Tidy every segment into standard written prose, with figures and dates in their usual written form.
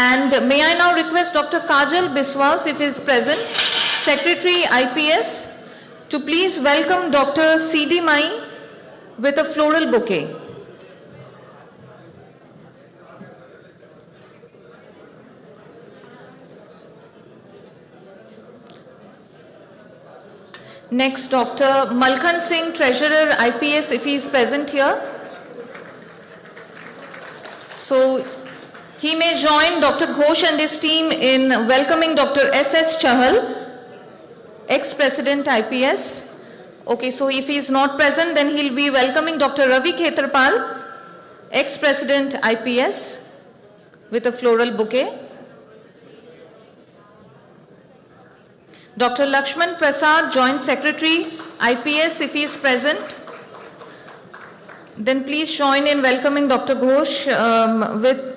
And may I now request Dr. Kajal Biswas, if he is present, Secretary IPS, to please welcome Dr. C.D. Mai with a floral bouquet. Next, Dr. Malkhan Singh, Treasurer IPS, if he is present here. So he may join Dr. Ghosh and his team in welcoming Dr. S.S. Chahal, ex-President IPS. Okay, so if he is not present, then he'll be welcoming Dr. Ravi Khetarpal, ex-President IPS, with a floral bouquet. Dr. Lakshman Prasad, Joint Secretary IPS, if he is present, then please join in welcoming Dr. Ghosh with.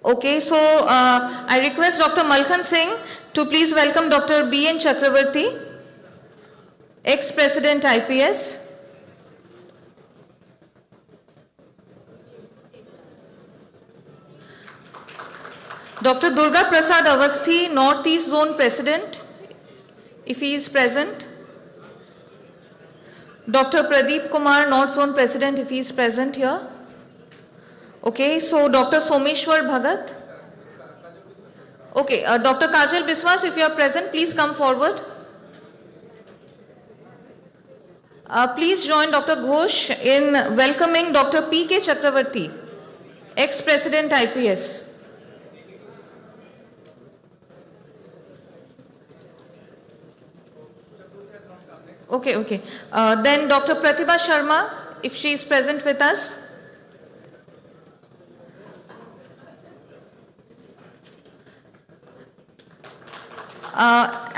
Okay, so I request Dr. Malkhan Singh to please welcome Dr. B.N. Chakravarti, ex-President IPS. Dr. Durga Prasad Avasthi, Northeast Zone President, if he is present. Dr. Pradeep Kumar, North Zone President, if he is present here. Okay, so Dr. Someshwar Bhagat. Okay, Dr. Kajal Biswas, if you are present, please come forward. Please join Dr. Ghosh in welcoming Dr. P.K. Chakravarti, ex-President IPS. Okay. Then Dr. Pratibha Sharma, if she is present with us.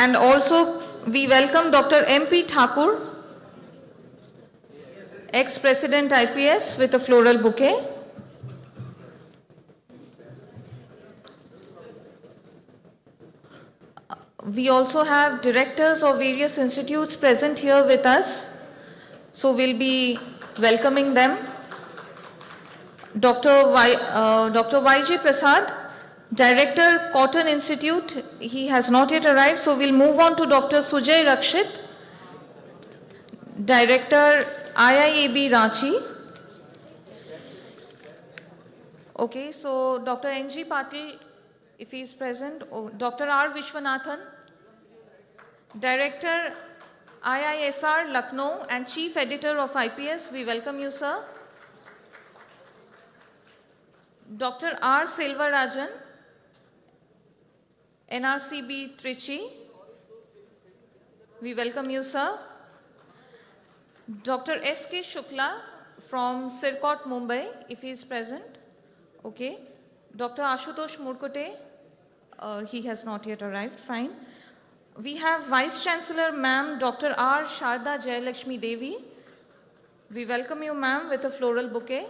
And also we welcome Dr. M.P. Thakur, ex-President IPS, with a floral bouquet. We also have directors of various institutes present here with us, so we'll be welcoming them. Dr. Y.J. Prasad, Director, Cotton Institute, he has not yet arrived, so we'll move on to Dr. Sujay Rakshit, Director, IIAB Ranchi. Okay, so Dr. N.G. Patil, if he is present. Dr. R. Vishwanathan, Director, IISR Lucknow and Chief Editor of IPS, we welcome you, sir. Dr. R. Selvarajan, NRCB Trichy, we welcome you, sir. Dr. S.K. Shukla from Sirkot, Mumbai, if he is present. Okay. Dr. Ashutosh Murkote, he has not yet arrived, fine. We have Vice Chancellor Ma'am Dr. R. Sharda Jayalakshmi Devi. We welcome you, ma'am, with a floral bouquet.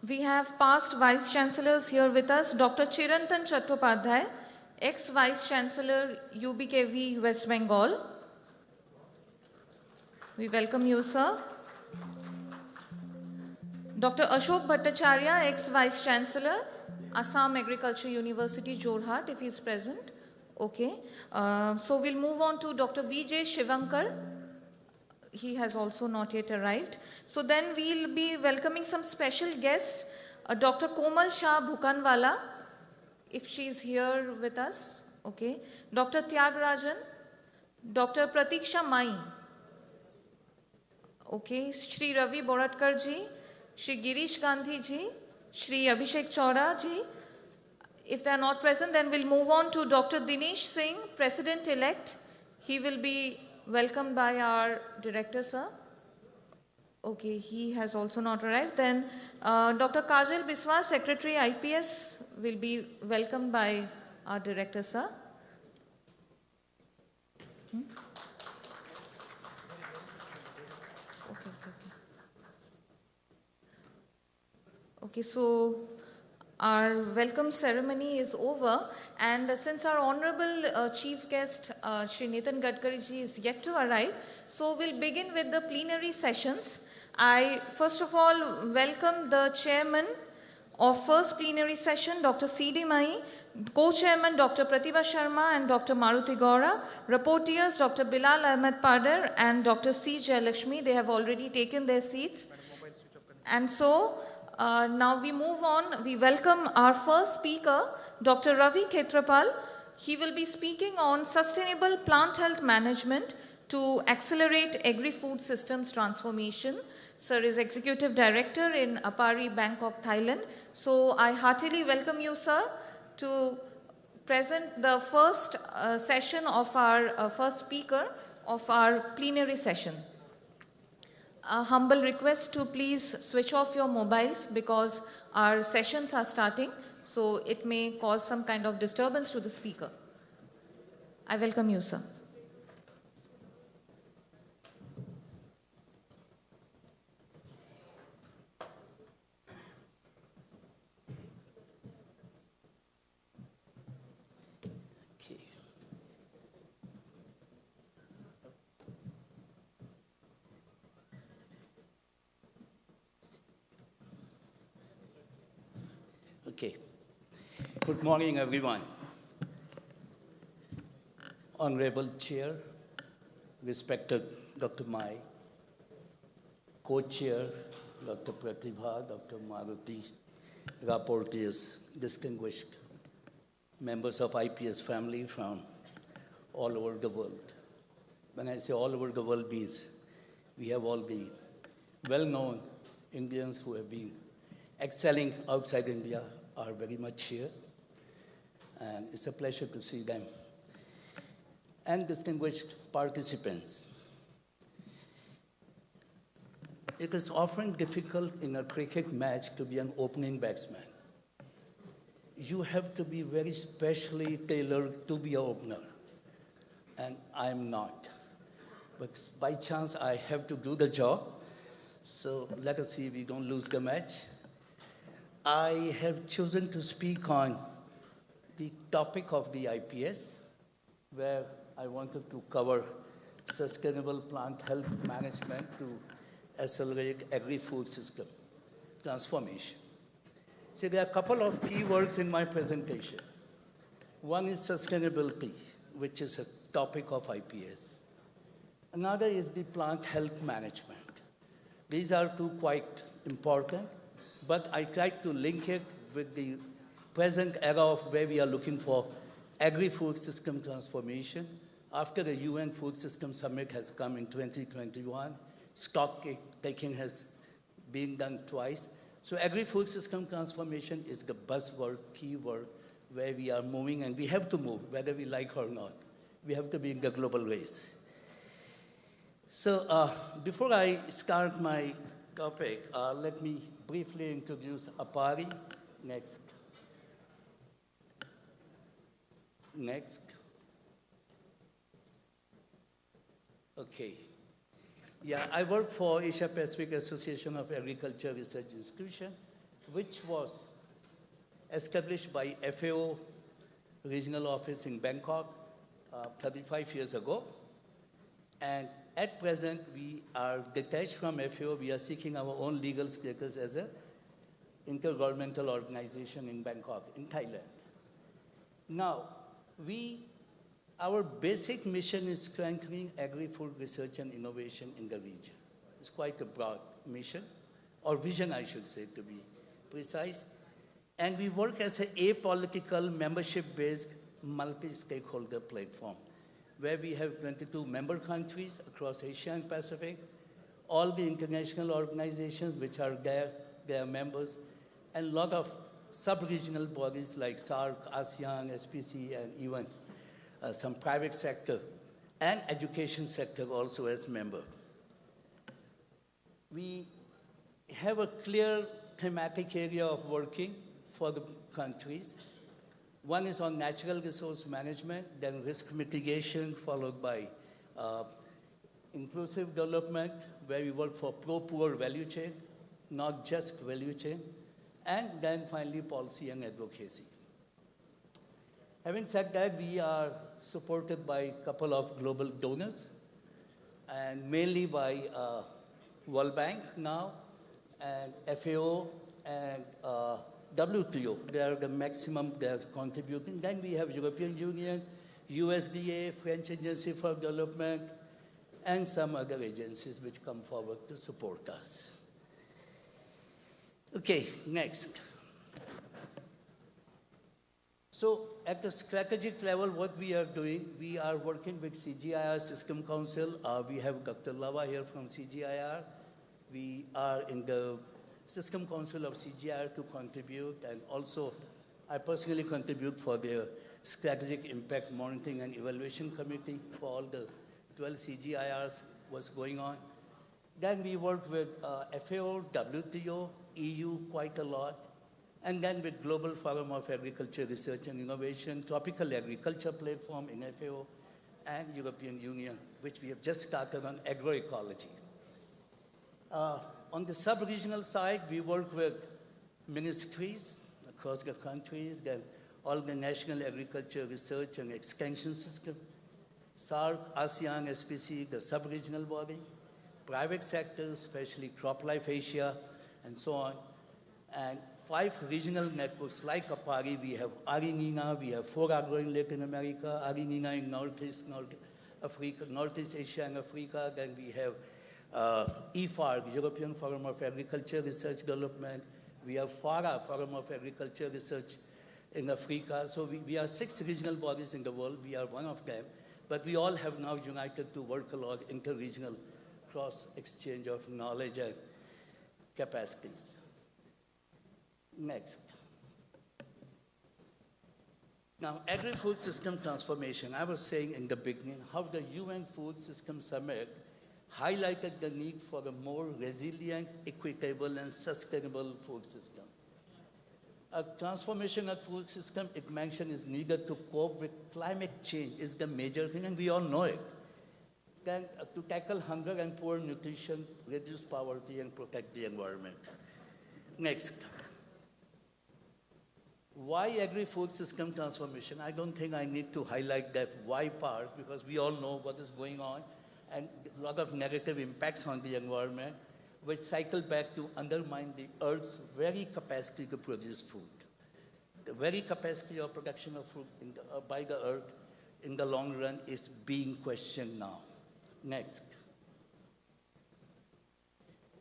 We have past Vice Chancellors here with us. Dr. Chirantan Chattopadhyay, ex-Vice Chancellor UBKV West Bengal. We welcome you, sir. Dr. Ashok Bhattacharya, ex-Vice Chancellor, Assam Agriculture University, Jorhat, if he is present. Okay. So we'll move on to Dr. V.J. Shivankar. He has also not yet arrived. So then we'll be welcoming some special guests. Dr. Komal Shah Bhukanwala, if she is here with us. Okay. Dr. Tyagarajan, Dr. Pratiksha Mai. Okay. Shri Ravi Boratkar ji, Shri Girish Gandhi ji, Shri Abhishek Chaura ji. If they are not present, then we'll move on to Dr. Dinesh Singh, President-elect. He will be welcomed by our director, sir. Okay, he has also not arrived. Then Dr. Kajal Biswas, Secretary IPS, will be welcomed by our director, sir. Okay, so our welcome ceremony is over, and since our honorable chief guest Shri Nitin Gadkari ji is yet to arrive, so we'll begin with the plenary sessions. I first of all welcome the chairman of first plenary session, Dr. C.D. Mai, co-chairman Dr. Pratibha Sharma and Dr. Maruti Gaura, rapporteurs Dr. Bilal Ahmed Padar and Dr. C. Jayalakshmi. They have already taken their seats. And so now we move on. We welcome our first speaker, Dr. Ravi Khetrapal. He will be speaking on sustainable plant health management to accelerate agri-food systems transformation. Sir is Executive Director in Apari, Bangkok, Thailand. So I heartily welcome you, sir, to present the first session of our first speaker of our plenary session. A humble request to please switch off your mobiles because our sessions are starting, so it may cause some kind of disturbance to the speaker. I welcome you, sir. Okay. Good morning, everyone. Honorable Chair, respected Dr. Mai, Co-Chair, Dr. Pratibha, Dr. Maruti, rapporteurs, distinguished members of IPS family from all over the world. When I say all over the world means we have all the well-known Indians who have been excelling outside India are very much here, and it's a pleasure to see them. And distinguished participants. It is often difficult in a cricket match to be an opening batsman. You have to be very specially tailored to be an opener, and I'm not. But by chance, I have to do the job, so let us see if we don't lose the match. I have chosen to speak on the topic of the IPS, where I wanted to cover sustainable plant health management to accelerate agri-food system transformation. So there are a couple of key words in my presentation. One is sustainability, which is a topic of IPS. Another is the plant health management. These are two quite important, but I tried to link it with the present era of where we are looking for agri-food system transformation. After the UN Food System Summit has come in 2021, stock taking has been done twice. So agri-food system transformation is the buzzword, keyword, where we are moving, and we have to move, whether we like or not. We have to be in the global race. So before I start my topic, let me briefly introduce Apari. Next. Next. Okay. Yeah, I work for Asia Pacific Association of Agriculture Research Institution, which was established by FAO regional office in Bangkok 35 years ago. And at present, we are detached from FAO. We are seeking our own legal status as an intergovernmental organization in Bangkok, in Thailand. Now, our basic mission is strengthening agri-food research and innovation in the region. It's quite a broad mission, or vision, I should say, to be precise. And we work as an apolitical, membership-based, multi-stakeholder platform, where we have 22 member countries across Asia and Pacific, all the international organizations which are there, they are members, and a lot of sub-regional bodies like SAARC, ASEAN, SPC, and even some private sector and education sector also as member. We have a clear thematic area of working for the countries. One is on natural resource management, then risk mitigation, followed by inclusive development, where we work for pro-poor value chain, not just value chain, and then finally policy and advocacy. Having said that, we are supported by a couple of global donors, and mainly by World Bank now, and FAO, and WTO. They are the maximum they are contributing. Then we have European Union, USDA, French Agency for Development, and some other agencies which come forward to support us. Okay, next. So at the strategic level, what we are doing, we are working with CGIAR System Council. We have Dr. Lava here from CGIAR. We are in the System Council of CGIAR to contribute, and also I personally contribute for the Strategic Impact Monitoring and Evaluation Committee for all the 12 CGIRs, what's going on. Then we work with FAO, WTO, EU quite a lot, and then with Global Forum of Agriculture Research and Innovation, Tropical Agriculture Platform in FAO, and European Union, which we have just started on agroecology. On the sub-regional side, we work with ministries across the countries, then all the National Agriculture Research and Extension System, SARC, ASEAN, SPC, the sub-regional body, private sector, especially CropLife Asia, and so on, and 5 regional networks like APARI. We have ARININA, we have 4 agro in Latin America, ARININA in Northeast Asia and Africa, then we have EFARC, European Forum of Agriculture Research Development. We have FARA, Forum of Agriculture Research in Africa. So we are 6 regional bodies in the world. We are one of them. But we all have now united to work along inter-regional cross-exchange of knowledge and capacities. Next. Now, agri-food system transformation. I was saying in the beginning how the UN Food System Summit highlighted the need for a more resilient, equitable, and sustainable food system. A transformation of food system, it mentioned, is needed to cope with climate change is the major thing, and we all know it. Then to tackle hunger and poor nutrition, reduce poverty, and protect the environment. Next. Why agri-food system transformation? I don't think I need to highlight that why part, because we all know what is going on, and a lot of negative impacts on the environment, which cycle back to undermine the Earth's very capacity to produce food. The very capacity of production of food by the Earth in the long run is being questioned now. Next.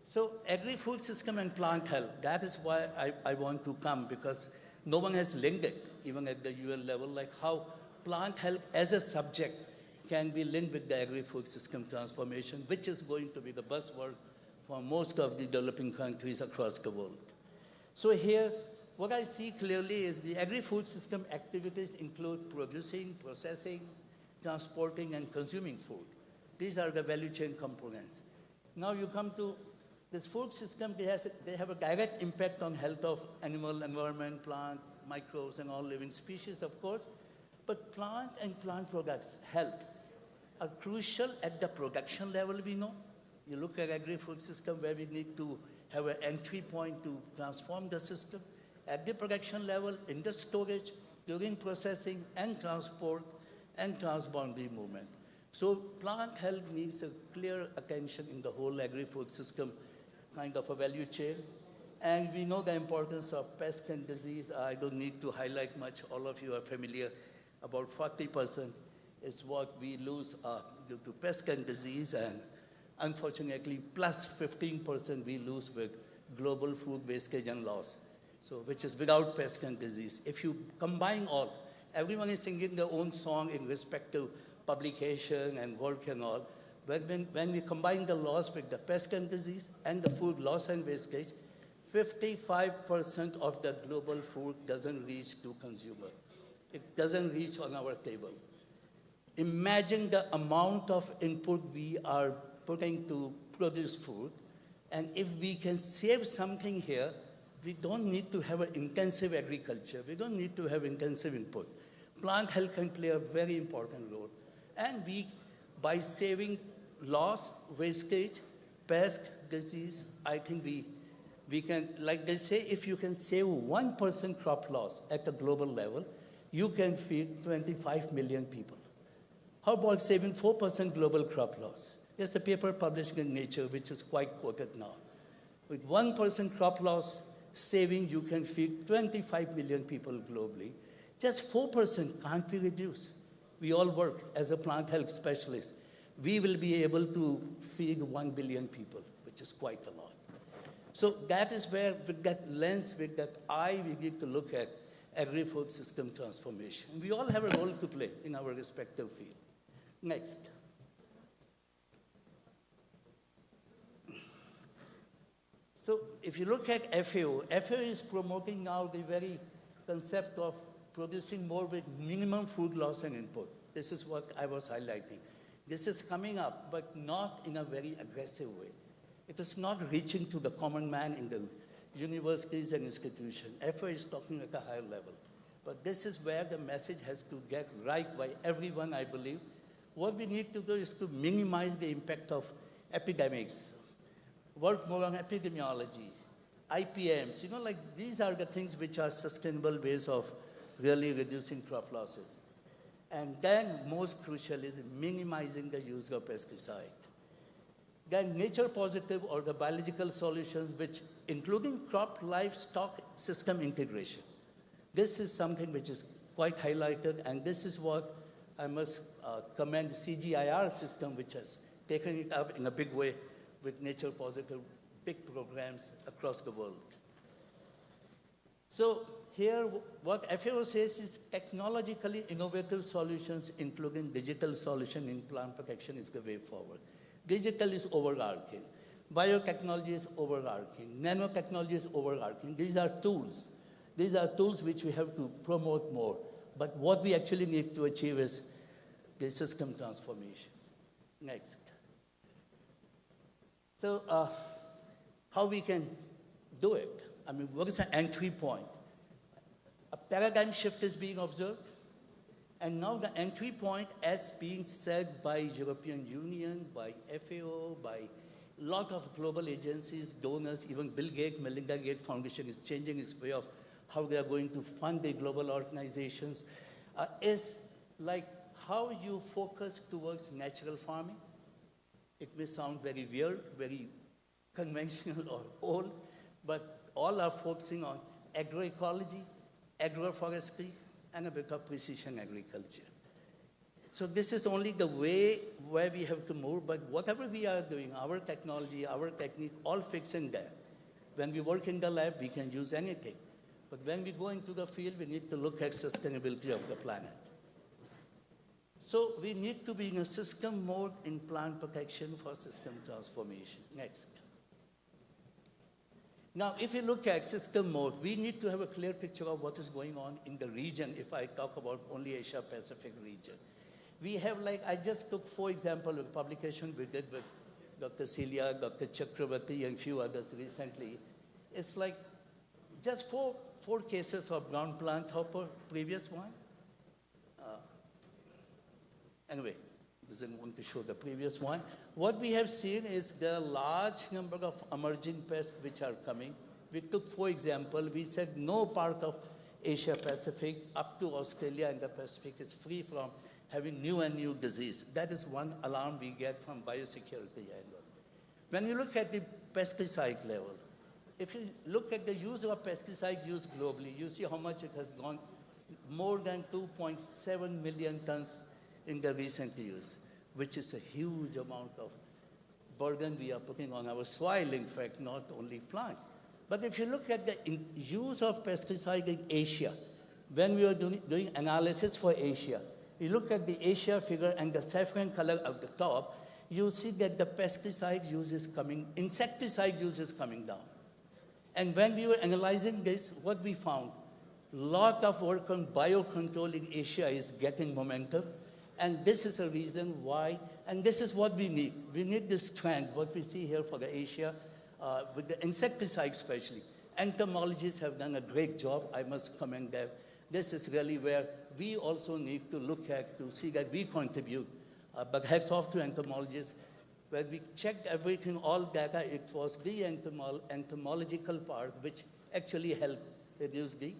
So agri-food system and plant health, that is why I want to come, because no one has linked it, even at the UN level, like how plant health as a subject can be linked with the agri-food system transformation, which is going to be the buzzword for most of the developing countries across the world. So here, what I see clearly is the agri-food system activities include producing, processing, transporting, and consuming food. These are the value chain components. Now you come to this food system, they have a direct impact on health of animal, environment, plant, microbes, and all living species, of course. But plant and plant products, health, are crucial at the production level, we know. You look at agri-food system where we need to have an entry point to transform the system. At the production level, in the storage, during processing, and transport, and transboundary movement. So plant health needs a clear attention in the whole agri-food system, kind of a value chain. And we know the importance of pest and disease. I don't need to highlight much. All of you are familiar. About 40% is what we lose due to pest and disease, and unfortunately, plus 15% we lose with global food wastage and loss, so which is without pest and disease. If you combine all, everyone is singing their own song in respect to publication and work and all, but when we combine the loss with the pest and disease and the food loss and wastage, 55% of the global food doesn't reach to consumer. It doesn't reach on our table. Imagine the amount of input we are putting to produce food, and if we can save something here, we don't need to have an intensive agriculture. We don't need to have intensive input. Plant health can play a very important role. And by saving loss, wastage, pest, disease, I think we can, like they say, if you can save 1% crop loss at a global level, you can feed 25 million people. How about saving 4% global crop loss? There's a paper published in Nature, which is quite quoted now. With 1% crop loss saving, you can feed 25 million people globally. Just 4% can't be reduced. We all work as a plant health specialist. We will be able to feed 1 billion people, which is quite a lot. So that is where, with that lens, with that eye, we need to look at agri-food system transformation. We all have a role to play in our respective field. Next. So if you look at FAO, FAO is promoting now the very concept of producing more with minimum food loss and input. This is what I was highlighting. This is coming up, but not in a very aggressive way. It is not reaching to the common man in the universities and institutions. FAO is talking at a higher level. But this is where the message has to get right by everyone, I believe. What we need to do is to minimize the impact of epidemics, work more on epidemiology, IPMs, like these are the things which are sustainable ways of really reducing crop losses. And then most crucial is minimizing the use of pesticide. Then nature positive or the biological solutions, which including crop livestock system integration. This is something which is quite highlighted, and this is what I must commend CGIR system, which has taken it up in a big way with nature positive, big programs across the world. So here, what FAO says is technologically innovative solutions, including digital solution in plant protection, is the way forward. Digital is overarching. Biotechnology is overarching. Nanotechnology is overarching. These are tools. These are tools which we have to promote more. But what we actually need to achieve is the system transformation. Next. So how we can do it? I mean, what is the entry point? A paradigm shift is being observed. And now the entry point, as being said by European Union, by FAO, by a lot of global agencies, donors, even Bill Gates, Melinda Gates Foundation is changing its way of how they are going to fund the global organizations, is like how you focus towards natural farming. It may sound very weird, very conventional or old, but all are focusing on agroecology, agroforestry, and a bit of precision agriculture. So this is only the way where we have to move, but whatever we are doing, our technology, our technique, all fits in there. When we work in the lab, we can use anything. But when we go into the field, we need to look at sustainability of the planet. So we need to be in a system mode in plant protection for system transformation. Next. Now, if you look at system mode, we need to have a clear picture of what is going on in the region, if I talk about only Asia-Pacific region. We have, like, I just took, for example, a publication we did with Dr. Celia, Dr. Chakravarti, and a few others recently. It's like just four cases of ground plant hopper, previous one. Anyway, doesn't want to show the previous one. What we have seen is there are a large number of emerging pests which are coming. We took, for example, we said no part of Asia Pacific up to Australia and the Pacific is free from having new and new disease. That is one alarm we get from biosecurity angle. When you look at the pesticide level, if you look at the use of pesticides used globally, you see how much it has gone, more than 2.7 million tons in the recent years, which is a huge amount of burden we are putting on our soil, in fact, not only plant. But if you look at the use of pesticide in Asia, when we are doing analysis for Asia, you look at the Asia figure and the saffron color at the top, you see that the pesticide use is coming, insecticide use is coming down. And when we were analyzing this, what we found, a lot of work on biocontrol in Asia is getting momentum. And this is a reason why, and this is what we need. We need this trend, what we see here for the Asia, with the insecticide especially. Entomologists have done a great job, I must commend them. This is really where we also need to look at to see that we contribute. But hats off to entomologists. When we checked everything, all data, it was the entomological part which actually helped reduce the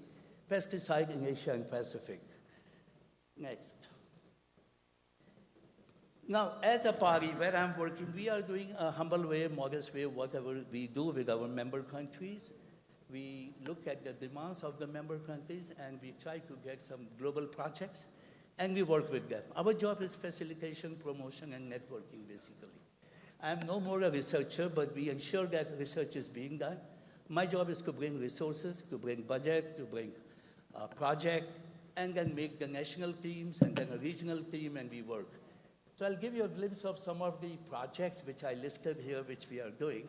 pesticide in Asia and Pacific. Next. Now, as a party where I'm working, we are doing a humble way, modest way, whatever we do with our member countries. We look at the demands of the member countries and we try to get some global projects and we work with them. Our job is facilitation, promotion, and networking, basically. I'm no more a researcher, but we ensure that research is being done. My job is to bring resources, to bring budget, to bring a project, and then make the national teams and then a regional team, and we work. So I'll give you a glimpse of some of the projects which I listed here, which we are doing,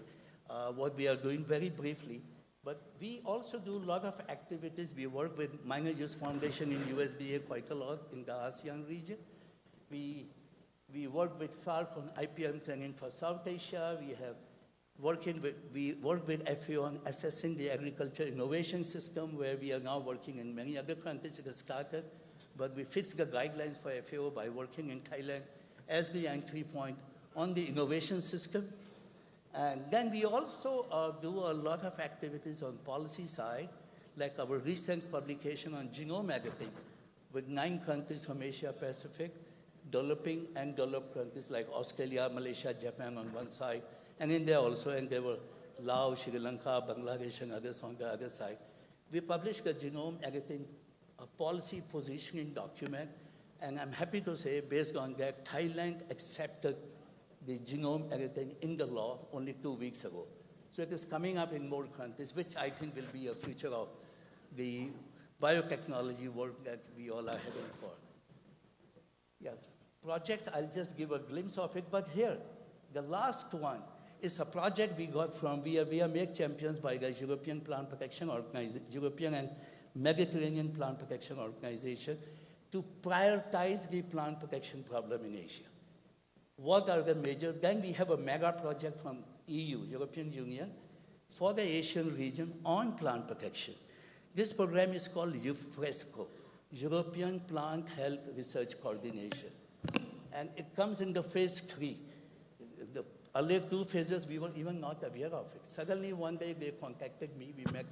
what we are doing very briefly. But we also do a lot of activities. We work with Managers Foundation in USDA quite a lot in the ASEAN region. We work with SARC on IPM training for South Asia. We work with FAO on assessing the agriculture innovation system, where we are now working in many other countries. It has started, but we fixed the guidelines for FAO by working in Thailand as the entry point on the innovation system. And then we also do a lot of activities on policy side, like our recent publication on genome editing with 9 countries from Asia Pacific, developing and developed countries like Australia, Malaysia, Japan on one side, and India also, and there were Laos, Sri Lanka, Bangladesh, and others on the other side. We published a genome editing policy positioning document, and I'm happy to say, based on that, Thailand accepted the genome editing in the law only 2 weeks ago. So it is coming up in more countries, which I think will be a future of the biotechnology work that we all are heading for. Yeah, projects, I'll just give a glimpse of it, but here, the last one is a project we got from, we are made champions by the European Plant Protection Organization, European and Mediterranean Plant Protection Organization, to prioritize the plant protection problem in Asia. What are the major, then we have a mega project from EU, European Union, for the Asian region on plant protection. This program is called EUFRESCO, European Plant Health Research Coordination. And it comes in the phase 3. The earlier 2 phases, we were even not aware of it. Suddenly one day they contacted me, we met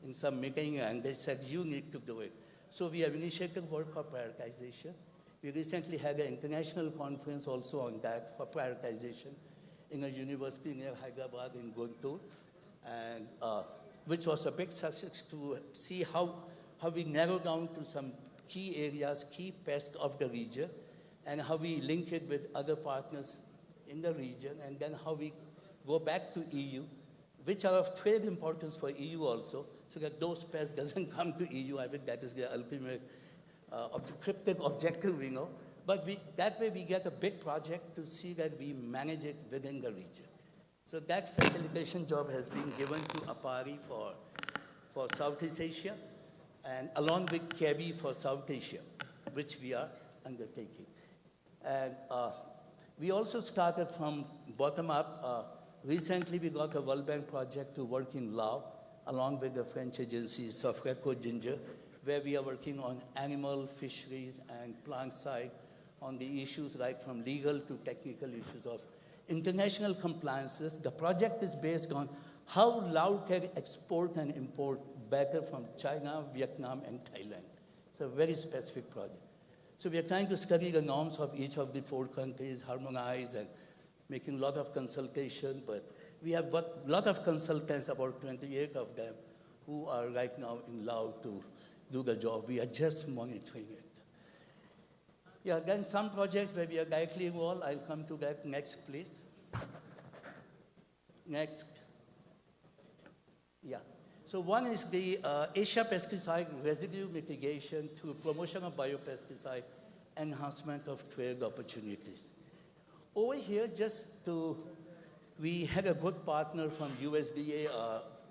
in some meeting, and they said, you need to do it. So we have initiated work for prioritization. We recently had an international conference also on that for prioritization in a university near Hyderabad in Guntur, and which was a big success to see how we narrow down to some key areas, key pests of the region, and how we link it with other partners in the region, and then how we go back to EU, which are of trade importance for EU also, so that those pests doesn't come to EU. I think that is the ultimate cryptic objective, we know. But that way we get a big project to see that we manage it within the region. So that facilitation job has been given to APARI for Southeast Asia, and along with KEBI for South Asia, which we are undertaking. And we also started from bottom up. Recently we got a World Bank project to work in Laos, along with the French agency Sofreco Ginger, where we are working on animal, fisheries, and plant side on the issues right from legal to technical issues of international compliances. The project is based on how Laos can export and import better from China, Vietnam, and Thailand. It's a very specific project. So we are trying to study the norms of each of the 4 countries, harmonize, and making a lot of consultation, but we have got a lot of consultants, about 28 of them, who are right now in Laos to do the job. We are just monitoring it. Yeah, then some projects where we are directly involved. I'll come to that next, please. Next. Yeah. So one is the Asia pesticide residue mitigation through promotion of biopesticide, enhancement of trade opportunities. Over here, we had a good partner from USDA,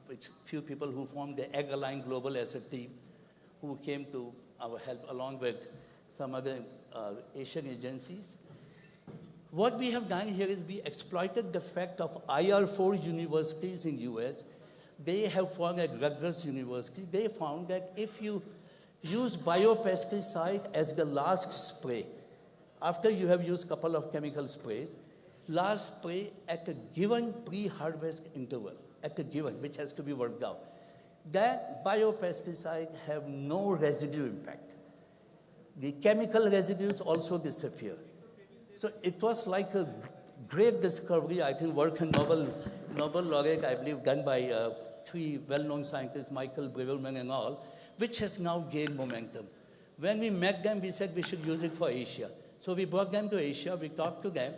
with few people who formed the AgAlign Global as a team, who came to our help along with some other Asian agencies. What we have done here is we exploited the fact of IR4 universities in US. They have formed at Rutgers University. They found that if you use biopesticide as the last spray, after you have used a couple of chemical sprays, last spray at a given pre-harvest interval, which has to be worked out, that biopesticide have no residue impact. The chemical residues also disappear. So it was like a great discovery, I think, work in Nobel laureate, I believe, done by three well-known scientists, Michael Braverman and all, which has now gained momentum. When we met them, we said we should use it for Asia. So we brought them to Asia, we talked to them,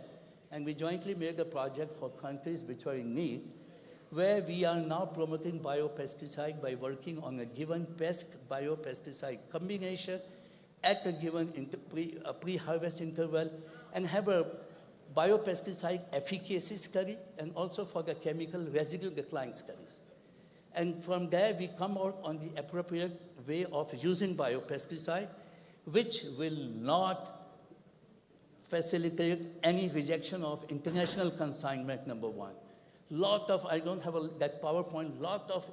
and we jointly made a project for countries which were in need, where we are now promoting biopesticide by working on a given pest-biopesticide combination at a given pre-harvest interval, and have a biopesticide efficacy study, and also for the chemical residue decline studies. And from there, we come out on the appropriate way of using biopesticide, which will not facilitate any rejection of international consignment, number one. Lot of, I don't have that PowerPoint, lot of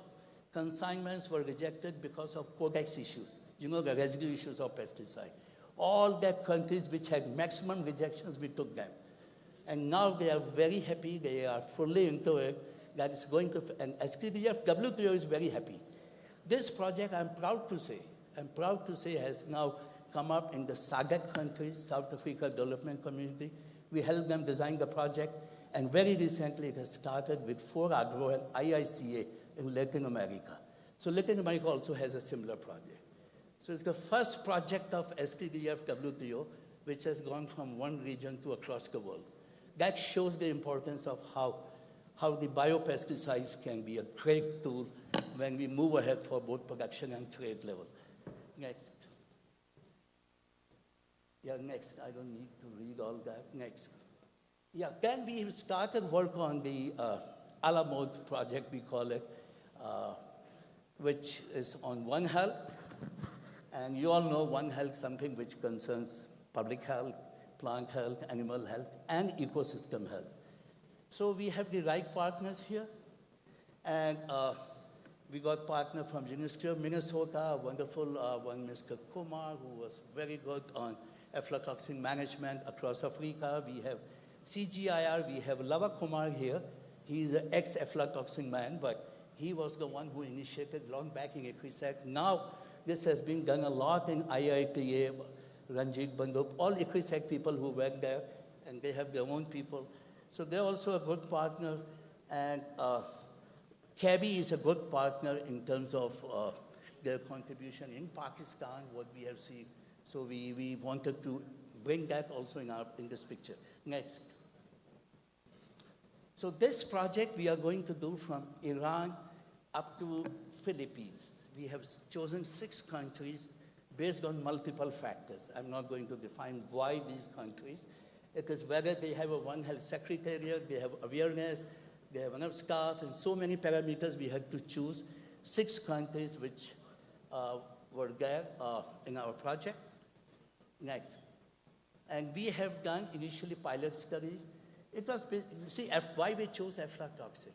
consignments were rejected because of codex issues, you know, the residue issues of pesticide. All the countries which had maximum rejections, we took them. And now they are very happy, they are fully into it. That is going to, and STDF WTO is very happy. This project, I'm proud to say, has now come up in the SADC countries, South Africa Development Community. We helped them design the project, and very recently it has started with 4Agro and IICA in Latin America. So Latin America also has a similar project. So it's the first project of STDF WTO which has gone from one region to across the world. That shows the importance of how the biopesticides can be a great tool when we move ahead for both production and trade level. Next. Yeah, next. I don't need to read all that. Next. Yeah, then we started work on the Alamo project, we call it, which is on One Health. And you all know One Health, something which concerns public health, plant health, animal health, and ecosystem health. So we have the right partners here. And we got partner from University of Minnesota, a wonderful one, Mr. Kumar, who was very good on aflatoxin management across Africa. We have CGIR, we have Lava Kumar here. He's an ex-aflatoxin man, but he was the one who initiated long back in ECRISAC. Now, this has been done a lot in IITA, Ranjit Bandhup, all ECRISAC people who work there, and they have their own people. So they're also a good partner, and CABI is a good partner in terms of their contribution in Pakistan, what we have seen. So we wanted to bring that also in this picture. Next. So this project we are going to do from Iran up to Philippines. We have chosen 6 countries based on multiple factors. I'm not going to define why these countries. It is whether they have a One Health Secretariat, they have awareness, they have enough staff, and so many parameters we had to choose 6 countries which were there in our project. Next. And we have done initially pilot studies. It was, see, why we chose aflatoxin?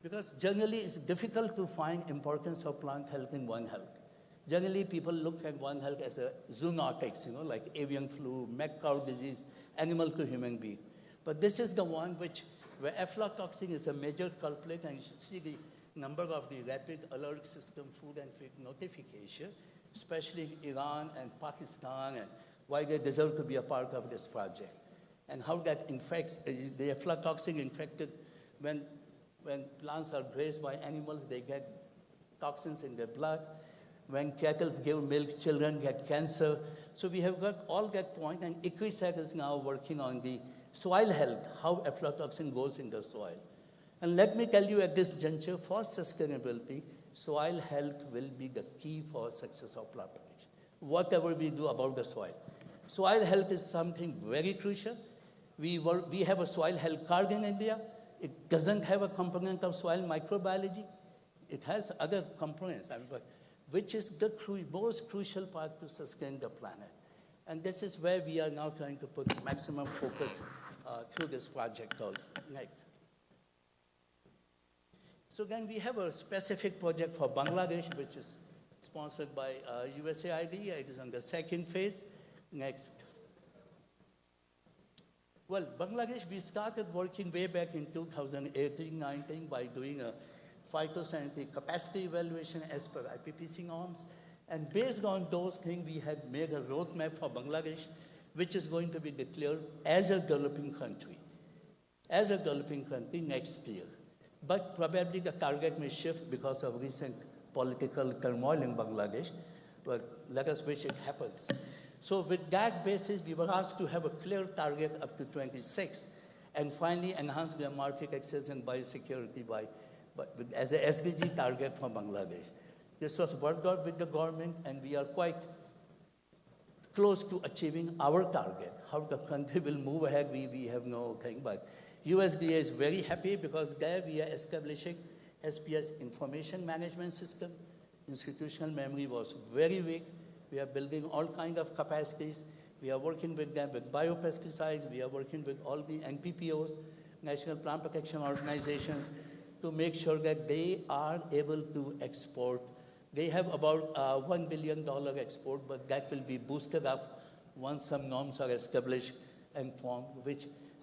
Because generally it's difficult to find importance of plant health in One Health. Generally people look at One Health as a zoonotics, you know, like avian flu, mad cow disease, animal to human being. But this is the one where aflatoxin is a major culprit, and you should see the number of the rapid alert system food and feed notification, especially in Iran and Pakistan, and why they deserve to be a part of this project. And how that infects, the aflatoxin infected, when plants are grazed by animals, they get toxins in their blood. When cattle give milk, children get cancer. So we have got all that point, and ECRISAC is now working on the soil health, how aflatoxin goes in the soil. And let me tell you at this juncture, for sustainability, soil health will be the key for success of plant protection, whatever we do about the soil. Soil health is something very crucial. We have a soil health card in India. It doesn't have a component of soil microbiology. It has other components, which is the most crucial part to sustain the planet. And this is where we are now trying to put maximum focus through this project also. Next. So then we have a specific project for Bangladesh, which is sponsored by USAID. It is on the 2nd phase. Next. Well, Bangladesh, we started working way back in 2018-19 by doing a phytosanitary capacity evaluation as per IPPC norms. And based on those things, we had made a roadmap for Bangladesh, which is going to be declared as a developing country next year. But probably the target may shift because of recent political turmoil in Bangladesh, but let us wish it happens. So with that basis, we were asked to have a clear target up to 26, and finally enhance their market access and biosecurity as a SDG target for Bangladesh. This was worked out with the government, and we are quite close to achieving our target. How the country will move ahead, we have no thing, but USDA is very happy because there we are establishing SPS information management system. Institutional memory was very weak. We are building all kinds of capacities. We are working with them with biopesticides. We are working with all the NPPOs, National Plant Protection Organizations, to make sure that they are able to export. They have about $1 billion export, but that will be boosted up once some norms are established and formed,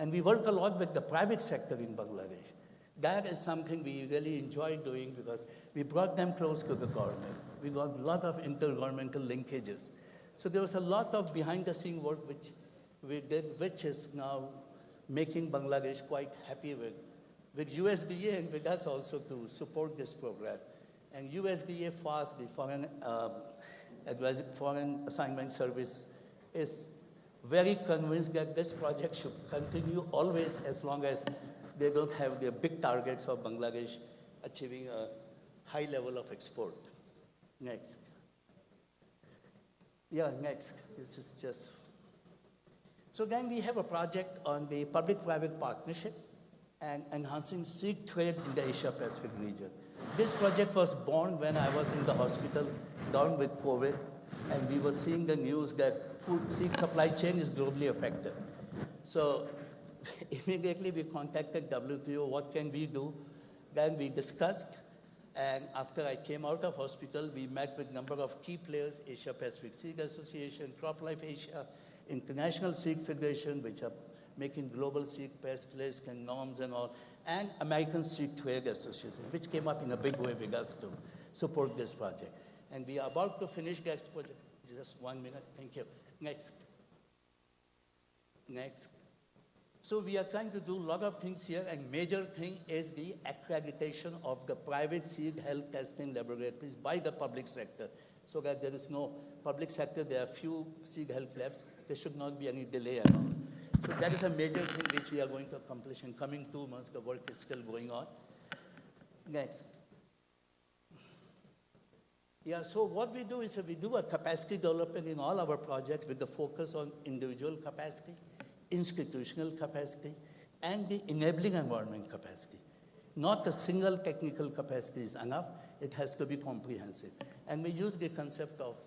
and we work a lot with the private sector in Bangladesh. That is something we really enjoy doing because we brought them close to the government. We got a lot of intergovernmental linkages. So there was a lot of behind-the-scene work which we did, which is now making Bangladesh quite happy with USDA and with us also to support this program. And USDA FAST, the Foreign Assignment Service, is very convinced that this project should continue always as long as they don't have their big targets of Bangladesh achieving a high level of export. Next. Yeah, next. This is just. So then we have a project on the public-private partnership and enhancing seed trade in the Asia-Pacific region. This project was born when I was in the hospital down with COVID, and we were seeing the news that food seed supply chain is globally affected. So immediately we contacted WTO, what can we do? Then we discussed, and after I came out of hospital, we met with a number of key players, Asia Pacific Seed Association, CropLife Asia, International Seed Federation, which are making global seed pest list and norms and all, and American Seed Trade Association, which came up in a big way with us to support this project. And we are about to finish the project. Just 1 minute, thank you. Next. Next. So we are trying to do a lot of things here, and major thing is the accreditation of the private seed health testing laboratories by the public sector, so that there is no public sector, there are few seed health labs, there should not be any delay at all. So that is a major thing which we are going to accomplish in coming 2 months. The work is still going on. Next. Yeah, so what we do is we do a capacity development in all our projects with the focus on individual capacity, institutional capacity, and the enabling environment capacity. Not a single technical capacity is enough, it has to be comprehensive. And we use the concept of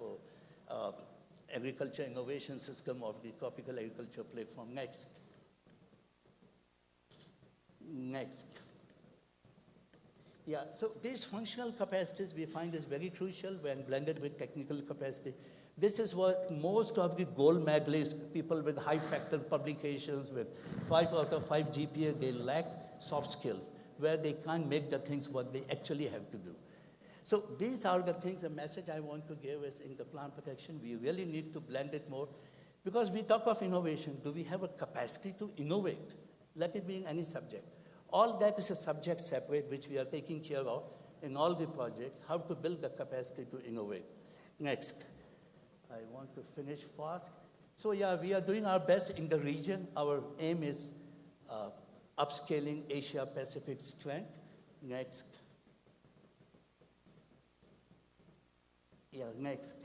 agriculture innovation system of the tropical agriculture platform. Next. Next. Yeah, so these functional capacities we find is very crucial when blended with technical capacity. This is what most of the gold medalists, people with high factor publications with 5 out of 5 GPA, they lack soft skills, where they can't make the things what they actually have to do. So these are the things, the message I want to give is in the plant protection, we really need to blend it more, because we talk of innovation. Do we have a capacity to innovate? Let it be in any subject. All that is a subject separate, which we are taking care of in all the projects, how to build the capacity to innovate. Next. I want to finish fast. So yeah, we are doing our best in the region. Our aim is upscaling Asia-Pacific strength. Next. Yeah, next.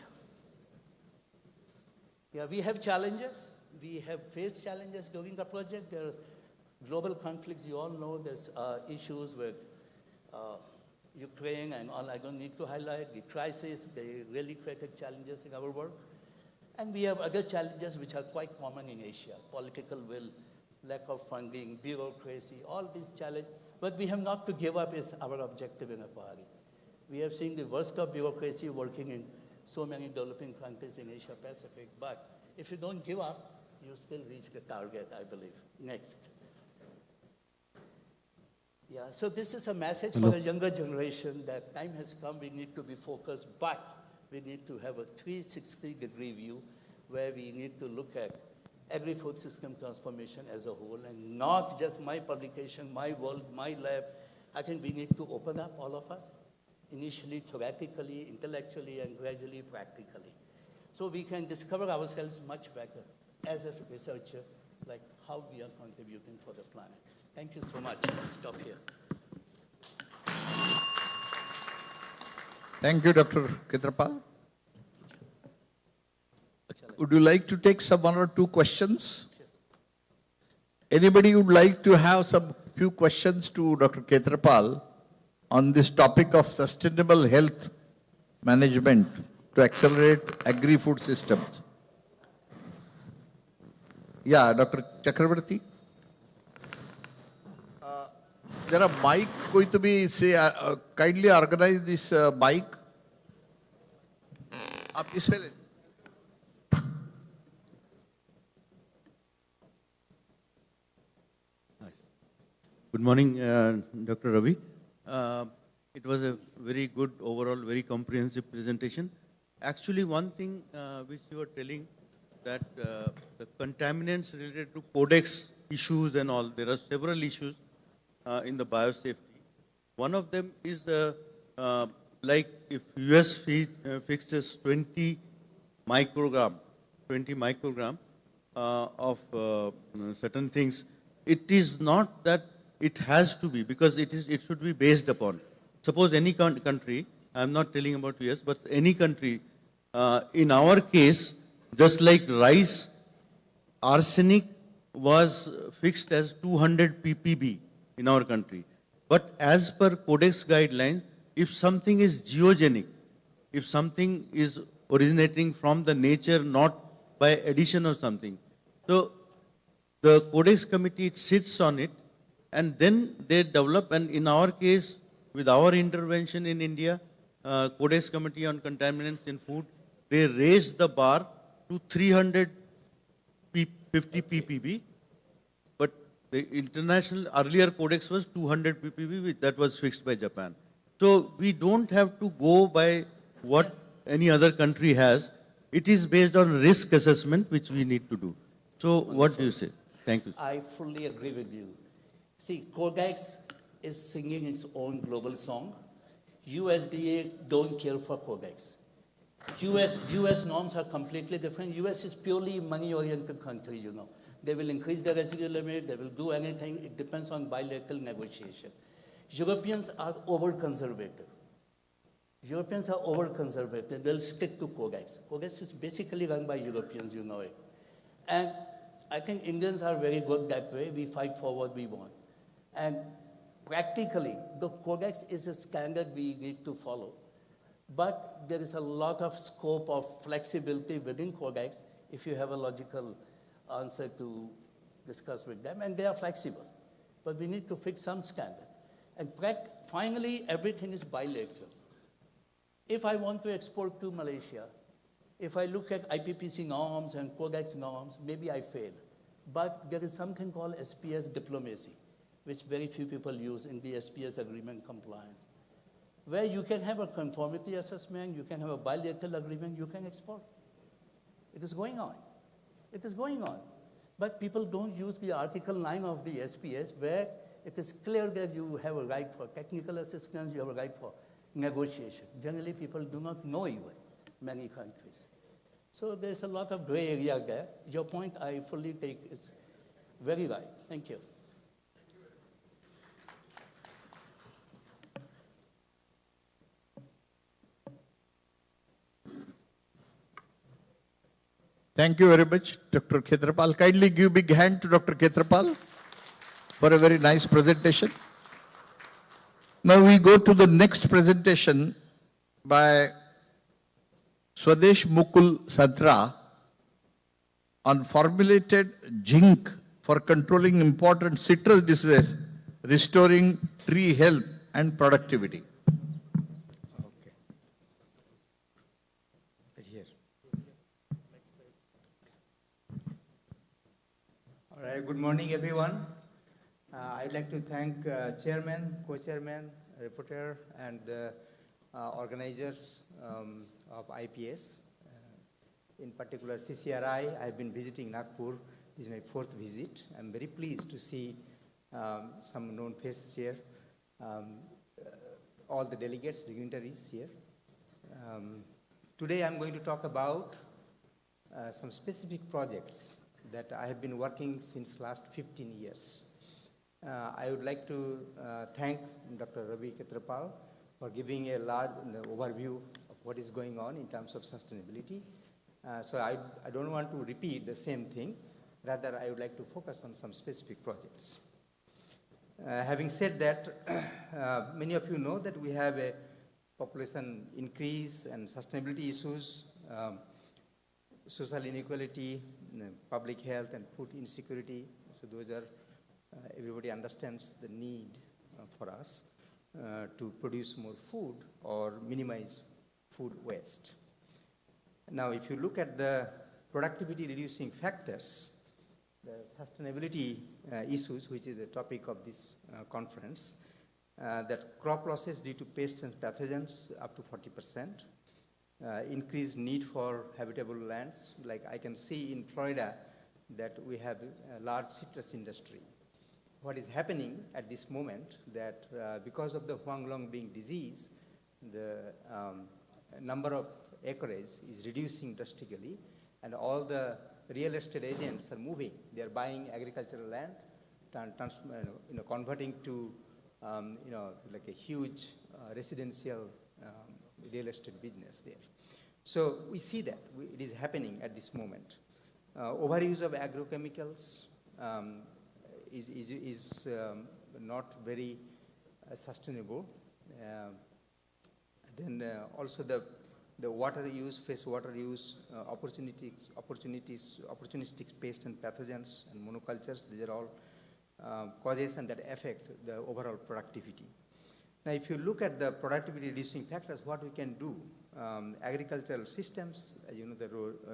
Yeah, we have challenges. We have faced challenges during the project. There's global conflicts, you all know. There's issues with Ukraine and all. I don't need to highlight the crisis. They really created challenges in our work. And we have other challenges which are quite common in Asia: political will, lack of funding, bureaucracy, all these challenges. But we have not to give up is our objective in a party. We have seen the worst of bureaucracy working in so many developing countries in Asia Pacific. But if you don't give up, you still reach the target, I believe. Next. Yeah, so this is a message for the younger generation that time has come, we need to be focused, but we need to have a 360-degree view where we need to look at agri-food system transformation as a whole, and not just my publication, my world, my lab. I think we need to open up, all of us, initially theoretically, intellectually, and gradually practically. So we can discover ourselves much better as a researcher, like how we are contributing for the planet. Thank you so much. I'll stop here. Thank you, Dr. Khetrapal. Would you like to take some one or two questions? Anybody would like to have some few questions to Dr. Khetrapal on this topic of sustainable health management to accelerate agri-food systems? Yeah, Dr. Chakravarti. There are mic going to be, say, kindly organize this mic. आप इसमें ले. Good morning, Dr. Ravi. It was a very good, overall, very comprehensive presentation. Actually, one thing which you were telling, that the contaminants related to codex issues and all, there are several issues in the biosafety. One of them is like if US fixes 20 microgram of certain things, it is not that it has to be, because it should be based upon. Suppose any country, I'm not telling about US, but any country, in our case, just like rice, arsenic was fixed as 200 ppb in our country. But as per Codex guidelines, if something is geogenic, if something is originating from the nature, not by addition of something, so the Codex committee sits on it, and then they develop, and in our case, with our intervention in India, Codex Committee on Contaminants in Food, they raised the bar to 350 ppb, but the international earlier Codex was 200 ppb, which that was fixed by Japan. So we don't have to go by what any other country has. It is based on risk assessment, which we need to do. So what do you say? Thank you. I fully agree with you. See, Codex is singing its own global song. USDA don't care for Codex. US norms are completely different. US is purely money-oriented country, you know. They will increase the residual limit, they will do anything. It depends on bilateral negotiation. Europeans are over-conservative. They'll stick to Codex. Codex is basically run by Europeans, you know it. And I think Indians are very good that way. We fight for what we want. And practically, the Codex is a standard we need to follow. But there is a lot of scope of flexibility within Codex if you have a logical answer to discuss with them, and they are flexible. But we need to fix some standard. And finally, everything is bilateral. If I want to export to Malaysia, if I look at IPPC norms and Codex norms, maybe I fail. But there is something called SPS diplomacy, which very few people use in the SPS agreement compliance, where you can have a conformity assessment, you can have a bilateral agreement, you can export. It is going on. It is going on. But people don't use the Article 9 of the SPS, where it is clear that you have a right for technical assistance, you have a right for negotiation. Generally, people do not know even, many countries. So there's a lot of gray area there. Your point I fully take is very right. Thank you. Thank you very much, Dr. Khetrapal. Kindly give a big hand to Dr. Khetrapal for a very nice presentation. Now we go to the next presentation by Swadesh Mukul Satra on formulated zinc for controlling important citrus diseases, restoring tree health and productivity. Okay. Right here. All right, good morning, everyone. I'd like to thank chairman, co-chairman, reporter, and the organizers of IPS. In particular, CCRI. I've been visiting Nagpur This is my 4th visit. I'm very pleased to see some known faces here, all the delegates, dignitaries here. Today I'm going to talk about some specific projects that I have been working since last 15 years. I would like to thank Dr. Ravi Ketrapal for giving a large overview of what is going on in terms of sustainability. So I don't want to repeat the same thing. Rather, I would like to focus on some specific projects. Having said that, many of you know that we have a population increase and sustainability issues, social inequality, public health and food insecurity. So those are, everybody understands the need for us to produce more food or minimize food waste. Now, if you look at the productivity reducing factors, the sustainability issues, which is the topic of this conference, that crop losses due to pests and pathogens up to 40%, increased need for habitable lands. Like I can see in Florida that we have a large citrus industry. What is happening at this moment that because of the Huanglong being disease, the number of acreage is reducing drastically, and all the real estate agents are moving. They are buying agricultural land, converting to like a huge residential real estate business there. So we see that it is happening at this moment. Overuse of agrochemicals is not very sustainable. Then also the water use, fresh water use, opportunistic pests and pathogens and monocultures, these are all causes that affect the overall productivity. Now, if you look at the productivity reducing factors, what we can do, agricultural systems, as you know, the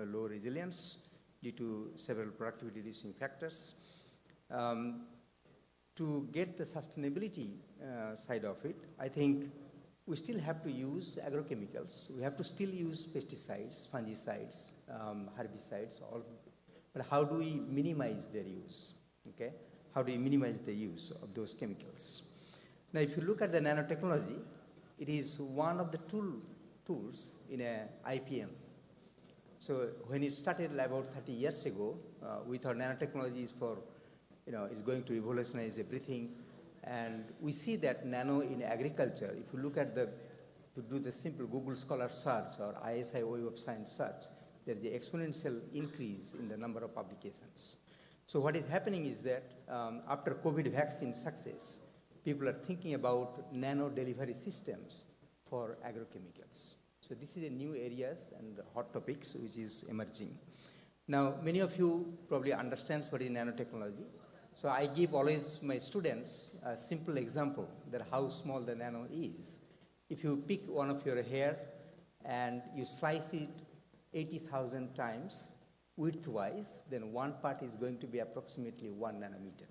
low resilience due to several productivity reducing factors. To get the sustainability side of it, I think we still have to use agrochemicals. We have to still use pesticides, fungicides, herbicides, all. But how do we minimize their use? Okay? How do we minimize the use of those chemicals? Now, if you look at the nanotechnology, it is one of the tools in a IPM. So when it started about 30 years ago, we thought nanotechnology is for, is going to revolutionize everything. And we see that nano in agriculture, if you look at to do the simple Google Scholar search or ISI Web of Science search, there is an exponential increase in the number of publications. So what is happening is that after COVID vaccine success, people are thinking about nano delivery systems for agrochemicals. So this is a new areas and hot topics which is emerging. Now, many of you probably understand what is nanotechnology. So I give always my students a simple example that how small the nano is. If you pick one of your hair and you slice it 80,000 times widthwise, then one part is going to be approximately 1 nanometer.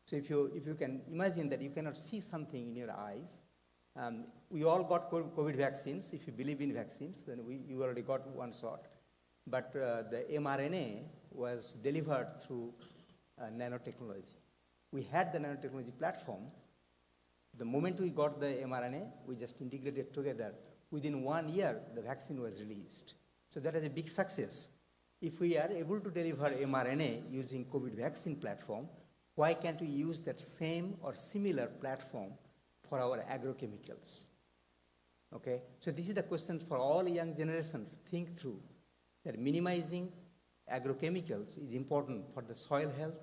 So if you can imagine that you cannot see something in your eyes, we all got COVID vaccines. If you believe in vaccines, then you already got one shot. But the mRNA was delivered through nanotechnology. We had the nanotechnology platform. The moment we got the mRNA, we just integrated together. Within 1 year, the vaccine was released. So that is a big success. If we are able to deliver mRNA using COVID vaccine platform, why can't we use that same or similar platform for our agrochemicals? Okay, so this is the question for all young generations. Think through that minimizing agrochemicals is important for the soil health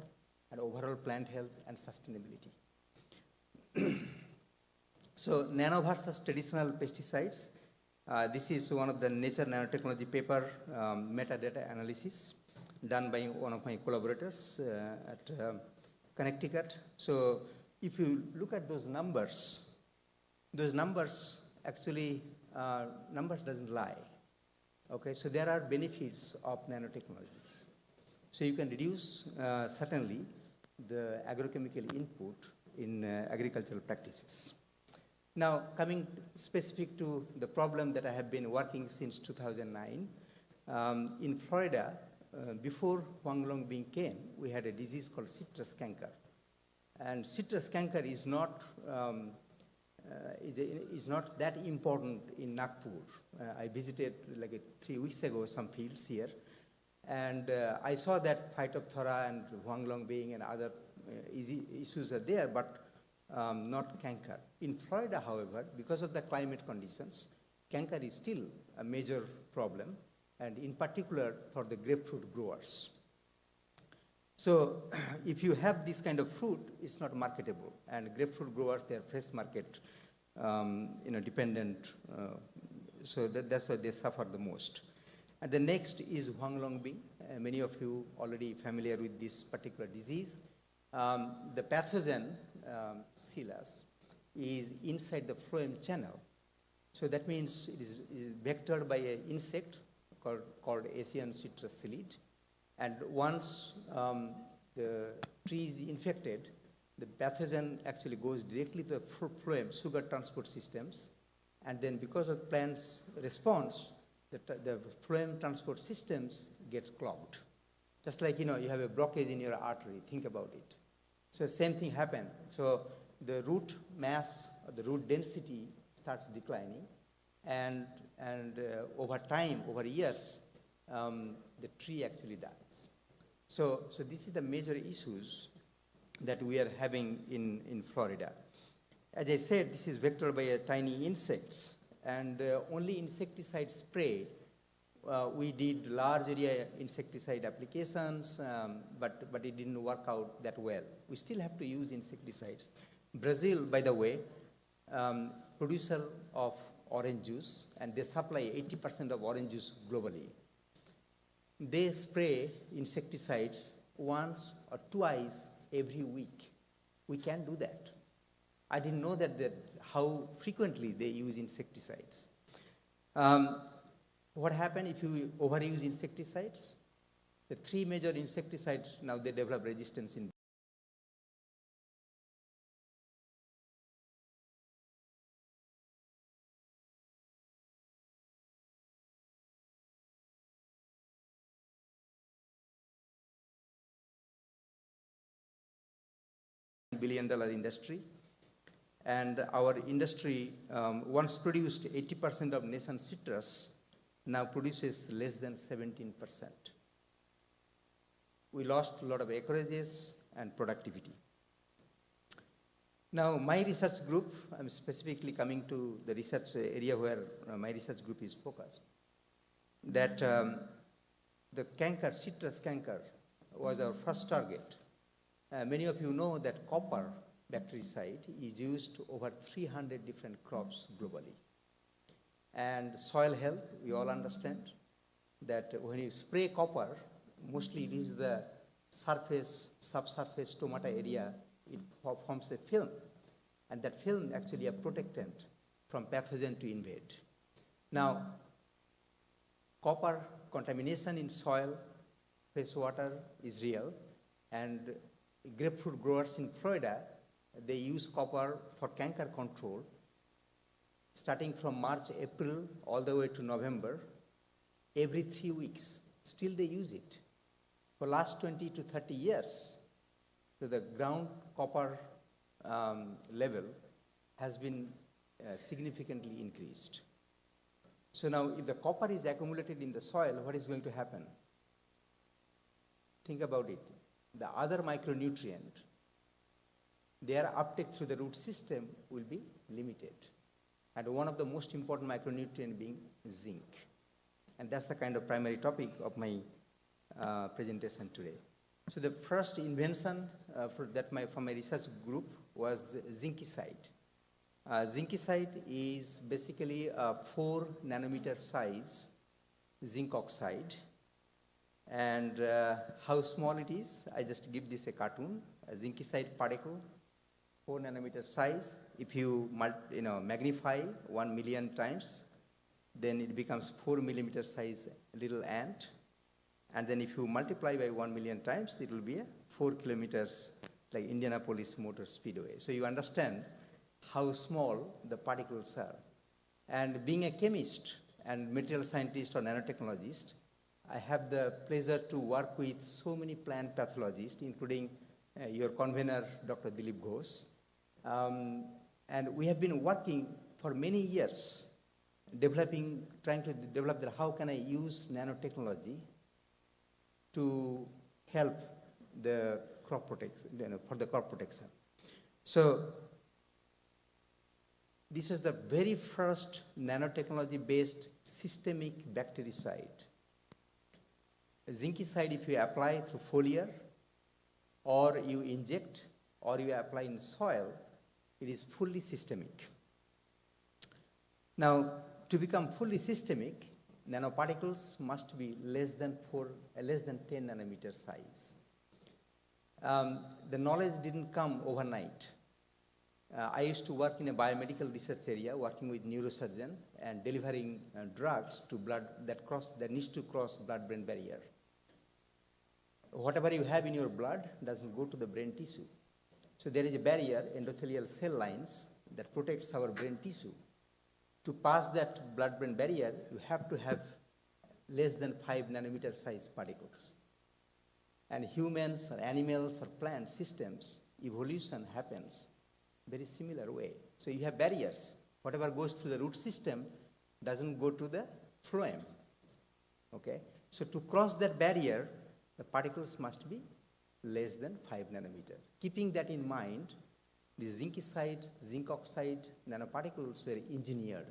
and overall plant health and sustainability. So nano versus traditional pesticides. This is one of the Nature Nanotechnology paper metadata analysis done by one of my collaborators at Connecticut. So if you look at those numbers actually, numbers doesn't lie. Okay, so there are benefits of nanotechnologies. So you can reduce, certainly, the agrochemical input in agricultural practices. Now, coming specific to the problem that I have been working since 2009, in Florida, before Huanglongbing came, we had a disease called citrus canker. And citrus canker is not, is not that important in Nagpur. I visited like 3 weeks ago some fields here, and I saw that Phytophthora and Huanglongbing and other issues are there, but not canker. In Florida, however, because of the climate conditions, canker is still a major problem, and in particular for the grapefruit growers. So if you have this kind of fruit, it's not marketable. And grapefruit growers, they are fresh market dependent. So that's why they suffer the most. And the next is Huanglongbing. Many of you already familiar with this particular disease. The pathogen, Silas, is inside the phloem channel. So that means it is vectored by an insect called Asian citrus psyllid. And once the tree is infected, the pathogen actually goes directly to the phloem, sugar transport systems. And then because of plant's response, the phloem transport systems gets clogged. Just like, you have a blockage in your artery, think about it. So same thing happened. So the root mass, or the root density starts declining. And over time, over years, the tree actually dies. So this is the major issues that we are having in Florida. As I said, this is vectored by tiny insects, and only insecticide spray. We did large area insecticide applications, but it didn't work out that well. We still have to use insecticides. Brazil, by the way, producer of orange juice, and they supply 80% of orange juice globally. They spray insecticides once or twice every week. We can't do that. I didn't know that how frequently they use insecticides. What happens if you overuse insecticides? The 3 major insecticides, now they develop resistance in $1 billion industry. And our industry once produced 80% of nation's citrus, now produces less than 17%. We lost a lot of acreages and productivity. Now, my research group, I'm specifically coming to the research area where my research group is focused, that the canker, citrus canker, was our first target. Many of you know that copper bactericide is used over 300 different crops globally. And soil health, we all understand that when you spray copper, mostly it is the surface, subsurface stomata area, it forms a film. And that film actually a protectant from pathogen to invade. Now, copper contamination in soil, fresh water is real, and grapefruit growers in Florida, they use copper for canker control, starting from March, April, all the way to November, every 3 weeks. Still they use it. For last 20 to 30 years, so the ground copper level has been significantly increased. So now if the copper is accumulated in the soil, what is going to happen? Think about it. The other micronutrient, their uptake through the root system will be limited. And one of the most important micronutrient being zinc. And that's the kind of primary topic of my presentation today. So the first invention from my research group was the zincicide. Zincicide is basically a 4 nanometer size zinc oxide. And how small it is, I just give this a cartoon, a zincicide particle, 4 nanometer size. If you magnify 1 million times, then it becomes 4 millimeter size little ant. And then if you multiply by 1 million times, it will be a 4 kilometers like Indianapolis Motor Speedway. So you understand how small the particles are. And being a chemist and material scientist or nanotechnologist, I have the pleasure to work with so many plant pathologists, including your convener, Dr. Dilip Ghosh. And we have been working for many years, trying to develop how can I use nanotechnology to help the crop protection, for the crop protection. So this is the very first nanotechnology-based systemic bactericide. A zincicide, if you apply through foliar, or you inject, or you apply in soil, it is fully systemic. Now, to become fully systemic, nanoparticles must be less than 10 nanometer size. The knowledge didn't come overnight. I used to work in a biomedical research area, working with neurosurgeon and delivering drugs to blood that needs to cross blood-brain barrier. Whatever you have in your blood doesn't go to the brain tissue. So there is a barrier, endothelial cell lines, that protects our brain tissue. To pass that blood-brain barrier, you have to have less than 5 nanometer size particles. And humans or animals or plant systems, evolution happens very similar way. So you have barriers. Whatever goes through the root system doesn't go to the phloem. Okay? So to cross that barrier, the particles must be less than 5 nanometer. Keeping that in mind, the zincicide, zinc oxide nanoparticles were engineered,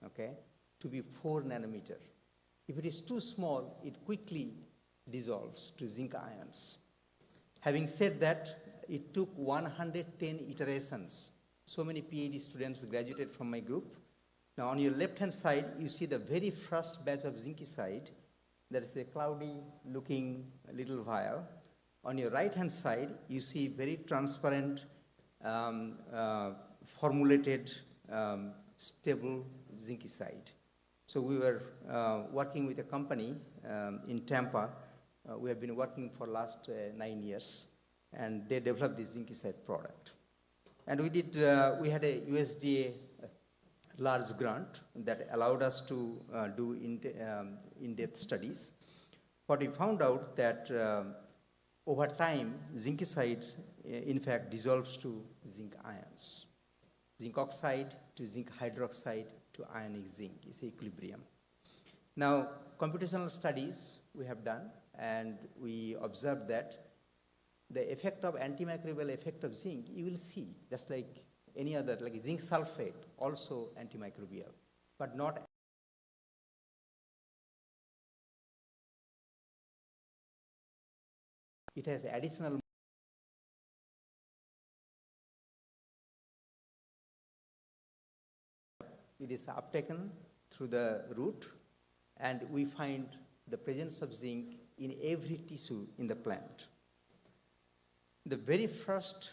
okay, to be 4 nanometer. If it is too small, it quickly dissolves to zinc ions. Having said that, it took 110 iterations. So many PhD students graduated from my group. Now on your left-hand side, you see the very first batch of zincicide. That is a cloudy looking little vial. On your right-hand side, you see very transparent, formulated, stable zincicide. So we were working with a company in Tampa. We have been working for last 9 years, and they developed this zincicide product. And we had a USDA large grant that allowed us to do in-depth studies. But we found out that over time, zincicides, in fact, dissolves to zinc ions. Zinc oxide to zinc hydroxide to ionic zinc is equilibrium. Now, computational studies we have done, and we observed that the effect of antimicrobial effect of zinc, you will see, just like any other, like zinc sulfate, also antimicrobial, but not. It has additional. It is uptaken through the root, and we find the presence of zinc in every tissue in the plant. The very first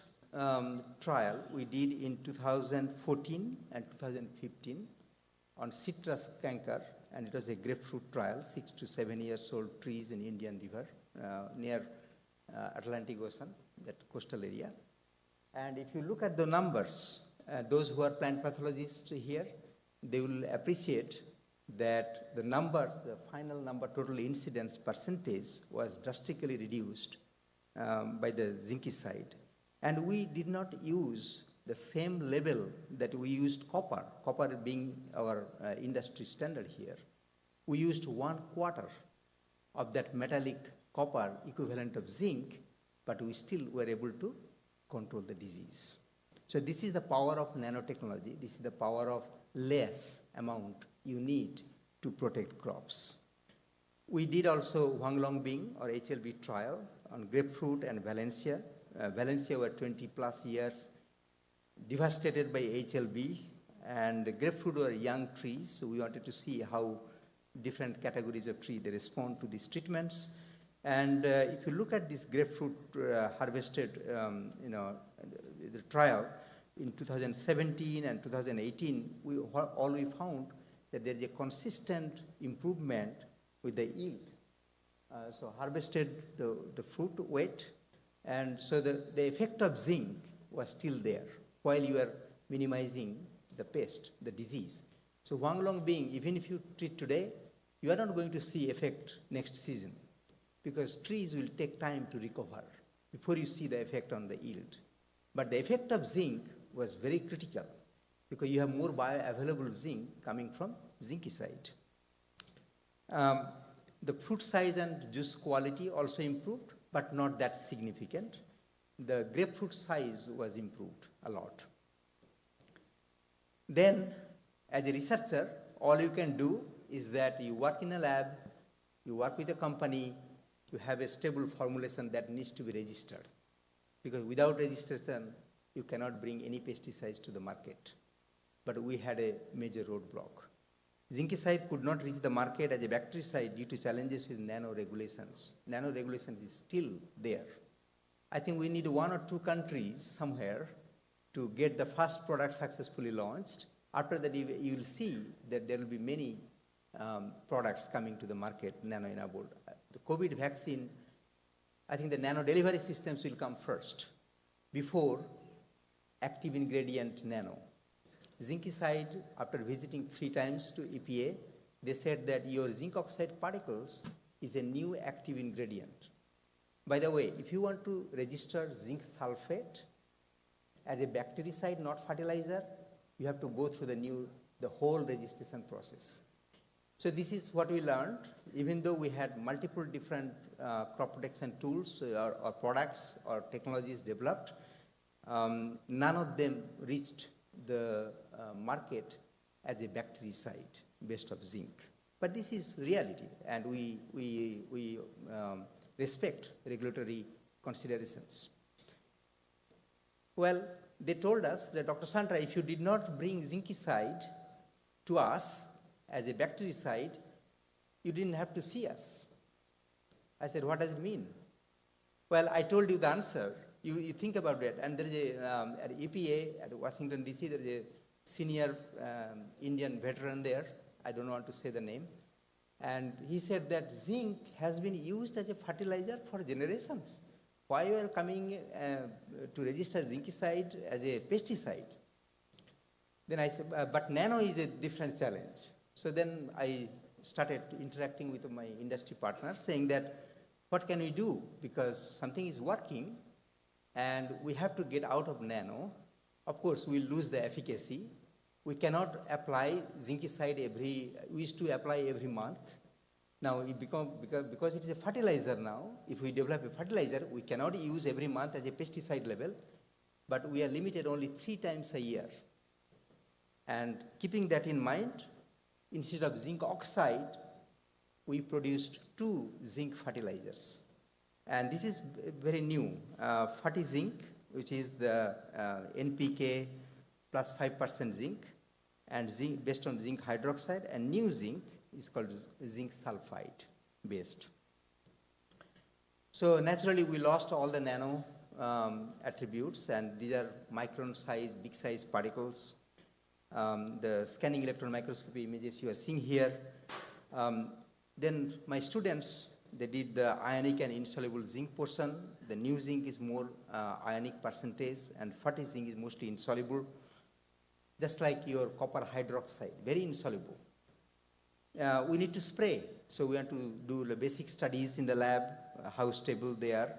trial we did in 2014 and 2015 on citrus canker, and it was a grapefruit trial, 6 to 7 years old trees in Indian River near Atlantic Ocean, that coastal area. And if you look at the numbers, those who are plant pathologists here, they will appreciate that the numbers, the final number, total incidence percentage was drastically reduced by the zincicide. And we did not use the same level that we used copper being our industry standard here. We used 1/4 of that metallic copper equivalent of zinc, but we still were able to control the disease. So this is the power of nanotechnology. This is the power of less amount you need to protect crops. We did also Huanglongbing or HLB trial on grapefruit and Valencia. Valencia were 20 plus years devastated by HLB, and grapefruit were young trees, so we wanted to see how different categories of tree they respond to these treatments. And if you look at this grapefruit harvested, the trial in 2017 and 2018, we found that there is a consistent improvement with the yield. So harvested the fruit weight, and so the effect of zinc was still there while you are minimizing the pest, the disease. So Huanglongbing, even if you treat today, you are not going to see effect next season because trees will take time to recover before you see the effect on the yield. But the effect of zinc was very critical because you have more bioavailable zinc coming from zincicide. The fruit size and juice quality also improved, but not that significant. The grapefruit size was improved a lot. Then, as a researcher, all you can do is that you work in a lab, you work with a company, you have a stable formulation that needs to be registered. Because without registration, you cannot bring any pesticides to the market. But we had a major roadblock. Zincicide could not reach the market as a bactericide due to challenges with nano-regulations. Nano-regulations is still there. I think we need 1 or 2 countries somewhere to get the first product successfully launched. After that, you will see that there will be many products coming to the market, nano-enabled. The COVID vaccine, I think the nano-delivery systems will come first before active ingredient nano. Zincicide, after visiting 3 times to EPA, they said that your zinc oxide particles is a new active ingredient. By the way, if you want to register zinc sulfate as a bactericide, not fertilizer, you have to go through the whole registration process. So this is what we learned. Even though we had multiple different crop protection tools or products or technologies developed, none of them reached the market as a bactericide based on zinc. But this is reality, and we respect regulatory considerations. Well, they told us that, Dr. Sandra, if you did not bring zincicide to us as a bactericide, you didn't have to see us. I said, what does it mean? Well, I told you the answer. You think about that. And there is at EPA, at Washington, D.C., there is a senior Indian veteran there. I don't want to say the name. And he said that zinc has been used as a fertilizer for generations. Why you are coming to register zincicide as a pesticide? Then I said, but nano is a different challenge. So then I started interacting with my industry partners, saying that, what can we do? Because something is working, and we have to get out of nano. Of course, we'll lose the efficacy. We cannot apply zincicide we used to apply every month. Now, because it is a fertilizer now, if we develop a fertilizer, we cannot use every month as a pesticide level, but we are limited only 3 times a year. And keeping that in mind, instead of zinc oxide, we produced 2 zinc fertilizers. And this is very new. Ferti-zinc, which is the NPK plus 5% zinc, and zinc based on zinc hydroxide, and new zinc is called zinc sulfide based. So naturally, we lost all the nano attributes, and these are micron size, big size particles. The scanning electron microscopy images you are seeing here. Then my students, they did the ionic and insoluble zinc portion. The new zinc is more ionic percentage, and Ferti-zinc is mostly insoluble, just like your copper hydroxide, very insoluble. We need to spray, so we have to do the basic studies in the lab, how stable they are,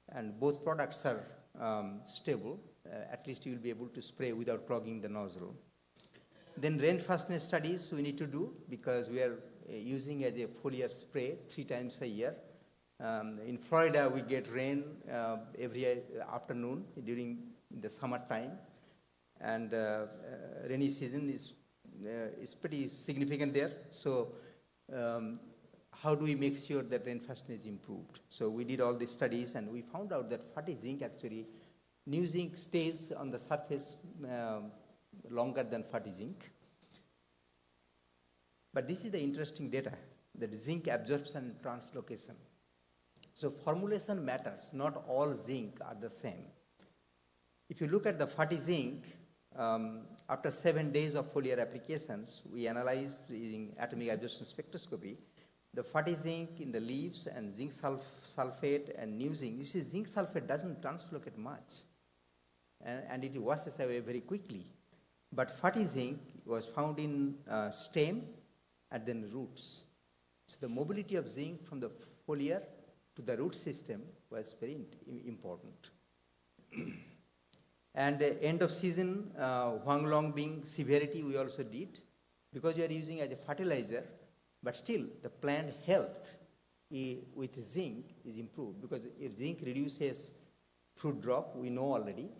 and both products are stable. At least you will be able to spray without clogging the nozzle. Then rain fastness studies we need to do, because we are using as a foliar spray 3 times a year. In Florida, we get rain every afternoon during the summer time, and rainy season is pretty significant there. So how do we make sure that rain fastness is improved? So we did all these studies, and we found out that Ferti-zinc actually, new zinc stays on the surface longer than Ferti-zinc. But this is the interesting data, that zinc absorption and translocation. So formulation matters, not all zinc are the same. If you look at the Ferti-zinc, after 7 days of foliar applications, we analyzed using atomic absorption spectroscopy, the Ferti-zinc in the leaves and zinc sulfate and new zinc. You see, zinc sulfate doesn't translocate much, and it washes away very quickly. But Ferti-zinc was found in stem and then roots. So the mobility of zinc from the foliar to the root system was very important. And end of season, Huanglong being severity, we also did, because you are using as a fertilizer, but still the plant health with zinc is improved, because if zinc reduces fruit drop, we know already,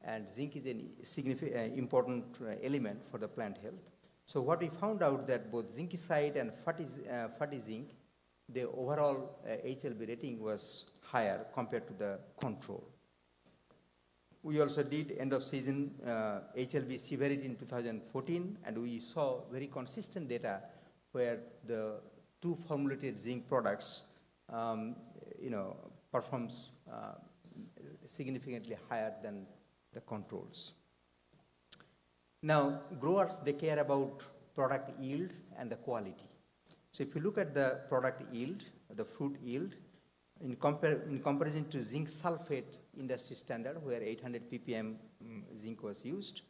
and zinc is a significant, important element for the plant health. So what we found out that both zincicide and fatty zinc, the overall HLB rating was higher compared to the control. We also did end of season HLB severity in 2014, and we saw very consistent data where the two formulated zinc products, performs significantly higher than the controls. Now, growers, they care about product yield and the quality. So if you look at the product yield, the fruit yield, in comparison to zinc sulfate industry standard, where 800 ppm zinc was used,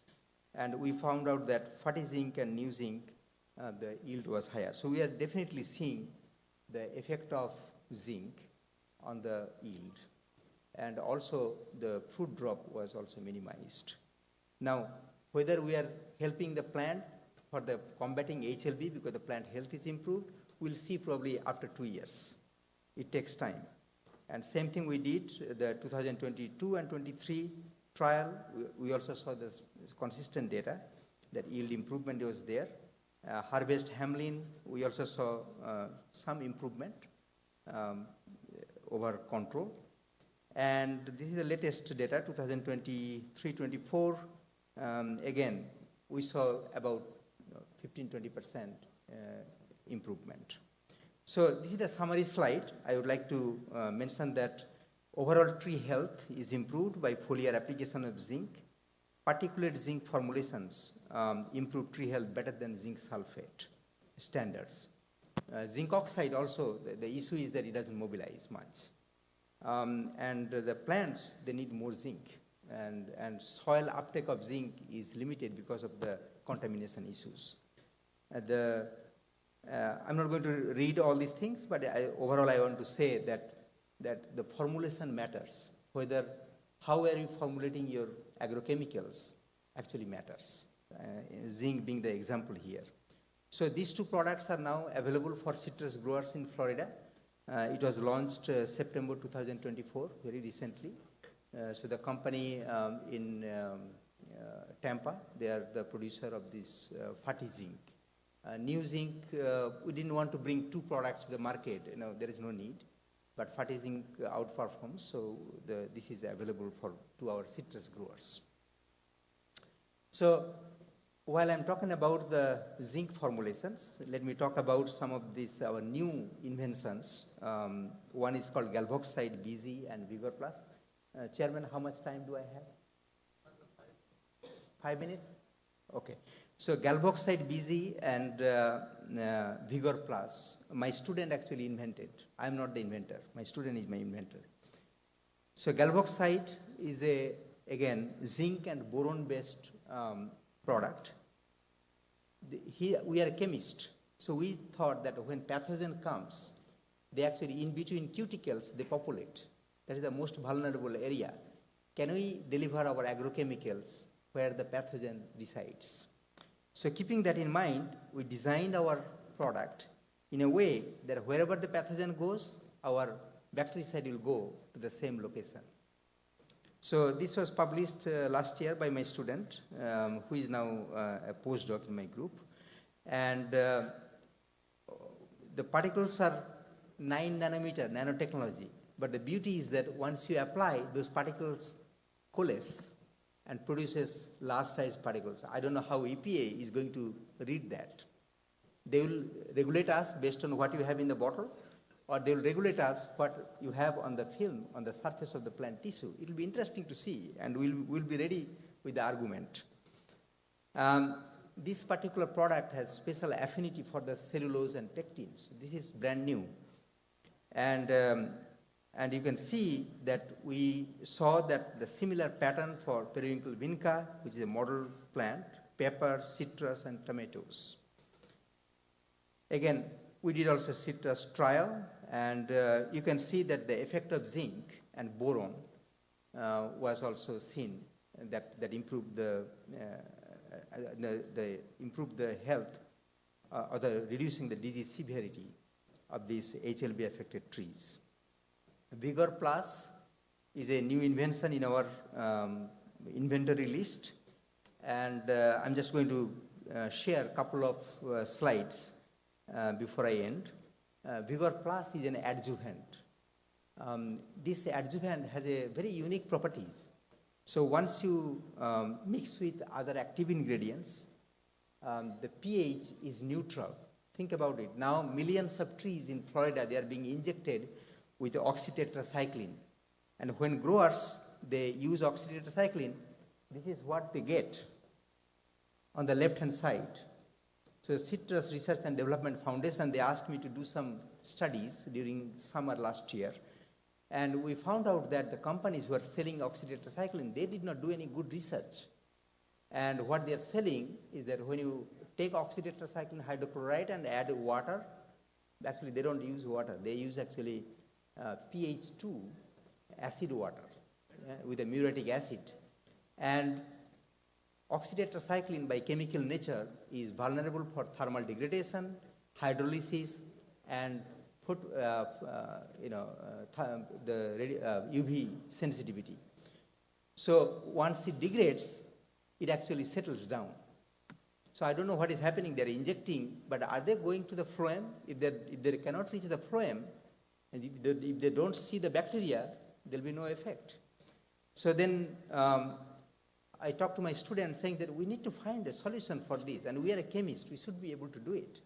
and we found out that fatty zinc and new zinc, the yield was higher. So we are definitely seeing the effect of zinc on the yield. And also the fruit drop was also minimized. Now, whether we are helping the plant for the combating HLB because the plant health is improved, we'll see probably after 2 years. It takes time. And same thing we did, the 2022 and 23 trial, we also saw this consistent data that yield improvement was there. Harvest Hamlin, we also saw some improvement over control. And this is the latest data, 2023-24. Again, we saw about 15-20% improvement. So this is the summary slide. I would like to mention that overall tree health is improved by foliar application of zinc. Particulate zinc formulations improve tree health better than zinc sulfate standards. Zinc oxide also, the issue is that it doesn't mobilize much. And the plants, they need more zinc. And soil uptake of zinc is limited because of the contamination issues. I'm not going to read all these things, but overall I want to say that the formulation matters. How are you formulating your agrochemicals actually matters. Zinc being the example here. So these two products are now available for citrus growers in Florida. It was launched September 2024, very recently. So the company in Tampa, they are the producer of this fatty zinc. New zinc, we didn't want to bring two products to the market. There is no need. But fatty zinc outperforms, so this is available to our citrus growers. So while I'm talking about the zinc formulations, let me talk about some of these our new inventions. One is called galvoxide BZ and Vigor Plus. Chairman, how much time do I have? 5 minutes? Okay. So galvoxide BZ and Vigor Plus, my student actually invented. I'm not the inventor. My student is my inventor. So galvoxide is again, zinc and boron-based product. Here we are a chemist. So we thought that when pathogen comes, they actually, in between cuticles, they populate. That is the most vulnerable area. Can we deliver our agrochemicals where the pathogen resides? So keeping that in mind, we designed our product in a way that wherever the pathogen goes, our bactericide will go to the same location. So this was published last year by my student, who is now a postdoc in my group. And the particles are 9 nanometer nanotechnology. But the beauty is that once you apply, those particles coalesce and produces large size particles. I don't know how EPA is going to read that. They will regulate us based on what you have in the bottle, or they will regulate us what you have on the film, on the surface of the plant tissue. It will be interesting to see, and we'll be ready with the argument. This particular product has special affinity for the cellulose and pectins. This is brand new. And you can see that we saw that the similar pattern for periwinkle vinca, which is a model plant, pepper, citrus, and tomatoes. Again, we did also citrus trial, and you can see that the effect of zinc and boron was also seen that improved the improved the health or the reducing the disease severity of these HLB affected trees. Vigor Plus is a new invention in our inventory list, and I'm just going to share a couple of slides before I end. Vigor Plus is an adjuvant. This adjuvant has a very unique properties. So once you mix with other active ingredients, the pH is neutral. Think about it. Now millions of trees in Florida, they are being injected with oxytetracycline. And when growers, they use oxytetracycline, this is what they get on the left-hand side. So Citrus Research and Development Foundation, they asked me to do some studies during summer last year. And we found out that the companies who are selling oxytetracycline, they did not do any good research. And what they are selling is that when you take oxytetracycline hydrochloride and add water, actually they don't use water, they use actually pH 2 acid water with a muriatic acid. And oxytetracycline by chemical nature is vulnerable for thermal degradation, hydrolysis, and the UV sensitivity. So once it degrades, it actually settles down. So I don't know what is happening. They're injecting, but are they going to the phloem? If they cannot reach the phloem, and if they don't see the bacteria, there'll be no effect. So then I talked to my students saying that we need to find a solution for this, and we are a chemist, we should be able to do it.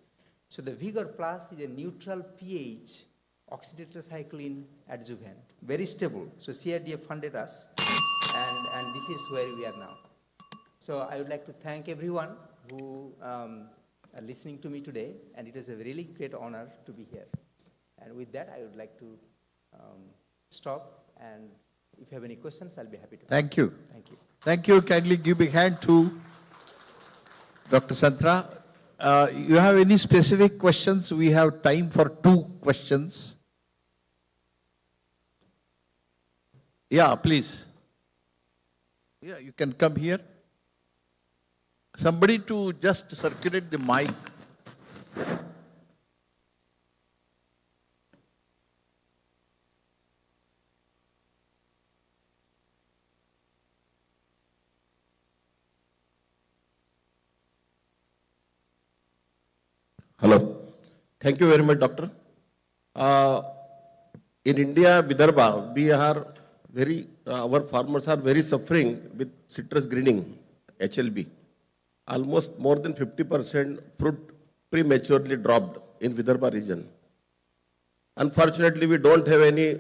So the Vigor Plus is a neutral pH oxytetracycline adjuvant, very stable. So CRDF funded us, and this is where we are now. So I would like to thank everyone who are listening to me today, and it is a really great honor to be here. And with that, I would like to stop, and if you have any questions, I'll be happy to answer. Thank you. Thank you. Thank you. Kindly give a hand to Dr. Santra. You have any specific questions? We have time for 2 questions. Yeah, please. Yeah, you can come here. Somebody to just circulate the mic. Hello. Thank you very much, doctor. In India, Vidarbha, we are our farmers are very suffering with citrus greening, HLB. Almost more than 50% fruit prematurely dropped in Vidarbha region. Unfortunately, we don't have any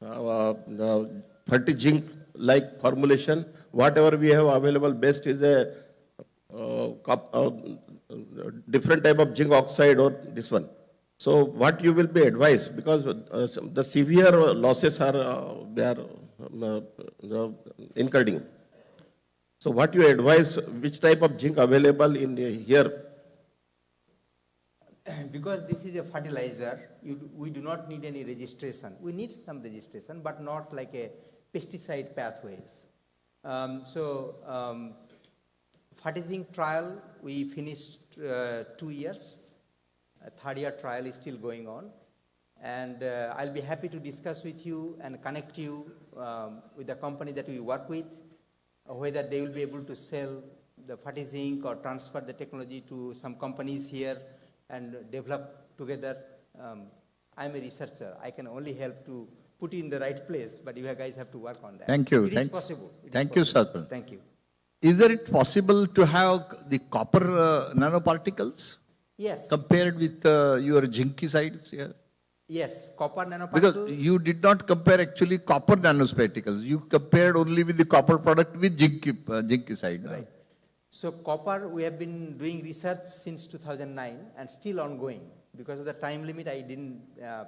30 zinc like formulation. Whatever we have available best is a different type of zinc oxide or this one. So what you will be advised, because the severe losses are incurring. So what you advise, which type of zinc available in here? Because this is a fertilizer, we do not need any registration. We need some registration, but not like a pesticide pathways. Fertilizing trial, we finished 2 years. A 3rd-year trial is still going on. And I'll be happy to discuss with you and connect you with the company that we work with, whether they will be able to sell the fertilizing or transfer the technology to some companies here and develop together. I'm a researcher. I can only help to put you in the right place, but you guys have to work on that. Thank you. It is possible. Thank you, Sarpan. Thank you. Is it possible to have the copper nanoparticles Yes. compared with your zincicides here? Yes, copper nanoparticle. Because you did not compare actually copper nanoparticles. You compared only with the copper product with zincicide. Right. So copper, we have been doing research since 2009 and still ongoing. Because of the time limit, I didn't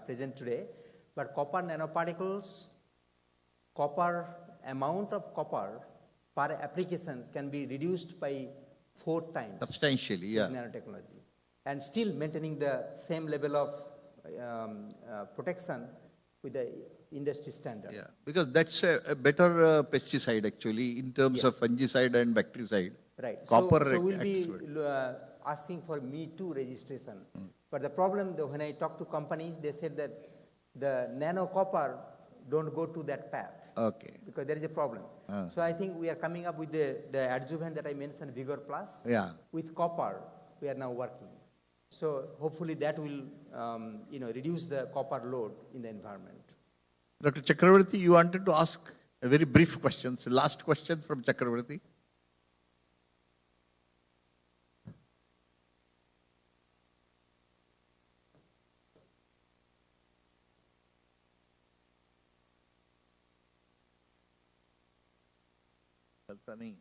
present today. But copper nanoparticles, amount of copper per applications can be reduced by 4 times. Substantially, yeah. With nanotechnology. and still maintaining the same level of protection with the industry standard. Yeah, because that's a better pesticide actually in terms of fungicide and bactericide. Right. Copper So we'll acts be well. asking for Me Too registration. But the problem, when I talk to companies, they said that the nano copper don't go to that path. Okay. Because there is a problem. So I think we are coming up with the adjuvant that I mentioned, Vigor Plus. Yeah. With copper, we are now working. So hopefully that will, reduce the copper load in the environment. Dr. Chakravarti, you wanted to ask a very brief question. So last question from Chakravarti. चलता नहीं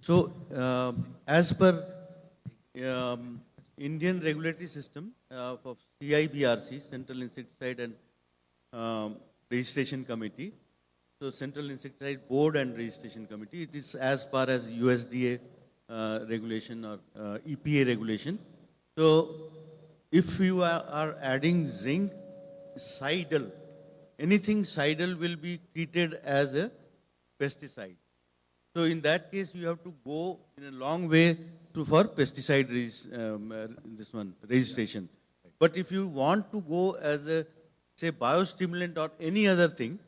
So, as per Indian regulatory system of CIBRC, Central Insecticide and Registration Committee, so Central Insecticide Board and Registration Committee, it is as far as USDA regulation or EPA regulation. So, if you are adding zinc, sidal, anything sidal will be treated as a pesticide. So in that case, you have to go in a long way for pesticide registration. But if you want to go as a, say, biostimulant or any other thing,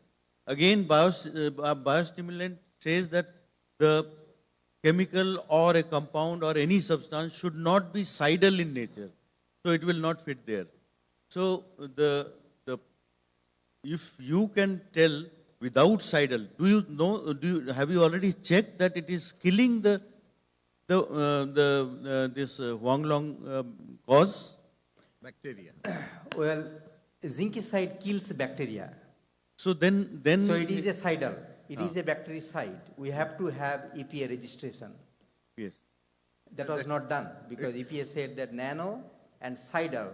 again, biostimulant says that the chemical or a compound or any substance should not be sidal in nature. So it will not fit there. So if you can tell without sidal, have you already checked that it is killing this Huanglong cause? Bacteria. Well, zincicide kills bacteria. So then So it is a sidal. It is a bactericide. We have to have EPA registration. Yes. That was not done because EPA said that nano and sidal.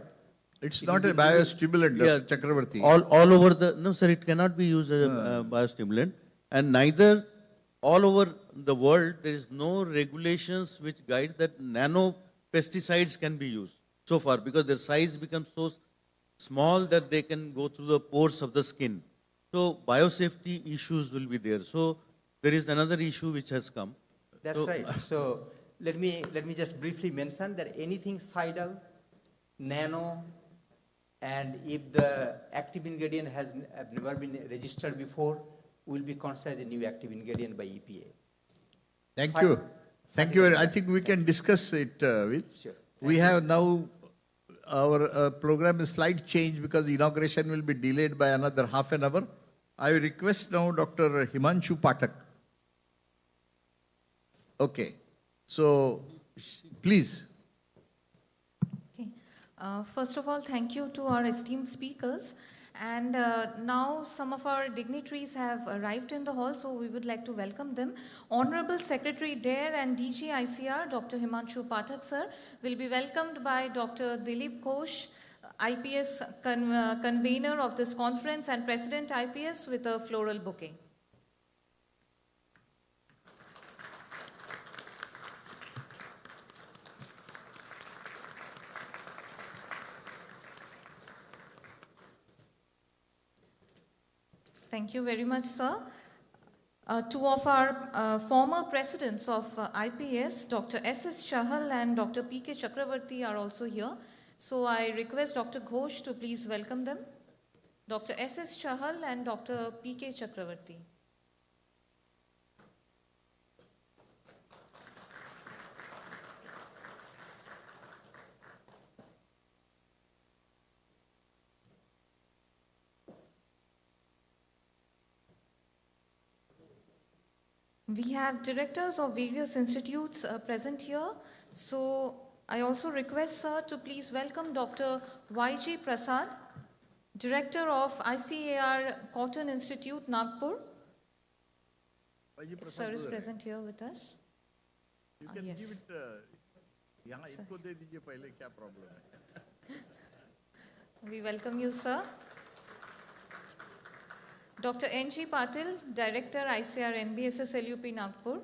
It's not a biostimulant, Dr. Chakravarti. All over no sir, it cannot be used as a biostimulant, and neither all over the world there is no regulations which guide that nano pesticides can be used so far because their size becomes so small that they can go through the pores of the skin. So biosafety issues will be there. So there is another issue which has come. That's right. So let me just briefly mention that anything sidal, nano, and if the active ingredient has never been registered before, will be considered a new active ingredient by EPA. Thank you. Thank you. I think we can discuss it, Will. Sure. We have now, our program is slight change because the inauguration will be delayed by another half an hour. I request now Dr. Himanshu Pathak. Okay. So, please. First of all, thank you to our esteemed speakers. And now some of our dignitaries have arrived in the hall, so we would like to welcome them. Honorable Secretary DARE and DG ICR, Dr. Himanshu Pathak, sir, will be welcomed by Dr. Dilip Ghosh, IPS convener of this conference and President IPS with a floral bouquet. Thank you very much, sir. Two of our former presidents of IPS, Dr. S.S. Chahal and Dr. P.K. Chakravarti are also here. So I request Dr. Ghosh to please welcome them. Dr. S.S. Chahal and Dr. P.K. Chakravarti. We have directors of various institutes present here. So I also request, sir, to please welcome Dr. Y.G. Prasad, Director of ICAR Cotton Institute, Nagpur. Sir is present here with us. You can yes. give it, यहाँ इनको दे दीजिए पहले, क्या problem है? We welcome you, sir. Dr. N.G. Patil, Director, ICAR NBSS LUP, Nagpur.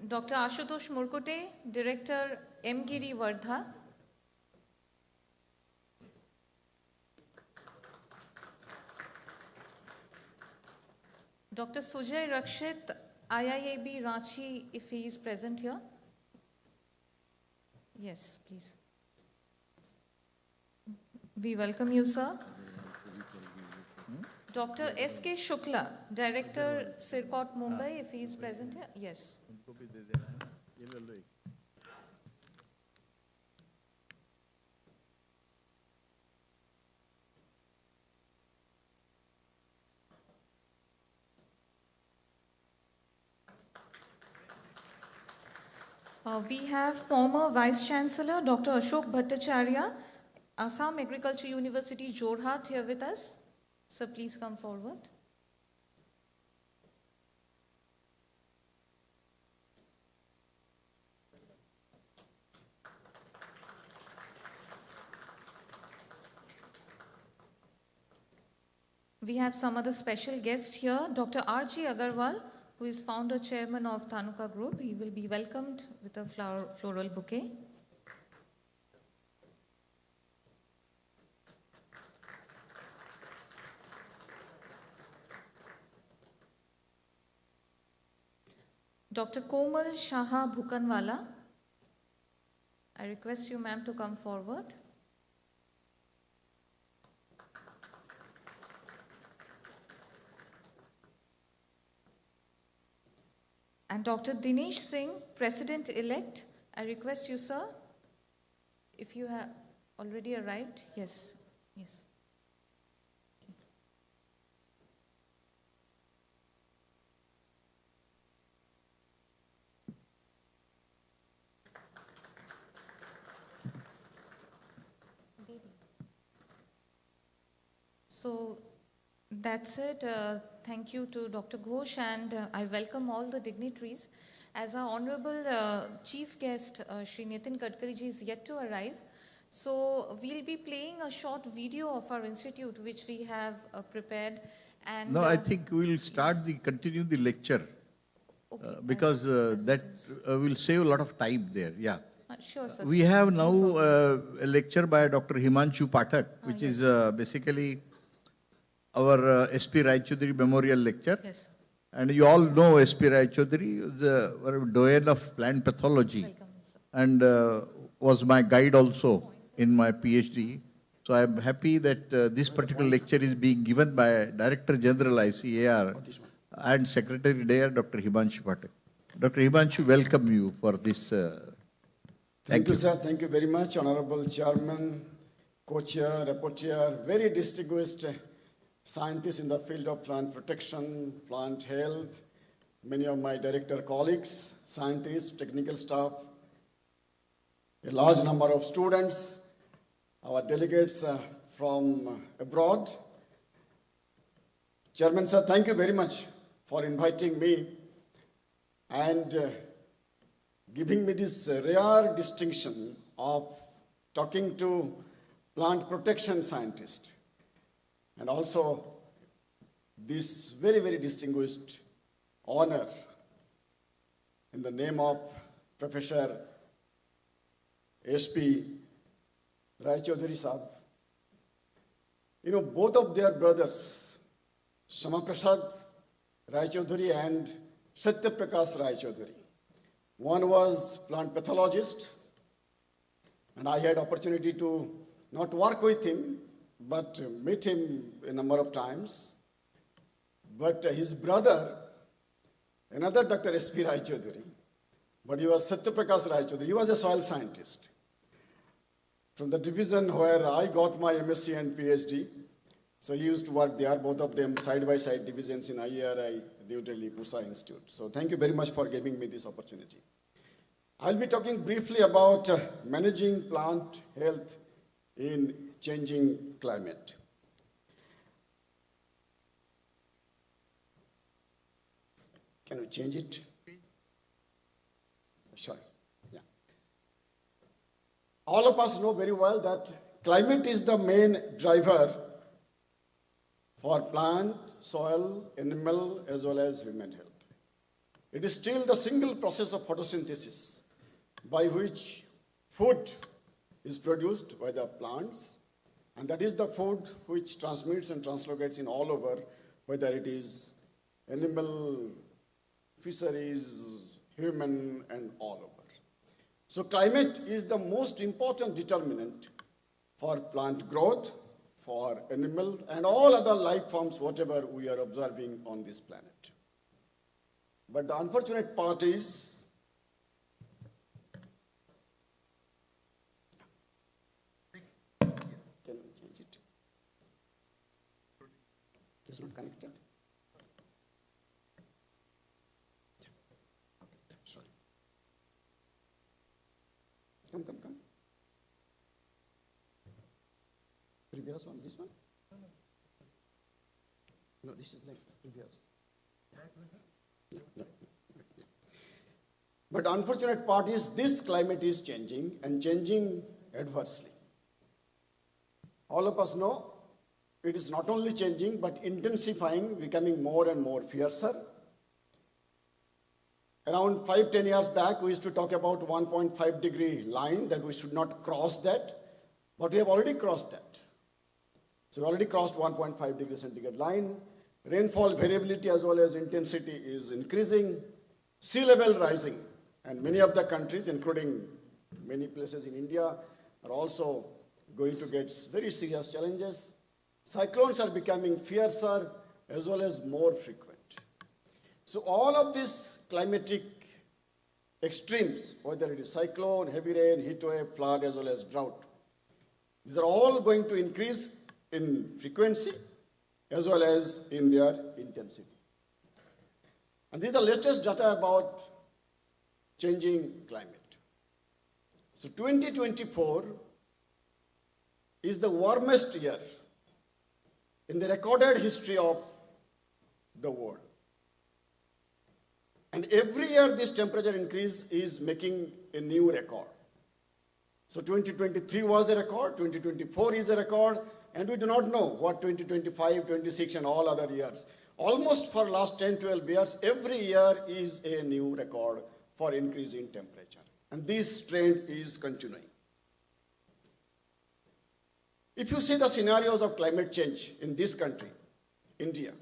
Dr. Ashutosh Murkute, Director, M. Giri, Wardha. Dr. Sujay Rakshit, IIAB Ranchi, if he is present here. Yes, please. We welcome you, sir. Dr. S.K. Shukla, Director, Sircot, Mumbai, if he is present here. Yes. उनको भी दे देना है ना, ये ले लो एक. We have former Vice Chancellor Dr. Ashok Bhattacharya, Assam Agriculture University, Jorhat, here with us. Sir, please come forward. We have some other special guest here, Dr. R.G. Agarwal, who is founder chairman of Dhanuka Group. He will be welcomed with a floral bouquet. Dr. Komal Shaha Bhukanwala, I request you, ma'am, to come forward. And Dr. Dinesh Singh, President-elect, I request you, sir, if you have already arrived. Yes, yes. So that's it. Thank you to Dr. Ghosh, and I welcome all the dignitaries. As our honorable chief guest, Shri Nitin Gadkari ji, is yet to arrive. So we'll be playing a short video of our institute, which we have prepared. And No, I think we'll start yes. continue the lecture Okay, because as that it is. will save a lot of time there. Yeah. Sure, sir. We have now a lecture by Dr. Himanshu Pathak, which yes. is basically our SP Rai Chaudhary Memorial Lecture. Yes. And you all know SP Rai Chaudhary, the doyen of plant pathology, Welcome, sir. and was my guide also in my PhD. So I'm happy that this particular lecture is being given by Director General ICAR and Secretary there, Dr. Himanshu Pathak. Dr. Himanshu, welcome you for this. Thank you, sir. Thank you very much, Honorable Chairman, Co-Chair, Rapporteur, very distinguished scientists in the field of plant protection, plant health, many of my director colleagues, scientists, technical staff, a large number of students, our delegates from abroad. Chairman, sir, thank you very much for inviting me and giving me this rare distinction of talking to plant protection scientist, and also this very, very distinguished honor in the name of Professor S.P. Rai Chaudhary Sahab. You know, both of their brothers, Shama Prasad Rai Chaudhary and Satya Prakash Rai Chaudhary. One was plant pathologist, and I had opportunity to not work with him, but meet him a number of times. But his brother, another Dr. S.P. Rai Chaudhary, but he was Satya Prakash Rai Chaudhary. He was a soil scientist from the division where I got my MSc and PhD. So he used to work there, both of them side-by-side divisions in IARI New Delhi Pusa Institute. So thank you very much for giving me this opportunity. I'll be talking briefly about managing plant health in changing climate. Can we change it? Sure. Yeah. All of us know very well that climate is the main driver for plant, soil, animal, as well as human health. It is still the single process of photosynthesis by which food is produced by the plants, and that is the food which transmits and translocates in all over, whether it is animal, fisheries, human, and all over. So climate is the most important determinant for plant growth, for animal, and all other life forms, whatever we are observing on this planet. But the unfortunate part is can we change it? It's not connected. Sorry. Come. Previous one, this one? No, this is next, previous. No. But the unfortunate part is this climate is changing and changing adversely. All of us know it is not only changing but intensifying, becoming more and more fiercer. Around 5-10 years back, we used to talk about 1.5 degree line, that we should not cross that, but we have already crossed that. So we already crossed 1.5 degree centigrade line. Rainfall variability as well as intensity is increasing. Sea level rising, and many of the countries, including many places in India, are also going to get very serious challenges. Cyclones are becoming fiercer as well as more frequent. So all of these climatic extremes, whether it is cyclone, heavy rain, heat wave, flood, as well as drought, these are all going to increase in frequency as well as in their intensity. And these are the latest data about changing climate. So 2024 is the warmest year in the recorded history of the world. And every year this temperature increase is making a new record. So 2023 was a record, 2024 is a record, and we do not know what 2025, 26 and all other years. Almost for last 10, 12 years, every year is a new record for increase in temperature. And this trend is continuing. If you see the scenarios of climate change in this country, India,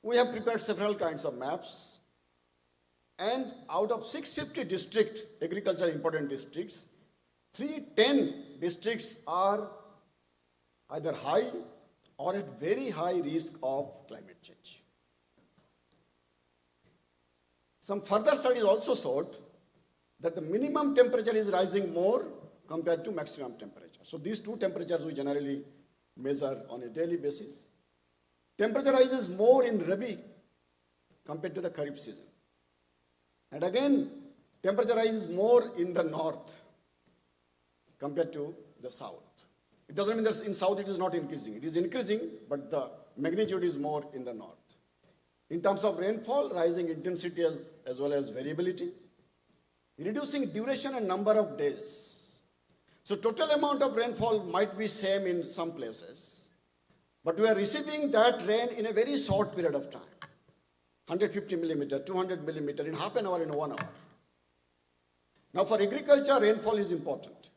we have prepared several kinds of maps. And out of 650 districts, agricultural important districts, 310 districts are either high or at very high risk of climate change. Some further studies also showed that the minimum temperature is rising more compared to maximum temperature. So these two temperatures we generally measure on a daily basis. Temperature rises more in Rabi compared to the Kharif season. And again, temperature rises more in the north compared to the south. It doesn't mean that in south it is not increasing. It is increasing, but the magnitude is more in the north. In terms of rainfall, rising intensity as well as variability, reducing duration and number of days. So total amount of rainfall might be same in some places, but we are receiving that rain in a very short period of time. 150 millimeter, 200 millimeter in half an hour, in 1 hour. Now for agriculture, rainfall is important.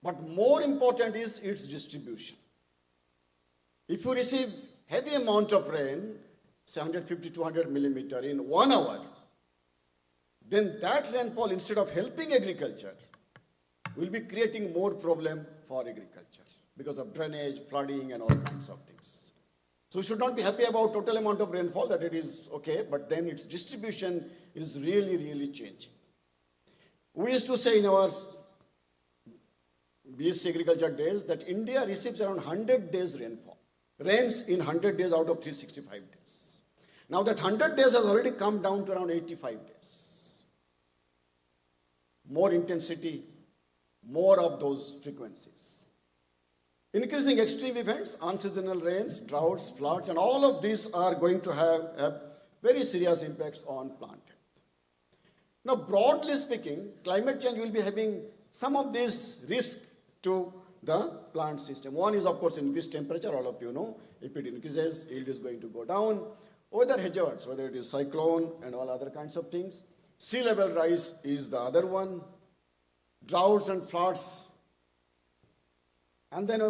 But more important is its distribution. If you receive heavy amount of rain, say 150, 200 millimeter in 1 hour, then that rainfall, instead of helping agriculture, will be creating more problem for agriculture because of drainage, flooding, and all kinds of things. So we should not be happy about total amount of rainfall, that it is okay, but then its distribution is really, really changing. We used to say in our BSc agriculture days that India receives around 100 days rainfall. Rains in 100 days out of 365 days. Now that 100 days has already come down to around 85 days. More intensity, more of those frequencies. Increasing extreme events, unseasonal rains, droughts, floods, and all of these are going to have very serious impacts on plant health. Now, broadly speaking, climate change will be having some of these risks to the plant system. One is, of course, increased temperature. All of you know, if it increases, yield is going to go down. Weather hazards, whether it is cyclone and all other kinds of things. Sea level rise is the other one. Droughts and floods. And then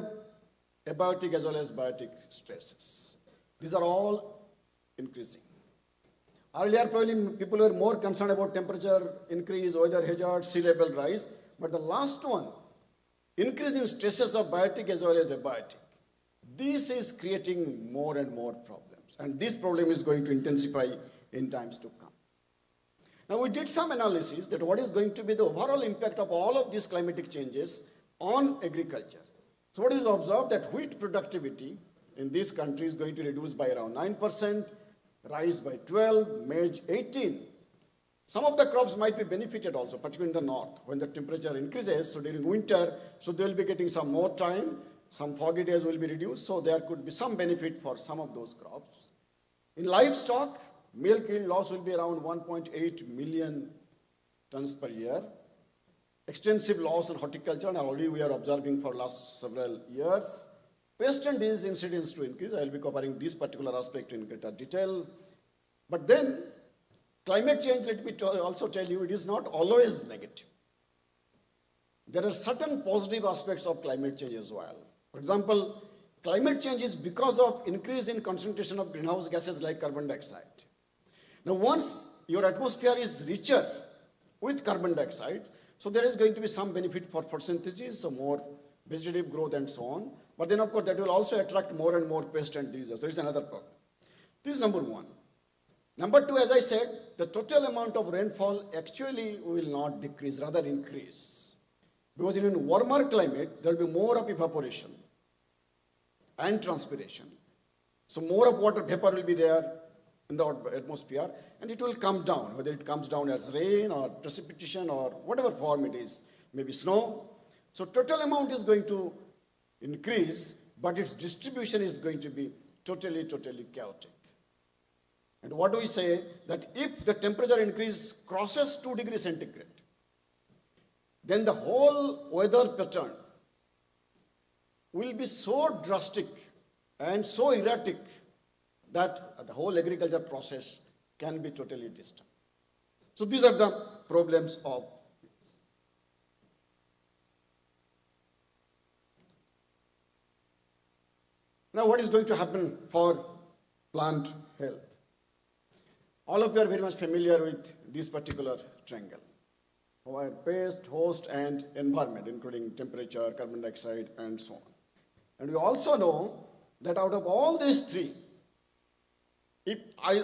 abiotic as well as biotic stresses. These are all increasing. Earlier, probably people were more concerned about temperature increase, weather hazards, sea level rise. But the last one, increase in stresses of biotic as well as abiotic. This is creating more and more problems. And this problem is going to intensify in times to come. Now, we did some analysis that what is going to be the overall impact of all of these climatic changes on agriculture. So what is observed that wheat productivity in this country is going to reduce by around 9%, rice by 12%, maize 18%. Some of the crops might be benefited also, particularly in the north, when the temperature increases. So during winter, so they'll be getting some more time, some foggy days will be reduced, so there could be some benefit for some of those crops. In livestock, milk yield loss will be around 1.8 million tons per year. Extensive loss in horticulture, and already we are observing for last several years. Pest and disease incidence to increase. I will be covering this particular aspect in greater detail. But then, climate change, let me also tell you, it is not always negative. There are certain positive aspects of climate change as well. For example, climate change is because of increase in concentration of greenhouse gases like carbon dioxide. Now, once your atmosphere is richer with carbon dioxide, so there is going to be some benefit for photosynthesis, so more vegetative growth and so on. But then, of course, that will also attract more and more pests and diseases. There is another problem. This is number one. Number two, as I said, the total amount of rainfall actually will not decrease, rather increase. Because in a warmer climate, there will be more of evaporation and transpiration. So more of water vapor will be there in the atmosphere, and it will come down, whether it comes down as rain or precipitation or whatever form it is, maybe snow. So total amount is going to increase, but its distribution is going to be totally chaotic. And what do we say? That if the temperature increase crosses 2 degrees centigrade, then the whole weather pattern will be so drastic and so erratic that the whole agriculture process can be totally disturbed. So these are the problems of this. Now, what is going to happen for plant health? All of you are very much familiar with this particular triangle, where pest, host, and environment, including temperature, carbon dioxide, and so on. And we also know that out of all these three, if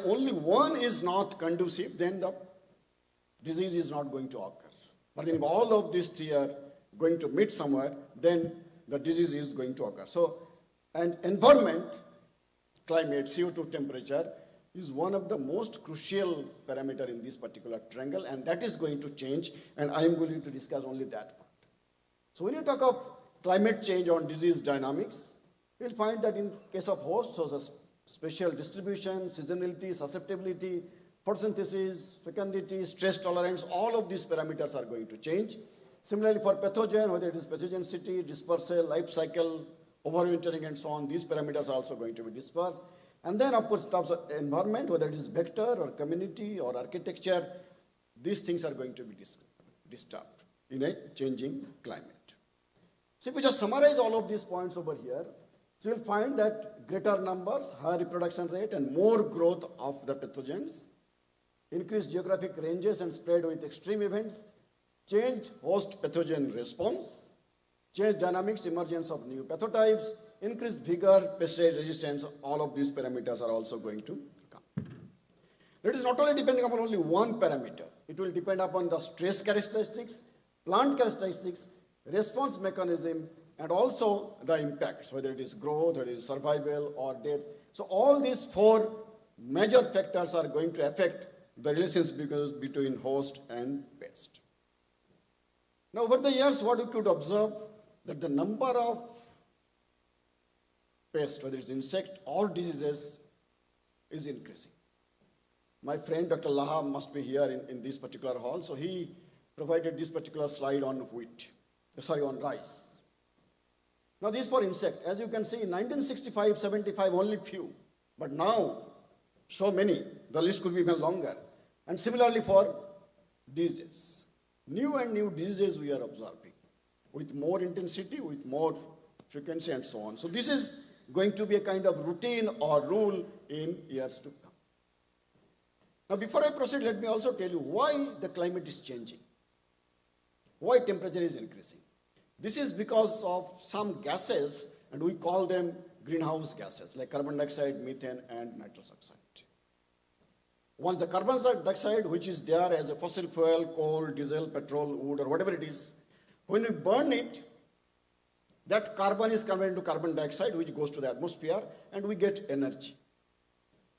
only one is not conducive, then the disease is not going to occur. But if all of these three are going to meet somewhere, then the disease is going to occur. So, and environment, climate, CO2 temperature, is one of the most crucial parameter in this particular triangle, and that is going to change, and I am going to discuss only that part. So when you talk of climate change on disease dynamics, you'll find that in case of hosts, so the spatial distribution, seasonality, susceptibility, photosynthesis, fecundity, stress tolerance, all of these parameters are going to change. Similarly for pathogen, whether it is pathogenicity, dispersal, life cycle, overwintering and so on, these parameters are also going to be dispersed. And then, of course, in terms of environment, whether it is vector or community or architecture, these things are going to be disturbed in a changing climate. So if we just summarize all of these points over here, so you'll find that greater numbers, higher reproduction rate, and more growth of the pathogens, increased geographic ranges and spread with extreme events, changed host pathogen response, changed dynamics, emergence of new pathotypes, increased vigor, pesticide resistance, all of these parameters are also going to come. It is not only depending upon only one parameter. It will depend upon the stress characteristics, plant characteristics, response mechanism, and also the impacts, whether it is growth, whether it is survival or death. So all these four major factors are going to affect the relations between host and pest. Now, over the years, what we could observe that the number of pests, whether it's insect or diseases, is increasing. My friend Dr. Laha must be here in this particular hall, so he provided this particular slide on on rice. Now, this for insect. As you can see, in 1965, 75, only few. But now, so many. The list could be even longer. And similarly for diseases. New and new diseases we are observing with more intensity, with more frequency and so on. So this is going to be a kind of routine or rule in years to come. Now, before I proceed, let me also tell you why the climate is changing. Why temperature is increasing. This is because of some gases, and we call them greenhouse gases, like carbon dioxide, methane, and nitrous oxide. Once the carbon dioxide, which is there as a fossil fuel, coal, diesel, petrol, wood, or whatever it is, when we burn it, that carbon is converted into carbon dioxide, which goes to the atmosphere, and we get energy.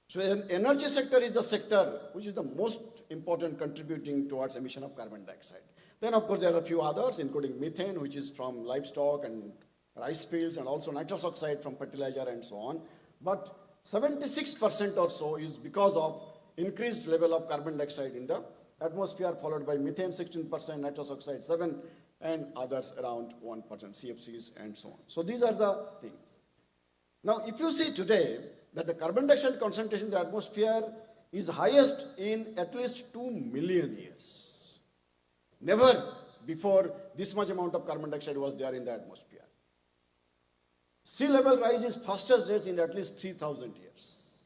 So an energy sector is the sector which is the most important contributing towards emission of carbon dioxide. Then, of course, there are a few others, including methane, which is from livestock and rice fields, and also nitrous oxide from fertilizer and so on. But 76% or so is because of increased level of carbon dioxide in the atmosphere, followed by methane 16%, nitrous oxide 7%, and others around 1%, CFCs and so on. So these are the things. Now, if you see today that the carbon dioxide concentration in the atmosphere is highest in at least 2 million years. Never before this much amount of carbon dioxide was there in the atmosphere. Sea level rise is fastest rates in at least 3,000 years.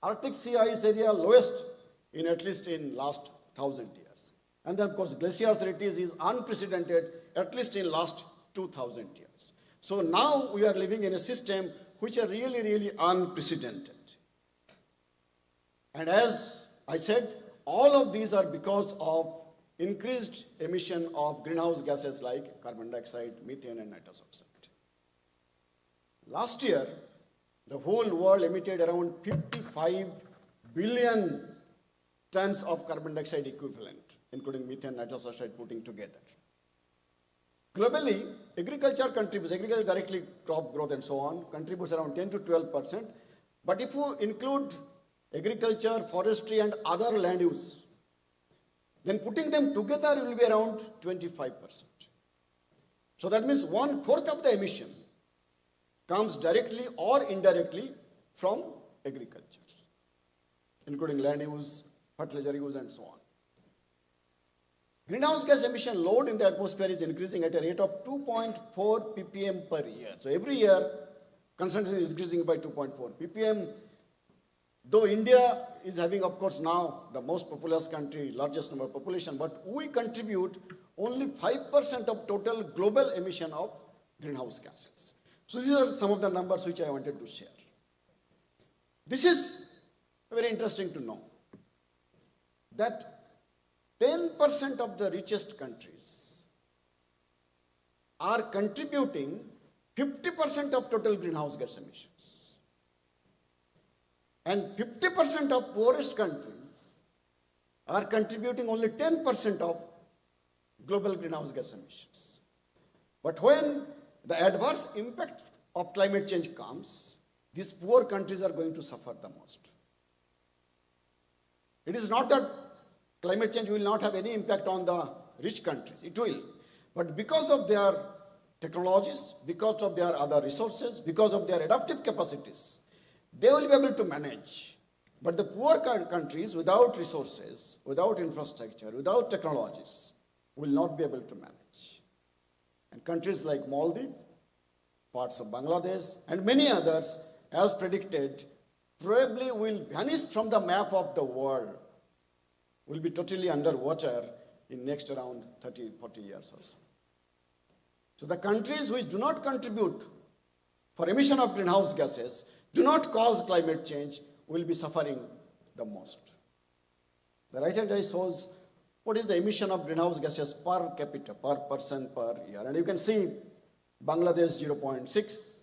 Arctic sea ice area lowest in at least in last 1,000 years. And then, of course, glaciers rate is unprecedented at least in last 2,000 years. So now we are living in a system which are really, really unprecedented. And as I said, all of these are because of increased emission of greenhouse gases like carbon dioxide, methane, and nitrous oxide. Last year, the whole world emitted around 55 billion tons of carbon dioxide equivalent, including methane, nitrous oxide putting together. Globally, agriculture directly crop growth and so on, contributes around 10 to 12%. But if you include agriculture, forestry, and other land use, then putting them together will be around 25%. So that means 1/4 of the emission comes directly or indirectly from agriculture, including land use, fertilizer use, and so on. Greenhouse gas emission load in the atmosphere is increasing at a rate of 2.4 ppm per year. So every year, consumption is increasing by 2.4 ppm. Though India is having, of course, now the most populous country, largest number of population, but we contribute only 5% of total global emission of greenhouse gases. So these are some of the numbers which I wanted to share. This is very interesting to know that 10% of the richest countries are contributing 50% of total greenhouse gas emissions. And 50% of poorest countries are contributing only 10% of global greenhouse gas emissions. But when the adverse impacts of climate change comes, these poor countries are going to suffer the most. It is not that climate change will not have any impact on the rich countries. It will. But because of their technologies, because of their other resources, because of their adaptive capacities, they will be able to manage. But the poor countries without resources, without infrastructure, without technologies, will not be able to manage. And countries like Maldives, parts of Bangladesh, and many others, as predicted, probably will vanish from the map of the world, will be totally underwater in next around 30, 40 years or so. So the countries which do not contribute for emission of greenhouse gases, do not cause climate change, will be suffering the most. The right-hand side shows what is the emission of greenhouse gases per capita, per person per year. And you can see Bangladesh 0.6,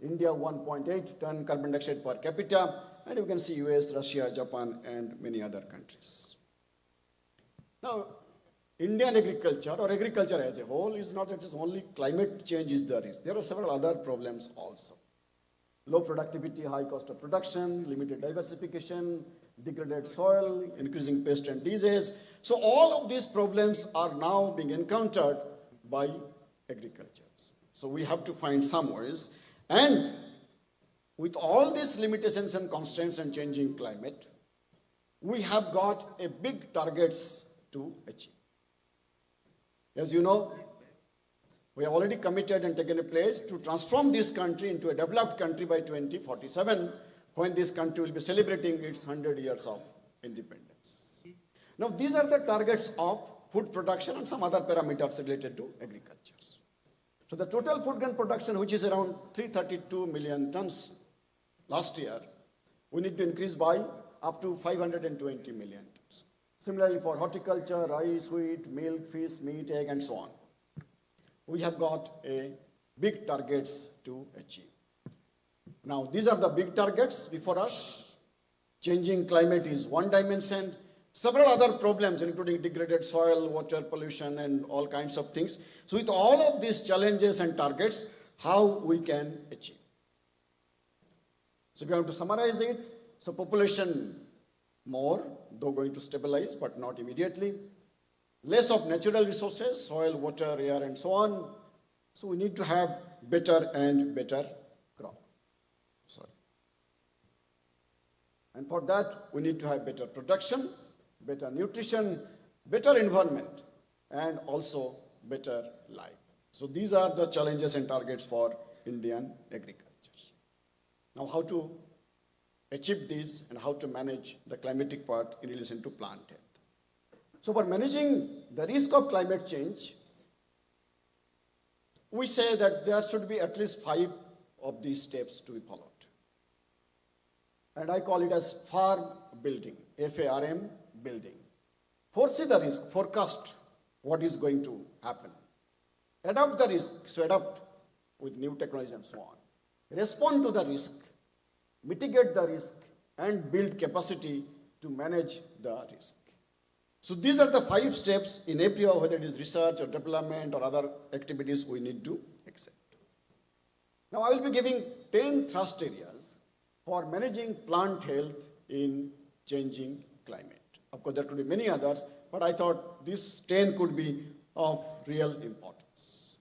India 1.8 ton carbon dioxide per capita, and you can see US, Russia, Japan, and many other countries. Now, Indian agriculture or agriculture as a whole is not just only climate change is the risk. There are several other problems also. Low productivity, high cost of production, limited diversification, degraded soil, increasing pest and disease. So all of these problems are now being encountered by agriculture. So we have to find some ways. And with all these limitations and constraints and changing climate, we have got a big targets to achieve. As you know, we have already committed and taken a pledge to transform this country into a developed country by 2047, when this country will be celebrating its 100 years of independence. Now, these are the targets of food production and some other parameters related to agriculture. So the total food grain production, which is around 332 million tons last year, we need to increase by up to 520 million tons. Similarly, for horticulture, rice, wheat, milk, fish, meat, egg, and so on, we have got a big targets to achieve. Now, these are the big targets before us. Changing climate is one dimension. Several other problems, including degraded soil, water pollution, and all kinds of things. So with all of these challenges and targets, how we can achieve? So if you have to summarize it, so population more, though going to stabilize, but not immediately. Less of natural resources, soil, water, air, and so on. So we need to have better and better crop. And for that, we need to have better production, better nutrition, better environment, and also better life. So these are the challenges and targets for Indian agriculture. Now, how to achieve this and how to manage the climatic part in relation to plant health. So for managing the risk of climate change, we say that there should be at least 5 of these steps to be followed. And I call it as farm building, FARM building. Foresee the risk, forecast what is going to happen. Adapt the risk, so adapt with new technology and so on. Respond to the risk, mitigate the risk, and build capacity to manage the risk. So these are the 5 steps in every, whether it is research or development or other activities we need to accept. Now I will be giving 10 thrust areas for managing plant health in changing climate. Of course, there could be many others, but I thought these 10 could be of real importance.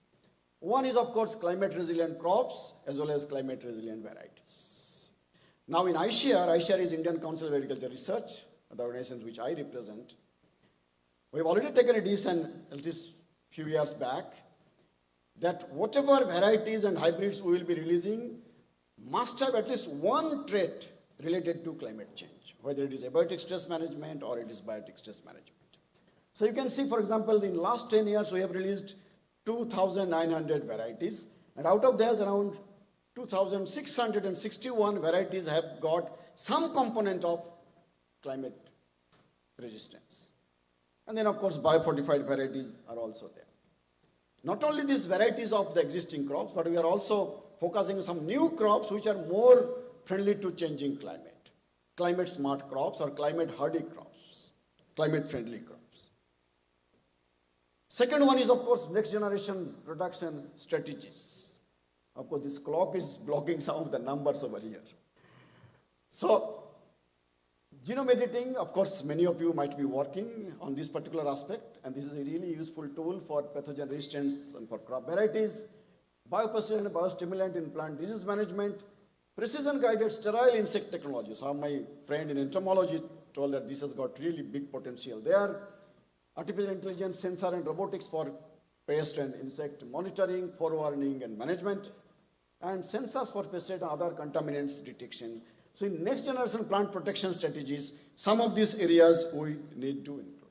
One is, of course, climate resilient crops as well as climate resilient varieties. Now in ICAR is Indian Council of Agriculture Research, the organization which I represent. We have already taken a decision, at least a few years back, that whatever varieties and hybrids we will be releasing must have at least one trait related to climate change, whether it is abiotic stress management or it is biotic stress management. So you can see, for example, in the last 10 years, we have released 2,900 varieties, and out of those, around 2,661 varieties have got some component of climate resistance. And then, of course, biofortified varieties are also there. Not only these varieties of the existing crops, but we are also focusing on some new crops which are more friendly to changing climate. Climate smart crops or climate hardy crops, climate friendly crops. Second one is, of course, next generation production strategies. Of course, this clock is blocking some of the numbers over here. So, genome editing, of course, many of you might be working on this particular aspect, and this is a really useful tool for pathogen resistance and for crop varieties. Bioprecision and biostimulant in plant disease management, precision-guided sterile insect technology. So my friend in entomology told that this has got really big potential there. Artificial intelligence, sensor and robotics for pest and insect monitoring, forewarning and management, and sensors for pesticide and other contaminants detection. So in next generation plant protection strategies, some of these areas we need to include.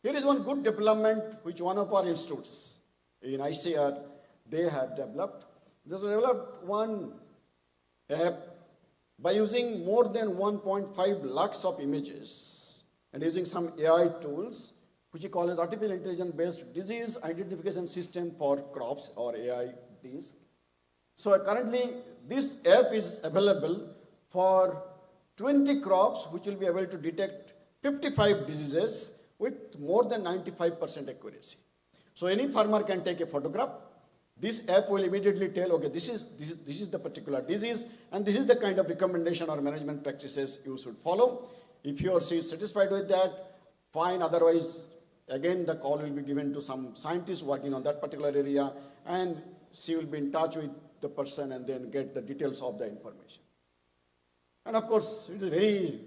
Here is one good development which one of our institutes in ICAR, they have developed. They have developed one app by using more than 1.5 lakhs of images and using some AI tools, which we call as artificial intelligence-based disease identification system for crops, or AI DISC. So currently, this app is available for 20 crops which will be able to detect 55 diseases with more than 95% accuracy. So any farmer can take a photograph. This app will immediately tell, okay, this is the particular disease, and this is the kind of recommendation or management practices you should follow. If he or she is satisfied with that, fine. Otherwise, again, the call will be given to some scientist working on that particular area, and she will be in touch with the person and then get the details of the information. And of course, it is very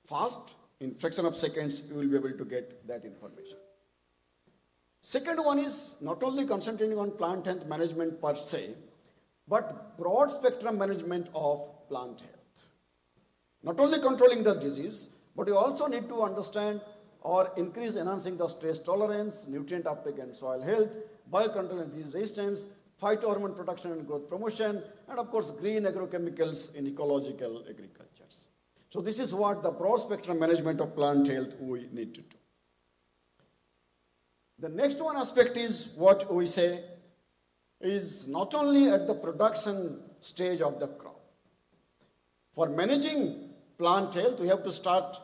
fast. In fraction of seconds, you will be able to get that information. Second one is not only concentrating on plant health management per se, but broad spectrum management of plant health. Not only controlling the disease, but you also need to understand or enhancing the stress tolerance, nutrient uptake and soil health, biocontrol and disease resistance, phytohormone production and growth promotion, and of course green agrochemicals in ecological agricultures. So this is what the broad spectrum management of plant health we need to do. The next one aspect is what we say is not only at the production stage of the crop. For managing plant health, we have to start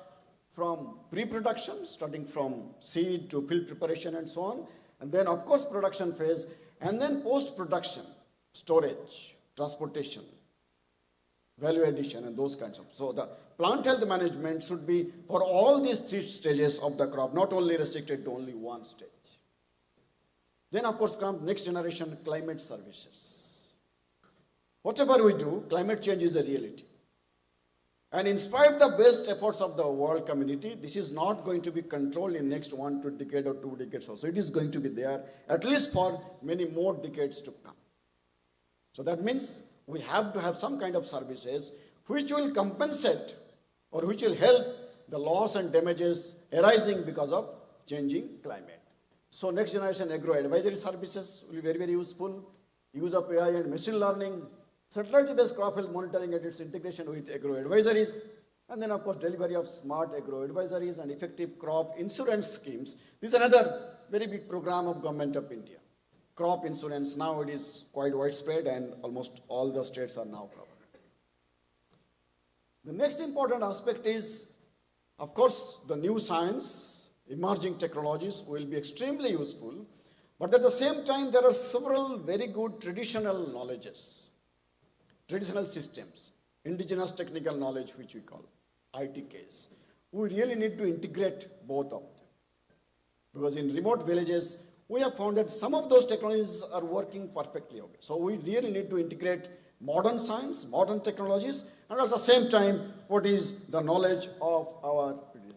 from pre-production, starting from seed to field preparation and so on, and then of course production phase, and then post-production, storage, transportation, value addition and those kinds of. So the plant health management should be for all these three stages of the crop, not only restricted to only one stage. Then of course comes next generation climate services. Whatever we do, climate change is a reality. And in spite of the best efforts of the world community, this is not going to be controlled in next 1 decade or 2 decades also. It is going to be there at least for many more decades to come. So that means we have to have some kind of services which will compensate or which will help the loss and damages arising because of changing climate. So next generation agro advisory services will be very, very useful. Use of AI and machine learning, satellite-based crop health monitoring and its integration with agro advisories, and then of course delivery of smart agro advisories and effective crop insurance schemes. This is another very big program of Government of India. Crop insurance, now it is quite widespread and almost all the states are now covered. The next important aspect is, of course, the new science, emerging technologies will be extremely useful, but at the same time there are several very good traditional knowledges, traditional systems, indigenous technical knowledge which we call ITKs. We really need to integrate both of them. Because in remote villages, we have found that some of those technologies are working perfectly okay. So we really need to integrate modern science, modern technologies, and at the same time, what is the knowledge of our predecessors.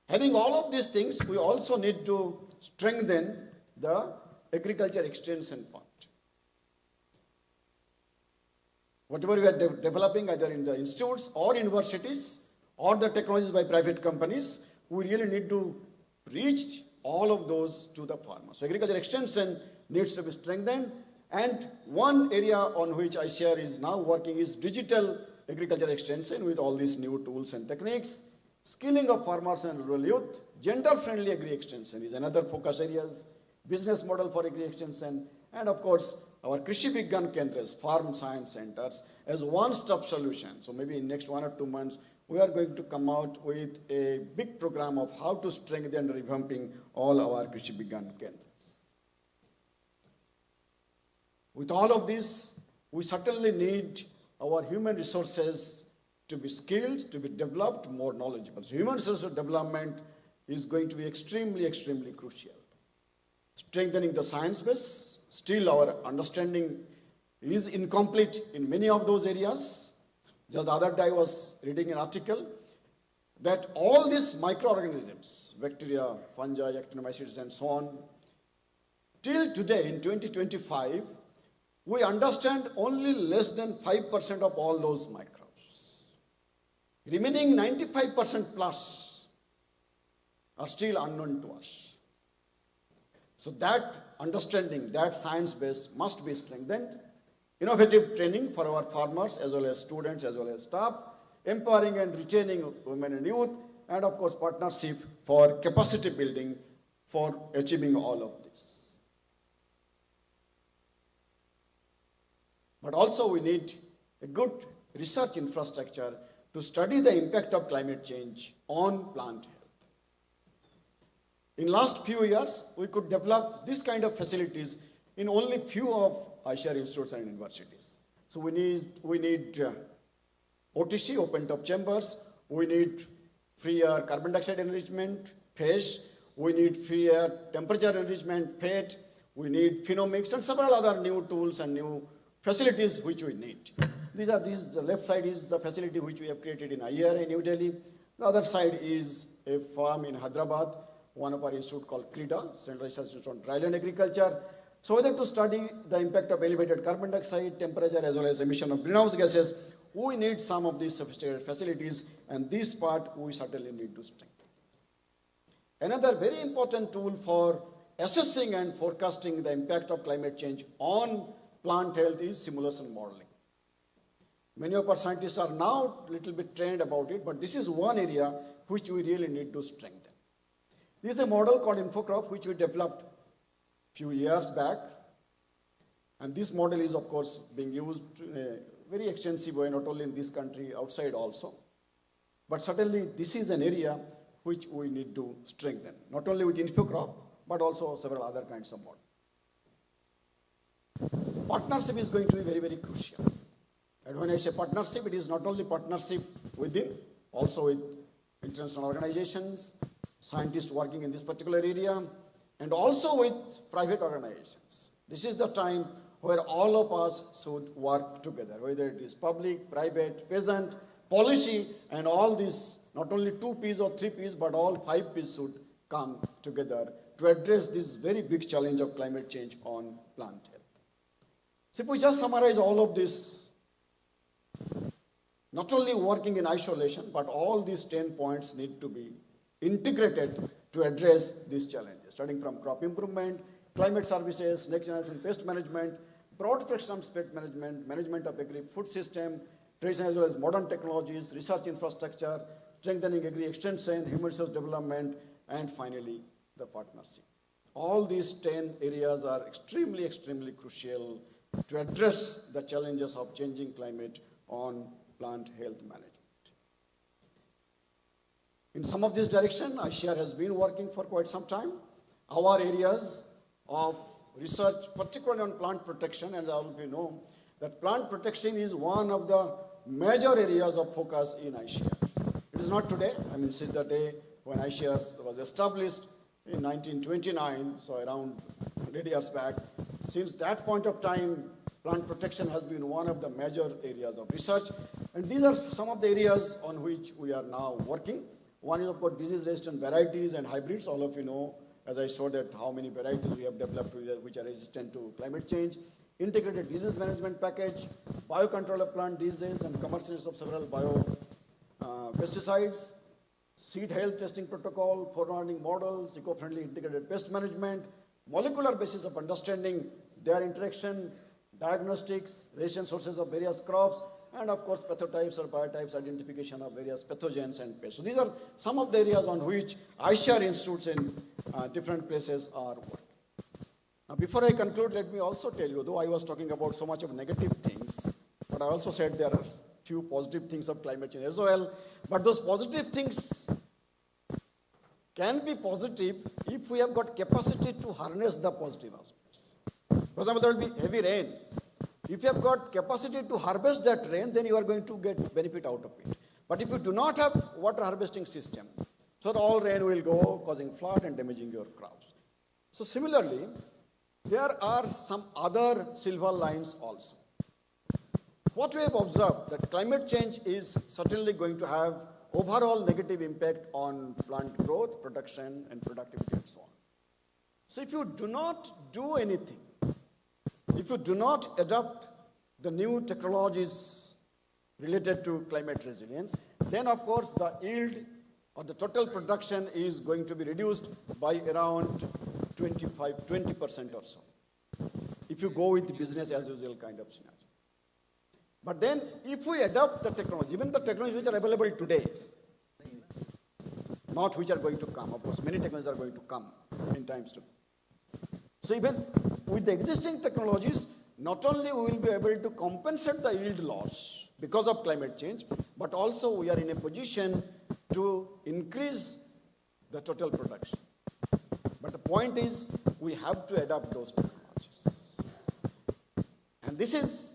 Having all of these things, we also need to strengthen the agriculture extension part. Whatever we are developing, either in the institutes or universities, or the technologies by private companies, we really need to reach all of those to the farmers. So agriculture extension needs to be strengthened, and one area on which ICAR is now working is digital agriculture extension with all these new tools and techniques. Skilling of farmers and rural youth, gender-friendly agri-extension is another focus areas, business model for agri-extension, and of course, our Krishi Vigyan Kendras, farm science centers, as one-stop solution. So maybe in next 1 or 2 months, we are going to come out with a big program of how to strengthen and revamping all our Krishi Vigyan Kendras. With all of this, we certainly need our human resources to be skilled, to be developed, more knowledgeable. So human resource development is going to be extremely, extremely crucial. Strengthening the science base, still our understanding is incomplete in many of those areas. Just the other day I was reading an article that all these microorganisms, bacteria, fungi, actinomycetes and so on, till today in 2025, we understand only less than 5% of all those microbes. Remaining 95% plus are still unknown to us. So that understanding, that science base must be strengthened. Innovative training for our farmers as well as students as well as staff, empowering and retaining women and youth, and of course partnership for capacity building for achieving all of this. But also we need a good research infrastructure to study the impact of climate change on plant health. In last few years, we could develop this kind of facilities in only few of ICAR institutes and universities. So we need OTC, open top chambers. We need free air carbon dioxide enrichment, PHES. We need free air temperature enrichment, PET. We need phenomics and several other new tools and new facilities which we need. The left side is the facility which we have created in IARA in New Delhi. The other side is a farm in Hyderabad, one of our institute called CRIDA, Central Research Institute on Dryland Agriculture. So whether to study the impact of elevated carbon dioxide, temperature, as well as emission of greenhouse gases, we need some of these sophisticated facilities, and this part we certainly need to strengthen. Another very important tool for assessing and forecasting the impact of climate change on plant health is simulation modeling. Many of our scientists are now a little bit trained about it, but this is one area which we really need to strengthen. This is a model called InfoCrop, which we developed a few years back. And this model is, of course, being used in a very extensive way, not only in this country, outside also. But certainly, this is an area which we need to strengthen, not only with InfoCrop, but also several other kinds of models. Partnership is going to be very, very crucial. And when I say partnership, it is not only partnership within, also with international organizations, scientists working in this particular area, and also with private organizations. This is the time where all of us should work together, whether it is public, private, peasant, policy, and all these, not only 2 Ps or 3 Ps, but all 5 Ps should come together to address this very big challenge of climate change on plant health. So if we just summarize all of this, not only working in isolation, but all these 10 points need to be integrated to address these challenges, starting from crop improvement, climate services, next generation pest management, broad spectrum pest management, management of agri-food system, tradition as well as modern technologies, research infrastructure, strengthening agri-extension, human resource development, and finally, the partnership. All these 10 areas are extremely, extremely crucial to address the challenges of changing climate on plant health management. In some of this direction, ICAR has been working for quite some time. Our areas of research, particularly on plant protection, and all of you know that plant protection is one of the major areas of focus in ICAR. It is not today, since the day when ICAR was established in 1929, so around 100 years back. Since that point of time, plant protection has been one of the major areas of research. And these are some of the areas on which we are now working. One is, of course, disease-resistant varieties and hybrids. All of you know, as I showed, that how many varieties we have developed which are resistant to climate change. Integrated disease management package, biocontrol of plant diseases, and commercialization of several pesticides, seed health testing protocol, forewarning models, eco-friendly integrated pest management, molecular basis of understanding their interaction, diagnostics, resistant sources of various crops, and of course pathotypes or biotypes, identification of various pathogens and pests. So these are some of the areas on which ICAR institutes in different places are working. Now before I conclude, let me also tell you, though I was talking about so much of negative things, but I also said there are few positive things of climate change as well. But those positive things can be positive if we have got capacity to harness the positive aspects. For example, there will be heavy rain. If you have got capacity to harvest that rain, then you are going to get benefit out of it. But if you do not have water harvesting system, so all rain will go causing flood and damaging your crops. So similarly, there are some other silver lines also. What we have observed that climate change is certainly going to have overall negative impact on plant growth, production, and productivity and so on. So if you do not do anything, if you do not adopt the new technologies related to climate resilience, then of course the yield or the total production is going to be reduced by around 20% or so, if you go with the business as usual kind of scenario. But then if we adopt the technology, even the technologies which are available today, not which are going to come, of course, many technologies are going to come in times to come. So even with the existing technologies, not only we will be able to compensate the yield loss because of climate change, but also we are in a position to increase the total production. But the point is, we have to adapt those technologies. And this is,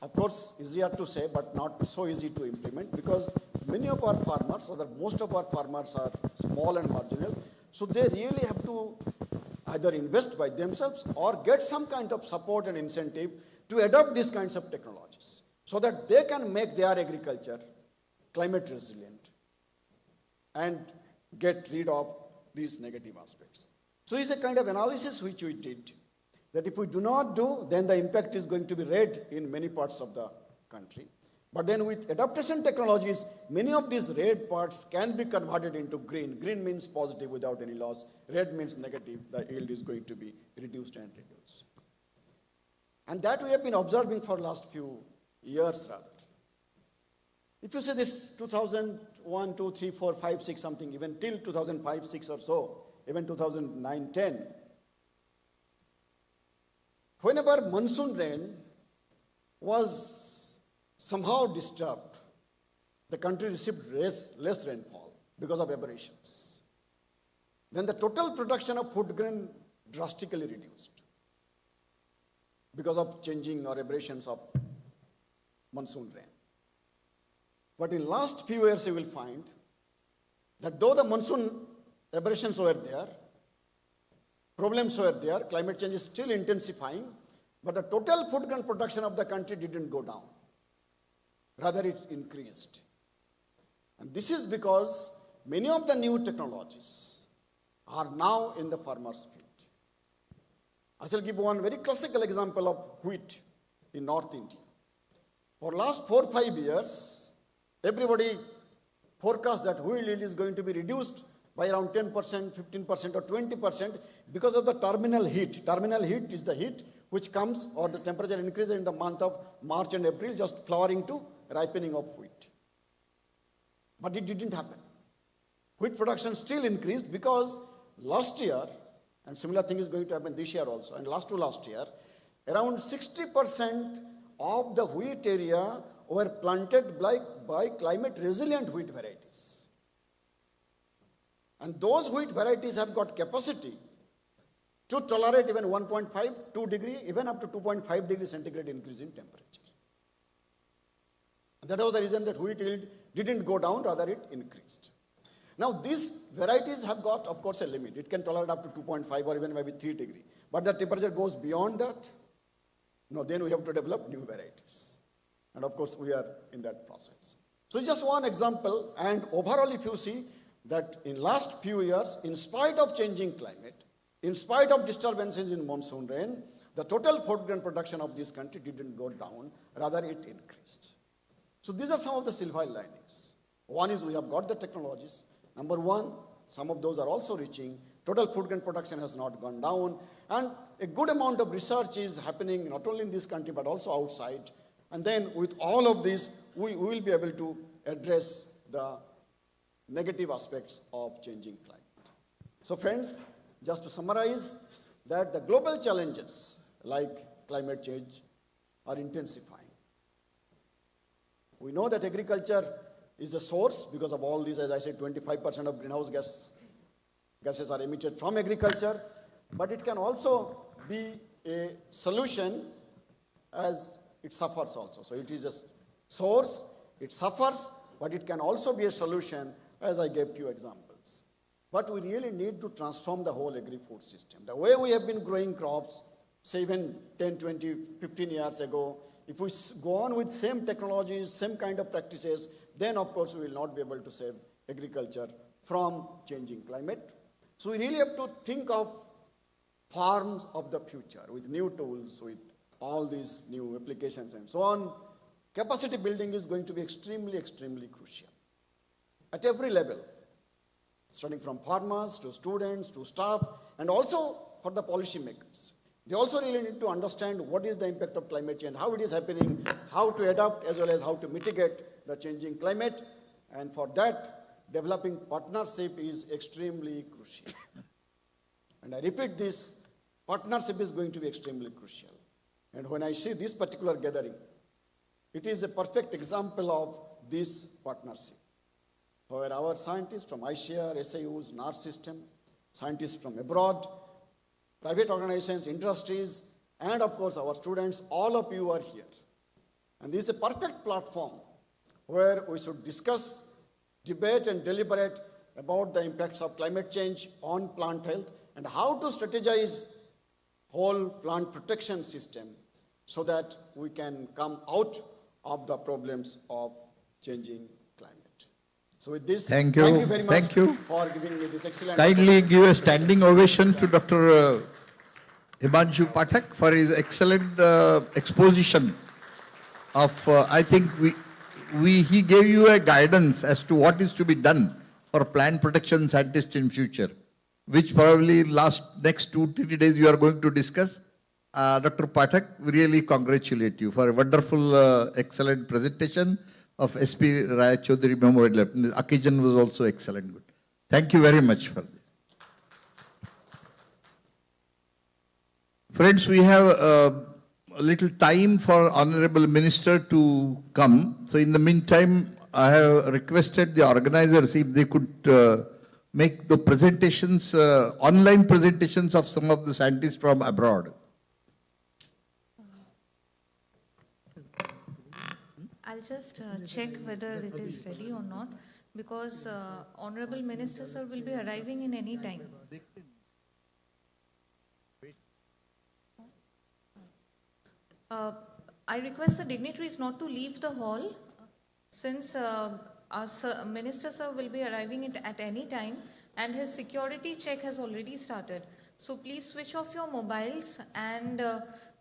of course, easier to say, but not so easy to implement, because many of our farmers, or most of our farmers are small and marginal, so they really have to either invest by themselves or get some kind of support and incentive to adopt these kinds of technologies, so that they can make their agriculture climate resilient and get rid of these negative aspects. So it's a kind of analysis which we did, that if we do not do, then the impact is going to be red in many parts of the country. But then with adaptation technologies, many of these red parts can be converted into green. Green means positive without any loss. Red means negative. The yield is going to be reduced and reduced. And that we have been observing for last few years rather. If you say this 2001, 2, 3, 4, 5, 6 something, even till 2005, 6 or so, even 2009, 10, whenever monsoon rain was somehow disturbed, the country received less rainfall because of aberrations. Then the total production of food grain drastically reduced because of changing or aberrations of monsoon rain. But in last few years you will find that though the monsoon aberrations were there, problems were there, climate change is still intensifying, but the total food grain production of the country didn't go down. Rather, it increased. And this is because many of the new technologies are now in the farmer's field. I shall give one very classical example of wheat in North India. For last 4 or 5 years, everybody forecast that wheat yield is going to be reduced by around 10%, 15% or 20% because of the terminal heat. Terminal heat is the heat which comes, or the temperature increases in the month of March and April, just flowering to ripening of wheat. But it didn't happen. Wheat production still increased because last year, and similar thing is going to happen this year also, and last year, around 60% of the wheat area were planted by climate resilient wheat varieties. And those wheat varieties have got capacity to tolerate even 1.5, 2 degree, even up to 2.5 degrees centigrade increase in temperature. And that was the reason that wheat yield didn't go down, rather it increased. Now these varieties have got, of course, a limit. It can tolerate up to 2.5 or even maybe 3 degree. But the temperature goes beyond that. No, then we have to develop new varieties. And of course, we are in that process. So it's just one example. And overall, if you see that in last few years, in spite of changing climate, in spite of disturbances in monsoon rain, the total food grain production of this country didn't go down, rather it increased. So these are some of the silver linings. One is we have got the technologies. Number one, some of those are also reaching. Total food grain production has not gone down. And a good amount of research is happening not only in this country but also outside. And then with all of this, we will be able to address the negative aspects of changing climate. So friends, just to summarize, that the global challenges like climate change are intensifying. We know that agriculture is the source because of all these, as I said, 25% of greenhouse gases are emitted from agriculture, but it can also be a solution as it suffers also. So it is a source, it suffers, but it can also be a solution, as I gave few examples. But we really need to transform the whole agri-food system. The way we have been growing crops, say even 10, 20, 15 years ago, if we go on with same technologies, same kind of practices, then of course we will not be able to save agriculture from changing climate. So we really have to think of farms of the future with new tools, with all these new applications and so on. Capacity building is going to be extremely, extremely crucial at every level, starting from farmers to students to staff, and also for the policymakers. They also really need to understand what is the impact of climate change, how it is happening, how to adapt as well as how to mitigate the changing climate. And for that, developing partnership is extremely crucial. And I repeat this, partnership is going to be extremely crucial. And when I see this particular gathering, it is a perfect example of this partnership, where our scientists from ICR, SIUs, NAR system, scientists from abroad, private organizations, industries, and of course our students, all of you are here. And this is a perfect platform where we should discuss, debate, and deliberate about the impacts of climate change on plant health and how to strategize whole plant protection system so that we can come out of the problems of changing climate. So with this, thank you very much for giving me this excellent Kindly give a standing ovation to Dr. Himanshu Pathak for his excellent exposition of, I think he gave you a guidance as to what is to be done for plant protection scientists in future, which probably next 2-3 days you are going to discuss. Dr. Pathak, we really congratulate you for a wonderful, excellent presentation of SP Rai Chaudhary Memorial. The occasion was also excellent. Good. Thank you very much for this. Friends, we have a little time for Honorable Minister to come. So in the meantime, I have requested the organizers if they could make the presentations, online presentations of some of the scientists from abroad. I'll just check whether it is ready or not, because Honorable Minister Sir will be arriving in any time. I request the dignitaries not to leave the hall, since our Minister Sir will be arriving at any time and his security check has already started. So please switch off your mobiles and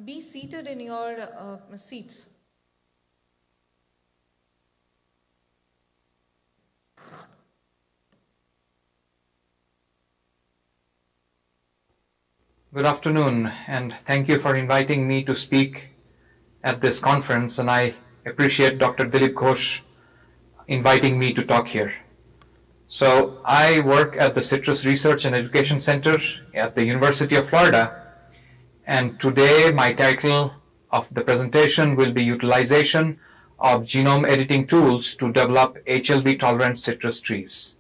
be seated in your seats. Good afternoon, and thank you for inviting me to speak at this conference, and I appreciate Dr. Dilip Ghosh inviting me to talk here. So I work at the Citrus Research and Education Center at the University of Florida, and today my title of the presentation will be Utilization of Genome Editing Tools to Develop HLB-Tolerant Citrus Trees.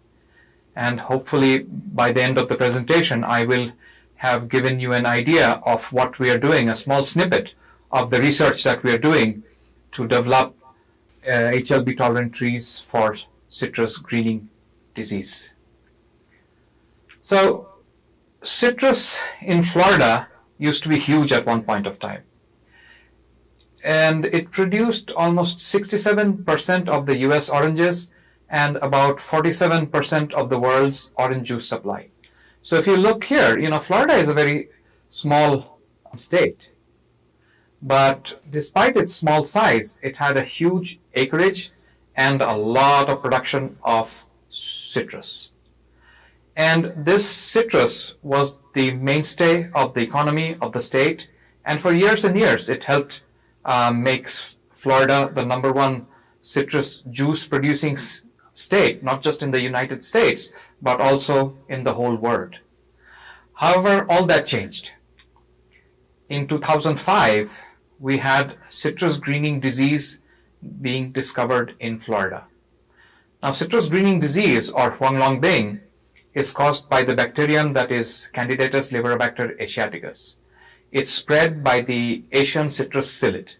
And hopefully by the end of the presentation, I will have given you an idea of what we are doing, a small snippet of the research that we are doing to develop HLB-tolerant trees for citrus greening disease. So citrus in Florida used to be huge at one point of time. And it produced almost 67% of the US oranges and about 47% of the world's orange juice supply. So if you look here, Florida is a very small state. But despite its small size, it had a huge acreage and a lot of production of citrus. And this citrus was the mainstay of the economy of the state. And for years and years, it helped make Florida the #1 citrus juice producing state, not just in the United States, but also in the whole world. However, all that changed. In 2005, we had citrus greening disease being discovered in Florida. Now, citrus greening disease, or Huanglongbing, is caused by the bacterium that is Candidatus Liberobacter asiaticus. It's spread by the Asian citrus psyllid.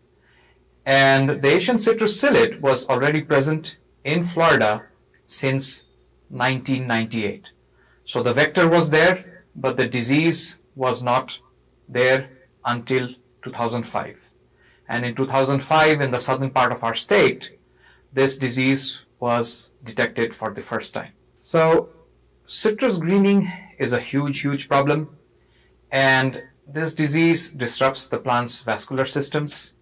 And the Asian citrus psyllid was already present in Florida since 1998. So the vector was there, but the disease was not there until 2005. And in 2005, in the southern part of our state, this disease was detected for the first time. So citrus greening is a huge, huge problem. And this disease disrupts the plant's vascular systems.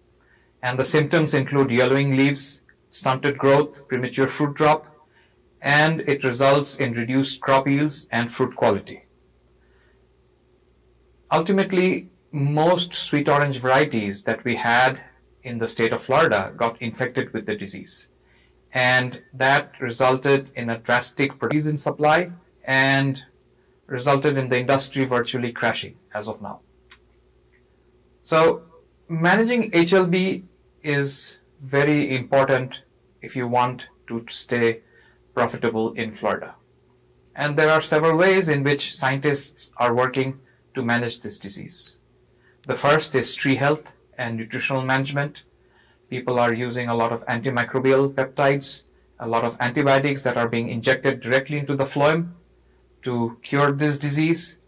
And the symptoms include yellowing leaves, stunted growth, premature fruit drop, and it results in reduced crop yields and fruit quality. Ultimately, most sweet orange varieties that we had in the state of Florida got infected with the disease. And that resulted in a drastic decrease in supply and resulted in the industry virtually crashing as of now. So managing HLB is very important if you want to stay profitable in Florida. And there are several ways in which scientists are working to manage this disease. The first is tree health and nutritional management. People are using a lot of antimicrobial peptides, a lot of antibiotics that are being injected directly into the phloem to cure this disease.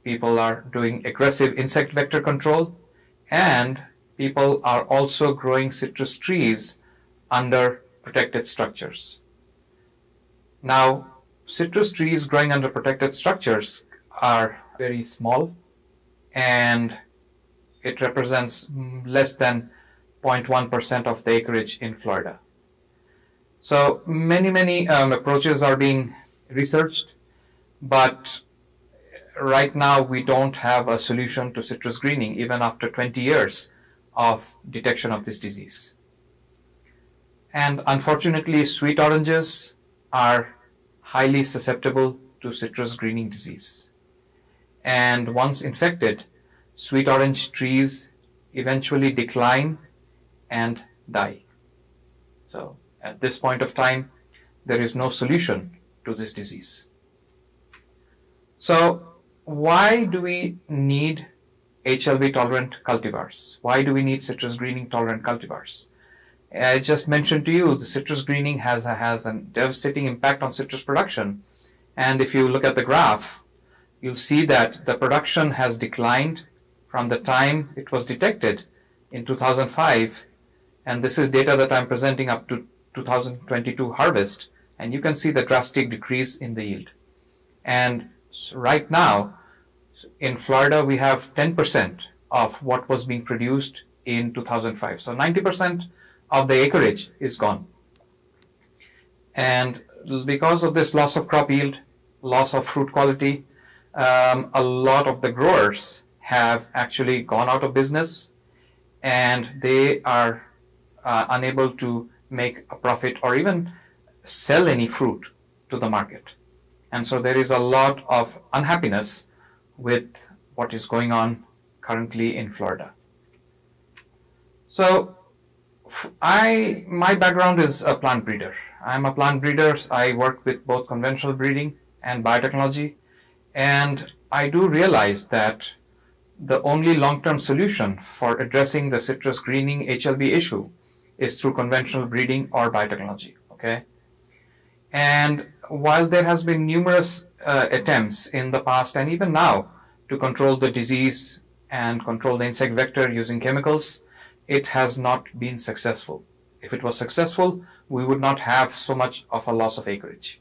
People are doing aggressive insect vector control, and people are also growing citrus trees under protected structures. Now, citrus trees growing under protected structures are very small, and it represents less than 0.1% of the acreage in Florida. So many approaches are being researched, but right now we don't have a solution to citrus greening even after 20 years of detection of this disease. And unfortunately, sweet oranges are highly susceptible to citrus greening disease. And once infected, sweet orange trees eventually decline and die. So at this point of time, there is no solution to this disease. So why do we need HLB tolerant cultivars? Why do we need citrus greening tolerant cultivars? I just mentioned to you the citrus greening has a devastating impact on citrus production. And if you look at the graph, you'll see that the production has declined from the time it was detected in 2005. And this is data that I'm presenting up to 2022 harvest. And you can see the drastic decrease in the yield. And right now, in Florida, we have 10% of what was being produced in 2005. So 90% of the acreage is gone. And because of this loss of crop yield, loss of fruit quality, a lot of the growers have actually gone out of business, and they are unable to make a profit or even sell any fruit to the market. And so there is a lot of unhappiness with what is going on currently in Florida. So my background is a plant breeder. I'm a plant breeder. I work with both conventional breeding and biotechnology. And I do realize that the only long-term solution for addressing the citrus greening HLB issue is through conventional breeding or biotechnology. Okay? And while there has been numerous attempts in the past and even now to control the disease and control the insect vector using chemicals, it has not been successful. If it was successful, we would not have so much of a loss of acreage.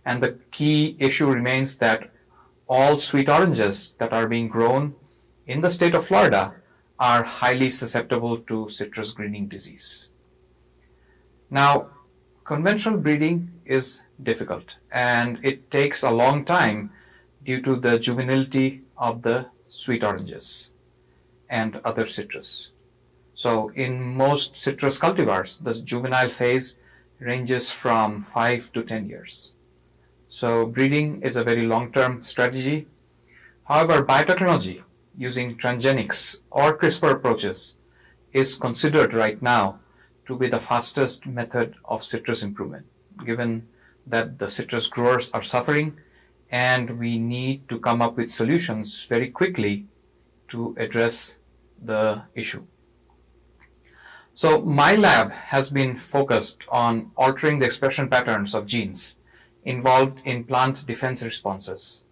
And the key issue remains that all sweet oranges that are being grown in the state of Florida are highly susceptible to citrus greening disease. Now, conventional breeding is difficult, and it takes a long time due to the juvenility of the sweet oranges and other citrus. So in most citrus cultivars, the juvenile phase ranges from 5 to 10 years. So breeding is a very long-term strategy. However, biotechnology using transgenics or CRISPR approaches is considered right now to be the fastest method of citrus improvement, given that the citrus growers are suffering and we need to come up with solutions very quickly to address the issue. So my lab has been focused on altering the expression patterns of genes involved in plant defense responses,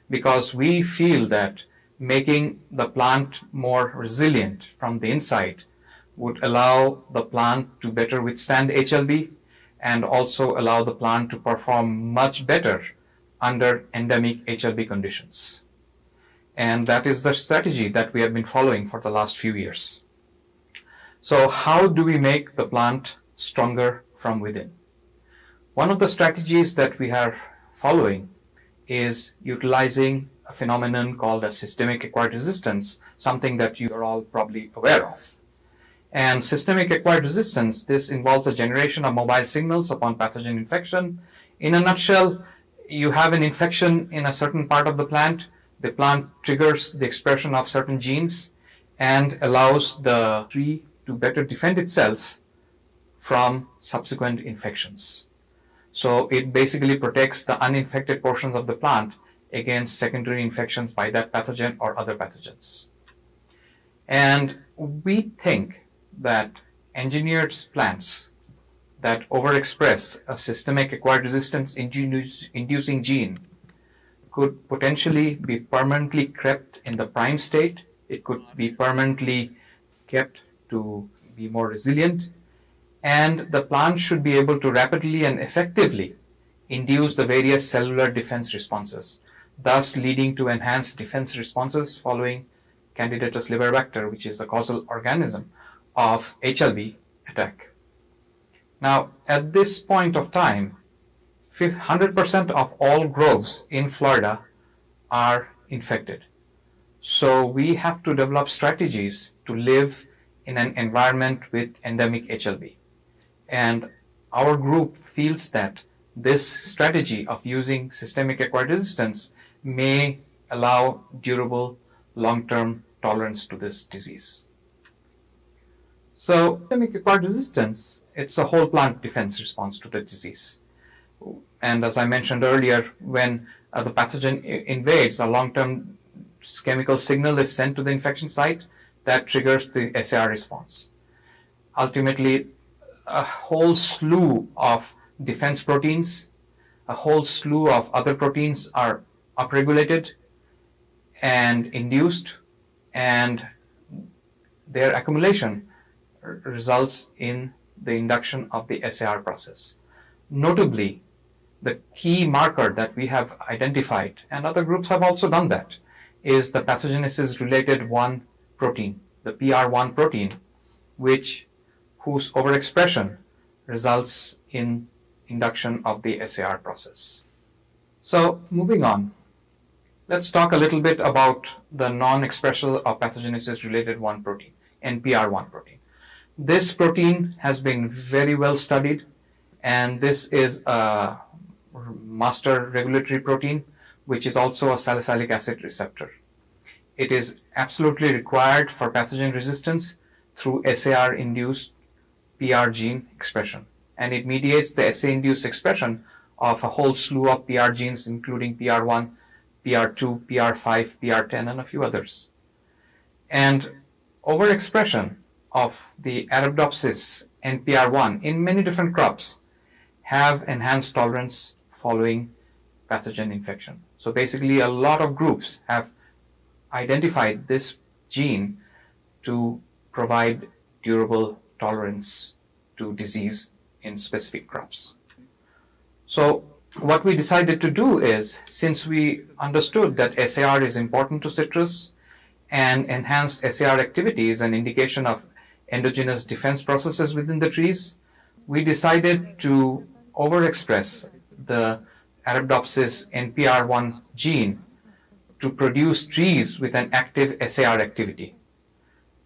because we feel that making the plant more resilient from the inside would allow the plant to better withstand HLB and also allow the plant to perform much better under endemic HLB conditions. And that is the strategy that we have been following for the last few years. So how do we make the plant stronger from within? One of the strategies that we are following is utilizing a phenomenon called a systemic acquired resistance, something that you are all probably aware of. And systemic acquired resistance, this involves the generation of mobile signals upon pathogen infection. In a nutshell, you have an infection in a certain part of the plant triggers the expression of certain genes, and allows the tree to better defend itself from subsequent infections. So it basically protects the uninfected portions of the plant against secondary infections by that pathogen or other pathogens. And we think that engineered plants that overexpress a systemic acquired resistance inducing gene could potentially be permanently kept in the prime state. It could be permanently kept to be more resilient, and the plant should be able to rapidly and effectively induce the various cellular defense responses, thus leading to enhanced defense responses following Candidatus liveribacter, which is the causal organism of HLB attack. Now, at this point of time, 100% of all groves in Florida are infected. So we have to develop strategies to live in an environment with endemic HLB. And our group feels that this strategy of using systemic acquired resistance may allow durable long-term tolerance to this disease. So systemic acquired resistance, it's a whole plant defense response to the disease. And as I mentioned earlier, when the pathogen invades, a long-term chemical signal is sent to the infection site that triggers the SAR response. Ultimately, a whole slew of defense proteins, a whole slew of other proteins are upregulated and induced, and their accumulation results in the induction of the SAR process. Notably, the key marker that we have identified, and other groups have also done that, is the pathogenesis-related 1 protein, the PR1 protein, whose overexpression results in induction of the SAR process. So, moving on, let's talk a little bit about the non-expressal of pathogenesis-related 1 protein, NPR1 protein. This protein has been very well studied, and this is a master regulatory protein, which is also a salicylic acid receptor. It is absolutely required for pathogen resistance through SAR-induced PR gene expression, and it mediates the SA-induced expression of a whole slew of PR genes, including PR1, PR2, PR5, PR10, and a few others. And overexpression of the Arabidopsis NPR1 in many different crops have enhanced tolerance following pathogen infection. So basically, a lot of groups have identified this gene to provide durable tolerance to disease in specific crops. So what we decided to do is, since we understood that SAR is important to citrus and enhanced SAR activity is an indication of endogenous defense processes within the trees, we decided to overexpress the Arabidopsis NPR1 gene to produce trees with an active SAR activity,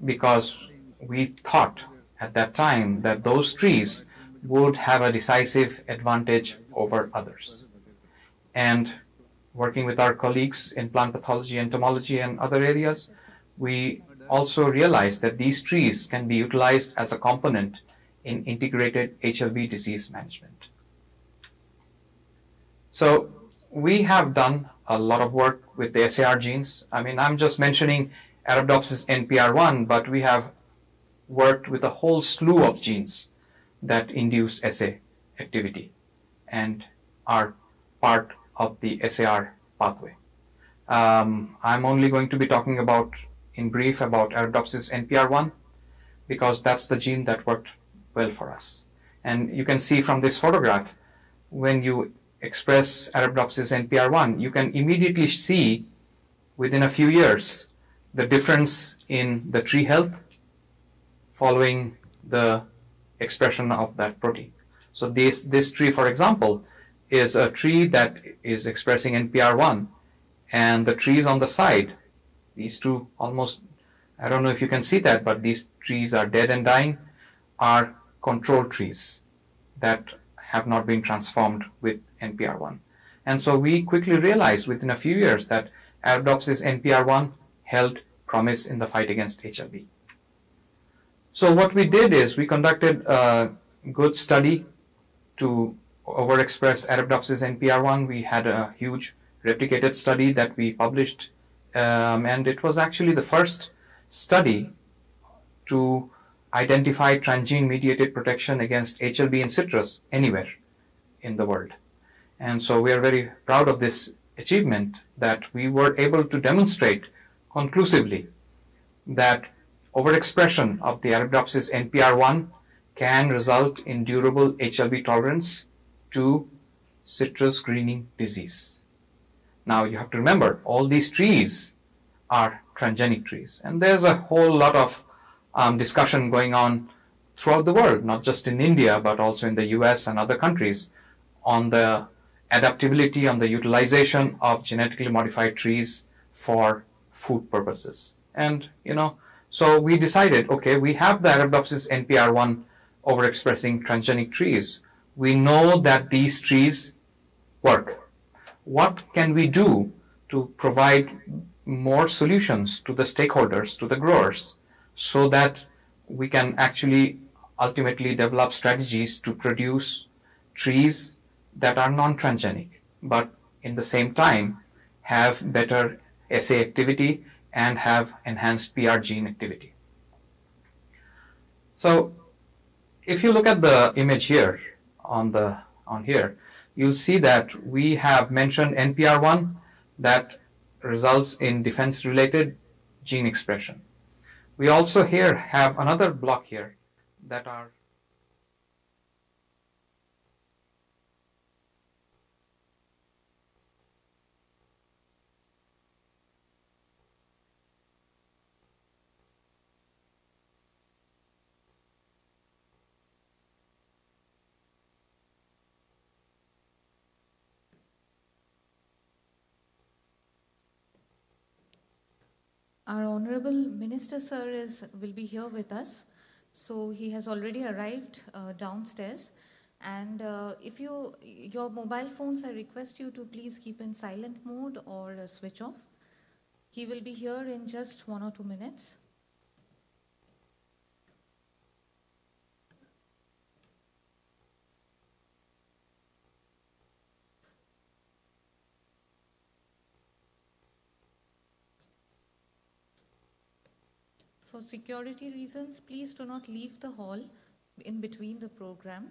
because we thought at that time that those trees would have a decisive advantage over others. And working with our colleagues in plant pathology, entomology, and other areas, we also realized that these trees can be utilized as a component in integrated HLB disease management. So we have done a lot of work with the SAR genes. I mean, I'm just mentioning Arabidopsis NPR1, but we have worked with a whole slew of genes that induce SA activity and are part of the SAR pathway. I'm only going to be talking about, in brief, about Arabidopsis NPR1, because that's the gene that worked well for us. And you can see from this photograph, when you express Arabidopsis NPR1, you can immediately see within a few years the difference in the tree health following the expression of that protein. So this tree, for example, is a tree that is expressing NPR1, and the trees on the side, these two almost, I don't know if you can see that, but these trees are dead and dying, are control trees that have not been transformed with NPR1. And so we quickly realized within a few years that Arabidopsis NPR1 held promise in the fight against HIV. So what we did is we conducted a good study to overexpress Arabidopsis NPR1. We had a huge replicated study that we published, and it was actually the first study to identify transgene-mediated protection against HLB in citrus anywhere in the world. And so we are very proud of this achievement, that we were able to demonstrate conclusively that overexpression of the Arabidopsis NPR1 can result in durable HLB tolerance to citrus greening disease. Now you have to remember, all these trees are transgenic trees, and there's a whole lot of discussion going on throughout the world, not just in India, but also in the US and other countries, on the adaptability, on the utilization of genetically modified trees for food purposes. And, so we decided, okay, we have the Arabidopsis NPR1 overexpressing transgenic trees. We know that these trees work. What can we do to provide more solutions to the stakeholders, to the growers, so that we can actually ultimately develop strategies to produce trees that are non-transgenic, but in the same time have better SA activity and have enhanced PR gene activity. So if you look at the image here on here, you'll see that we have mentioned NPR1 that results in defense-related gene expression. We also here have another block here that are Our Honorable Minister, sir, will be here with us. So he has already arrived downstairs. And if your mobile phones, I request you to please keep in silent mode or switch off. He will be here in just 1 or 2 minutes. For security reasons, please do not leave the hall in between the program.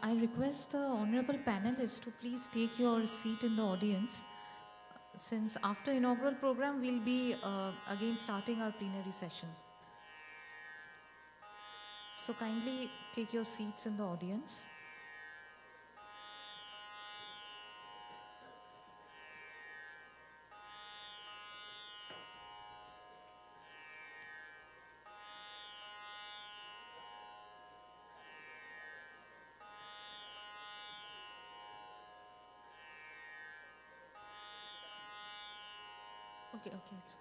I request the honorable panelists to please take your seat in the audience, since after inaugural program we'll be again starting our plenary session. So kindly take your seats in the audience. Okay, it's okay.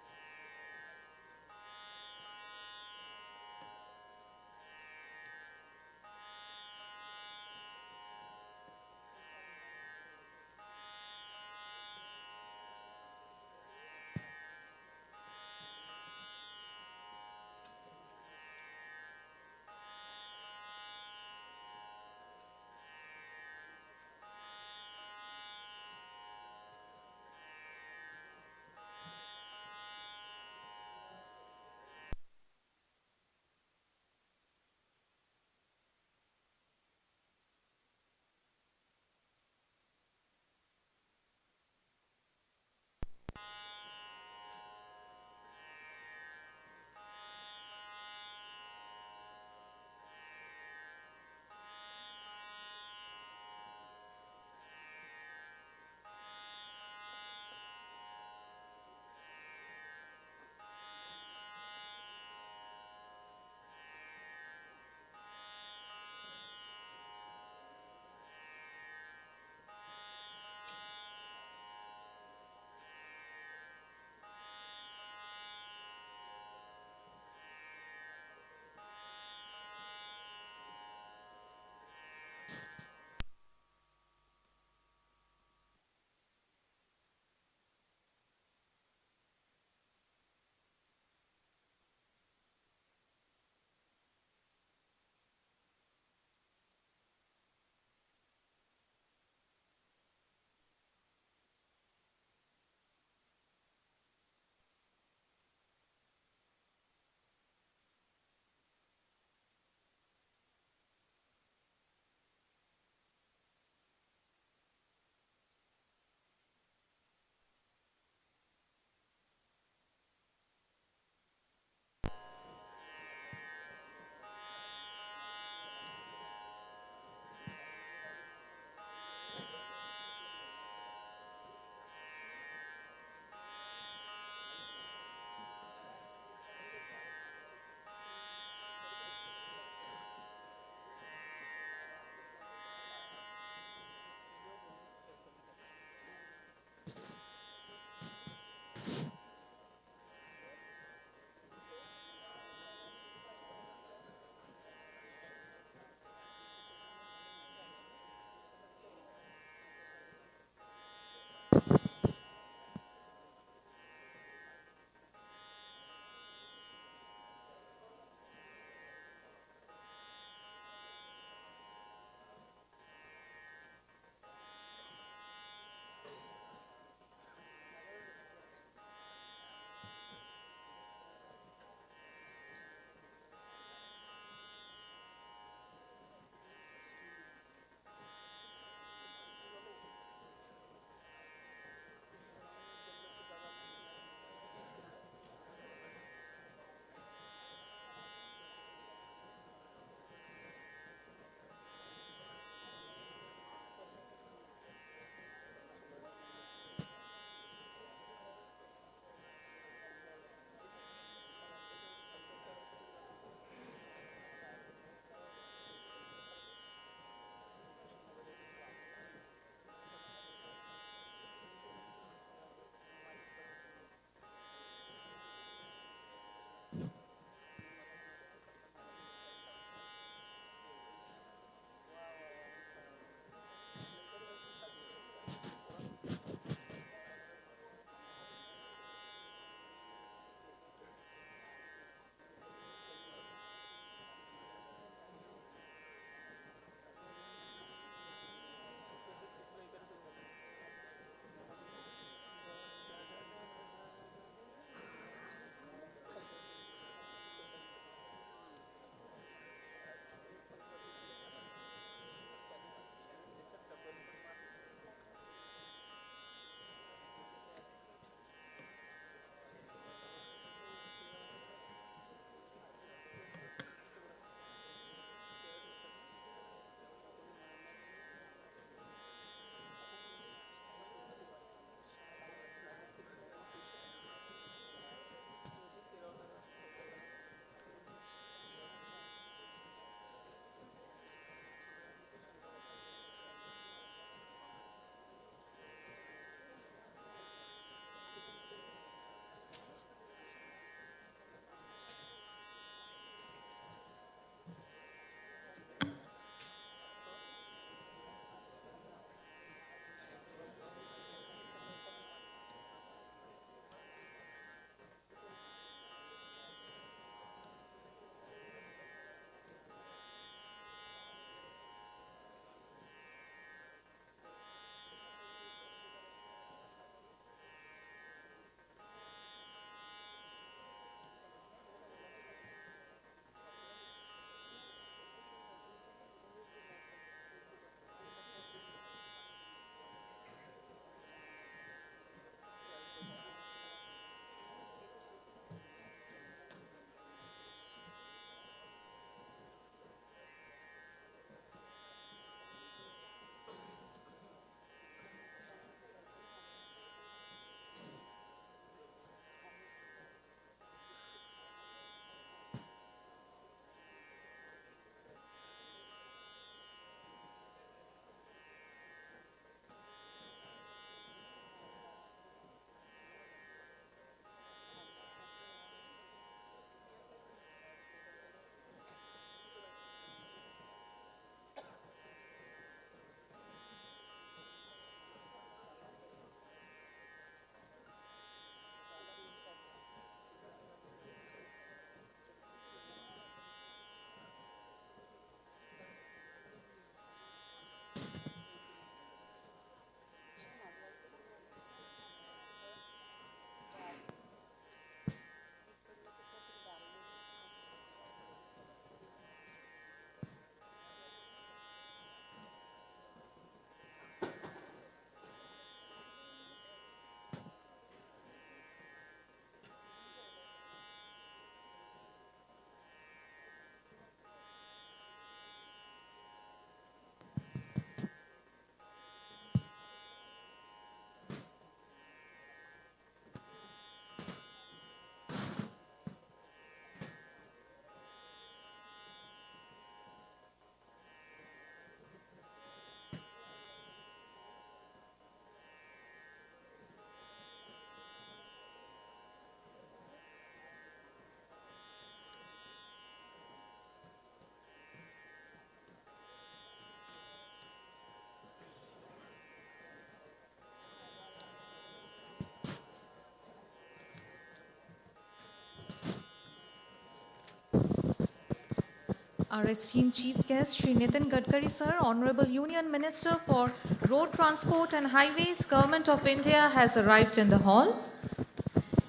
Our esteemed chief guest, Shri Nitin Gadkari sir, Honorable Union Minister for Road Transport and Highways, Government of India, has arrived in the hall.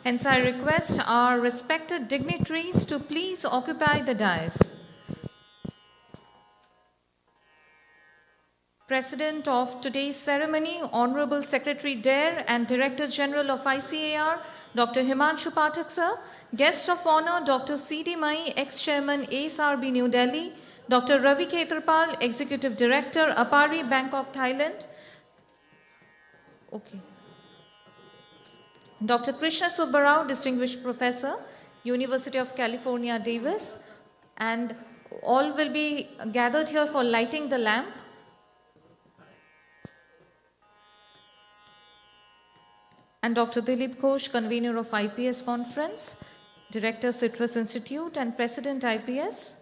Hence, I request our respected dignitaries to please occupy the dais. President of today's ceremony, Honorable Secretary DARE and Director General of ICAR, Dr. Himanshu Pathak sir. Guest of honor, Dr. C.D. Mai, ex-chairman ASRB New Delhi, Dr. Ravi Khetarpal, Executive Director, Apari, Bangkok, Thailand. Okay. Dr. Krishna Subbarao, Distinguished Professor, University of California, Davis, and all will be gathered here for lighting the lamp. And Dr. Dilip Ghosh, convener of IPS conference, Director Citrus Institute and President IPS.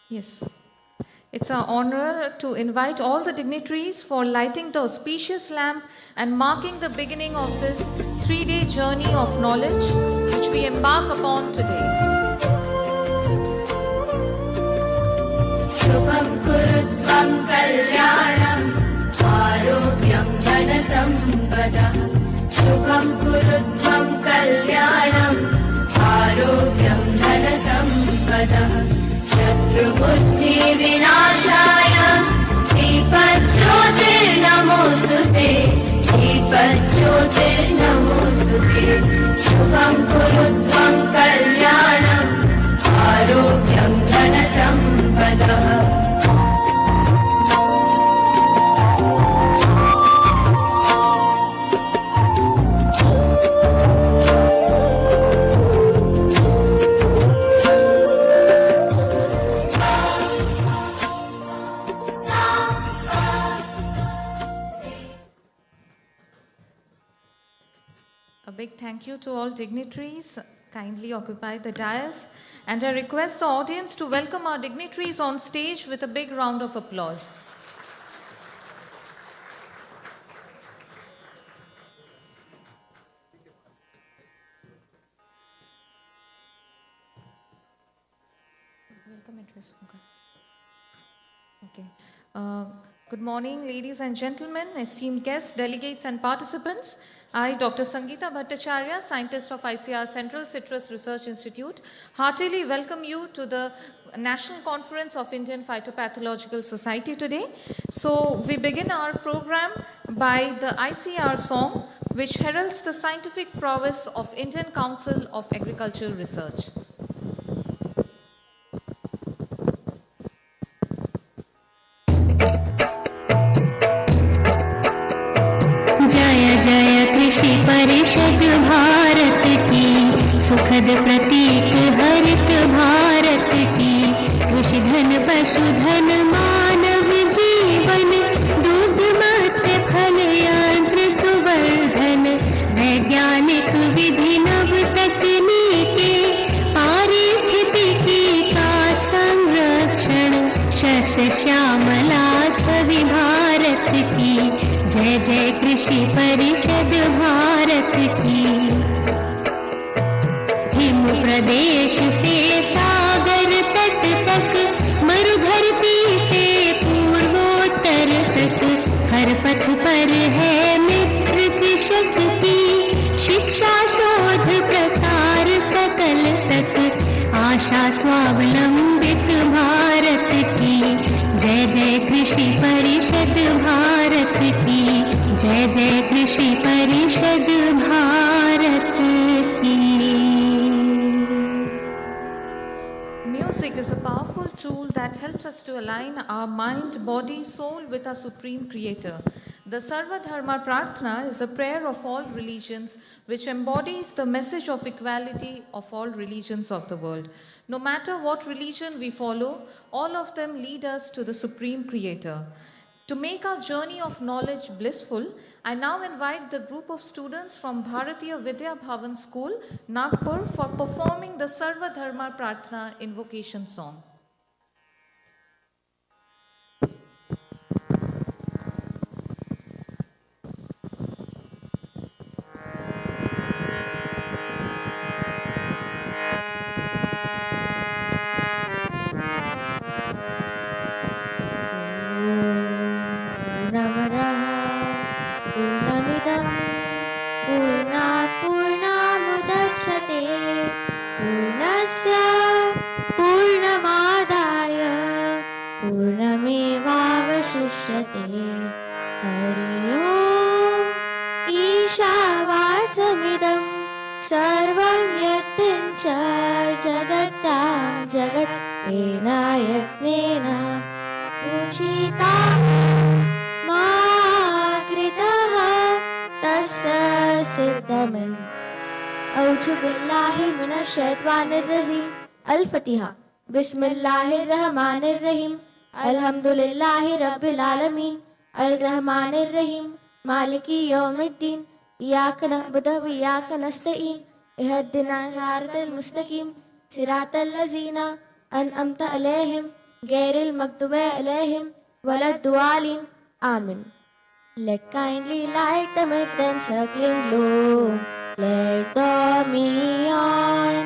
Yes. It's our honor to invite all the dignitaries for lighting the auspicious lamp and marking the beginning of this 3-day journey of knowledge which we embark upon today. शुभं कुरुत्वं कल्याणं आरोग्यं धनसम्पदः शुभं कुरुत्वं कल्याणं आरोग्यं धनसम्पदः शत्रुबुद्धिविनाशाय दीपज्योतिर्नमोऽस्तुते दीपज्योतिर्नमोऽस्तुते शुभं कुरुत्वं कल्याणं आरोग्यं धनसम्पदः A big thank you to all dignitaries. Kindly occupy the dais. And I request the audience to welcome our dignitaries on stage with a big round of applause. Welcome address. Okay. Good morning, ladies and gentlemen, esteemed guests, delegates and participants. I, Dr. Sangeeta Bhattacharya, scientist of ICR Central Citrus Research Institute, heartily welcome you to the National Conference of Indian Phytopathological Society today. So we begin our program by the ICR song, which heralds the scientific prowess of Indian Council of Agricultural Research. कृषि परिषद भारत की सुखद प्रतीक हरित भारत की कृषि धन पशुधन मानव जीवन दूध मत्स्य फल यंत्र सुवर्धन वैज्ञानिक विधि नव तकनीके पारिस्थितिकी का संरक्षण शस्य श्यामला छवि भारत की जय जय कृषि परिषद भारत की हिम प्रदेश से सागर तट तक मरुधरती से पूर्वोत्तर तक हर पथ पर है मित्र कृषक की शिक्षा शोध प्रसार सकल तक आशा स्वावलंबित भारत की जय जय कृषि परिषद भारत की जय जय कृषि परिषद भारत की Music is a powerful tool that helps us to align our mind, body, soul with our Supreme Creator. The Sarva Dharma Prarthana is a prayer of all religions which embodies the message of equality of all religions of the world. No matter what religion we follow, all of them lead us to the Supreme Creator. To make our journey of knowledge blissful, I now invite the group of students from Bharatiya Vidya Bhavan School, Nagpur, for performing the Sarva Dharma Prarthana invocation song. क्षणमेवावशिष्यते Hari ओम् ईशावासमिदं सर्वं यत्किञ्च जगत्तां जगत्तेन यज्ञेन पूजिता मा कृतः तस्य सिद्धमिम् औज़ु बिल्लाहि मिनश शैतानिर रजीम अल फतिहा बिस्मिल्लाहिर रहमानिर रहीम अल्हम्दुलिल्लाहि रब्बिल आलमीन अर रहमानिर रहीम मालिकी यौमिद्दीन इय्याक नअबुदु व इय्याक नस्तईन इहदिना सिरातल मुस्तकीम सिरातल लज़ीना अनअमता अलैहिम गैरिल मग़दूबि अलैहिम वलद्दुआलिन आमीन. Let kindly light the mid encircling gloom. Let dawn me on.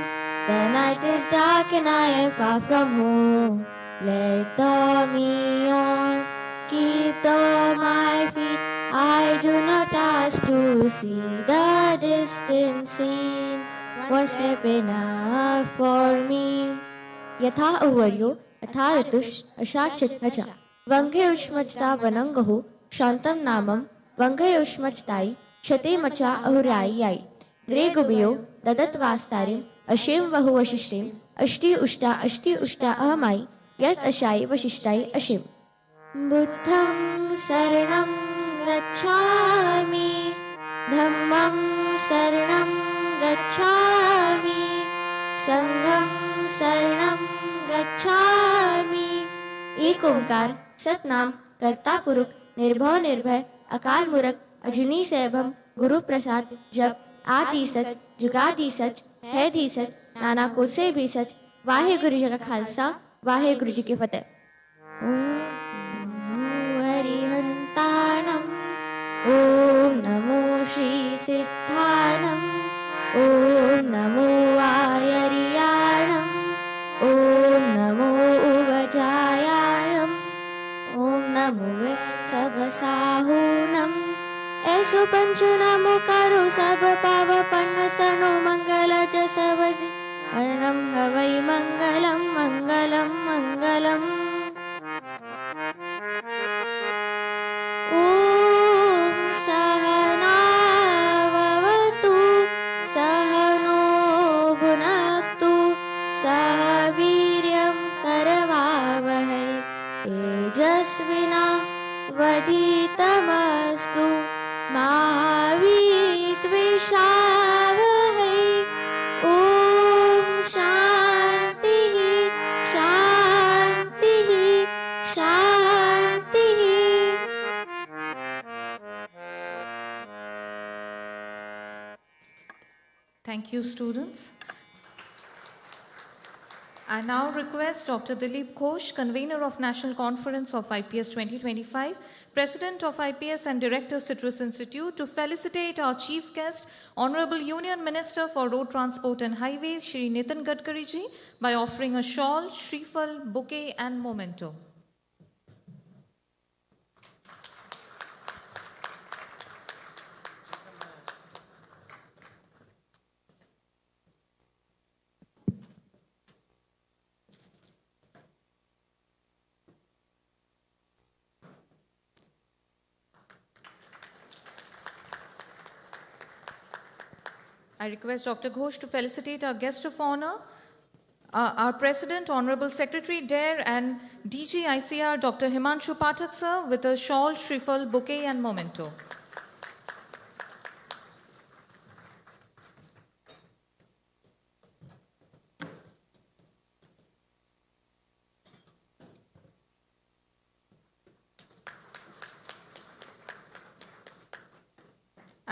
The night is dark and I am far from home. Let dawn me on. Keep though my feet. I do not ask to see the distant scene. One step enough for me. यथा उवर्यो यथा ऋतुष अशाचित्तचा वंगे उष्मचता वनंगहो शांतम नामम वंगे उष्मचताई क्षते मचा अहुराई द्रे गुबियो ददत वास्तारिम ashamed वहु वशिष्टेम अष्टि उष्टा अहमाई यत अशाई वशिष्टाई ashamed. बुद्धं शरणं गच्छामि धम्मं शरणं गच्छामि संघं शरणं गच्छामि. एक ओंकार सतनाम कर्ता पुरुष निर्भव निर्भय अकाल मूर्ख अजूनी सैभम गुरु प्रसाद जप आदि सच जुगादि सच है धी सच नाना को से भी सच. वाहे गुरु जी का खालसा वाहे गुरु जी की फतेह. ओम हरिहंताणम ओम नमो श्री सिद्धाणम ओम नमो आयरियाणम ओम नमो उवजायाणम ओम नमो सबसाहूनम. ऐसो पंचु नमो करो सब पाव पन्न सनो मंगल जसवसी अर्णम हवै मंगलम मंगलम मंगलम. ओम सहनावतु सहनो भुनक्तु सह वीर्यं करवावहै तेजस्विना वधीतमस्तु मा विद्विषावहै. ओम शांतिः शांतिः शांतिः. Thank you, students. I now request Dr. Dilip Ghosh, convener of National Conference of IPS 2025, President of IPS and Director Citrus Institute, to felicitate our chief guest, Honorable Union Minister for Road Transport and Highways, Shri Nitin Gadkari ji, by offering a shawl, shriphal, bouquet and memento. I request Dr. Ghosh to felicitate our guest of honor, our President, Honorable Secretary DARE and DG ICR, Dr. Himanshu Pathak sir, with a shawl, shriphal, bouquet and memento.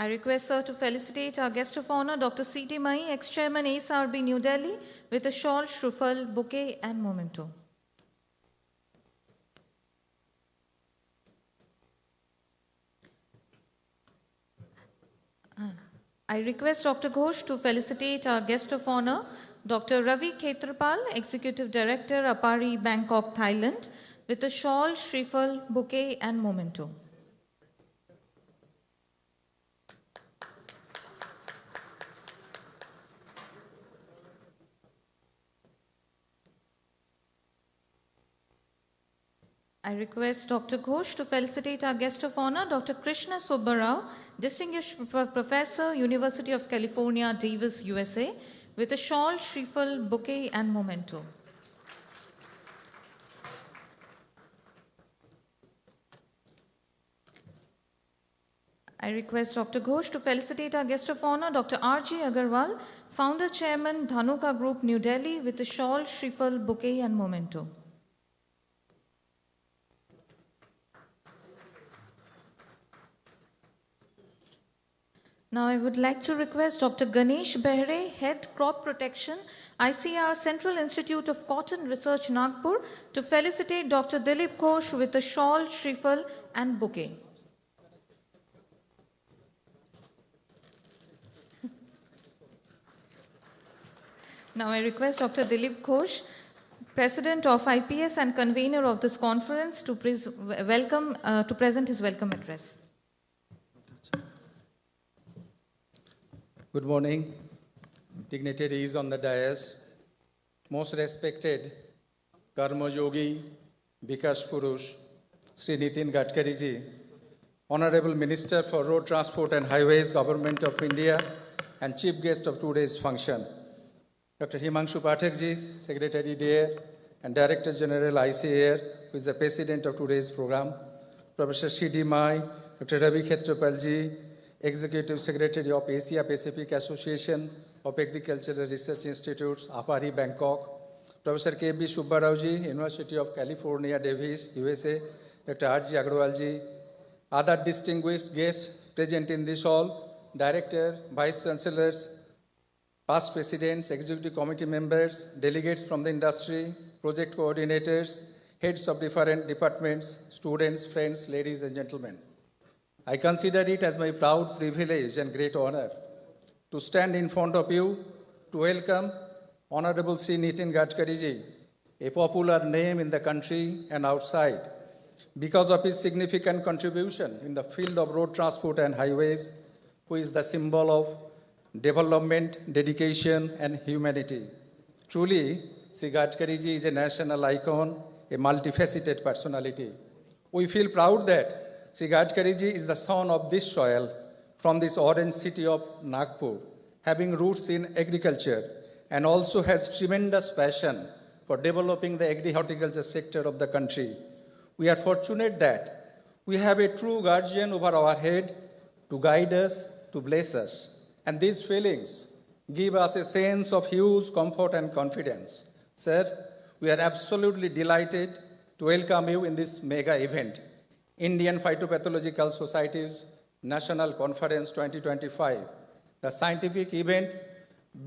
I request sir to felicitate our guest of honor, Dr. C.T. Mai, ex-chairman ASRB New Delhi, with a shawl, shriphal, bouquet and memento. I request Dr. Ghosh to felicitate our guest of honor, Dr. Ravi Khetrapal, Executive Director, Apari, Bangkok, Thailand, with a shawl, shriphal, bouquet and memento. I request Dr. Ghosh to felicitate our guest of honor, Dr. Krishna Subbarao, Distinguished Professor, University of California, Davis, USA, with a shawl, shrifle, bouquet, and memento. I request Dr. Ghosh to felicitate our guest of honor, Dr. R.G. Agarwal, Founder Chairman, Dhanuka Group, New Delhi, with a shawl, shrifle, bouquet, and memento. Now I would like to request Dr. Ganesh Behre, Head Crop Protection, ICR Central Institute of Cotton Research, Nagpur, to felicitate Dr. Dilip Ghosh with a shawl, shrifle, and bouquet. Now I request Dr. Dilip Ghosh, President of IPS and convener of this conference, to present his welcome address. Good morning, dignitaries on the dais, most respected Karma Yogi, Vikas Purush, Sri Nitin Gadkari ji, Honorable Minister for Road Transport and Highways, Government of India, and Chief Guest of today's function, Dr. Himanshu Pathak ji, Secretary DARE and Director General ICAR, who is the President of today's program, Professor C.D. Mai, Dr. Ravi Khetrapal ji, Executive Secretary of Asia Pacific Association of Agricultural Research Institutes, Apari, Bangkok, Professor K.B. Subbarao ji, University of California, Davis, USA, Dr. R.G. Agarwal ji, other distinguished guests present in this hall, Director, Vice Chancellors, past Presidents, Executive Committee members, delegates from the industry, project coordinators, heads of different departments, students, friends, ladies and gentlemen. I consider it as my proud privilege and great honor to stand in front of you to welcome Honorable Sri Nitin Gadkari ji, a popular name in the country and outside, because of his significant contribution in the field of road transport and highways, who is the symbol of development, dedication, and humanity. Truly, Sri Gadkari ji is a national icon, a multifaceted personality. We feel proud that Sri Gadkari ji is the son of this soil from this orange city of Nagpur, having roots in agriculture, and also has tremendous passion for developing the agri-horticulture sector of the country. We are fortunate that we have a true guardian over our head to guide us, to bless us. And these feelings give us a sense of huge comfort and confidence. Sir, we are absolutely delighted to welcome you in this mega event, Indian Phytopathological Society's National Conference 2025. The scientific event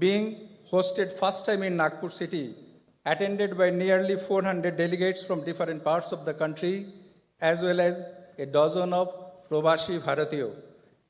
being hosted first time in Nagpur city, attended by nearly 400 delegates from different parts of the country, as well as a dozen of Provashi Bharatiya,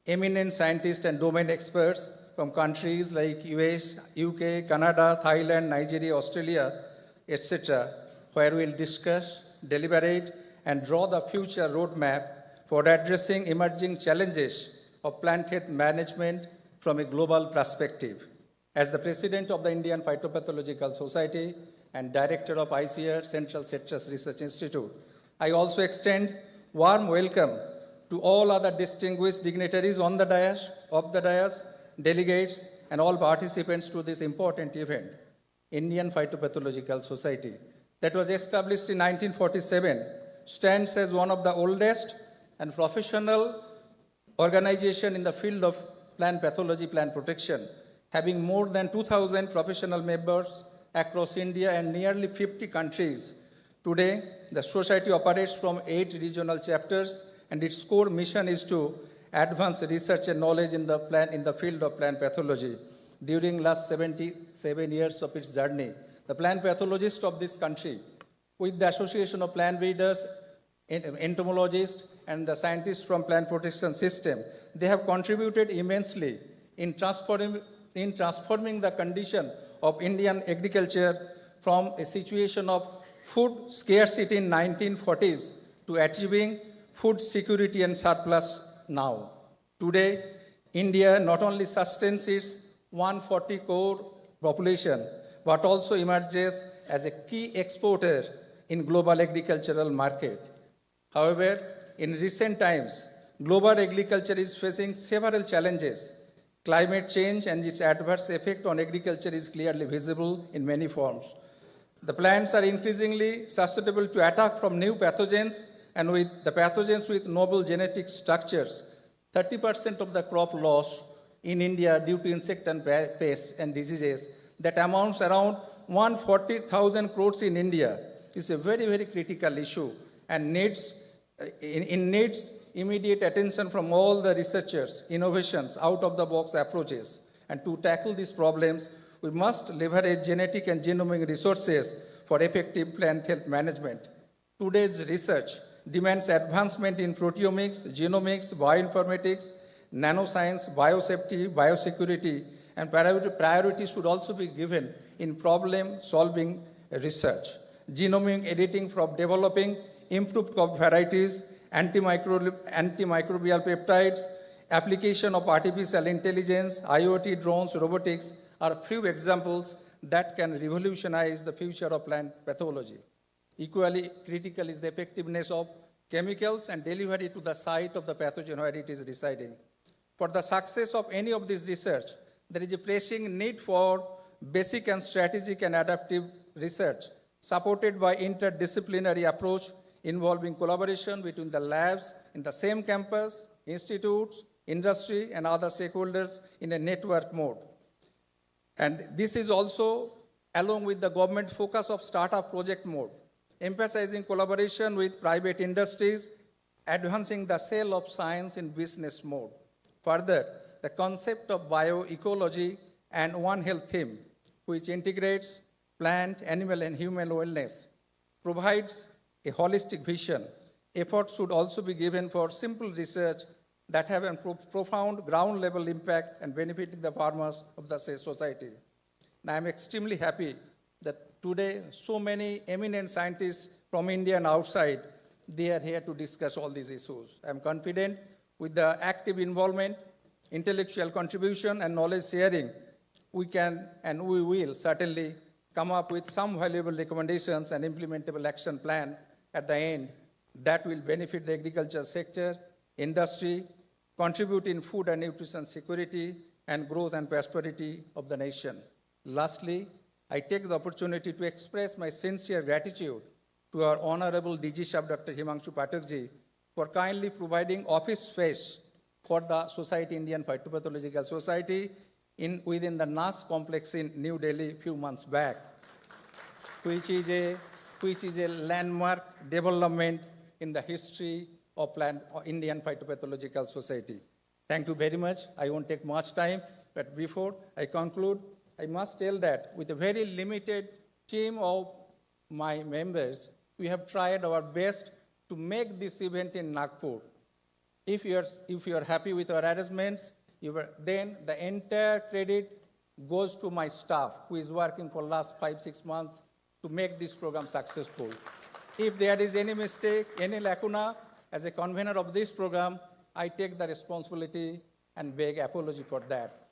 eminent scientists and domain experts from countries like US, UK, Canada, Thailand, Nigeria, Australia, etc., where we'll discuss, deliberate, and draw the future roadmap for addressing emerging challenges of plant health management from a global perspective. As the President of the Indian Phytopathological Society and Director of ICR Central Citrus Research Institute, I also extend warm welcome to all other distinguished dignitaries on the dais, delegates, and all participants to this important event. Indian Phytopathological Society, that was established in 1947, stands as one of the oldest and professional organization in the field of plant pathology, plant protection, having more than 2,000 professional members across India and nearly 50 countries. Today, the society operates from 8 regional chapters, and its core mission is to advance research and knowledge in the field of plant pathology. During last 77 years of its journey, the plant pathologists of this country, with the Association of Plant Breeders, entomologists, and the scientists from plant protection system, they have contributed immensely in transforming the condition of Indian agriculture from a situation of food scarcity in 1940s to achieving food security and surplus now. Today, India not only sustains its 140 crore population, but also emerges as a key exporter in global agricultural market. However, in recent times, global agriculture is facing several challenges. Climate change and its adverse effect on agriculture is clearly visible in many forms. The plants are increasingly susceptible to attack from new pathogens, and with the pathogens with novel genetic structures, 30% of the crop loss in India due to insect and pests and diseases that amounts around 140,000 crores in India is a very, very critical issue and needs immediate attention from all the researchers, innovations, out-of-the-box approaches. And to tackle these problems, we must leverage genetic and genomic resources for effective plant health management. Today's research demands advancement in proteomics, genomics, bioinformatics, nanoscience, biosafety, biosecurity, and priority should also be given in problem-solving research. Genomic editing for developing improved crop varieties, antimicrobial peptides, application of artificial intelligence, IoT, drones, robotics are few examples that can revolutionize the future of plant pathology. Equally critical is the effectiveness of chemicals and delivery to the site of the pathogen where it is residing. For the success of any of this research, there is a pressing need for basic and strategic and adaptive research supported by interdisciplinary approach involving collaboration between the labs in the same campus, institutes, industry, and other stakeholders in a network mode. And this is also along with the government focus of startup project mode, emphasizing collaboration with private industries, advancing the sale of science in business mode. Further, the concept of bioecology and One Health theme, which integrates plant, animal, and human wellness, provides a holistic vision. Efforts should also be given for simple research that have a profound ground-level impact and benefiting the farmers of the society. And I am extremely happy that today so many eminent scientists from India and outside, they are here to discuss all these issues. I am confident with the active involvement, intellectual contribution, and knowledge sharing, we can and we will certainly come up with some valuable recommendations and implementable action plan at the end that will benefit the agriculture sector, industry, contribute in food and nutrition security, and growth and prosperity of the nation. Lastly, I take the opportunity to express my sincere gratitude to our Honorable DG Sahib Dr. Himanshu Pathakji for kindly providing office space for the Society Indian Phytopathological Society within the NAS complex in New Delhi a few months back, which is a landmark development in the history of Indian Phytopathological Society. Thank you very much. I won't take much time, but before I conclude, I must tell that with a very limited team of my members, we have tried our best to make this event in Nagpur. If you are happy with our arrangements, then the entire credit goes to my staff, who is working for the last 5-6 months to make this program successful. If there is any mistake, any lacuna, as a convener of this program, I take the responsibility and beg apology for that.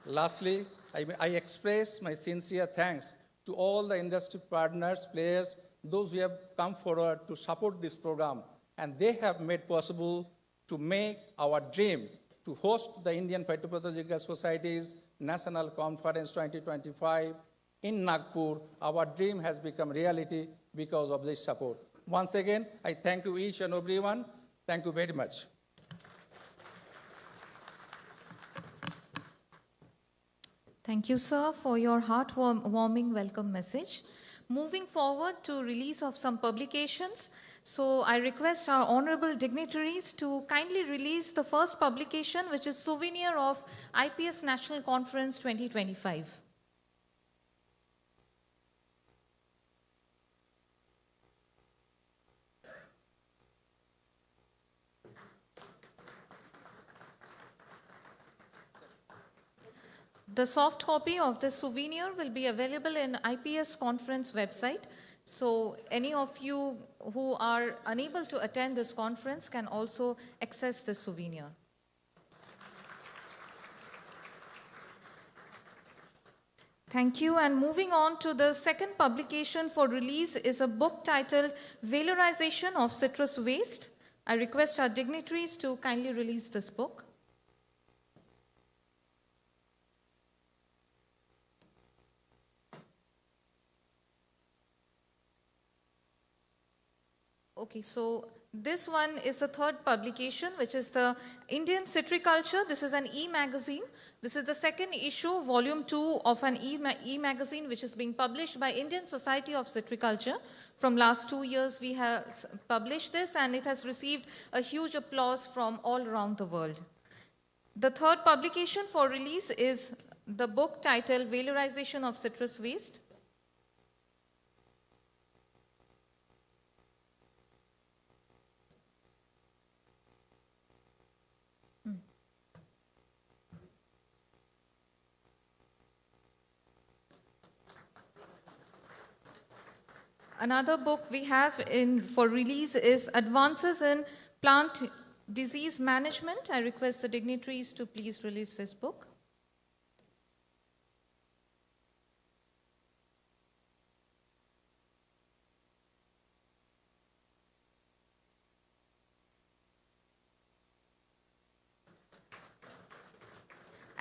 Lastly, I express my sincere thanks to all the industry partners, players, those who have come forward to support this program, and they have made possible to make our dream to host the Indian Phytopathological Society's National Conference 2025 in Nagpur. Our dream has become reality because of this support. Once again, I thank you each and everyone. Thank you very much. Thank you, sir, for your heartwarming welcome message. Moving forward to release of some publications, so I request our honorable dignitaries to kindly release the first publication, which is Souvenir of IPS National Conference 2025. The soft copy of this souvenir will be available in IPS conference website. So any of you who are unable to attend this conference can also access this souvenir. Thank you. And moving on to the second publication for release is a book titled Valorization of Citrus Waste. I request our dignitaries to kindly release this book. Okay, so this one is the third publication, which is the Indian Citriculture. This is an e-magazine. This is the second issue, volume 2 of an e-magazine, which is being published by Indian Society of Citriculture. From last 2 years, we have published this, and it has received a huge applause from all around the world. The third publication for release is the book titled Valorization of Citrus Waste. Another book we have for release is Advances in Plant Disease Management. I request the dignitaries to please release this book.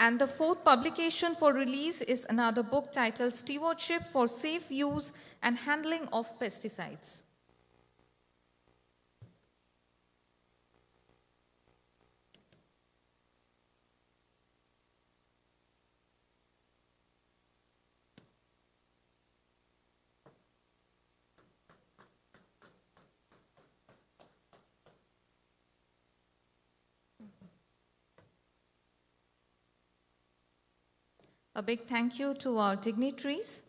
And the fourth publication for release is another book titled Stewardship for Safe Use and Handling of Pesticides. A big thank you to our dignitaries.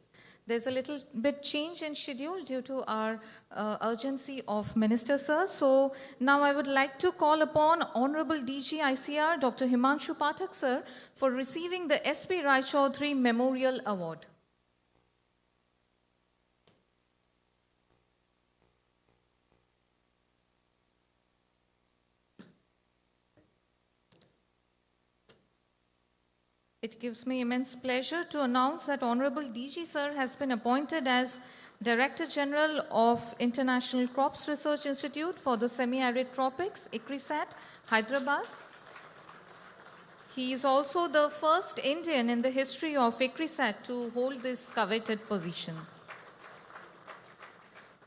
There's a little bit change in schedule due to our urgency of Minister Sir. So now I would like to call upon Honorable DG ICR, Dr. Himanshu Pathak Sir, for receiving the SP Rai Chaudhary Memorial Award. It gives me immense pleasure to announce that Honorable DG Sir has been appointed as Director General of International Crops Research Institute for the Semi-Arid Tropics, ICRISAT, Hyderabad. He is also the first Indian in the history of ICRISAT to hold this coveted position.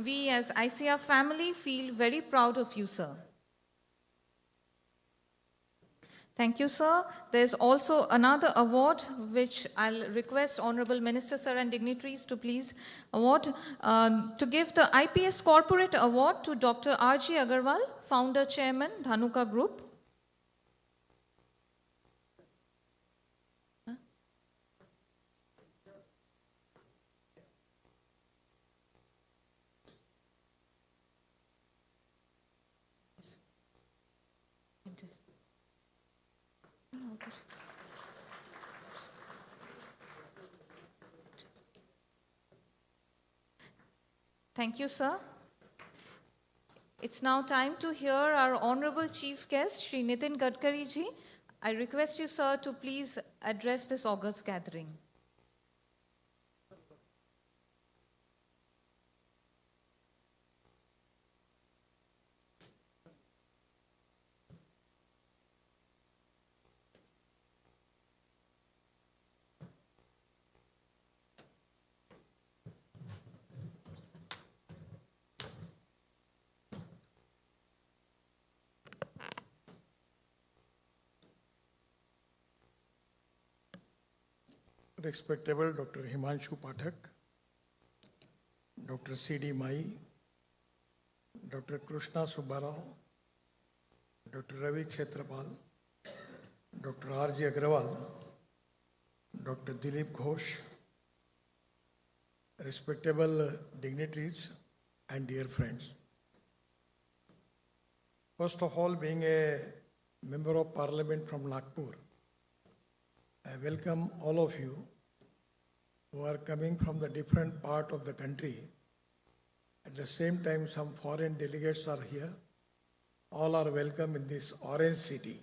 We as ICR family feel very proud of you, sir. Thank you, sir. There's also another award which I'll request Honorable Minister, sir, and dignitaries to please award, to give the IPS Corporate Award to Dr. R.G. Agarwal, Founder Chairman, Dhanuka Group. Thank you, sir. It's now time to hear our Honorable Chief Guest, Shri Nitin Gadkari ji. I request you, sir, to please address this august gathering. Respectable Dr. Himanshu Pathak, Dr. C.D. Mai, Dr. Krishna Subbarao, Dr. Ravi Kshetrapal, Dr. R.J. Agrawal, Dr. Dilip Ghosh, respectable dignitaries and dear friends. First of all, being a member of Parliament from Nagpur, I welcome all of you who are coming from the different part of the country. At the same time, some foreign delegates are here. All are welcome in this orange city.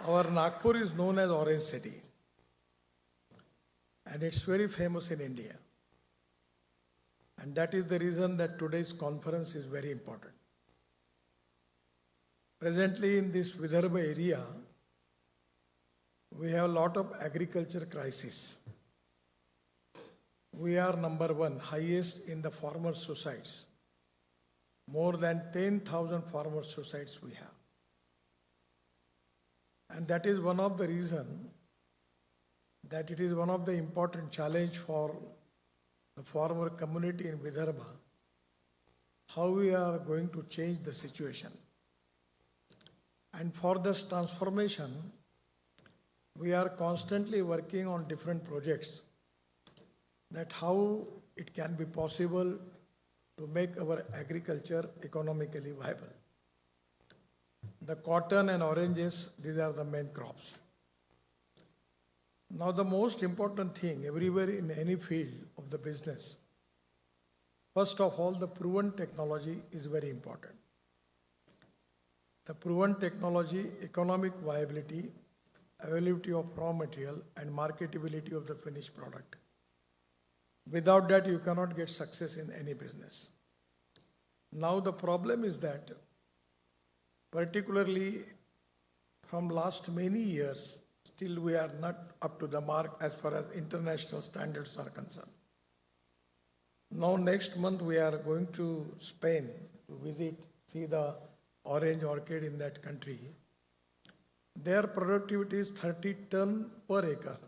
Our Nagpur is known as Orange City, and it's very famous in India. And that is the reason that today's conference is very important. Presently in this Vidarbha area, we have a lot of agriculture crisis. We are number one, highest in the farmer suicides. More than 10,000 farmer suicides we have. And that is one of the reasons that it is one of the important challenge for the farmer community in Vidarbha, how we are going to change the situation. And for this transformation, we are constantly working on different projects, that how it can be possible to make our agriculture economically viable. The cotton and oranges, these are the main crops. Now the most important thing everywhere in any field of the business, first of all, the proven technology is very important. The proven technology, economic viability, availability of raw material and marketability of the finished product. Without that, you cannot get success in any business. Now the problem is that, particularly from last many years, still we are not up to the mark as far as international standards are concerned. Now next month we are going to Spain to visit, see the orange orchid in that country. Their productivity is 30 ton per acre.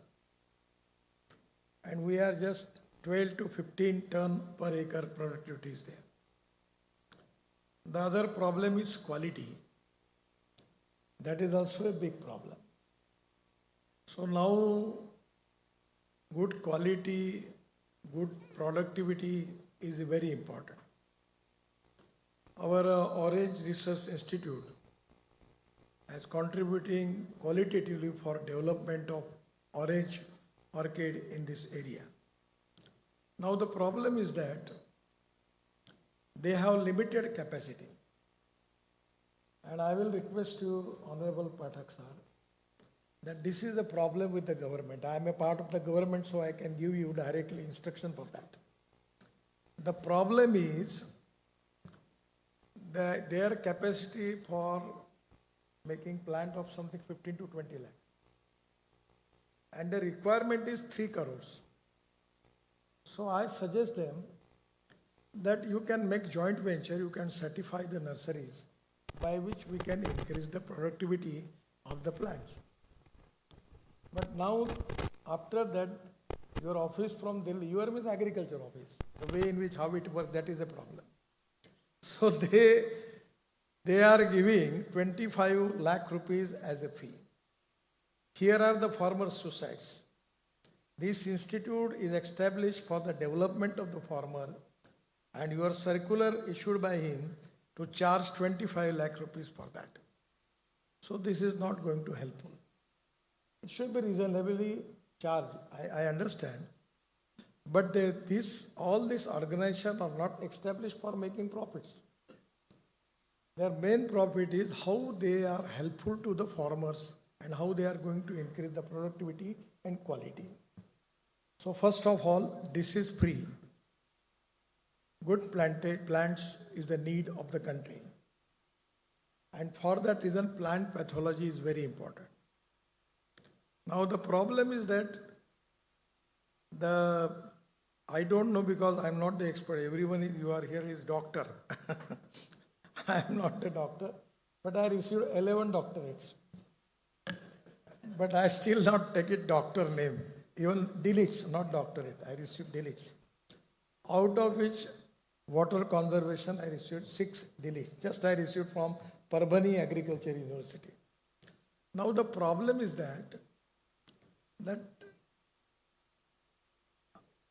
And we are just 12 to 15 ton per acre productivity is there. The other problem is quality. That is also a big problem. So now good quality, good productivity is very important. Our Orange Research Institute is contributing qualitatively for development of orange orchid in this area. Now the problem is that they have limited capacity. And I will request you, Honorable Pathak sir, that this is the problem with the government. I am a part of the government, so I can give you directly instruction for that. The problem is that their capacity for making plant of something 15 to 20 lakh. And the requirement is 3 crores. So I suggest them that you can make joint venture, you can certify the nurseries by which we can increase the productivity of the plants. But now, after that, your office from Delhi, your means agriculture office, the way in which how it works, that is a problem. So they are giving 25 lakh rupees as a fee. Here are the farmer suicides. This institute is established for the development of the farmer, and your circular issued by him to charge 25 lakh rupees for that. So this is not going to helpful. It should be reasonably charged. I understand. But all these organizations are not established for making profits. Their main profit is how they are helpful to the farmers and how they are going to increase the productivity and quality. So first of all, this is free. Good plants is the need of the country. And for that reason, plant pathology is very important. Now the problem is that I don't know because I'm not the expert. Everyone you are here is doctor. I am not a doctor, but I received 11 doctorates. But I still not take it doctor name. Even deletes, not doctorate. I received deletes. Out of which water conservation, I received 6 deletes. Just I received from Parbhani Agriculture University. Now the problem is that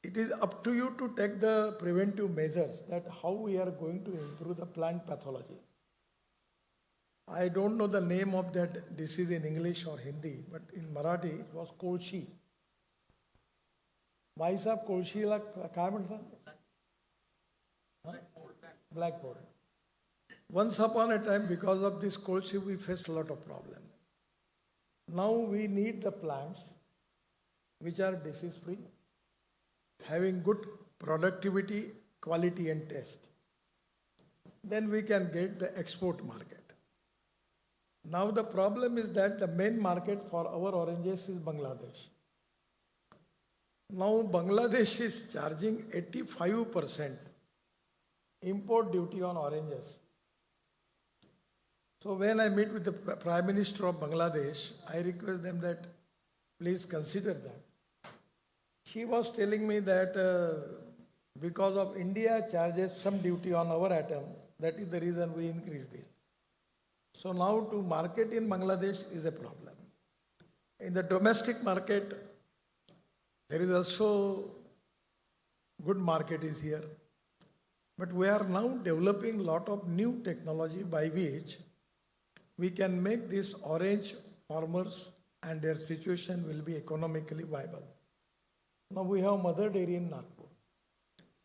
it is up to you to take the preventive measures, that how we are going to improve the plant pathology. I don't know the name of that disease in English or Hindi, but in Marathi it was Kolshi. भाई साहब कोळशीला काय म्हणतात? Black board. Once upon a time, because of this Kolshi, we faced a lot of problems. Now we need the plants which are disease-free, having good productivity, quality and taste. Then we can get the export market. Now the problem is that the main market for our oranges is Bangladesh. Now Bangladesh is charging 85% import duty on oranges. So when I meet with the Prime Minister of Bangladesh, I request them that please consider that. She was telling me that because of India charges some duty on our atom, that is the reason we increased it. So now to market in Bangladesh is a problem. In the domestic market, there is also good market is here. But we are now developing a lot of new technology by which we can make these orange farmers and their situation will be economically viable. Now we have mother dairy in Nagpur.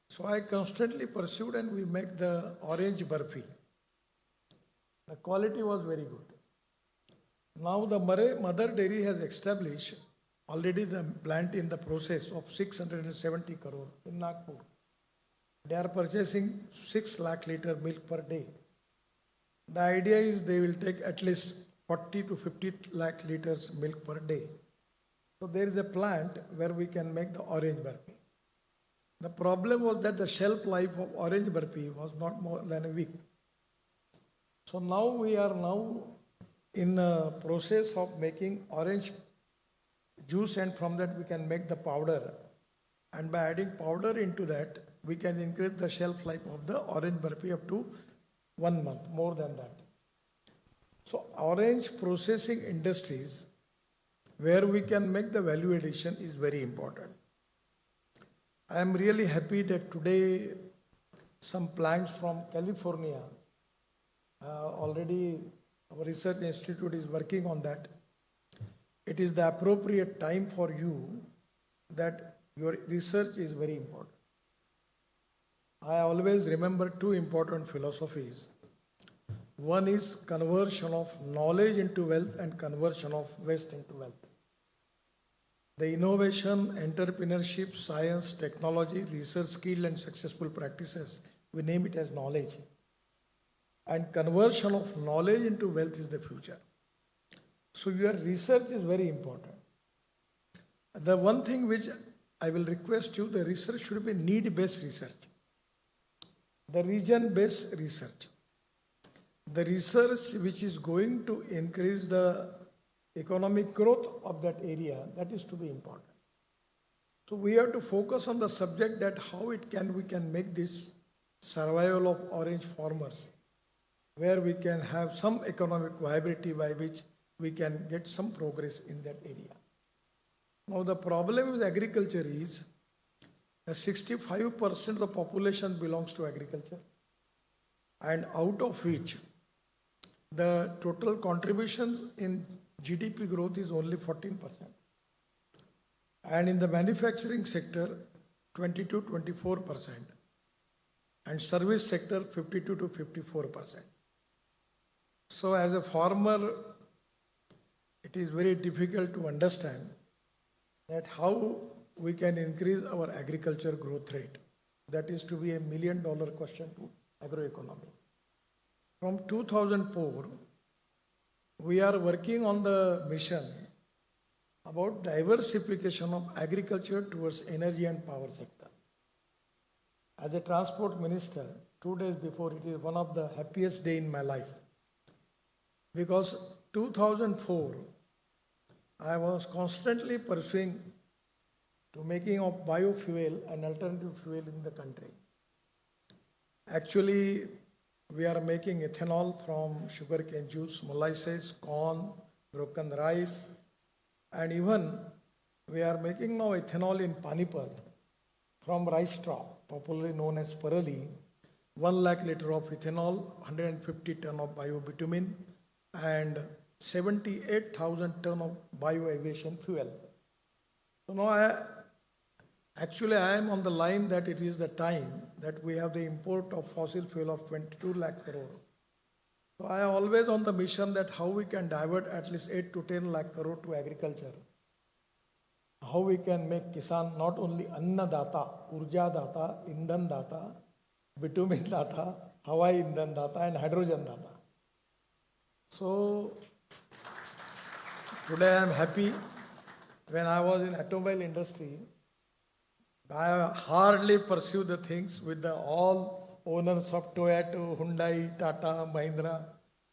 So I constantly pursued and we make the orange burfi. The quality was very good. Now the mother dairy has established already the plant in the process of 670 crore in Nagpur. They are purchasing 6 lakh liter milk per day. The idea is they will take at least 40 to 50 lakh liters milk per day. So there is a plant where we can make the orange burfi. The problem was that the shelf life of orange burfi was not more than a week. So now we are in the process of making orange juice, and from that we can make the powder. And by adding powder into that, we can increase the shelf life of the orange burfi up to 1 month, more than that. So orange processing industries where we can make the value addition is very important. I am really happy that today some plants from California, already our research institute is working on that. It is the appropriate time for you that your research is very important. I always remember 2 important philosophies. One is conversion of knowledge into wealth and conversion of waste into wealth. The innovation, entrepreneurship, science, technology, research skill and successful practices, we name it as knowledge. And conversion of knowledge into wealth is the future. So your research is very important. The one thing which I will request you, the research should be need-based research. The region-based research. The research which is going to increase the economic growth of that area, that is to be important. So we have to focus on the subject that how we can make this survival of orange farmers, where we can have some economic viability by which we can get some progress in that area. Now the problem with agriculture is that 65% of the population belongs to agriculture, and out of which the total contributions in GDP growth is only 14%. And in the manufacturing sector, 22-24%. And service sector, 52 to 54%. So as a farmer, it is very difficult to understand that how we can increase our agriculture growth rate. That is to be $1 million question to agroeconomy. From 2004, we are working on the mission about diversification of agriculture towards energy and power sector. As a transport minister, 2 days before, it is one of the happiest days in my life. Because 2004, I was constantly pursuing to making of biofuel and alternative fuel in the country. Actually, we are making ethanol from sugarcane juice, molasses, corn, broken rice, and even we are making now ethanol in Panipat from rice straw, popularly known as parali, 1 lakh liter of ethanol, 150 ton of biobitumin, and 78,000 ton of bioaviation fuel. So now I am on the line that it is the time that we have the import of fossil fuel of 22 lakh crore. So I am always on the mission that how we can divert at least 8 to 10 lakh crore to agriculture. How we can make Kisan not only Anna Data, Urja Data, Indhan Data, Bitumen Data, Hawaii Indhan Data and Hydrogen Data. So today I am happy. When I was in automobile industry, I hardly pursue the things with the all owners of Toyota, Hyundai, Tata, Mahindra,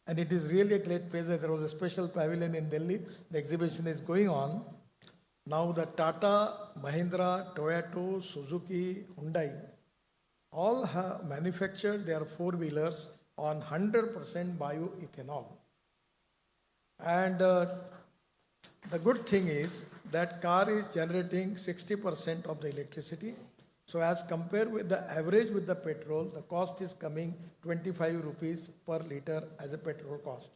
and it is really a great pleasure. There was a special pavilion in Delhi. The exhibition is going on. Now the Tata, Mahindra, Toyota, Suzuki, Hyundai, all have manufactured their four-wheelers on 100% bioethanol. And the good thing is that car is generating 60% of the electricity. So as compared with the average with the petrol, the cost is coming 25 rupees per liter as a petrol cost.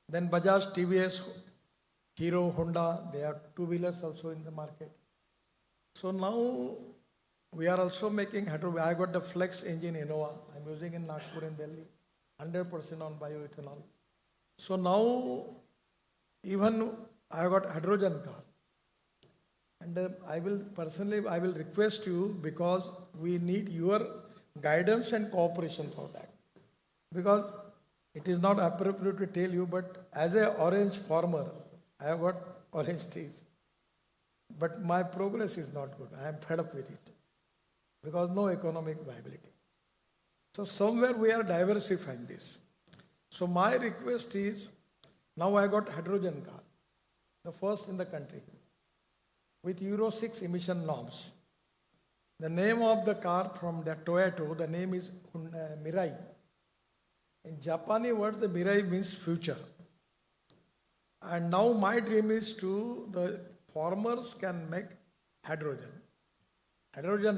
Then Bajaj, TVS, Hero, Honda, they have two-wheelers also in the market. So now we are also making I got the Flex engine Innova. I'm using in Nagpur and Delhi, 100% on bioethanol. So now even I got hydrogen car. And I will request you, because we need your guidance and cooperation for that. Because it is not appropriate to tell you, but as an orange farmer, I have got orange trees. But my progress is not good. I am fed up with it. Because no economic viability. So somewhere we are diversifying this. So my request is, now I got hydrogen car, the first in the country, with Euro 6 emission norms. The name of the car from the Toyota, the name is Mirai. In Japanese word, the Mirai means future. And now my dream is the farmers can make hydrogen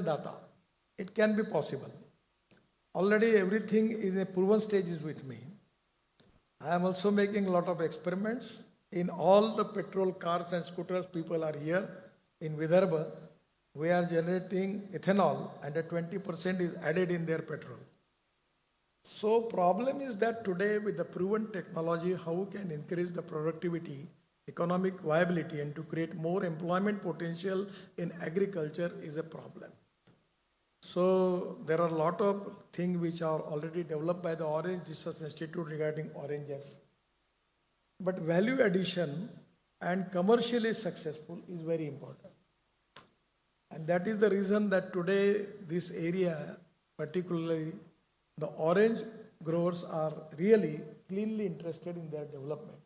data. It can be possible. Already everything is in a proven stages with me. I am also making a lot of experiments. In all the petrol cars and scooters, people are here. In Vidarbha, we are generating ethanol and 20% is added in their petrol. So problem is that today with the proven technology, how we can increase the productivity, economic viability and to create more employment potential in agriculture is a problem. So there are a lot of things which are already developed by the Orange Research Institute regarding oranges. But value addition and commercially successful is very important. And that is the reason that today this area, particularly the orange growers, are really keenly interested in their development.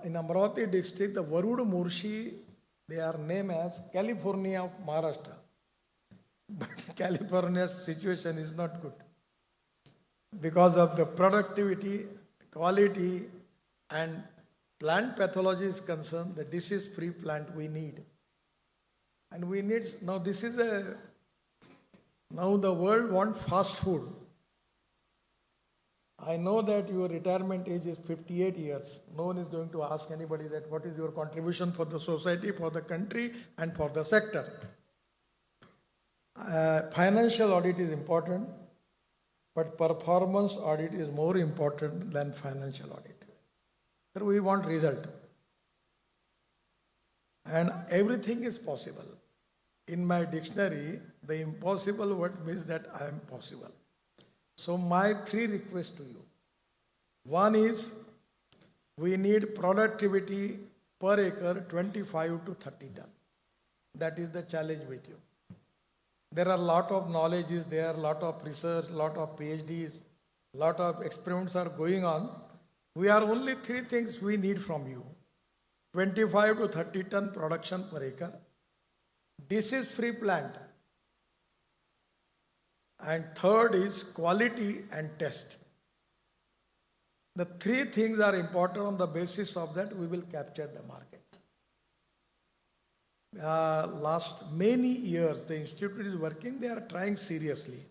In Amravati district, the Varud Murshi, they are named as California of Maharashtra. But California's situation is not good. Because of the productivity, quality, and plant pathology is concerned, the disease-free plant we need. And we need, now the world wants fast food. I know that your retirement age is 58 years. No one is going to ask anybody that what is your contribution for the society, for the country, and for the sector. Financial audit is important, but performance audit is more important than financial audit. So we want result. And everything is possible. In my dictionary, the impossible word means that I am possible. So my three requests to you. One is, we need productivity per acre 25 to 30 ton. That is the challenge with you. There are a lot of knowledges there, a lot of research, a lot of PhDs, a lot of experiments are going on. We are only three things we need from you. 25 to 30 ton production per acre. Disease-free plant. And third is quality and test. The three things are important. On the basis of that, we will capture the market. Last many years, the institute is working, they are trying seriously.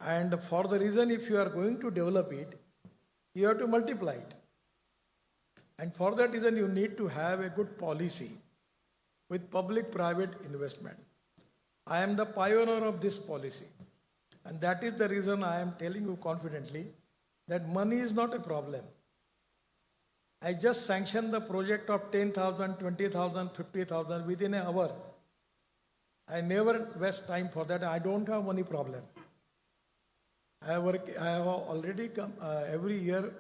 And for the reason, if you are going to develop it, you have to multiply it. And for that reason, you need to have a good policy with public-private investment. I am the pioneer of this policy. And that is the reason I am telling you confidently that money is not a problem. I just sanctioned the project of 10,000, 20,000, 50,000 within an hour. I never waste time for that. I don't have money problem. I have already come, every year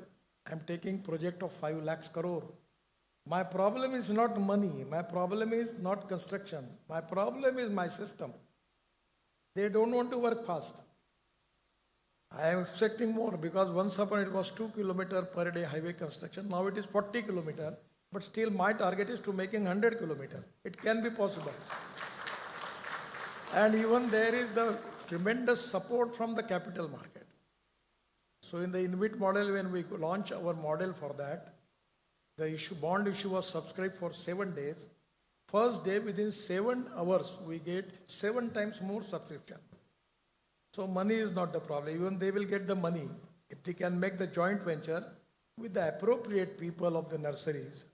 I'm taking project of 5 lakhs crore. My problem is not money. My problem is not construction. My problem is my system. They don't want to work fast. I am expecting more because once upon it was 2 kilometer per day highway construction. Now it is 40 kilometer. But still my target is to making 100 kilometer. It can be possible. And even there is the tremendous support from the capital market. So in the InvIT model, when we launch our model for that, the bond issue was subscribed for 7 days. First day, within 7 hours, we get 7 times more subscription. So money is not the problem. Even they will get the money if they can make the joint venture with the appropriate people of the nurseries,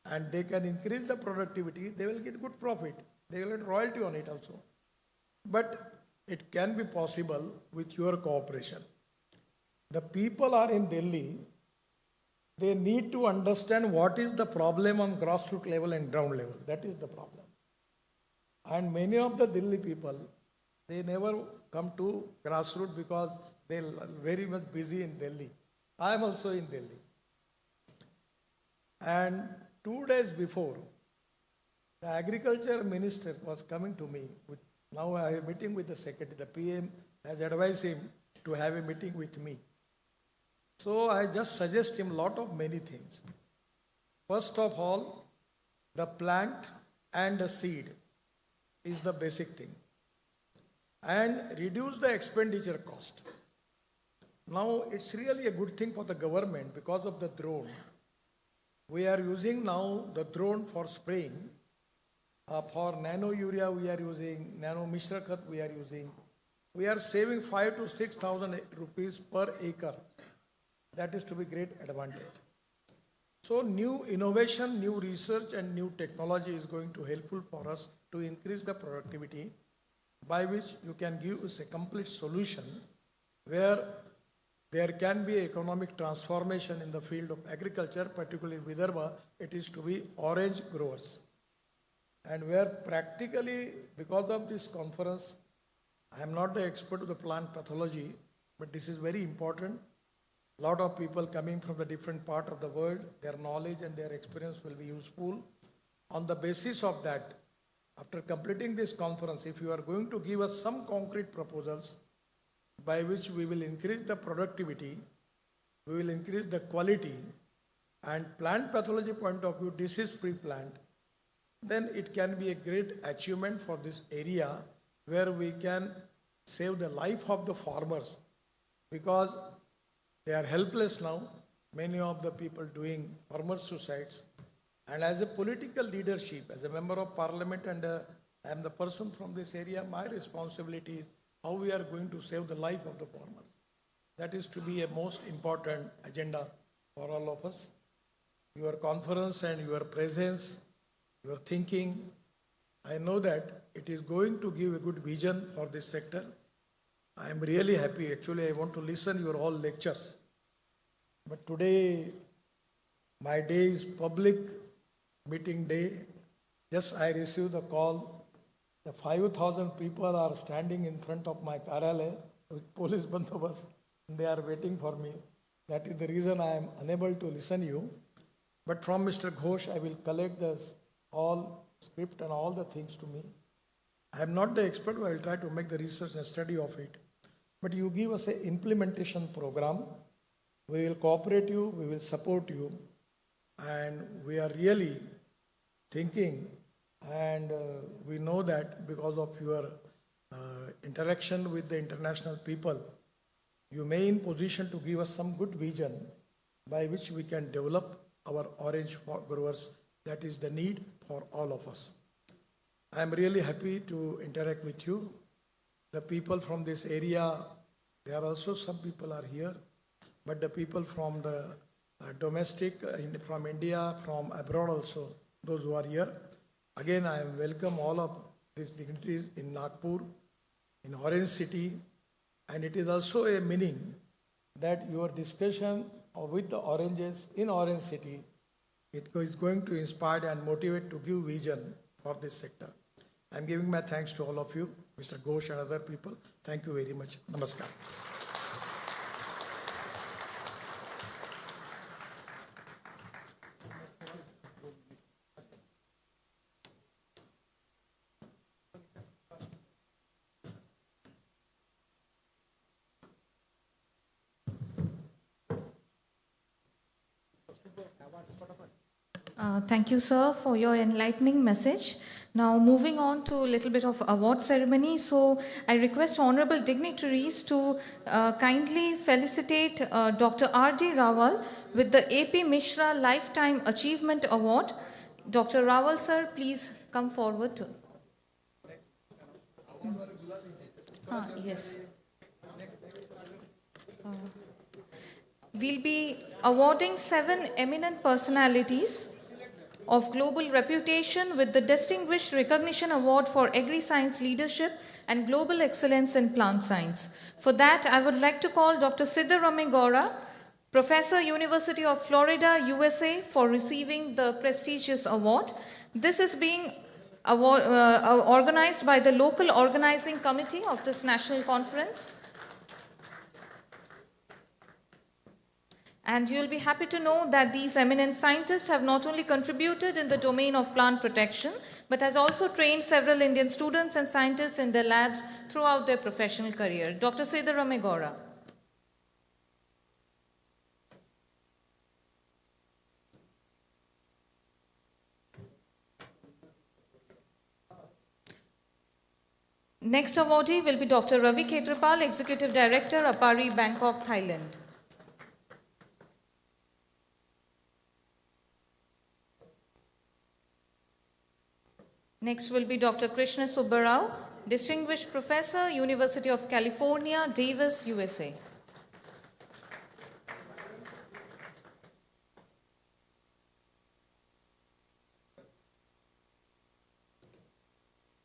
and they can increase the productivity. They will get good profit. They will get royalty on it also. But it can be possible with your cooperation. The people are in Delhi. They need to understand what is the problem on grassroots level and ground level. That is the problem. And many of the Delhi people, they never come to grassroots because they are very much busy in Delhi. I am also in Delhi. And 2 days before, the agriculture minister was coming to me. Now I have a meeting with the secretary. The PM has advised him to have a meeting with me. So I just suggest him many things. First of all, the plant and the seed is the basic thing. And reduce the expenditure cost. Now it's really a good thing for the government because of the drone. We are using now the drone for spraying. For nano urea we are using, nano mishra khat we are using. We are saving 5,000 to 6,000 rupees per acre. That is to be great advantage. So new innovation, new research and new technology is going to helpful for us to increase the productivity, by which you can give us a complete solution where there can be economic transformation in the field of agriculture, particularly in Vidarbha, it is to be orange growers. And where practically, because of this conference, I am not the expert of the plant pathology, but this is very important. A lot of people coming from the different part of the world, their knowledge and their experience will be useful. On the basis of that, after completing this conference, if you are going to give us some concrete proposals by which we will increase the productivity, we will increase the quality, and plant pathology point of view, disease-free plant, then it can be a great achievement for this area where we can save the life of the farmers, because they are helpless now, many of the people doing farmer suicides. And as a political leadership, as a member of parliament, and I am the person from this area, my responsibility is how we are going to save the life of the farmers. That is to be a most important agenda for all of us. Your conference and your presence, your thinking, I know that it is going to give a good vision for this sector. I am really happy. Actually, I want to listen your all lectures. But today, my day is public meeting day. Just I received the call. The 5,000 people are standing in front of my karalaya with police bandobast. They are waiting for me. That is the reason I am unable to listen you. But from Mr. Ghosh, I will collect this all script and all the things to me. I am not the expert, but I will try to make the research and study of it. But you give us an implementation program. We will cooperate you, we will support you, and we are really thinking, and we know that because of your interaction with the international people, you may in position to give us some good vision by which we can develop our orange growers. That is the need for all of us. I am really happy to interact with you. The people from this area, there are also some people are here, but the people from the domestic, from India, from abroad also, those who are here. Again, I welcome all of these dignitaries in Nagpur, in Orange City, and it is also a meaning that your discussion with the oranges in Orange City, it is going to inspire and motivate to give vision for this sector. I'm giving my thanks to all of you, Mr. Ghosh and other people. Thank you very much. Namaskar. Thank you, sir, for your enlightening message. Now, moving on to a little bit of award ceremony. So, I request honorable dignitaries to kindly felicitate Dr. R.D. Rawal with the A.P. Mishra Lifetime Achievement Award. Dr. Rawal, sir, please come forward. Yes. We'll be awarding 7 eminent personalities of global reputation with the Distinguished Recognition Award for Agri-Science Leadership and Global Excellence in Plant Science. For that, I would like to call Dr. Siddharame Gaura, Professor, University of Florida, USA, for receiving the prestigious award. This is being organized by the local organizing committee of this national conference. And you'll be happy to know that these eminent scientists have not only contributed in the domain of plant protection, but has also trained several Indian students and scientists in their labs throughout their professional career. Dr. Siddharame Gaura. Next awardee will be Dr. Ravi Khetrapal, Executive Director, Apari, Bangkok, Thailand. Next will be Dr. Krishna Subbarao, Distinguished Professor, University of California, Davis, USA.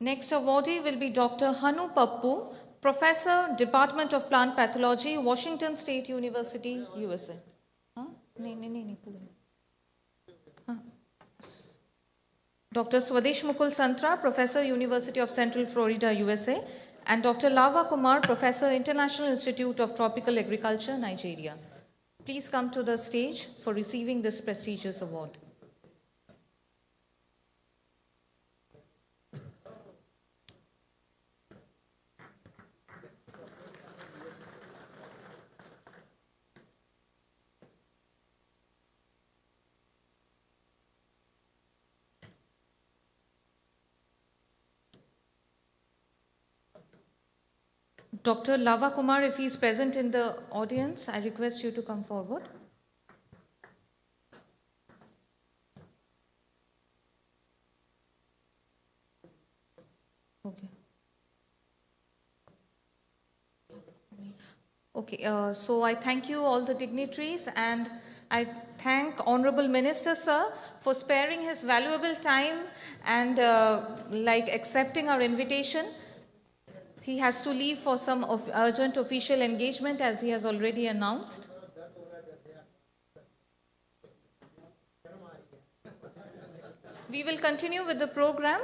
Next awardee will be Dr. Hanu Pappu, Professor, Department of Plant Pathology, Washington State University, USA. Dr. Swadesh Mukul Santra, Professor, University of Central Florida, USA, and Dr. Lava Kumar, Professor, International Institute of Tropical Agriculture, Nigeria. Please come to the stage for receiving this prestigious award. Dr. Lava Kumar, if he is present in the audience, I request you to come forward. Okay, so I thank you all the dignitaries, and I thank Honorable Minister, sir, for sparing his valuable time and accepting our invitation. He has to leave for some urgent official engagement, as he has already announced. We will continue with the program.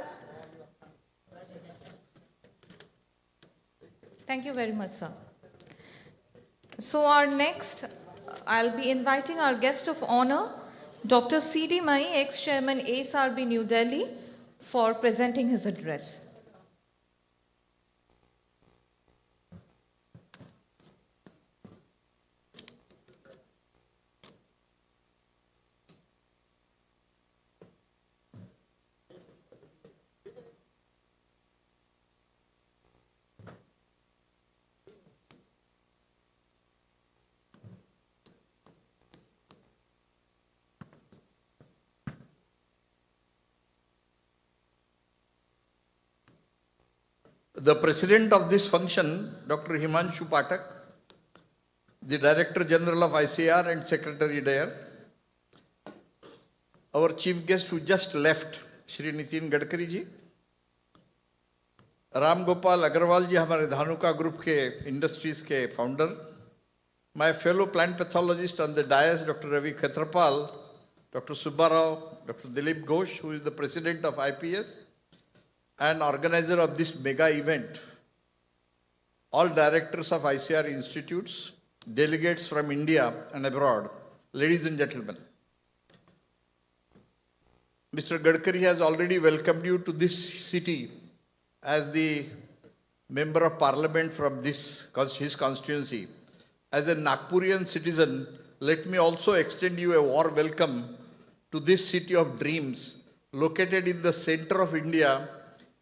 Thank you very much, sir. So our next, I'll be inviting our guest of honor, Dr. C.D. Mai, ex-chairman ASRB New Delhi, for presenting his address. The president of this function, Dr. Himanshu Pathak, the Director General of ICR and Secretary there, our chief guest who just left, Shri Nitin Gadkari ji, Ram Gopal Agarwal ji, हमारे Dhanuka group के industries के founder, my fellow plant pathologist on the dais, Dr. Ravi Khetrapal, Dr. Subbarao, Dr. Dilip Ghosh, who is the president of IPS and organizer of this mega event, all directors of ICR institutes, delegates from India and abroad, ladies and gentlemen. Mr. Gadkari has already welcomed you to this city as the member of parliament from his constituency. As a Nagpurian citizen, let me also extend you a warm welcome to this city of dreams, located in the center of India,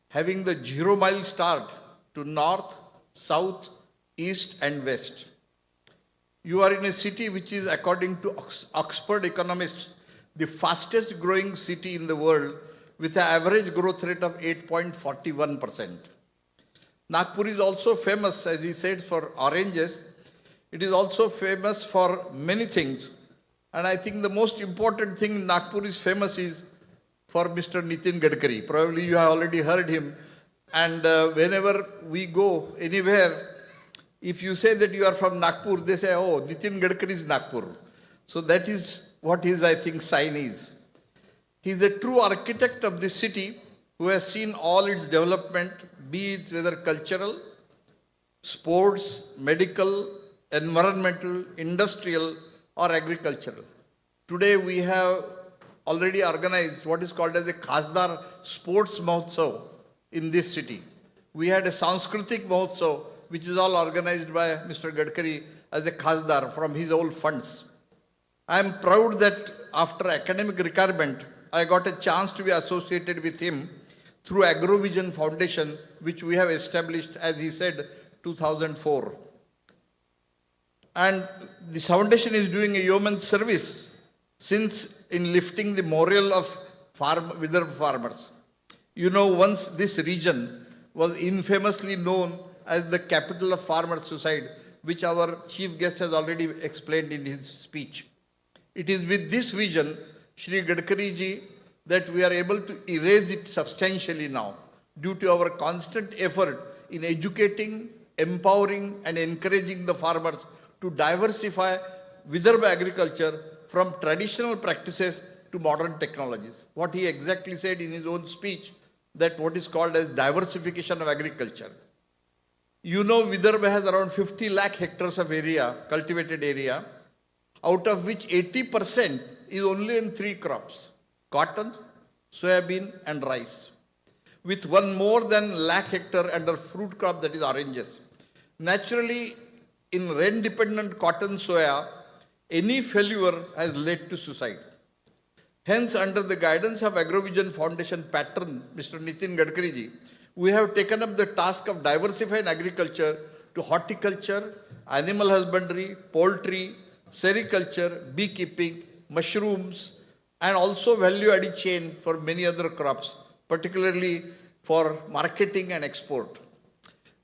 having the 0-mile start to north, south, east and west. You are in a city which is, according to Oxford economists, the fastest growing city in the world with an average growth rate of 8.41%. Nagpur is also famous, as he said, for oranges. It is also famous for many things. And I think the most important thing Nagpur is famous is for Mr. Nitin Gadkari. Probably you have already heard him. And whenever we go anywhere, if you say that you are from Nagpur, they say, oh, Nitin Gadkari is Nagpur. So that is what his, I think, sign is. He is a true architect of this city who has seen all its development, be it whether cultural, sports, medical, environmental, industrial, or agricultural. Today we have already organized what is called as a Khasdar Sports Mahotsav in this city. We had a Sanskritik Mahotsav, which is all organized by Mr. Gadkari as a Khasdar from his old funds. I am proud that after academic requirement, I got a chance to be associated with him through AgroVision Foundation, which we have established, as he said, 2004. And the foundation is doing a yeoman's service since in lifting the morale of Vidarbha farmers. You know, once this region was infamously known as the capital of farmer suicide, which our chief guest has already explained in his speech. It is with this vision, Shri Gadkari ji, that we are able to erase it substantially now due to our constant effort in educating, empowering and encouraging the farmers to diversify Vidarbha agriculture from traditional practices to modern technologies. What he exactly said in his own speech, that what is called as diversification of agriculture. You know, Vidarbha has around 50 lakh hectares of area, cultivated area, out of which 80% is only in 3 crops: cotton, soybean and rice, with one more than lakh hectare under fruit crop, that is oranges. Naturally, in rain-dependent cotton soya, any failure has led to suicide. Hence, under the guidance of AgroVision Foundation patron, Mr. Nitin Gadkari ji, we have taken up the task of diversifying agriculture to horticulture, animal husbandry, poultry, sericulture, beekeeping, mushrooms, and also value-added chain for many other crops, particularly for marketing and export.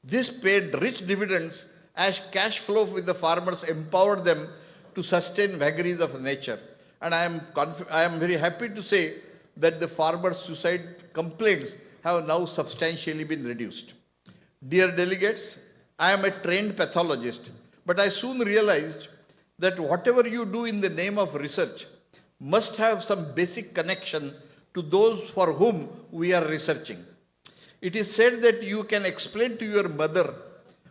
This paid rich dividends as cash flow with the farmers empowered them to sustain vagaries of nature. And I am very happy to say that the farmers' suicide complaints have now substantially been reduced. Dear delegates, I am a trained pathologist, but I soon realized that whatever you do in the name of research must have some basic connection to those for whom we are researching. It is said that you can explain to your mother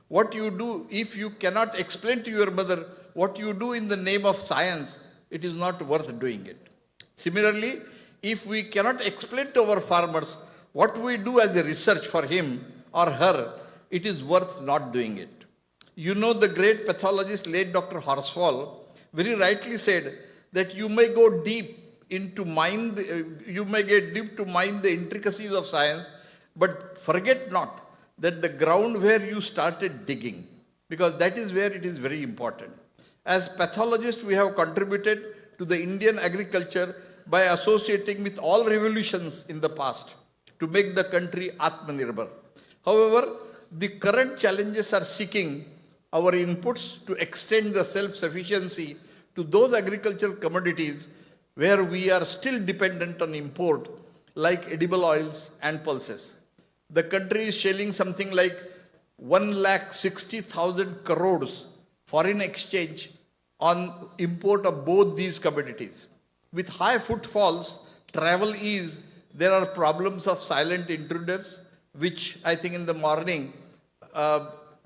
what you do. If you cannot explain to your mother what you do in the name of science, it is not worth doing it. Similarly, if we cannot explain to our farmers what we do as a research for him or her, it is worth not doing it. You know, the great pathologist, late Dr. Horsfall, very rightly said that you may go deep into mind, you may get deep to mind the intricacies of science, but forget not that the ground where you started digging, because that is where it is very important. As pathologists, we have contributed to the Indian agriculture by associating with all revolutions in the past to make the country Atmanirbhar. However, the current challenges are seeking our inputs to extend the self-sufficiency to those agricultural commodities where we are still dependent on import, like edible oils and pulses. The country is shelling something like 1,60,000 crores foreign exchange on import of both these commodities. With high footfalls, travel ease, there are problems of silent intruders, which I think in the morning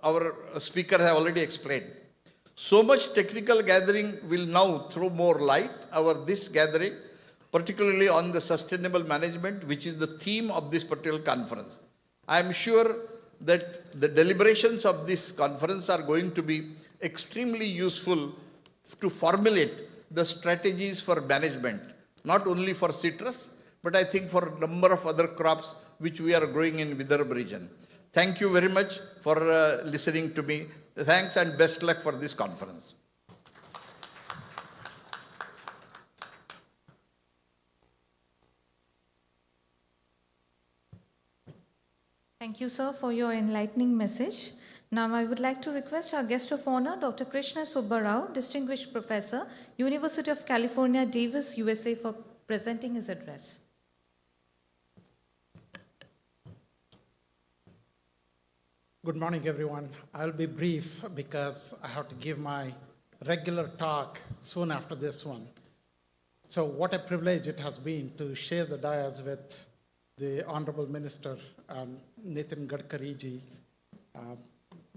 our speaker has already explained. So much technical gathering will now throw more light over this gathering, particularly on the sustainable management, which is the theme of this particular conference. I am sure that the deliberations of this conference are going to be extremely useful to formulate the strategies for management, not only for citrus, but I think for a number of other crops which we are growing in Vidarbha region. Thank you very much for listening to me. Thanks and best luck for this conference. Thank you, sir, for your enlightening message. Now, I would like to request our guest of honor, Dr. Krishna Subba Rao, Distinguished Professor, University of California, Davis, USA, for presenting his address. Good morning, everyone. I'll be brief because I have to give my regular talk soon after this one. So what a privilege it has been to share the dais with the Honorable Minister Nitin Gadkari ji,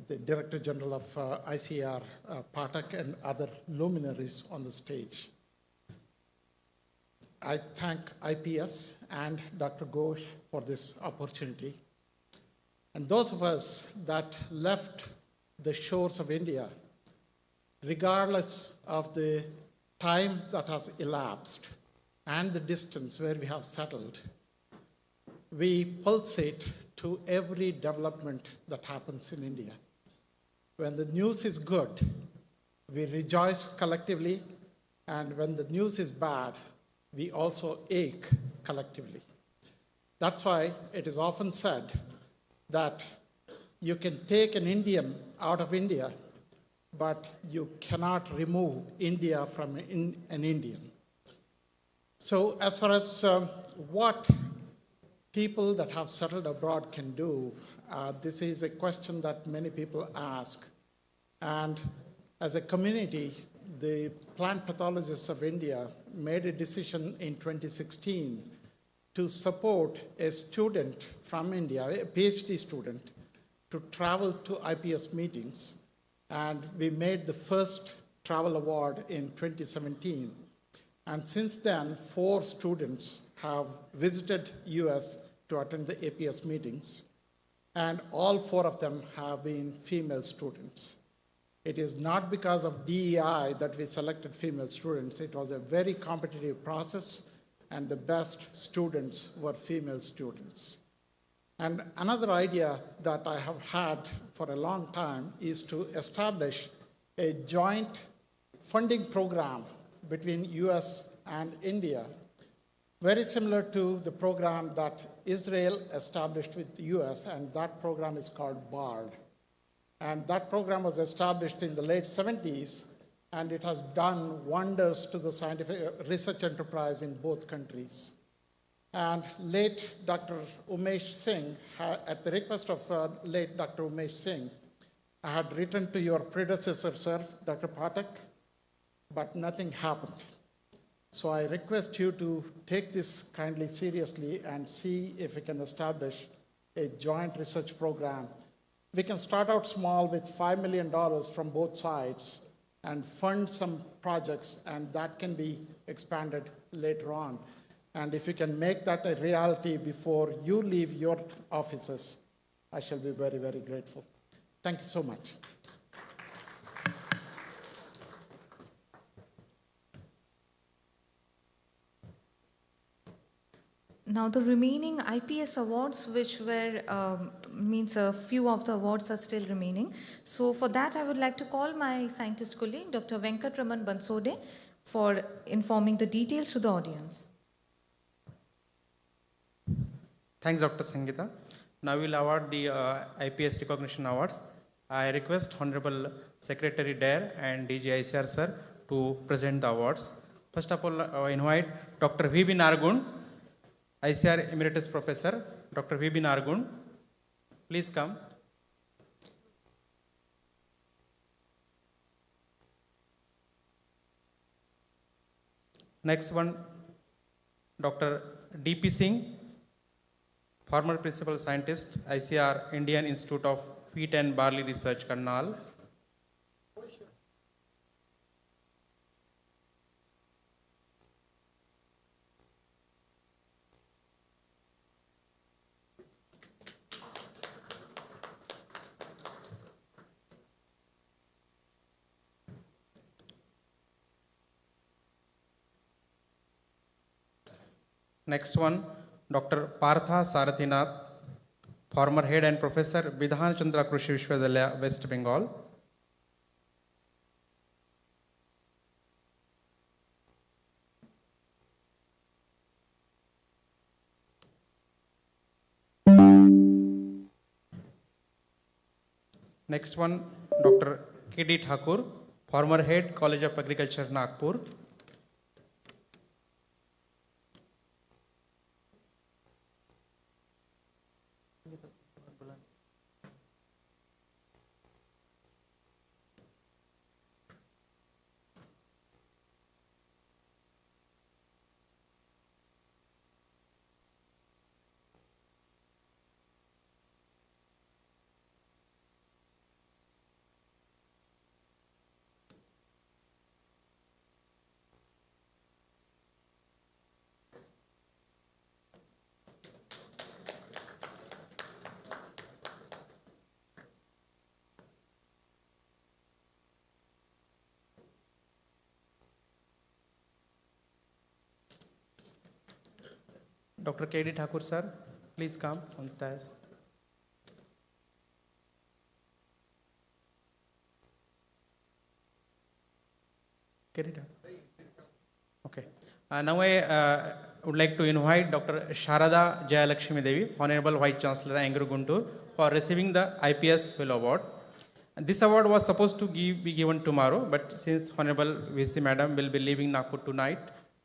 the Director General of ICR, Patak, and other luminaries on the stage. I thank IPS and Dr. Ghosh for this opportunity. And those of us that left the shores of India, regardless of the time that has elapsed and the distance where we have settled, we pulsate to every development that happens in India. When the news is good, we rejoice collectively, and when the news is bad, we also ache collectively. That's why it is often said that you can take an Indian out of India, but you cannot remove India from an Indian. So as far as what people that have settled abroad can do, this is a question that many people ask. And as a community, the plant pathologists of India made a decision in 2016 to support a student from India, a PhD student, to travel to IPS meetings. And we made the first travel award in 2017. And since then, 4 students have visited US to attend the APS meetings. And all 4 of them have been female students. It is not because of DEI that we selected female students. It was a very competitive process, and the best students were female students. And another idea that I have had for a long time is to establish a joint funding program between US and India, very similar to the program that Israel established with the US, and that program is called BARD. And that program was established in the late 70s, and it has done wonders to the scientific research enterprise in both countries. And late Dr. Umesh Singh, at the request of late Dr. Umesh Singh, I had written to your predecessor, sir, Dr. Patak, but nothing happened. So I request you to take this kindly seriously and see if we can establish a joint research program. We can start out small with $5 million from both sides and fund some projects, and that can be expanded later on. And if you can make that a reality before you leave your offices, I shall be very, very grateful. Thank you so much. Now, the remaining IPS awards, which were, means a few of the awards are still remaining. So for that, I would like to call my scientist colleague, Dr. Venkatraman Bansode, for informing the details to the audience. Thanks, Dr. Sangeeta. Now we'll award the IPS recognition awards. I request Honorable Secretary Dare and DG ICR sir to present the awards. First of all, I invite Dr. V.B. Nargun, ICR Emeritus Professor, Dr. V.B. Nargun. Please come. Next one, Dr. D.P. Singh, former principal scientist, ICR, Indian Institute of Wheat and Barley Research, Karnal. Next one, Dr. Partha Sarathinath, former head and professor, Bidhan Chandra Krushi Vishwavidyalaya, West Bengal. Next one, Dr. K.D. Thakur, former head, College of Agriculture, Nagpur. Dr. K.D. Thakur, sir, please come on the dais. K.D. Thakur. Okay. Now I would like to invite Dr. Sharada Jayalakshmi Devi, Honorable Vice Chancellor, Angro Guntur, for receiving the IPS Fellow Award. And this award was supposed to be given tomorrow, but since Honorable VC Madam will be leaving Nagpur tonight,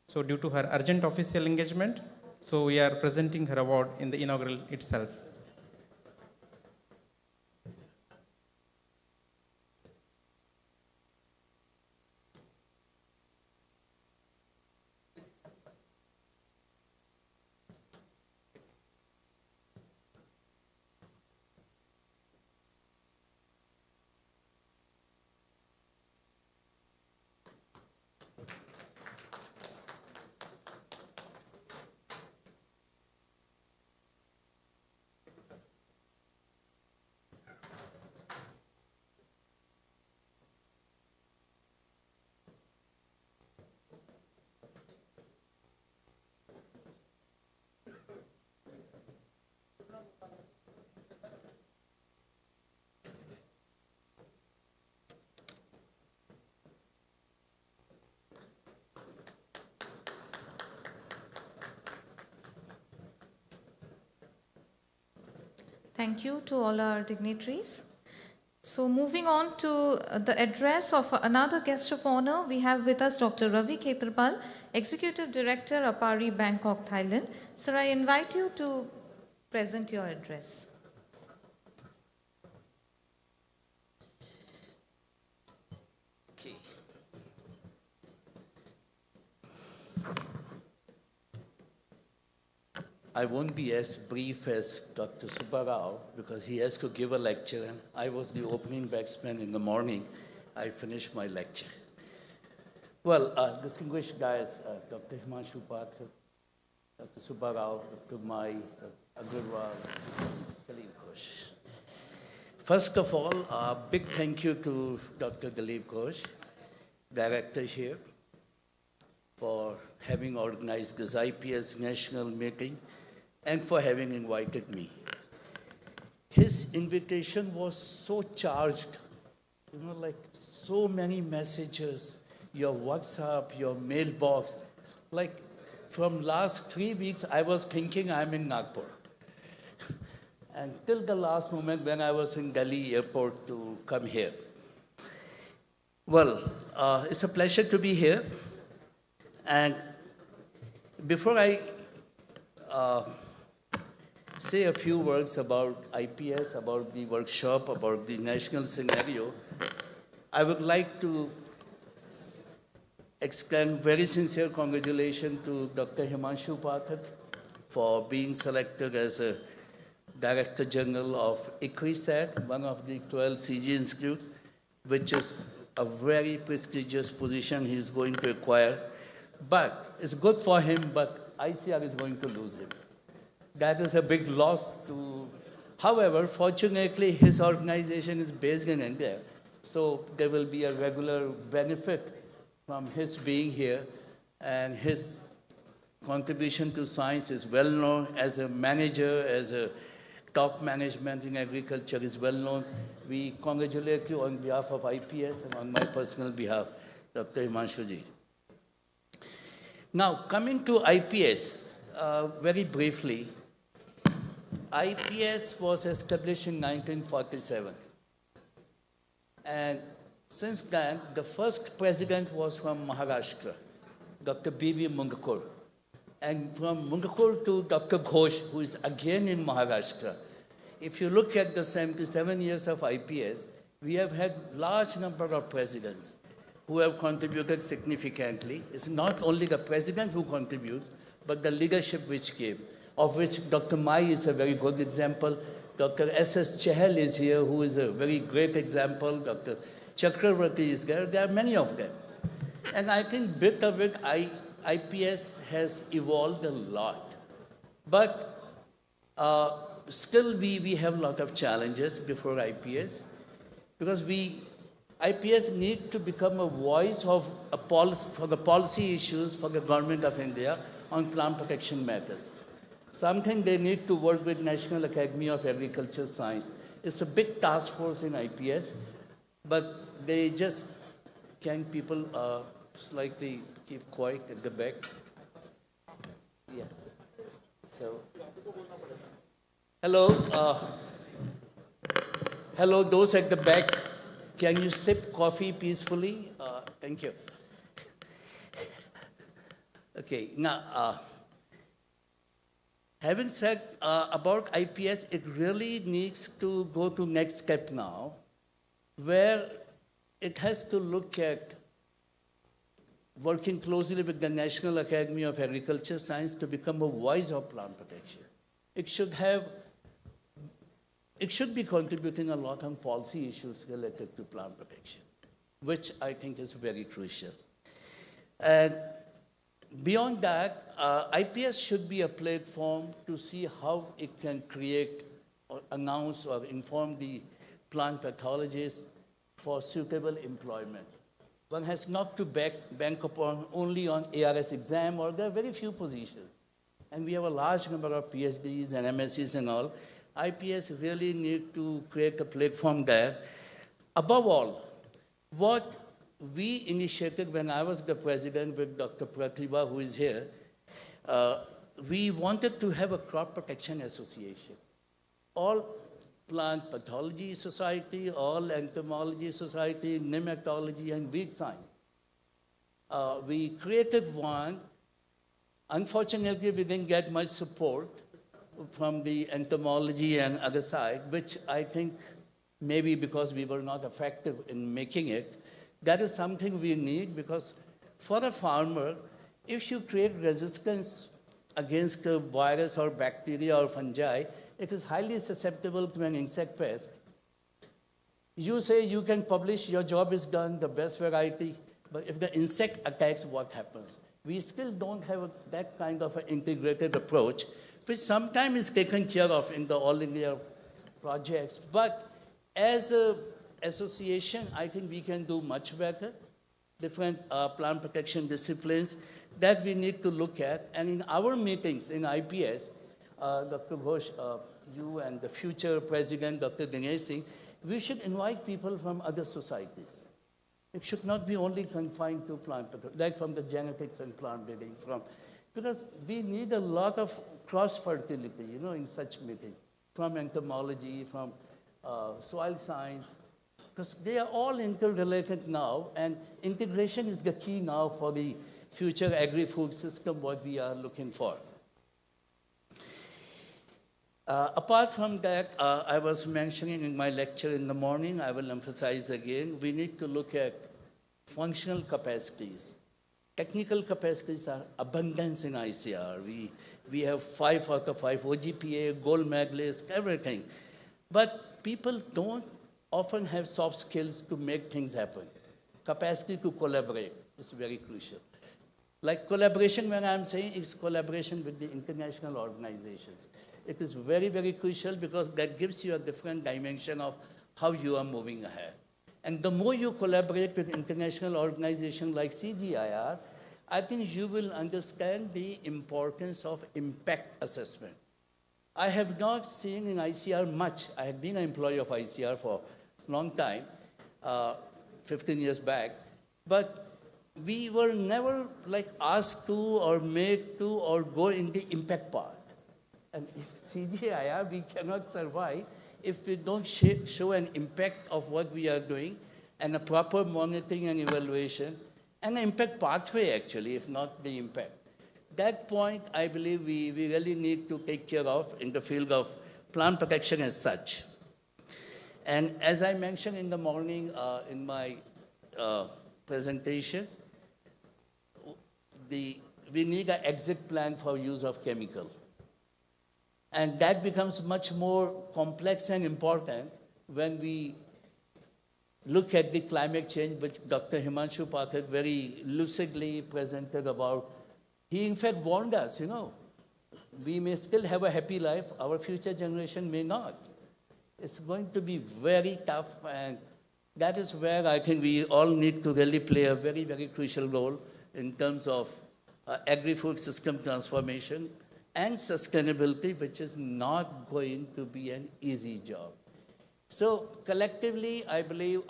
so due to her urgent official engagement, so we are presenting her award in the inaugural itself. Thank you to all our dignitaries. So moving on to the address of another guest of honor, we have with us Dr. Ravi Khetrapal, Executive Director, Apari, Bangkok, Thailand. Sir, I invite you to present your address. Okay. I won't be as brief as Dr. Subbarao because he has to give a lecture, and I was the opening batsman in the morning. I finished my lecture. Well, distinguished guys, Dr. Himanshu Pathak, Dr. Subbarao, Dr. Mai, Agarwal, Dalip Ghosh. First of all, a big thank you to Dr. Dalip Ghosh, director here, for having organized this IPS national meeting and for having invited me. His invitation was so charged, like so many messages, your WhatsApp, your mailbox. Like from last 3 weeks, I was thinking I'm in Nagpur. And till the last moment when I was in Delhi airport to come here. Well, it's a pleasure to be here. And before I say a few words about IPS, about the workshop, about the national scenario, I would like to extend very sincere congratulations to Dr. Himanshu Pathak for being selected as a Director General of ICRISAT, one of the 12 CG institutes, which is a very prestigious position he is going to acquire. But it's good for him, but ICR is going to lose him. That is a big loss to. However, fortunately, his organization is based in India, so there will be a regular benefit from his being here, and his contribution to science is well known as a manager, as a top management in agriculture is well known. We congratulate you on behalf of IPS and on my personal behalf, Dr. Himanshuji. Now, coming to IPS, very briefly, IPS was established in 1947. And since then, the first president was from Maharashtra, Dr. B.V. Mungakur. And from Mungakur to Dr. Ghosh, who is again in Maharashtra. If you look at the 77 years of IPS, we have had large number of presidents who have contributed significantly. It's not only the president who contributes, but the leadership which came, of which Dr. Mai is a very good example. Dr. S.S. Chahal is here, who is a very great example. Dr. Chakravarti is there. There are many of them. And I think bit of it, IPS has evolved a lot. But still we have a lot of challenges before IPS, because IPS need to become a voice of a policy, for the policy issues for the government of India on plant protection matters. Something they need to work with National Academy of Agriculture Science. It's a big task force in IPS, but they just, can people slightly keep quiet at the back? Yeah. So, hello. Hello, those at the back. Can you sip coffee peacefully? Thank you. Okay, now, having said about IPS, it really needs to go to next step now, where it has to look at working closely with the National Academy of Agriculture Science to become a voice of plant protection. It should be contributing a lot on policy issues related to plant protection, which I think is very crucial. And beyond that, IPS should be a platform to see how it can create or announce or inform the plant pathologists for suitable employment. One has not to bank upon only on ARS exam, or there are very few positions. And we have a large number of PhDs and MScs and all. IPS really need to create a platform there. Above all, what we initiated when I was the president with Dr. Pratibha, who is here, we wanted to have a crop protection association. All plant pathology society, all entomology society, nematology, and weed science. We created one. Unfortunately, we didn't get much support from the entomology and other side, which I think maybe because we were not effective in making it. That is something we need, because for a farmer, if you create resistance against a virus or bacteria or fungi, it is highly susceptible to an insect pest. You say you can publish, your job is done, the best variety, but if the insect attacks, what happens? We still don't have that kind of an integrated approach, which sometimes is taken care of in the All India projects. But as an association, I think we can do much better. Different plant protection disciplines that we need to look at. And in our meetings in IPS, Dr. Ghosh, you and the future president, Dr. Dinesh Singh, we should invite people from other societies. It should not be only confined to plant protection, like from the genetics and plant breeding, because we need a lot of cross-fertility, in such meetings, from entomology, from soil science, because they are all interrelated now, and integration is the key now for the future agri-food system, what we are looking for. Apart from that, I was mentioning in my lecture in the morning, I will emphasize again, we need to look at functional capacities. technical capacities are abundance in ICR. We have 5 out of 5 OGPA, gold medalists, everything. But people don't often have soft skills to make things happen. Capacity to collaborate is very crucial. Like collaboration, when I'm saying, is collaboration with the international organizations. It is very, very crucial because that gives you a different dimension of how you are moving ahead. And the more you collaborate with international organizations like CGIR, I think you will understand the importance of impact assessment. I have not seen in ICR much. I have been an employee of ICR for a long time, 15 years back, but we were never like asked to or made to or go in the impact part. And in CGIR, we cannot survive if we don't show an impact of what we are doing and a proper monitoring and evaluation and an impact pathway actually, if not the impact. That point, I believe we really need to take care of in the field of plant protection as such. And as I mentioned in the morning in my presentation, we need an exit plan for use of chemical. And that becomes much more complex and important when we look at the climate change, which Dr. Himanshu Pathak very lucidly presented about. He in fact warned us, we may still have a happy life, our future generation may not. It's going to be very tough, and that is where I think we all need to really play a very, very crucial role in terms of agri-food system transformation and sustainability, which is not going to be an easy job. So collectively, I believe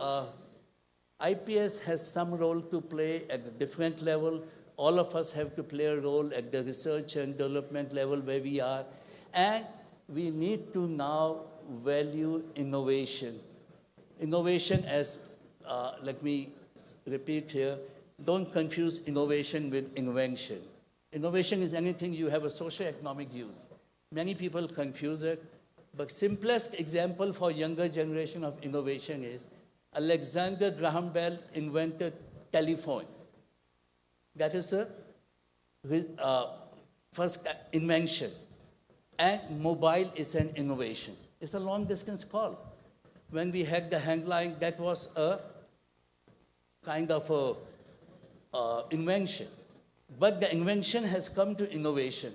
IPS has some role to play at a different level. All of us have to play a role at the research and development level where we are. And we need to now value innovation. Innovation as, let me repeat here, don't confuse innovation with invention. Innovation is anything you have a socio-economic use. Many people confuse it, but simplest example for younger generation of innovation is Alexander Graham Bell invented telephone. That is the first invention. And mobile is an innovation. It's a long distance call. When we had the handline, that was a kind of a invention. But the invention has come to innovation.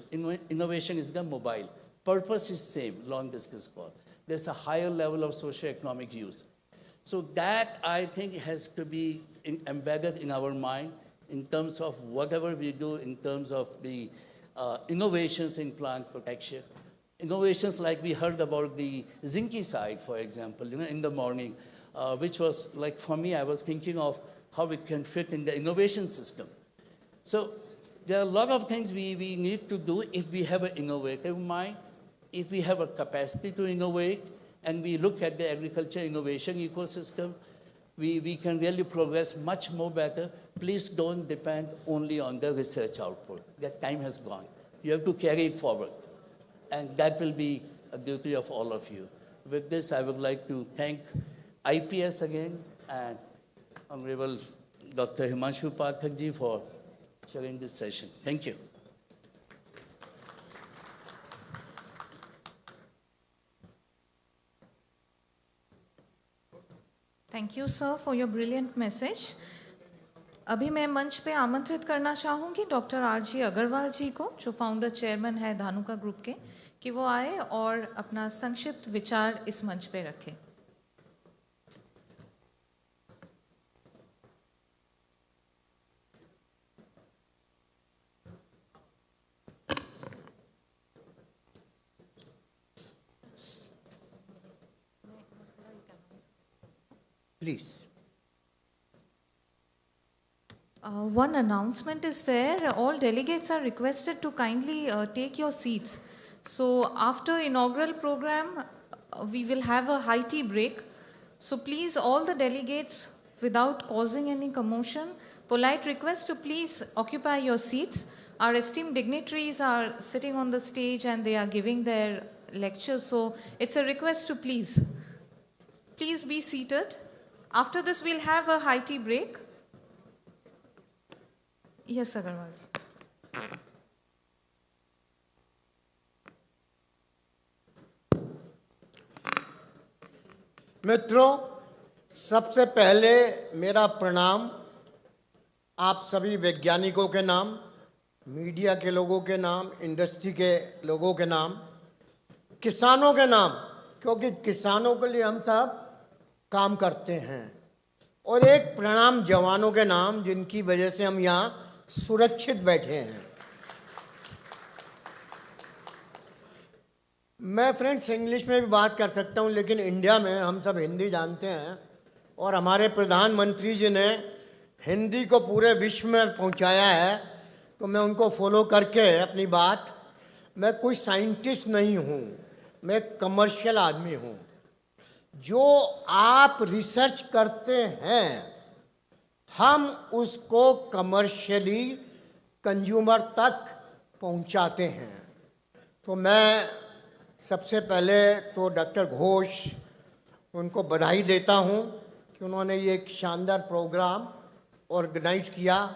Innovation is the mobile. Purpose is same, long distance call. There's a higher level of socio-economic use. So that, I think, has to be embedded in our mind in terms of whatever we do in terms of the innovations in plant protection. Innovations like we heard about the zincicide, for example, in the morning, which was like, for me, I was thinking of how it can fit in the innovation system. So there are a lot of things we need to do if we have an innovative mind, if we have a capacity to innovate, and we look at the agriculture innovation ecosystem, we can really progress much more better. Please don't depend only on the research output. That time has gone. You have to carry it forward. And that will be a duty of all of you. With this, I would like to thank IPS again and Honorable Dr. Himanshu Pathak ji for chairing this session. Thank you. Thank you, sir, for your brilliant message. अभी मैं मंच पे आमंत्रित करना चाहूँगी doctor RG. Agarwal जी को, जो founder chairman है धानुका ग्रुप के, कि वो आए और अपना संक्षिप्त विचार इस मंच पे रखें. Please. One announcement is there. All delegates are requested to kindly take your seats. So after inaugural program, we will have a high tea break. So please, all the delegates, without causing any commotion, polite request to please occupy your seats. Our esteemed dignitaries are sitting on the stage and they are giving their lectures. So it's a request to please be seated. After this, we'll have a high tea break. Yes, Agarwal. मित्रों, सबसे पहले मेरा प्रणाम आप सभी वैज्ञानिकों के नाम, मीडिया के लोगों के नाम, इंडस्ट्री के लोगों के नाम, किसानों के नाम, क्योंकि किसानों के लिए हम सब काम करते हैं, और एक प्रणाम जवानों के नाम जिनकी वजह से हम यहाँ सुरक्षित बैठे हैं। मैं फ्रेंड्स इंग्लिश में भी बात कर सकता हूँ, लेकिन इंडिया में हम सब हिंदी जानते हैं और हमारे प्रधानमंत्री जी ने हिंदी को पूरे विश्व में पहुँचाया है, तो मैं उनको फॉलो करके अपनी बात, मैं कोई साइंटिस्ट नहीं हूँ, मैं एक कमर्शियल आदमी हूँ। जो आप रिसर्च करते हैं हम उसको कमर्शियली कंज्यूमर तक पहुँचाते हैं। तो मैं सबसे पहले तो डॉक्टर घोष उनको बधाई देता हूं कि उन्होंने ये एक शानदार प्रोग्राम ऑर्गेनाइज किया।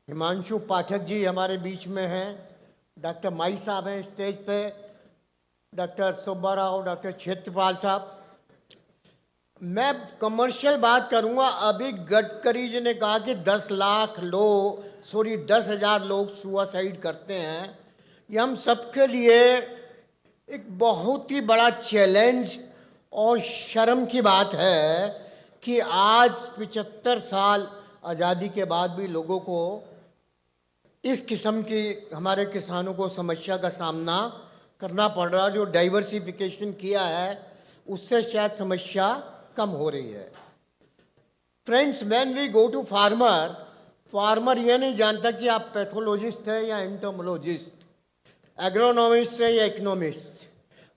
हिमांशु पाठक जी हमारे बीच में हैं, डॉक्टर माई साहब हैं स्टेज पे, डॉक्टर सुब्बा राव, डॉक्टर क्षेत्रपाल साहब। मैं कमर्शियल बात करूंगा। अभी गडकरी जी ने कहा कि 10,000 लोग सुसाइड करते हैं। ये हम सबके लिए एक बहुत ही बड़ा चैलेंज और शर्म की बात है कि आज 75 साल आज़ादी के बाद भी लोगों को इस किस्म की, हमारे किसानों को समस्या का सामना करना पड़ रहा। जो डाइवर्सिफिकेशन किया है उससे शायद समस्या कम हो रही है। Friends, when we go to farmer ये नहीं जानता कि आप पैथोलॉजिस्ट है या एंटोमोलॉजिस्ट, एग्रोनॉमिस्ट है या इकोनॉमिस्ट।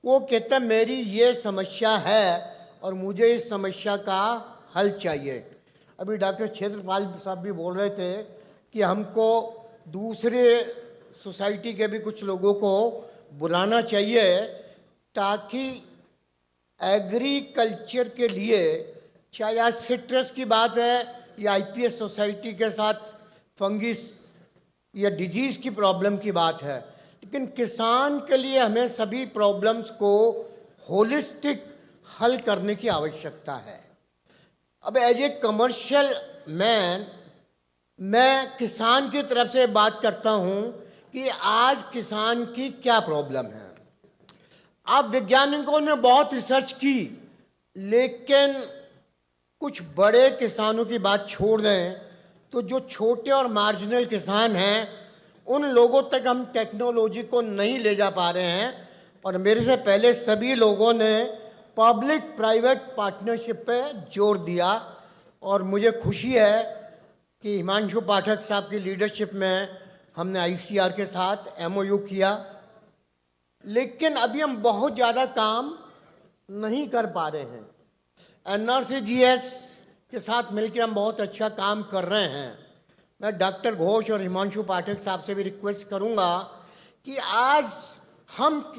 वो कहता है मेरी ये समस्या है और मुझे इस समस्या का हल चाहिए। अभी डॉक्टर क्षेत्रपाल साहब भी बोल रहे थे कि हमको दूसरे सोसाइटी के भी कुछ लोगों को बुलाना चाहिए ताकि एग्रीकल्चर के लिए, चाहे आज सिट्रस की बात है या IPS सोसाइटी के साथ फंगिस या डिजीज की प्रॉब्लम की बात है, लेकिन किसान के लिए हमें सभी प्रॉब्लम्स को होलिस्टिक हल करने की आवश्यकता है। अब एज ए कमर्शियल मैन मैं किसान की तरफ से बात करता हूं कि आज किसान की क्या प्रॉब्लम है। अब वैज्ञानिकों ने बहुत रिसर्च की, लेकिन कुछ बड़े किसानों की बात छोड़ दें तो जो छोटे और मार्जिनल किसान हैं उन लोगों तक हम टेक्नोलॉजी को नहीं ले जा पा रहे हैं। और मेरे से पहले सभी लोगों ने पब्लिक प्राइवेट पार्टनरशिप पे जोर दिया और मुझे खुशी है कि हिमांशु पाठक साहब की लीडरशिप में हमने ICR के साथ MOU किया, लेकिन अभी हम बहुत ज़्यादा काम नहीं कर पा रहे हैं। NRCGS के साथ मिलकर हम बहुत अच्छा काम कर रहे हैं। मैं डॉक्टर घोष और हिमांशु पाठक साहब से भी रिक्वेस्ट करूंगा कि आज हम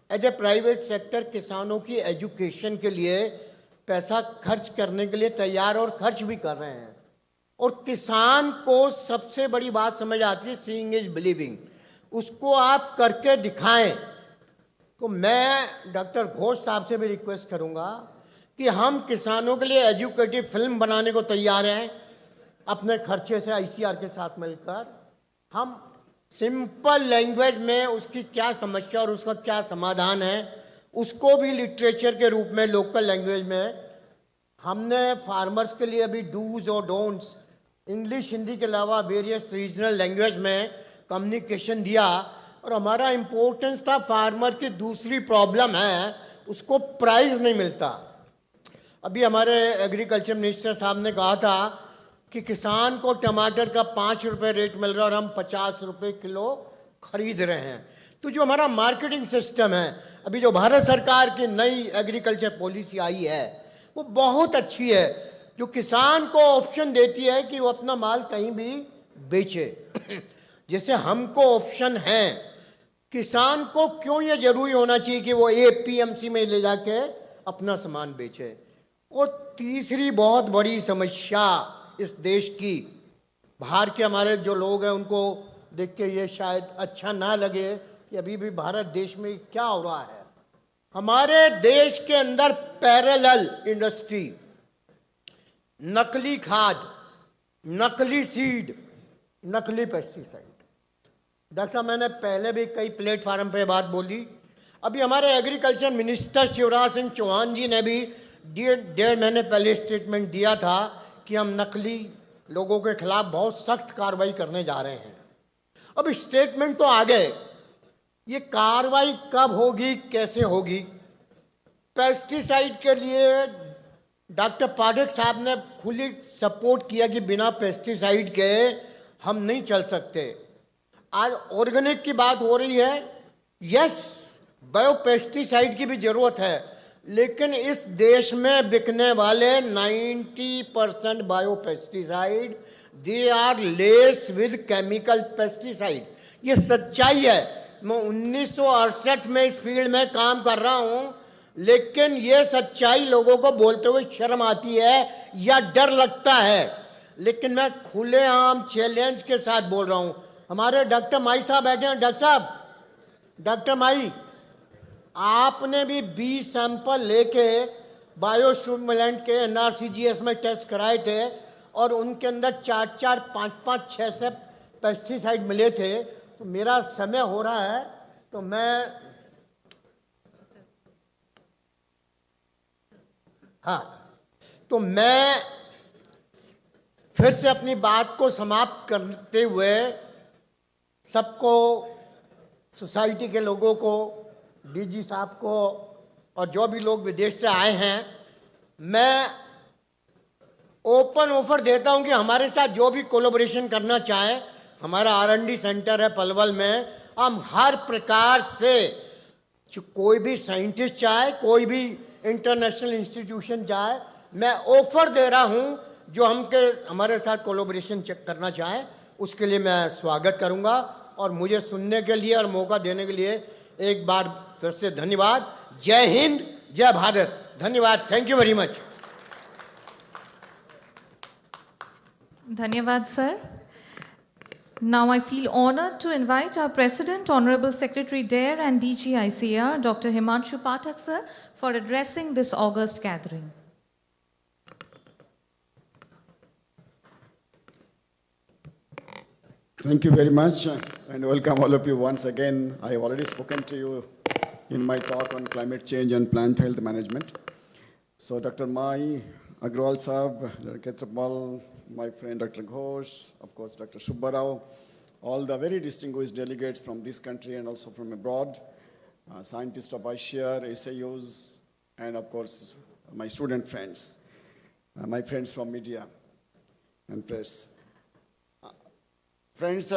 एज ए प्राइवेट सेक्टर किसानों की एजुकेशन के लिए पैसा खर्च करने के लिए तैयार और खर्च भी कर रहे हैं। और किसान को सबसे बड़ी बात समझ आती है, सीइंग इज बिलीविंग। उसको आप करके दिखाएं। तो मैं डॉक्टर घोष साहब से भी रिक्वेस्ट करूंगा कि हम किसानों के लिए एजुकेटिव फिल्म बनाने को तैयार हैं अपने खर्चे से ICR के साथ मिलकर। हम सिंपल लैंग्वेज में उसकी क्या समस्या और उसका क्या समाधान है उसको भी लिटरेचर के रूप में लोकल लैंग्वेज में हमने फार्मर्स के लिए अभी डूज और डोंट्स इंग्लिश हिंदी के अलावा वेरियस रीजनल लैंग्वेज में कम्युनिकेशन दिया। और हमारा इम्पोर्टेंस था फार्मर की दूसरी प्रॉब्लम है उसको प्राइस नहीं मिलता। अभी हमारे एग्रीकल्चर मिनिस्टर साहब ने कहा था कि किसान को टमाटर का 5 रुपये रेट मिल रहा है और हम 50 रुपये किलो खरीद रहे हैं। तो जो हमारा मार्केटिंग सिस्टम है, अभी जो भारत सरकार की नई एग्रीकल्चर पॉलिसी आई है वो बहुत अच्छी है, जो किसान को ऑप्शन देती है कि वो अपना माल कहीं भी बेचे। जैसे हमको ऑप्शन है, किसान को क्यों ये जरूरी होना चाहिए कि वो APMC में ले जाके अपना सामान बेचे। और तीसरी बहुत बड़ी समस्या इस देश की बाहर के हमारे जो लोग हैं उनको देख के ये शायद अच्छा ना लगे कि अभी भी भारत देश में क्या हो रहा है। हमारे देश के अंदर पैरेलल इंडस्ट्री, नकली खाद, नकली सीड, नकली पेस्टिसाइड। डॉक्टर साहब, मैंने पहले भी कई प्लेटफार्म पे बात बोली। अभी हमारे एग्रीकल्चर मिनिस्टर शिवराज सिंह चौहान जी ने भी 1.5 महीने पहले स्टेटमेंट दिया था कि हम नकली लोगों के खिलाफ बहुत सख्त कार्रवाई करने जा रहे हैं। अब स्टेटमेंट तो आ गए, ये कार्रवाई कब होगी, कैसे होगी? पेस्टिसाइड के लिए डॉक्टर पाठक साहब ने खुली सपोर्ट किया कि बिना पेस्टिसाइड के हम नहीं चल सकते। आज ऑर्गेनिक की बात हो रही है, यस, बायोपेस्टिसाइड की भी जरूरत है, लेकिन इस देश में बिकने वाले 90% biopesticide they are less with chemical pesticide. ये सच्चाई है। मैं 1968 में इस फील्ड में काम कर रहा हूं, लेकिन ये सच्चाई लोगों को बोलते हुए शर्म आती है या डर लगता है, लेकिन मैं खुलेआम चैलेंज के साथ बोल रहा हूं। हमारे डॉक्टर माई साहब बैठे हैं। डॉक्टर साहब, डॉक्टर माई, आपने भी 20 सैंपल लेके बायोस्टिमुलेंट के NRCGS में टेस्ट कराए थे और उनके अंदर 4, 5, 6 पेस्टिसाइड मिले थे। तो मेरा समय हो रहा है, तो मैं फिर से अपनी बात को समाप्त करते हुए सबको, सोसाइटी के लोगों को, DG साहब को और जो भी लोग विदेश से आए हैं, मैं ओपन ऑफर देता हूं कि हमारे साथ जो भी कोलैबोरेशन करना चाहे, हमारा R&D सेंटर है पलवल में, हम हर प्रकार से, कोई भी साइंटिस्ट चाहे, कोई भी इंटरनेशनल इंस्टीट्यूशन चाहे, मैं ऑफर दे रहा हूं, जो हमारे साथ कोलैबोरेशन करना चाहे उसके लिए मैं स्वागत करूंगा। और मुझे सुनने के लिए और मौका देने के लिए एक बार फिर से धन्यवाद। जय हिंद, जय भारत। धन्यवाद। Thank you very much. धन्यवाद sir. Now I feel honored to invite our President, Honorable Secretary DARE and DG ICAR, Dr. Himanshu Pathak sir, for addressing this august gathering. Thank you very much and welcome all of you once again. I have already spoken to you in my talk on climate change and plant health management. So Dr. Mai, Agrawal Saab, Dr. Khetrapal, my friend Dr. Ghosh, of course Dr. Subbarao, all the very distinguished delegates from this country and also from abroad, scientists of ICAR, SAUs, and of course my student friends, my friends from media and press. Friends,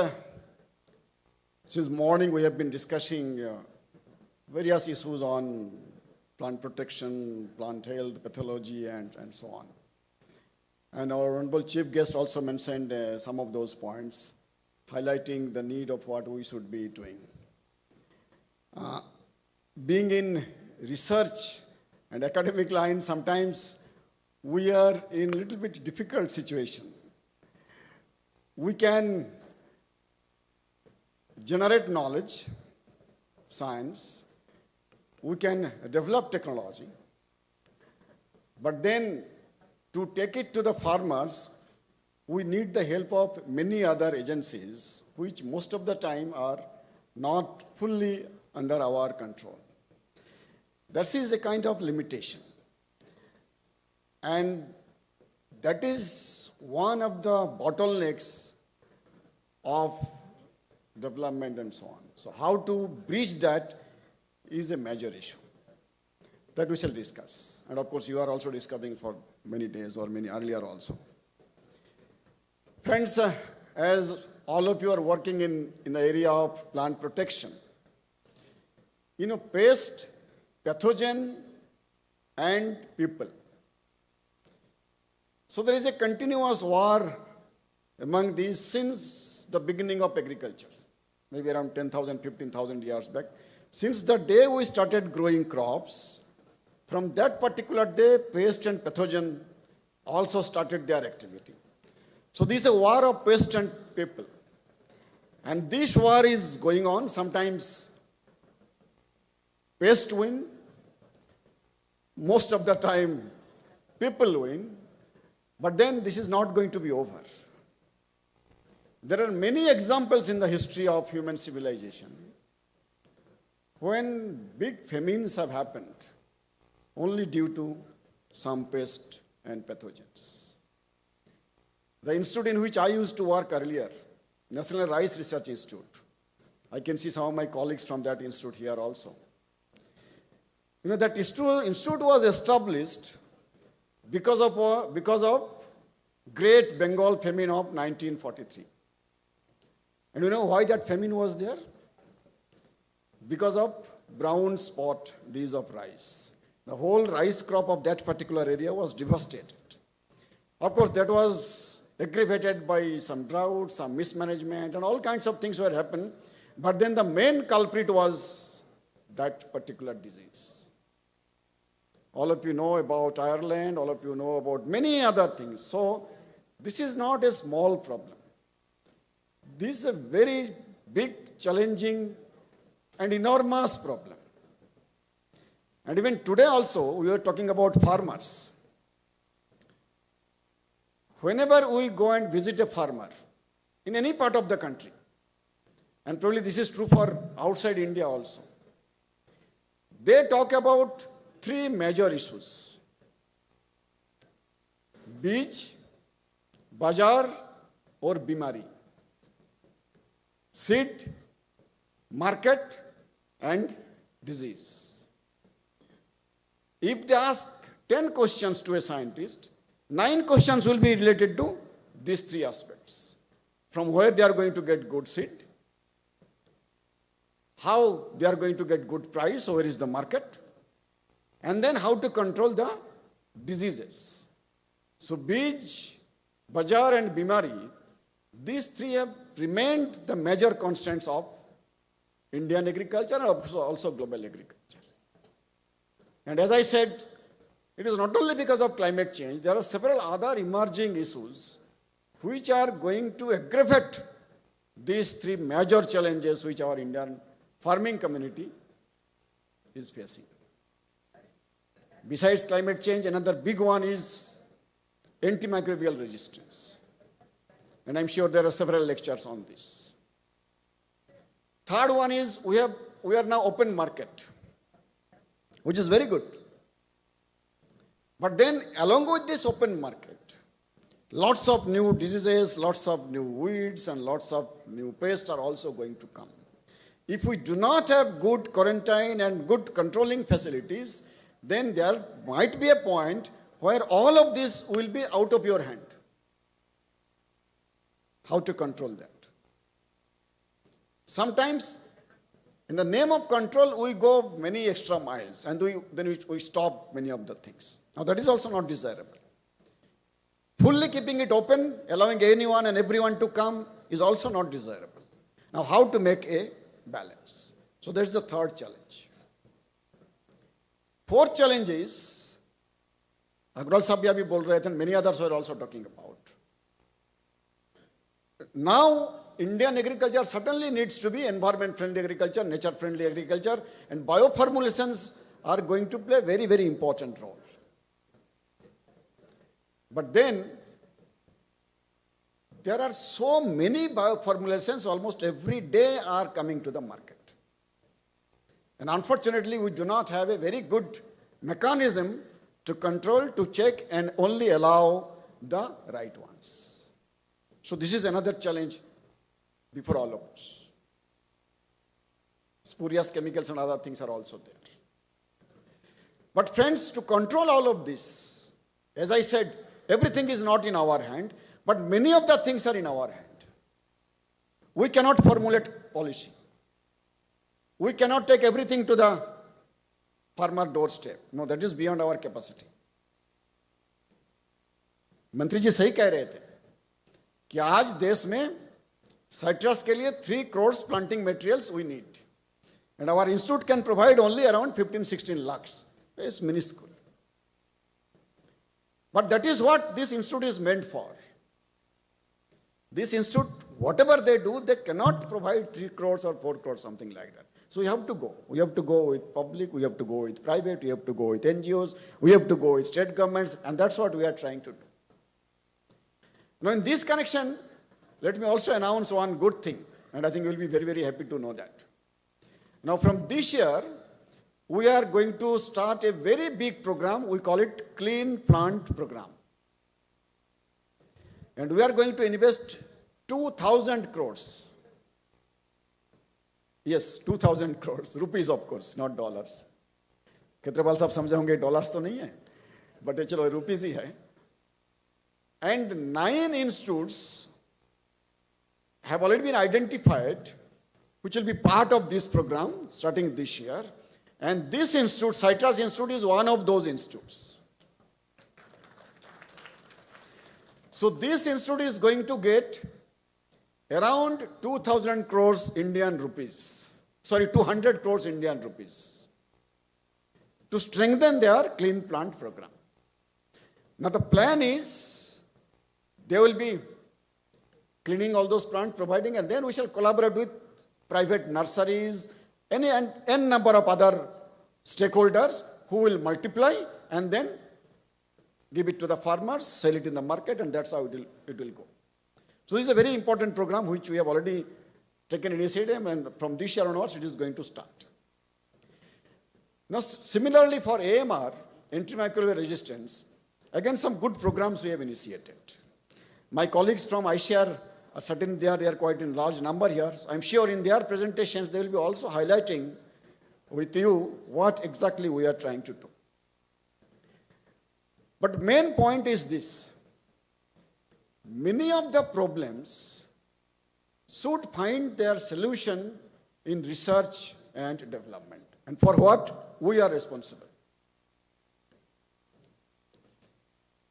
since morning we have been discussing various issues on plant protection, plant health, pathology, and so on. And our honorable chief guest also mentioned some of those points, highlighting the need of what we should be doing. Being in research and academic line, sometimes we are in a little bit difficult situation. We can generate knowledge, science, we can develop technology, but then to take it to the farmers, we need the help of many other agencies, which most of the time are not fully under our control. That is a kind of limitation. And that is one of the bottlenecks of development and so on. So how to bridge that is a major issue that we shall discuss. And of course, you are also discussing for many days or many earlier also. Friends, as all of you are working in the area of plant protection, pest, pathogen, and people. So there is a continuous war among these since the beginning of agriculture, maybe around 10,000, 15,000 years back. Since the day we started growing crops, from that particular day, pest and pathogen also started their activity. So this is a war of pest and people. And this war is going on. Sometimes pest win. Most of the time people win. But then this is not going to be over. There are many examples in the history of human civilization when big famines have happened only due to some pest and pathogens. The institute in which I used to work earlier, National Rice Research Institute, I can see some of my colleagues from that institute here also. You know, that institute was established because of Great Bengal famine of 1943. And you know why that famine was there? Because of brown spot disease of rice. The whole rice crop of that particular area was devastated. Of course, that was aggravated by some drought, some mismanagement, and all kinds of things were happening. But then the main culprit was that particular disease. All of you know about Ireland, all of you know about many other things. So this is not a small problem. This is a very big, challenging, and enormous problem. And even today also, we are talking about farmers. Whenever we go and visit a farmer in any part of the country, and probably this is true for outside India also, they talk about three major issues: beej, bazaar, or bimari. Seed, market, and disease. If they ask 10 questions to a scientist, 9 questions will be related to these three aspects. From where they are going to get good seed, how they are going to get good price, so where is the market, and then how to control the diseases. So beej, bazaar, and bimari, these three have remained the major constants of Indian agriculture and also global agriculture. And as I said, it is not only because of climate change, there are several other emerging issues which are going to aggravate these three major challenges which our Indian farming community is facing. Besides climate change, another big one is antimicrobial resistance. And I'm sure there are several lectures on this. Third one is we are now open market, which is very good. But then along with this open market, lots of new diseases, lots of new weeds, and lots of new pests are also going to come. If we do not have good quarantine and good controlling facilities, then there might be a point where all of this will be out of your hand. How to control that? Sometimes, in the name of control, we go many extra miles and then we stop many of the things. Now, that is also not desirable. Fully keeping it open, allowing anyone and everyone to come, is also not desirable. Now, how to make a balance? So, that's the third challenge. Fourth challenge is, Agrawal Sahab bhi abhi bol rahe the, and many others were also talking about. Now, Indian agriculture certainly needs to be environment-friendly agriculture, nature-friendly agriculture, and bioformulations are going to play a very, very important role. But then, there are so many bioformulations, almost every day are coming to the market. And unfortunately, we do not have a very good mechanism to control, to check, and only allow the right ones. So this is another challenge before all of us. Spurious chemicals and other things are also there. But friends, to control all of this, as I said, everything is not in our hand, but many of the things are in our hand. We cannot formulate policy. We cannot take everything to the farmer doorstep. No, that is beyond our capacity. मंत्री जी सही कह रहे थे कि आज देश में citrus के लिए 3 crores planting materials we need. And our institute can provide only around 15-16 lakhs. It's minuscule. But that is what this institute is meant for. This institute, whatever they do, they cannot provide 3 crores or 4 crores, something like that. So we have to go. We have to go with public, we have to go with private, we have to go with NGOs, we have to go with state governments, and that's what we are trying to do. Now in this connection, let me also announce one good thing, and I think you will be very, very happy to know that. Now from this year, we are going to start a very big program, we call it Clean Plant Program. And we are going to invest 2,000 crores. Yes, 2,000 crores, rupees of course, not dollars. Khetrapal sahab samjhe honge dollars to nahi hai, but chalo rupees hi hai. And 9 institutes have already been identified which will be part of this program starting this year. And this institute, Citrus Institute, is one of those institutes. So this institute is going to get around 2,000 crores Indian rupees. Sorry, 200 crores Indian rupees to strengthen their clean plant program. Now the plan is they will be cleaning all those plants, providing, and then we shall collaborate with private nurseries, n number of other stakeholders who will multiply and then give it to the farmers, sell it in the market, and that's how it will go. So this is a very important program which we have already taken initiative, and from this year onwards it is going to start. Now similarly for AMR, antimicrobial resistance, again some good programs we have initiated. My colleagues from ICR are certainly there, they are quite in large number here. So I'm sure in their presentations they will be also highlighting with you what exactly we are trying to do. But main point is this: many of the problems should find their solution in research and development. And for what? We are responsible.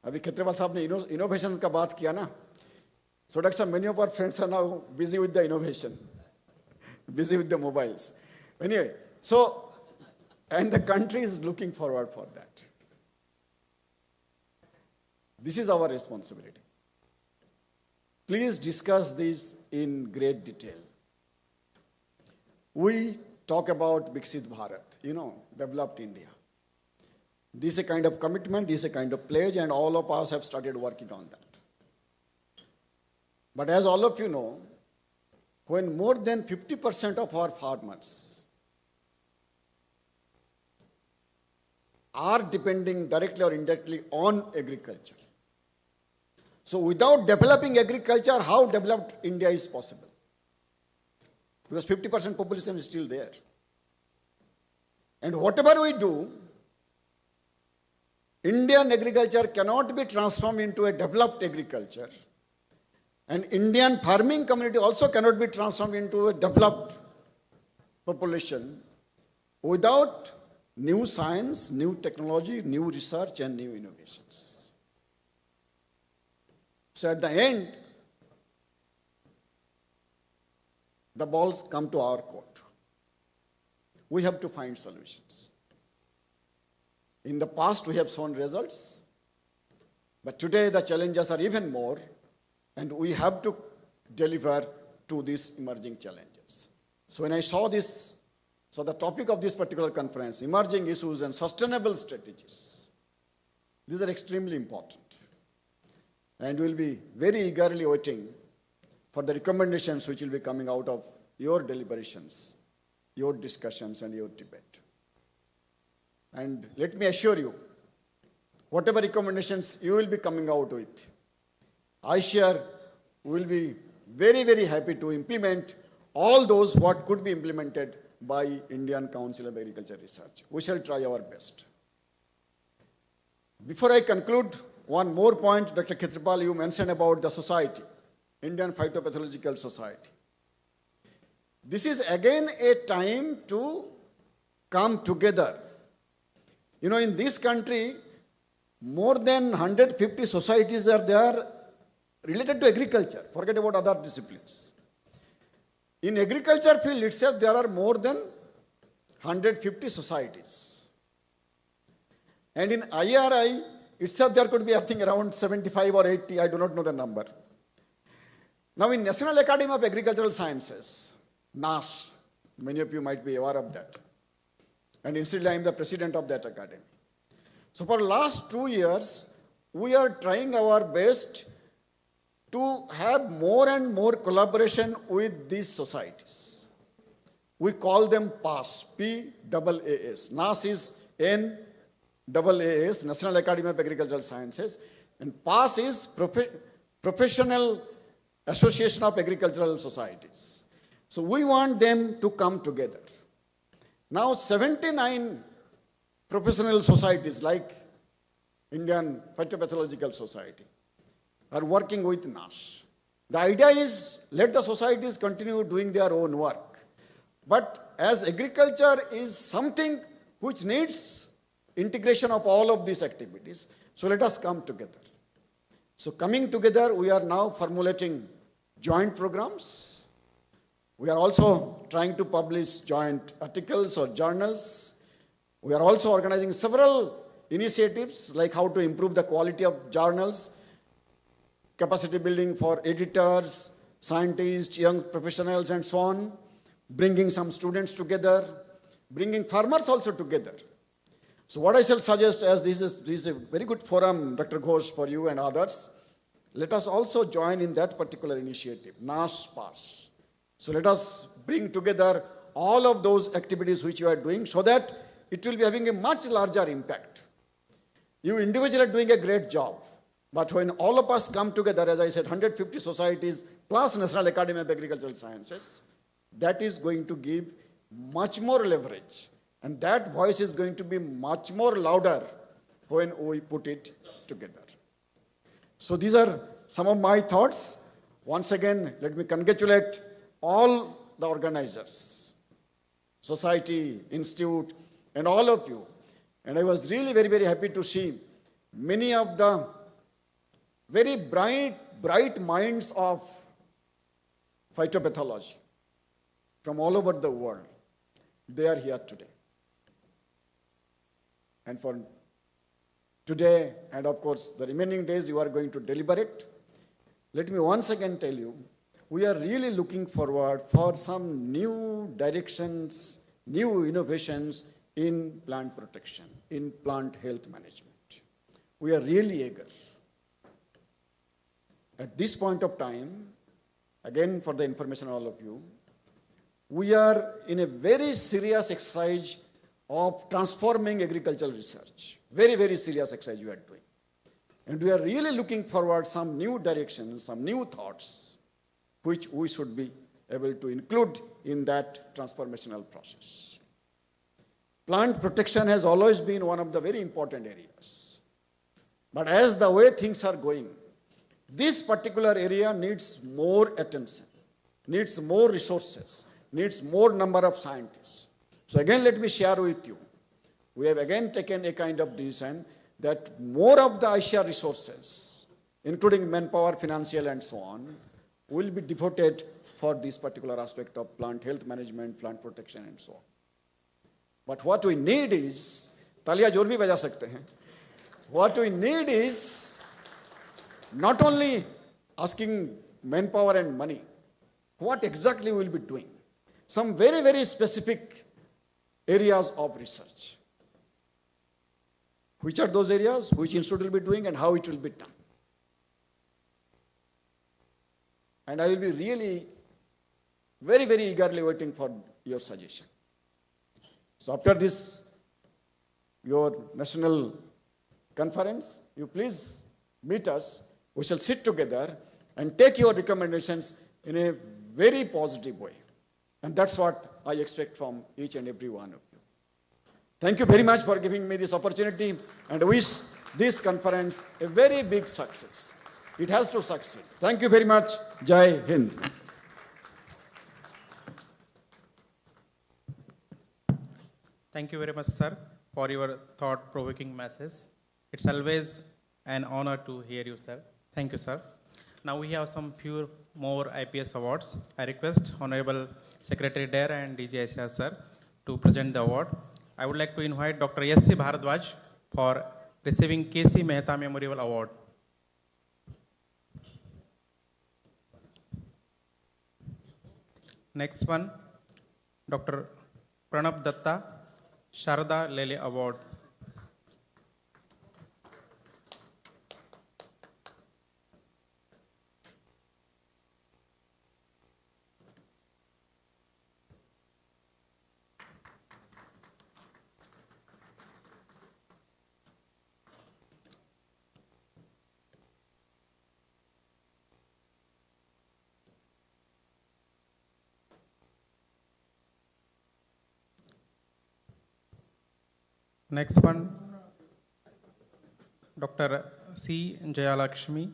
अभी खेत्रपाल साहब ने innovations का बात किया ना. So Dr. many of our friends are now busy with the innovation, busy with the mobiles. Anyway, so, and the country is looking forward for that. This is our responsibility. Please discuss this in great detail. We talk about Viksit Bharat, developed India. This is a kind of commitment, this is a kind of pledge, and all of us have started working on that. But as all of you know, when more than 50% of our farmers are depending directly or indirectly on agriculture. So without developing agriculture, how developed India is possible? Because 50% population is still there. And whatever we do, Indian agriculture cannot be transformed into a developed agriculture. And Indian farming community also cannot be transformed into a developed population without new science, new technology, new research, and new innovations. So at the end, the balls come to our court. We have to find solutions. In the past, we have shown results, but today the challenges are even more, and we have to deliver to these emerging challenges. So when I saw this, so the topic of this particular conference, emerging issues and sustainable strategies, these are extremely important. And we'll be very eagerly waiting for the recommendations which will be coming out of your deliberations, your discussions, and your debate. And let me assure you, whatever recommendations you will be coming out with, I share will be very, very happy to implement all those what could be implemented by Indian Council of Agriculture Research. We shall try our best. Before I conclude, one more point, Dr. Khetrapal, you mentioned about the society, Indian Phytopathological Society. This is again a time to come together. In this country, more than 150 societies are there related to agriculture. Forget about other disciplines. In agriculture field itself, there are more than 150 societies. And in IRI itself, there could be, I think, around 75 or 80, I do not know the number. Now in National Academy of Agricultural Sciences, NAS, many of you might be aware of that. And incidentally, I am the president of that academy. So for the last 2 years, we are trying our best to have more and more collaboration with these societies. We call them PAAS, P-A-A-S. NAS is N-A-A-S, National Academy of Agricultural Sciences. And PAAS is Professional Association of Agricultural Societies. So we want them to come together. Now 79 professional societies like Indian Phytopathological Society are working with NAS. The idea is let the societies continue doing their own work. But as agriculture is something which needs integration of all of these activities, so let us come together. So coming together, we are now formulating joint programs. We are also trying to publish joint articles or journals. We are also organizing several initiatives like how to improve the quality of journals, capacity building for editors, scientists, young professionals and so on, bringing some students together, bringing farmers also together. So what I shall suggest, as this is a very good forum, Dr. Ghosh, for you and others, let us also join in that particular initiative, NAS PAAS. So let us bring together all of those activities which you are doing so that it will be having a much larger impact. You individually are doing a great job, but when all of us come together, as I said, 150 societies plus National Academy of Agricultural Sciences, that is going to give much more leverage. And that voice is going to be much more louder when we put it together. So these are some of my thoughts. Once again, let me congratulate all the organizers, society, institute, and all of you. And I was really very, very happy to see many of the very bright minds of phytopathology from all over the world. They are here today. And for today, and of course the remaining days you are going to deliberate, let me once again tell you, we are really looking forward for some new directions, new innovations in plant protection, in plant health management. We are really eager. At this point of time, again for the information of all of you, we are in a very serious exercise of transforming agricultural research. Very, very serious exercise we are doing. And we are really looking forward some new directions, some new thoughts, which we should be able to include in that transformational process. Plant protection has always been one of the very important areas. But as the way things are going, this particular area needs more attention, needs more resources, needs more number of scientists. So again, let me share with you. We have again taken a kind of decision that more of the ICR resources, including manpower, financial and so on, will be devoted for this particular aspect of plant health management, plant protection and so on. But what we need is, तालियां जोर भी बजा सकते हैं. What we need is not only asking manpower and money, what exactly we will be doing. Some very, very specific areas of research. Which are those areas, which institute will be doing and how it will be done. And I will be really very, very eagerly waiting for your suggestion. So after this, your national conference, you please meet us. We shall sit together and take your recommendations in a very positive way. And that's what I expect from each and every one of you. Thank you very much for giving me this opportunity and wish this conference a very big success. It has to succeed. Thank you very much. Jai Hind. Thank you very much, sir, for your thought-provoking message. It's always an honor to hear you, sir. Thank you, sir. Now we have some few more IPS awards. I request Honorable Secretary Dare and DGICR, sir, to present the award. I would like to invite Dr. S.C. Bharadwaj for receiving K.C. Mehta Memorial Award. Next one, Dr. Pranab Datta, Sharda Lele Award. Next one, Dr. C. Jayalakshmi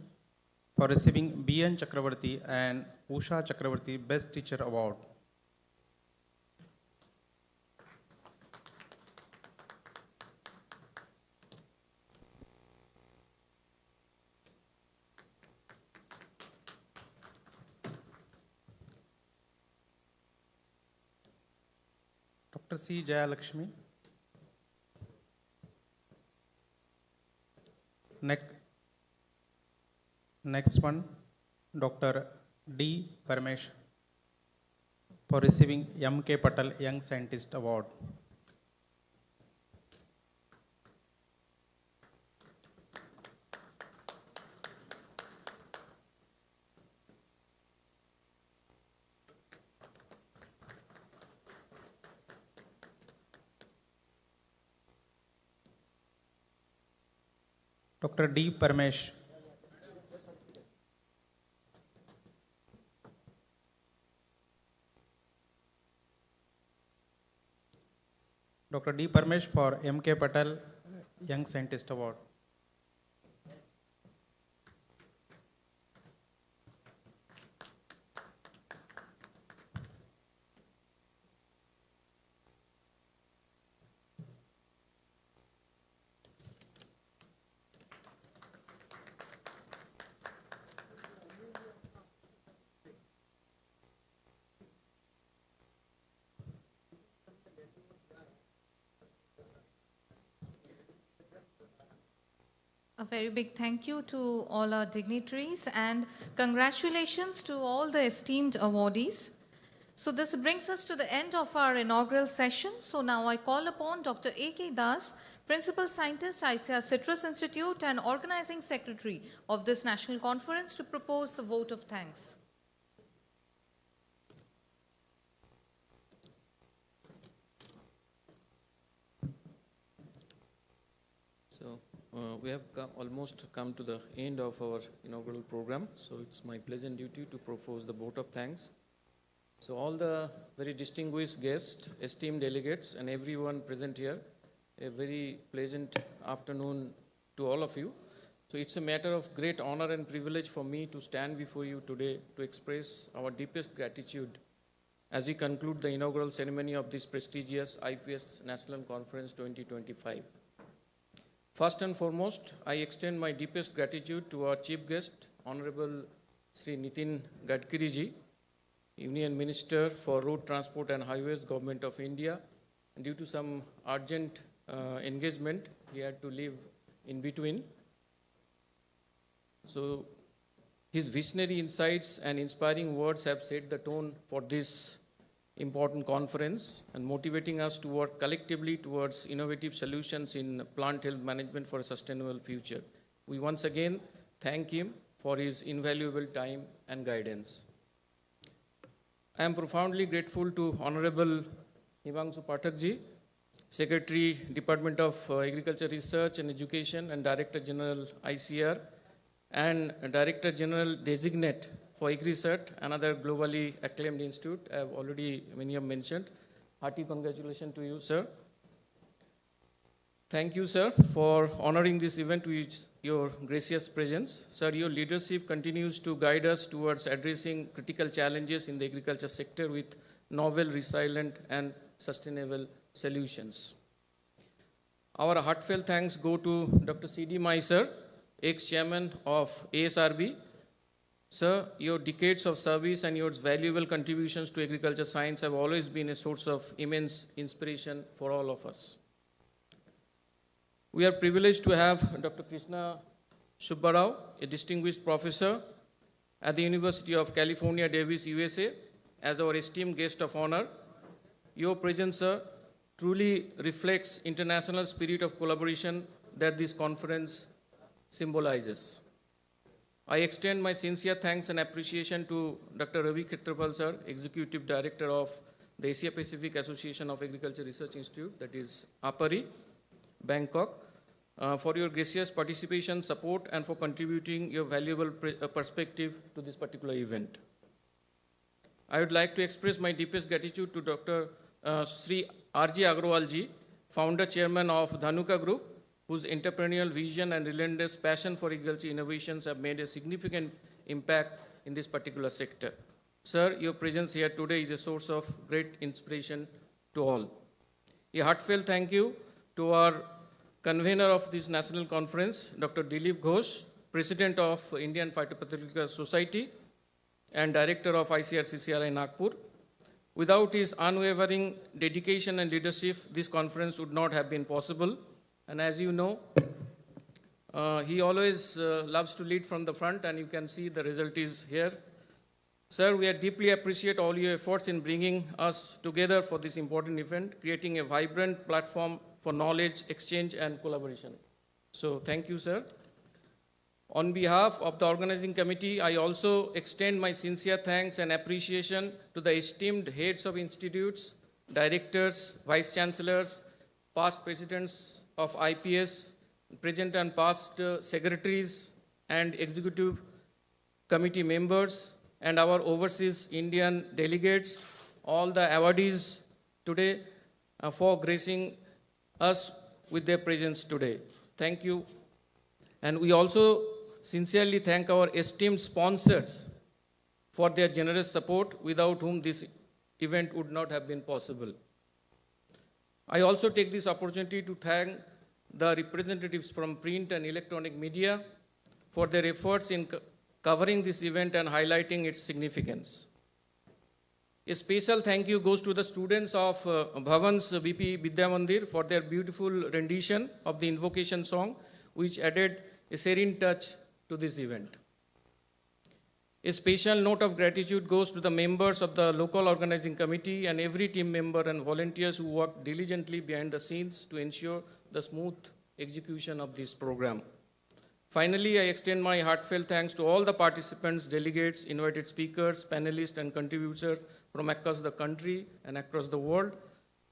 for receiving B.N. Chakravarti and Usha Chakravarti Best Teacher Award. Dr. C. Jayalakshmi. Next one, Dr. D. Paramesh for receiving M.K. Patel Young Scientist Award. Dr. D. Paramesh. Dr. D. Paramesh for M.K. Patel Young Scientist Award. A very big thank you to all our dignitaries and congratulations to all the esteemed awardees. So this brings us to the end of our inaugural session. So now I call upon Dr. A.K. Das, Principal Scientist, ICAR Citrus Institute and Organizing Secretary of this National Conference to propose the vote of thanks. So we have almost come to the end of our inaugural program. So it's my pleasant duty to propose the vote of thanks. So all the very distinguished guests, esteemed delegates, and everyone present here, a very pleasant afternoon to all of you. So it's a matter of great honor and privilege for me to stand before you today to express our deepest gratitude as we conclude the inaugural ceremony of this prestigious IPS National Conference 2025. First and foremost, I extend my deepest gratitude to our chief guest, Honorable Sri Nitin Gadkari ji, Union Minister for Road Transport and Highways, Government of India. Due to some urgent engagement, he had to leave in between. So his visionary insights and inspiring words have set the tone for this important conference and motivating us to work collectively towards innovative solutions in plant health management for a sustainable future. We once again thank him for his invaluable time and guidance. I am profoundly grateful to Honorable Himangsu Pathak ji, Secretary, Department of Agriculture Research and Education and Director General ICR, and Director General Designate for AgriCert, another globally acclaimed institute. I have already, many have mentioned. Hearty congratulations to you, sir. Thank you, sir, for honoring this event with your gracious presence. Sir, your leadership continues to guide us towards addressing critical challenges in the agriculture sector with novel, resilient, and sustainable solutions. Our heartfelt thanks go to Dr. C.D. Mai, sir, ex-chairman of ASRB. Sir, your decades of service and your valuable contributions to agriculture science have always been a source of immense inspiration for all of us. We are privileged to have Dr. Krishna Subbarao, a distinguished professor at the University of California, Davis, USA, as our esteemed guest of honor. Your presence, sir, truly reflects international spirit of collaboration that this conference symbolizes. I extend my sincere thanks and appreciation to Dr. Ravi Khetrapal, sir, Executive Director of the Asia Pacific Association of Agriculture Research Institute, that is APARI, Bangkok, for your gracious participation, support, and for contributing your valuable perspective to this particular event. I would like to express my deepest gratitude to Dr. Sri R.J. Agrawal ji, founder chairman of Dhanuka Group, whose entrepreneurial vision and relentless passion for agriculture innovations have made a significant impact in this particular sector. Sir, your presence here today is a source of great inspiration to all. A heartfelt thank you to our convener of this national conference, Dr. Dilip Ghosh, President of Indian Phytopathological Society and Director of ICRCCRI Nagpur. Without his unwavering dedication and leadership, this conference would not have been possible. And as you know, he always loves to lead from the front, and you can see the result is here. Sir, we deeply appreciate all your efforts in bringing us together for this important event, creating a vibrant platform for knowledge exchange and collaboration. So thank you, sir. On behalf of the organizing committee, I also extend my sincere thanks and appreciation to the esteemed heads of institutes, directors, vice chancellors, past presidents of IPS, present and past secretaries and executive committee members, and our overseas Indian delegates, all the awardees today for gracing us with their presence today. Thank you. And we also sincerely thank our esteemed sponsors for their generous support, without whom this event would not have been possible. I also take this opportunity to thank the representatives from print and electronic media for their efforts in covering this event and highlighting its significance. A special thank you goes to the students of Bhavan's BP Vidya Mandir for their beautiful rendition of the invocation song, which added a serene touch to this event. A special note of gratitude goes to the members of the local organizing committee and every team member and volunteers who worked diligently behind the scenes to ensure the smooth execution of this program. Finally, I extend my heartfelt thanks to all the participants, delegates, invited speakers, panelists, and contributors from across the country and across the world.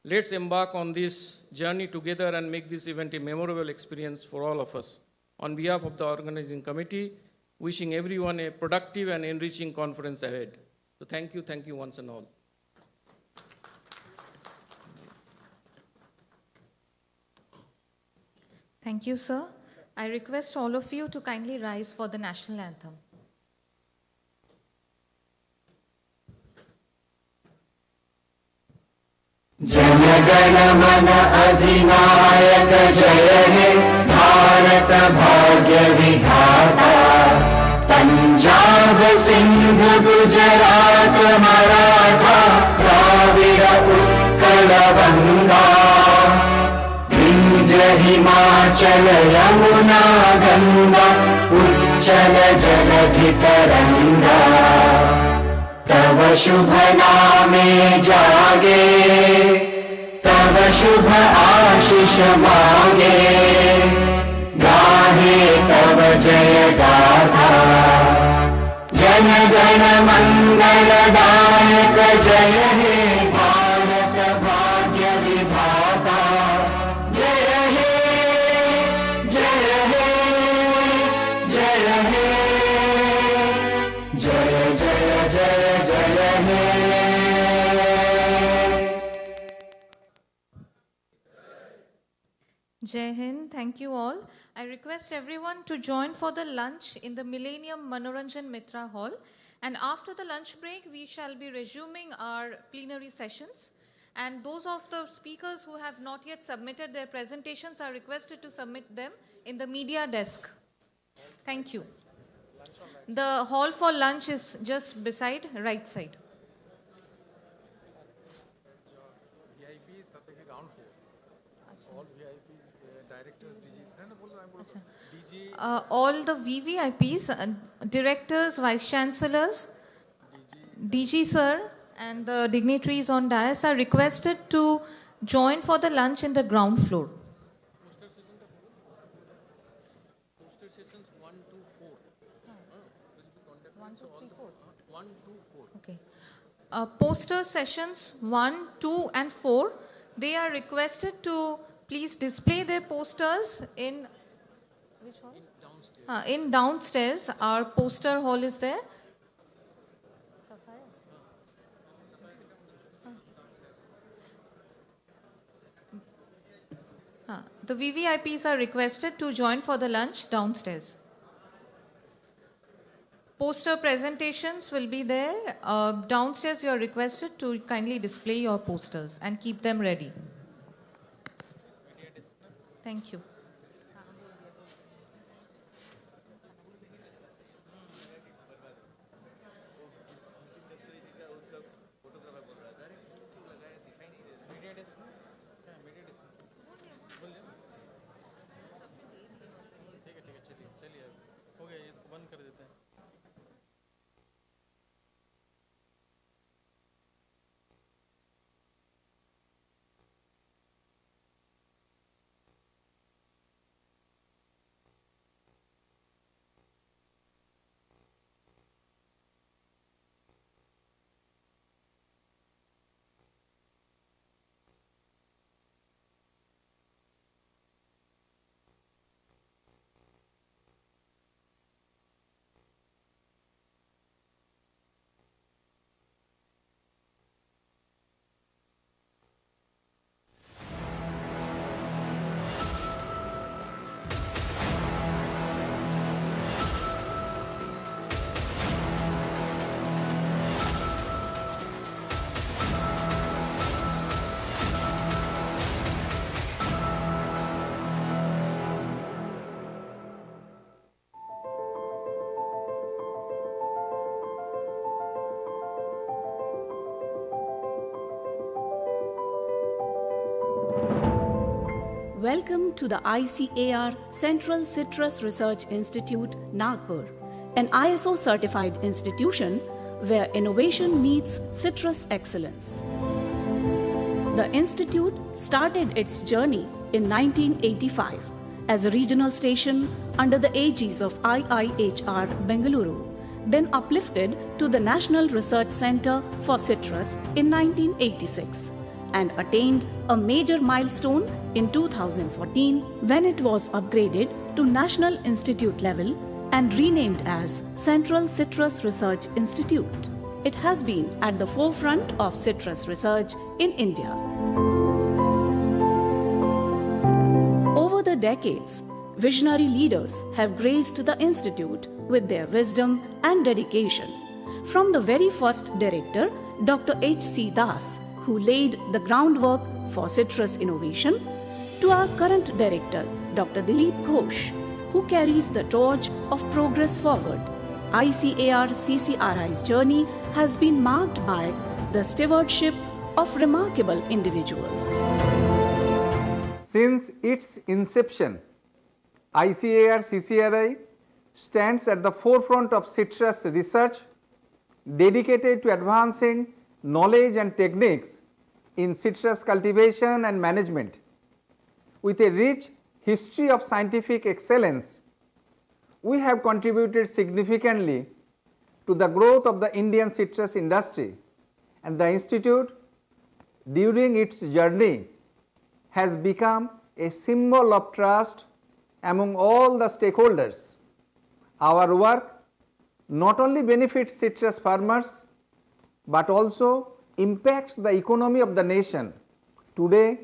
Let's embark on this journey together and make this event a memorable experience for all of us. On behalf of the organizing committee, wishing everyone a productive and enriching conference ahead. So thank you once and all. Thank you, sir. I request all of you to kindly rise for the national anthem. जनगण मन अधिनायक जय हे भारत भाग्य विधाता पंजाब सिंध गुजरात मराठा द्राविड़ उत्कल गंगा विंध्य हिमाचल यमुना गंगा उच्चल जलधि तरंगा तव शुभ नामे जागे तव शुभ आशीष मांगे गाहे तव जय गाथा जन गण मंगलदायक जय हे भारत भाग्य विधाता जय हे जय हे जय हे जय जय जय जय हे Jai Hind, thank you all. I request everyone to join for the lunch in the Millennium Manoranjan Mitra Hall. And after the lunch break, we shall be resuming our plenary sessions. And those of the speakers who have not yet submitted their presentations are requested to submit them in the media desk. Thank you. The hall for lunch is just beside, right side. All the VVIPs, directors, vice chancellors, DG sir, And the dignitaries on dais are requested to join for the lunch in the ground floor. Poster sessions 1 to 4. 1, 2, 3, 4. 1, 2, 4. Okay. Poster sessions 1, 2 and 4, they are requested to please display their posters in which hall? In downstairs. Our poster hall is there. The VVIPs are requested to join for the lunch downstairs. Poster presentations will be there. Downstairs, you are requested to kindly display your posters and keep them ready. Thank you. Welcome to the ICAR Central Citrus Research Institute, Nagpur, an ISO certified institution where innovation meets citrus excellence. The institute started its journey in 1985 as a regional station under the aegis of IIHR Bengaluru, then uplifted to the National Research Center for Citrus in 1986 and attained a major milestone in 2014 when it was upgraded to National Institute level and renamed as Central Citrus Research Institute. It has been at the forefront of citrus research in India. Over the decades, visionary leaders have graced the institute with their wisdom and dedication. From the very first director, Dr. H.C. Das, who laid the groundwork for citrus innovation, to our current director, Dr. Dilip Ghosh, who carries the torch of progress forward. ICAR CCRI's journey has been marked by the stewardship of remarkable individuals. Since its inception, ICAR CCRI stands at the forefront of citrus research, dedicated to advancing knowledge and techniques in citrus cultivation and management. With a rich history of scientific excellence, we have contributed significantly to the growth of the Indian citrus industry, and the institute, during its journey, has become a symbol of trust among all the stakeholders. Our work not only benefits citrus farmers, but also impacts the economy of the nation. Today,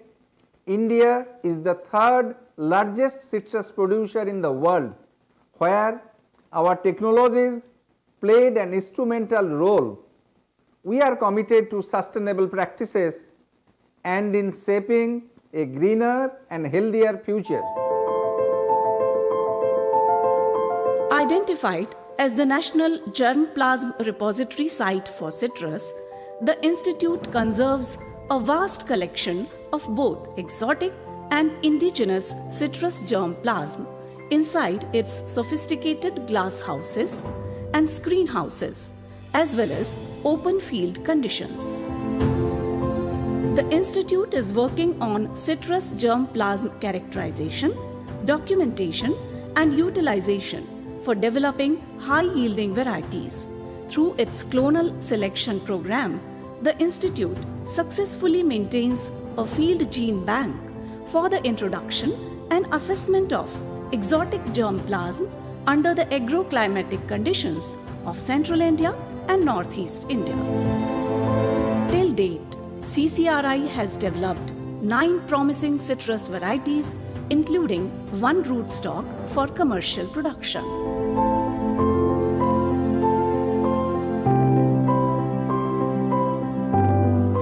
India is the third largest citrus producer in the world, where our technologies played an instrumental role. We are committed to sustainable practices and in shaping a greener and healthier future. Identified as the National Germplasm Repository Site for citrus, the institute conserves a vast collection of both exotic and indigenous citrus germplasm inside its sophisticated glass houses and screen houses, as well as open field conditions. The institute is working on citrus germplasm characterization, documentation, and utilization for developing high-yielding varieties. Through its clonal selection program, the institute successfully maintains a field gene bank for the introduction and assessment of exotic germplasm under the agroclimatic conditions of Central India and Northeast India. Till date, CCRI has developed 9 promising citrus varieties, including 1 rootstock for commercial production.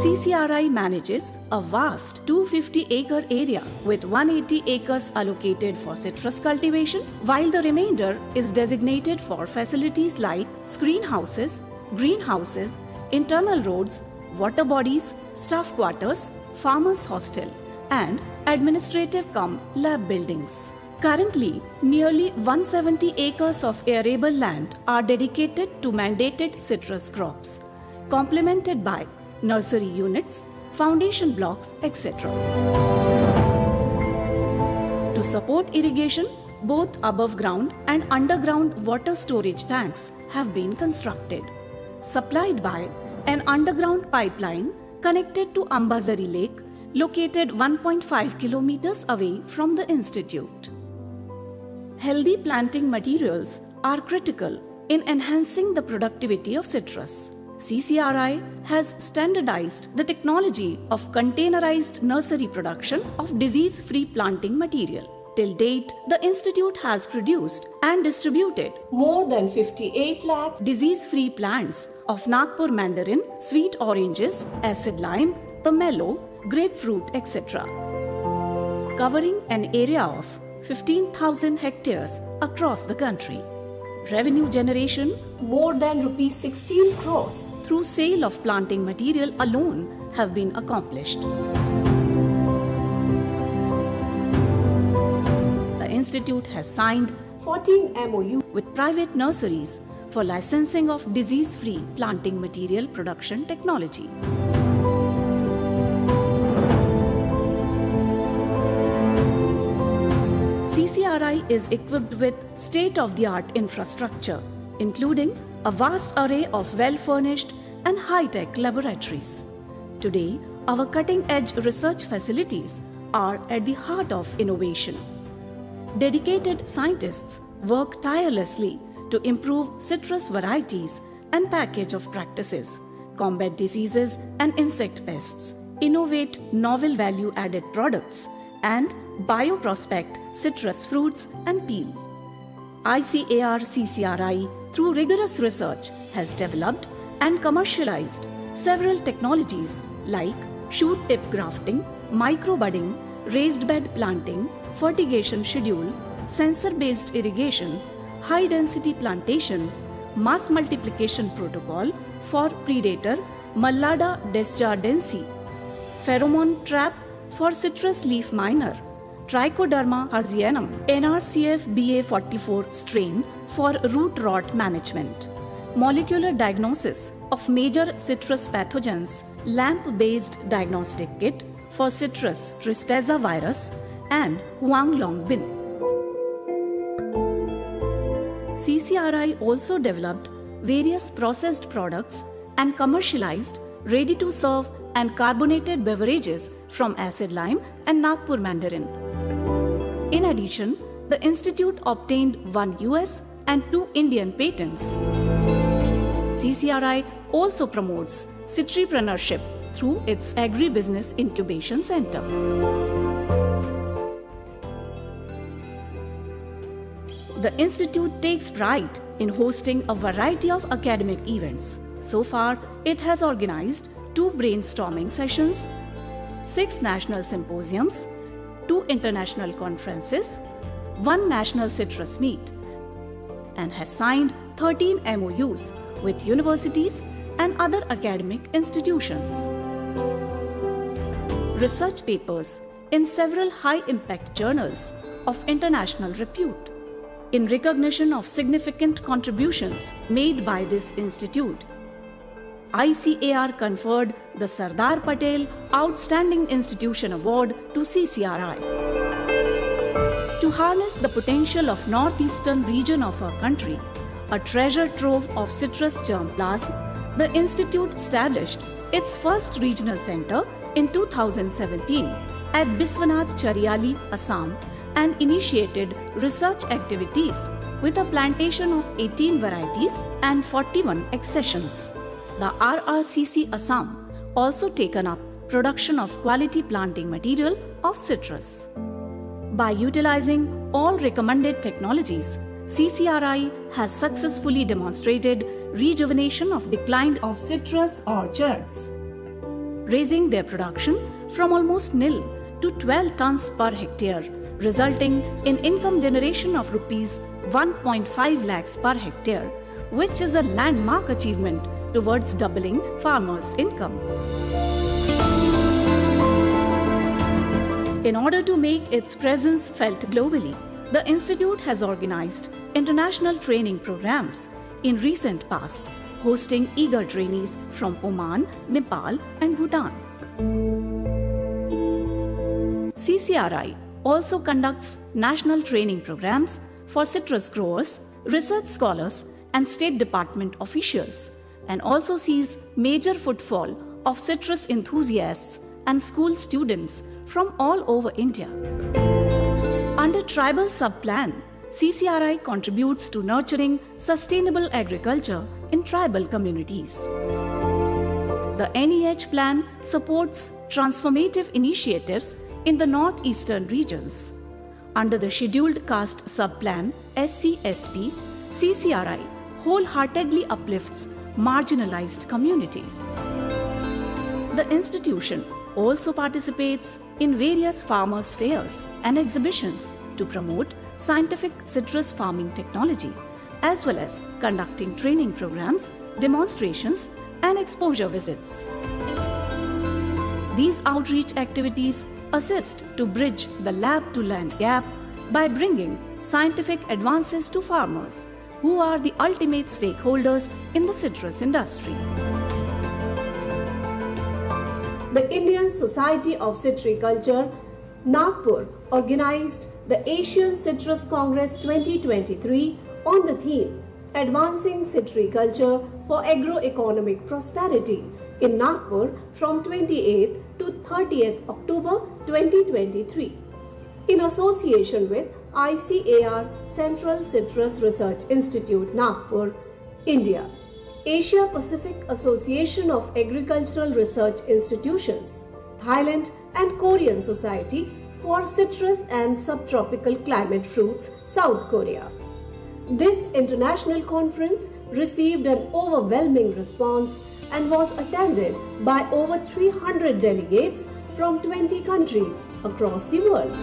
CCRI manages a vast 250-acre area with 180 acres allocated for citrus cultivation, while the remainder is designated for facilities like screen houses, greenhouses, internal roads, water bodies, staff quarters, farmers' hostel, and administrative-cum-lab buildings. Currently, nearly 170 acres of arable land are dedicated to mandated citrus crops, complemented by nursery units, foundation blocks, etc. To support irrigation, both above ground and underground water storage tanks have been constructed, supplied by an underground pipeline connected to Ambazari Lake, located 1.5 kilometers away from the institute. Healthy planting materials are critical in enhancing the productivity of citrus. CCRI has standardized the technology of containerized nursery production of disease-free planting material. Till date, the institute has produced and distributed more than 58 lakhs disease-free plants of Nagpur mandarin, sweet oranges, acid lime, pomelo, grapefruit, etc., covering an area of 15,000 hectares across the country. Revenue generation more than rupees 16 crores through sale of planting material alone have been accomplished. The institute has signed 14 MOU with private nurseries for licensing of disease-free planting material production technology. CCRI is equipped with state-of-the-art infrastructure, including a vast array of well-furnished and high-tech laboratories. Today, our cutting-edge research facilities are at the heart of innovation. Dedicated scientists work tirelessly to improve citrus varieties and package of practices, combat diseases and insect pests, innovate novel value-added products, and bioprospect citrus fruits and peel. ICAR CCRI, through rigorous research, has developed and commercialized several technologies like shoot tip grafting, micro-budding, raised bed planting, fertigation schedule, sensor-based irrigation, high-density plantation, mass multiplication protocol for predator Mallada desjardensi, pheromone trap for citrus leaf miner, Trichoderma herzianum, NRCF BA44 strain for root rot management, molecular diagnosis of major citrus pathogens, LAMP-based diagnostic kit for citrus tristeza virus, and Huanglong bin. CCRI also developed various processed products and commercialized ready-to-serve and carbonated beverages from acid lime and Nagpur mandarin. In addition, the institute obtained 1 US and 2 Indian patents. CCRI also promotes citripreneurship through its Agri-Business Incubation Center. The institute takes pride in hosting a variety of academic events. So far, it has organized 2 brainstorming sessions, 6 national symposiums, 2 international conferences, 1 national citrus meet, and has signed 13 MOUs with universities and other academic institutions. Research papers in several high-impact journals of international repute. In recognition of significant contributions made by this institute, ICAR conferred the Sardar Patel Outstanding Institution Award to CCRI. To harness the potential of northeastern region of our country, a treasure trove of citrus germplasm, the institute established its first regional center in 2017 at Biswanath Chariali, Assam, and initiated research activities with a plantation of 18 varieties and 41 accessions. The RRCC Assam also taken up production of quality planting material of citrus. By utilizing all recommended technologies, CCRI has successfully demonstrated rejuvenation of declined of citrus orchards, raising their production from almost nil to 12 tons per hectare, resulting in income generation of rupees 1.5 lakhs per hectare, which is a landmark achievement towards doubling farmers' income. In order to make its presence felt globally, the Institute has organized international training programs in recent past, hosting eager trainees from Oman, Nepal, and Bhutan. CCRI also conducts national training programs for citrus growers, research scholars, and State Department officials, and also sees major footfall of citrus enthusiasts and school students from all over India. Under Tribal Sub-Plan, CCRI contributes to nurturing sustainable agriculture in tribal communities. The NEH plan supports transformative initiatives in the northeastern regions. Under the Scheduled Caste Sub-Plan, SCSP, CCRI wholeheartedly uplifts marginalized communities. The institution also participates in various farmers' fairs and exhibitions to promote scientific citrus farming technology, as well as conducting training programs, demonstrations, and exposure visits. These outreach activities assist to bridge the lab-to-land gap by bringing scientific advances to farmers, who are the ultimate stakeholders in the citrus industry. The Indian Society of Citriculture, Nagpur, organized the Asian Citrus Congress 2023 on the theme Advancing Citriculture for Agroeconomic Prosperity in Nagpur from 28th to 30th October 2023 in association with ICAR Central Citrus Research Institute, Nagpur, India, Asia Pacific Association of Agricultural Research Institutions, Thailand and Korean Society for Citrus and Subtropical Climate Fruits, South Korea. This international conference received an overwhelming response and was attended by over 300 delegates from 20 countries across the world.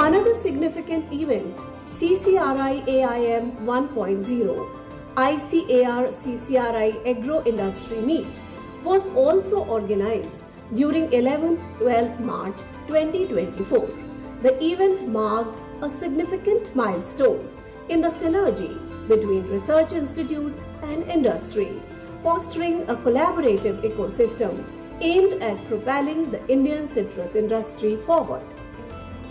Another significant event, CCRI AIM 1.0, ICAR CCRI Agro Industry Meet, was also organized during 11th-12th March 2024. The event marked a significant milestone in the synergy between research institute and industry, fostering a collaborative ecosystem aimed at propelling the Indian citrus industry forward.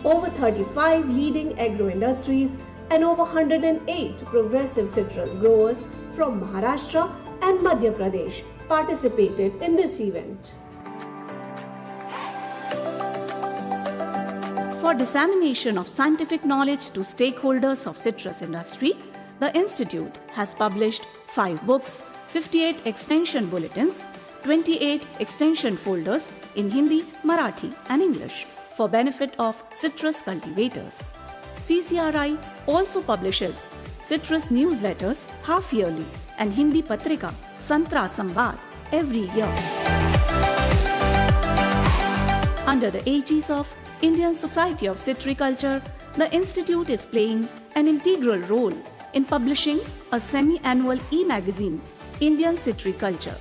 Over 35 leading agro industries and over 108 progressive citrus growers from Maharashtra and Madhya Pradesh participated in this event. For dissemination of scientific knowledge to stakeholders of citrus industry, the Institute has published 5 books, 58 extension bulletins, 28 extension folders in Hindi, Marathi and English for benefit of citrus cultivators. CCRI also publishes citrus newsletters half-yearly and Hindi patrika Santra Samvad every year. Under the aegis of Indian Society of Citriculture, the Institute is playing an integral role in publishing a semi-annual e-magazine, Indian Citriculture,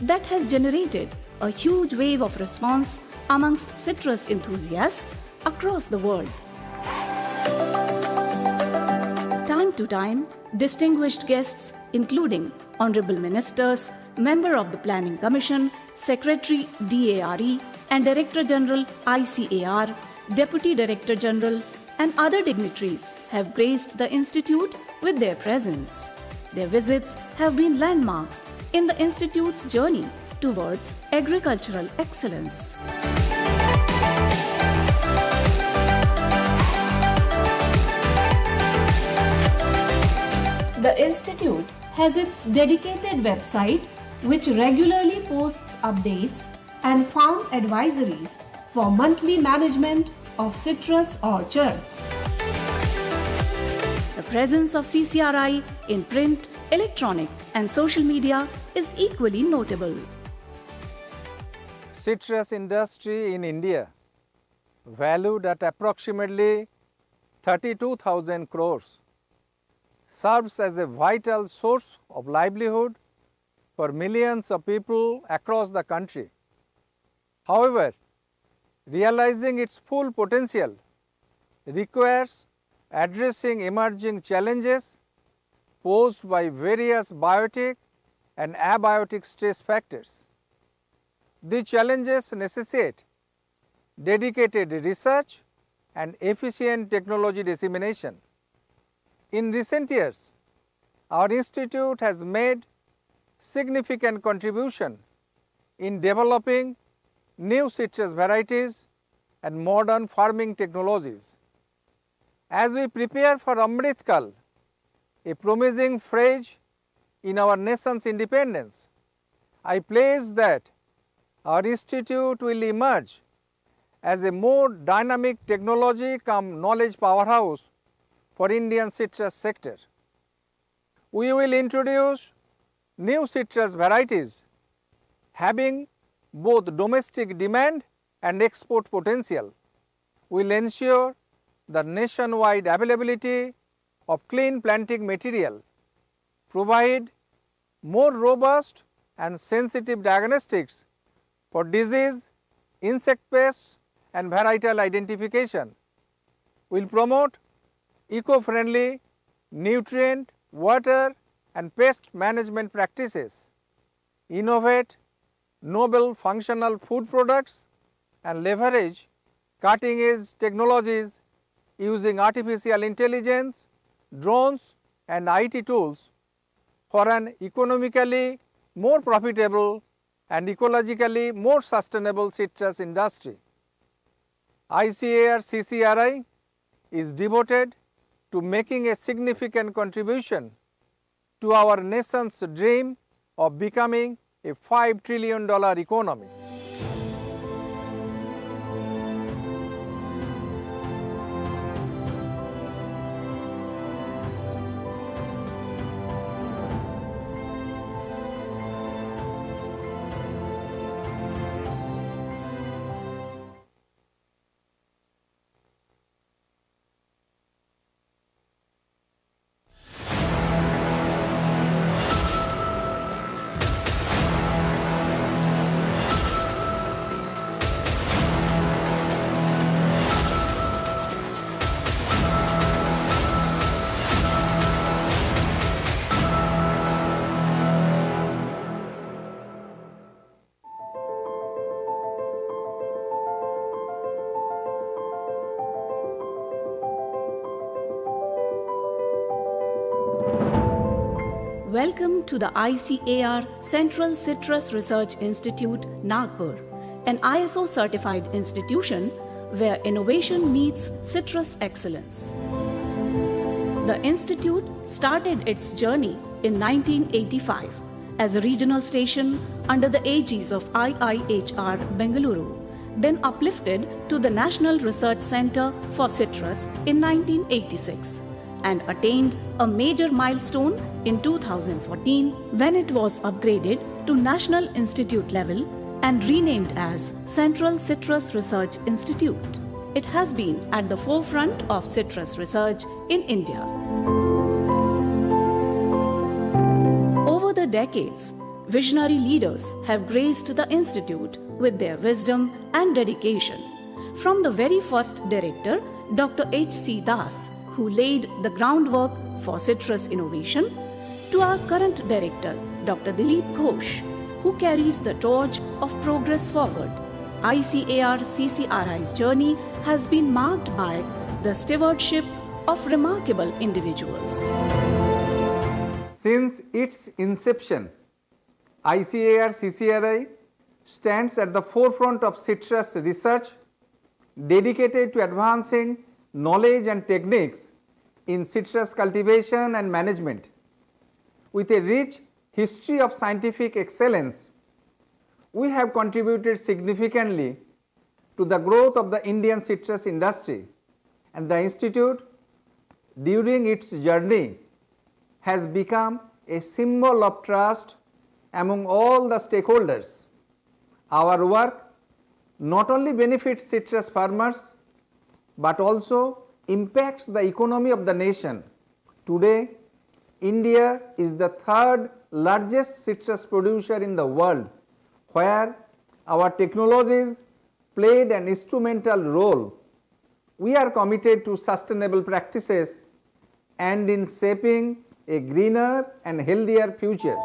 that has generated a huge wave of response amongst citrus enthusiasts across the world. Time to time, distinguished guests including Honorable Ministers, Member of the Planning Commission, Secretary DARE and Director General ICAR, Deputy Director Generals and other dignitaries have graced the Institute with their presence. Their visits have been landmarks in the Institute's journey towards agricultural excellence. The Institute has its dedicated website which regularly posts updates and farm advisories for monthly management of citrus orchards. The presence of CCRI in print, electronic and social media is equally notable. Citrus industry in India, valued at approximately 32,000 crores, serves as a vital source of livelihood for millions of people across the country. However, realizing its full potential requires addressing emerging challenges posed by various biotic and abiotic stress factors. These challenges necessitate dedicated research and efficient technology dissemination. In recent years, our institute has made significant contribution in developing new citrus varieties and modern farming technologies. As we prepare for Amrit Kal, a promising phase in our nation's independence, I pledge that our institute will emerge as a more dynamic technology cum knowledge powerhouse for Indian citrus sector. We will introduce new citrus varieties having both domestic demand and export potential. We will ensure the nationwide availability of clean planting material, provide more robust and sensitive diagnostics for disease, insect pests and varietal identification. We will promote eco-friendly nutrient, water and pest management practices, innovate novel functional food products and leverage cutting-edge technologies using artificial intelligence, drones and IT tools for an economically more profitable and ecologically more sustainable citrus industry. ICAR-CCRI is devoted to making a significant contribution to our nation's dream of becoming a $5 trillion economy. Welcome to the ICAR Central Citrus Research Institute, Nagpur, an ISO certified institution where innovation meets citrus excellence. The institute started its journey in 1985 as a regional station under the aegis of IIHR Bengaluru, then uplifted to the National Research Center for Citrus in 1986 and attained a major milestone in 2014 when it was upgraded to National Institute level and renamed as Central Citrus Research Institute. It has been at the forefront of citrus research in India. Over the decades, visionary leaders have graced the institute with their wisdom and dedication, from the very first director, Dr. H.C. Das, who laid the groundwork for citrus innovation, to our current director, Dr. Dilip Ghosh, who carries the torch of progress forward. ICAR CCRI's journey has been marked by the stewardship of remarkable individuals. Since its inception, ICAR CCRI stands at the forefront of citrus research, dedicated to advancing knowledge and techniques in citrus cultivation and management. With a rich history of scientific excellence, we have contributed significantly to the growth of the Indian citrus industry, and the Institute, during its journey, has become a symbol of trust among all the stakeholders. Our work not only benefits citrus farmers, but also impacts the economy of the nation. Today, India is the third largest citrus producer in the world, where our technologies played an instrumental role. We are committed to sustainable practices and in shaping a greener and healthier future.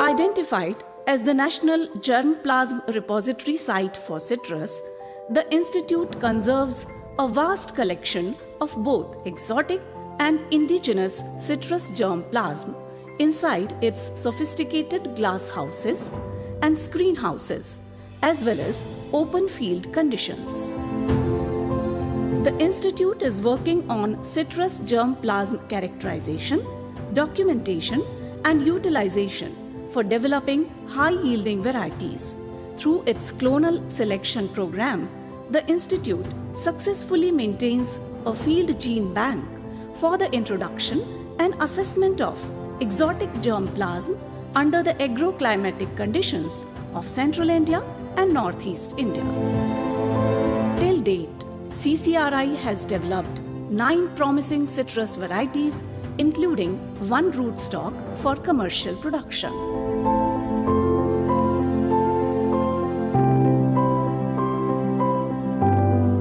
Identified as the National Germplasm Repository Site for citrus, the Institute conserves a vast collection of both exotic and indigenous citrus germplasm inside its sophisticated glass houses and screen houses, as well as open field conditions. The Institute is working on citrus germplasm characterization, documentation, and utilization for developing high-yielding varieties. Through its clonal selection program, the Institute successfully maintains a field gene bank for the introduction and assessment of exotic germplasm under the agroclimatic conditions of Central India and Northeast India. Till date, CCRI has developed 9 promising citrus varieties, including 1 rootstock for commercial production.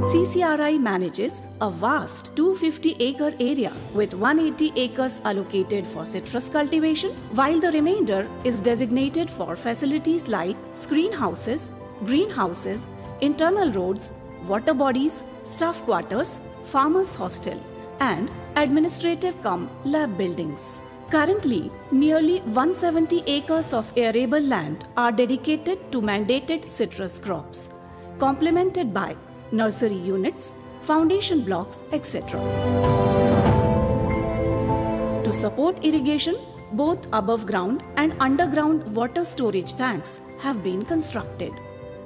CCRI manages a vast 250-acre area with 180 acres allocated for citrus cultivation, while the remainder is designated for facilities like screen houses, greenhouses, internal roads, water bodies, staff quarters, farmers' hostel, and administrative-cum-lab buildings. Currently, nearly 170 acres of arable land are dedicated to mandated citrus crops, complemented by nursery units, foundation blocks, etc. To support irrigation, both above ground and underground water storage tanks have been constructed,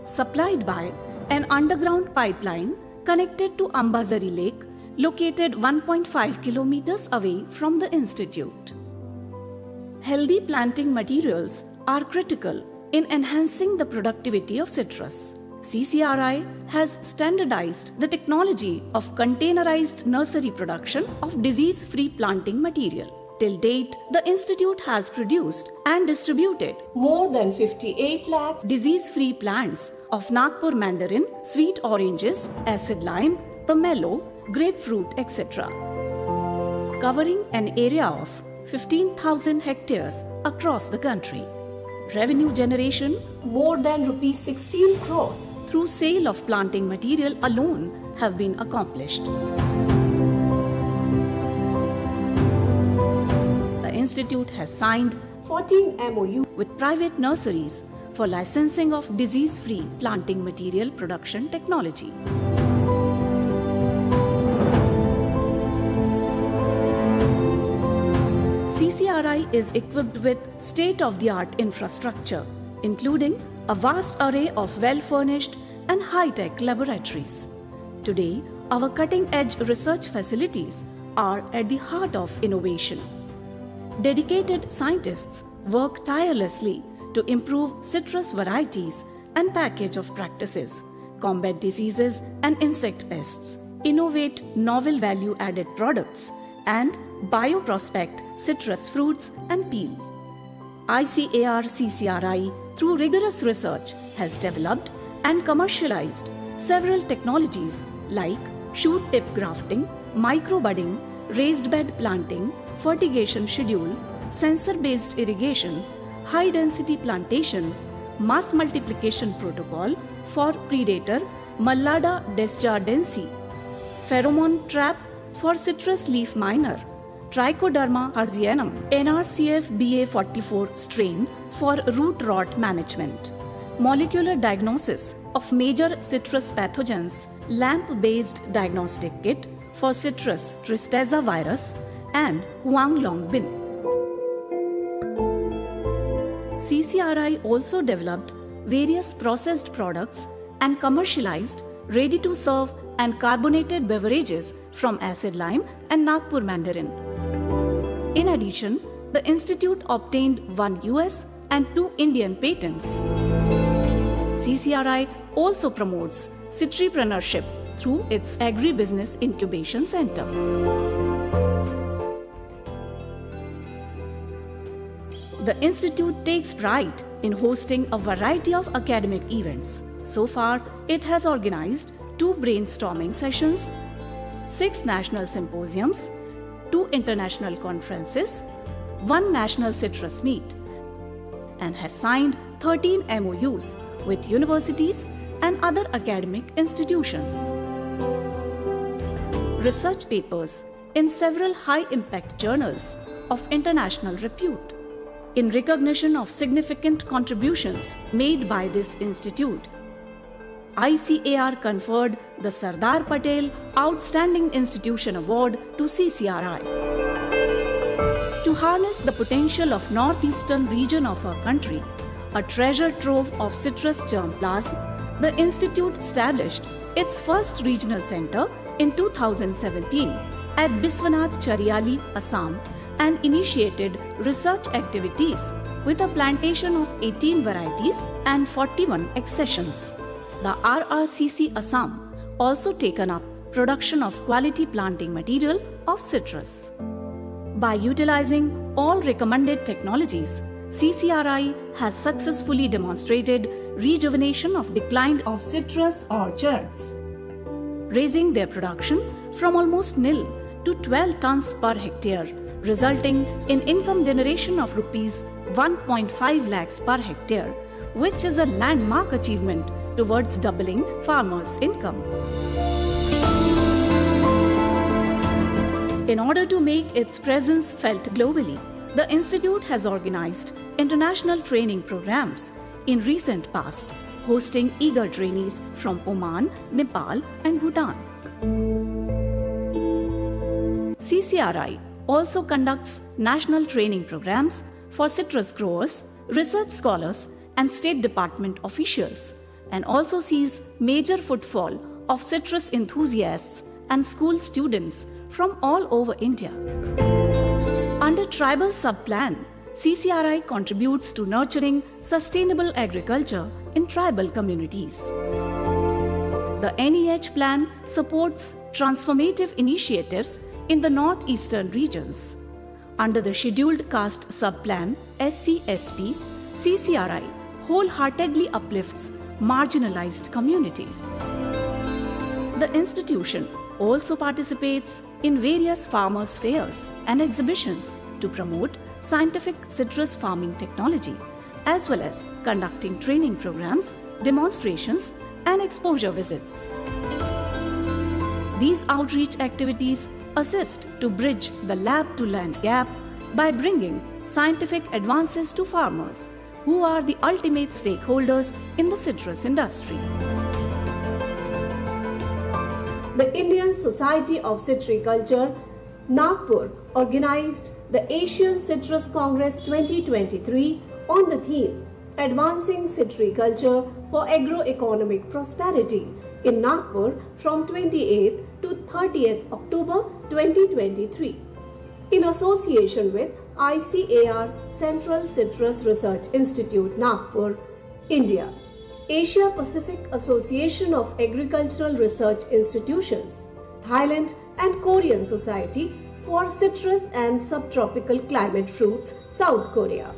supplied by an underground pipeline connected to Ambazari Lake, located 1.5 kilometers away from the Institute. Healthy planting materials are critical in enhancing the productivity of citrus. CCRI has standardized the technology of containerized nursery production of disease-free planting material. Till date, the Institute has produced and distributed more than 58 lakhs disease-free plants of Nagpur mandarin, sweet oranges, acid lime, pomelo, grapefruit, etc., covering an area of 15,000 hectares across the country. Revenue generation more than rupees 16 crores through sale of planting material alone have been accomplished. The Institute has signed 14 MOU with private nurseries for licensing of disease-free planting material production technology. CCRI is equipped with state-of-the-art infrastructure, including a vast array of well-furnished and high-tech laboratories. Today, our cutting-edge research facilities are at the heart of innovation. Dedicated scientists work tirelessly to improve citrus varieties and package of practices, combat diseases and insect pests, innovate novel value-added products, and bioprospect citrus fruits and peel. ICAR CCRI through rigorous research, has developed and commercialized several technologies like shoot tip grafting, micro-budding, raised bed planting, fertigation schedule, sensor-based irrigation, high-density plantation, mass multiplication protocol for predator Mallada desjardensi, pheromone trap for citrus leaf miner, Trichoderma herzianum, NRCF BA44 strain for root rot management, molecular diagnosis of major citrus pathogens, LAMP-based diagnostic kit for citrus tristeza virus and Huanglongbin. CCRI also developed various processed products and commercialized ready-to-serve and carbonated beverages from acid lime and Nagpur mandarin. In addition, the institute obtained 1 US and 2 Indian patents. CCRI also promotes citripreneurship through its Agri-Business Incubation Center. The institute takes pride in hosting a variety of academic events. So far, it has organized 2 brainstorming sessions, 6 national symposiums, 2 international conferences, 1 national citrus meet, and has signed 13 MOUs with universities and other academic institutions. Research papers in several high-impact journals of international repute. In recognition of significant contributions made by this institute, ICAR conferred the Sardar Patel Outstanding Institution Award to CCRI. To harness the potential of northeastern region of our country, a treasure trove of citrus germplasm, the institute established its first regional center in 2017 at Biswanath Chariali, Assam, and initiated research activities with a plantation of 18 varieties and 41 accessions. The RRCC Assam also taken up production of quality planting material of citrus. By utilizing all recommended technologies, CCRI has successfully demonstrated rejuvenation of declined of citrus orchards, raising their production from almost nil to 12 tons per hectare, resulting in income generation of rupees 1.5 lakhs per hectare, which is a landmark achievement towards doubling farmers' income. In order to make its presence felt globally, the institute has organized international training programs in recent past, hosting eager trainees from Oman, Nepal, and Bhutan. CCRI also conducts national training programs for citrus growers, research scholars, and State Department officials, and also sees major footfall of citrus enthusiasts and school students from all over India. Under Tribal Sub-Plan, CCRI contributes to nurturing sustainable agriculture in tribal communities. The NEH plan supports transformative initiatives in the northeastern regions. Under the Scheduled Caste Sub-Plan, SCSP, CCRI wholeheartedly uplifts marginalized communities. The institution also participates in various farmers' fairs and exhibitions to promote scientific citrus farming technology, as well as conducting training programs, demonstrations, and exposure visits. These outreach activities assist to bridge the lab-to-land gap by bringing scientific advances to farmers, who are the ultimate stakeholders in the citrus industry. The Indian Society of Citriculture, Nagpur, organized the Asian Citrus Congress 2023 on the theme Advancing Citriculture for Agroeconomic Prosperity in Nagpur from 28th to 30th October 2023 in association with ICAR Central Citrus Research Institute, Nagpur, India, Asia Pacific Association of Agricultural Research Institutions, Thailand and Korean Society for Citrus and Subtropical Climate Fruits, South Korea.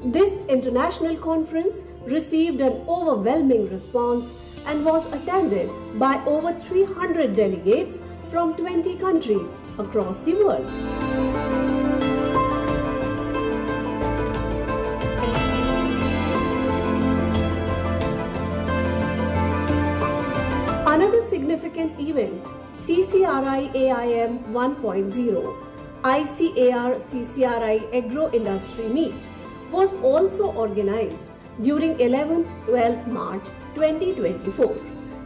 This international conference received an overwhelming response and was attended by over 300 delegates from 20 countries across the world. Another significant event, CCRI AIM 1.0, ICAR CCRI Agro Industry Meet, was also organized during 11th-12th March 2024.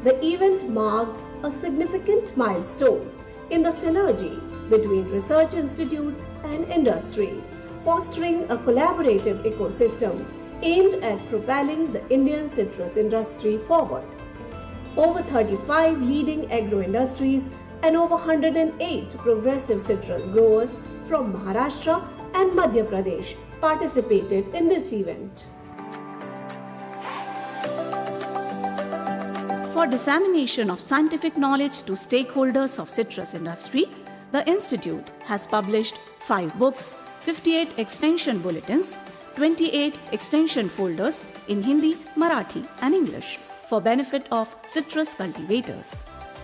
The event marked a significant milestone in the synergy between research institute and industry, fostering a collaborative ecosystem aimed at propelling the Indian citrus industry forward. Over 35 leading agro industries and over 108 progressive citrus growers from Maharashtra and Madhya Pradesh participated in this event. For dissemination of scientific knowledge to stakeholders of citrus industry, the Institute has published 5 books, 58 extension bulletins, 28 extension folders in Hindi, Marathi and English for benefit of citrus cultivators.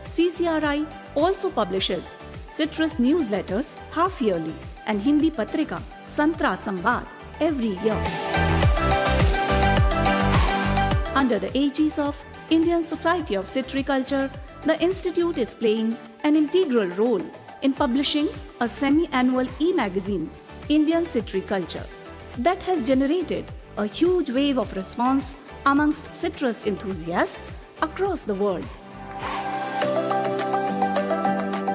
CCRI also publishes citrus newsletters half-yearly and Hindi Patrika Santra Samvad every year. Under the aegis of Indian Society of Citriculture, the Institute is playing an integral role in publishing a semi-annual e-magazine, Indian Citriculture, that has generated a huge wave of response amongst citrus enthusiasts across the world.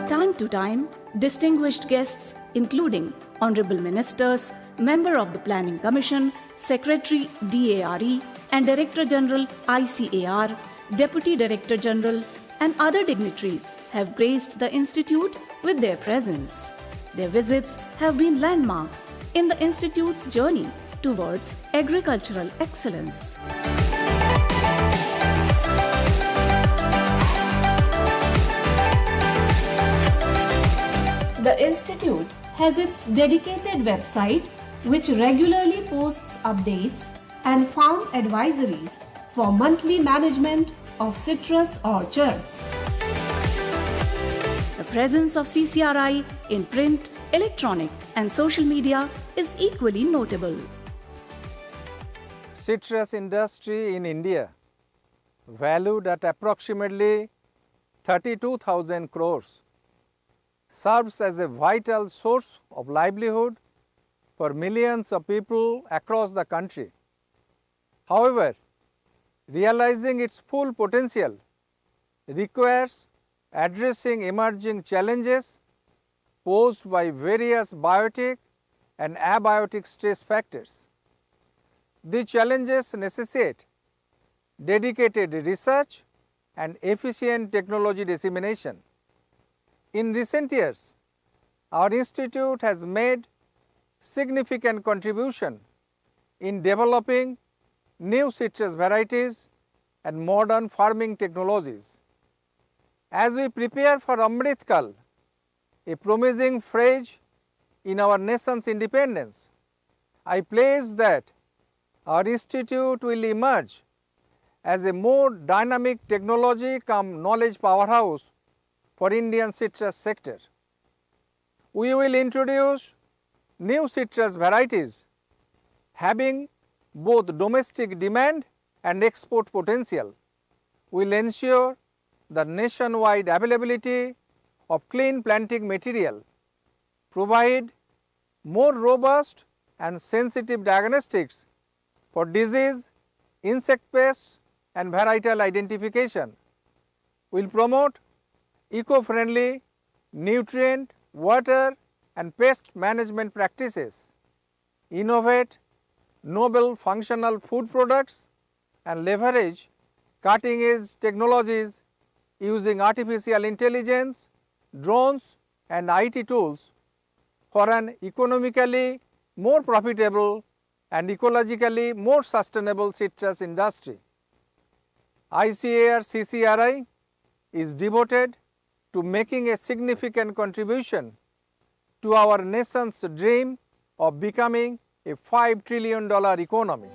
Time to time, distinguished guests including Honorable Ministers, Member of the Planning Commission, Secretary DARE and Director General ICAR, Deputy Director General and other dignitaries have graced the Institute with their presence. Their visits have been landmarks in the Institute's journey towards agricultural excellence. The Institute has its dedicated website which regularly posts updates and farm advisories for monthly management of citrus orchards. The presence of CCRI in print, electronic and social media is equally notable. Citrus industry in India, valued at approximately 32,000 crores, serves as a vital source of livelihood for millions of people across the country. However, realizing its full potential requires addressing emerging challenges posed by various biotic and abiotic stress factors. These challenges necessitate dedicated research and efficient technology dissemination. In recent years, our institute has made significant contribution in developing new citrus varieties and modern farming technologies. As we prepare for Amrit Kal, a promising phase in our nation's independence, I pledge that our institute will emerge as a more dynamic technology cum knowledge powerhouse for Indian citrus sector. We will introduce new citrus varieties having both domestic demand and export potential. We will ensure the nationwide availability of clean planting material, provide more robust and sensitive diagnostics for disease, insect pests and varietal identification. We will promote eco-friendly nutrient, water and pest management practices, innovate novel functional food products and leverage cutting edge technologies using artificial intelligence, drones and IT tools for an economically more profitable and ecologically more sustainable citrus industry. ICAR CCRI is devoted to making a significant contribution to our nation's dream of becoming a $5 trillion economy.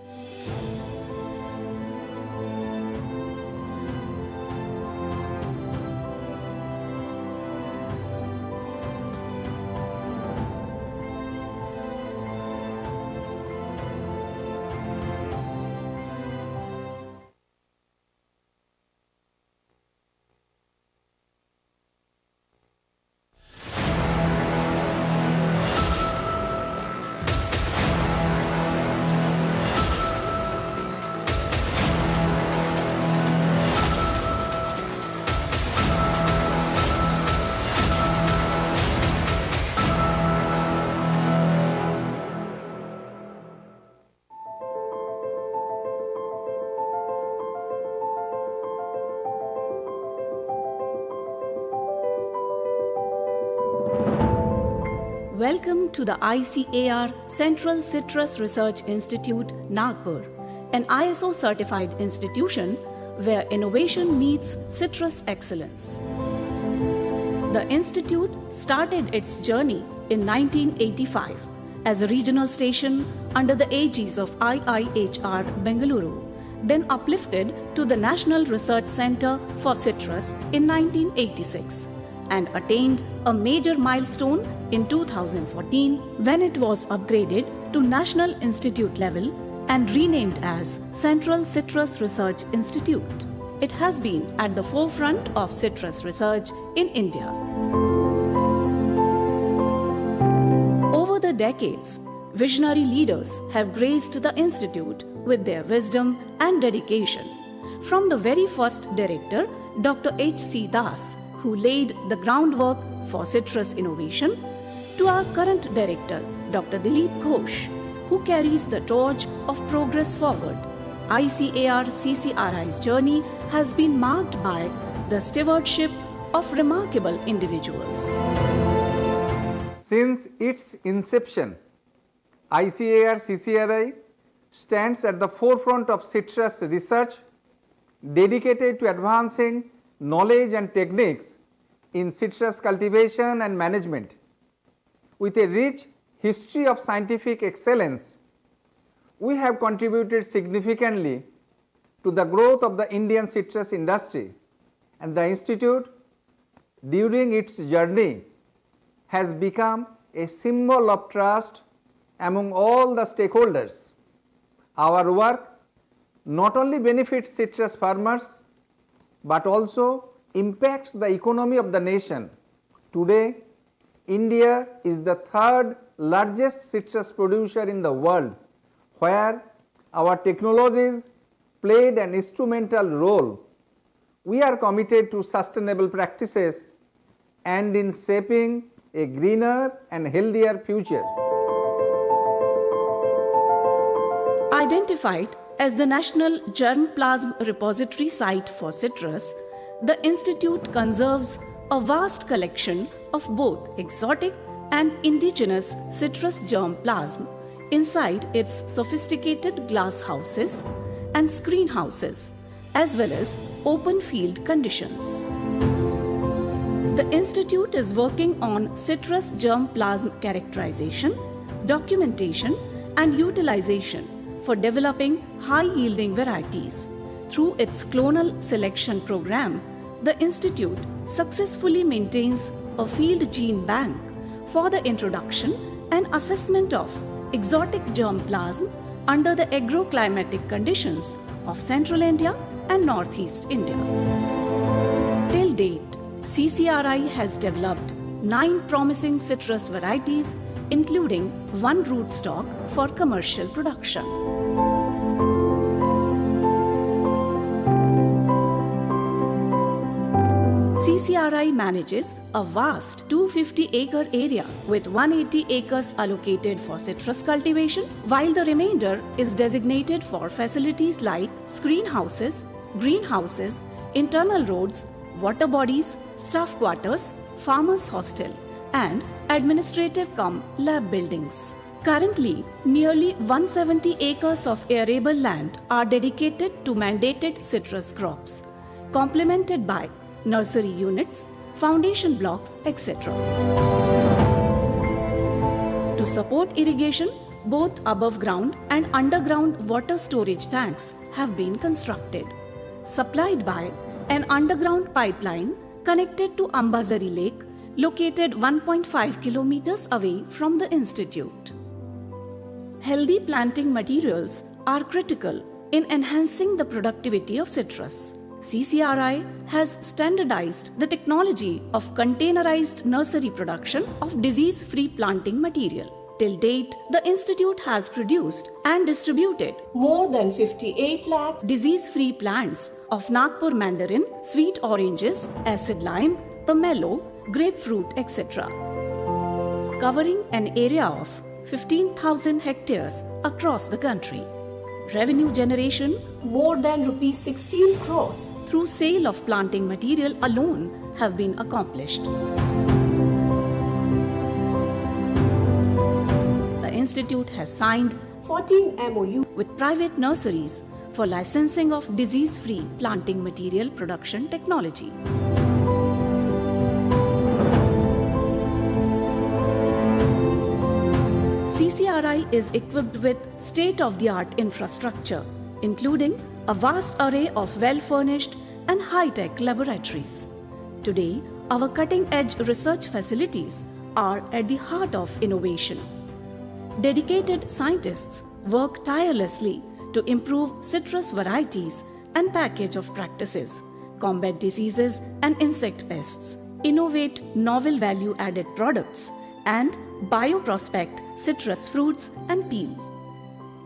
Welcome to the ICAR Central Citrus Research Institute, Nagpur, an ISO certified institution where innovation meets citrus excellence. The institute started its journey in 1985 as a regional station under the aegis of IIHR Bengaluru, then uplifted to the National Research Centre for Citrus in 1986 and attained a major milestone in 2014 when it was upgraded to National Institute level and renamed as Central Citrus Research Institute. It has been at the forefront of citrus research in India. Over the decades, visionary leaders have graced the institute with their wisdom and dedication. From the very first director, Dr. H.C. Das, who laid the groundwork for citrus innovation, to our current director, Dr. Dilip Ghosh, who carries the torch of progress forward. ICAR CCRI's journey has been marked by the stewardship of remarkable individuals. Since its inception, ICAR CCRI stands at the forefront of citrus research, dedicated to advancing knowledge and techniques in citrus cultivation and management. With a rich history of scientific excellence, we have contributed significantly to the growth of the Indian citrus industry, and the institute, during its journey, has become a symbol of trust among all the stakeholders. Our work not only benefits citrus farmers but also impacts the economy of the nation. Today, India is the third largest citrus producer in the world, where our technologies played an instrumental role. We are committed to sustainable practices and in shaping a greener and healthier future. Identified as the National Germplasm Repository Site for citrus, the institute conserves a vast collection of both exotic and indigenous citrus germplasm inside its sophisticated glass houses and screen houses, as well as open field conditions. The institute is working on citrus germplasm characterization, documentation, and utilization for developing high-yielding varieties. Through its clonal selection program, the institute successfully maintains a field gene bank for the introduction and assessment of exotic germplasm under the agroclimatic conditions of Central India and Northeast India. Till date, CCRI has developed 9 promising citrus varieties, including 1 rootstock for commercial production. CCRI manages a vast 250-acre area with 180 acres allocated for citrus cultivation, while the remainder is designated for facilities like screen houses, greenhouses, internal roads, water bodies, staff quarters, farmers' hostel, and administrative-cum-lab buildings. Currently, nearly 170 acres of arable land are dedicated to mandated citrus crops, complemented by nursery units, foundation blocks, etc. To support irrigation, Both above ground and underground water storage tanks have been constructed, supplied by an underground pipeline connected to Ambazari Lake, located 1.5 kilometers away from the institute. Healthy planting materials are critical in enhancing the productivity of citrus. CCRI has standardized the technology of containerized nursery production of disease-free planting material. Till date, the institute has produced and distributed more than 58 lakhs disease-free plants of Nagpur mandarin, sweet oranges, acid lime, pomelo, grapefruit, etc., covering an area of 15,000 hectares across the country. Revenue generation more than rupees 16 crores through sale of planting material alone have been accomplished. The institute has signed 14 MOU with private nurseries for licensing of disease-free planting material production technology. CCRI is equipped with state-of-the-art infrastructure, including a vast array of well-furnished and high-tech laboratories. Today, our cutting-edge research facilities are at the heart of innovation. Dedicated scientists work tirelessly to improve citrus varieties and package of practices, combat diseases and insect pests, innovate novel value-added products, and bioprospect citrus fruits and peel.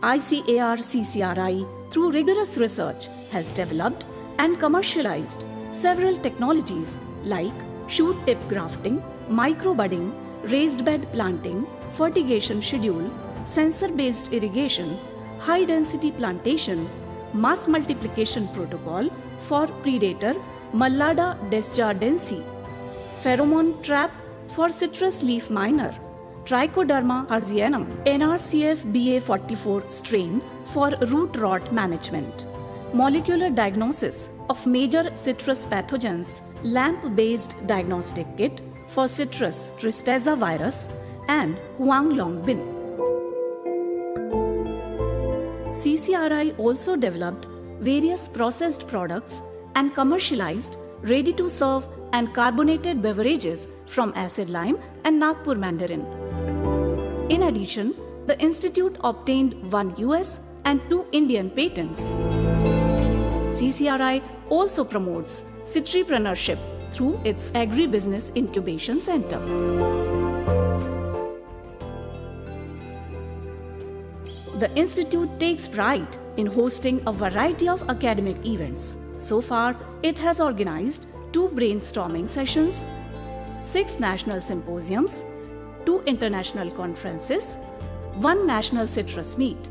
ICAR CCRI, through rigorous research, has developed and commercialized several technologies like shoot tip grafting, micro-budding, raised bed planting, fertigation schedule, sensor-based irrigation, high-density plantation, mass multiplication protocol for predator Mallada desjardensi, pheromone trap for citrus leaf miner, Trichoderma herzianum, NRCF BA44 strain for root rot management, molecular diagnosis of major citrus pathogens, LAMP-based diagnostic kit for citrus Tristeza virus and Huanglong bin. CCRI also developed various processed products and commercialized ready-to-serve and carbonated beverages from acid lime and Nagpur mandarin. In addition, the institute obtained 1 US and 2 Indian patents. CCRI also promotes citripreneurship through its Agri-Business Incubation Center. The institute takes pride in hosting a variety of academic events. So far, it has organized 2 brainstorming sessions, 6 national symposiums, 2 international conferences, 1 national citrus meet,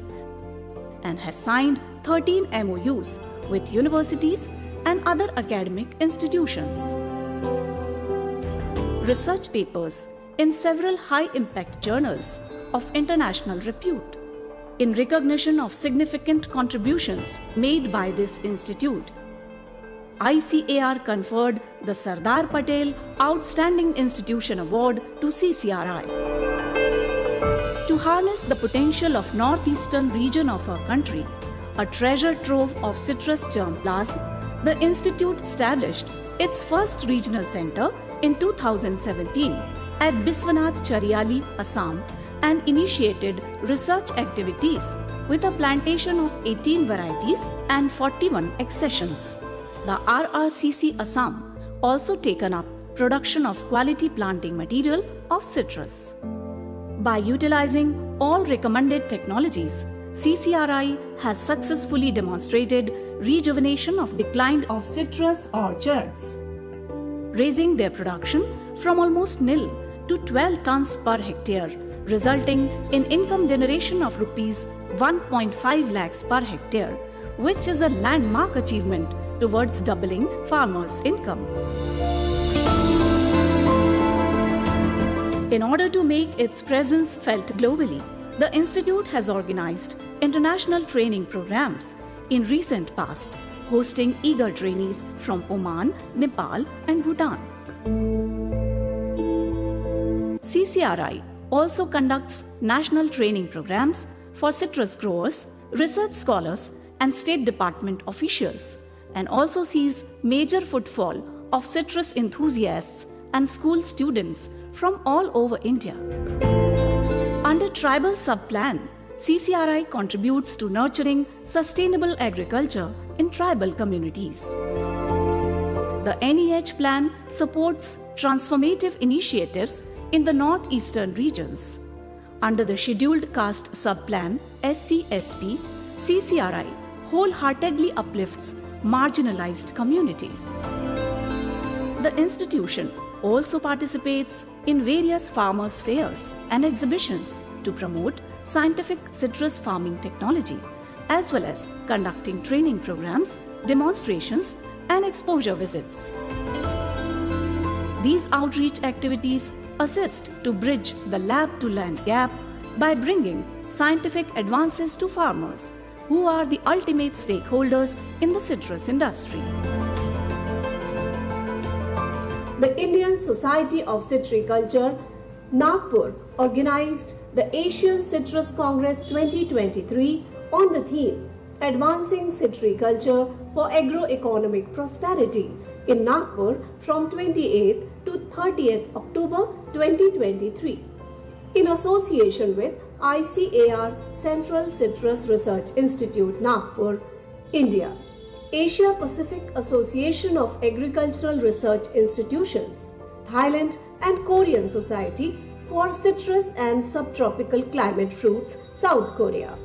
and has signed 13 MOUs with universities and other academic institutions. Research papers in several high-impact journals of international repute. In recognition of significant contributions made by this institute, ICAR conferred the Sardar Patel Outstanding Institution Award to CCRI. To harness the potential of northeastern region of our country, a treasure trove of citrus germplasm, the institute established its first regional center in 2017 at Biswanath Chariali, Assam, and initiated research activities with a plantation of 18 varieties and 41 accessions. The RRCC Assam also taken up production of quality planting material of citrus. By utilizing all recommended technologies, CCRI has successfully demonstrated rejuvenation of declined of citrus orchards, raising their production from almost nil to 12 tons per hectare, resulting in income generation of rupees 1.5 lakhs per hectare, which is a landmark achievement towards doubling farmers' income. In order to make its presence felt globally, the institute has organized international training programs in recent past, hosting eager trainees from Oman, Nepal, and Bhutan. CCRI also conducts national training programs for citrus growers, research scholars, and State Department officials, and also sees major footfall of citrus enthusiasts and school students from all over India. Under Tribal Sub-Plan, CCRI contributes to nurturing sustainable agriculture in tribal communities. The NEH plan supports transformative initiatives in the northeastern regions. Under the Scheduled Caste Sub-Plan, SCSP, CCRI wholeheartedly uplifts marginalized communities. The institution also participates in various farmers' fairs and exhibitions to promote scientific citrus farming technology, as well as conducting training programs, demonstrations, and exposure visits. These outreach activities assist to bridge the lab-to-land gap by bringing scientific advances to farmers, who are the ultimate stakeholders in the citrus industry. The Indian Society of Citriculture, Nagpur, organized the Asian Citrus Congress 2023 on the theme Advancing Citriculture for Agroeconomic Prosperity in Nagpur from 28th to 30th October 2023 in association with ICAR Central Citrus Research Institute, Nagpur, India. Asia Pacific Association of Agricultural Research Institutions, Thailand and Korean Society for Citrus and Subtropical Climate Fruits, South Korea.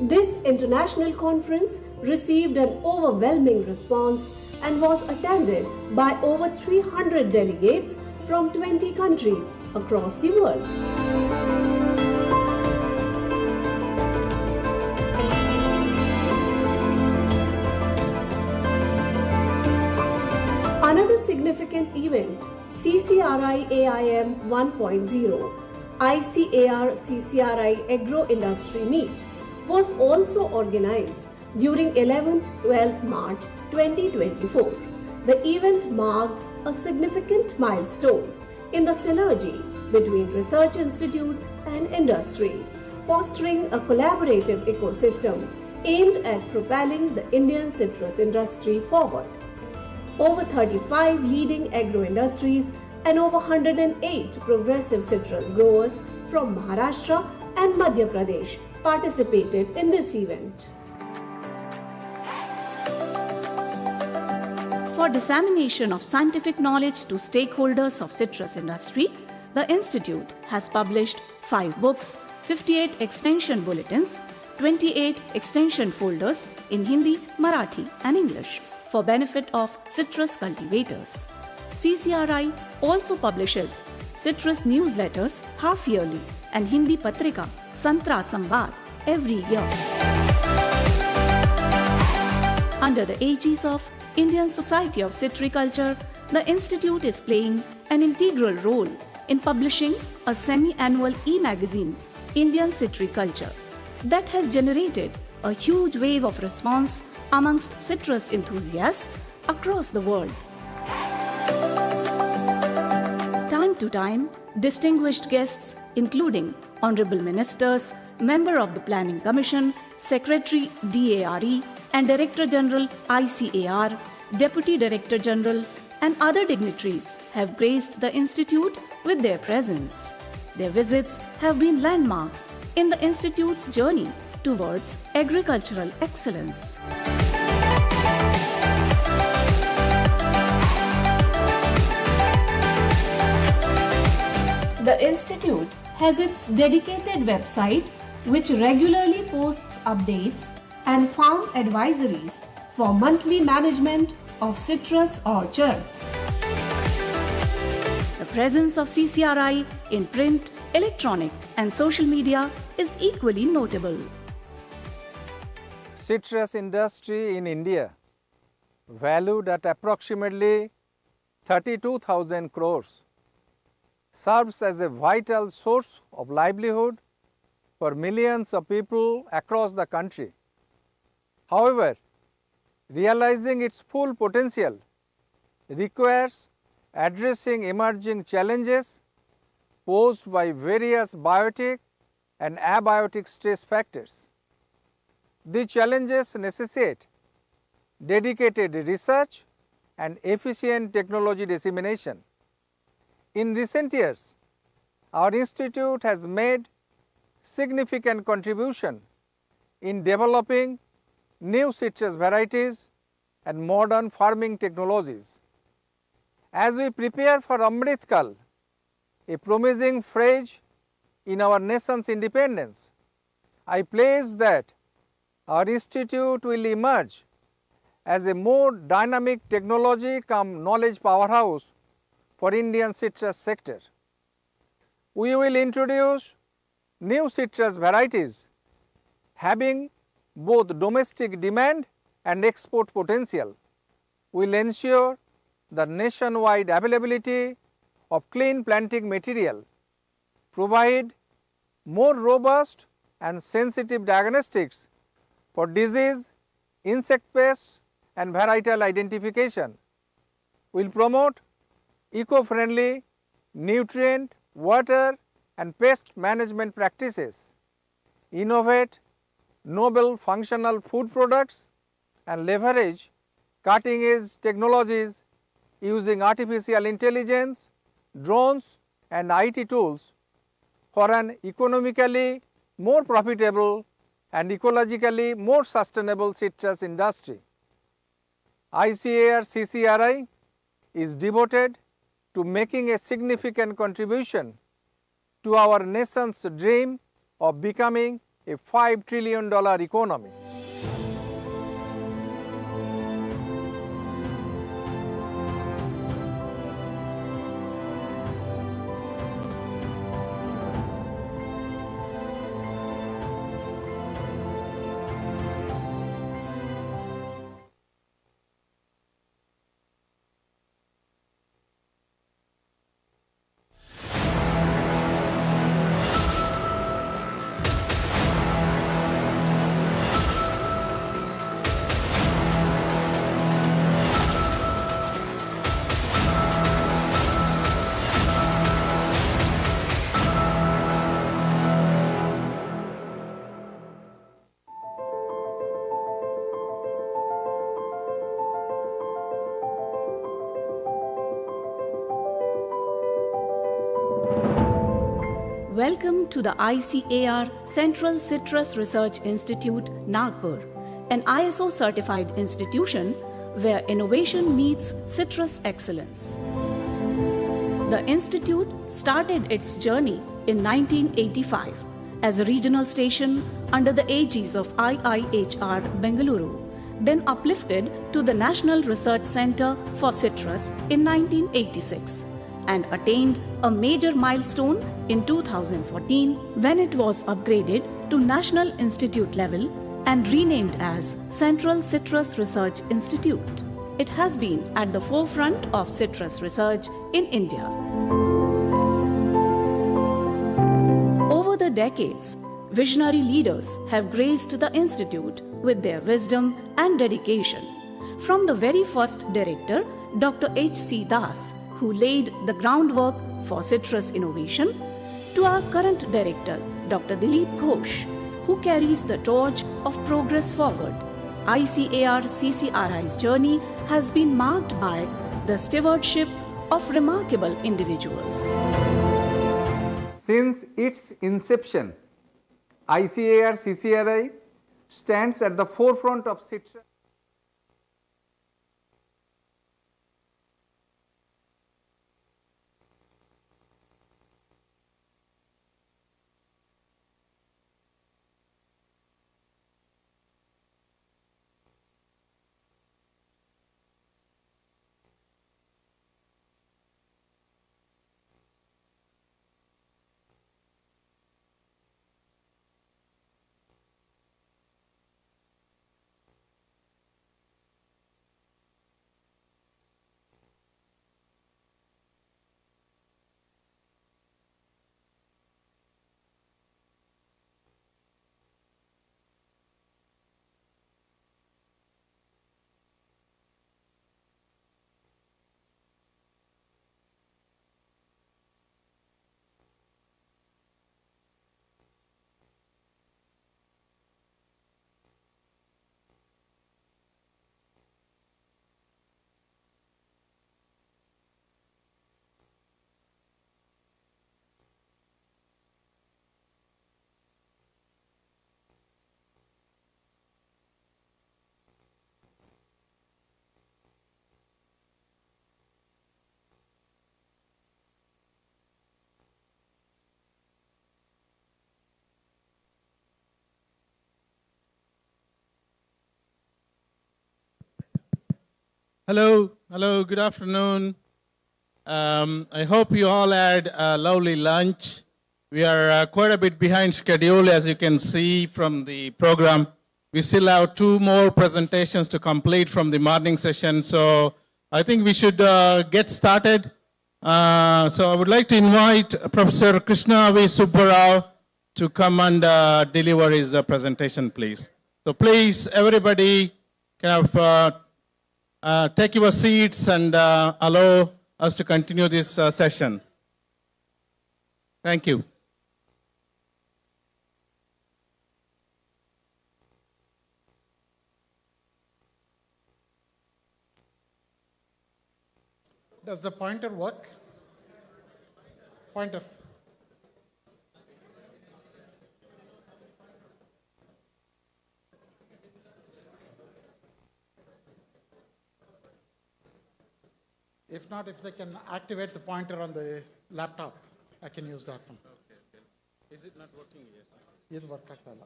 This international conference received an overwhelming response and was attended by over 300 delegates from 20 countries across the world. Another significant event, CCRI AIM 1.0, ICAR CCRI Agro Industry Meet, was also organized during 11th-12th March 2024. The event marked a significant milestone in the synergy between research institute and industry, fostering a collaborative ecosystem aimed at propelling the Indian citrus industry forward. Over 35 leading agro industries and over 108 progressive citrus growers from Maharashtra and Madhya Pradesh participated in this event. For dissemination of scientific knowledge to stakeholders of citrus industry, the Institute has published 5 books, 58 extension bulletins, 28 extension folders in Hindi, Marathi and English for benefit of citrus cultivators. CCRI also publishes citrus newsletters half-yearly and Hindi Patrika Santra Samvad every year. Under the aegis of Indian Society of Citriculture, the Institute is playing an integral role in publishing a semi-annual e-magazine, Indian Citriculture, that has generated a huge wave of response amongst citrus enthusiasts across the world. Time to time, distinguished guests including Honorable Ministers, Member of the Planning Commission, Secretary DARE and Director General ICAR, Deputy Director General and other dignitaries have graced the Institute with their presence. Their visits have been landmarks in the Institute's journey towards agricultural excellence. The Institute has its dedicated website which regularly posts updates and farm advisories for monthly management of citrus orchards. The presence of CCRI in print, electronic and social media is equally notable. Citrus industry in India, valued at approximately 32,000 crores, serves as a vital source of livelihood for millions of people across the country. However, realizing its full potential requires addressing emerging challenges posed by various biotic and abiotic stress factors. These challenges necessitate dedicated research and efficient technology dissemination. In recent years, our institute has made significant contribution in developing new citrus varieties and modern farming technologies. As we prepare for Amrit Kal, a promising phase in our nation's independence, I pledge that our institute will emerge as a more dynamic technology cum knowledge powerhouse for Indian citrus sector. We will introduce new citrus varieties having both domestic demand and export potential. We will ensure the nationwide availability of clean planting material, provide more robust and sensitive diagnostics for disease, insect pests and varietal identification. We will promote eco-friendly nutrient, water and pest management practices, innovate novel functional food products and leverage cutting edge technologies using artificial intelligence, drones and IT tools for an economically more profitable and ecologically more sustainable citrus industry. ICAR CCRI is devoted to making a significant contribution to our nation's dream of becoming a $5 trillion economy. Welcome to the ICAR Central Citrus Research Institute, Nagpur, an ISO certified institution where innovation meets citrus excellence. The institute started its journey in 1985 as a regional station under the aegis of IIHR Bengaluru, then uplifted to the National Research Center for Citrus in 1986 and attained a major milestone in 2014 when it was upgraded to National Institute level and renamed as Central Citrus Research Institute. It has been at the forefront of citrus research in India. Over the decades, visionary leaders have graced the institute with their wisdom and dedication. From the very first director, Dr. H.C. Das, who laid the groundwork for citrus innovation, to our current director, Dr. Dilip Ghosh, who carries the torch of progress forward. ICAR CCRI's journey has been marked by the stewardship of remarkable individuals. Since its inception, ICAR CCRI stands at the forefront of citrus. Hello, good afternoon. I hope you all had a lovely lunch. We are quite a bit behind schedule, as you can see from the program. We still have 2 more presentations to complete from the morning session, so I think we should get started. So I would like to invite Professor Krishna V. Subbarao to come and deliver his presentation, please. So please, everybody, kind of take your seats and allow us to continue this session. Thank you. Does the pointer work? Pointer. If not, if they can activate the pointer on the laptop, I can use that one. Okay. Is it not working? Yes. It works. Okay.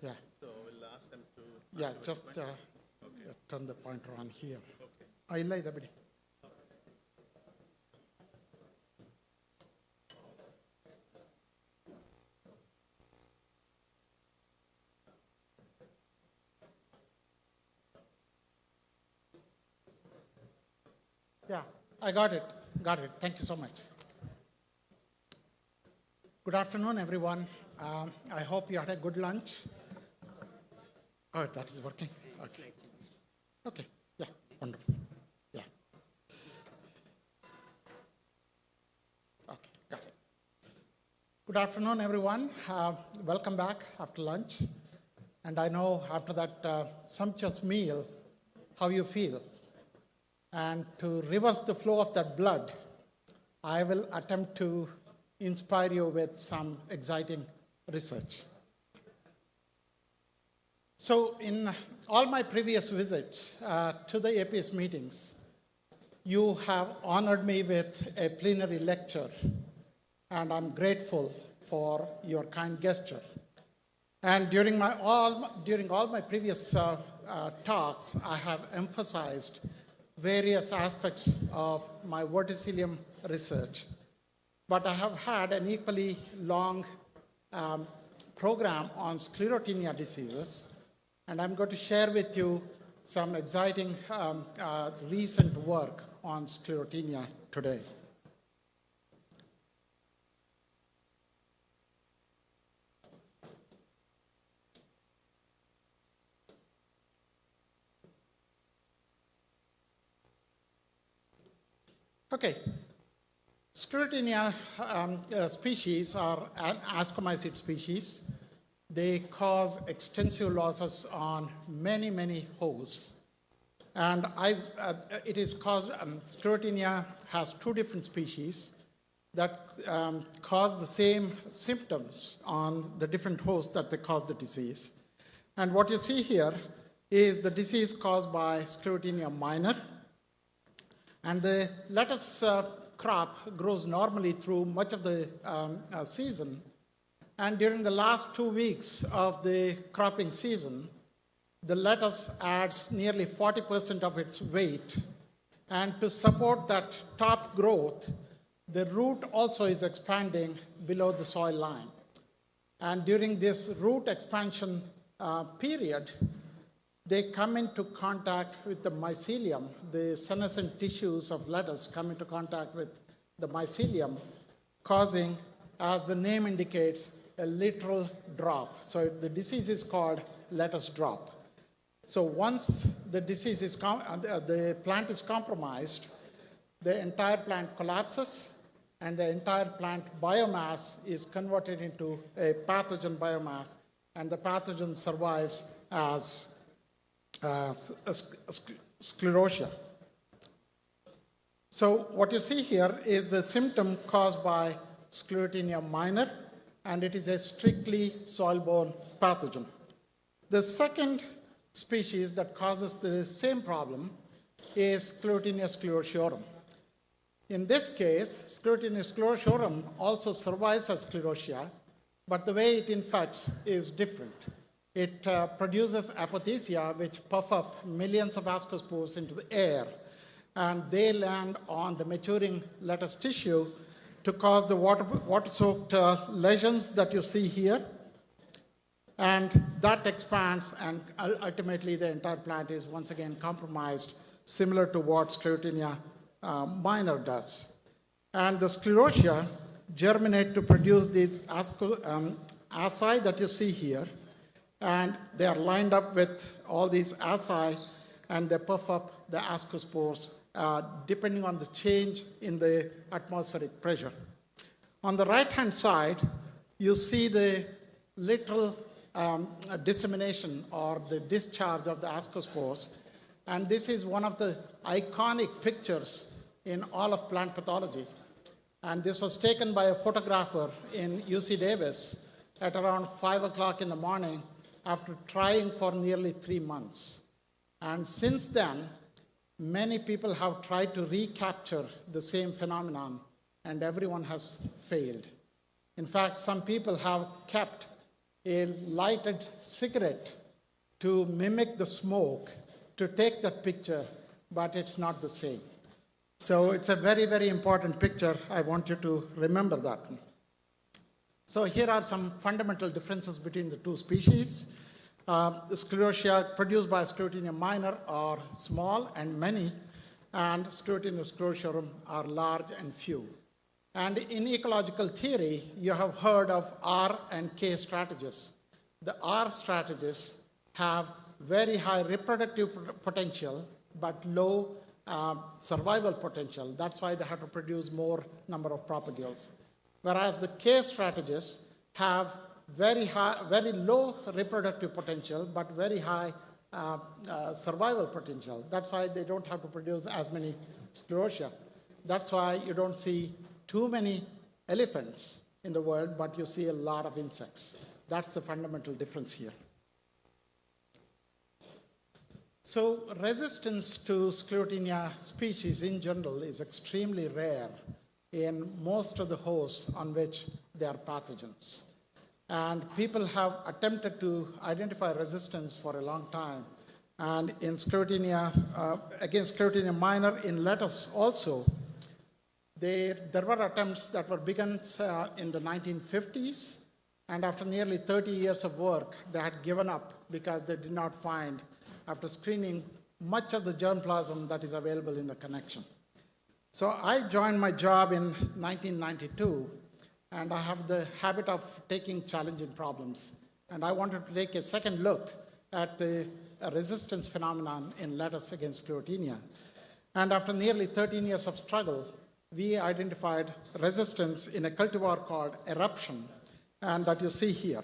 Yeah. So we'll ask them to. Yeah, just turn the pointer on here. Okay. I the bidi. Yeah, I got it. Thank you so much. Good afternoon, everyone. I hope you had a good lunch. Oh, that is working. Okay. Yeah, wonderful. Yeah. Okay, got it. Good afternoon, everyone. Welcome back after lunch. And I know after that sumptuous meal, how you feel. And to reverse the flow of that blood, I will attempt to inspire you with some exciting research. So in all my previous visits to the APS meetings, you have honored me with a plenary lecture, and I'm grateful for your kind gesture. And during all my previous talks, I have emphasized various aspects of my verticillium research. But I have had an equally long program on sclerotinia diseases, and I'm going to share with you some exciting recent work on sclerotinia today. Okay, sclerotinia species are an ascomycete species. They cause extensive losses on many hosts. And it is caused, sclerotinia has 2 different species that cause the same symptoms on the different hosts that they cause the disease. And what you see here is the disease caused by sclerotinia minor. And the lettuce crop grows normally through much of the season. And during the last 2 weeks of the cropping season, the lettuce adds nearly 40% of its weight. And to support that top growth, the root also is expanding below the soil line. And during this root expansion period, they come into contact with the mycelium. The senescent tissues of lettuce come into contact with the mycelium, causing, as the name indicates, a literal drop. So the disease is called lettuce drop. So once the disease is the plant is compromised, the entire plant collapses, and the entire plant biomass is converted into a pathogen biomass, and the pathogen survives as sclerotia. So what you see here is the symptom caused by sclerotinia minor, and it is a strictly soil-borne pathogen. The second species that causes the same problem is Sclerotinia sclerotiorum. In this case, Sclerotinia sclerotiorum also survives as sclerotia, but the way it infects is different. it produces apothecia, which puff up millions of ascospores into the air, and they land on the maturing lettuce tissue to cause the water-soaked lesions that you see here. And that expands, and ultimately the entire plant is once again compromised, similar to what Sclerotinia minor does. And the sclerotia germinate to produce these asci that you see here, and they are lined up with all these asci, and they puff up the ascospores depending on the change in the atmospheric pressure. On the right-hand side, you see the literal dissemination or the discharge of the ascospores, and this is one of the iconic pictures in all of plant pathology. And this was taken by a photographer in UC Davis at around 5 o'clock in the morning after trying for nearly 3 months. And since then, many people have tried to recapture the same phenomenon, and everyone has failed. In fact, some people have kept a lighted cigarette to mimic the smoke to take that picture, but it's not the same. So it's a very, very important picture. I want you to remember that one. So here are some fundamental differences between the two species. The sclerotia produced by Sclerotinia minor are small and many, and Sclerotinia sclerotiorum are large and few. And in ecological theory, you have heard of R and K strategies. The R strategies have very high reproductive potential, but low survival potential. That's why they have to produce more number of propagules. Whereas the K strategies have very low reproductive potential, but very high survival potential. That's why they don't have to produce as many sclerotia. That's why you don't see too many elephants in the world, but you see a lot of insects. That's the fundamental difference here. So resistance to Sclerotinia species in general is extremely rare in most of the hosts on which they are pathogens. And people have attempted to identify resistance for a long time. And in Sclerotinia, against Sclerotinia minor in lettuce also, there were attempts that were begun in the 1950s, and after nearly 30 years of work, they had given up because they did not find, after screening, much of the germplasm that is available in the connection. So I joined my job in 1992, and I have the habit of taking challenging problems. And I wanted to take a second look at the resistance phenomenon in lettuce against Sclerotinia. And after nearly 13 years of struggle, we identified resistance in a cultivar called eruption, and that you see here.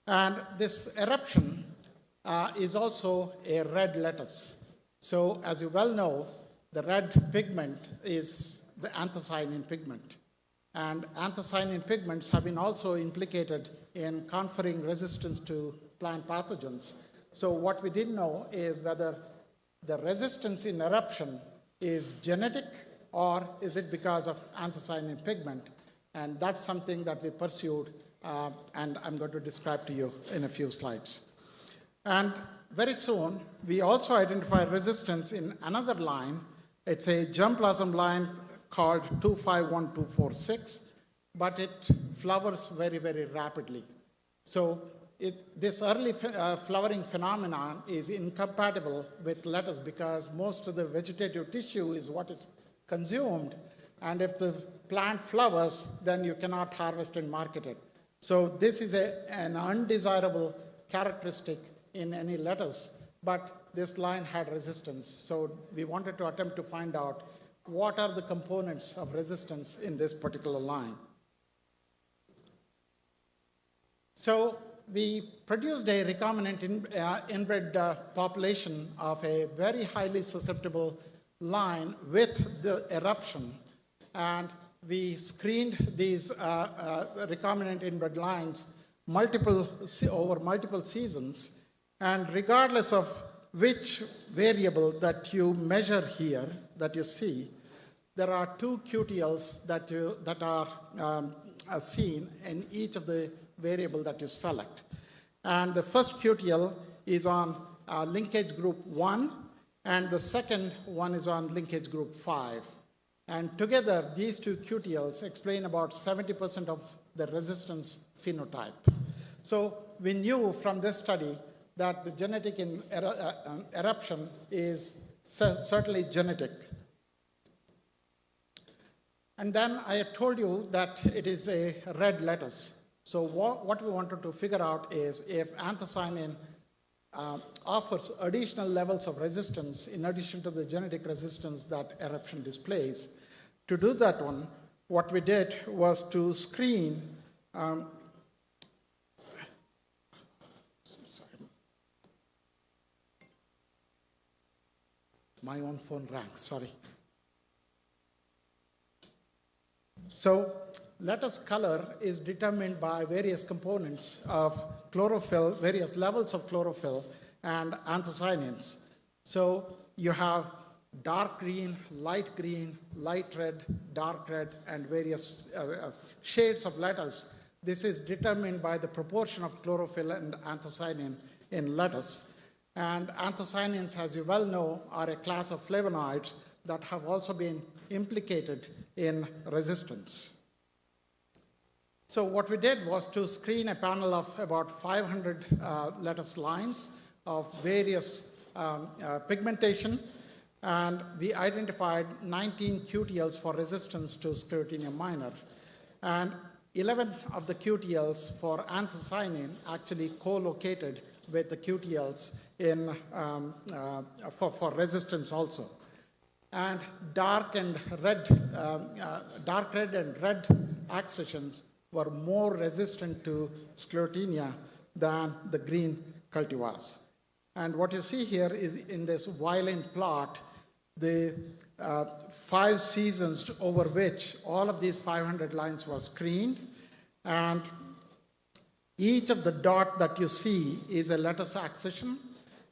And this eruption is also a red lettuce. So as you well know, the red pigment is the anthocyanin pigment. And anthocyanin pigments have been also implicated in conferring resistance to plant pathogens. So what we didn't know is whether the resistance in eruption is genetic or is it because of anthocyanin pigment? And that's something that we pursued, and I'm going to describe to you in a few slides. And very soon, we also identified resistance in another line. It's a germplasm line called 251246, but it flowers very, very rapidly. So this early flowering phenomenon is incompatible with lettuce because most of the vegetative tissue is what is consumed, and if the plant flowers, then you cannot harvest and market it. So this is an undesirable characteristic in any lettuce, but this line had resistance. So we wanted to attempt to find out what are the components of resistance in this particular line. So we produced a recombinant inbred population of a very highly susceptible line with the eruption, and we screened these recombinant inbred lines over multiple seasons, and regardless of which variable that you measure here, that you see, there are two QTLs that are seen in each of the variable that you select. And the first QTL is on linkage group 1, and the second one is on linkage group 5. And together, these two QTLs explain about 70% of the resistance phenotype. So we knew from this study that the genetic eruption is certainly genetic. And then I told you that it is a red lettuce. So what we wanted to figure out is if anthocyanin offers additional levels of resistance in addition to the genetic resistance that eruption displays. To do that one, what we did was to screen my own phone rang, sorry. So lettuce color is determined by various components of chlorophyll, various levels of chlorophyll and anthocyanins. So you have dark green, light red, dark red, and various shades of lettuce. This is determined by the proportion of chlorophyll and anthocyanin in lettuce. And anthocyanins, as you well know, are a class of flavonoids that have also been implicated in resistance. So what we did was to screen a panel of about 500 lettuce lines of various pigmentation, and we identified 19 QTLs for resistance to Sclerotinia minor. And 11 of the QTLs for anthocyanin actually co-located with the QTLs in, for resistance also. And dark red and red accessions were more resistant to Sclerotinia than the green cultivars. And what you see here is in this violin plot, the 5 seasons over which all of these 500 lines were screened, and each of the dot that you see is a lettuce accession,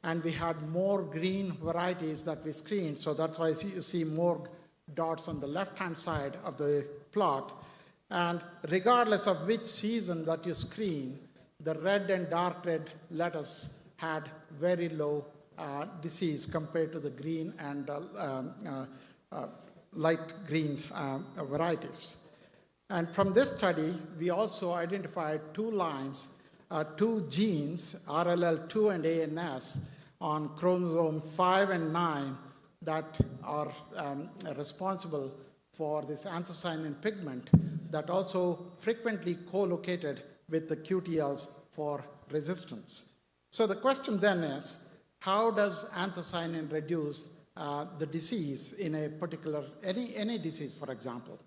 and we had more green varieties that we screened, so that's why you see more dots on the left-hand side of the plot. And regardless of which season that you screen, the red and dark red lettuce had very low disease compared to the green and light green varieties. And from this study, we also identified 2 lines, 2 genes, RLL2 and ANS, on chromosome 5 and 9 that are responsible for this anthocyanin pigment that also frequently co-located with the QTLs for resistance. So the question then is, how does anthocyanin reduce the disease in a particular, any disease, for example?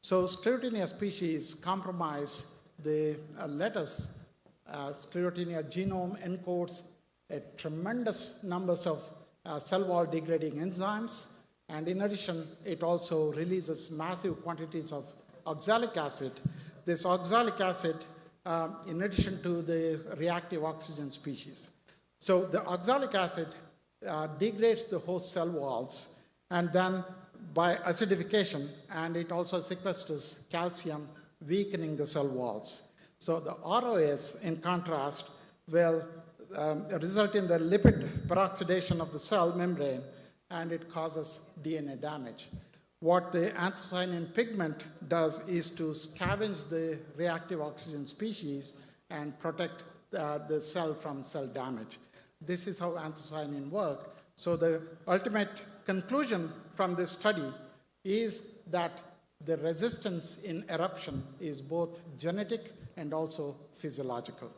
So Sclerotinia species compromise the lettuce. Sclerotinia genome encodes a tremendous numbers of cell wall degrading enzymes, and in addition, it also releases massive quantities of oxalic acid. This oxalic acid, in addition to the reactive oxygen species. So the oxalic acid degrades the host cell walls, and then by acidification, and it also sequesters calcium, weakening the cell walls. So the ROS, in contrast, will result in the lipid peroxidation of the cell membrane, and it causes DNA damage. What the anthocyanin pigment does is to scavenge the reactive oxygen species and protect the cell from cell damage. This is how anthocyanin works. So the ultimate conclusion from this study is that the resistance in eruption is both genetic and also physiological.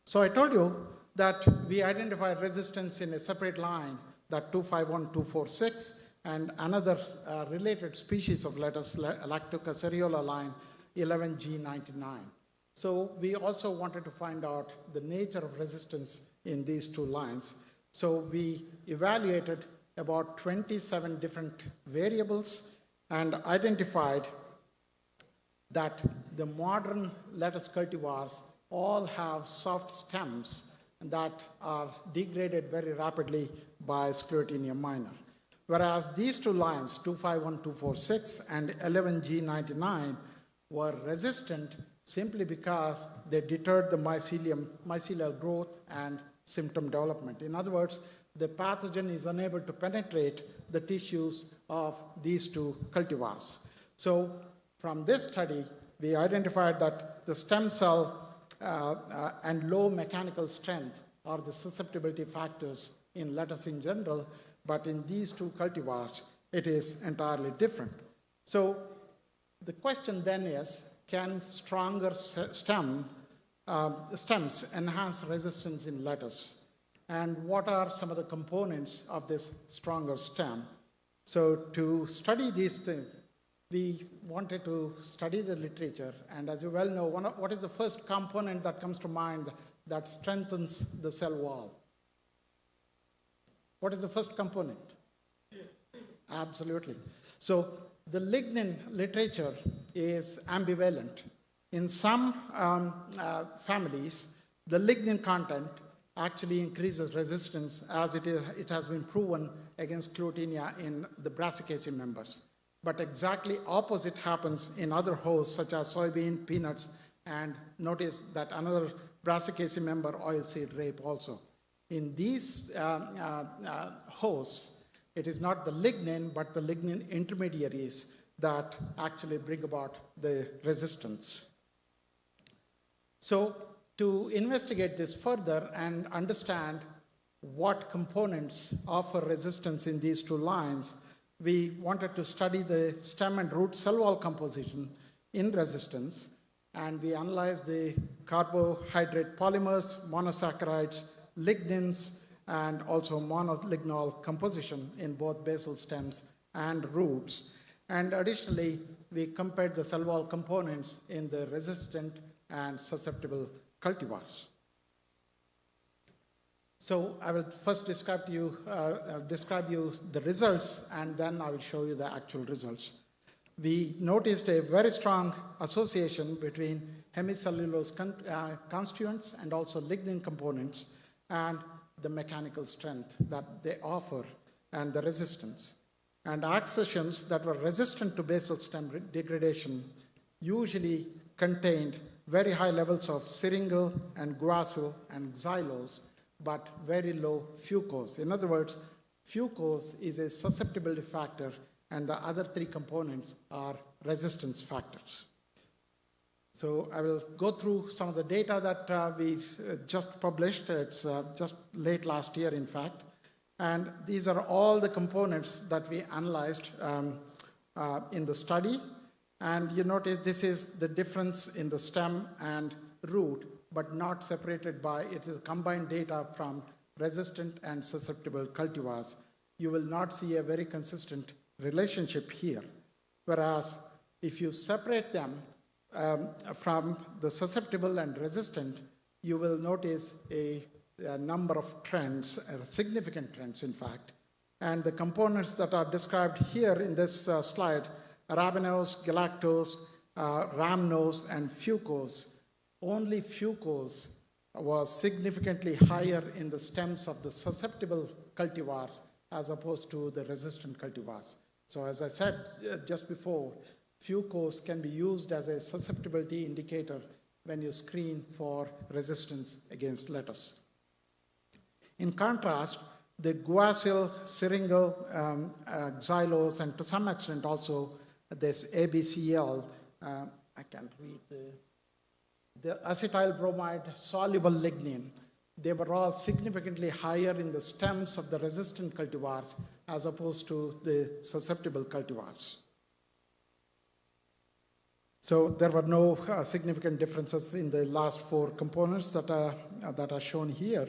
So I told you that we identified resistance in a separate line, that 251246, and another related species of lettuce, Lactocaceriola line 11G99. So we also wanted to find out the nature of resistance in these 2 lines. So we evaluated about 27 different variables and identified that the modern lettuce cultivars all have soft stems that are degraded very rapidly by Sclerotinia minor. Whereas these 2 lines, 251246 and 11G99, were resistant simply because they deterred the mycelial growth and symptom development. In other words, the pathogen is unable to penetrate the tissues of these two cultivars. So from this study, we identified that the stem cell and low mechanical strength are the susceptibility factors in lettuce in general, but in these two cultivars, it is entirely different. So the question then is, can stronger stems enhance resistance in lettuce? And what are some of the components of this stronger stem? So to study these things, we wanted to study the literature, and as you well know, what is the first component that comes to mind that strengthens the cell wall? What is the first component? Absolutely. So the lignin literature is ambivalent. In some families, the lignin content actually increases resistance, as it has been proven against Clotinia in the Brassicaceae members. But exactly opposite happens in other hosts, such as soybean, peanuts, and notice that another Brassicaceae member, oilseed rape also. In these hosts, it is not the lignin, but the lignin intermediaries that actually bring about the resistance. So to investigate this further and understand what components offer resistance in these two lines, we wanted to study the stem and root cell wall composition in resistance, and we analyzed the carbohydrate polymers, monosaccharides, lignins, and also monolignol composition in both basal stems and roots. And additionally, we compared the cell wall components in the resistant and susceptible cultivars. So I will first describe you the results, and then I will show you the actual results. We noticed a very strong association between hemicellulose constituents and also lignin components and the mechanical strength that they offer and the resistance. And accessions that were resistant to basal stem degradation usually contained very high levels of syringal and guasil and xylose, but very low fucose. In other words, fucose is a susceptibility factor, and the other three components are resistance factors. So I will go through some of the data that we've just published. It's just late last year, in fact. And these are all the components that we analyzed in the study. And you notice this is the difference in the stem and root, but not separated by, it is combined data from resistant and susceptible cultivars. You will not see a very consistent relationship here. Whereas if you separate them from the susceptible and resistant, you will notice a number of trends, significant trends in fact. And the components that are described here in this slide, arabinose, galactose, rhamnose, and fucose, only fucose was significantly higher in the stems of the susceptible cultivars as opposed to the resistant cultivars. So as I said just before, fucose can be used as a susceptibility indicator when you screen for resistance against lettuce. In contrast, the guasil, syringal, xylose, and to some extent also this ABCL, I can't read the acetyl bromide soluble lignin, they were all significantly higher in the stems of the resistant cultivars as opposed to the susceptible cultivars. So there were no significant differences in the last four components that are shown here.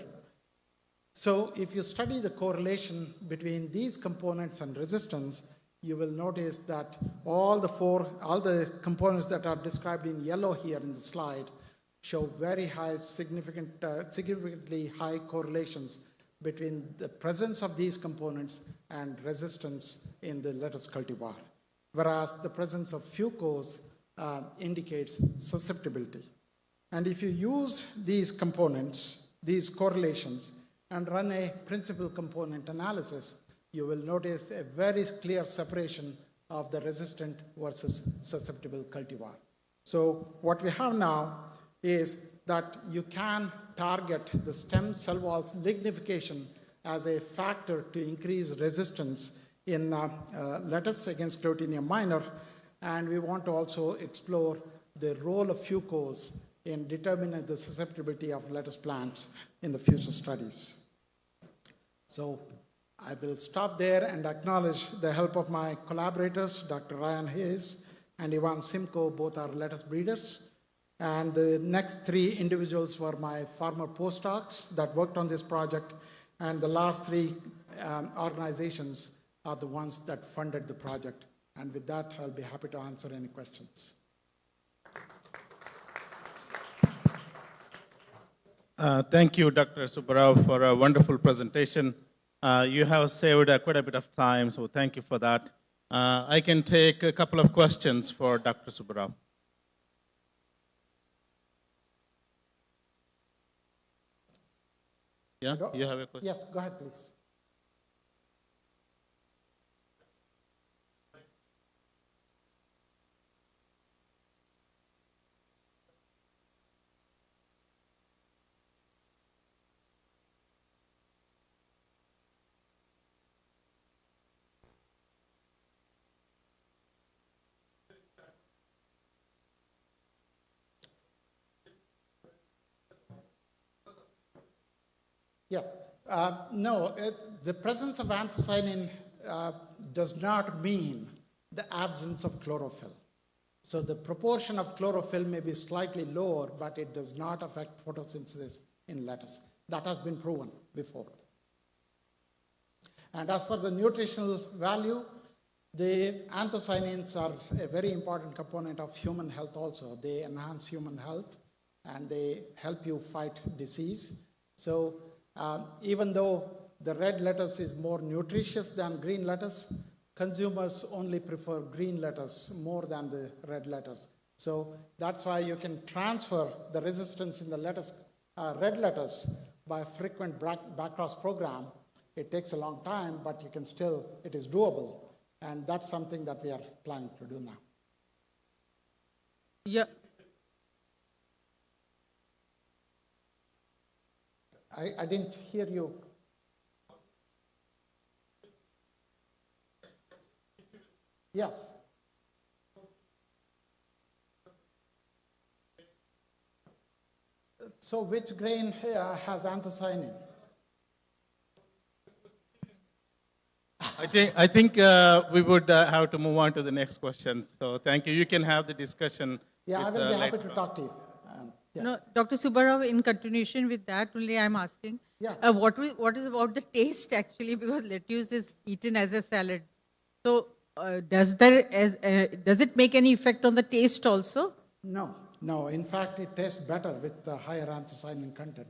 So if you study the correlation between these components and resistance, you will notice that all the components that are described in yellow here in the slide show very high, significantly high correlations between the presence of these components and resistance in the lettuce cultivar, whereas the presence of fucose indicates susceptibility. And if you use these components, these correlations, and run a principal component analysis, you will notice a very clear separation of the resistant versus susceptible cultivar. So what we have now is that you can target the stem cell wall's lignification as a factor to increase resistance in lettuce against Clostridium minor, and we want to also explore the role of fucose in determining the susceptibility of lettuce plants in the future studies. So I will stop there and acknowledge the help of my collaborators, Dr. Ryan Hayes and Ivan Simko, both are lettuce breeders. And the next three individuals were my former postdocs that worked on this project, and the last three organizations are the ones that funded the project. And with that, I'll be happy to answer any questions. Thank you, Dr. Subbarao, for a wonderful presentation. You have saved quite a bit of time, so thank you for that. I can take a couple of questions for Dr. Subbarao. Yeah, you have a question? Yes, go ahead, please. Yes. No, the presence of anthocyanin does not mean the absence of chlorophyll. So the proportion of chlorophyll may be slightly lower, but it does not affect photosynthesis in lettuce. That has been proven before. And as for the nutritional value, the anthocyanins are a very important component of human health also. They enhance human health and they help you fight disease. So even though the red lettuce is more nutritious than green lettuce, consumers only prefer green lettuce more than the red lettuce. So that's why you can transfer the resistance in the lettuce, red lettuce by a frequent backcross program. It takes a long time, but you can still, it is doable. And that's something that we are planning to do now. Yeah. I didn't hear you. Yes. So which grain has anthocyanin? I think we would have to move on to the next question. So thank you. You can have the discussion. Yeah, I will be happy to talk to you. Yeah. No, Dr. Subbarao, in continuation with that, only I'm asking, what is about the taste actually, because lettuce is eaten as a salad. So does it make any effect on the taste also? No, no. In fact, it tastes better with the higher anthocyanin content.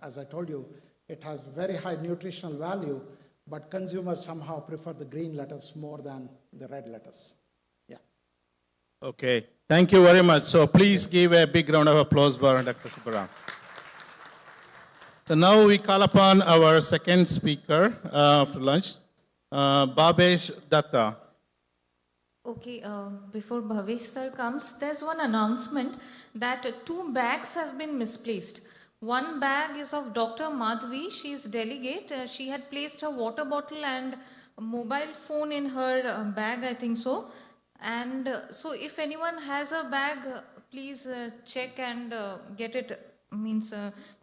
As I told you, it has very high nutritional value, but consumers somehow prefer the green lettuce more than the red lettuce. Yeah. Okay. Thank you very much. So please give a big round of applause for Dr. Subbarao. So now we call upon our second speaker after lunch, Bhavesh Datta. Okay, before Bhavesh sir comes, there's one announcement that 2 bags have been misplaced. One bag is of Dr. Madhvi. She is delegate. She had placed her water bottle and mobile phone in her bag, I think so. And so if anyone has a bag, please check and get it,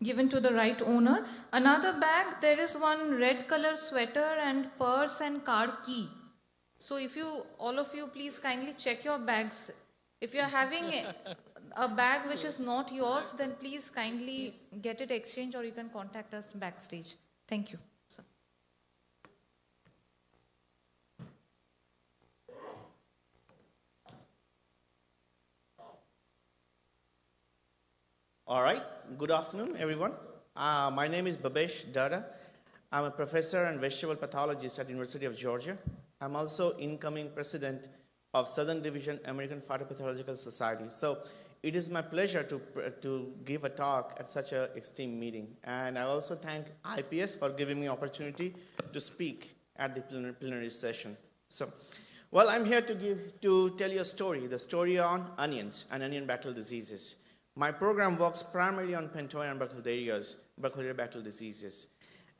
given to the right owner. Another bag, there is one red color sweater and purse and car key. So if you, all of you, please kindly check your bags. If you're having a bag which is not yours, then please kindly get it exchanged, or you can contact us backstage. Thank you. Sir. All right. Good afternoon, everyone. My name is Bhavesh Datta. I'm a professor and vegetable pathologist at University of Georgia. I'm also incoming president of Southern Division American Phytopathological Society. So it is my pleasure to give a talk at such an esteemed meeting. And I also thank IPS for giving me opportunity to speak at the plenary session. So Well, I'm here to tell you a story, the story on onions and onion-battle diseases. My program works primarily on Pentoia and Burkholderia-battle diseases.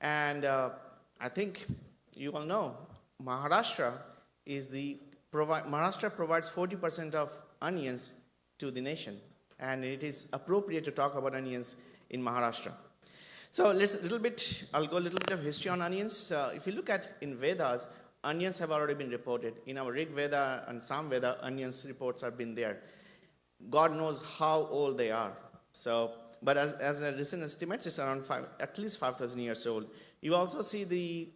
And I think you all know, Maharashtra provides 40% of onions to the nation. And it is appropriate to talk about onions in Maharashtra. So I'll go a little bit of history on onions. If you look at in Vedas, onions have already been reported. In our Rig Veda and Sam Veda, onions reports have been there. God knows how old they are. So, but as a recent estimate, it's around at least 5,000 years old. You also see the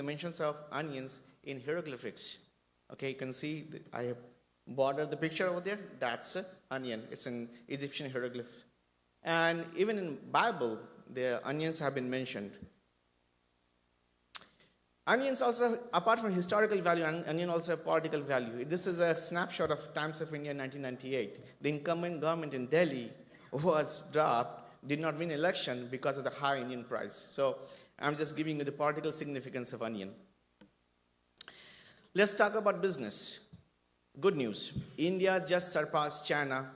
mentions of onions in hieroglyphics. Okay, you can see I have bordered the picture over there. That's an onion. It's an Egyptian hieroglyph. And even in Bible, the onions have been mentioned. Onions also, apart from historical value, onion also have political value. This is a snapshot of Times of India in 1998. The incumbent government in Delhi was dropped, did not win election because of the high onion price. So I'm just giving you the political significance of onion. Let's talk about business. Good news. India just surpassed China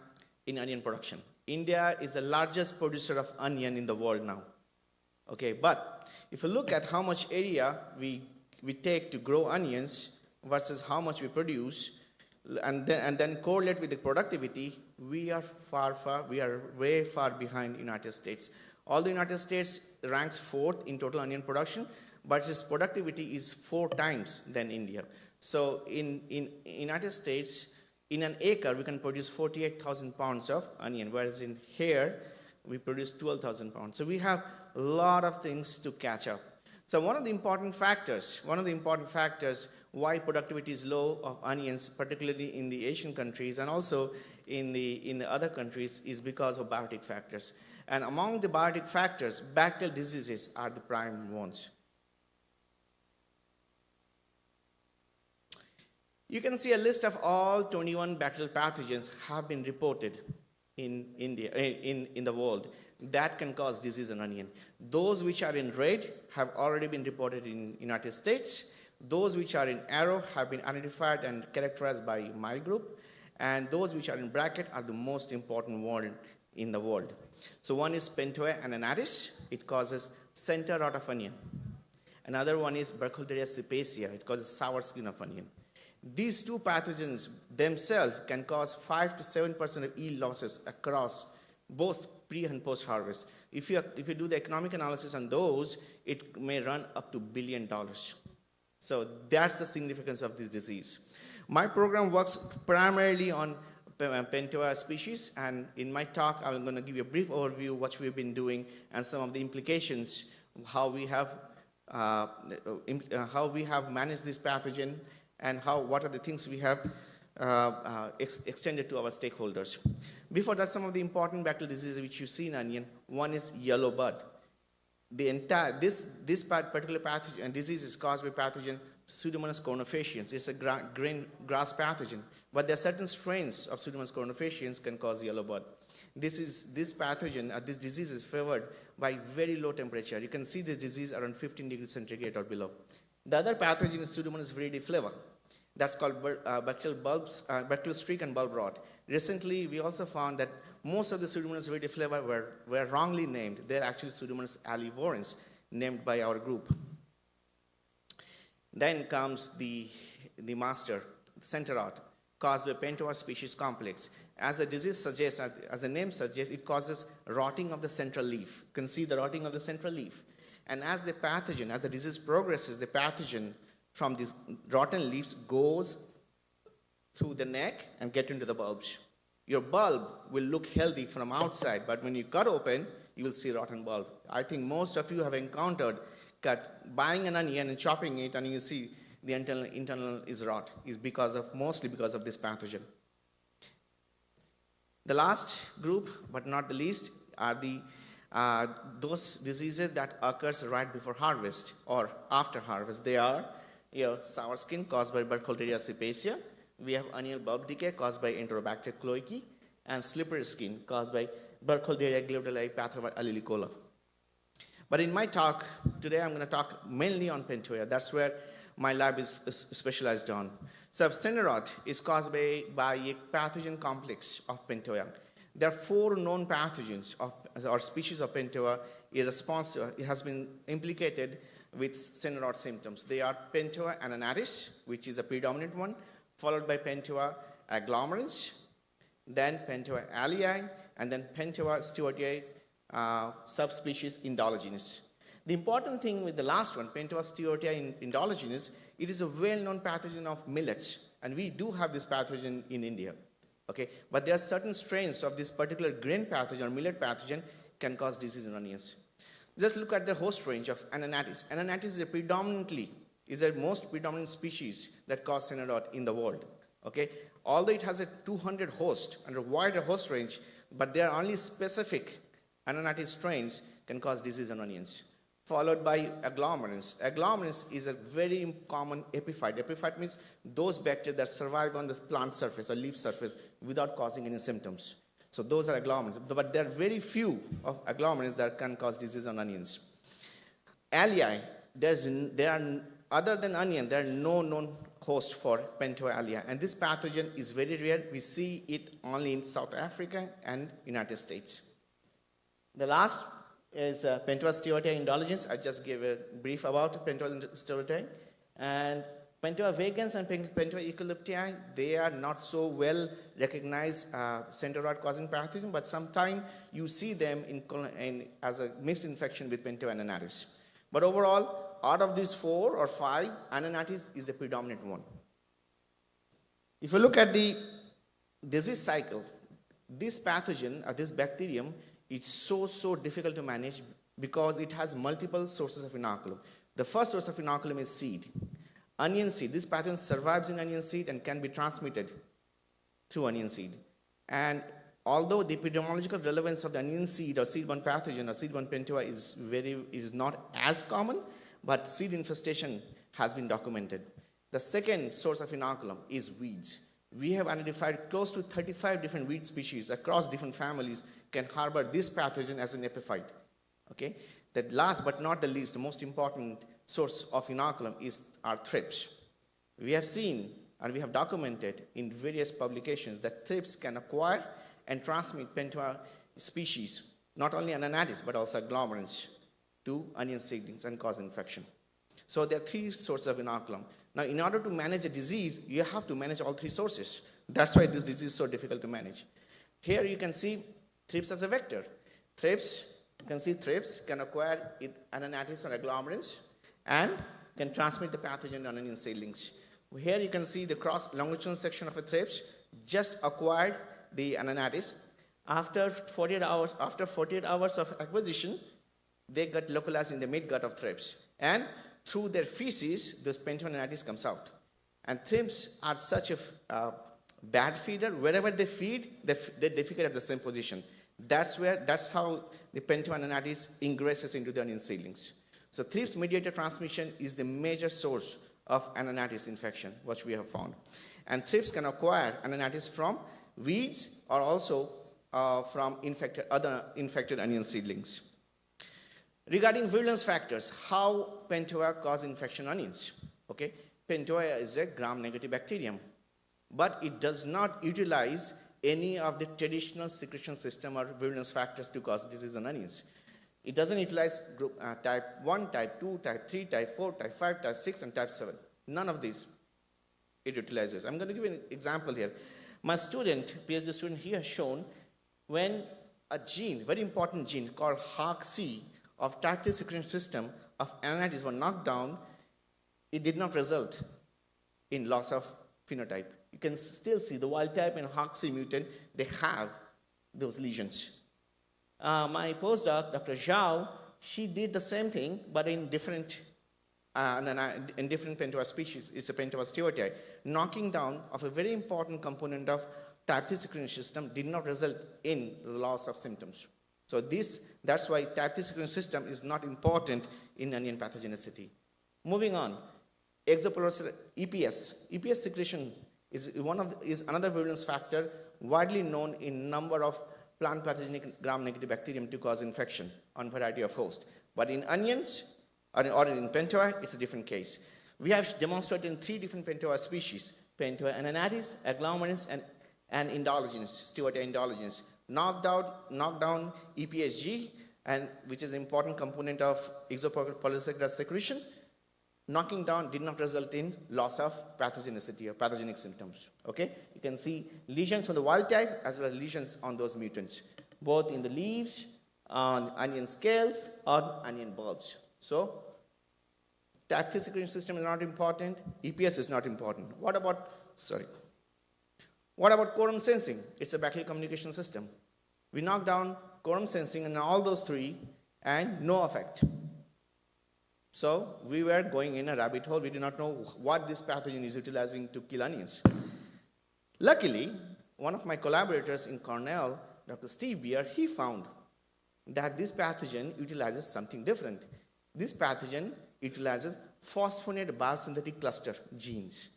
in onion production. India is the largest producer of onion in the world now. Okay, but if you look at how much area we take to grow onions versus how much we produce, and then correlate with the productivity, we are way far behind United States. Although the United States ranks 4th in total onion production, but its productivity is 4 times than India. So in United States, in an acre, we can produce 48,000 pounds of onion, whereas in here, we produce 12,000 pounds. So we have a lot of things to catch up. So one of the important factors why productivity is low of onions, particularly in the Asian countries and also in the other countries, is because of biotic factors. And among the biotic factors, bacterial diseases are the prime ones. You can see a list of all 21 bacterial pathogens have been reported in India, in the world, that can cause disease in onion. Those which are in red have already been reported in United States. Those which are in arrow have been identified and characterized by my group. And those which are in bracket are the most important one in the world. So one is Pentoia and anaris. It causes center rot of onion. Another one is Burkholderia cepacia. It causes sour skin of onion. These two pathogens themselves can cause 5 to 7% of yield losses across both pre and post harvest. If you do the economic analysis on those, it may run up to $1 billion. So that's the significance of this disease. My program works primarily on Pentoia species, and in my talk, I'm going to give you a brief overview of what we've been doing and some of the implications, how we have managed this pathogen, and what are the things we have extended to our stakeholders. Before that, some of the important bacterial diseases which you see in onion. One is yellow bud. This particular pathogen and disease is caused by pathogen Pseudomonas cornifaciens. It's a grass pathogen, but there are certain strains of Pseudomonas cornifaciens can cause yellow bud. This pathogen, this disease is favored by very low temperature. You can see this disease around 15 degrees centigrade or below. The other pathogen is Pseudomonas viridiflora. That's called bacterial streak and bulb rot. Recently, we also found that most of the Pseudomonas viridiflora were wrongly named. They're actually Pseudomonas allivorans, named by our group. Then comes the master, center rot, caused by Pentoia species complex. As the disease suggests, as the name suggests, it causes rotting of the central leaf. You can see the rotting of the central leaf. And as the disease progresses, the pathogen from these rotten leaves goes through the neck and get into the bulbs. Your bulb will look healthy from outside, but when you cut open, you will see rotten bulb. I think most of you have encountered buying an onion and chopping it, and you see the internal is rot, is mostly because of this pathogen. The last group, but not the least, are those diseases that occurs right before harvest or after harvest. They are sour skin caused by Burkholderia cepacia. We have onion bulb decay caused by Enterobacter cloacae, and slippery skin caused by Burkholderia gliobdeli pathovirus. But in my talk today, I'm going to talk mainly on Pentoia. That's where my lab is specialized on. So cinder rot is caused by a pathogen complex of Pentoa. There are 4 known pathogens or species of Pentoa. It has been implicated with cinder rot symptoms. They are Pentoa ananatis, which is a predominant one, followed by Pentoa agglomerans, then Pentoa alii, and then Pentoa stewartii subspecies endogenous. The important thing with the last one, Pentoa stewartii endogenous, it is a well-known pathogen of millets, and we do have this pathogen in India. Okay, but there are certain strains of this particular grain pathogen or millet pathogen can cause disease in onions. Just look at the host range of ananatis. Ananatis is a most predominant species that cause cinder rot in the world. Okay, although it has a 200 host and a wider host range, but there are only specific ananatis strains can cause disease in onions. Followed by agglomerans. Agglomerans is a very common epiphyte. Epiphyte means those bacteria that survive on the plant surface or leaf surface without causing any symptoms. So those are agglomerans. But there are very few of agglomerans that can cause disease on onions. Alii, other than onion, there are no known host for Pentoa alii. And this pathogen is very rare. We see it only in South Africa and United States. The last is Pentoa stewartii endogenous. I just gave a brief about Pentoa stewartii. And Pentoa vagans and Pentoa eucalyptii, they are not so well recognized cinder rot causing pathogen, but sometimes you see them as a mixed infection with Pentoa ananatis. But overall, out of these 4 or 5, ananatis is the predominant one. If you look at the disease cycle, this pathogen, or this bacterium, it's so difficult to manage because it has multiple sources of inoculum. The first source of inoculum is seed. Onion seed. This pathogen survives in onion seed and can be transmitted through onion seed. And although the epidemiological relevance of the onion seed or seed-borne pathogen or seed-borne Pentoa is not as common, but seed infestation has been documented. The second source of inoculum is weeds. We have identified close to 35 different weed species across different families can harbor this pathogen as an epiphyte. Okay? The last but not the least, the most important source of inoculum are thrips. We have seen and we have documented in various publications that thrips can acquire and transmit Pentoa species, not only ananatis but also agglomerans, to onion seedlings and cause infection. So there are 3 sources of inoculum. Now, in order to manage a disease, you have to manage all 3 sources. That's why this disease is so difficult to manage. Here you can see thrips as a vector. Thrips, you can see thrips can acquire ananatis or agglomerans and can transmit the pathogen on onion seedlings. Here you can see the cross longitudinal section of a thrips just acquired the ananatis. After 48 hours of acquisition, they got localized in the midgut of thrips. And through their feces, this Pentoa ananatis comes out. And thrips are such a bad feeder. Wherever they feed, they defecate at the same position. That's how the Pentoa ananatis ingresses into the onion seedlings. So thrips mediated transmission is the major source of ananatis infection, which we have found. And thrips can acquire ananatis from weeds or also from other infected onion seedlings. Regarding virulence factors, how Pentoa cause infection onions? Okay, Pentoa is a gram-negative bacterium, but it does not utilize any of the traditional secretion system or virulence factors to cause disease on onions. It doesn't utilize group, type 1, type 2, type 3, type 4, type 5, type 6, and type 7. None of these it utilizes. I'm going to give you an example here. My student, PhD student, he has shown when a gene, very important gene called HARC of type 3 secretion system of ananatis were knocked down, it did not result in loss of phenotype. You can still see the wild type and HARC mutant, they have those lesions. My postdoc, Dr. Zhao, she did the same thing, but in different Pentoa species. It's a Pentoa stewartii. Knocking down of a very important component of type 3 secretion system did not result in the loss of symptoms. So that's why type 3 secretion system is not important in onion pathogenicity. Moving on, exopolar EPS. EPS secretion is another virulence factor widely known in number of plant pathogenic gram-negative bacterium to cause infection on variety of hosts. But in onions or in Pentoa, it's a different case. We have demonstrated in 3 different Pentoa species, Pentoa ananatis, agglomeranis, and endogenous, Stewart endogenous. Knocked down EPSG, and which is an important component of exopolysaccharide secretion. Knocking down did not result in loss of pathogenicity or pathogenic symptoms. Okay, you can see lesions on the wild type as well as lesions on those mutants, both in the leaves, on onion scales, or onion bulbs. So, type 3 secretion system is not important. EPS is not important. What about quorum sensing? It's a bacterial communication system. We knock down quorum sensing in all those 3, and no effect. So we were going in a rabbit hole. We did not know what this pathogen is utilizing to kill onions. Luckily, one of my collaborators in Cornell, Dr. Steve Beer, he found that this pathogen utilizes something different. This pathogen utilizes phosphonate biosynthetic cluster genes.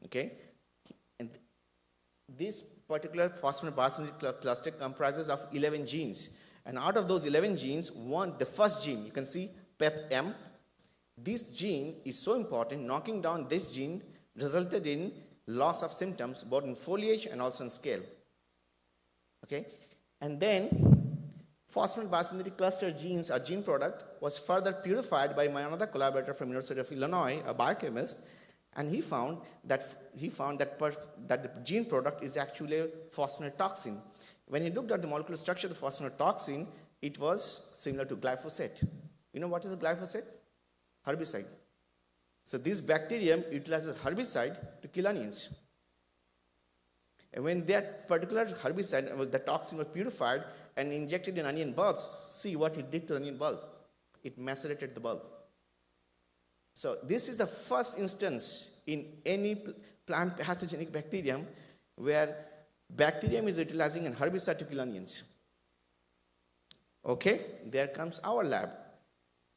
Okay? And this particular phosphonate biosynthetic cluster comprises of 11 genes. And out of those 11 genes, the first gene, you can see PEP-M. This gene is so important, knocking down this gene resulted in loss of symptoms both in foliage and also in scale. Okay? And then phosphonate biosynthetic cluster genes, a gene product, was further purified by my another collaborator from University of Illinois, a biochemist, and he found that the gene product is actually a phosphonate toxin. When he looked at the molecular structure of the phosphonate toxin, it was similar to glyphosate. You know what is a glyphosate? Herbicide. So this bacterium utilizes herbicide to kill onions. And when that particular herbicide, the toxin was purified and injected in onion bulbs, see what it did to onion bulb. It macerated the bulb. So this is the first instance in any plant pathogenic bacterium where bacterium is utilizing an herbicide to kill onions. Okay, there comes our lab.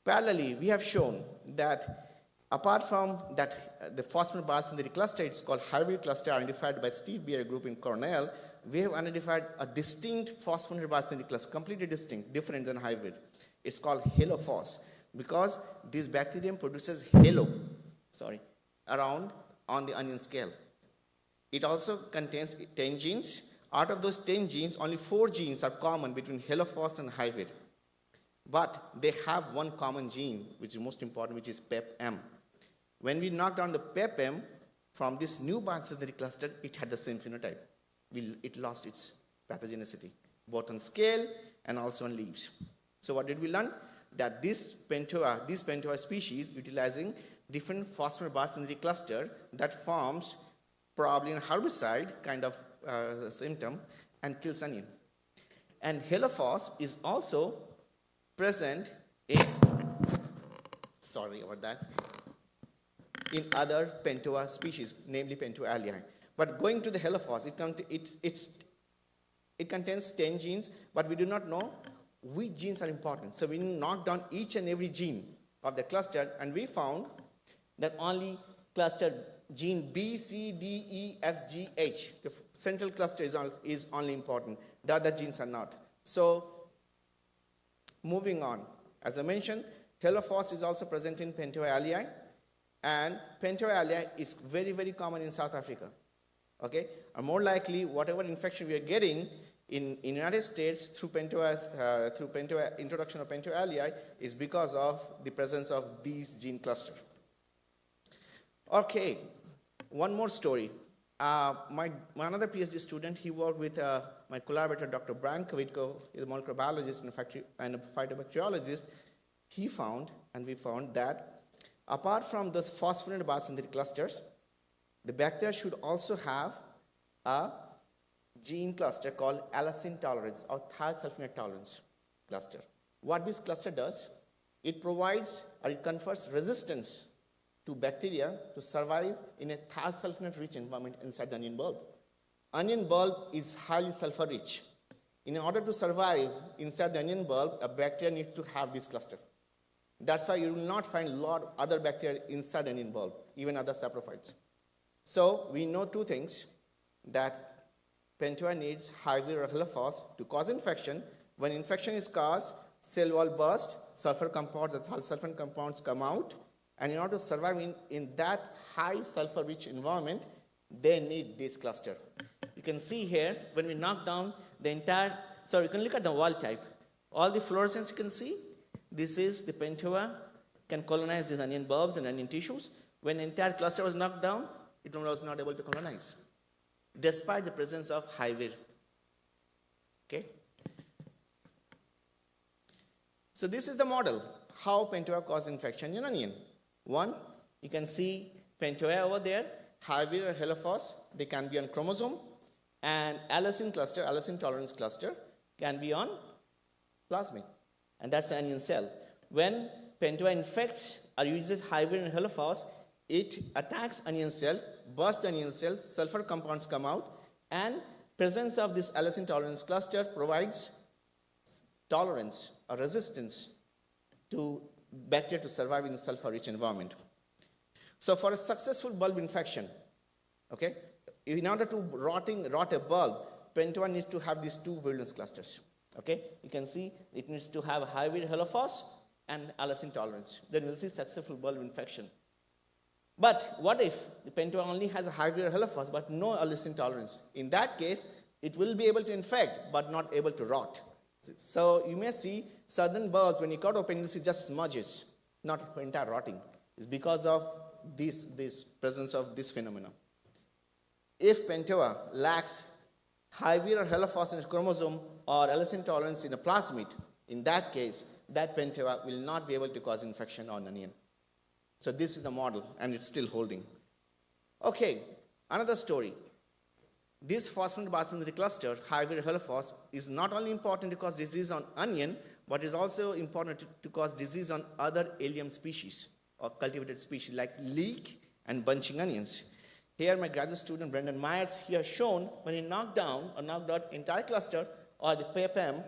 Parallelly, we have shown that apart from that, the phosphonate biosynthetic cluster, it's called hybrid cluster identified by Steve Beer group in Cornell. We have identified a distinct phosphonate biosynthetic cluster, completely distinct, different than hybrid. It's called halophos because this bacterium produces halo, around on the onion scale. It also contains 10 genes. Out of those 10 genes, only 4 genes are common between halophos and hybrid. But they have one common gene, which is most important, which is PEP-M. When we knocked down the PEP-M from this new biosynthetic cluster, it had the same phenotype. It lost its pathogenicity, both on scale and also on leaves. So what did we learn? That this Pentoa species utilizing different phosphonate biosynthetic cluster that forms probably a herbicide kind of symptom and kills onion. And halophos is also present in, in other Pentoa species, namely Pentoa alii. But going to the halophos, it contains 10 genes, but we do not know which genes are important. So we knocked down each and every gene of the cluster, and we found that only cluster gene B, C, D, E, F, G, H, the central cluster is only important. The other genes are not. So moving on, as I mentioned, halophos is also present in Pentoa alii, and Pentoa alii is very, very common in South Africa. Okay, or more likely, whatever infection we are getting in United States through introduction of Pentoa alii is because of the presence of these gene clusters. Okay, one more story. My another PhD student, he worked with my collaborator, Dr. Brian Kavitko, he's a molecular biologist and a phytobacteriologist. We found that apart from those phosphonate biosynthetic clusters, the bacteria should also have a gene cluster called allicin tolerance or thiosulfonate tolerance cluster. What this cluster does, it provides or it confers resistance to bacteria to survive in a thiosulfonate rich environment inside the onion bulb. Onion bulb is highly sulfur rich. In order to survive inside the onion bulb, a bacteria needs to have this cluster. That's why you will not find a lot of other bacteria inside the onion bulb, even other saprophytes. So we know two things, that Pentoa needs hybrid or halophos to cause infection. When infection is caused, cell wall burst, sulfur compounds, the thiosulfan compounds come out, And in order to survive in that high sulfur-rich environment, they need this cluster. You can see here, when we knock down the entire, so you can look at the wall type. All the fluorescence you can see, this is the pentoa, can colonize these onion bulbs and onion tissues. When the entire cluster was knocked down, it was not able to colonize, despite the presence of high vir. Okay? So this is the model, how pentoa causes infection in onion. One, you can see pentoa over there, high vir or halophos, they can be on chromosome, and allicin cluster, allicin tolerance cluster, can be on plasmid, and that's the onion cell. When pentoa infects or uses high vir and halophos, it attacks onion cell, bursts the onion cell, sulfur compounds come out, and presence of this allicin tolerance cluster provides tolerance or resistance to bacteria to survive in a sulfur-rich environment. So for a successful bulb infection, okay, in order to rot a bulb, pentoa needs to have these two virulence clusters. Okay, you can see it needs to have high vir halophos and allicin tolerance. Then we'll see successful bulb infection. But what if the pentoa only has a high vir halophos but no allicin tolerance? In that case, it will be able to infect but not able to rot. So you may see certain bulbs, when you cut open, you'll see just smudges, not entire rotting. It's because of this presence of this phenomenon. If pentoa lacks high vir or halophos in its chromosome or allicin tolerance in a plasmid, in that case, that pentoa will not be able to cause infection on onion. So this is the model, and it's still holding. Okay, another story. This phosphate basamidary cluster, high vir halophos, is not only important to cause disease on onion, but is also important to cause disease on other allium species or cultivated species like leek and bunching onions. Here, my graduate student Brendan Myers, he has shown when he knocked out entire cluster or the PEPM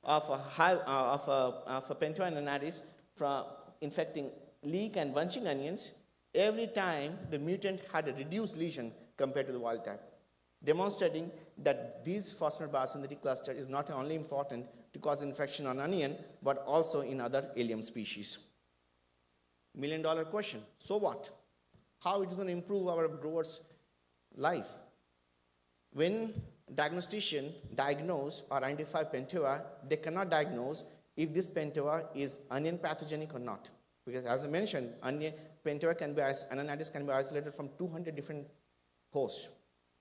of a pentoa anaeris from infecting leek and bunching onions, every time the mutant had a reduced lesion compared to the wild type, demonstrating that this phosphate basamidary cluster is not only important to cause infection on onion, but also in other allium species. $1 million question, so what? How it is going to improve our growers' life? When diagnostician diagnose or identify pentoa, they cannot diagnose if this pentoa is onion pathogenic or not. Because as I mentioned, pentoa can be, anionitis can be isolated from 200 different hosts.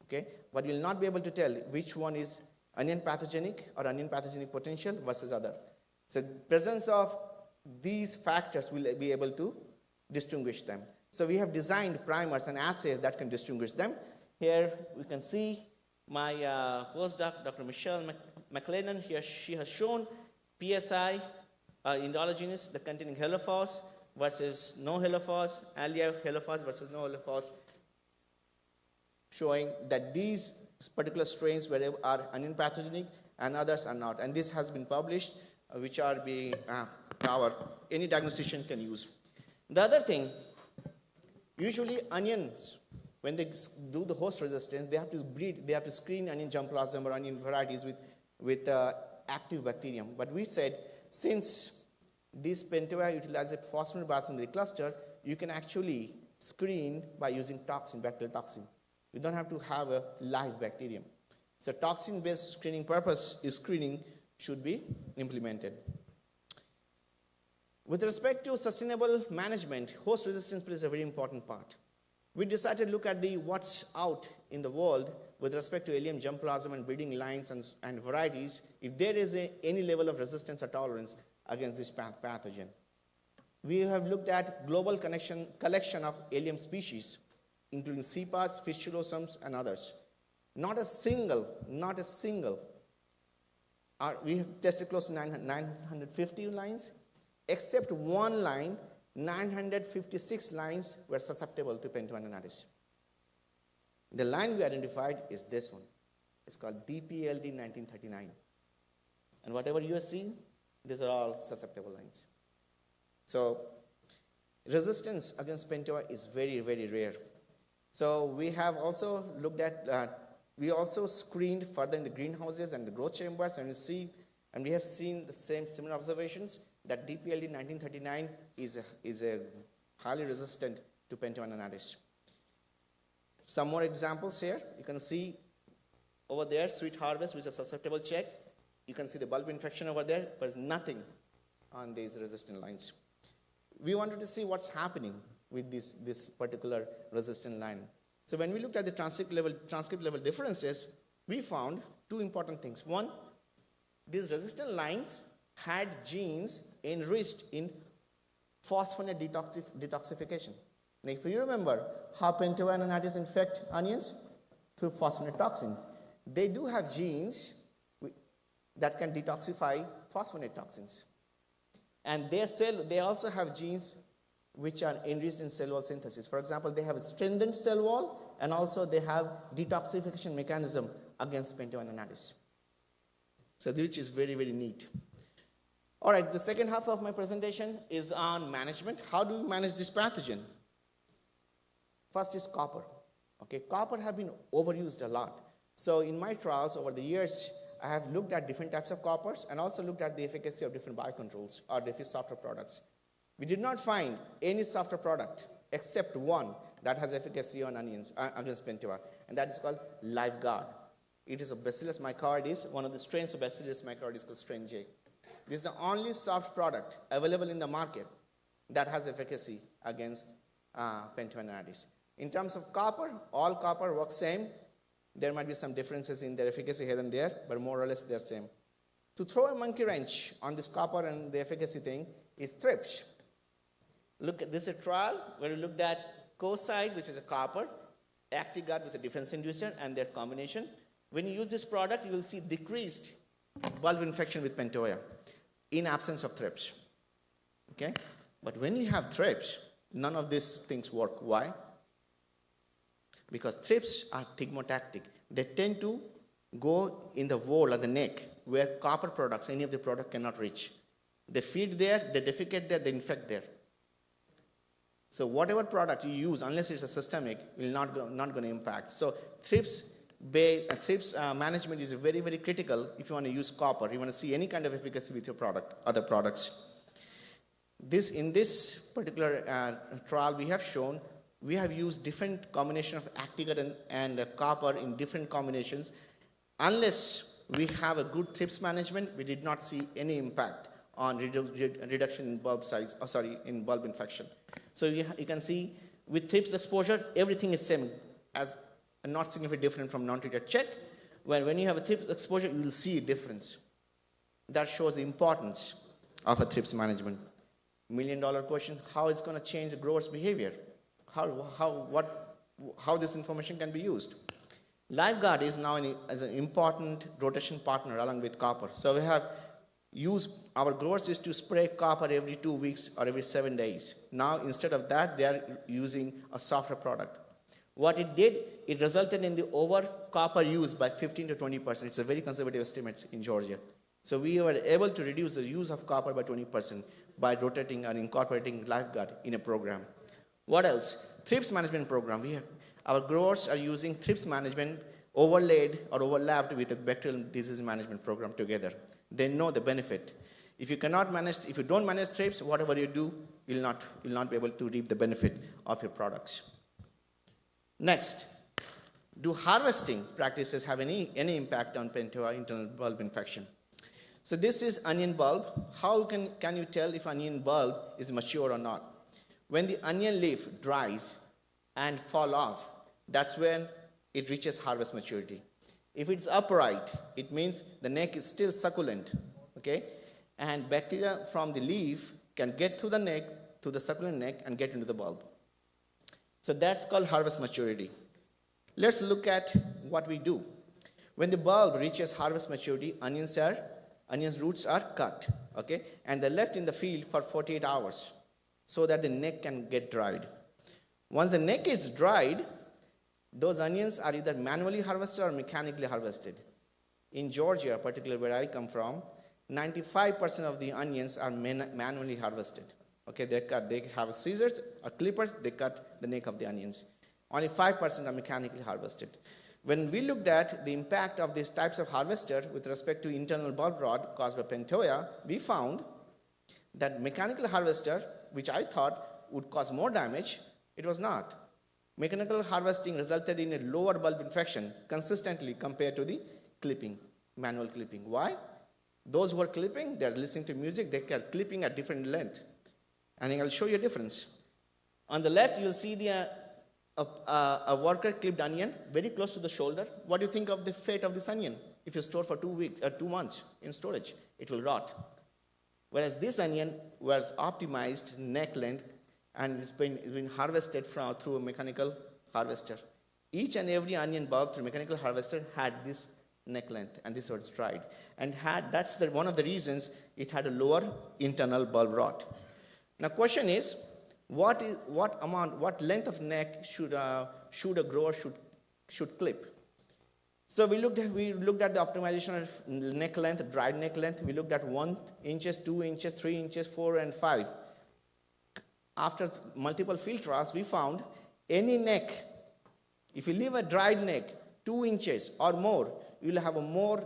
Okay? But you will not be able to tell which one is onion pathogenic or onion pathogenic potential versus other. So the presence of these factors will be able to distinguish them. So we have designed primers and assays that can distinguish them. Here we can see my postdoc, Dr. Michelle McLennan. Here she has shown PSI endogenous, the containing halophos versus no halophos, allia halophos versus no halophos, showing that these particular strains are onion pathogenic and others are not. And this has been published, which are being any diagnostician can use. The other thing, usually onions, when they do the host resistance, they have to breed, they have to screen onion germplasm or onion varieties with active bacterium. But we said, since this pentoa utilizes phosphate basamidary cluster, you can actually screen by using toxin, bacterial toxin. You don't have to have a live bacterium. So toxin-based screening purpose is screening should be implemented. With respect to sustainable management, host resistance plays a very important part. We decided to look at what's out in the world with respect to allium germplasm and breeding lines and varieties, if there is any level of resistance or tolerance against this pathogen. We have looked at global collection of allium species, including cepas, fistulosums, and others. Not a single, we have tested close to 950 lines, except one line, 956 lines were susceptible to pentoa anaeris. The line we identified is this one. It's called DPLD 1939. And whatever you are seeing, these are all susceptible lines. So resistance against pentoa is very, very rare. So we have also looked at, we also screened further in the greenhouses and the growth chambers, and we have seen the similar observations that DPLD 1939 is a highly resistant to Pentavan anhydrous. Some more examples here. You can see over there, sweet harvest, which is a susceptible check. You can see the bulb infection over there, but there's nothing on these resistant lines. We wanted to see what's happening with this particular resistant line. So when we looked at the transcript level differences, we found two important things. One, these resistant lines had genes enriched in phosphonate detoxification. Now, if you remember how Pentavan anhydrous infect onions through phosphonate toxin, they do have genes that can detoxify phosphonate toxins. And they also have genes which are enriched in cell wall synthesis. For example, they have a strengthened cell wall, and also they have detoxification mechanism against Pentavan anhydrous. So which is very, very neat. All right, the second half of my presentation is on management. How do we manage this pathogen? First is copper. Okay, copper have been overused a lot. So in my trials over the years, I have looked at different types of coppers and also looked at the efficacy of different biocontrols or different software products. We did not find any software product except one that has efficacy on onions against Pentavan, and that is called LiveGuard. It is a Bacillus mycoides, one of the strains of Bacillus mycoides called strain J. This is the only soft product available in the market that has efficacy against Pentavan anhydrous. In terms of copper, all copper works same. There might be some differences in their efficacy here and there, but more or less they're same. To throw a monkey wrench on this copper and the efficacy thing is thrips. Look at this is a trial where we looked at Coside, which is a copper, Actigard, which is a difference inducer, and their combination. When you use this product, you will see decreased bulb infection with Pentoya in absence of thrips. Okay? But when you have thrips, none of these things work. Why? Because thrips are thigmotactic. They tend to go in the wall or the neck where copper products, any of the product cannot reach. They feed there, they defecate there, they infect there. So whatever product you use, unless it's a systemic, will not going to impact. So thrips management is very, very critical if you want to use copper. You want to see any kind of efficacy with your product, other products. In this particular trial, we have shown we have used different combination of Actigard and copper in different combinations. Unless we have a good thrips management, we did not see any impact on reduction in bulb size, in bulb infection. So you can see with thrips exposure, everything is same, as not significantly different from non-treated check. When you have a thrips exposure, you will see a difference. That shows the importance of a thrips management. $1 million question: how is going to change the grower's behavior? How this information can be used? LiveGuard is now as an important rotation partner along with copper. So we have our growers used to spray copper every 2 weeks or every 7 days. Now instead of that, they are using a software product. What it did, it resulted in the over copper use by 15 to 20%. It's a very conservative estimate in Georgia. So we were able to reduce the use of copper by 20% by rotating and incorporating LiveGuard in a program. What else? Thrips management program. Our growers are using thrips management overlaid or overlapped with a bacterial disease management program together. They know the benefit. If you don't manage thrips, whatever you do, you'll not be able to reap the benefit of your products. Next, do harvesting practices have any impact on Pentoa internal bulb infection? So this is onion bulb. How can you tell if onion bulb is mature or not? When the onion leaf dries and fall off, that's when it reaches harvest maturity. If it's upright, it means the neck is still succulent, okay? And bacteria from the leaf can get through the neck, to the succulent neck, and get into the bulb. So that's called harvest maturity. Let's look at what we do. When the bulb reaches harvest maturity, onions roots are cut, okay? And they're left in the field for 48 hours so that the neck can get dried. Once the neck is dried, those onions are either manually harvested or mechanically harvested. In Georgia, particularly where I come from, 95% of the onions are manually harvested. Okay, they have scissors or clippers, they cut the neck of the onions. Only 5% are mechanically harvested. When we looked at the impact of these types of harvester with respect to internal bulb rot caused by Pentoya, we found that mechanical harvester, which I thought would cause more damage. It was not. Mechanical harvesting resulted in a lower bulb infection consistently compared to the clipping, manual clipping. Why? Those who are clipping, they're listening to music, they are clipping at different length. And I'll show you a difference. On the left, you'll see a worker clipped onion very close to the shoulder. What do you think of the fate of this onion? If you store for 2 weeks or 2 months in storage, it will rot. Whereas this onion was optimized neck length and it's been harvested through a mechanical harvester. Each and every onion bulb through mechanical harvester had this neck length, and this was dried. And that's one of the reasons it had a lower internal bulb rot. Now, question is, what length of neck should a grower should clip? So we looked at the optimization of neck length, dried neck length. We looked at 1 inches, 2 inches, 3 inches, 4, and 5. After multiple field trials, we found any neck, if you leave a dried neck 2 inches or more, you will have a more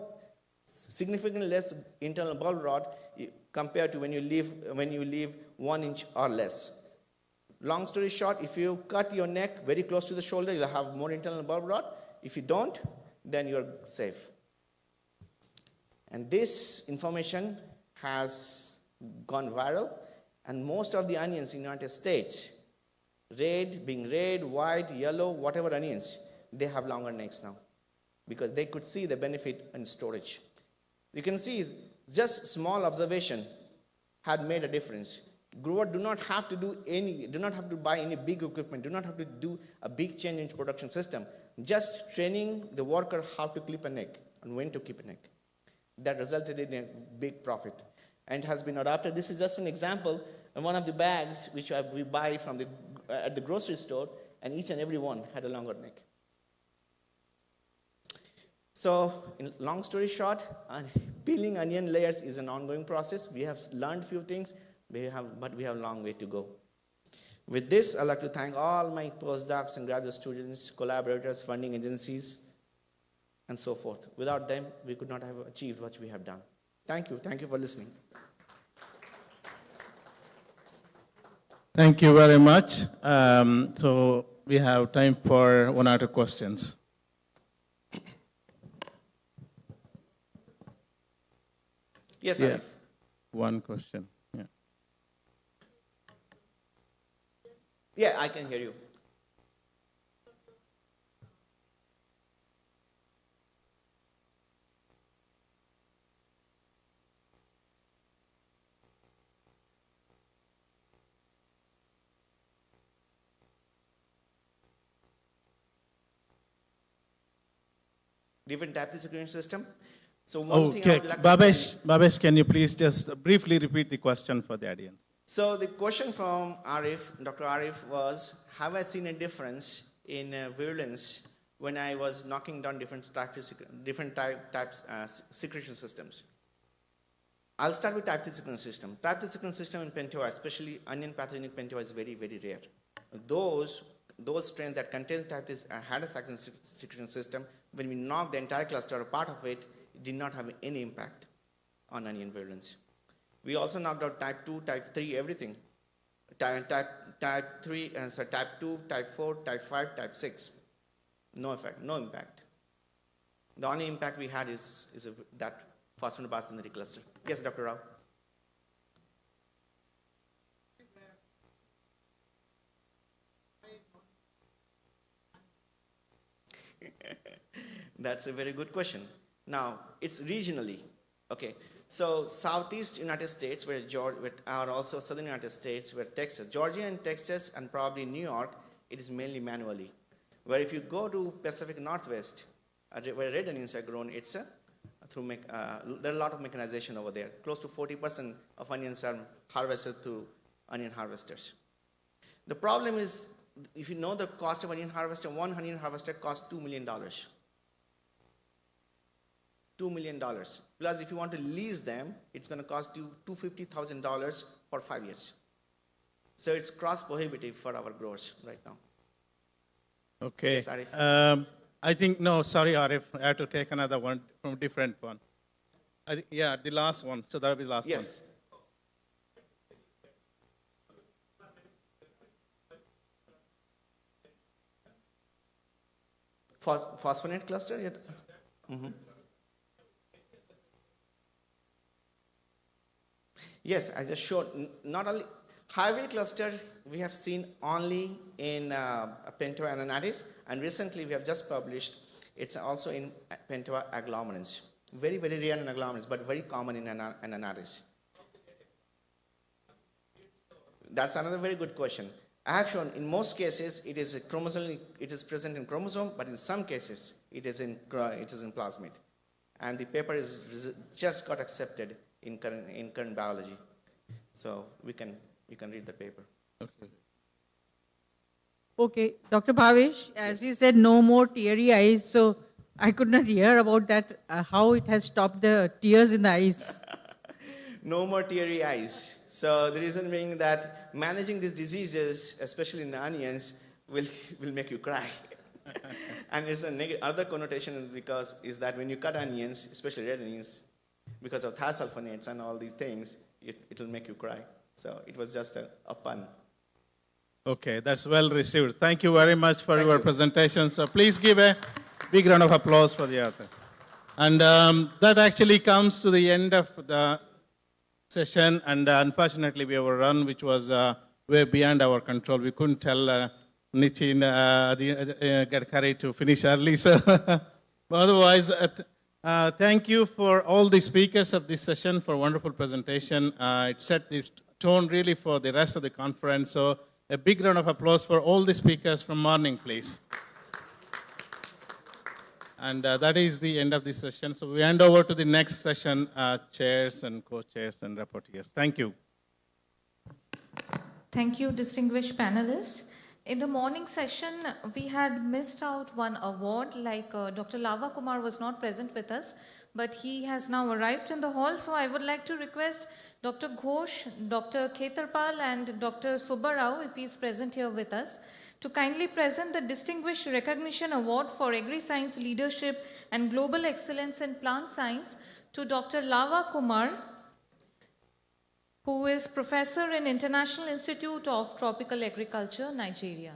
significantly less internal bulb rot compared to when you leave 1 inch or less. Long story short, if you cut your neck very close to the shoulder, you'll have more internal bulb rot. If you don't, then you're safe. And this information has gone viral, and most of the onions in the United States, being red, white, yellow, whatever onions, they have longer necks now because they could see the benefit in storage. You can see just small observation had made a difference. Growers do not have to buy any big equipment, do not have to do a big change in production system. Just training the worker how to clip a neck and when to clip a neck. That resulted in a big profit and has been adopted. This is just an example of one of the bags which we buy at the grocery store, and each and every one had a longer neck. So, in long story short, peeling onion layers is an ongoing process. We have learned few things, but we have a long way to go. With this, I'd like to thank all my postdocs and graduate students, collaborators, funding agencies, and so forth. Without them, we could not have achieved what we have done. Thank you. Thank you for listening. Thank you very much. So we have time for 1 or 2 questions. Yes, yeah. Arif. 1 question. Yeah. Yeah, I can hear you. Different types of security system. So one thing I would like Babesh, can you please just briefly repeat the question for the audience? So the question from Arif, Dr. Arif, was, have I seen a difference in virulence when I was knocking down different types secretion systems? I'll start with type 3 secretion system. Type 3 secretion system in Pentoa, especially onion pathogenic Pentoa, is very, very rare. Those strains that contain type 3 had a secretion system. When we knocked the entire cluster or part of it, it did not have any impact on onion virulence. We also knocked out type 2, type 3, everything. Type 3, so type 2, type 4, type 5, type 6. No effect, no impact. The only impact we had is that phosphonobacillary cluster. Yes, Dr. Rao. That's a very good question. Now, it's regionally. Okay, so southeast United States, where are also southern United States, where Texas, Georgia and Texas, and probably New York, it is mainly manually. Where if you go to Pacific Northwest, where red onions are grown, it's there are a lot of mechanization over there. Close to 40% of onions are harvested through onion harvesters. The problem is, if you know the cost of onion harvester, one onion harvester costs $2 million. $2 million. Plus, if you want to lease them, it's going to cost you $250,000 for 5 years. So it's cost prohibitive for our growers right now. Okay. Yes, Arif. I think, no, sorry, Arif, I have to take another one from a different one. Yeah, the last one. So that'll be the last one. Yes. Phosphonate cluster? Mm-hmm. Yes, I just showed. Not only hybrid cluster we have seen only in Pentoa ananaris, and recently we have just published it's also in Pentoa agglomerans. Very, very rare in agglomerans, but very common in ananaris. That's another very good question. I have shown in most cases it is a chromosome. It is present in chromosome, but in some cases it is in plasmid, and the paper is just got accepted in current biology. So you can read the paper. Okay. Okay, Dr. Bhavesh, as you said, no more teary eyes. So I could not hear about that. How it has stopped the tears in the eyes. No more teary eyes. So the reason being that managing these diseases, especially in onions, will make you cry. And it's other connotation is that when you cut onions, especially red onions, because of thiosulfonates and all these things, it will make you cry. So it was just a pun. Okay, that's well received. Thank you very much for your presentation. So please give a big round of applause for the author. And that actually comes to the end of the session, and unfortunately we overrun, which was way beyond our control. We couldn't tell Nitin Gadkari to finish early. So otherwise, thank you for all the speakers of this session for wonderful presentation. It set the tone really for the rest of the conference. So a big round of applause for all the speakers from morning, please. And that is the end of this session. So we hand over to the next session, chairs and co-chairs and rapporteurs. Thank you. Thank you, distinguished panelists. In the morning session, we had missed out one award, like Dr. Lava Kumar was not present with us, but he has now arrived in the hall. So I would like to request Dr. Ghosh, Dr. Khetarpal, and Dr. Subbarao, if he is present here with us, to kindly present the Distinguished Recognition Award for Agri-Science Leadership and Global Excellence in Plant Science to Dr. Lava Kumar, who is Professor in International Institute of Tropical Agriculture, Nigeria.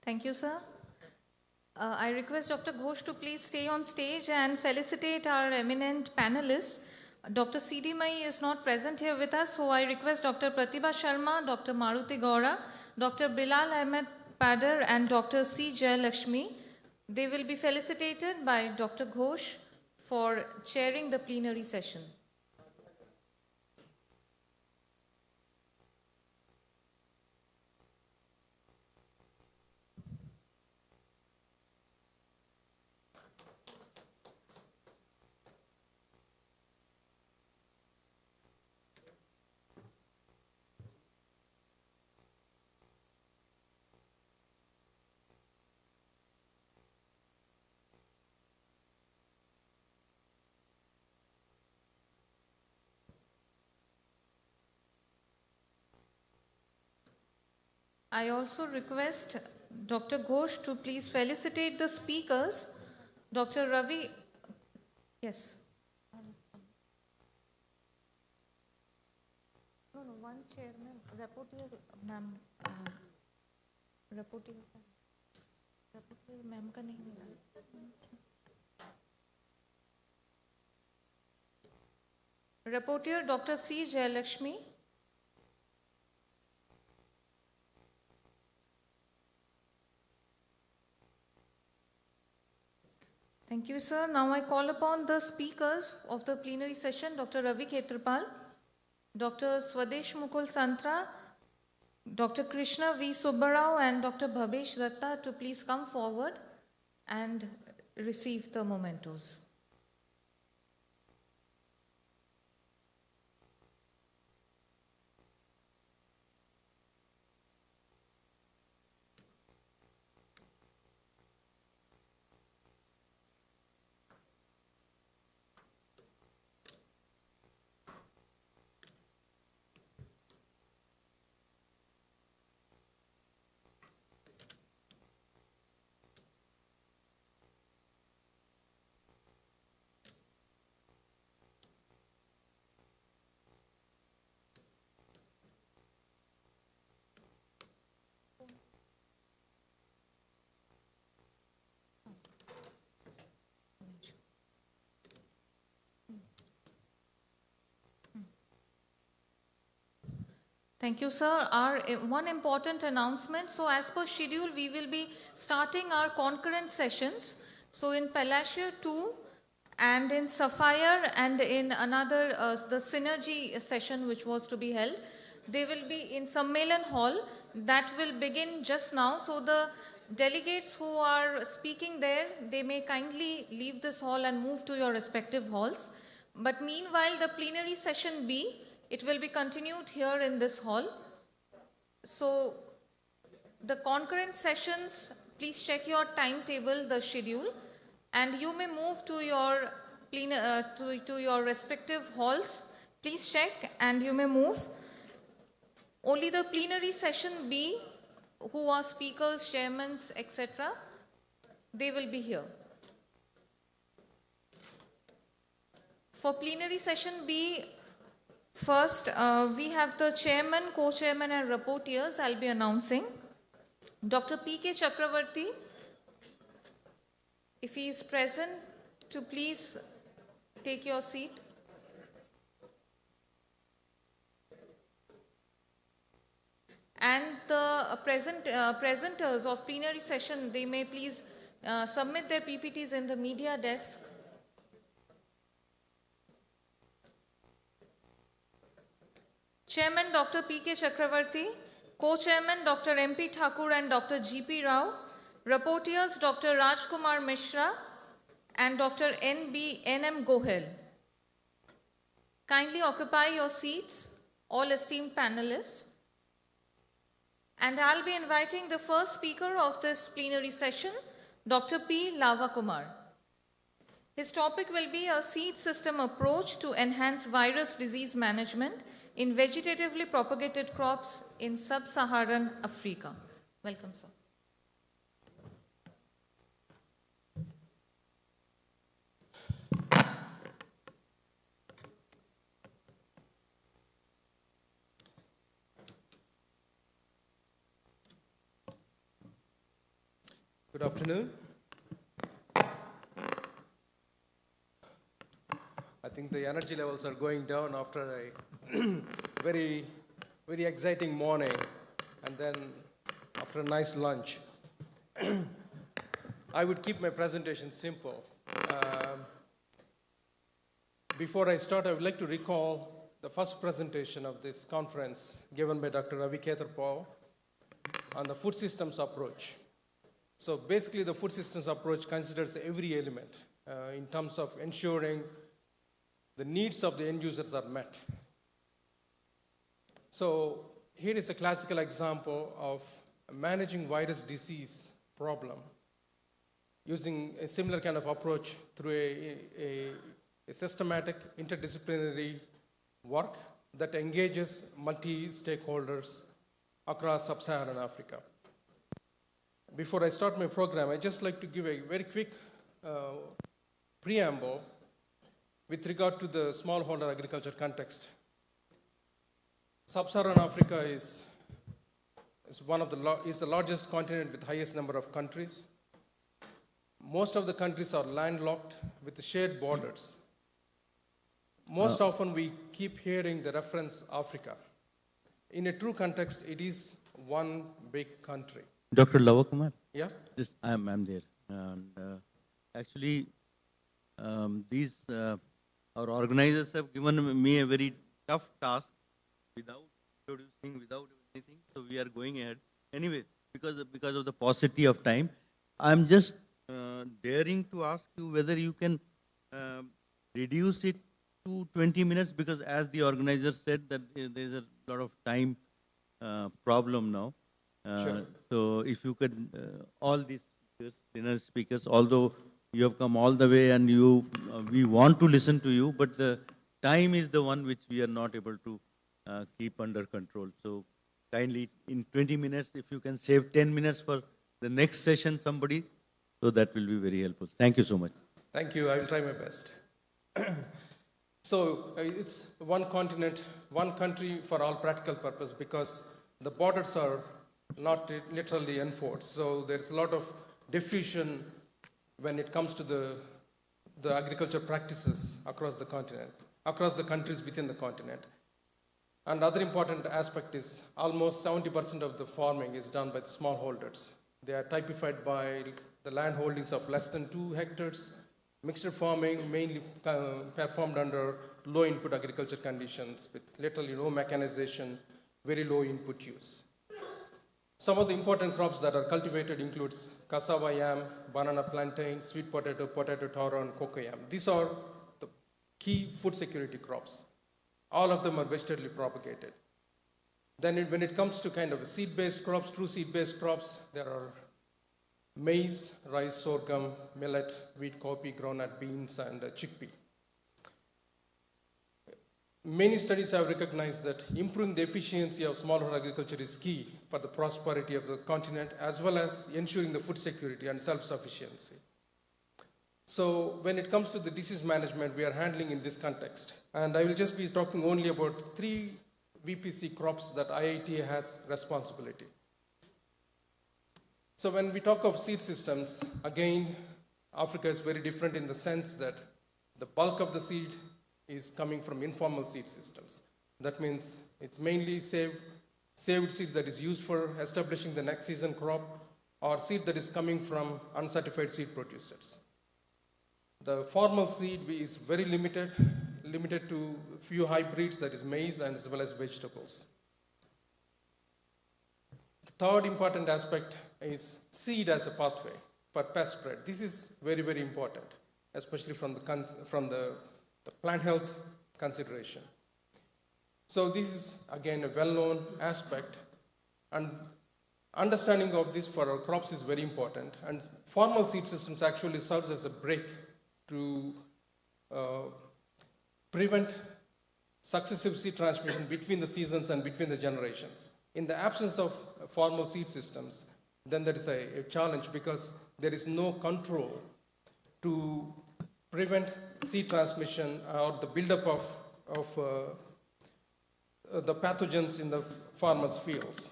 Thank you, sir. I request Dr. Ghosh to please stay on stage and felicitate our eminent panelists. Dr. C.D. Mai is not present here with us, so I request Dr. Pratibha Sharma, Dr. Maruti Gaura, Dr. Bilal Ahmed Padar, and Dr. C. Jayalakshmi. They will be felicitated by Dr. Ghosh for chairing the plenary session. I also request Dr. Ghosh to please felicitate the speakers. Dr. Ravi, yes. No, one chairman, rapporteur, ma'am, rapporteur ma'am का नहीं मिला. Rapporteur Dr. C. Jayalakshmi. Thank you, sir. Now I call upon the speakers of the plenary session, Dr. Ravi Khetarpal, Dr. Swadesh Mukul Santra, Dr. Krishna V. Subbarao, and Dr. Bhabesh Datta to please come forward and receive the mementos. Thank you, sir. One important announcement. So as per schedule, we will be starting our concurrent sessions. So in Palatier 2 and in Sapphire and in another, the Synergy session which was to be held, they will be in Sammelan Hall. That will begin just now. So the delegates who are speaking there, they may kindly leave this hall and move to your respective halls. But meanwhile, the plenary session B, it will be continued here in this hall. So the concurrent sessions, please check your timetable, the schedule, and you may move to your to your respective halls. Please check and you may move. Only the plenary session B, who are speakers, chairmen, etc., they will be here. For plenary session B, first, we have the chairman, co-chairman and rapporteurs I'll be announcing. Dr. P.K. Chakravarti, if he is present, to please take your seat. And the presenters of plenary session, they may please submit their PPTs in the media desk. Chairman Dr. P.K. Chakravarti, Co-Chairman Dr. M.P. Thakur and Dr. G.P. Rao, Rapporteurs Dr. Rajkumar Mishra and Dr. N.M. Gohel. Kindly occupy your seats, all esteemed panelists. And I'll be inviting the first speaker of this plenary session, Dr. P. Lava Kumar. His topic will be a seed system approach to enhance virus disease management in vegetatively propagated crops in sub-Saharan Africa. Welcome, sir. Good afternoon. I think the energy levels are going down after a very exciting morning and then after a nice lunch. I would keep my presentation simple. Before I start, I would like to recall the first presentation of this conference given by Dr. Ravi Khetarpal on the food systems approach. So basically, the food systems approach considers every element in terms of ensuring the needs of the end users are met. So here is a classical example of managing virus disease problem using a similar kind of approach through a systematic interdisciplinary work that engages multi-stakeholders across sub-Saharan Africa. Before I start my program, I'd just like to give a very quick preamble with regard to the smallholder agriculture context. Sub-Saharan Africa is the largest continent with the highest number of countries. Most of the countries are landlocked with shared borders. Most often we keep hearing the reference Africa. In a true context, it is one big country. Dr. Lava Kumar? Yeah? I'm there. And, actually, our organizers have given me a very tough task without introducing, without anything. So we are going ahead. Anyway, because of the paucity of time, I'm just daring to ask you whether you can reduce it to 20 minutes, because as the organizer said that there's a lot of time problem now. Sure. So if you could, all these dinner speakers, although you have come all the way and we want to listen to you, but the time is the one which we are not able to keep under control. So kindly, in 20 minutes, if you can save 10 minutes for the next session, somebody, so that will be very helpful. Thank you so much. Thank you. I will try my best. So it's one continent, one country for all practical purpose, because the borders are not literally enforced. So there's a lot of diffusion when it comes to the agriculture practices across the continent, across the countries within the continent. And other important aspect is almost 70% of the farming is done by the smallholders. They are typified by the land holdings of less than 2 hectares. Mixed farming mainly performed under low input agriculture conditions with literally no mechanization, very low input use. Some of the important crops that are cultivated includes cassava, yam, banana, plantain, sweet potato, potato taro, and cocoyam. These are the key food security crops. All of them are vegetatively propagated. Then when it comes to kind of seed-based crops, true seed-based crops, there are maize, rice, sorghum, millet, wheat, coffee, groundnut, beans, and chickpea. Many studies have recognized that improving the efficiency of smallholder agriculture is key for the prosperity of the continent, as well as ensuring the food security and self-sufficiency. So when it comes to the disease management, we are handling in this context. And I will just be talking only about 3 VPC crops that IITA has responsibility. So when we talk of seed systems, again, Africa is very different in the sense that the bulk of the seed is coming from informal seed systems. That means it's mainly saved seeds that is used for establishing the next season crop, or seed that is coming from uncertified seed producers. The formal seed is very limited to few hybrids, that is maize and as well as vegetables. The third important aspect is seed as a pathway for pest spread. This is very, very important, especially from the plant health consideration. So this is again a well-known aspect, and understanding of this for our crops is very important. And formal seed systems actually serves as a brake to prevent successive seed transmission between the seasons and between the generations. In the absence of formal seed systems, then there is a challenge because there is no control to prevent seed transmission or the buildup of the pathogens in the farmers' fields.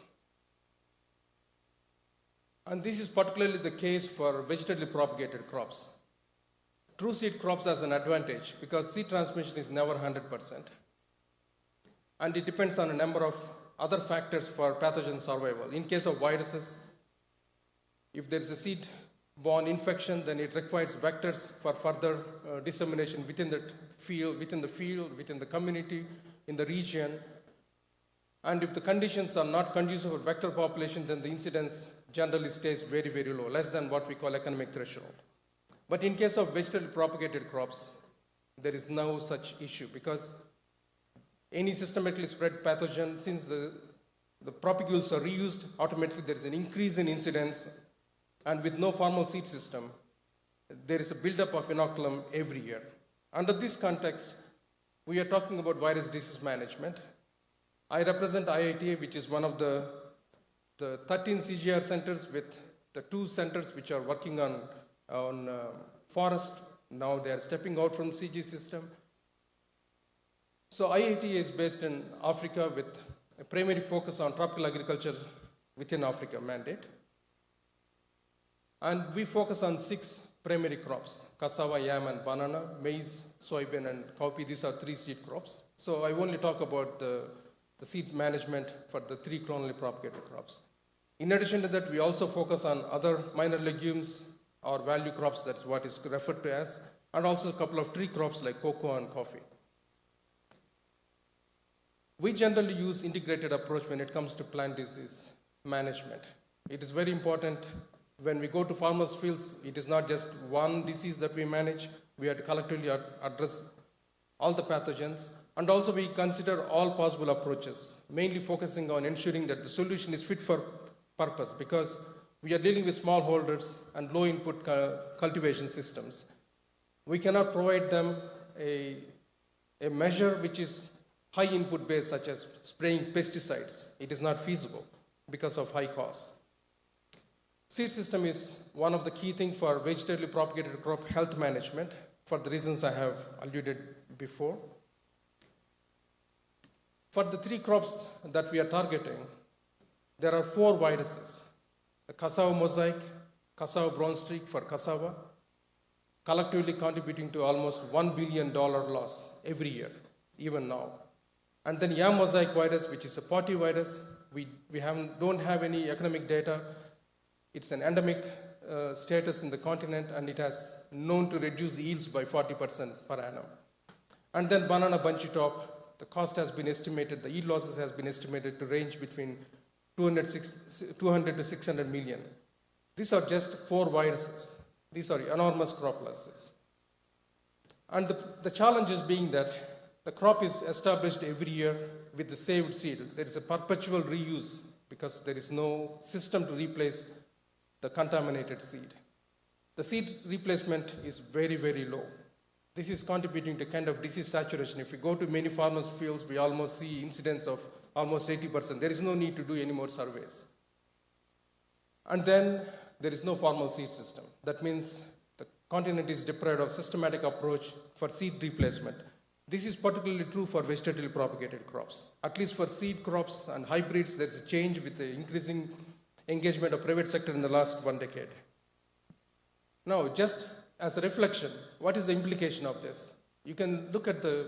And this is particularly the case for vegetatively propagated crops. True seed crops has an advantage because seed transmission is never 100%. And it depends on a number of other factors for pathogen survival. In case of viruses, if there is a seed-borne infection, then it requires vectors for further dissemination within the field, within the community, in the region. And if the conditions are not conducive for vector population, then the incidence generally stays very, very low, less than what we call economic threshold. But in case of vegetatively propagated crops, there is no such issue because any systematically spread pathogen, since the propagules are reused, automatically there is an increase in incidence, and with no formal seed system, there is a buildup of inoculum every year. Under this context, we are talking about virus disease management. I represent IITA, which is one of the 13 CGR centers with the 2 centers which are working on forest. Now they are stepping out from CG system. So IITA is based in Africa with a primary focus on tropical agriculture within Africa mandate. And we focus on 6 primary crops: cassava, yam, and banana, maize, soybean, and cowpea. These are 3 seed crops. So I only talk about the seeds management for the 3 clonally propagated crops. In addition to that, we also focus on other minor legumes or value crops, that's what is referred to as, and also a couple of tree crops like cocoa and coffee. We generally use integrated approach when it comes to plant disease management. It is very important when we go to farmers' fields, it is not just one disease that we manage, we have to collectively address all the pathogens, and also we consider all possible approaches, mainly focusing on ensuring that the solution is fit for purpose because we are dealing with smallholders and low input cultivation systems. We cannot provide them a measure which is high input based, such as spraying pesticides. It is not feasible because of high cost. Seed system is one of the key things for vegetatively propagated crop health management for the reasons I have alluded before. For the 3 crops that we are targeting, there are 4 viruses. The cassava mosaic, cassava brown streak for cassava, collectively contributing to almost $1 billion loss every year, even now. And then yam mosaic virus, which is a potty virus. We don't have any economic data. It's an endemic status in the continent, and it has known to reduce the yields by 40% per annum. And then banana bunchy top, the cost has been estimated, the yield losses has been estimated to range between 200 to 600 million. These are just 4 viruses. These are enormous crop losses. And the challenge is being that the crop is established every year with the saved seed. There is a perpetual reuse because there is no system to replace the contaminated seed. The seed replacement is very, very low. This is contributing to kind of disease saturation. If we go to many farmers' fields, we almost see incidence of almost 80%. There is no need to do any more surveys. And then there is no formal seed system. That means the continent is deprived of systematic approach for seed replacement. This is particularly true for vegetatively propagated crops. At least for seed crops and hybrids, there's a change with the increasing engagement of private sector in the last 1 decade. Now, just as a reflection, what is the implication of this? You can look at the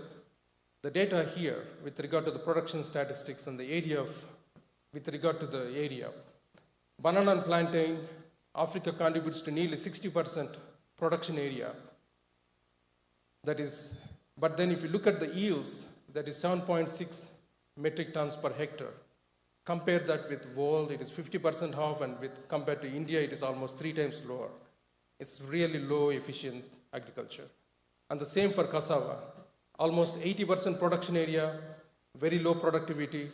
data here with regard to the production statistics and the area with regard to the area. Banana and plantain, Africa contributes to nearly 60% production area. That is, but then if you look at the yields, that is 7.6 metric tons per hectare. Compare that with world, it is 50% half, and compared to India, it is almost 3 times lower. It's really low efficient agriculture. And the same for cassava. Almost 80% production area, very low productivity.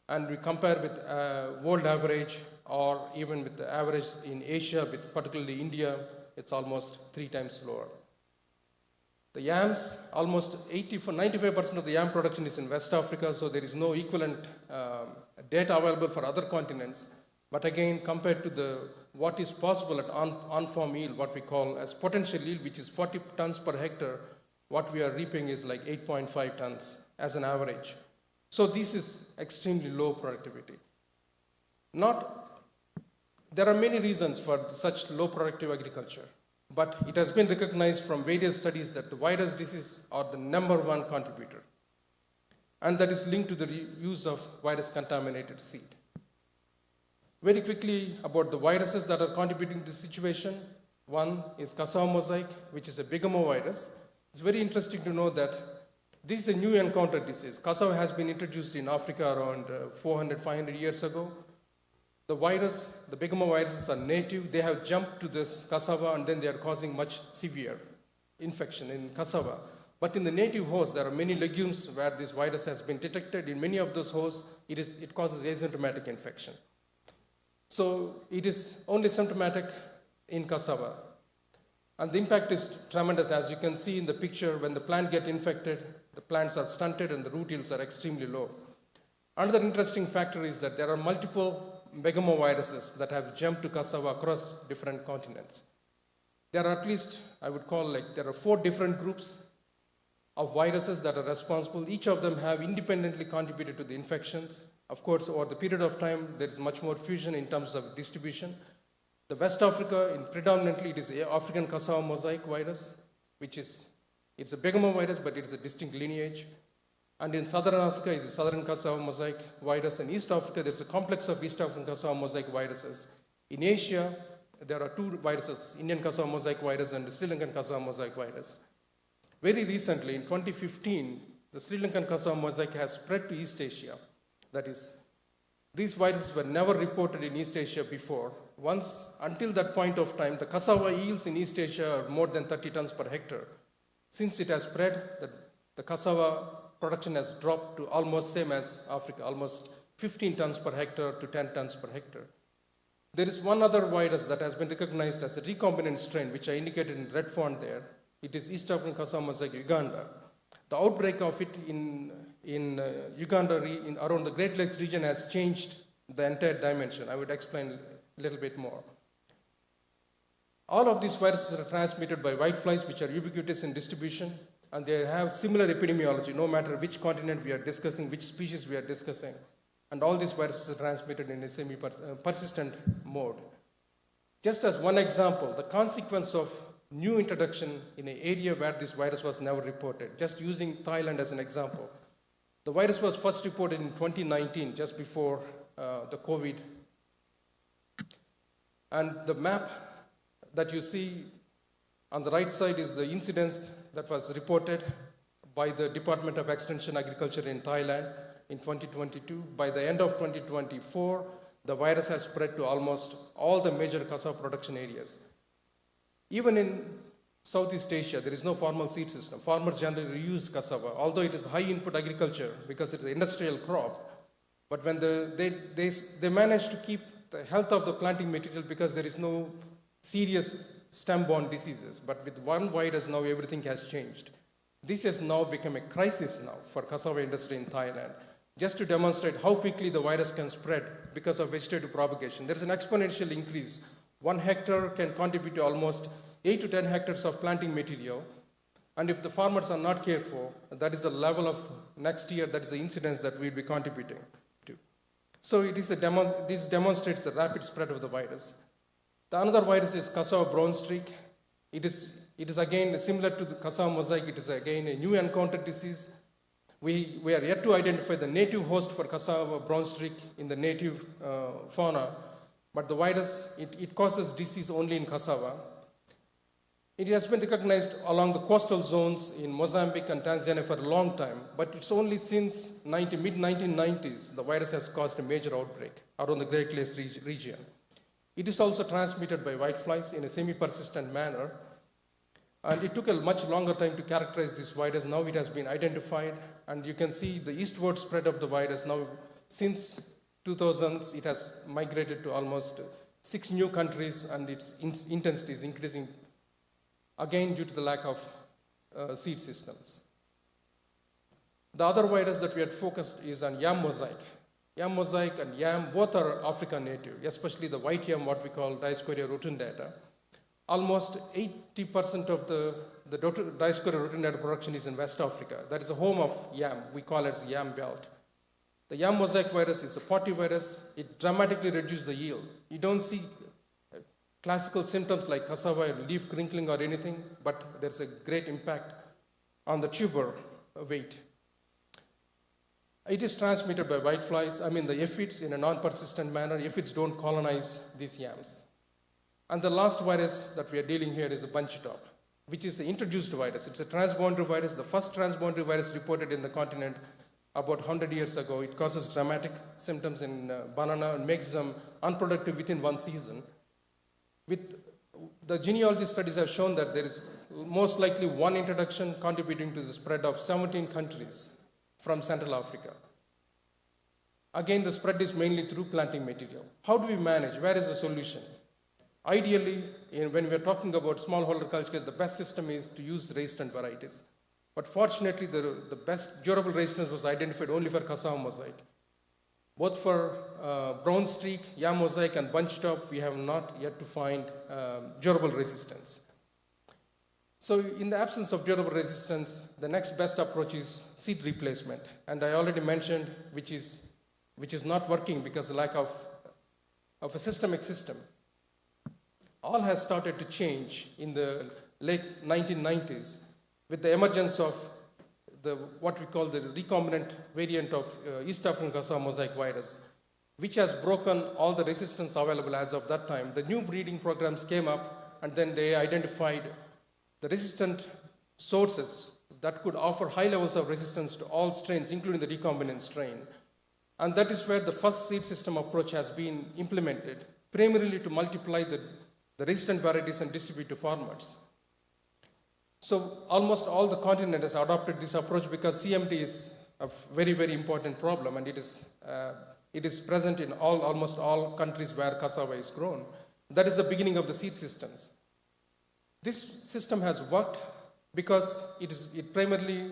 And we compare with world average or even with the average in Asia, with particularly India, it's almost 3 times lower. The yams, almost 95% of the yam production is in West Africa, so there is no equivalent data available for other continents. But again, compared to what is possible at on-farm yield, what we call as potential yield, which is 40 tons per hectare, what we are reaping is like 8.5 tons as an average. So this is extremely low productivity. There are many reasons for such low productive agriculture, but it has been recognized from various studies that the virus disease are the #1 contributor. And that is linked to the use of virus contaminated seed. Very quickly about the viruses that are contributing to this situation. One is cassava mosaic, which is a bigamovirus. It's very interesting to know that this is a new encounter disease. Cassava has been introduced in Africa around 400, 500 years ago. The bigamoviruses are native. They have jumped to this cassava, and then they are causing much severe infection in cassava. But in the native host, there are many legumes where this virus has been detected. In many of those hosts, it causes asymptomatic infection. So it is only symptomatic in cassava. And the impact is tremendous. As you can see in the picture, when the plant gets infected, the plants are stunted and the root yields are extremely low. Another interesting factor is that there are multiple bigamoviruses that have jumped to cassava across different continents. There are at least, I would call there are 4 different groups of viruses that are responsible. Each of them have independently contributed to the infections. Of course, over the period of time, there is much more fusion in terms of distribution. The West Africa, predominantly it is African cassava mosaic virus, it's a bigamovirus, but it is a distinct lineage. And in Southern Africa, it is Southern cassava mosaic virus. In East Africa, there's a complex of East African cassava mosaic viruses. In Asia, there are 2 viruses, Indian cassava mosaic virus and the Sri Lankan cassava mosaic virus. Very recently, in 2015, the Sri Lankan cassava mosaic has spread to East Asia. That is, these viruses were never reported in East Asia before. Until that point of time, the cassava yields in East Asia are more than 30 tons per hectare. Since it has spread, the cassava production has dropped to almost same as Africa, almost 15 tons per hectare to 10 tons per hectare. There is one other virus that has been recognized as a recombinant strain, which I indicated in red font there. It is East African cassava mosaic Uganda. The outbreak of it in Uganda, around the Great Lakes region, has changed the entire dimension. I would explain a little bit more. All of these viruses are transmitted by whiteflies, which are ubiquitous in distribution, and they have similar epidemiology, no matter which continent we are discussing, which species we are discussing. And all these viruses are transmitted in a semi-persistent mode. Just as one example, the consequence of new introduction in an area where this virus was never reported, just using Thailand as an example. The virus was first reported in 2019, just before the COVID. And the map that you see on the right side is the incidence that was reported by the Department of Extension Agriculture in Thailand in 2022. By the end of 2024, the virus has spread to almost all the major cassava production areas. Even in Southeast Asia, there is no formal seed system. Farmers generally reuse cassava, although it is high input agriculture because it's an industrial crop. But when they manage to keep the health of the planting material because there is no serious stem-borne diseases. But with one virus now, everything has changed. This has now become a crisis now for cassava industry in Thailand. Just to demonstrate how quickly the virus can spread because of vegetative propagation. There's an exponential increase. 1 hectare can contribute to almost 8 to 10 hectares of planting material. And if the farmers are not careful, that is the level of next year, that is the incidence that we'll be contributing to. So this demonstrates the rapid spread of the virus. The another virus is cassava brown streak. It is again similar to the cassava mosaic. It is again a new encountered disease. We are yet to identify the native host for cassava brown streak in the native fauna. But the virus, it causes disease only in cassava. It has been recognized along the coastal zones in Mozambique and Tanzania for a long time, but it's only since mid-1990s the virus has caused a major outbreak around the Great Lakes region. It is also transmitted by whiteflies in a semi-persistent manner, and it took a much longer time to characterize this virus. Now it has been identified, and you can see the eastward spread of the virus. Now, since 2000s, it has migrated to almost 6 new countries, and its intensity is increasing again due to the lack of seed systems. The other virus that we had focused is on yam mosaic. Yam mosaic and yam both are African native, especially the white yam, what we call Dioscorea rotundata. Almost 80% of the Dioscorea rotundata production is in West Africa. That is the home of yam. We call it the yam belt. The yam mosaic virus is a potty virus. It dramatically reduces the yield. You don't see classical symptoms like cassava, leaf crinkling or anything, but there's a great impact on the tuber weight. It is transmitted by whiteflies, the aphids in a non-persistent manner. Aphids don't colonize these yams. And the last virus that we are dealing here is a bunch top, which is an introduced virus. It's a transboundary virus, the first transboundary virus reported in the continent about 100 years ago. It causes dramatic symptoms in banana and makes them unproductive within 1 season. The genealogy studies have shown that there is most likely one introduction contributing to the spread of 17 countries from Central Africa. Again, the spread is mainly through planting material. How do we manage? Where is the solution? Ideally, when we're talking about smallholder culture, the best system is to use resistant varieties. But fortunately, the best durable resistance was identified only for cassava mosaic. Both for brown streak, yam mosaic, and bunch top, we have not yet to find durable resistance. So in the absence of durable resistance, the next best approach is seed replacement. And I already mentioned which is not working because of the lack of a systemic system. All has started to change in the late 1990s with the emergence of what we call the recombinant variant of East African cassava mosaic virus, which has broken all the resistance available as of that time. The new breeding programs came up, and then they identified the resistant sources that could offer high levels of resistance to all strains, including the recombinant strain. And that is where the first seed system approach has been implemented, primarily to multiply the resistant varieties and distribute to farmers. So almost all the continent has adopted this approach because CMT is a very, very important problem, and it is present in almost all countries where cassava is grown. That is the beginning of the seed systems. This system has worked because it primarily,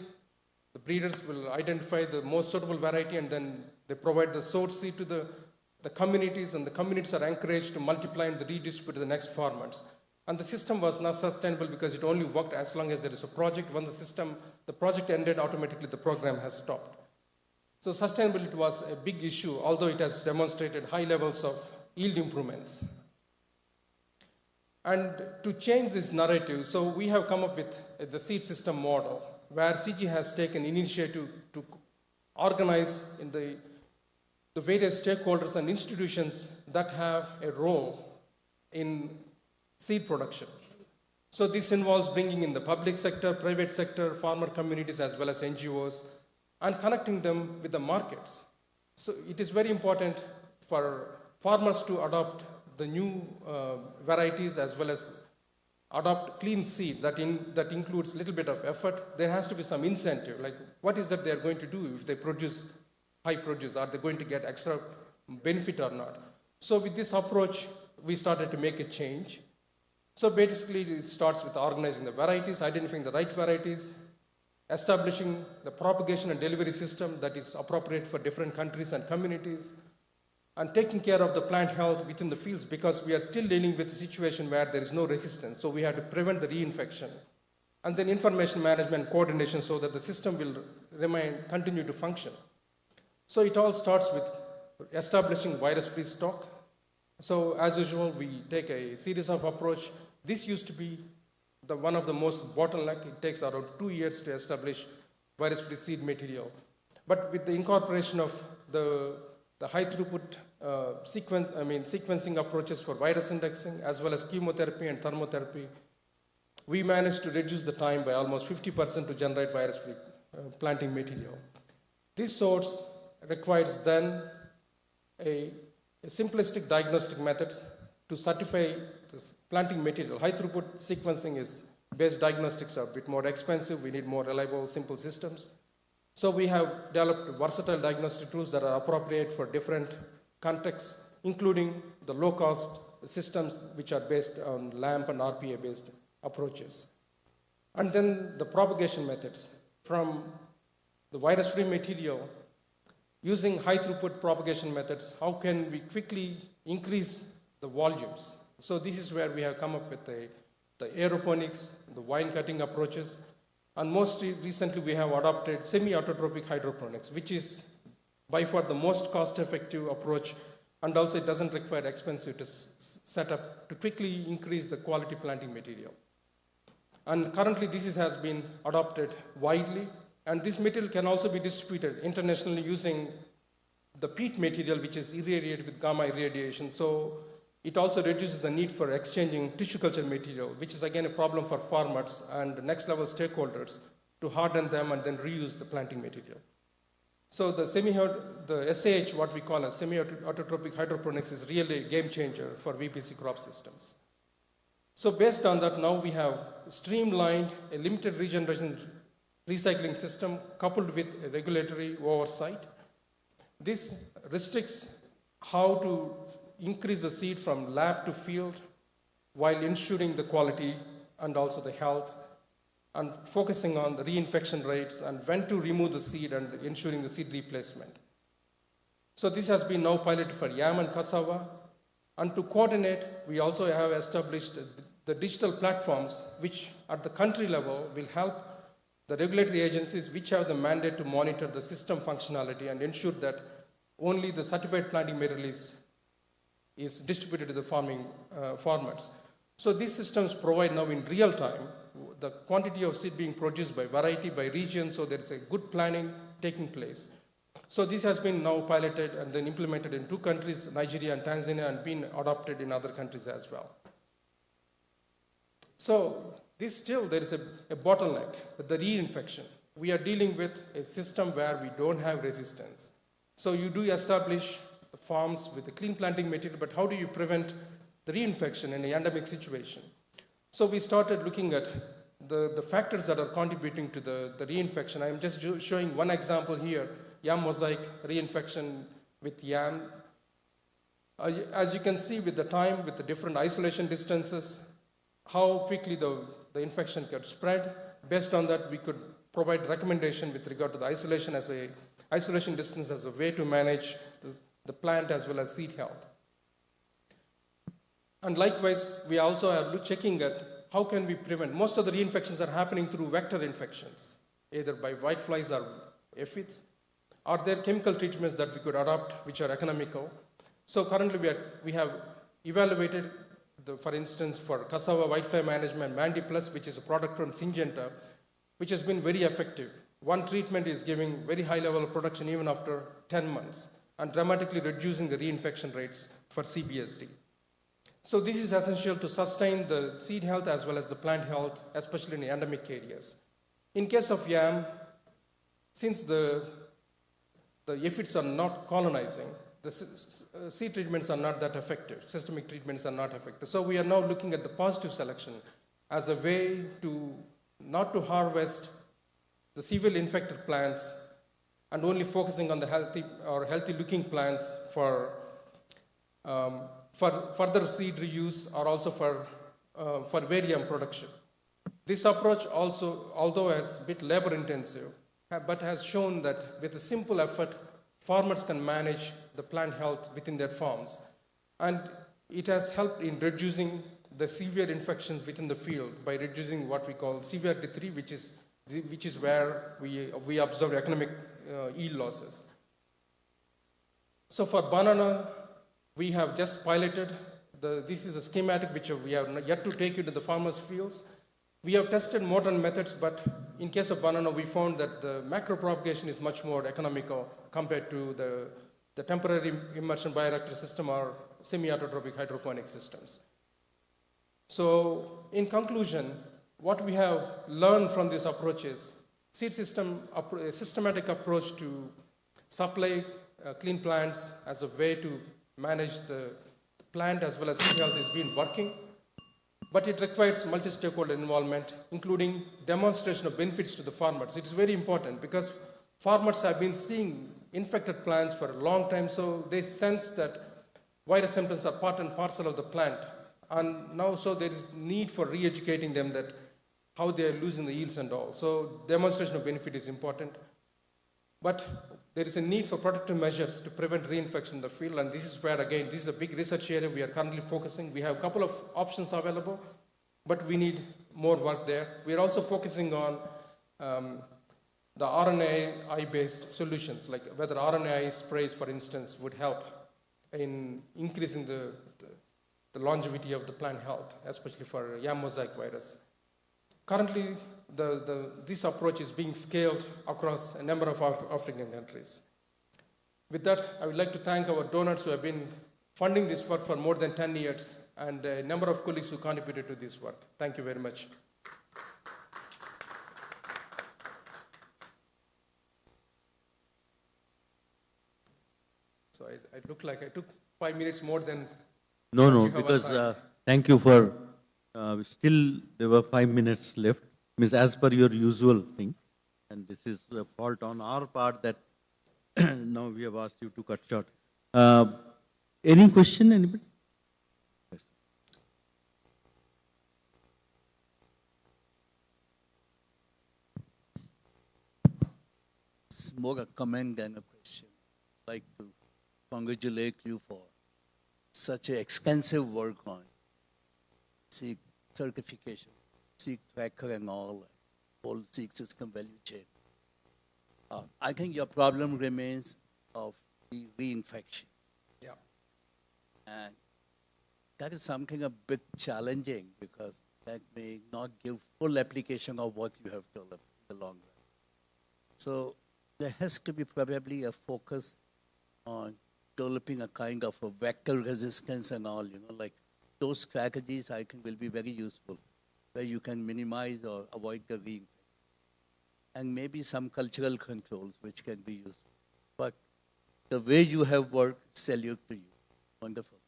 the breeders will identify the most suitable variety, and then they provide the source seed to the communities, and the communities are encouraged to multiply and redistribute to the next farmers. And the system was not sustainable because it only worked as long as there is a project. When the project ended, automatically the program has stopped. So sustainability was a big issue, although it has demonstrated high levels of yield improvements. And to change this narrative, so we have come up with the seed system model, where CG has taken initiative organize in the various stakeholders and institutions that have a role in seed production. So this involves bringing in the public sector, private sector, farmer communities, as well as NGOs, and connecting them with the markets. So it is very important for farmers to adopt the new varieties as well as adopt clean seed that includes a little bit of effort. There has to be some incentive, like what is that they are going to do if they produce high produce? Are they going to get extra benefit or not? So with this approach, we started to make a change. So basically, it starts with organizing the varieties, identifying the right varieties, establishing the propagation and delivery system that is appropriate for different countries and communities, and taking care of the plant health within the fields, because we are still dealing with a situation where there is no resistance. So we have to prevent the reinfection. And then information management coordination so that the system will continue to function. So it all starts with establishing virus-free stock. So as usual, we take a series of approach. This used to be one of the most bottleneck. It takes around 2 years to establish virus-free seed material. But with the incorporation of the high throughput sequencing approaches for virus indexing, as well as chemotherapy and thermotherapy, we managed to reduce the time by almost 50% to generate virus-free planting material. This source requires then a simplistic diagnostic methods to certify this planting material. High throughput sequencing based diagnostics are a bit more expensive. We need more reliable, simple systems. So we have developed versatile diagnostic tools that are appropriate for different contexts, including the low-cost systems which are based on LAMP and RPA-based approaches. And then the propagation methods from the virus-free material. Using high-throughput propagation methods, how can we quickly increase the volumes? So this is where we have come up with the aeroponics, the vine cutting approaches, and most recently we have adopted semi-autotrophic hydroponics, which is by far the most cost-effective approach, and also it doesn't require expensive setup to quickly increase the quality planting material. And currently this has been adopted widely, and this material can also be distributed internationally using the peat material, which is irradiated with gamma irradiation. So it also reduces the need for exchanging tissue culture material, which is again a problem for farmers and next level stakeholders to harden them and then reuse the planting material. So the SAH, what we call as semi-autotrophic hydroponics, is really a game changer for VPC crop systems. So based on that, now we have streamlined a limited regeneration recycling system coupled with a regulatory oversight. This restricts how to increase the seed from lab to field while ensuring the quality and also the health, and focusing on the reinfection rates and when to remove the seed and ensuring the seed replacement. So this has been now piloted for yam and cassava. And to coordinate, we also have established the digital platforms which at the country level will help the regulatory agencies which have the mandate to monitor the system functionality and ensure that only the certified planting material is distributed to the farmers. So these systems provide now in real time the quantity of seed being produced by variety, by region, so there is a good planning taking place. So this has been now piloted and then implemented in 2 countries, Nigeria and Tanzania, and been adopted in other countries as well. So there is a bottleneck with the reinfection. We are dealing with a system where we don't have resistance. So you do establish the farms with the clean planting material, but how do you prevent the reinfection in an endemic situation? So we started looking at the factors that are contributing to the reinfection. I'm just showing one example here, yam mosaic reinfection with yam. As you can see with the time, with the different isolation distances, how quickly the infection could spread. Based on that, we could provide recommendation with regard to the isolation distance as a way to manage the plant as well as seed health. And likewise, we also are checking at how can we prevent. Most of the reinfections are happening through vector infections, either by whiteflies or aphids. Are there chemical treatments that we could adopt which are economical? So currently we have evaluated, for instance, for cassava whitefly management, Mandi Plus, which is a product from Syngenta, which has been very effective. one treatment is giving very high level of production even after 10 months and dramatically reducing the reinfection rates for CBSD. So this is essential to sustain the seed health as well as the plant health, especially in endemic areas. In case of yam, since the aphids are not colonizing, the seed treatments are not that effective, systemic treatments are not effective. So we are now looking at the positive selection as a way to not to harvest the severely infected plants and only focusing on the healthy looking plants for further seed reuse or also for varium production. This approach also, although is a bit labor intensive, but has shown that with a simple effort, farmers can manage the plant health within their farms. And it has helped in reducing the severe infections within the field by reducing what we call severity 3, which is where we observe economic yield losses. So for banana, we have just piloted, this is a schematic which we have yet to take into the farmers' fields. We have tested modern methods, but in case of banana, we found that the macro propagation is much more economical compared to the temporary immersion bioreactor system or semi-autotrophic hydroponic systems. So in conclusion, what we have learned from this approach is a systematic approach to supply clean plants as a way to manage the plant as well as seed health has been working. But it requires multi-stakeholder involvement, including demonstration of benefits to the farmers. It's very important because farmers have been seeing infected plants for a long time, so they sense that virus symptoms are part and parcel of the plant. And now, so there is need for re-educating them that how they are losing the yields and all. So demonstration of benefit is important. But there is a need for protective measures to prevent reinfection in the field, and this is where, again, this is a big research area we are currently focusing. We have a couple of options available, but we need more work there. We are also focusing on the RNAi-based solutions, like whether RNAi sprays, for instance, would help in increasing the longevity of the plant health, especially for yam mosaic virus. Currently, this approach is being scaled across a number of African countries. With that, I would like to thank our donors who have been funding this work for more than 10 years and a number of colleagues who contributed to this work. Thank you very much. So I look like I took 5 minutes more than... No, because thank you for, still there were 5 minutes left. Means as per your usual thing, and this is a fault on our part that now we have asked you to cut short. Any question, anybody? Yes. It's more a comment than a question. I'd like to congratulate you for such an extensive work on seek certification, seek tracker and all, whole seek system value chain. I think your problem remains of the reinfection. Yeah. And that is something a bit challenging because that may not give full application of what you have developed in the long run. So there has to be probably a focus on developing a kind of a vector resistance and all, like those strategies I think will be very useful, where you can minimize or avoid the reinfection. And maybe some cultural controls which can be useful. But the way you have worked, salute to you. Wonderful.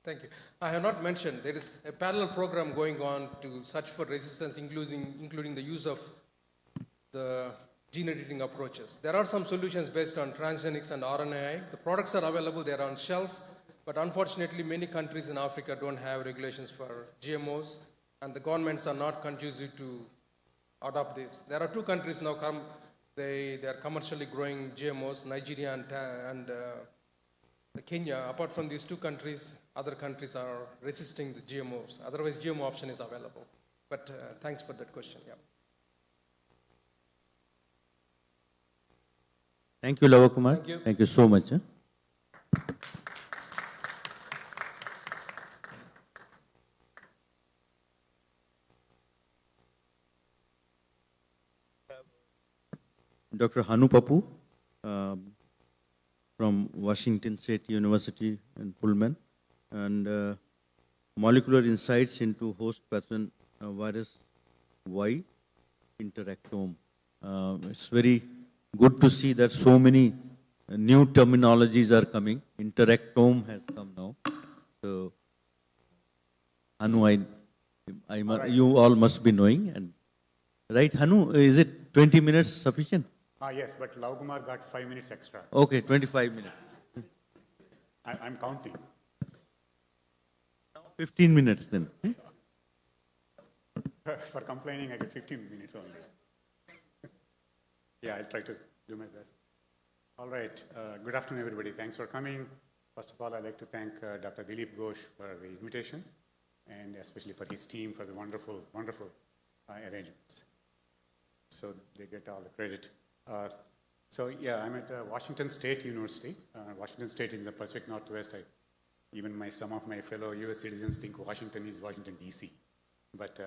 Thank you. I have not mentioned, there is a parallel program going on to search for resistance, including the use of the gene editing approaches. There are some solutions based on transgenics and RNAi. The products are available, they are on shelf, but unfortunately many countries in Africa don't have regulations for GMOs, and the governments are not conducive to adopt this. There are 2 countries now, they are commercially growing GMOs, Nigeria and Kenya. Apart from these 2 countries, other countries are resisting the GMOs. Otherwise, GMO option is available. But thanks for that question. Yeah. Thank you, Lavakumar. Thank you. Thank you so much. Dr. Hanu Papu from Washington State University in Pullman, and molecular insights into host pathogen virus Y interactome. It's very good to see that so many new terminologies are coming. Interactome has come now. So, Hanu, Right. you all must be knowing. And right, Hanu, is it 20 minutes sufficient? Yes, but Lavkumar got 5 minutes extra. Okay, 25 minutes. I'm counting. 15 minutes then. For complaining, I get 15 minutes only. Yeah, I'll try to do my best. All right. Good afternoon, everybody. Thanks for coming. First of all, I'd like to thank Dr. Dilip Ghosh for the invitation, and especially for his team for the wonderful, wonderful arrangements. So they get all the credit. So yeah, I'm at Washington State University. Washington State is in the Pacific Northwest. Some of my fellow US citizens think Washington is Washington, DC. But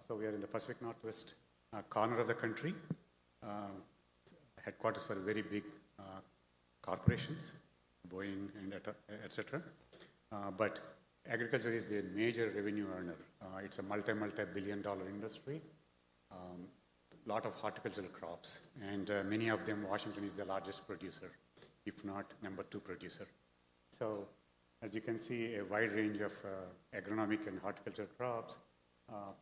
so we are in the Pacific Northwest corner of the country, headquarters for very big corporations, Boeing and etc. But agriculture is the major revenue earner. It's a multi-billion-dollar industry. Lot of horticultural crops, and many of them, Washington is the largest producer, if not number 2 producer. So, as you can see, a wide range of agronomic and horticultural crops.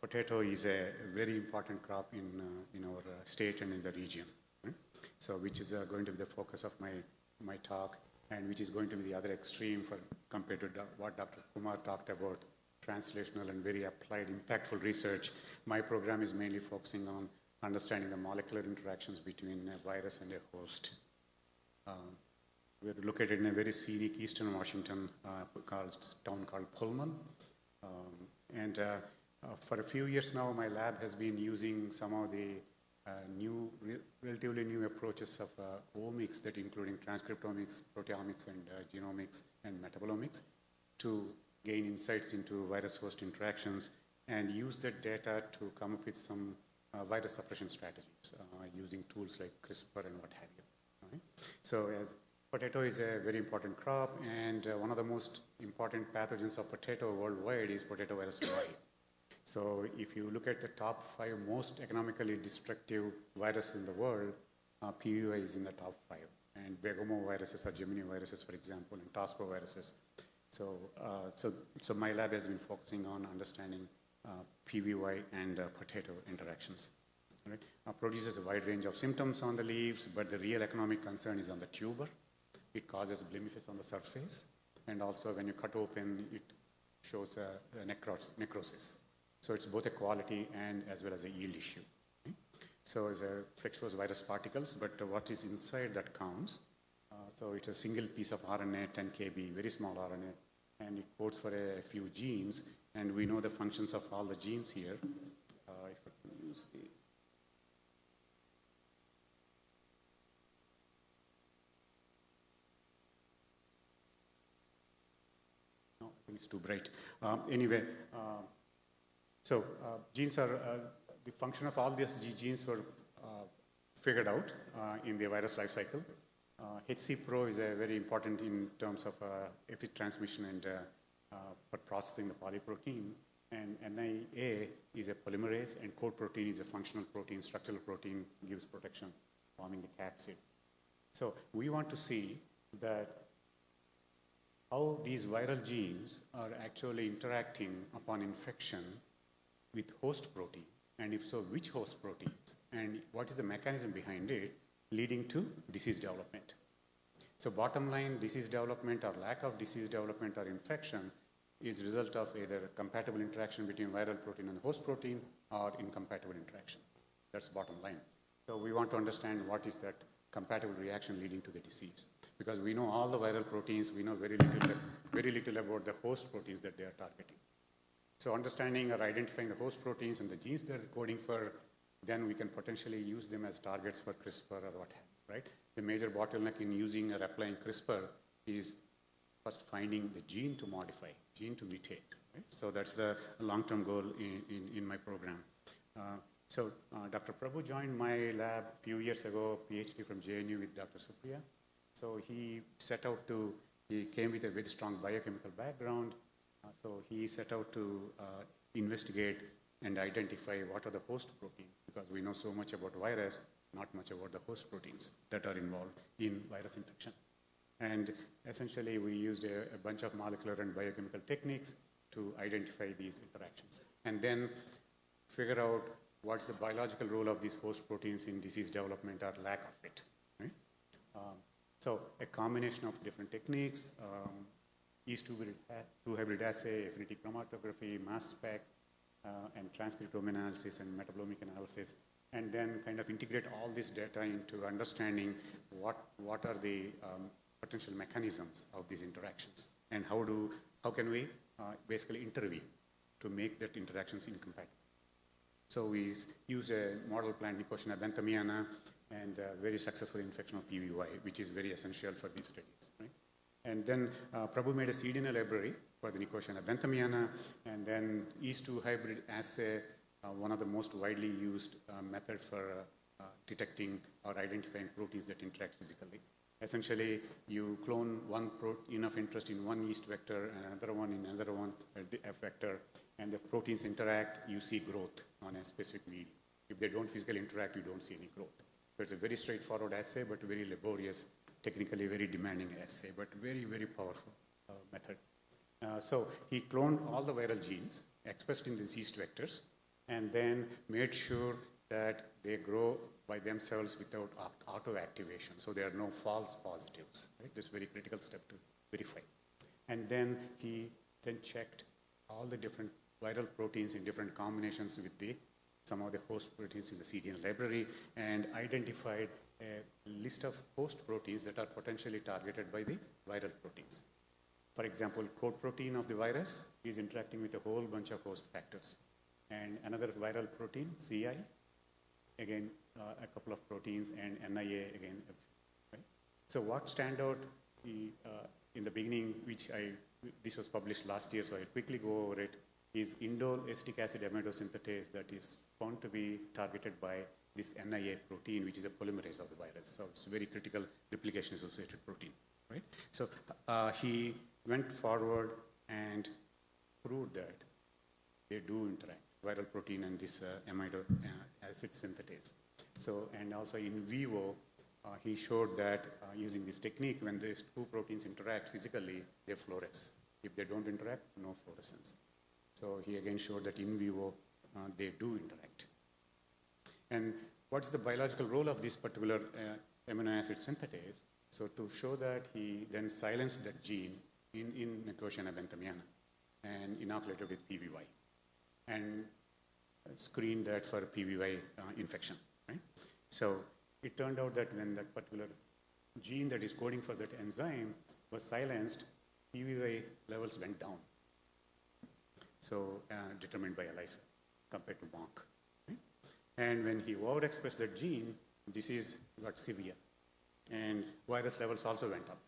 Potato is a very important crop in our state and in the region. Right? So, which is going to be the focus of my talk, and which is going to be the other extreme compared to what Dr. Kumar talked about, translational and very applied, impactful research. My program is mainly focusing on understanding the molecular interactions between a virus and a host. We're located in a very scenic eastern Washington town called Pullman. For a few years now, my lab has been using some of the relatively new approaches of omics, that including transcriptomics, proteomics, and genomics, and metabolomics, to gain insights into virus-host interactions and use that data to come up with some virus suppression strategies using tools like CRISPR and what have you. Right? So as potato is a very important crop, and one of the most important pathogens of potato worldwide is potato virus Y. So if you look at the top 5 most economically destructive viruses in the world, PUI is in the top 5. And Bergamo viruses or Gemini viruses, for example, and Tosco viruses. So my lab has been focusing on understanding PVY and potato interactions. Right? Produces a wide range of symptoms on the leaves, but the real economic concern is on the tuber. It causes blemishes on the surface, and also when you cut open, it shows a necrosis. So it's both a quality and as well as a yield issue. Okay? So it's a flexuous virus particles, but what is inside that counts. So it's a single piece of RNA, 10 kb, very small RNA, and it codes for a few genes, and we know the functions of all the genes here. If I can use the... No, I think it's too bright. Anyway, genes are, the function of all these genes were figured out in the virus life cycle. HC-Pro is very important in terms of effect transmission and for processing the polyprotein. And NIA is a polymerase, and code protein is a functional protein, structural protein, gives protection, forming the capsid. So we want to see that how these viral genes are actually interacting upon infection with host protein, and if so, which host proteins, and what is the mechanism behind it leading to disease development. So bottom line, disease development or lack of disease development or infection is a result of either compatible interaction between viral protein and host protein or incompatible interaction. That's bottom line. So we want to understand what is that compatible reaction leading to the disease. Because we know all the viral proteins, we know very little about the host proteins that they are targeting. So understanding or identifying the host proteins and the genes they're coding for, then we can potentially use them as targets for CRISPR or what have you, right? The major bottleneck in using or applying CRISPR is first finding the gene to modify, gene to mutate, right? So that's the long-term goal in my program. So Dr. Prabhu joined my lab a few years ago, PhD from JNU with Dr. Supriya. So he came with a very strong biochemical background. So he set out to investigate and identify what are the host proteins, because we know so much about virus, not much about the host proteins that are involved in virus infection. And essentially, we used a bunch of molecular and biochemical techniques to identify these interactions, and then figure out what's the biological role of these host proteins in disease development or lack of it. Right? So a combination of different techniques, two-hybrid assay, affinity chromatography, mass spec, and transcriptome analysis and metabolomic analysis, and then kind of integrate all this data into understanding what are the potential mechanisms of these interactions, and how can we basically intervene to make that interactions incompatible. So we use a model plant, Nicotiana benthamiana, and very successful infection of PVY, which is very essential for these studies. Right? And then Prabhu made a cDNA library for the Nicotiana benthamiana, and then Yeast-2 hybrid assay, one of the most widely used method for detecting or identifying proteins that interact physically. Essentially, you clone one protein of interest in one yeast vector and another one in another one, a vector, and if proteins interact, you see growth on a specific medium. If they don't physically interact, you don't see any growth. So it's a very straightforward assay, but very laborious, technically very demanding assay, but very, very powerful method. So he cloned all the viral genes expressed in these yeast vectors, and then made sure that they grow by themselves without auto-activation. So there are no false positives. Right? This is a very critical step to verify. And then he checked all the different viral proteins in different combinations with some of the host proteins in the cDNA library, and identified a list of host proteins that are potentially targeted by the viral proteins. For example, code protein of the virus is interacting with a whole bunch of host factors. And another viral protein, CI, again, a couple of proteins, and NIA, again. Right? So what stand out in the beginning, this was published last year, so I'll quickly go over it, is indole acetic acid amidosynthetase that is found to be targeted by this NIA protein, which is a polymerase of the virus. So it's a very critical replication-associated protein. Right? So he went forward and proved that they do interact, viral protein and this amino acid synthetase. So, and also in vivo, he showed that using this technique, when these two proteins interact physically, they fluoresce. If they don't interact, no fluorescence. So he again showed that in vivo, they do interact. And what's the biological role of this particular amino acid synthetase? So to show that, he then silenced that gene in Nicotiana benthamiana and inoculated with PVY, and screened that for PVY infection. Right? So it turned out that when that particular gene that is coding for that enzyme was silenced, PVY levels went down. So determined by ELISA compared to Monk. Right? And when he overexpressed that gene, disease got severe, and virus levels also went up.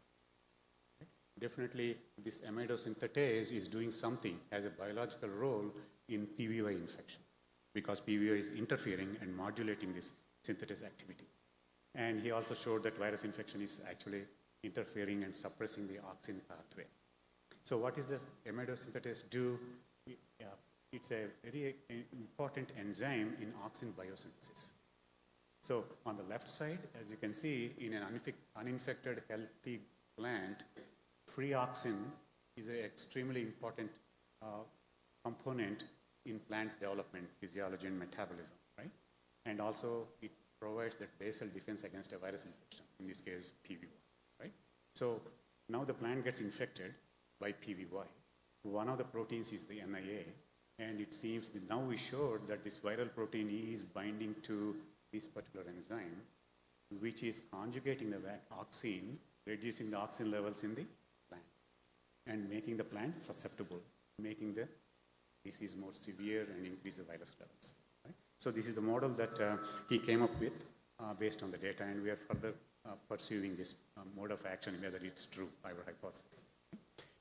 Right? Definitely, this amidosynthetase is doing something as a biological role in PVY infection, because PVY is interfering and modulating this synthetase activity. And he also showed that virus infection is actually interfering and suppressing the auxin pathway. So what does this amidosynthetase do? It's a very important enzyme in auxin biosynthesis. So on the left side, as you can see, in an uninfected, healthy plant, free auxin is an extremely important component in plant development, physiology, and metabolism, right? And also, it provides that basal defense against a virus infection, in this case, PVY, right? So now the plant gets infected by PVY. One of the proteins is the NIA, and it seems that now we showed that this viral protein is binding to this particular enzyme, which is conjugating the auxin, reducing the auxin levels in the plant, and making the plant susceptible, making the disease more severe and increase the virus levels. Right? So this is the model that he came up with based on the data, and we are further pursuing this mode of action, whether it's true, our hypothesis.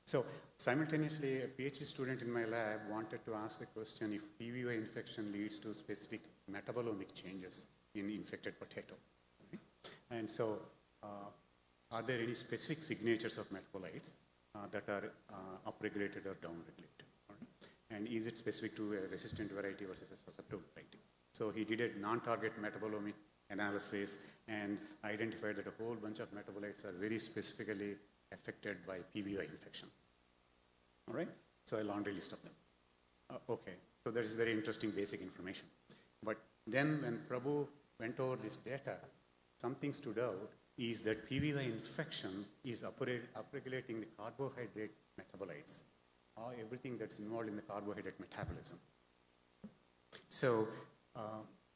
So simultaneously, a PhD student in my lab wanted to ask the question if PVY infection leads to specific metabolomic changes in infected potato. Right? And so, are there any specific signatures of metabolites that are upregulated or downregulated? Right? And is it specific to a resistant variety versus a susceptible variety? So he did a non-target metabolomic analysis and identified that a whole bunch of metabolites are very specifically affected by PVI infection. All right? So a laundry list of them. Okay, so that is very interesting basic information. But then when Prabhu went over this data, something stood out is that PVI infection is upregulating the carbohydrate metabolites, everything that's involved in the carbohydrate metabolism. So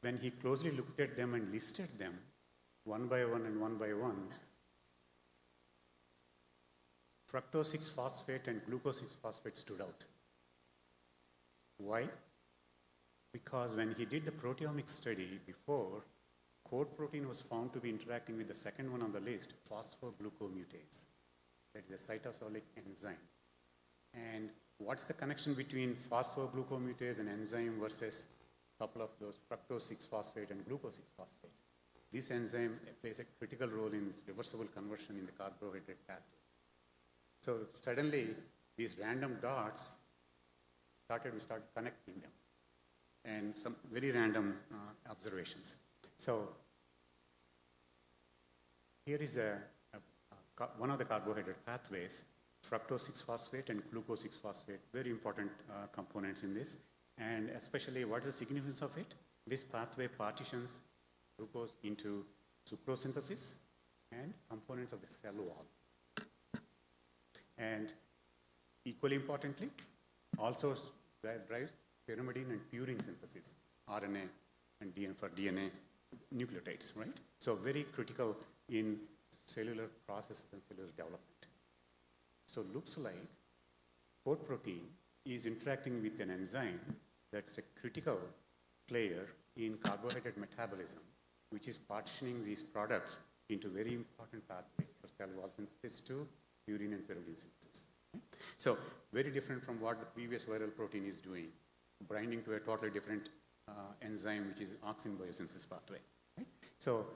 when he closely looked at them and listed them one by one and one by one, fructose 6-phosphate and glucose 6-phosphate stood out. Why? Because when he did the proteomics study before, coat protein was found to be interacting with the second one on the list, phosphoglucomutase. That is a cytosolic enzyme. And what's the connection between phosphoglucomutase and enzyme versus a couple of those fructose 6-phosphate and glucose 6-phosphate? This enzyme plays a critical role in reversible conversion in the carbohydrate pathway. So suddenly, these random dots started connecting them, and some very random observations. So here is one of the carbohydrate pathways, fructose 6-phosphate and glucose 6-phosphate, very important components in this. And especially, what is the significance of it? This pathway partitions glucose into sucrose synthesis and components of the cell wall. And equally importantly, also drives pyrimidine and purine synthesis, RNA and DNA for DNA nucleotides, right? So very critical in cellular processes and cellular development. So looks like coat protein is interacting with an enzyme that's a critical player in carbohydrate metabolism, which is partitioning these products into very important pathways for cell wall synthesis to purine and pyrimidine synthesis. So very different from what the previous viral protein is doing, binding to a totally different enzyme, which is auxin biosynthesis pathway. Right? So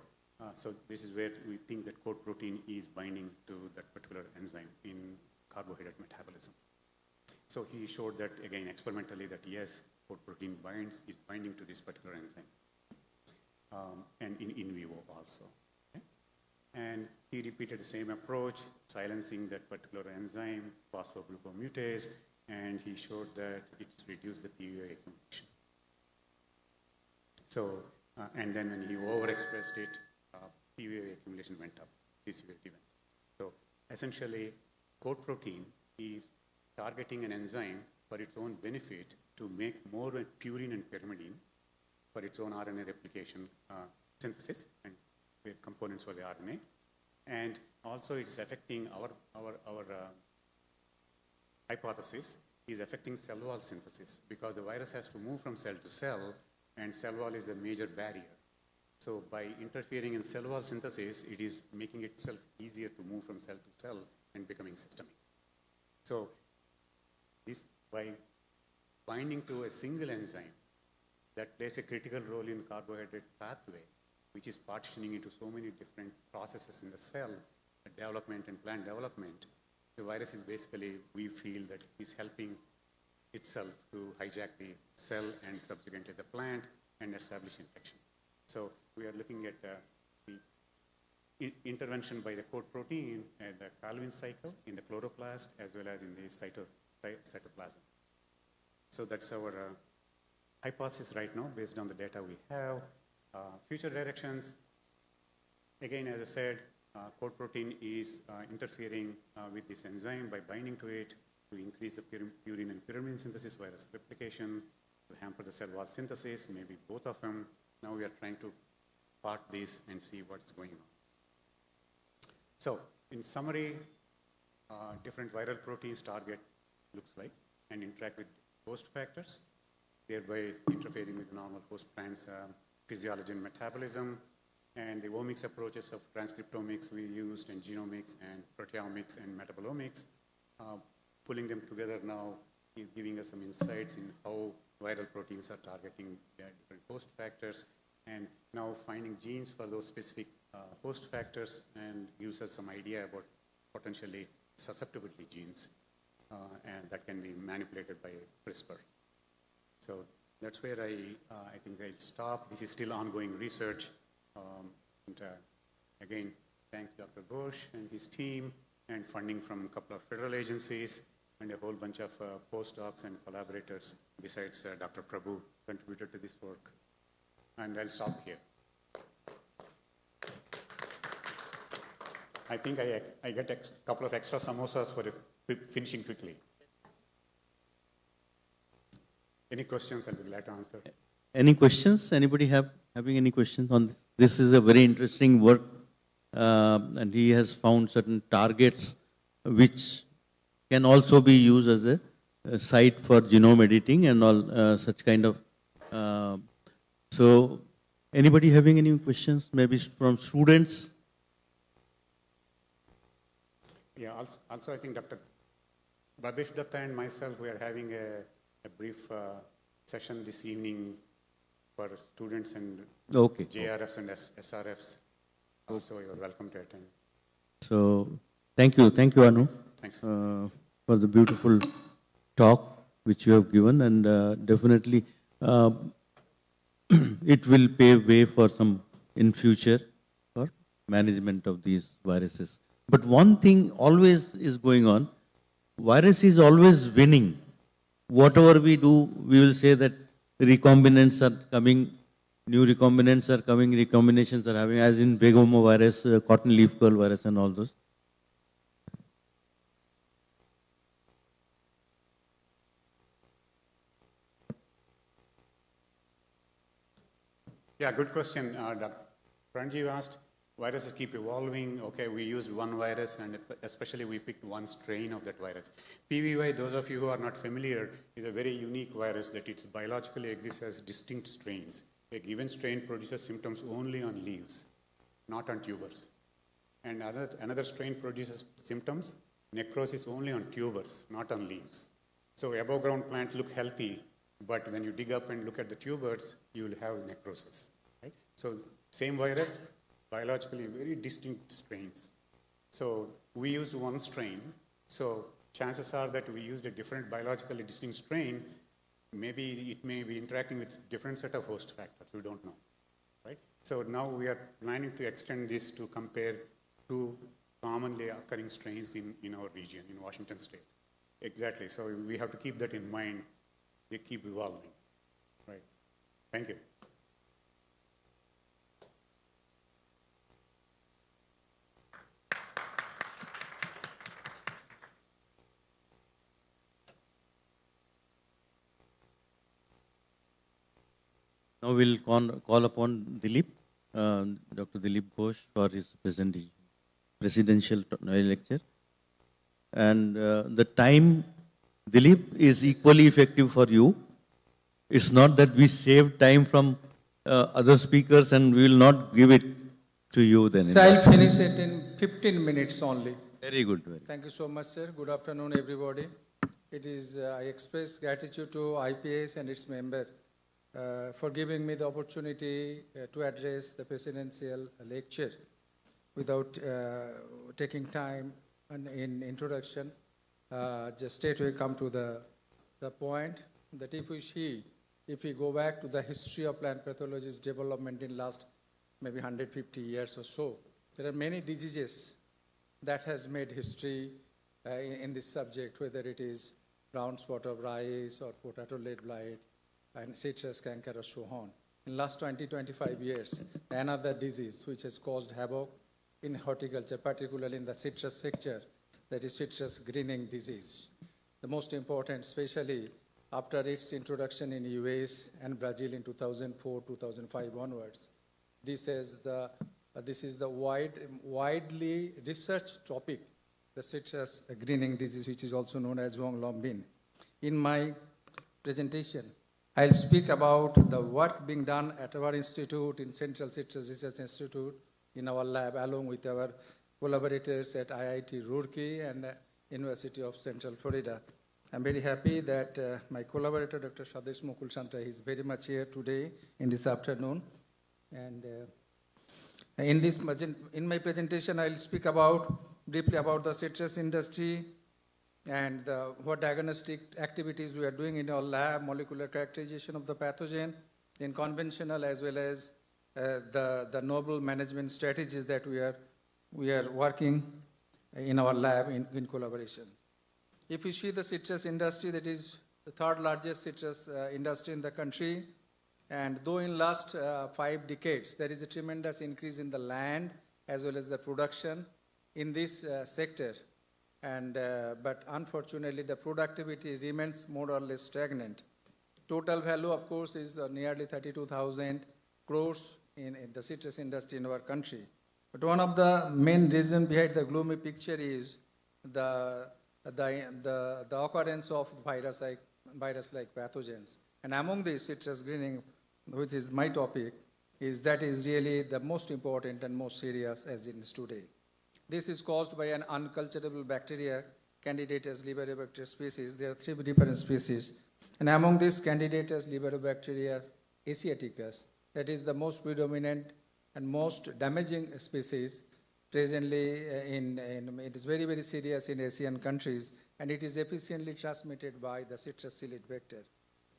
this is where we think that coat protein is binding to that particular enzyme in carbohydrate metabolism. So he showed that again experimentally that yes, coat protein is binding to this particular enzyme, and in vivo also. Okay? And he repeated the same approach, silencing that particular enzyme, phosphoglucomutase, and he showed that it's reduced the PVI accumulation. So, and then when he overexpressed it, PVI accumulation went up, CCVT went up. So essentially, coat protein is targeting an enzyme for its own benefit to make more purine and pyrimidine for its own RNA replication synthesis and components for the RNA. And also it's affecting our hypothesis is affecting cell wall synthesis because the virus has to move from cell to cell, and cell wall is a major barrier. So by interfering in cell wall synthesis, it is making itself easier to move from cell to cell and becoming systemic. So this, by binding to a single enzyme that plays a critical role in carbohydrate pathway, which is partitioning into so many different processes in the cell, development and plant development, the virus is basically, we feel that is helping itself to hijack the cell and subsequently the plant and establish infection. So we are looking at the intervention by the coat protein at the Calvin cycle in the chloroplast as well as in the cytoplasm. So that's our hypothesis right now based on the data we have. Future directions, again, as I said, coat protein is interfering with this enzyme by binding to it to increase the purine and pyrimidine synthesis, virus replication, to hamper the cell wall synthesis, maybe both of them. Now we are trying to part this and see what's going on. So in summary, different viral proteins target looks like and interact with host factors, thereby interfering with normal host plants' physiology and metabolism. And the omics approaches of transcriptomics we used, and genomics and proteomics and metabolomics, pulling them together now is giving us some insights in how viral proteins are targeting different host factors, and now finding genes for those specific host factors and gives us some idea about potentially susceptibility genes, and that can be manipulated by CRISPR. So that's where I think I'll stop. This is still ongoing research. Again, thanks Dr. Ghosh and his team, and funding from a couple of federal agencies, and a whole bunch of postdocs and collaborators besides Dr. Prabhu contributed to this work. And I'll stop here. I think I get a couple of extra samosas for finishing quickly. Any questions? I'll be glad to answer. Any questions? Anybody having any questions on this? This is a very interesting work, and he has found certain targets which can also be used as a site for genome editing and all such kind of. So, anybody having any questions? Maybe from students? Yeah, also I think Dr. Bhabesh Datta and myself, we are having a brief session this evening for students and JRFs and SRFs. Also, you're welcome to attend. So, thank you, Anu, Thanks. For the beautiful talk which you have given, and definitely it will pave way for some in future for management of these viruses. But one thing always is going on, virus is always winning. Whatever we do, we will say that recombinants are coming, new recombinants are coming, recombinations are having, as in Begomo virus, cotton leaf curl virus and all those. Yeah, good question. Dr. Pranjiv asked, viruses keep evolving. Okay, we used one virus, and especially we picked one strain of that virus. PVY, those of you who are not familiar, is a very unique virus that it biologically exists as distinct strains. A given strain produces symptoms only on leaves, not on tubers. And another strain produces symptoms, necrosis only on tubers, not on leaves. So above ground plants look healthy, but when you dig up and look at the tubers, you will have necrosis. Right? So same virus, biologically very distinct strains. So we used one strain. So chances are that we used a different biologically distinct strain. Maybe it may be interacting with different set of host factors. We don't know. Right? So now we are planning to extend this to compare two commonly occurring strains in our region, in Washington state. Exactly. So we have to keep that in mind. They keep evolving. Right. Thank you. Now we'll call upon Dilip, Dr. Dilip Ghosh for his presidential lecture. And the time, Dilip, is equally effective for you. It's not that we save time from other speakers and we will not give it to you then. So I'll finish it in 15 minutes only. Very good. Thank you so much, sir. Good afternoon, everybody. It is, I express gratitude to IPS and its member for giving me the opportunity to address the presidential lecture without taking time in introduction. Just straight away come to the point that if we go back to the history of plant pathology's development in last maybe 150 years or so, there are many diseases that has made history in this subject, whether it is brown spot of rice or potato lead blight and citrus canker or so on. In last 20-25 years, another disease which has caused havoc in horticulture, particularly in the citrus sector, that is citrus greening disease. The most important, especially after its introduction in US and Brazil in 2004-2005 onwards. This is the widely researched topic, the citrus greening disease, which is also known as Wong Long Bin. In my presentation, I'll speak about the work being done at our institute, in Central Citrus Research Institute, in our lab, along with our collaborators at IIT Roorkee and University of Central Florida. I'm very happy that my collaborator, Dr. Sadesh Mukul Shanta, is very much here today in this afternoon. And in my presentation, I'll speak briefly about the citrus industry and what diagnostic activities we are doing in our lab, molecular characterization of the pathogen, in conventional as well as the novel management strategies that we are working in our lab in collaboration. If you see the citrus industry, that is the third largest citrus industry in the country, and though in last 5 decades, there is a tremendous increase in the land as well as the production in this sector, but unfortunately the productivity remains more or less stagnant. Total value, of course, is nearly 32,000 crores in the citrus industry in our country. But one of the main reasons behind the gloomy picture is the occurrence of virus-like pathogens. And among these, citrus greening, which is my topic, is really the most important and most serious as it is today. This is caused by an unculturable bacteria, Candidatus liberobacter species. There are 3 different species. And among these, Candidatus liberobacteria asiaticus, that is the most predominant and most damaging species presently it is very, very serious in Asian countries, and it is efficiently transmitted by the citrus psyllid vector.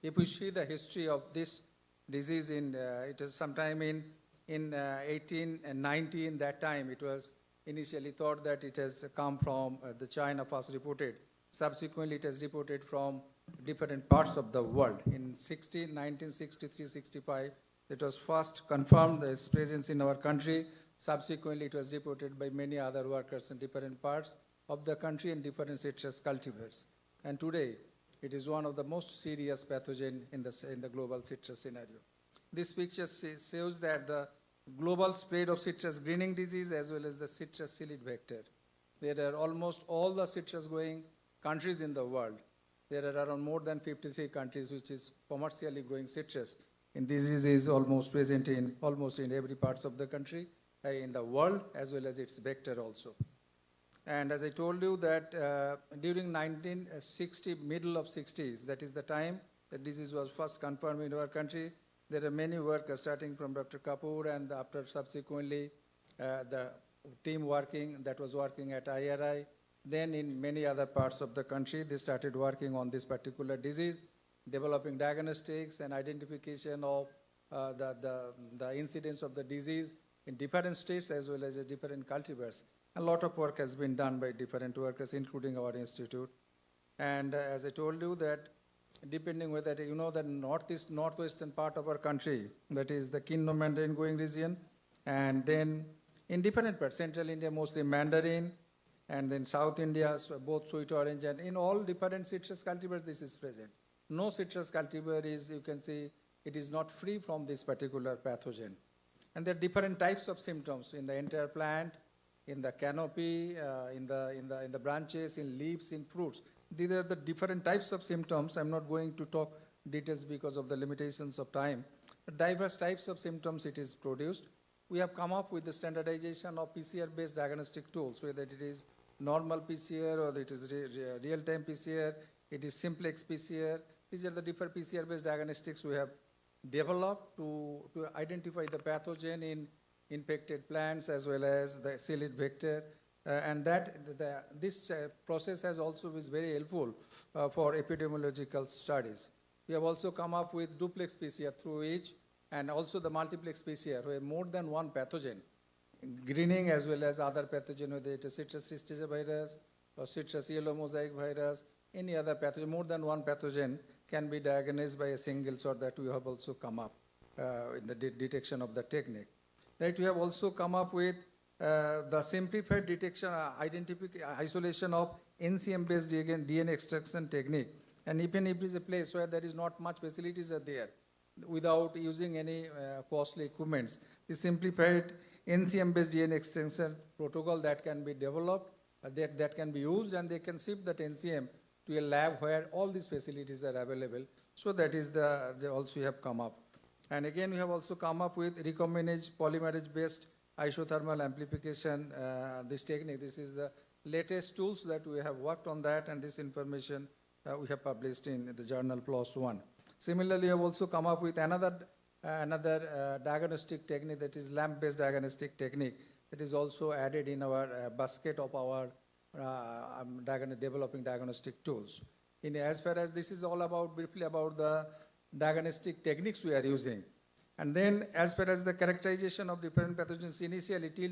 If we see the history of this disease, it was sometime in 1819, that time it was initially thought that it has come from the China first reported. Subsequently, it has reported from different parts of the world. In 1963-65, it was first confirmed its presence in our country. Subsequently, it was reported by many other workers in different parts of the country and different citrus cultivars. And today, it is one of the most serious pathogens in the global citrus scenario. This picture shows that the global spread of citrus greening disease as well as the citrus psyllid vector. There are almost all the citrus growing countries in the world. There are around more than 53 countries which is commercially growing citrus. And this disease is almost present in almost in every parts of the country, in the world, as well as its vector also. And as I told you that during 1960, middle of 60s, that is the time the disease was first confirmed in our country. There are many workers starting from Dr. Kapoor and after subsequently the team that was working at IRI. Then in many other parts of the country, they started working on this particular disease, developing diagnostics and identification of the incidence of the disease in different states as well as different cultivars. A lot of work has been done by different workers, including our institute. And as I told you that depending whether you know the northwestern part of our country, that is the Kinno Mandarin growing region, and then in different parts, central India mostly Mandarin, and then South India, so both sweet orange, and in all different citrus cultivars this is present. No citrus cultivar is, you can see, it is not free from this particular pathogen. And there are different types of symptoms in the entire plant, in the canopy, in the branches, in leaves, in fruits. These are the different types of symptoms. I'm not going to talk details because of the limitations of time. But diverse types of symptoms it is produced. We have come up with the standardization of PCR-based diagnostic tools, whether it is normal PCR or it is real-time PCR, it is simplex PCR. These are the different PCR-based diagnostics we have developed to identify the pathogen in infected plants as well as the psyllid vector. And this process has also been very helpful for epidemiological studies. We have also come up with duplex PCR through which, and also the multiplex PCR, where more than one pathogen, greening as well as other pathogen, whether it is citrus cystitia virus or citrus yellow mosaic virus, any other pathogen, more than one pathogen can be diagnosed by a single sort that we have also come up in the detection of the technique. Right, we have also come up with the simplified detection, isolation of NCM-based DNA extraction technique. And even if it is a place where there is not much facilities are there, without using any costly equipments, the simplified NCM-based DNA extraction protocol that can be developed, that can be used, and they can ship that NCM to a lab where all these facilities are available. So that is they also have come up. And again, we have also come up with recombinase polymerase-based isothermal amplification, this technique. This is the latest tools that we have worked on that, and this information we have published in the journal PLOS One. Similarly, we have also come up with another diagnostic technique, that is lamp-based diagnostic technique, that is also added in our basket of our developing diagnostic tools. As far as this is all about, briefly about the diagnostic techniques we are using. And then as far as the characterization of different pathogens, initially till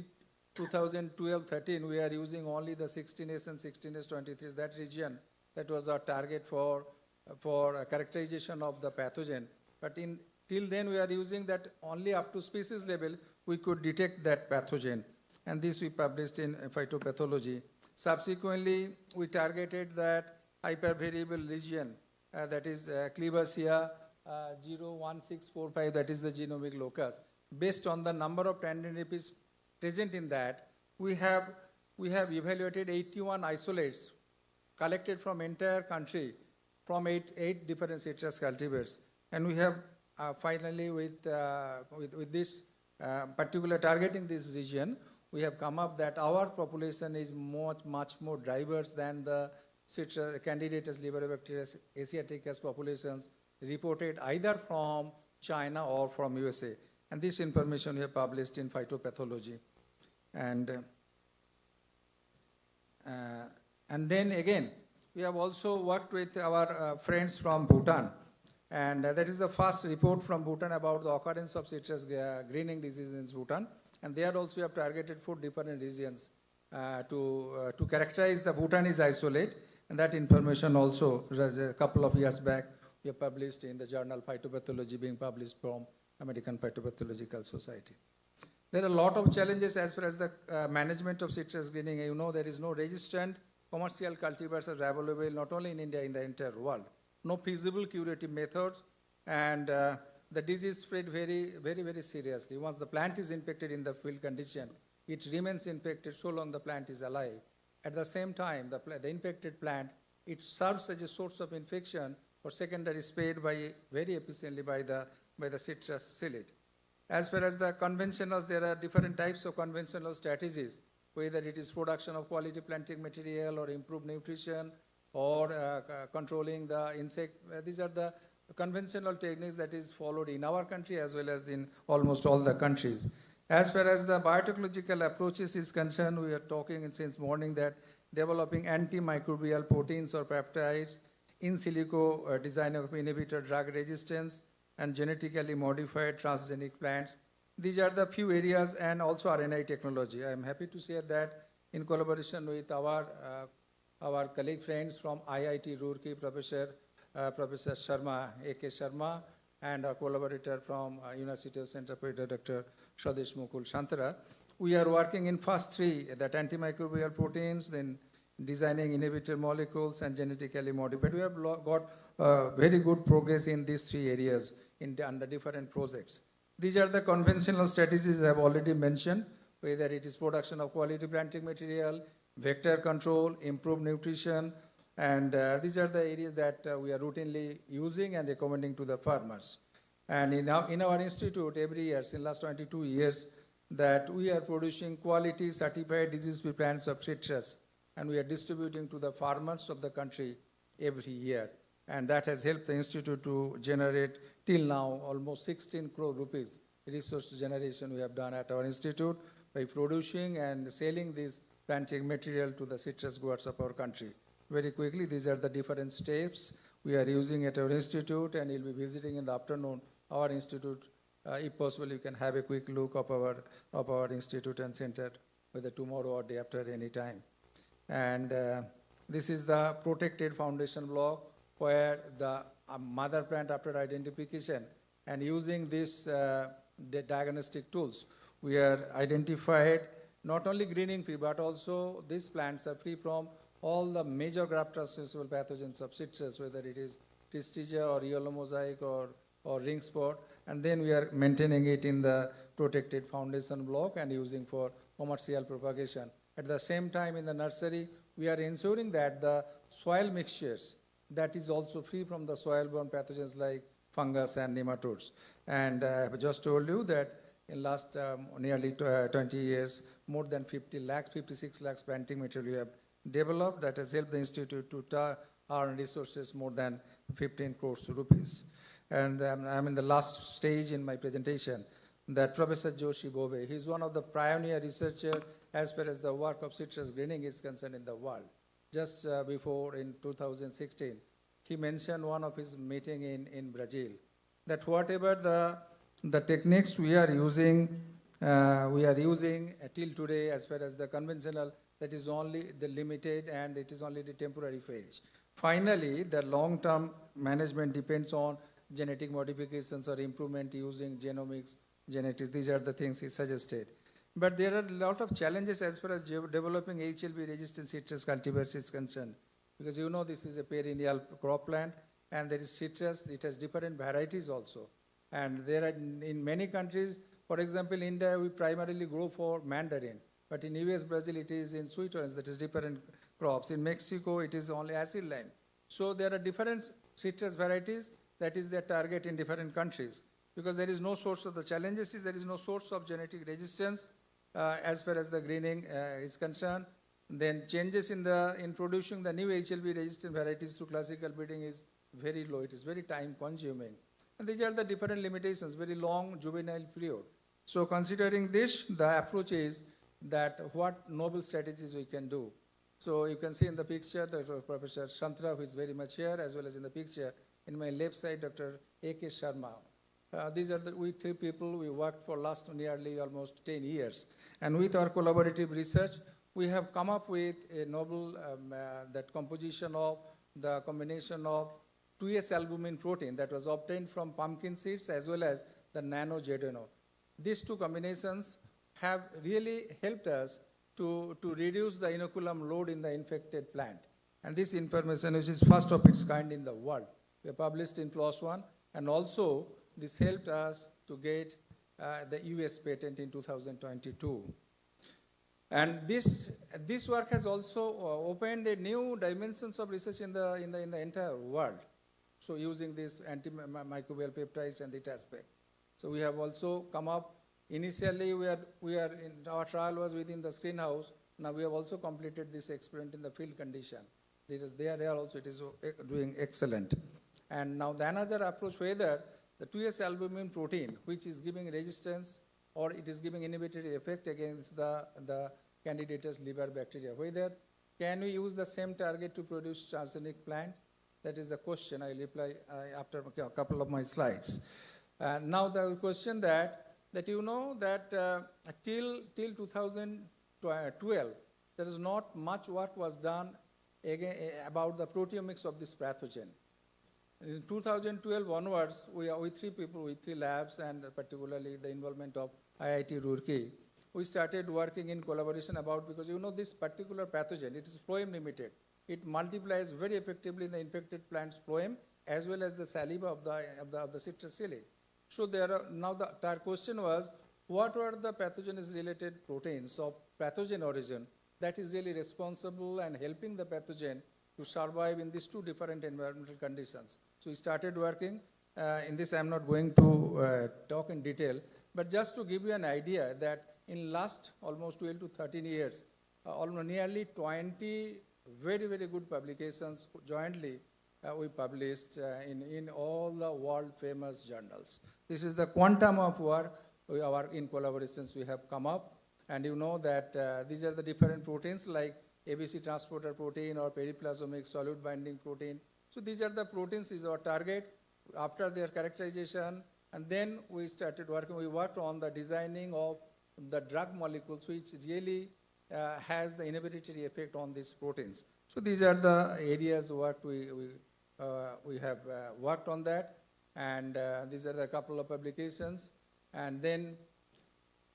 2012-13, we are using only the 16S and 16S23, that region, that was our target for characterization of the pathogen. But till then we are using that only up to species level we could detect that pathogen. And this we published in Phytopathology. Subsequently, we targeted that hypervariable region, that is Klebsiella 01645, that is the genomic locus. Based on the number of tandem repeats present in that, we have evaluated 81 isolates collected from entire country from eight different citrus cultivars. And we have finally with this particular targeting this region, we have come up that our population is much more diverse than the citrus Candidatus liberobacterius asiaticus populations reported either from China or from USA. And this information we have published in Phytopathology. And then again, we have also worked with our friends from Bhutan. And that is the first report from Bhutan about the occurrence of citrus greening disease in Bhutan. And there also we have targeted 4 different regions to characterize the Bhutanese isolate. And that information also, a couple of years back, we have published in the journal Phytopathology, being published from American Phytopathological Society. There are a lot of challenges as far as the management of citrus greening. You know, there is no registered commercial cultivars as available not only in India, in the entire world. No feasible curative methods, and the disease spread very seriously. Once the plant is infected in the field condition, it remains infected so long the plant is alive. At the same time, the infected plant, it serves as a source of infection or secondary spread very efficiently by the citrus psyllid. As far as the conventionals, there are different types of conventional strategies, whether it is production of quality planting material or improved nutrition or controlling the insect. These are the conventional techniques that is followed in our country as well as in almost all the countries. As far as the biotechnological approaches is concerned, we are talking since morning that developing antimicrobial proteins or peptides, in silico design of inhibitor drug resistance, and genetically modified transgenic plants. These are the few areas, and also RNA technology. I am happy to say that in collaboration with our colleague friends from IIT Roorkee, Professor Sharma, A.K. Sharma, and our collaborator from University of Central Florida, Dr. Swadesh Mukul Shantara, we are working in first 3, that antimicrobial proteins, then designing inhibitor molecules, and genetically modified. We have got very good progress in these 3 areas under different projects. These are the conventional strategies I have already mentioned, whether it is production of quality planting material, vector control, improved nutrition, and these are the areas that we are routinely using and recommending to the farmers. And in our institute, every year, since last 22 years, that we are producing quality certified disease-free plants of citrus, and we are distributing to the farmers of the country every year. And that has helped the institute to generate, till now, almost 16 crore rupees resource generation we have done at our institute by producing and selling this planting material to the citrus growers of our country. Very quickly, these are the different steps we are using at our institute, and you'll be visiting in the afternoon our institute. If possible, you can have a quick look of our institute and center, whether tomorrow or day after, any time. And this is the protected foundation block, where the mother plant, after identification and using this the diagnostic tools, we are identified not only greening free, but also these plants are free from all the major graft-transmissible pathogens of citrus, whether it is Tristigia or yellow mosaic or ring spot, and then we are maintaining it in the protected foundation block and using for commercial propagation. At the same time, in the nursery, we are ensuring that the soil mixtures, that is also free from the soil-borne pathogens like fungus and nematodes. And I have just told you that in last nearly 20 years, more than 56 lakhs planting material we have developed that has helped the institute R&D resources more than 15 crores rupees. And I'm in the last stage in my presentation that Professor Joshi Bobbe, he's one of the pioneer researchers as far as the work of citrus greening is concerned in the world. Just before in 2016, he mentioned one of his meeting in Brazil, that whatever the techniques we are using till today as far as the conventional, that is only the limited and it is only the temporary phase. Finally, the long-term management depends on genetic modifications or improvement using genomics, genetics. These are the things he suggested. But there are a lot of challenges as far as developing HLB-resistant citrus cultivars is concerned. Because you know this is a perennial cropland and there is citrus, it has different varieties also. And there are in many countries, for example, India, we primarily grow for mandarin. But in US, Brazil, it is in sweet orange, that is different crops. In Mexico, it is only acid lime. So there are different citrus varieties, that is their target in different countries. Because there is no source of the challenges, there is no source of genetic resistance as far as the greening is concerned. Then changes in producing the new HLB resistant varieties through classical breeding is very low. It is very time consuming. And these are the different limitations, very long juvenile period. So considering this, the approach is that what novel strategies we can do. So you can see in the picture that Professor Shantra, who is very much here, as well as in the picture, in my left side, Dr. A.K. Sharma. These are we three people, we worked for last nearly almost 10 years. And with our collaborative research, we have come up with a novel that composition of the combination of 2S albumin protein that was obtained from pumpkin seeds as well as the nano-Gedeno. These two combinations have really helped us to reduce the inoculum load in the infected plant. And this information, which is first of its kind in the world, we published in PLOS ONE, and also this helped us to get the US patent in 2022. And this work has also opened a new dimensions of research in the entire world. So using these antimicrobial peptides and that aspect. So we have also come up. Initially, our trial was within the screen house. Now we have also completed this experiment in the field condition. There also it is doing excellent. And now the another approach, whether the 2S albumin protein, which is giving resistance or it is giving inhibitory effect against the candidatus liver bacteria, whether can we use the same target to produce transgenic plant? That is the question. I will reply after a couple of my slides. Now the question that you know that till 2012, there is not much work was done about the proteomics of this pathogen. In 2012 onwards, we three people with 3 labs and particularly the involvement of IIT Roorkee, we started working in collaboration about, because you know this particular pathogen, it is phloem limited. It multiplies very effectively in the infected plant's phloem as well as the saliva of the citrus psyllid. So now the question was, what were the pathogen related proteins of pathogen origin that is really responsible and helping the pathogen to survive in these two different environmental conditions. So we started working. In this I'm not going to talk in detail, but just to give you an idea that in last almost 12 to 13 years, nearly 20 very, very good publications jointly we published in all the world famous journals. This is the quantum of work in collaborations we have come up. And you know that these are the different proteins like ABC transporter protein or periplasmic solute binding protein. So these are the proteins is our target after their characterization. And then we started working, we worked on the designing of the drug molecules which really has the inhibitory effect on these proteins. So these are the areas work we have worked on that. And these are the couple of publications. And then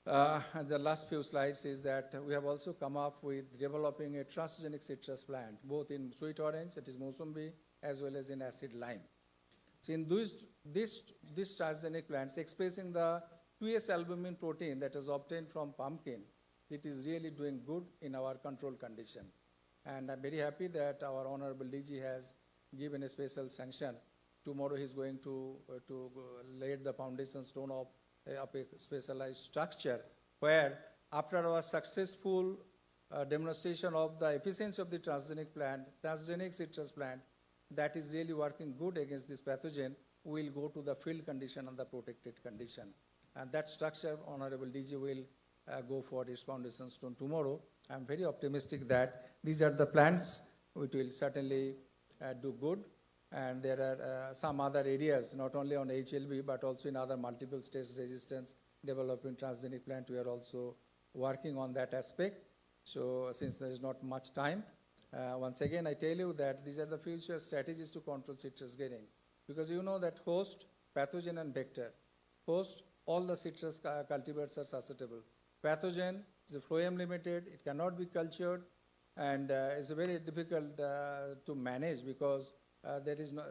the last few slides is that we have also come up with developing a transgenic citrus plant, both in sweet orange, that is Mosumbi, as well as in acid lime. So in these transgenic plants, expressing the 2S albumin protein that is obtained from pumpkin, it is really doing good in our control condition. And I'm very happy that our Honorable DG has given a special sanction. Tomorrow he's going to lay the foundation stone of a specialized structure where after our successful demonstration of the efficiency of the transgenic citrus plant, that is really working good against this pathogen will go to the field condition and the protected condition. And that structure, Honorable DG will go for its foundation stone tomorrow. I'm very optimistic that these are the plants which will certainly do good. And there are some other areas, not only on HLB, but also in other multiple stage resistance developing transgenic plant. We are also working on that aspect. So since there is not much time, once again, I tell you that these are the future strategies to control citrus greening. Because you know that host, pathogen, and vector. Host, all the citrus cultivars are susceptible. Pathogen is a phloem limited, it cannot be cultured, and it's very difficult to manage because there is no,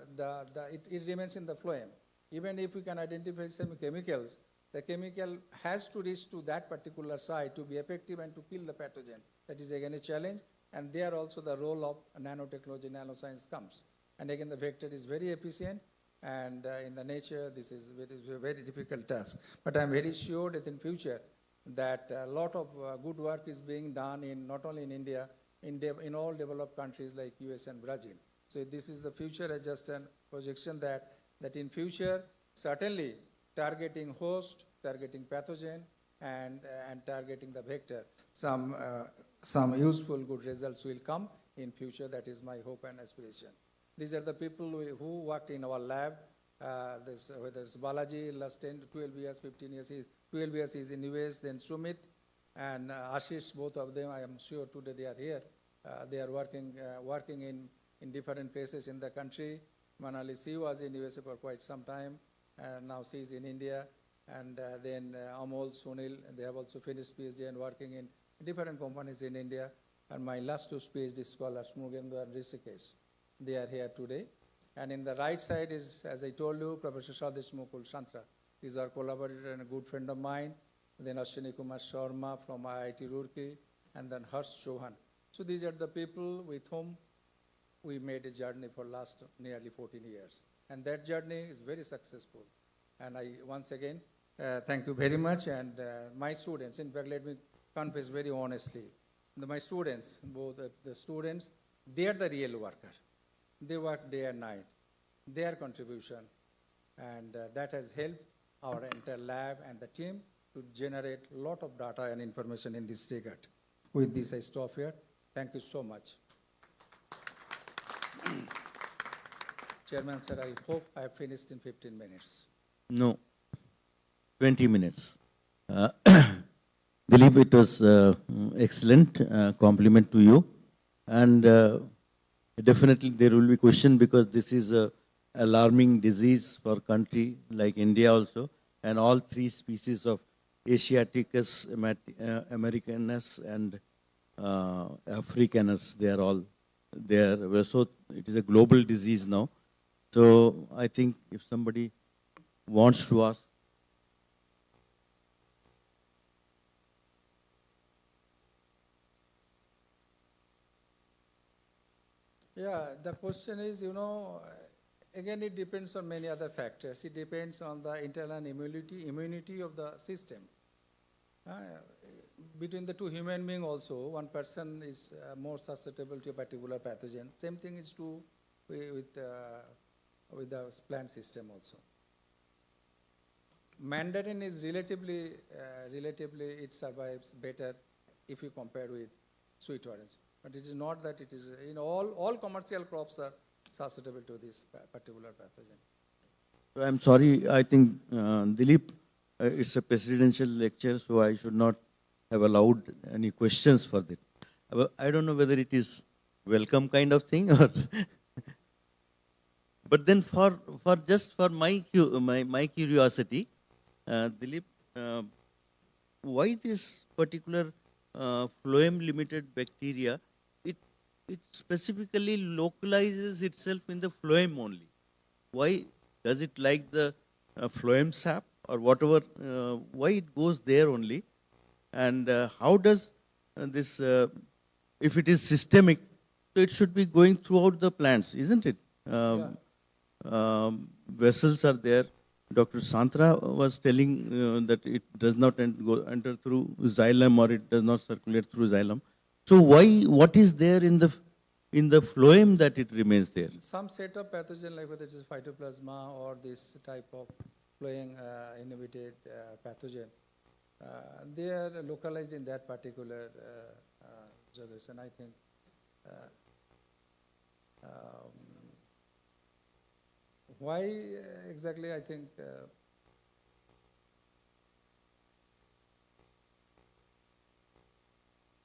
it remains in the phloem. Even if we can identify some chemicals, the chemical has to reach to that particular site to be effective and to kill the pathogen. That is again a challenge, and there also the role of nanotechnology, nanoscience comes. And again, the vector is very efficient, and in the nature, this is a very difficult task. But I'm very sure that in future, that a lot of good work is being done in not only in India, in all developed countries like US and Brazil. So this is the future, just a projection that in future, certainly targeting host, targeting pathogen, and targeting the vector, some useful good results will come in future. That is my hope and aspiration. These are the people who worked in our lab. Whether it's Balaji, last 10 to 12 years, 15 years, 12 years he's in US, then Sumit and Ashish, both of them, I am sure today they are here. They are working in different places in the country. Manali, she was in USA for quite some time, and now she is in India. And then Amol, Sunil, they have also finished PhD and working in different companies in India. And my last two PhD scholars, Mugendu and Rishikesh, they are here today. And in the right side is, as I told you, Professor Swadesh Mukul Santra. He's our collaborator and a good friend of mine. Then Ashwini Kumar Sharma from IIT Roorkee, and then Harsh Chauhan. So these are the people with whom we made a journey for last nearly 14 years. And that journey is very successful. And I, once again, thank you very much. And my students, in fact, let me confess very honestly, my students, both the students, they are the real worker. They work day and night. Their contribution, and that has helped our entire lab and the team to generate a lot of data and information in this regard. With this, I stop here. Thank you so much. Chairman, sir, I hope I have finished in 15 minutes. No, 20 minutes. Dilip, it was excellent. Compliment to you. And definitely there will be question because this is a alarming disease for country like India also, and all three species of Asiaticus, Americanus, and Africanus, they are all there. So it is a global disease now. So I think if somebody wants to ask. Yeah, the question is, again, it depends on many other factors. It depends on the internal immunity of the system. Between the two human beings also, one person is more susceptible to a particular pathogen. Same thing is true with the plant system also. Mandarin is relatively, it survives better if you compare with sweet orange. But it is not that it is, all commercial crops are susceptible to this particular pathogen. I'm sorry, I think, Dilip, it's a presidential lecture, so I should not have allowed any questions for that. I don't know whether it is welcome kind of thing or... But then for my curiosity, Dilip, why this particular phloem-limited bacteria, it specifically localizes itself in the phloem only? Why does it like the phloem sap or whatever? Why it goes there only? And how does this, if it is systemic, so it should be going throughout the plants, isn't it? Vessels are there. Dr. Santra was telling that it does not enter through xylem or it does not circulate through xylem. So why, what is there in the in the phloem that it remains there. Some set of pathogen, like whether it is phytoplasma or this type of flowing inhibited pathogen, they are localized in that particular geography. And I think why exactly, I think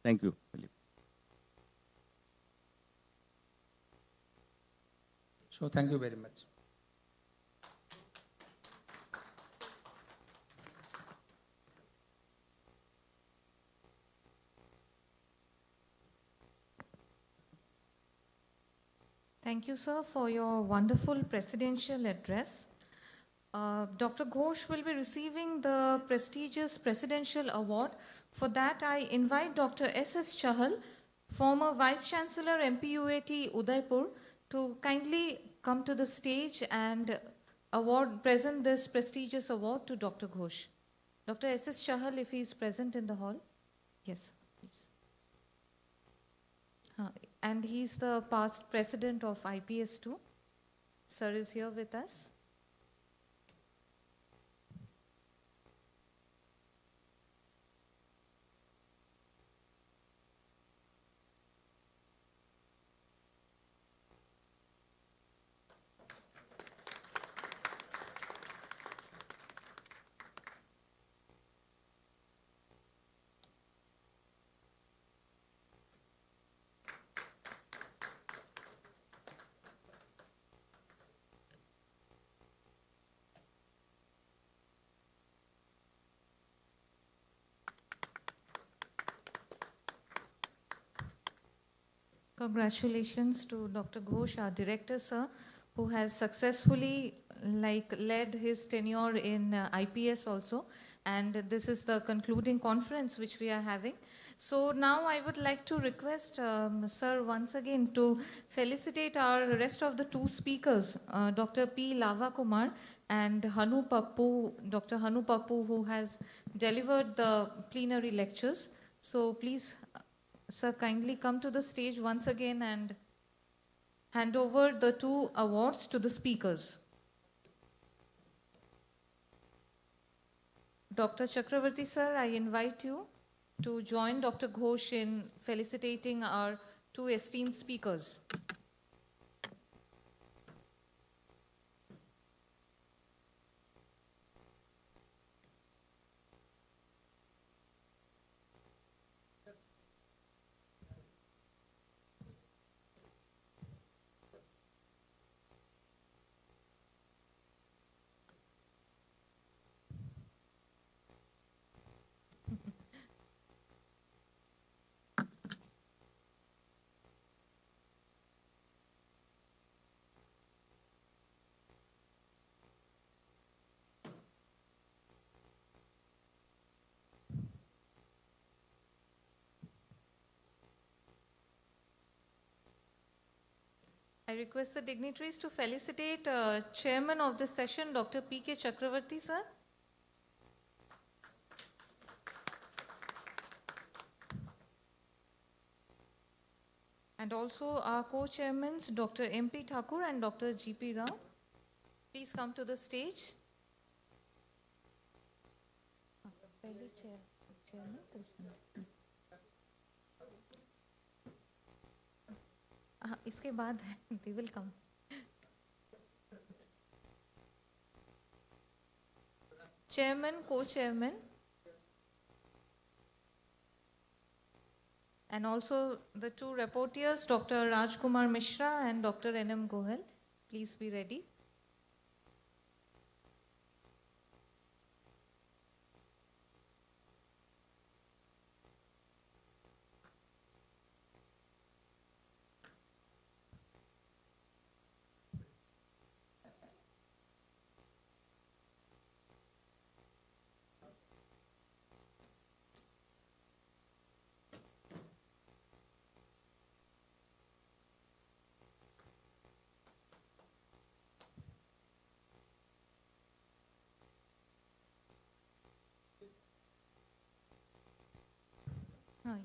Thank you, Philip. so thank you very much. Thank you, sir, for your wonderful presidential address. Dr. Ghosh will be receiving the prestigious Presidential Award. For that, I invite Dr. S.S. Chahal, former Vice Chancellor, MPUAT Udaipur, to kindly come to the stage and present this prestigious award to Dr. Ghosh. Dr. S.S. Chahal, if he is present in the hall. Yes, please. And he's the past president of IPS too. Sir is here with us. Congratulations to Dr. Ghosh, our director, sir, who has successfully led his tenure in IPS also. And this is the concluding conference which we are having. So now I would like to request, sir, once again to felicitate our rest of the two speakers, Dr. P. Lava Kumar and Dr. Hanu Pappu, who has delivered the plenary lectures. So please, sir, kindly come to the stage once again and hand over the two awards to the speakers. Dr. Chakravarti, sir, I invite you to join Dr. Ghosh in felicitating our two esteemed speakers. I request the dignitaries to felicitate Chairman of this session, Dr. P.K. Chakravarti, sir. And also our co-chairmans, Dr. M.P. Thakur and Dr. G.P. Rao. Please come to the stage. इसके बाद they will come. Chairman, co-chairman, and also the two reporters, Dr. Rajkumar Mishra and Dr. N.M. Gohel. Please be ready.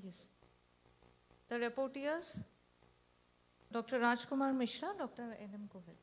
Yes. The reporters, Dr. Rajkumar Mishra, Dr. N.M. Gohil.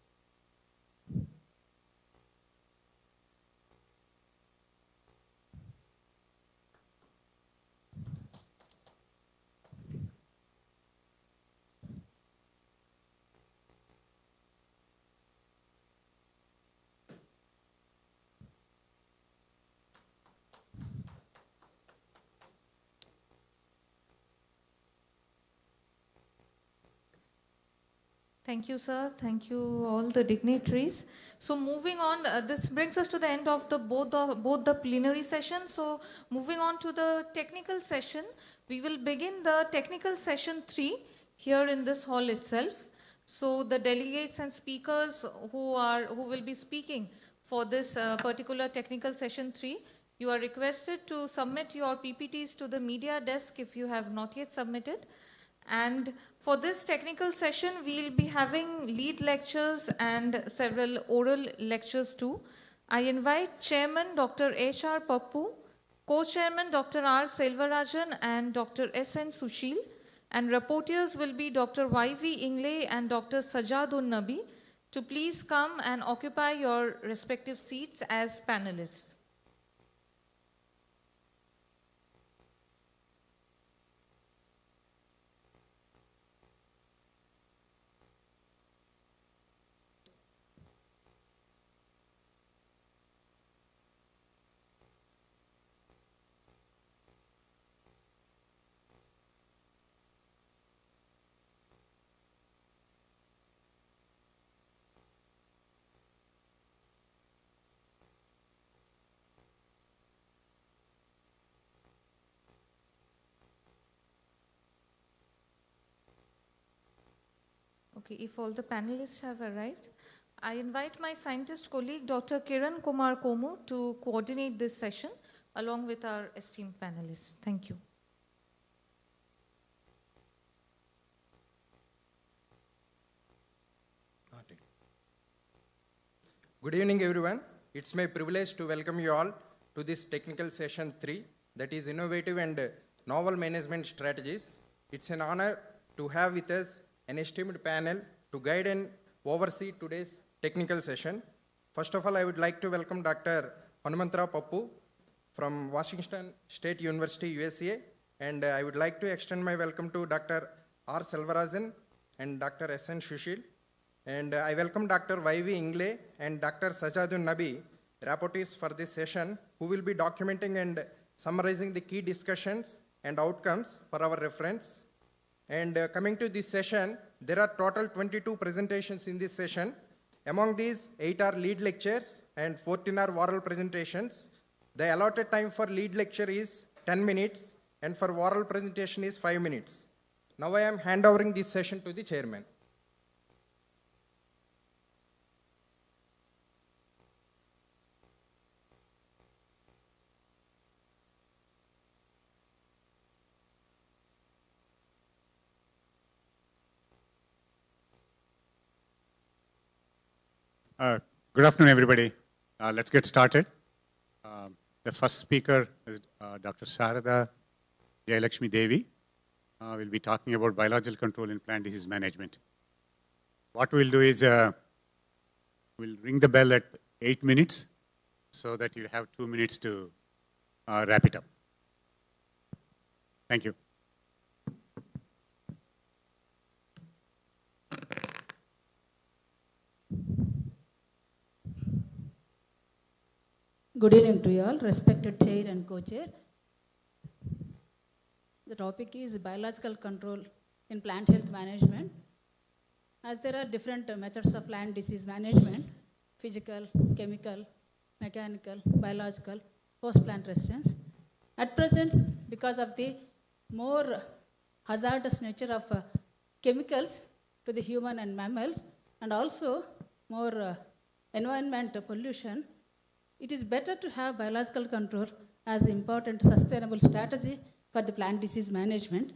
Thank you, sir. Thank you, all the dignitaries. So moving on, this brings us to the end of both the plenary session. So moving on to the technical session, we will begin the technical session 3 here in this hall itself. So the delegates and speakers who will be speaking for this particular technical session 3, you are requested to submit your PPTs to the media desk if you have not yet submitted. And for this technical session, we'll be having lead lectures and several oral lectures too. I invite Chairman Dr. H.R. Pappu, Co-Chairman Dr. R. Selvarajan and Dr. S.N. Sushil, and rapporteurs will be Dr. Y.V. Ingle and Dr. Sajadun Nabi to please come and occupy your respective seats as panelists. Okay, if all the panelists have arrived, I invite my scientist colleague, Dr. Kiran Kumar Komu, to coordinate this session along with our esteemed panelists. Thank you. Good evening, everyone. It's my privilege to welcome you all to this technical session 3, that is innovative and novel management strategies. It's an honor to have with us an esteemed panel to guide and oversee today's technical session. First of all, I would like to welcome Dr. Hanumantrao Pappu from Washington State University, USA. And I would like to extend my welcome to Dr. R. Selvarajan and Dr. S.N. Sushil. And I welcome Dr. Y.V. Ingle and Dr. Sajadun Nabi, rapporteurs for this session, who will be documenting and summarizing the key discussions and outcomes for our reference. And coming to this session, there are total 22 presentations in this session. Among these, 8 are lead lectures and 14 are oral presentations. The allotted time for lead lecture is 10 minutes and for oral presentation is 5 minutes. Now I am handovering this session to the chairman. Good afternoon, everybody. Let's get started. The first speaker is Dr. Sarada Jayalakshmi Devi. We'll be talking about biological control in plant disease management. What we'll do is we'll ring the bell at 8 minutes so that you have 2 minutes to wrap it up. Thank you. Good evening to you all, respected chair and co-chair. The topic is biological control in plant health management. As there are different methods of plant disease management, physical, chemical, mechanical, biological, post-plant resistance. At present, because of the more hazardous nature of chemicals to the human and mammals, and also more environment pollution, it is better to have biological control as the important sustainable strategy for the plant disease management.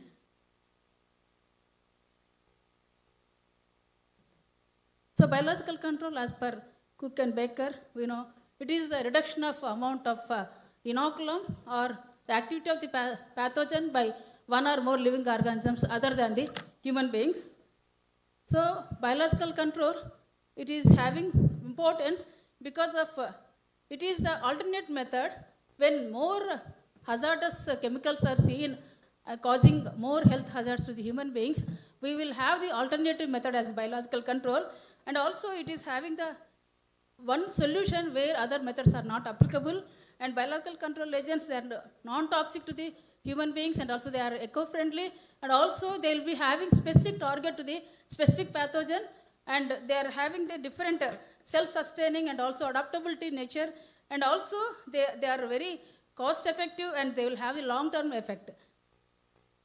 So biological control, as per Cook and Baker, we know it is the reduction of amount of inoculum or the activity of the pathogen by one or more living organisms other than the human beings. So biological control, it is having importance because of it is the alternate method when more hazardous chemicals are seen causing more health hazards to the human beings. We will have the alternative method as biological control, and also it is having the one solution where other methods are not applicable, and biological control agents, they are non-toxic to the human beings, and also they are eco-friendly, and also they will be having specific target to the specific pathogen, and they are having the different self-sustaining and also adaptability nature, and also they are very cost-effective and they will have a long-term effect.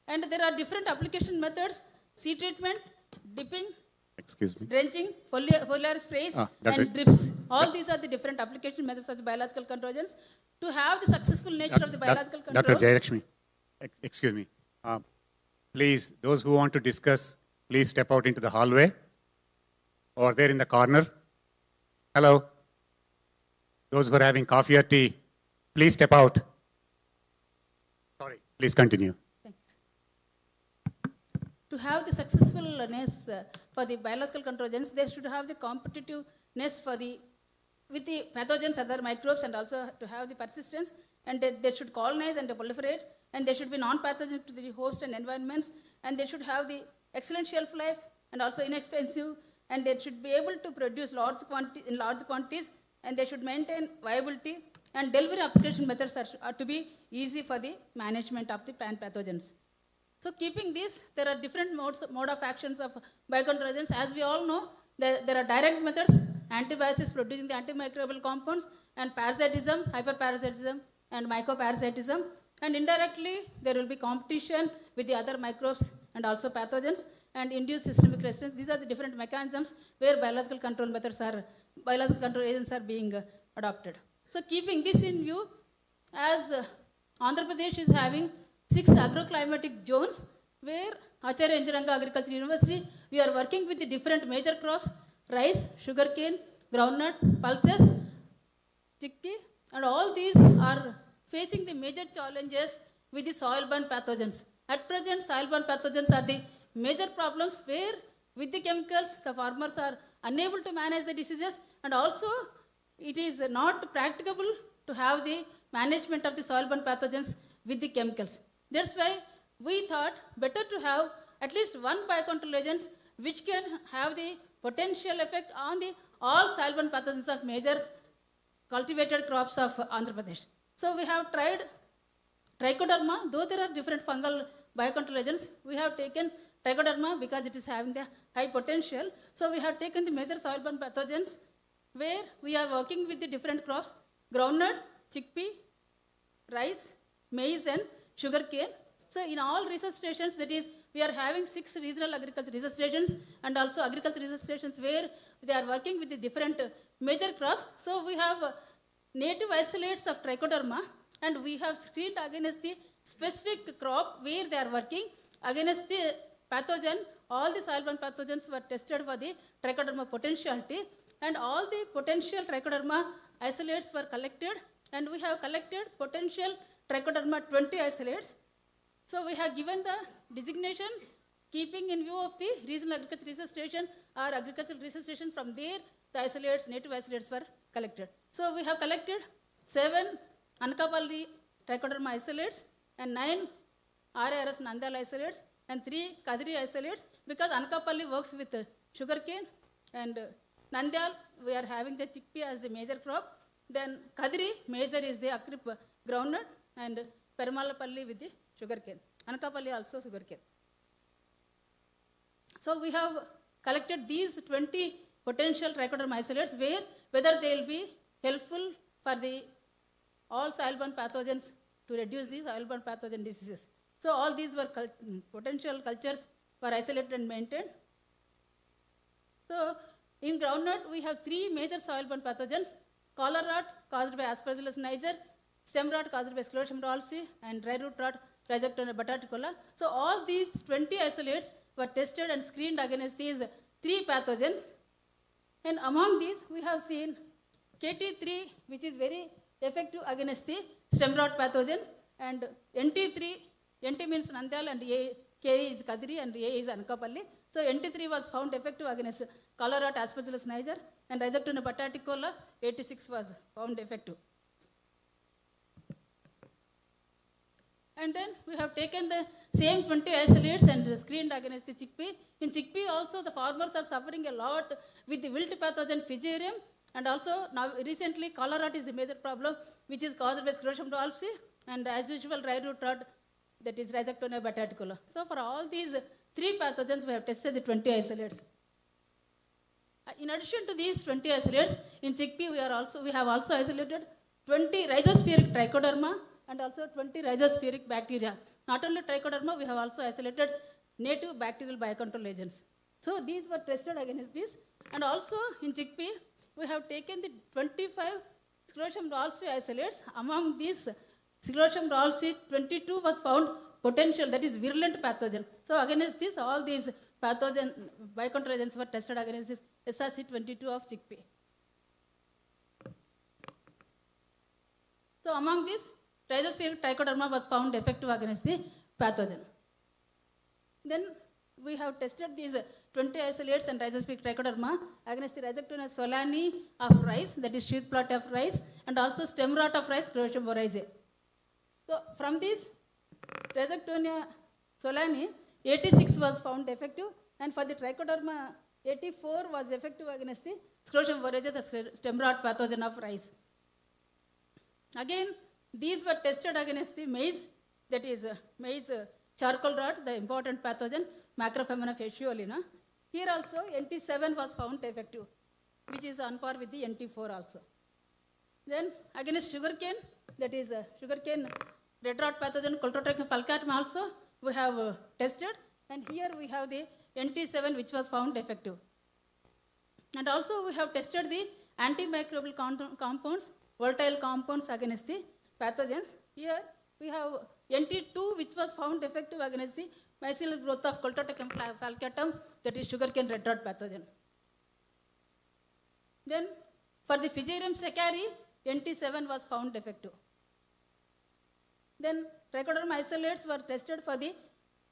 And there are different application methods: seed treatment, dipping, Excuse me. drenching, foliar sprays, Dr. and drips. All these are the different application methods of the biological control agents. To have the successful nature of the biological control. Dr. Jayalakshmi, excuse me. Please, those who want to discuss, please step out into the hallway or there in the corner. Hello. Those who are having coffee or tea, please step out. Sorry, please continue. To have the successfulness for the biological control agents, they should have the competitiveness with the pathogens, other microbes, and also to have the persistence, and they should colonize and proliferate, and they should be non-pathogenic to the host and environments, and they should have the excellent shelf life and also inexpensive, and they should be able to produce in large quantities, and they should maintain viability, and delivery application methods are to be easy for the management of the plant pathogens. So keeping this, there are different mode of actions of biocontrol agents. As we all know, there are direct methods: antibiotics producing the antimicrobial compounds, and parasitism, hyperparasitism, and mycoparasitism. And indirectly, there will be competition with the other microbes and also pathogens, and induced systemic resistance. These are the different mechanisms where biological control agents are being adopted. So keeping this in view, as Andhra Pradesh is having 6 agroclimatic zones where Acharya Injiranga Agriculture University, we are working with the different major crops: rice, sugarcane, groundnut, pulses, chickpea, and all these are facing the major challenges with the soil-borne pathogens. At present, soil-borne pathogens are the major problems where with the chemicals, the farmers are unable to manage the diseases, and also it is not practicable to have the management of the soil-borne pathogens with the chemicals. That's why we thought better to have at least one biocontrol agent which can have the potential effect on the all soil-borne pathogens of major cultivated crops of Andhra Pradesh. So we have tried trichoderma. Though there are different fungal biocontrol agents, we have taken trichoderma because it is having the high potential. So we have taken the major soil-borne pathogens where we are working with the different crops: groundnut, chickpea, rice, maize, and sugarcane. So in all research stations, that is, we are having 6 regional agriculture research stations and also agriculture research stations where they are working with the different major crops. So we have native isolates of trichoderma, and we have screened against the specific crop where they are working against the pathogen. All the soil-borne pathogens were tested for the trichoderma potentiality, and all the potential trichoderma isolates were collected, and we have collected potential trichoderma 20 isolates. So we have given the designation keeping in view of the regional agriculture research station or agricultural research station. From there, the isolates, native isolates were collected. So we have collected 7 Anakapalli trichoderma isolates and 9 RARS Nandyal isolates and 3 Kadiri isolates, because Anakapalli works with sugarcane, and Nandyal we are having the chickpea as the major crop. Then Kadiri major is the akrip groundnut, and Perumalapalli with the sugarcane. Anakapalli also sugarcane. So we have collected these 20 potential trichoderma isolates where whether they will be helpful for the all soil-borne pathogens to reduce these soil-borne pathogen diseases. So all these were potential cultures were isolated and maintained. So in groundnut, we have 3 major soil-borne pathogens: collar rot caused by Aspergillus niger, stem rot caused by Sclerotium ralsei, and dry root rot Rhizoctona bataticola. So all these 20 isolates were tested and screened against these 3 pathogens. And among these, we have seen KT3, which is very effective against the stem rot pathogen, and NT3, NT means Nandyal, and K is Kadiri and A is Anakapalli. So NT3 was found effective against cholera rot Aspergillus niger, and Rhizoctonia bataticola 86 was found effective. And then we have taken the same 20 isolates and screened against the chickpea. In chickpea also the farmers are suffering a lot with the wilt pathogen Fusarium, and also now recently cholera rot is the major problem which is caused by Sclerotium dolce, and as usual dry root rot, that is Rhizoctonia bataticola. So for all these 3 pathogens we have tested the 20 isolates. In addition to these 20 isolates, in chickpea we have also isolated 20 rhizosporic trichoderma and also 20 rhizosporic bacteria. Not only trichoderma, we have also isolated native bacterial biocontrol agents. So these were tested against this. And also in chickpea, we have taken the 25 Sclerotium dolce isolates. Among these Sclerotium dolce, 22 was found potential, that is virulent pathogen. So against this, all these pathogen biocontrol agents were tested against this SRC22 of chickpea. So among these, rhizosporic trichoderma was found effective against the pathogen. Then we have tested these 20 isolates and rhizosporic trichoderma against the Rhizoctonia solani of rice, that is sheath plot of rice, and also stem rot of rice, Sclerotium vorace. So from this Rhizoctonia solani, 86 was found effective, and for the trichoderma, 84 was effective against the Sclerotium vorace, the stem rot pathogen of rice. Again, these were tested against the maize, that is maize charcoal rot, the important pathogen, Macrophaemina fasciolina. Here also NT7 was found effective, which is on par with the NT4 also. Then against sugarcane, that is sugarcane red rot pathogen, Coltotrichum falcatum also we have tested, and here we have the NT7 which was found effective. And also we have tested the antimicrobial compounds, volatile compounds against the pathogens. Here we have NT2 which was found effective against the mycelial growth of Coltotrichum falcatum, that is sugarcane red rot pathogen. Then for the Fusarium sacchari, NT7 was found effective. Then trichoderma isolates were tested for the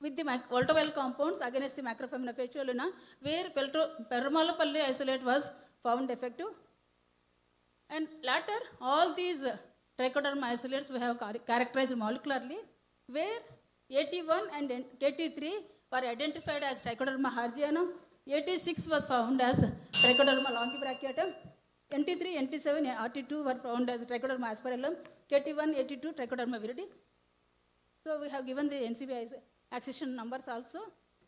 with the volatile compounds against the Macrophaemina fasciolina, where Perumalapalli isolate was found effective. And later, all these trichoderma isolates we have characterized molecularly, where 81 and KT3 were identified as Trichoderma harzianum, 86 was found as Trichoderma longibrachiatum, NT3, NT7, RT2 were found as Trichoderma asperellum, KT1, 82 Trichoderma viridi. So we have given the NCB accession numbers also.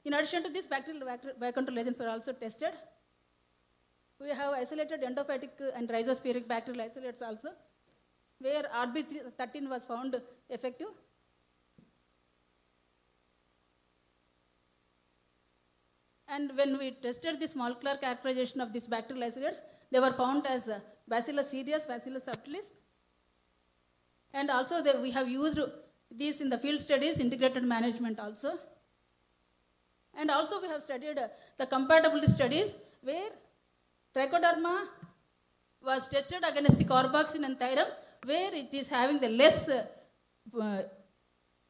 In addition to this, bacterial biocontrol agents were also tested. We have isolated endophytic and rhizosporic bacterial isolates also, where RB13 was found effective. And when we tested this molecular characterization of these bacterial isolates, they were found as Bacillus cereus, Bacillus subtilis. And also we have used these in the field studies, integrated management also. And also we have studied the compatibility studies, where Trichoderma was tested against the carboxin and thyrum, where it is having the less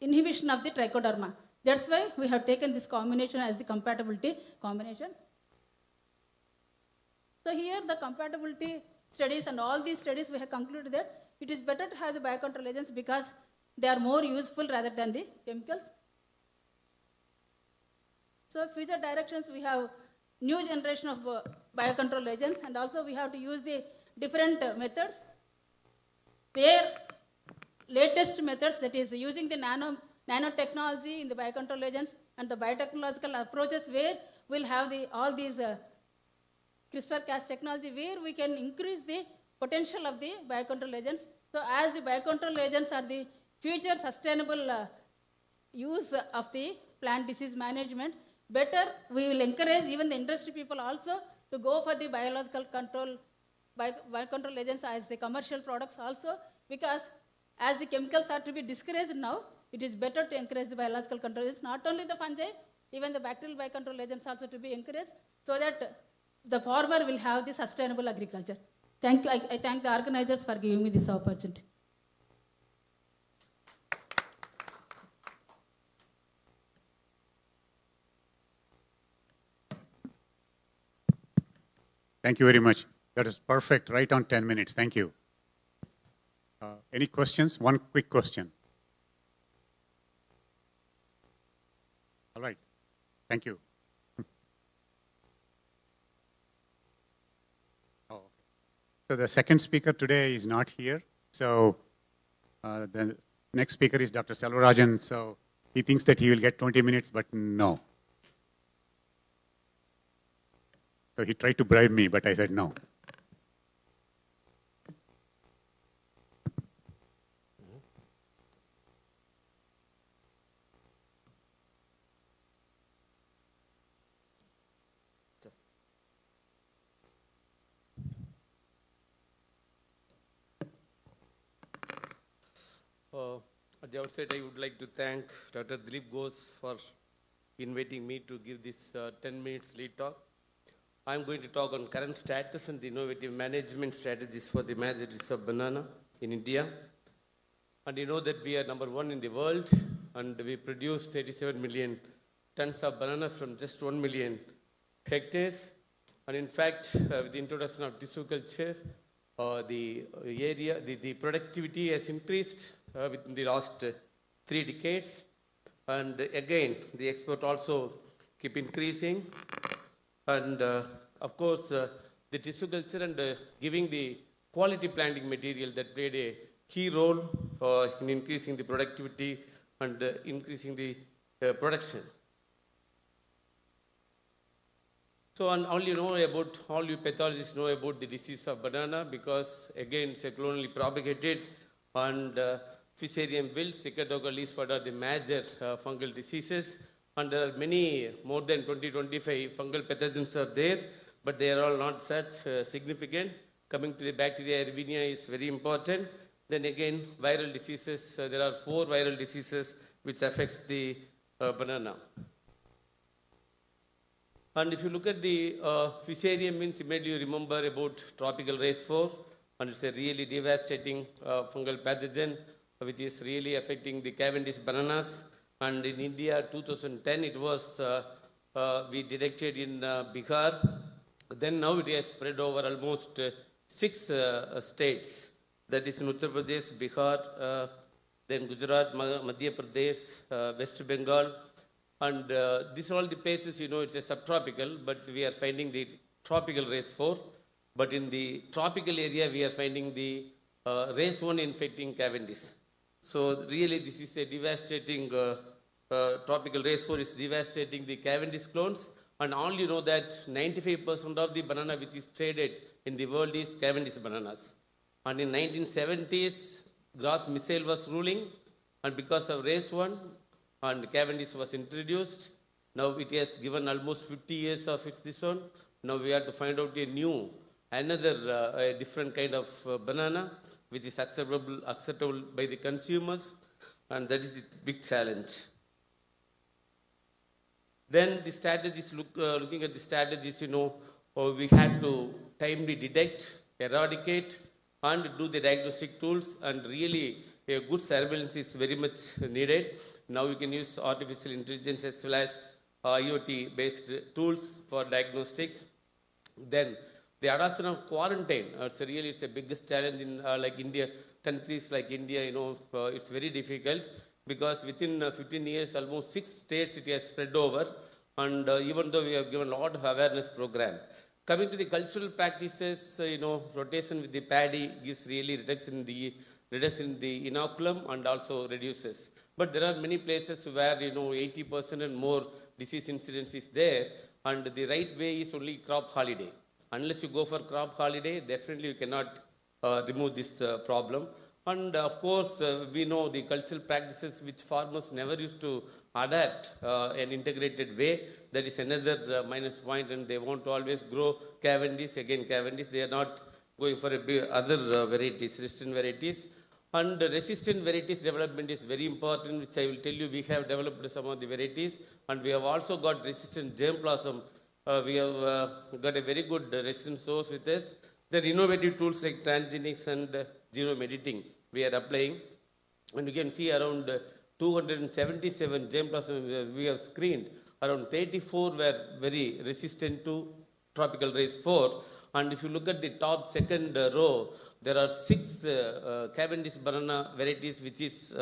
inhibition of the Trichoderma. That's why we have taken this combination as the compatibility combination. So here the compatibility studies and all these studies we have concluded that it is better to have the biocontrol agents because they are more useful rather than the chemicals. So future directions, we have new generation of biocontrol agents, and also we have to use the different methods, where latest methods, that is using the nanotechnology in the biocontrol agents and the biotechnological approaches, where we'll have all these CRISPR-Cas technology, where we can increase the potential of the biocontrol agents. So as the biocontrol agents are the future sustainable use of the plant disease management, better we will encourage even the industry people also to go for the biological control, biocontrol agents as the commercial products also, because as the chemicals are to be discouraged now, it is better to encourage the biological control agents, not only the fungi, even the bacterial biocontrol agents also to be encouraged, so that the farmer will have the sustainable agriculture. Thank you. I thank the organizers for giving me this opportunity. Thank you very much. That is perfect, right on 10 minutes. Thank you. Any questions? One quick question. All right. Thank you. Oh, okay. So the second speaker today is not here. So the next speaker is Dr. Selvarajan. So he thinks that he will get 20 minutes, but no. So he tried to bribe me, but I said no. At the outset, I would like to thank Dr. Dilip Ghosh for inviting me to give this 10 minutes lead talk. I'm going to talk on current status and the innovative management strategies for the major disease of banana in India. And you know that we are #1 in the world, and we produce 37 million tons of banana from just 1 million hectares. And in fact, with the introduction of tissue culture, the productivity has increased within the last 3 decades. And again, the export also keep increasing. And of course, the tissue culture and giving the quality planting material that played a key role in increasing the productivity and increasing the production. So, and all you pathologists know about the disease of banana, because again, it's clonally propagated, and Fusarium wilt, Cicadoga leaf spot are the major fungal diseases, and there are many, more than 20-25 fungal pathogens are there, but they are all not such significant. Coming to the bacteria, Erwinia is very important. Then again, viral diseases, there are 4 viral diseases which affects the banana. And if you look at the Fusarium means, immediately you remember about tropical race 4, and it's a really devastating fungal pathogen which is really affecting the Cavendish bananas. And in India, 2010, it was, we detected in Bihar. Then now it has spread over almost 6 states. That is in Uttar Pradesh, Bihar, then Gujarat, Madhya Pradesh, West Bengal. And these are all the places, it's a subtropical, but we are finding the tropical race 4. But in the tropical area, we are finding the race 1 infecting Cavendish. So really, this is a devastating, tropical race 4 is devastating the Cavendish clones. And all you know that 95% of the banana which is traded in the world is Cavendish bananas. And in 1970s, Gras Michel was ruling, and because of race 1, and Cavendish was introduced. Now it has given almost 50 years of this one. Now we have to find out another a different kind of banana which is acceptable by the consumers, and that is the big challenge. Then the strategies, looking at the strategies, we had to timely detect, eradicate, and do the diagnostic tools, and really a good surveillance is very much needed. Now you can use artificial intelligence as well as IoT-based tools for diagnostics. Then the adoption of quarantine, it's the biggest challenge in like India, countries like India, it's very difficult, because within 15 years, almost 6 states it has spread over, and even though we have given a lot of awareness program. Coming to the cultural practices, rotation with the paddy gives really reduction in the inoculum and also reduces. But there are many places where 80% and more disease incidence is there, and the right way is only crop holiday. Unless you go for crop holiday, definitely you cannot remove this problem. And of course, we know the cultural practices which farmers never used to adapt an integrated way. That is another minus point, and they want to always grow Cavendish. Again, Cavendish, they are not going for other varieties, resistant varieties. And resistant varieties development is very important, which I will tell you. We have developed some of the varieties, and we have also got resistant germplasm. We have got a very good resistant source with us. The innovative tools like transgenics and genome editing we are applying. And you can see around 277 germplasm we have screened. Around 34 were very resistant to tropical race 4. And if you look at the top second row, there are 6 Cavendish banana varieties which is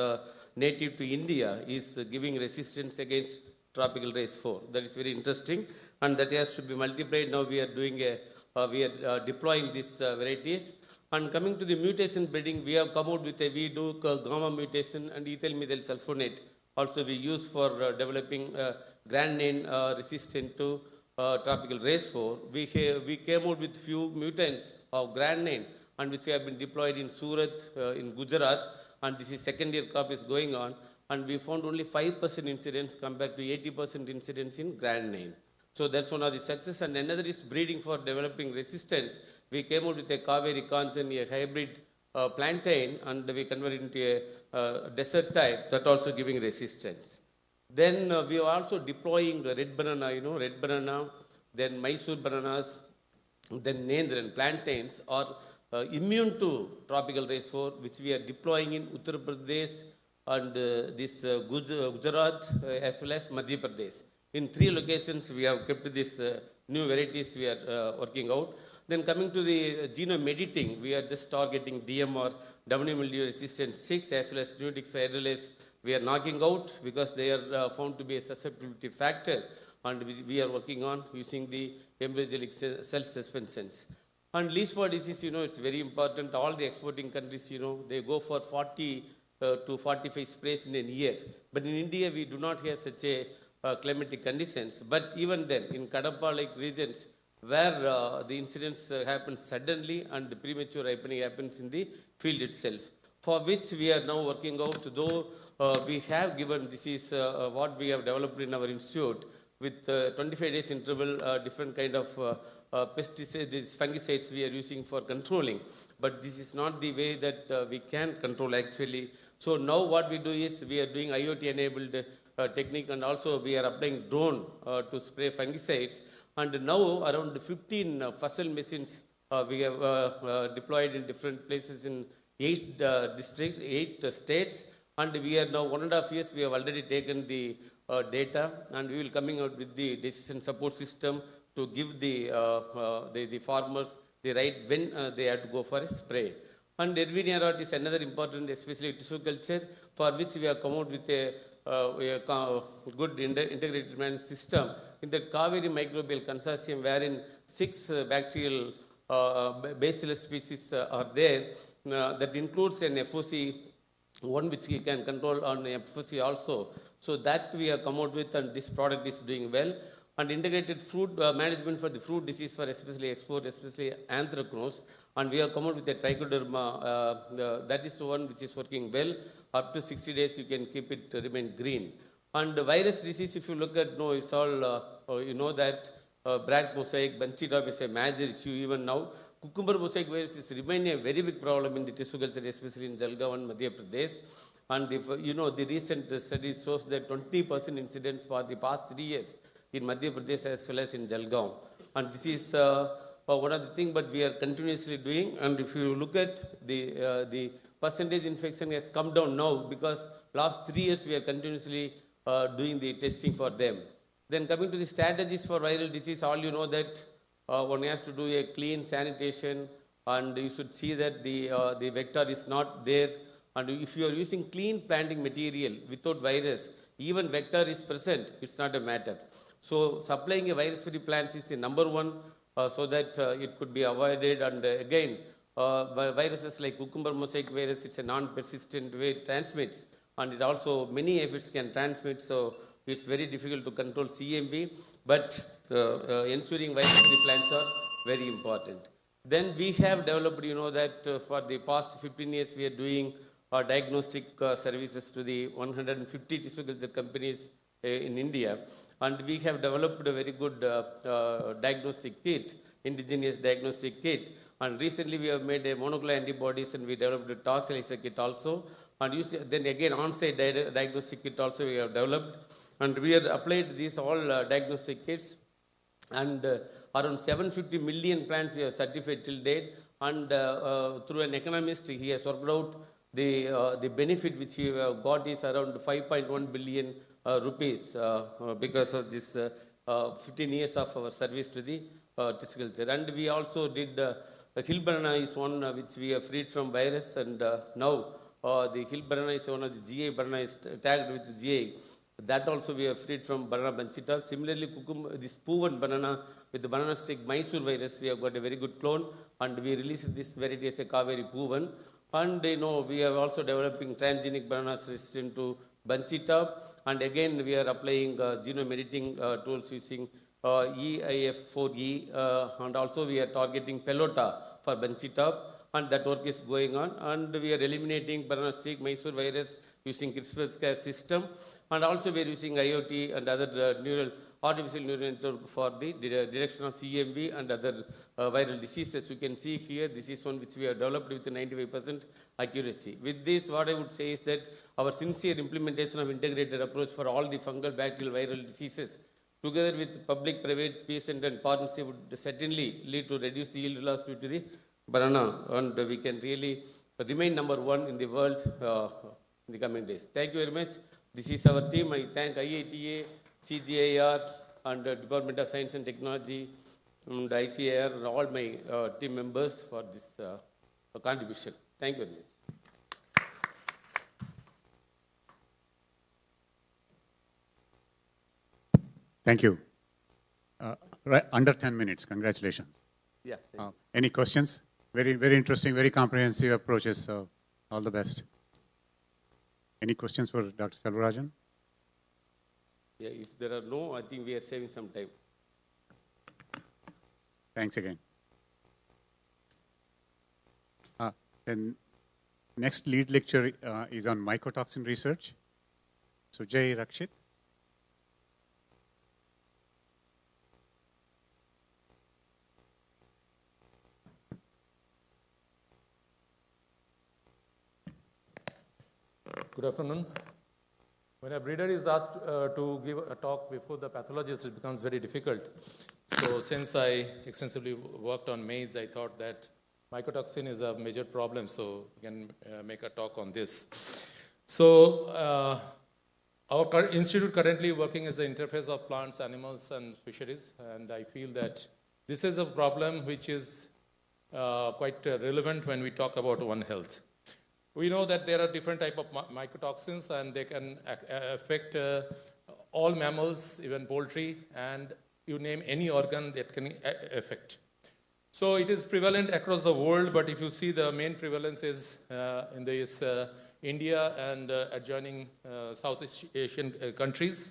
native to India, is giving resistance against tropical race 4. That is very interesting, and that has to be multiplied. Now we are doing deploying these varieties. And coming to the mutation breeding, we have come out with we do gamma mutation and ethyl methyl sulfonate. Also we use for developing granulin resistant to tropical race 4. We came out with few mutants of granulin and which have been deployed in Surat, in Gujarat, and this is second year crop is going on, and we found only 5% incidence compared to 80% incidence in granulin. So that's one of the success. And another is breeding for developing resistance. We came out with a Kaveri Kanchan, a hybrid plantain, and we converted into a desert type that also giving resistance. Then we are also deploying red banana, red banana, then Mysore bananas, then Nendran plantains are immune to tropical race 4, which we are deploying in Uttar Pradesh and this Gujarat as well as Madhya Pradesh. In 3 locations, we have kept these new varieties we are working out. Then coming to the genome editing, we are just targeting DMR, W mildew resistant 6 as well as Nutix hydrolase. We are knocking out because they are found to be a susceptibility factor, and we are working on using the embryogenic cell suspensions. And leaf spot disease, it's very important. All the exporting countries, they go for 40 to 45 sprays in a year. But in India, we do not have such a climatic conditions. But even then, in Kadapa-like regions, where the incidence happens suddenly and the premature ripening happens in the field itself, for which we are now working out, though we have given, this is what we have developed in our institute, with 25 days interval, different kind of pesticides, these fungicides we are using for controlling. But this is not the way that we can control actually. So now what we do is we are doing IoT-enabled technique, and also we are applying drone to spray fungicides. And now around 15 Fasal machines we have deployed in different places in 8 districts, 8 states. And we are now 1.5 years, we have already taken the data, and we will coming out with the decision support system to give the farmers the right when they have to go for a spray. And Erwinia rot is another important, especially tissue culture, for which we have come out with a good integrated management system in the Kaveri Microbial Consortium, wherein 6 bacterial bacillus species are there. That includes an FOC, one which we can control on FOC also. So that we have come out with, and this product is doing well. And integrated fruit management for the fruit disease for especially export, especially anthracnose. And we have come out with a trichoderma, that is the one which is working well. Up to 60 days, you can keep it remain green. And the virus disease, if you look at, it's all, you know that Bragg mosaic, bunchy top is a major issue even now. Cucumber mosaic virus is remaining a very big problem in the tissue culture, especially in Jalgaon and Madhya Pradesh. And if, the recent study shows that 20% incidence for the past 3 years in Madhya Pradesh as well as in Jalgaon. And this is one of the things, but we are continuously doing. And if you look at the percentage infection has come down now, because last 3 years we are continuously doing the testing for them. Then coming to the strategies for viral disease, all you know that one has to do a clean sanitation, and you should see that the vector is not there. And if you are using clean planting material without virus, even vector is present, it's not a matter. So supplying a virus-free plants is the number one, so that it could be avoided. And again, viruses like cucumber mosaic virus, it's a non-persistent way it transmits, and it also many aphids can transmit. So it's very difficult to control CMV, but ensuring virus-free plants are very important. Then we have developed, that for the past 15 years we are doing diagnostic services to the 150 tissue culture companies in India. And we have developed a very good diagnostic kit, indigenous diagnostic kit. And recently we have made a monoclonal antibodies, and we developed a TOS ELISA kit also. And then again on-site diagnostic kit also we have developed. And we have applied these all diagnostic kits. And around 750 million plants we have certified till date. And through an economist, he has worked out the benefit which we have got is around 5.1 billion rupees because of this 15 years of our service to the tisculture. And we also did hill banana is one which we are freed from virus, and now the hill banana is one of the GA banana is tagged with GA. That also we are freed from banana bunchita. Similarly, this Poovan banana with the banana stick Mysore virus, we have got a very good clone, and we released this variety as a Kaveri Poovan. And we are also developing transgenic bananas resistant to bunchita. And again, we are applying genome editing tools using EIF4E, and also we are targeting pelota for bunchita, and that work is going on. And we are eliminating banana stick Mysore virus using CRISPR system, and also we are using IoT and other artificial neural network for the detection of CMV and other viral diseases. You can see here, this is one which we have developed with 95% accuracy. With this, what I would say is that our sincere implementation of integrated approach for all the fungal, bacterial, viral diseases, together with public, private, peace and partnership, would certainly lead to reduce the yield loss due to the banana, and we can really remain #1 in the world in the coming days. Thank you very much. This is our team. I thank IITA, CGIAR, and Department of Science and Technology, and ICAR, and all my team members for this contribution. Thank you very much. Thank you. Right, under 10 minutes. Congratulations. Yeah. Any questions? Very, very interesting, very comprehensive approaches. So all the best. Any questions for Dr. Selvarajan? Yeah, if there are no, I think we are saving some time. Thanks again. Then next lead lecture is on mycotoxin research. So Jay Rakshit. Good afternoon. When a breeder is asked to give a talk before the pathologist, it becomes very difficult. So since I extensively worked on maize, I thought that mycotoxin is a major problem, so we can make a talk on this. So our institute currently working as the interface of plants, animals, and fisheries, and I feel that this is a problem which is quite relevant when we talk about One Health. We know that there are different types of mycotoxins, and they can affect all mammals, even poultry, and you name any organ that can affect. So it is prevalent across the world, but if you see, the main prevalence is in this India and adjoining Southeast Asian countries.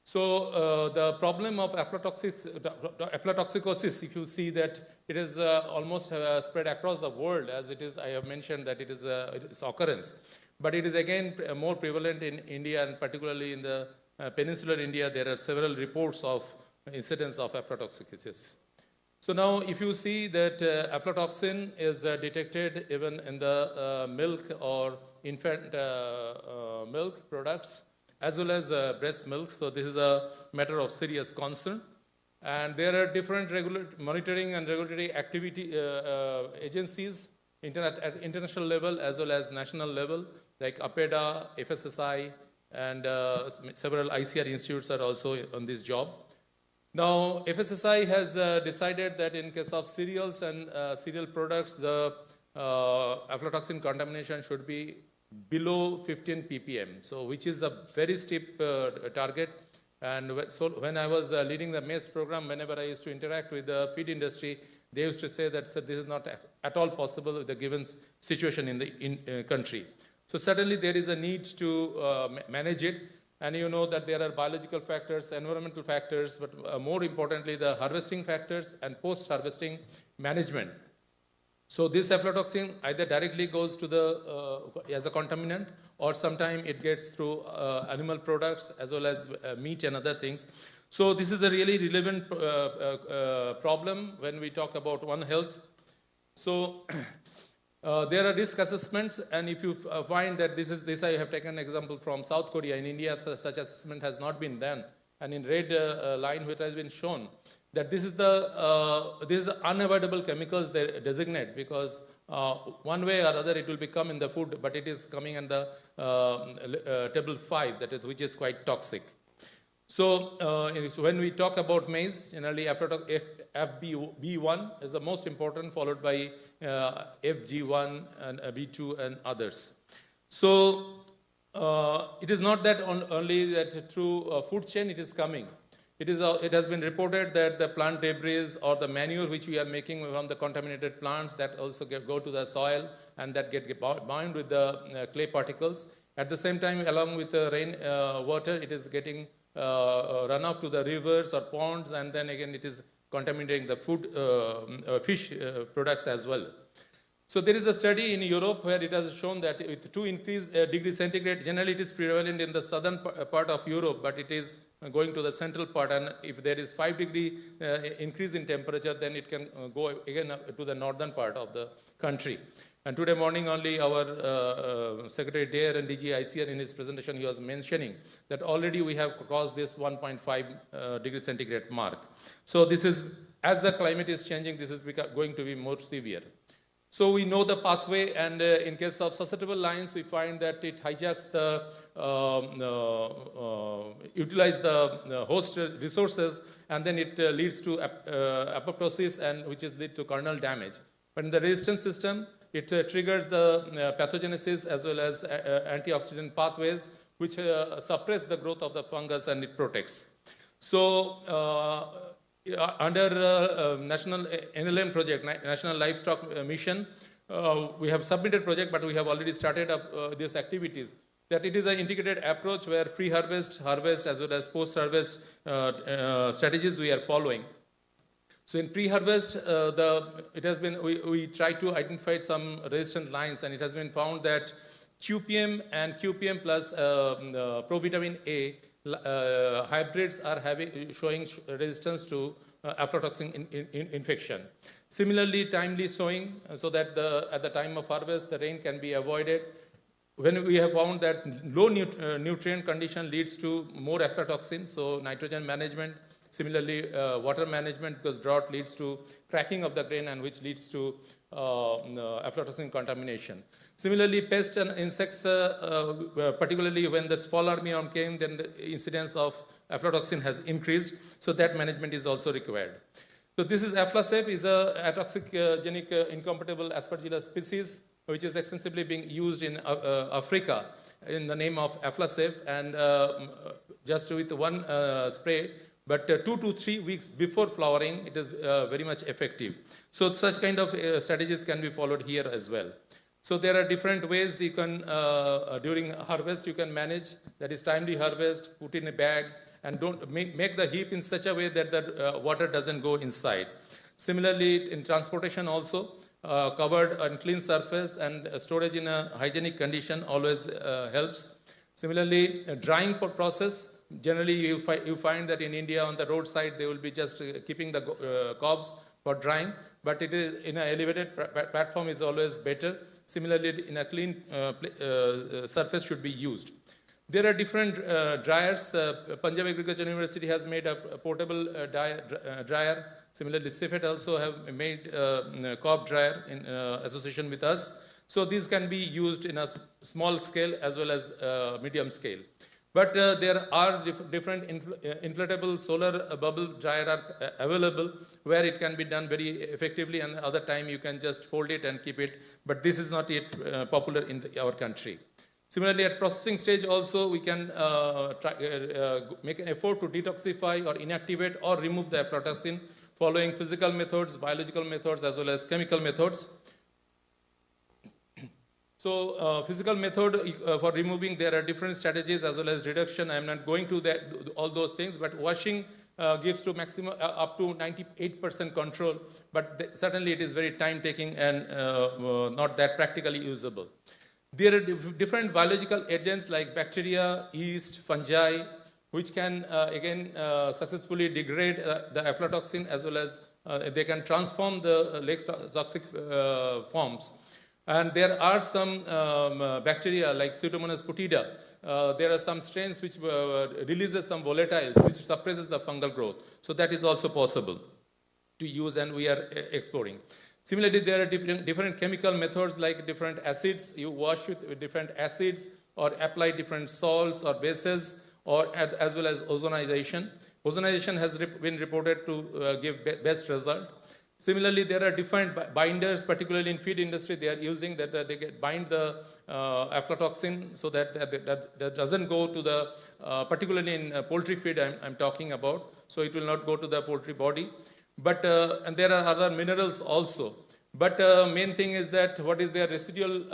So the problem of aflatoxicosis, if you see that it is almost spread across the world, as it is, I have mentioned that it is its occurrence. But it is again more prevalent in India, and particularly in the peninsular India, there are several reports of incidence of aflatoxicosis. So now if you see that aflatoxin is detected even in the milk or infant milk products, as well as breast milk. So this is a matter of serious concern. And there are different monitoring and regulatory activity agencies at international level as well as national level, like APEDA, FSSI, and several ICR institutes are also on this job. Now, FSSI has decided that in case of cereals and cereal products, the aflatoxin contamination should be below 15 ppm, so which is a very steep target. And so when I was leading the maize program, whenever I used to interact with the feed industry, they used to say that this is not at all possible with the given situation in the country. So certainly there is a need to manage it. And you know that there are biological factors, environmental factors, but more importantly, the harvesting factors and post-harvesting management. So this aflatoxin either directly goes to the as a contaminant, or sometime it gets through animal products as well as meat and other things. So this is a really relevant problem when we talk about One Health. So there are risk assessments, and if you find that this I have taken an example from South Korea. In India, such assessment has not been done, and in red line which has been shown, that this is the unavoidable chemicals they designate, because one way or other it will become in the food, but it is coming in the table 5, that is, which is quite toxic. So when we talk about maize, generally FB1 is the most important, followed by FG1 and B2 and others. So it is not that only that through food chain it is coming. It has been reported that the plant debris or the manure which we are making from the contaminated plants, that also go to the soil and that get bound with the clay particles. At the same time, along with the rain water, it is getting run off to the rivers or ponds, and then again it is contaminating the food, fish products as well. So there is a study in Europe where it has shown that with 2 degrees centigrade, generally it is prevalent in the southern part of Europe, but it is going to the central part, and if there is 5-degree increase in temperature, then it can go again to the northern part of the country. And today morning only our Secretary Dare and DG ICR in his presentation, he was mentioning that already we have crossed this 1.5 degree centigrade mark. So this is, as the climate is changing, this is going to be more severe. So we know the pathway, and in case of susceptible lines, we find that it hijacks the, utilize the host resources, and then it leads to apoptosis, and which is lead to kernel damage. But in the resistance system, it triggers the pathogenesis as well as antioxidant pathways, which suppress the growth of the fungus, and it protects. So under National NLM project, National Livestock Mission, we have submitted project, but we have already started up these activities. That it is an integrated approach where pre-harvest, harvest, as well as post-harvest strategies we are following. So in pre-harvest, we try to identify some resistant lines, and it has been found that QPM and QPM plus provitamin A hybrids are showing resistance to aflatoxin infection. Similarly, timely sowing, so that at the time of harvest, the rain can be avoided. When we have found that low nutrient condition leads to more aflatoxin, so nitrogen management. Similarly, water management, because drought leads to cracking of the grain, and which leads to aflatoxin contamination. Similarly, pests and insects, particularly when the fall armyworm came, then the incidence of aflatoxin has increased, so that management is also required. So this is Aflasafe, is a atoxigenic incompatible Aspergillus species, which is extensively being used in Africa in the name of Aflasafe, and just with one spray, but 2 to 3 weeks before flowering, it is very much effective. So such kind of strategies can be followed here as well. So there are different ways you can, during harvest, you can manage. That is timely harvest, put in a bag, and don't make the heap in such a way that the water doesn't go inside. Similarly, in transportation also, covered and clean surface and storage in a hygienic condition always helps. Similarly, drying process. Generally, you find that in India on the roadside, they will be just keeping the cobs for drying, but it is in an elevated platform is always better. Similarly, in a clean surface should be used. There are different dryers. Punjab Agriculture University has made a portable dryer. Similarly, CIFET also have made a cob dryer in association with us. So these can be used in a small scale as well as medium scale. But there are different inflatable solar bubble dryer are available, where it can be done very effectively, and other time you can just fold it and keep it. But this is not yet popular in our country. Similarly, at processing stage also, we can make an effort to detoxify or inactivate or remove the aflatoxin following physical methods, biological methods, as well as chemical methods. So physical method for removing, there are different strategies as well as reduction. I am not going to all those things, but washing gives to maximum up to 98% control, but certainly it is very time taking and not that practically usable. There are different biological agents like bacteria, yeast, fungi, which can again successfully degrade the aflatoxin, as well as they can transform the less toxic forms. And there are some bacteria like Pseudomonas putida. There are some strains which releases some volatiles which suppresses the fungal growth. So that is also possible to use, and we are exploring. Similarly, there are different chemical methods like different acids. You wash with different acids or apply different salts or bases, as well as ozonization. Ozonization has been reported to give best result. Similarly, there are different binders, particularly in feed industry, they are using that they bind the aflatoxin so that doesn't go to the, particularly in poultry feed I'm talking about, so it will not go to the poultry body. But, and there are other minerals also. But main thing is that what is their residual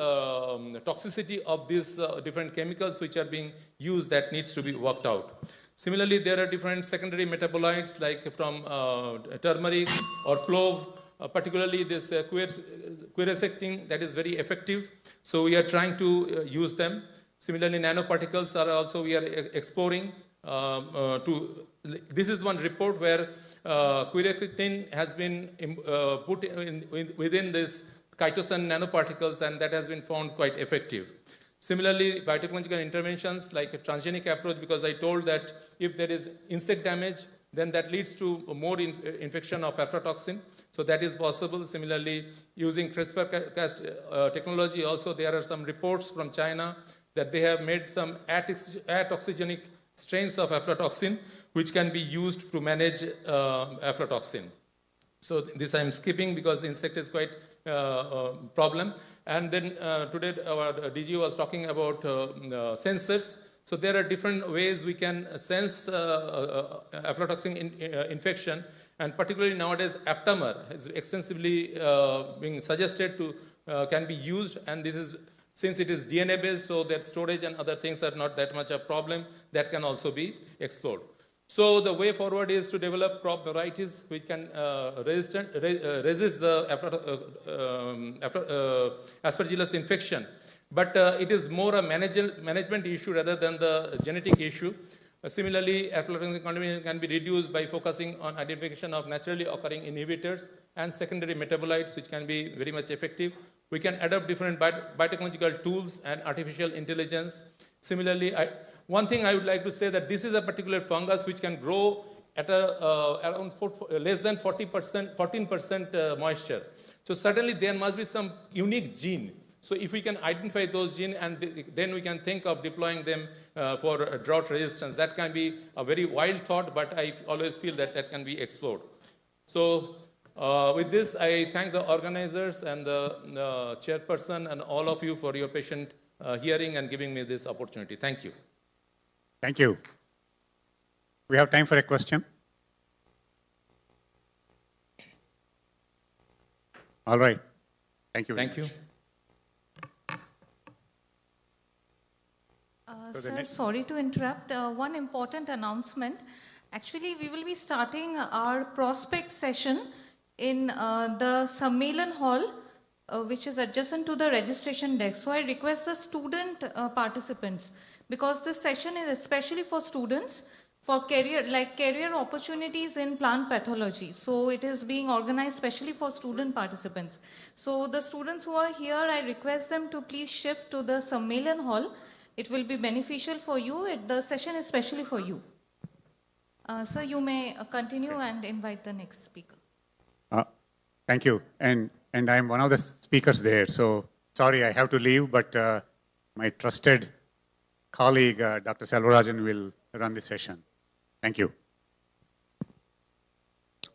toxicity of these different chemicals which are being used that needs to be worked out. Similarly, there are different secondary metabolites like from turmeric or clove, particularly this quercetin that is very effective. So we are trying to use them. Similarly, nanoparticles are also we are exploring this is one report where quercetin has been put within this chitosan nanoparticles, and that has been found quite effective. Similarly, biotechnological interventions like a transgenic approach, because I told that if there is insect damage, then that leads to more infection of aflatoxin. So that is possible. Similarly, using CRISPR-Cas technology also, there are some reports from China that they have made some atoxigenic strains of aflatoxin, which can be used to manage aflatoxin. So this I'm skipping because insect is quite problem. And then today our DG was talking about sensors. So there are different ways we can sense aflatoxin infection, and particularly nowadays aptamer is extensively being suggested to can be used, and this is since it is DNA based, so that storage and other things are not that much a problem. That can also be explored. So the way forward is to develop crop varieties which can resist the Aspergillus infection. But it is more a management issue rather than the genetic issue. Similarly, aflatoxin contamination can be reduced by focusing on identification of naturally occurring inhibitors and secondary metabolites, which can be very much effective. We can adopt different biotechnological tools and artificial intelligence. Similarly, one thing I would like to say that this is a particular fungus which can grow at around less than 14% moisture. So certainly there must be some unique gene. So if we can identify those genes, and then we can think of deploying them for drought resistance. That can be a very wild thought, but I always feel that that can be explored. So with this, I thank the organizers and the chairperson and all of you for your patient hearing and giving me this opportunity. Thank you. Thank you. We have time for a question. All right. Thank you very much. Thank you. Sir, sorry to interrupt. One important announcement. Actually, we will be starting our prospect session in the Sammelan Hall, which is adjacent to the registration desk. So I request the student participants, because this session is especially for students for career opportunities in plant pathology. So it is being organized specially for student participants. So the students who are here, I request them to please shift to the Sammelan Hall. It will be beneficial for you. The session is specially for you. Sir, you may continue and invite the next speaker. Thank you. And I'm one of the speakers there. So sorry, I have to leave, but my trusted colleague, Dr. Selvarajan, will run the session. Thank you.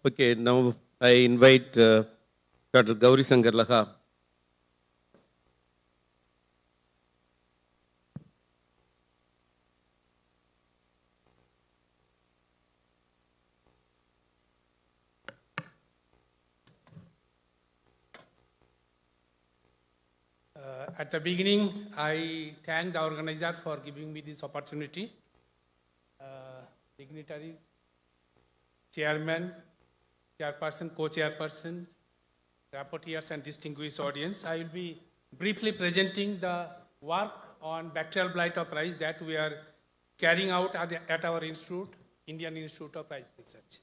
Okay, now I invite Dr. Gauri Sangarlaha. At the beginning, I thank the organizer for giving me this opportunity. Dignitaries, chairman, chairperson, co-chairperson, rapporteurs, and distinguished audience. I will be briefly presenting the work on bacterial blight of rice that we are carrying out at our institute, Indian Institute of Rice Research.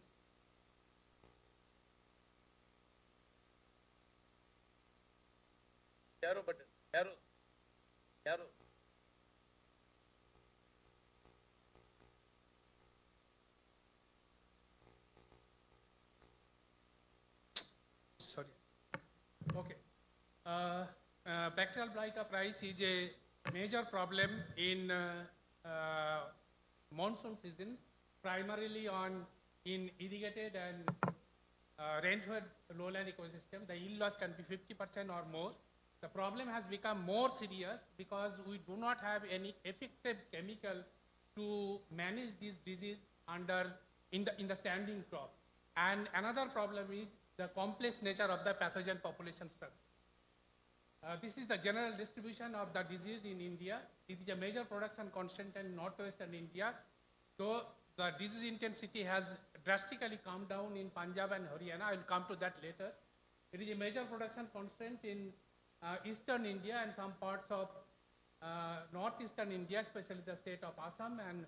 Sorry. Okay. Bacterial blight of rice is a major problem in monsoon season, primarily in irrigated and rainfed lowland ecosystem, the yield loss can be 50% or more. The problem has become more serious because we do not have any effective chemical to manage this disease in the standing crop. And another problem is the complex nature of the pathogen population structure. This is the general distribution of the disease in India. It is a major production constant in northwestern India, though the disease intensity has drastically come down in Punjab and Haryana. I will come to that later. It is a major production constraint in eastern India and some parts of northeastern India, especially the state of Assam and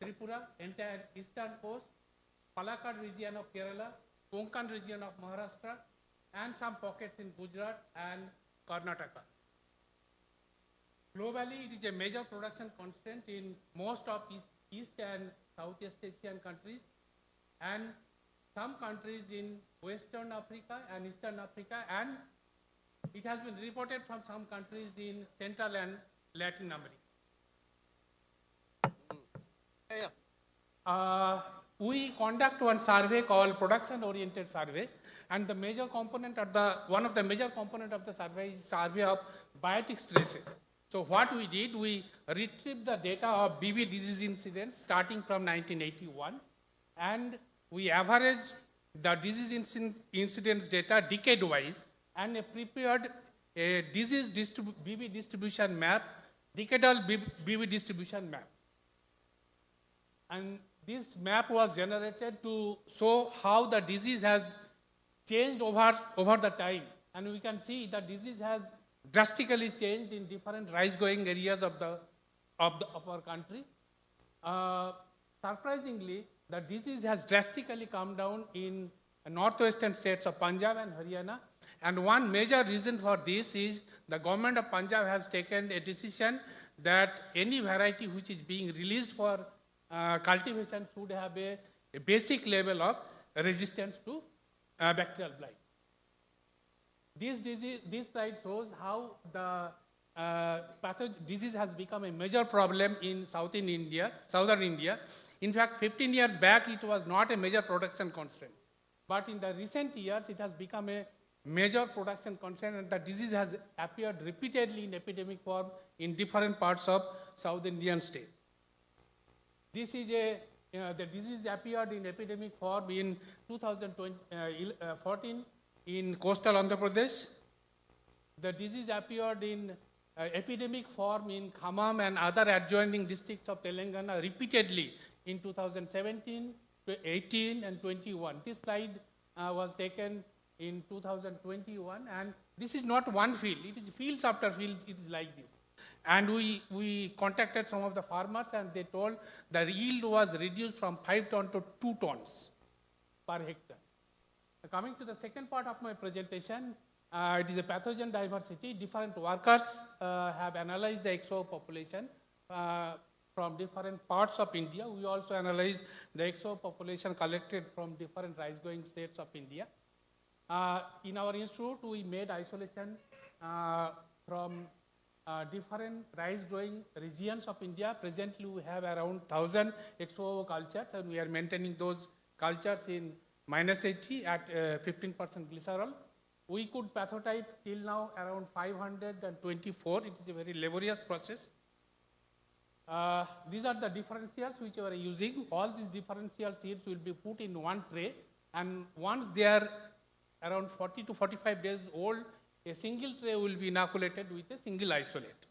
Tripura, entire eastern coast, Palakkad region of Kerala, Konkan region of Maharashtra, and some pockets in Gujarat and Karnataka. Globally, it is a major production constraint in most of East and Southeast Asian countries, and some countries in Western Africa and Eastern Africa, and it has been reported from some countries in Central and Latin America. We conduct one survey called production-oriented survey, and the major component of one of the major component of the survey is survey of biotic stresses. So what we did, we retrieved the data of BB disease incidents starting from 1981, and we averaged the disease incidence data decade-wise, and prepared a disease BB distribution map, decadal BB distribution map. And this map was generated to show how the disease has changed over the time. And we can see the disease has drastically changed in different rice-growing areas of our country. Surprisingly, the disease has drastically come down in northwestern states of Punjab and Haryana. And one major reason for this is the government of Punjab has taken a decision that any variety which is being released for cultivation should have a basic level of resistance to bacterial blight. This slide shows how the disease has become a major problem in southern India. In fact, 15 years back, it was not a major production constraint. But in the recent years, it has become a major production constraint, and the disease has appeared repeatedly in epidemic form in different parts of South Indian states. This is the disease appeared in epidemic form in 2014 in coastal Andhra Pradesh. The disease appeared in epidemic form in Khammam and other adjoining districts of Telangana repeatedly in 2017, 18, and 21. This slide was taken in 2021, and this is not one field. It is fields after fields. It is like this. And we contacted some of the farmers, and they told the yield was reduced from 5 tons to 2 tons per hectare. Coming to the second part of my presentation, it is a pathogen diversity. Different workers have analyzed the XO population from different parts of India. We also analyzed the XO population collected from different rice-growing states of India. In our institute, we made isolation from different rice-growing regions of India. Presently, we have around 1,000 XO cultures, and we are maintaining those cultures in -80 at 15% glycerol. We could pathotype till now around 524. It is a very laborious process. These are the differentials which we are using. All these differential seeds will be put in one tray, and once they are around 40 to 45 days old, a single tray will be inoculated with a single isolate.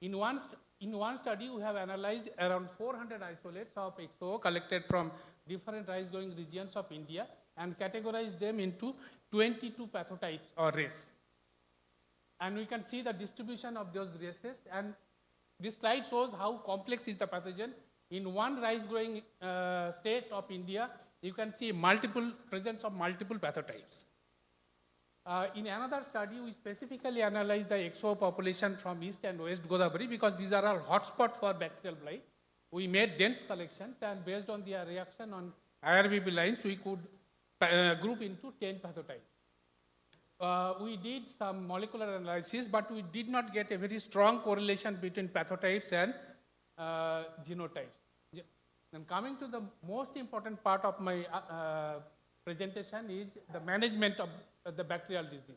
In one study, we have analyzed around 400 isolates of XO collected from different rice-growing regions of India and categorized them into 22 pathotypes or races. And we can see the distribution of those races, and this slide shows how complex is the pathogen. In one rice-growing state of India, you can see presence of multiple pathotypes. In another study, we specifically analyzed the XO population from East and West Godavari because these are all hotspots for bacterial blight. We made dense collections, and based on their reaction on IRBB lines, we could group into 10 pathotypes. We did some molecular analysis, but we did not get a very strong correlation between pathotypes and genotypes. Then coming to the most important part of my presentation is the management of the bacterial disease.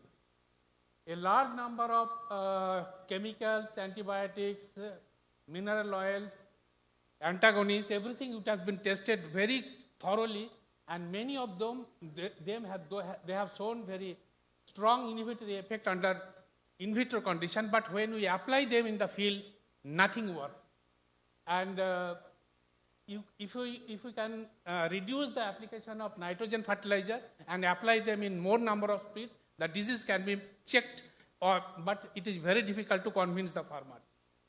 A large number of chemicals, antibiotics, mineral oils, antagonists, everything which has been tested very thoroughly, and many of them, they have shown very strong inhibitory effect under in vitro condition, but when we apply them in the field, nothing works. And if we can reduce the application of nitrogen fertilizer and apply them in more number of spreads, the disease can be checked, but it is very difficult to convince the farmers.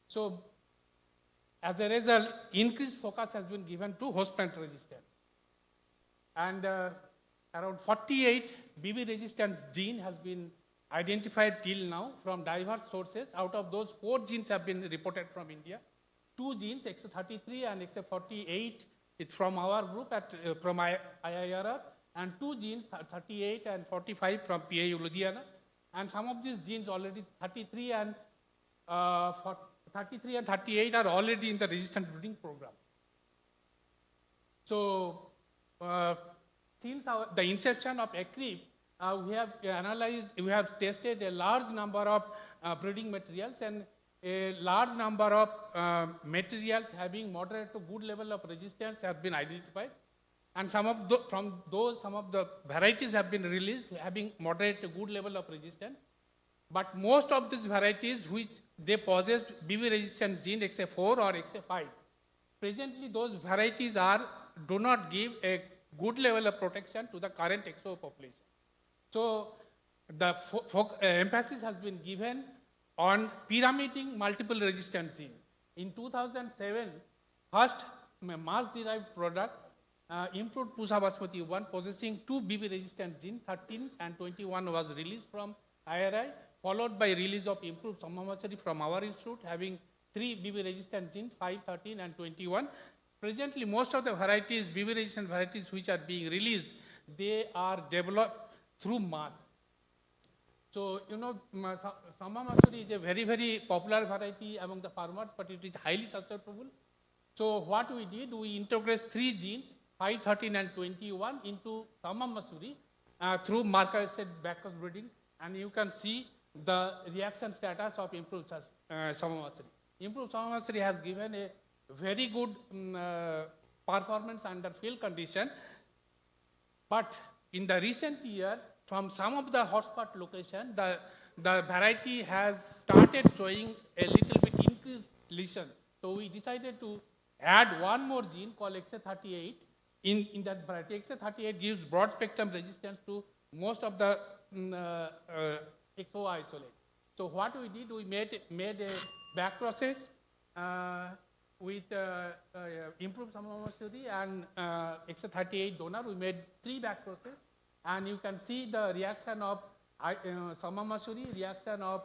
So, as a result, increased focus has been given to host plant resistance. And around 48 BB resistance gene has been identified till now from diverse sources. Out of those, 4 genes have been reported from India. 2 genes, XA33 and XA48, it's from our group from IIRR, and 2 genes, 38 and 45 from PAU Ludhiana. And some of these genes already, 33 and 38 are already in the resistant breeding program. So, since the inception of ECRIP, we have analyzed, we have tested a large number of breeding materials, and a large number of materials having moderate to good level of resistance have been identified. And some of the varieties have been released having moderate to good level of resistance. But most of these varieties which they possessed BB resistant gene XA4 or XA5, presently those varieties do not give a good level of protection to the current XO population. So the emphasis has been given on pyramiding multiple resistant genes. In 2007, first mass-derived product, improved Pusa Basmati 1 possessing 2 BB resistant genes, 13 and 21 was released from IRI, followed by release of improved Samamasari from our institute having 3 BB resistant genes, 5, 13 and 21. Presently, most of the varieties, BB resistant varieties which are being released, they are developed through mass. So, you know, Samamasari is a very, very popular variety among the farmers, but it is highly susceptible. So, what we did, we integrated 3 genes, 5, 13 and 21 into Samamasari through marker-assisted backcross breeding, and you can see the reaction status of improved Samamasari. Improved Samamasari has given a very good performance under field condition, but in the recent years, from some of the hotspot location, the variety has started showing a little bit increased lesion. So we decided to add one more gene called XA38 in that variety. XA38 gives broad spectrum resistance to most of the XO isolates. So what we did, we made a back process with improved Samamasari and XA38 donor. We made 3 back process, and you can see the reaction of Samamasari, reaction of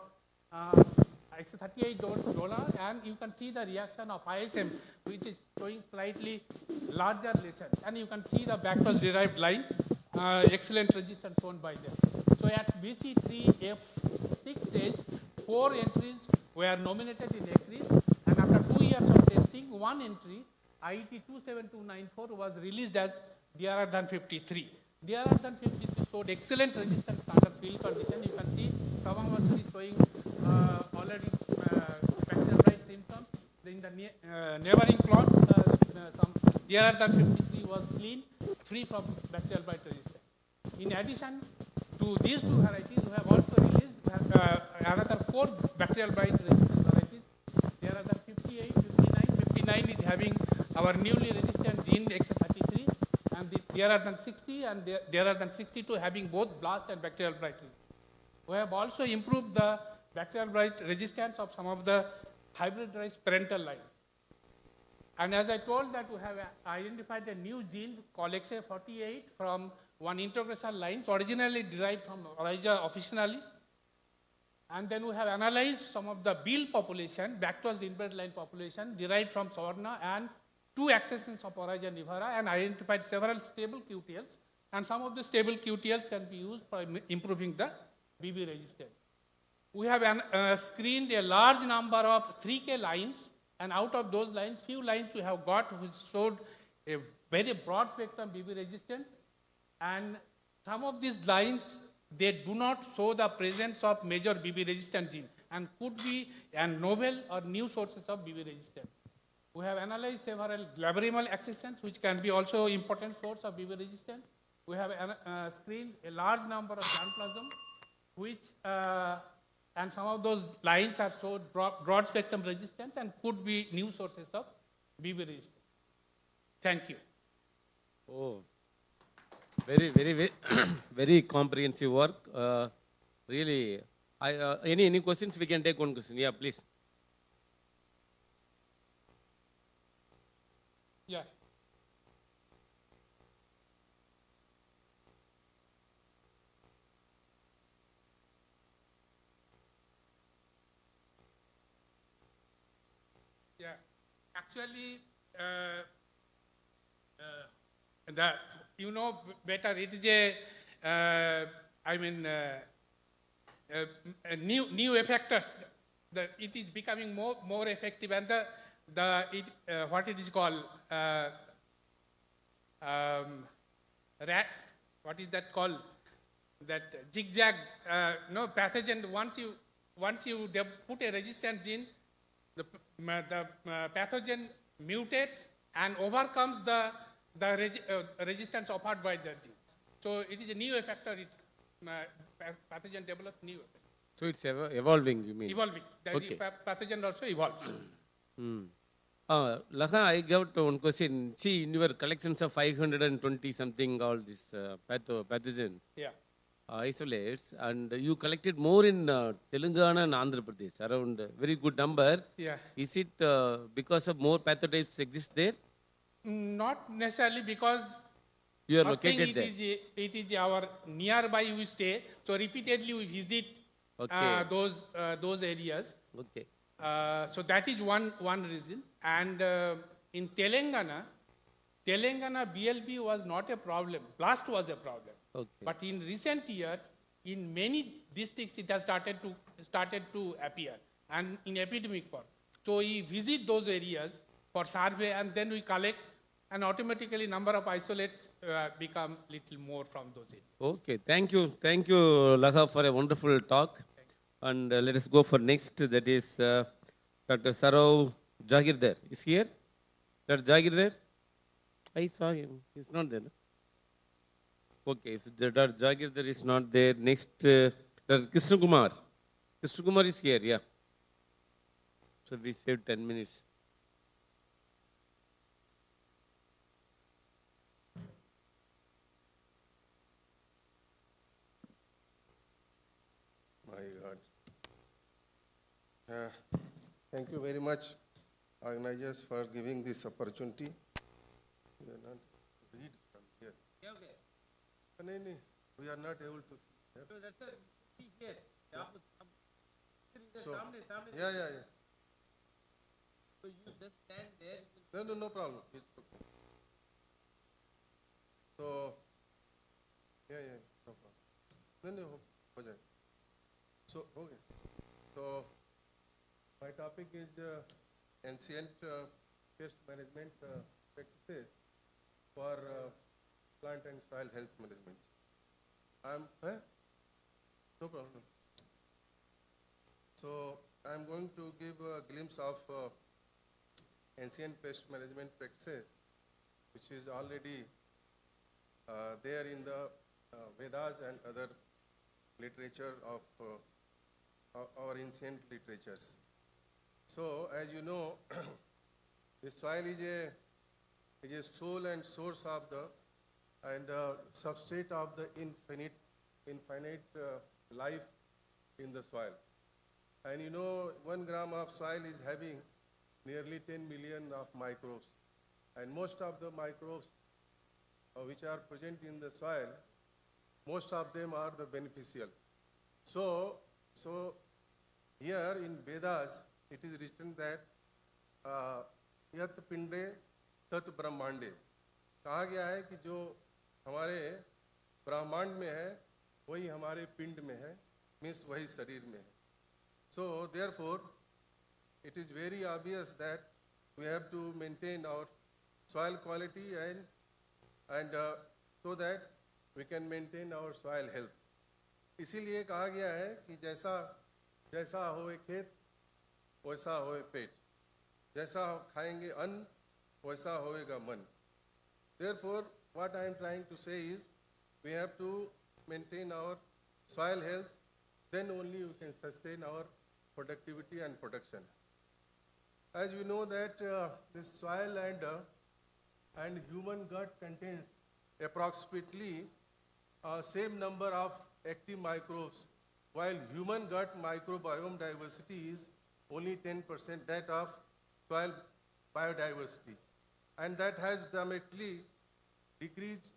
XA38 donor, and you can see the reaction of ISM, which is showing slightly larger lesions. And you can see the backcross derived lines, excellent resistance shown by them. So at BC3F6 stage, 4 entries were nominated in ECRIS, and after 2 years of testing, 1 entry, IET 27294, was released as DRR than 53. DRR than 53 showed excellent resistance under field condition. You can see Samamasari is showing already bacterial blight symptoms. In the neighboring plot, some DRR than 53 was clean, free from bacterial blight resistance. In addition to these 2 varieties, we have also released another 4 bacterial blight resistant varieties. There are the 58, 59. 59 is having our newly resistant gene XA33, and there are the 60 and there are the 62 having both blast and bacterial blight. We have also improved the bacterial blight resistance of some of the hybridized parental lines. And as I told that we have identified a new gene called XA48 from one introgressor lines originally derived from Oryza officinalis. And then we have analyzed some of the bill population, backwards inbred line population derived from Savarna and 2 accessions of Oryza nivara, and identified several stable QTLs. And some of the stable QTLs can be used for improving the BB resistance. We have screened a large number of 3K lines, and out of those lines, few lines we have got which showed a very broad spectrum BB resistance, and some of these lines, they do not show the presence of major BB resistant gene and could be a novel or new sources of BB resistance. We have analyzed several glabrimal accessions, which can be also important source of BB resistance. We have screened a large number of germplasm, which, and some of those lines are so broad spectrum resistance and could be new sources of BB resistance. Thank you. Oh, very, very comprehensive work. Really, any questions? We can take one question. Yeah, please. Yeah. Yeah. Actually, you know better, it is a new effectors. It is becoming more effective, and what it is called, what is that called? That zigzag, no pathogen. Once you put a resistant gene, the pathogen mutates and overcomes the resistance offered by the genes. So it is a new effector. Pathogen develops new effector. So it's evolving, you mean? Evolving. Okay. The pathogen also evolves. Lakha, I got one question. See, in your collections of 520 something, all these pathogens, yeah, isolates, and you collected more in Telangana and Andhra Pradesh, around very good number. Yeah. Is it because of more pathotypes exist there? Not necessarily, because you are first located thing, there. it is our nearby we stay, so repeatedly we visit those areas. Okay. So that is one reason. And in Telangana BLB was not a problem. Blast was a problem. Okay. But in recent years, in many districts, it has started to appear, and in epidemic form. So we visit those areas for survey, and then we collect, and automatically number of isolates become little more from those areas. Okay, thank you, Lakha, for a wonderful talk. And let us go for next. That is Dr. Sarov Jagirdar. Is here? Dr. Jagirdar? I saw him. He's not there. No? Okay, if Dr. Jagirdar is not there, next Dr. Krishna Kumar. Krishna Kumar is here, yeah. So we saved 10 minutes. My God. Thank you very much, organizers, for giving this opportunity. We are not read from here. Yeah, okay. No, we are not able to see. So that's a see here. Yeah. So, yeah. So you just stand there. No problem. It's okay. So, yeah, no problem. No, ho jayega. So, okay. So, my topic is ancient pest management practices for plant and soil health management. No problem. So, I'm going to give a glimpse of ancient pest management practices, which is already there in the Vedas and other literature of our ancient literatures. So, as you know, the soil is a soul and source of the and substrate of the infinite life in the soil. And you know, 1 gram of soil is having nearly 10 million of microbes. And most of the microbes which are present in the soil, most of them are the beneficial. So here in Vedas, it is written that यत पिंडे तत ब्रह्मांडे, कहा गया है कि जो हमारे ब्रह्मांड में है वही हमारे पिंड में है, मीन्स वही शरीर में है. So therefore it is very obvious that we have to maintain our soil quality and so that we can maintain our soil health. इसीलिए कहा गया है कि जैसा होए खेत वैसा होए पेट, जैसा खाएंगे अन्न वैसा होएगा मन. Therefore, what I am trying to say is, we have to maintain our soil health, then only we can sustain our productivity and production. As we know that this soil and human gut contains approximately same number of active microbes, while human gut microbiome diversity is only 10% that of soil biodiversity. And that has dramatically decreased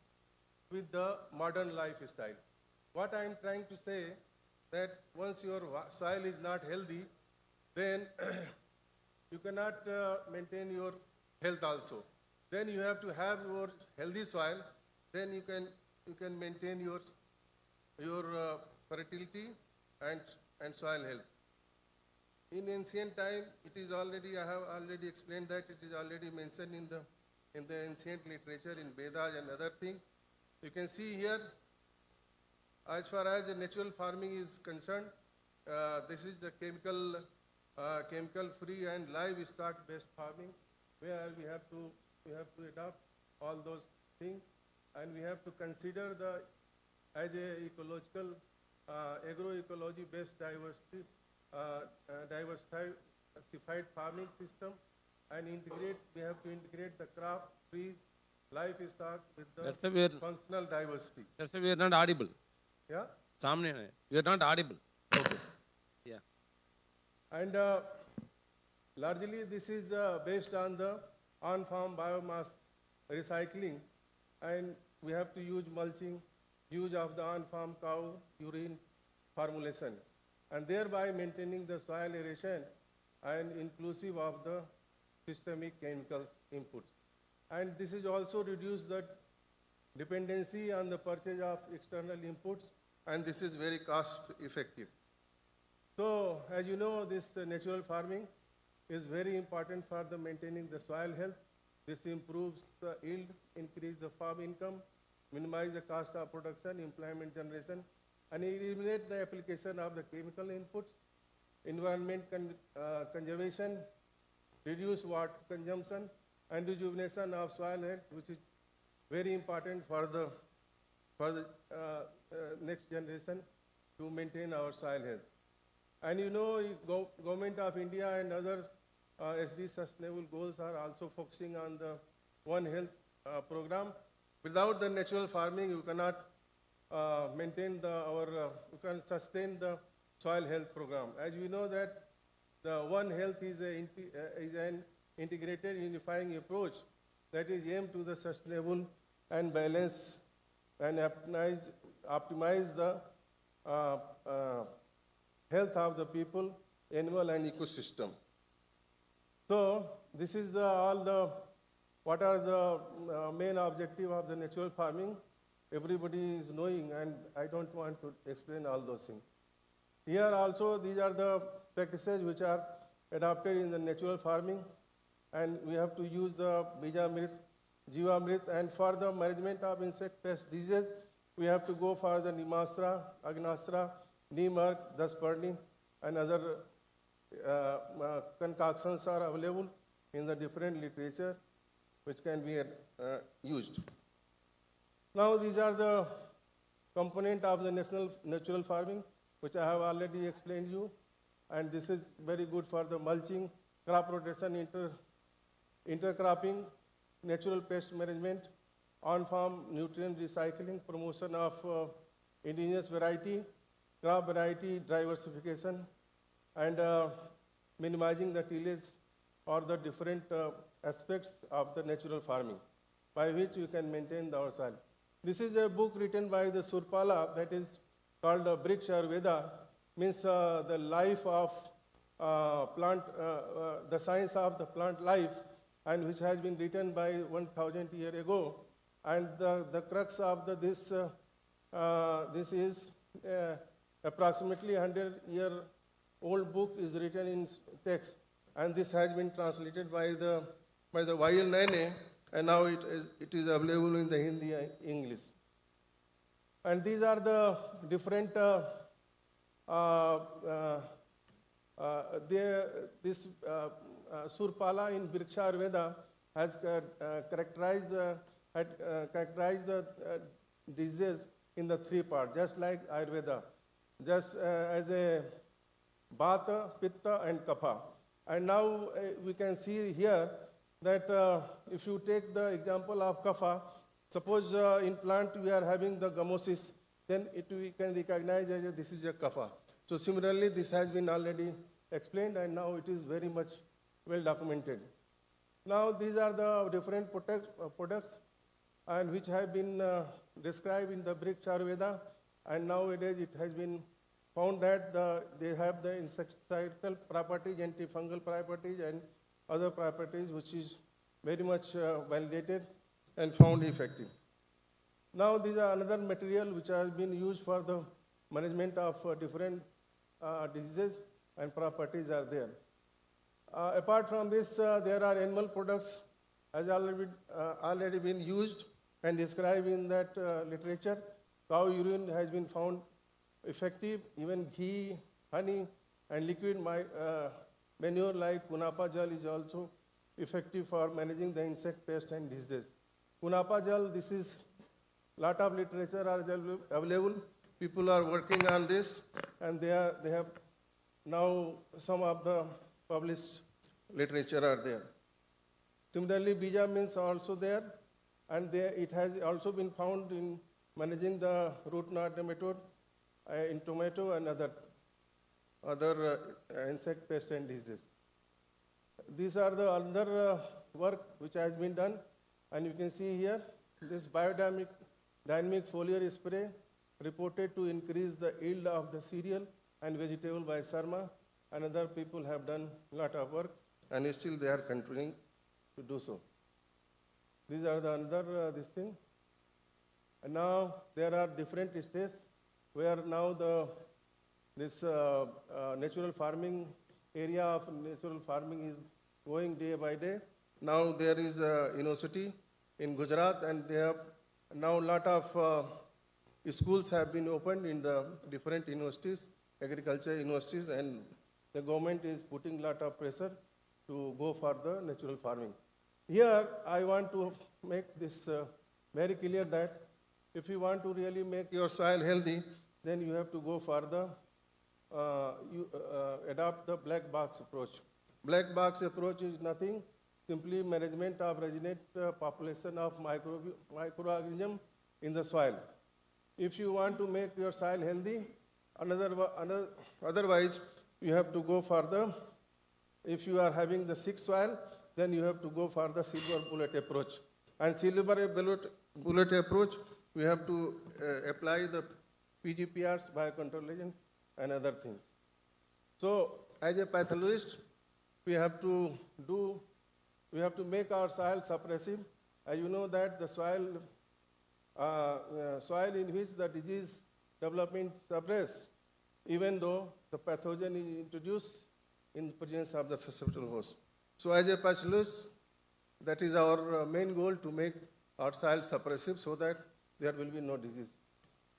with the modern lifestyle. What I am trying to say, that once your soil is not healthy, then you cannot maintain your health also. Then you have to have your healthy soil, then you can maintain your fertility and soil health. In ancient time, it is already, I have already explained that it is already mentioned in the ancient literature, in Vedas and other things. You can see here, as far as the natural farming is concerned, this is the chemical-free and livestock-based farming, where we have to adopt all those things, and we have to consider as a ecological, agroecology-based diversified farming system, and we have to integrate the crop, trees, livestock with the functional diversity. That's why we are not audible. Yeah? We are not audible. Okay. Yeah. And largely this is based on the on-farm biomass recycling, and we have to use mulching, use of the on-farm cow urine formulation, and thereby maintaining the soil aeration and inclusive of the systemic chemical inputs. And this is also reduce the dependency on the purchase of external inputs, and this is very cost effective. So, as you know, this natural farming is very important for the maintaining the soil health. This improves the yield, increase the farm income, minimize the cost of production, employment generation, and eliminate the application of the chemical inputs, environment conservation, reduce water consumption, and rejuvenation of soil health, which is very important for the next generation to maintain our soil health. And you know, Government of India and other SD sustainable goals are also focusing on the One Health program. Without the natural farming, you cannot maintain you can sustain the soil health program. As we know that the One Health is an integrated, unifying approach that is aimed to the sustainable and balance and optimize the health of the people, animal, and ecosystem. So this is what are the main objective of the natural farming. Everybody is knowing, and I don't want to explain all those things. Here also, these are the practices which are adopted in the natural farming, and we have to use the Bijamrit, Jivamrit, and for the management of insect pest diseases, we have to go for the Nimastra, Agnastra, Neem-Arc, Dasparni, and other concoctions are available in the different literature which can be used. Now these are the component of the natural farming, which I have already explained you, and this is very good for the mulching, crop rotation, intercropping, natural pest management, on-farm nutrient recycling, promotion of indigenous variety, crop variety diversification, and minimizing the tillage or the different aspects of the natural farming, by which we can maintain our soil. This is a book written by the Surpala that is called Briksha Ayurveda, means the life of plant, the science of the plant life, and which has been written by 1,000 years ago. And the crux of this is approximately 100-year-old book is written in text, and this has been translated by the Y.L. Nane and now it is available in the Hindi and English. And these are the different, this Surpala in Vriksha Ayurveda has characterized the diseases in the three parts, just like Ayurveda, just as a Vata, Pitta, and Kapha. And now we can see here that if you take the example of Kapha, suppose in plant we are having the gamosis, then we can recognize that this is a Kapha. So similarly, this has been already explained, and now it is very much well documented. Now these are the different products and which have been described in the Vriksha Ayurveda, and nowadays it has been found that they have the insecticidal properties, antifungal properties, and other properties which is very much validated and found effective. Now these are another material which has been used for the management of different diseases, and properties are there. Apart from this, there are animal products has already been used and described in that literature. Cow urine has been found effective, even ghee, honey, and liquid manure like Kunapa gel is also effective for managing the insect pest and diseases. Kunapa gel, this is lot of literature are available. People are working on this, and they have now some of the published literature are there. Similarly, bija means also there, and it has also been found in managing the root knot nematode in tomato and other insect pest and diseases. These are the other work which has been done, and you can see here this biodynamic foliar spray reported to increase the yield of the cereal and vegetable by Sharma, and other people have done a lot of work, and still they are continuing to do so. These are the another this thing. And now there are different states where now this natural farming area of natural farming is going day by day. Now there is a university in Gujarat, and they have now a lot of schools have been opened in the different universities, agriculture universities, and the government is putting a lot of pressure to go for the natural farming. Here, I want to make this very clear that if you want to really make your soil healthy, then you have to go for the, adopt the black box approach. Black box approach is nothing, simply management of resident population of microorganisms in the soil. If you want to make your soil healthy, otherwise you have to go for the, if you are having the sick soil, then you have to go for the silver bullet approach. And silver bullet approach, we have to apply the PGPRs, biocontrol agent, and other things. So as a pathologist, we have to make our soil suppressive. As you know that the soil in which the disease development suppressed, even though the pathogen is introduced in the presence of the susceptible host. So as a pathologist, that is our main goal, to make our soil suppressive so that there will be no disease.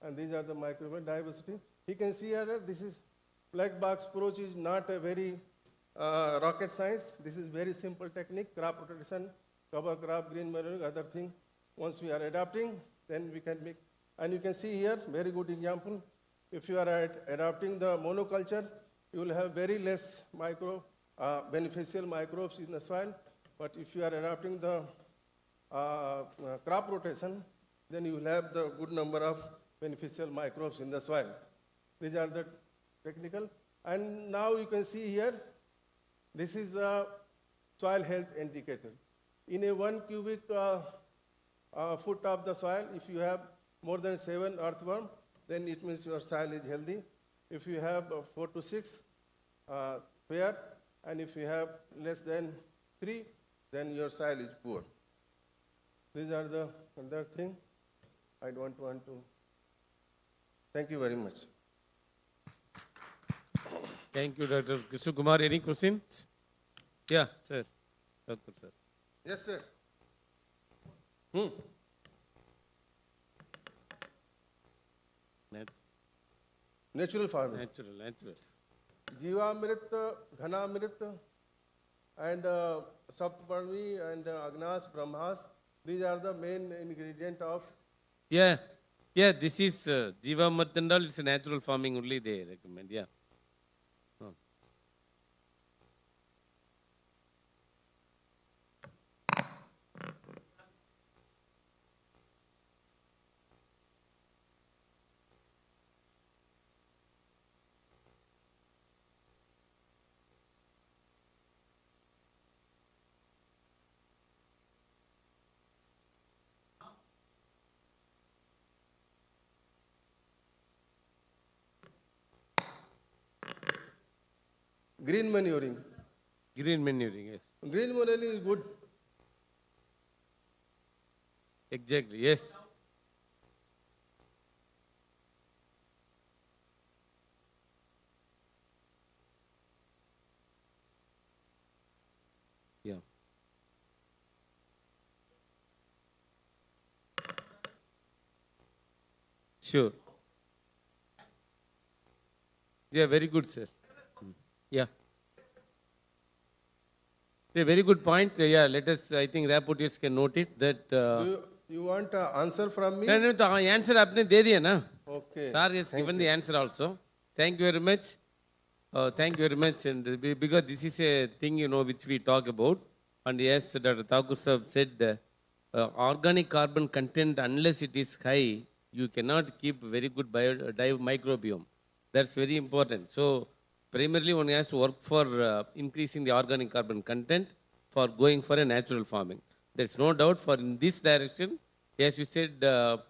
And these are the microbial diversity. You can see here that this is black box approach is not a very rocket science. This is very simple technique, crop rotation, cover crop, green manure, other thing. Once we are adapting, then we can make, and you can see here, very good example. If you are adopting the monoculture, you will have very less beneficial microbes in the soil. But if you are adopting the crop rotation, then you will have the good number of beneficial microbes in the soil. These are the technical. And now you can see here, this is the soil health indicator. In a 1 cubic foot of the soil, if you have more than 7 earthworm, then it means your soil is healthy. If you have 4 to 6 fair, and if you have less than 3, then your soil is poor. These are the other thing. I don't want to. Thank you very much. Thank you, Dr. Krishna Kumar. Any questions? Yeah, sir. Dr. Sir. Yes, sir. Natural farming. Natural. Jivamrit, Ghanamrit, and Saptparvi and Agnas, Brahmas. These are the main ingredient of. Yeah, this is Jivamrit and all, it's a natural farming only they recommend, yeah. Green manuring. Green manuring, yes. Green manuring is good. Exactly, yes. Yeah. Sure. Yeah, very good, sir. Yeah. A very good point. Yeah, let us, I think rapporteurs can note it that. You want an answer from me? No, the answer आपने दे दिया ना. Okay. Sir has given the answer also. Thank you very much. Thank you very much. And because this is a thing, which we talk about. And yes, Dr. Thakur Sahab said, organic carbon content, unless it is high, you cannot keep very good microbiome. That's very important. So, primarily one has to work for increasing the organic carbon content for going for a natural farming. There's no doubt for in this direction, as you said, that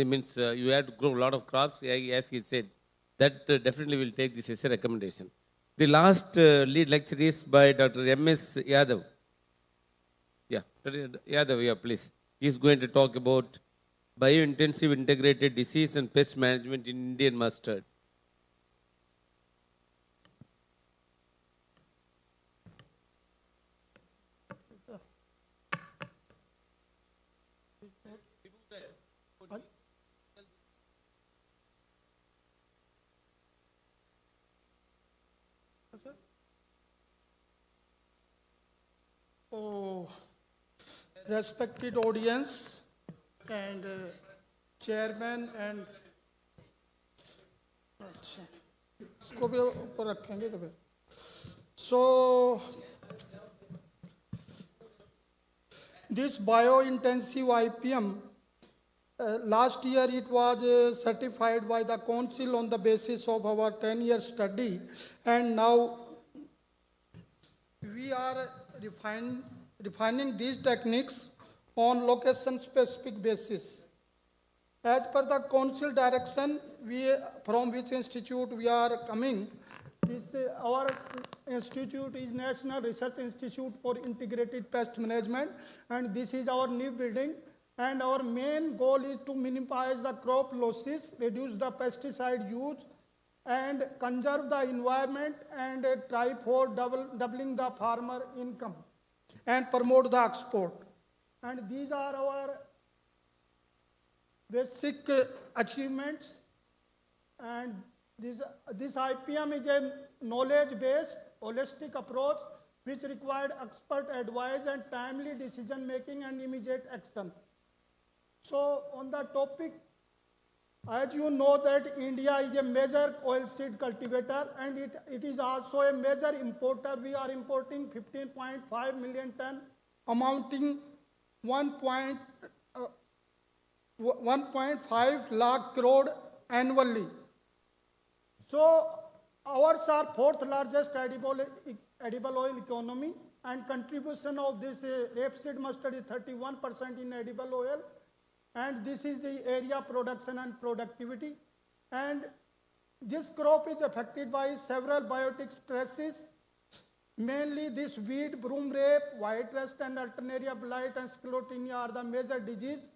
means you have to grow a lot of crops, as he said. That definitely will take this as a recommendation. The last lead lecture is by Dr. M.S. Yadav. Yeah, Dr. Yadav, yeah, please. He's going to talk about bio-intensive integrated disease and pest management in Indian mustard. Oh, respected audience and chairman and इसको भी ऊपर रखेंगे कभी. So this bio-intensive IPM, last year it was certified by the council on the basis of our 10-year study, and now we are refining these techniques on location-specific basis. As per the council direction, from which institute we are coming, our institute is National Research Institute for Integrated Pest Management, and this is our new building. And our main goal is to minimize the crop losses, reduce the pesticide use, and conserve the environment, and try for doubling the farmer income and promote the export. And these are our basic achievements. And this IPM is a knowledge-based, holistic approach which required expert advice and timely decision making and immediate action. So on the topic, as you know that India is a major oilseed cultivator, and it is also a major importer. We are importing 15.5 million ton, amounting 1.5 lakh crore annually. So ours are fourth largest edible oil economy, and contribution of this rapeseed mustard is 31% in edible oil. And this is the area production and productivity. And this crop is affected by several biotic stresses. Mainly this weed, broom rape, white rust, and alternaria blight and sclerotinia are the major disease.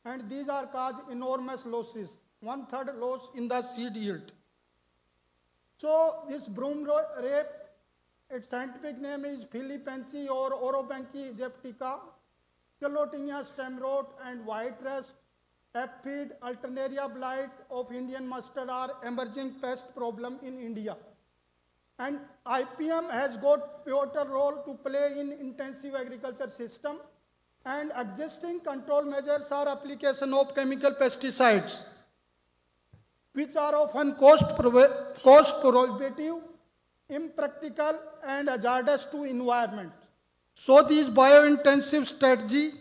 And these are caused enormous losses, 1/3 loss in the seed yield. So this broom rape, its scientific name is Philippensis or Orobanchi egyptica. Sclerotinia stem rot and white rust, aphid, alternaria blight of Indian mustard are emerging pest problem in India. And IPM has got pivotal role to play in intensive agriculture system, and existing control measures are application of chemical pesticides, which are often cost prohibitive, impractical, and hazardous to environment. So these bio-intensive strategy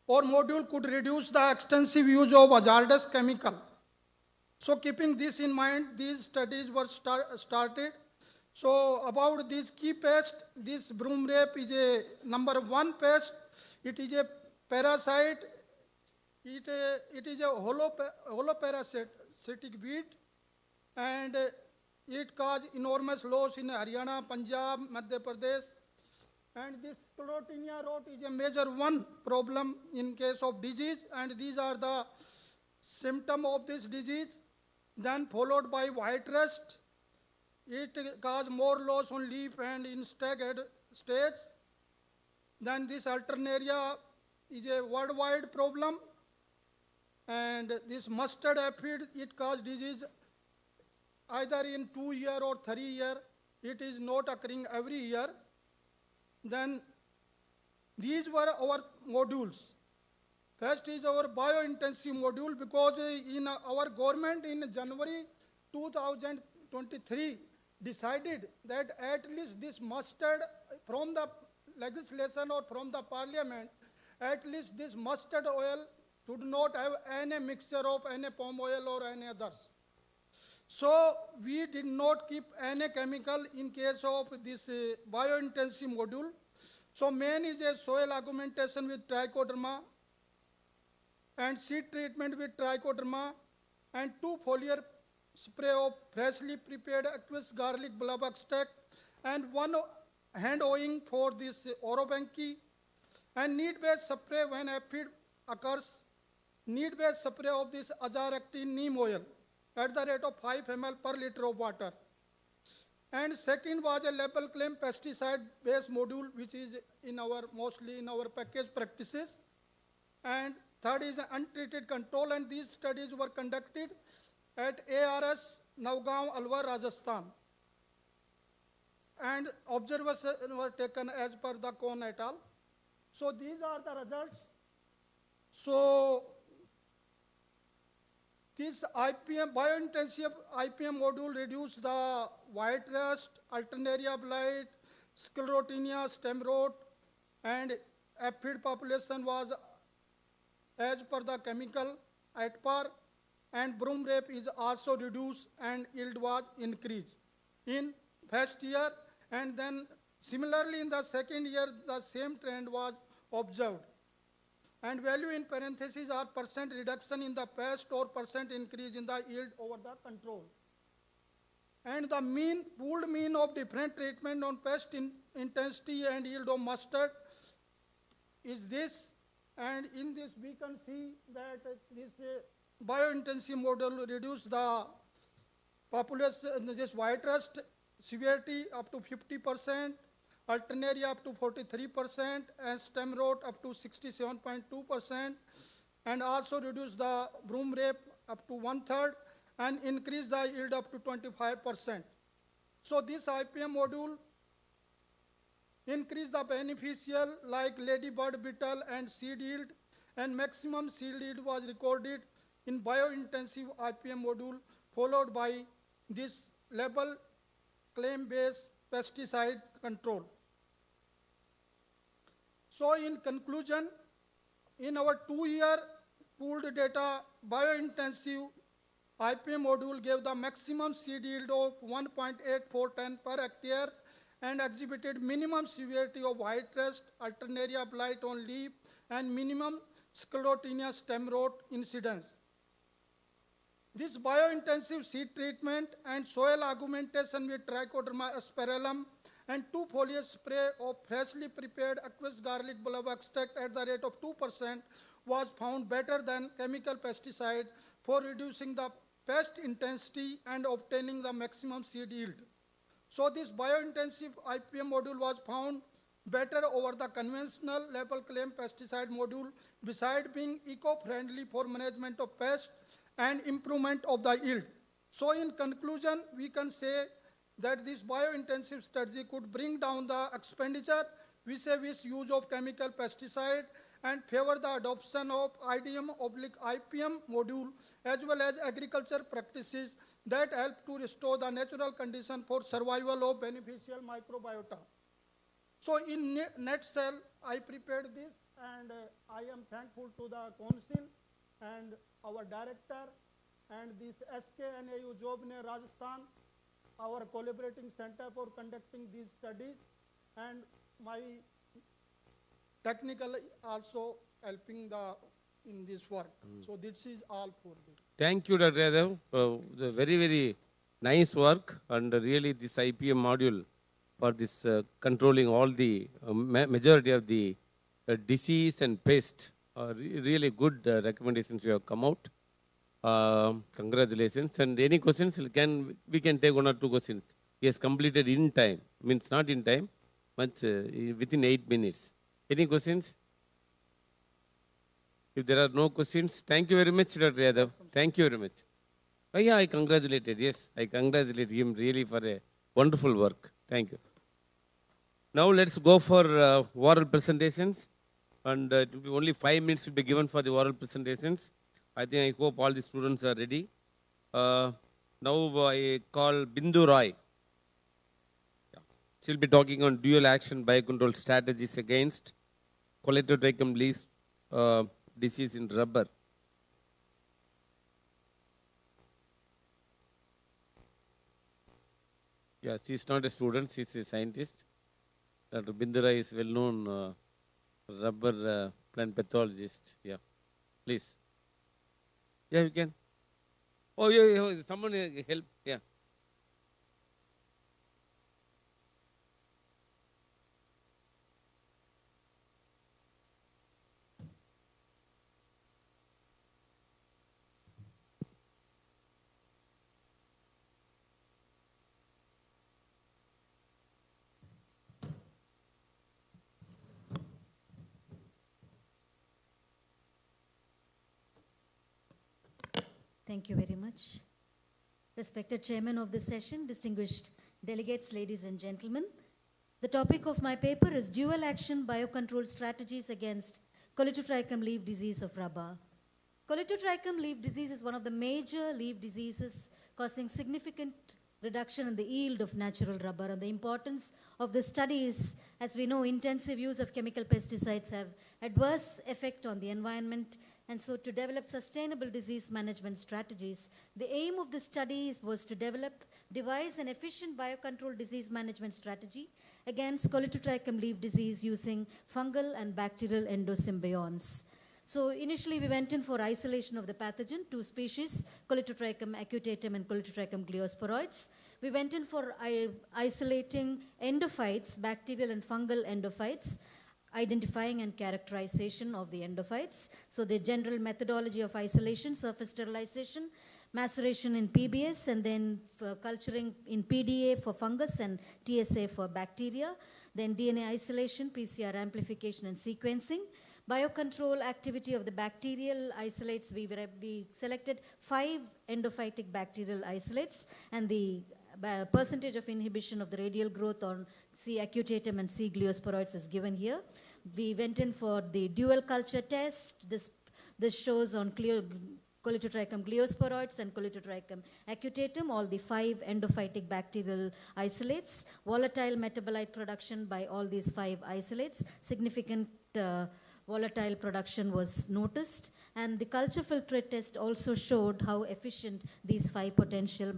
or module could reduce the extensive use of hazardous chemical. So keeping this in mind, these studies were started. So about this key pest, this broom rape is a number one pest. It is a parasite. It is a holoparasitic weed, and it caused enormous loss in Haryana, Punjab, Madhya Pradesh. And this Sclerotinia rot is a major one problem in case of disease, and these are the symptoms of this disease. Then followed by white rust. It causes more loss on leaf and in staggered stage. Then this alternaria is a worldwide problem. And this mustard aphid, it causes disease either in 2 years or 3 years. It is not occurring every year. Then these were our modules. First is our bio-intensive module, because in our government in January 2023 decided that at least this mustard, from the legislation or from the parliament, at least this mustard oil should not have any mixture of any palm oil or any others. So we did not keep any chemical in case of this bio-intensive module. So main is a soil augmentation with trichoderma, and seed treatment with trichoderma, and 2 foliar spray of freshly prepared aqueous garlic bulb extract, and 1 hand oeing for this orobanki, and need-based spray when aphid occurs, need-based spray of this azadirachtin neem oil at the rate of 5 ml per liter of water. And second was a label claim pesticide-based module, which is in mostly in our package practices. And third is untreated control, and these studies were conducted at ARS, Navgaon, Alwar, Rajasthan. And observations were taken as per the Kohn et al. So these are the results. So this IPM, bio-intensive IPM module reduced the white rust, alternaria blight, sclerotinia stem rot, and aphid population was as per the chemical at par, and broom rape is also reduced and yield was increased in first year, and then similarly in the second year the same trend was observed. And value in parentheses are percent reduction in the pest or percent increase in the yield over the control. And the mean, pooled mean of different treatment on pest intensity and yield of mustard is this. And in this we can see that this bio-intensive model reduced the population, this white rust severity up to 50%, alternaria up to 43%, and stem rot up to 67.2%, and also reduced the broom rape up to 1/3, and increased the yield up to 25%. So this IPM module increased the beneficial like ladybird beetle and seed yield, and maximum seed yield was recorded in bio-intensive IPM module, followed by this label claim-based pesticide control. So in conclusion, in our 2-year pooled data, bio-intensive IPM module gave the maximum seed yield of 1.84 ton per hectare and exhibited minimum severity of white rust, alternaria blight on leaf, and minimum sclerotinia stem rot incidence. This bio-intensive seed treatment and soil augmentation with Trichoderma asperellum and 2 foliar spray of freshly prepared aqueous garlic bulb extract at the rate of 2% was found better than chemical pesticide for reducing the pest intensity and obtaining the maximum seed yield. So this bio-intensive IPM module was found better over the conventional label claim pesticide module, beside being eco-friendly for management of pests and improvement of the yield. So in conclusion, we can say that this bio-intensive strategy could bring down the expenditure vis-a-vis use of chemical pesticide and favor the adoption of IDM/IPM module as well as agriculture practices that help to restore the natural condition for survival of beneficial microbiota. So in nutshell, I prepared this, and I am thankful to the council and our director and this SKNAU Jobne Rajasthan, our collaborating center for conducting these studies, and my technical also helping in this work. So this is all for this. Thank you, Dr. Yadav. The very, very nice work, and really this IPM module for this controlling all the majority of the disease and pest. Really good recommendations you have come out. Congratulations. And any questions? We can take 1 or 2 questions. He has completed in time. Means not in time, but within 8 minutes. Any questions? If there are no questions, thank you very much, Dr. Yadav. Thank you very much. Oh yeah, I congratulated. Yes, I congratulate him really for a wonderful work. Thank you. Now let's go for oral presentations. And it will be only 5 minutes will be given for the oral presentations. I hope all the students are ready. Now I call Bindu Roy. She will be talking on dual action biocontrol strategies against coleotrichum leaf disease in rubber. Yeah, she is not a student, she is a scientist. Dr. Bindu Roy is well-known rubber plant pathologist. Yeah, please. Yeah, you can. Oh, yeah, someone help. Yeah. Thank you very much. Respected Chairman of this session, distinguished delegates, ladies and gentlemen, the topic of my paper is Dual Action Biocontrol Strategies Against Coleotrichum Leaf Disease of Rubber. Coleotrichum leaf disease is one of the major leaf diseases causing significant reduction in the yield of natural rubber, and the importance of the study is, as we know, intensive use of chemical pesticides have adverse effect on the environment. And so to develop sustainable disease management strategies, the aim of the study was to devise an efficient biocontrol disease management strategy against coleotrichum leaf disease using fungal and bacterial endosymbionts. So initially we went in for isolation of the pathogen, 2 species, Coleotrichum acutatum and Coleotrichum gliosporoides. We went in for isolating endophytes, bacterial and fungal endophytes, identifying and characterization of the endophytes. So the general methodology of isolation, surface sterilization, maceration in PBS, and then culturing in PDA for fungus and TSA for bacteria. Then DNA isolation, PCR amplification and sequencing. Biocontrol activity of the bacterial isolates, we selected 5 endophytic bacterial isolates, and the percentage of inhibition of the radial growth on C. acutatum and C. gliosporoides is given here. We went in for the dual culture test. This shows on Coleotrichum gliosporoides and Coleotrichum acutatum, all the 5 endophytic bacterial isolates. Volatile metabolite production by all these 5 isolates. Significant volatile production was noticed, and the culture filtrate test also showed how efficient these 5 potential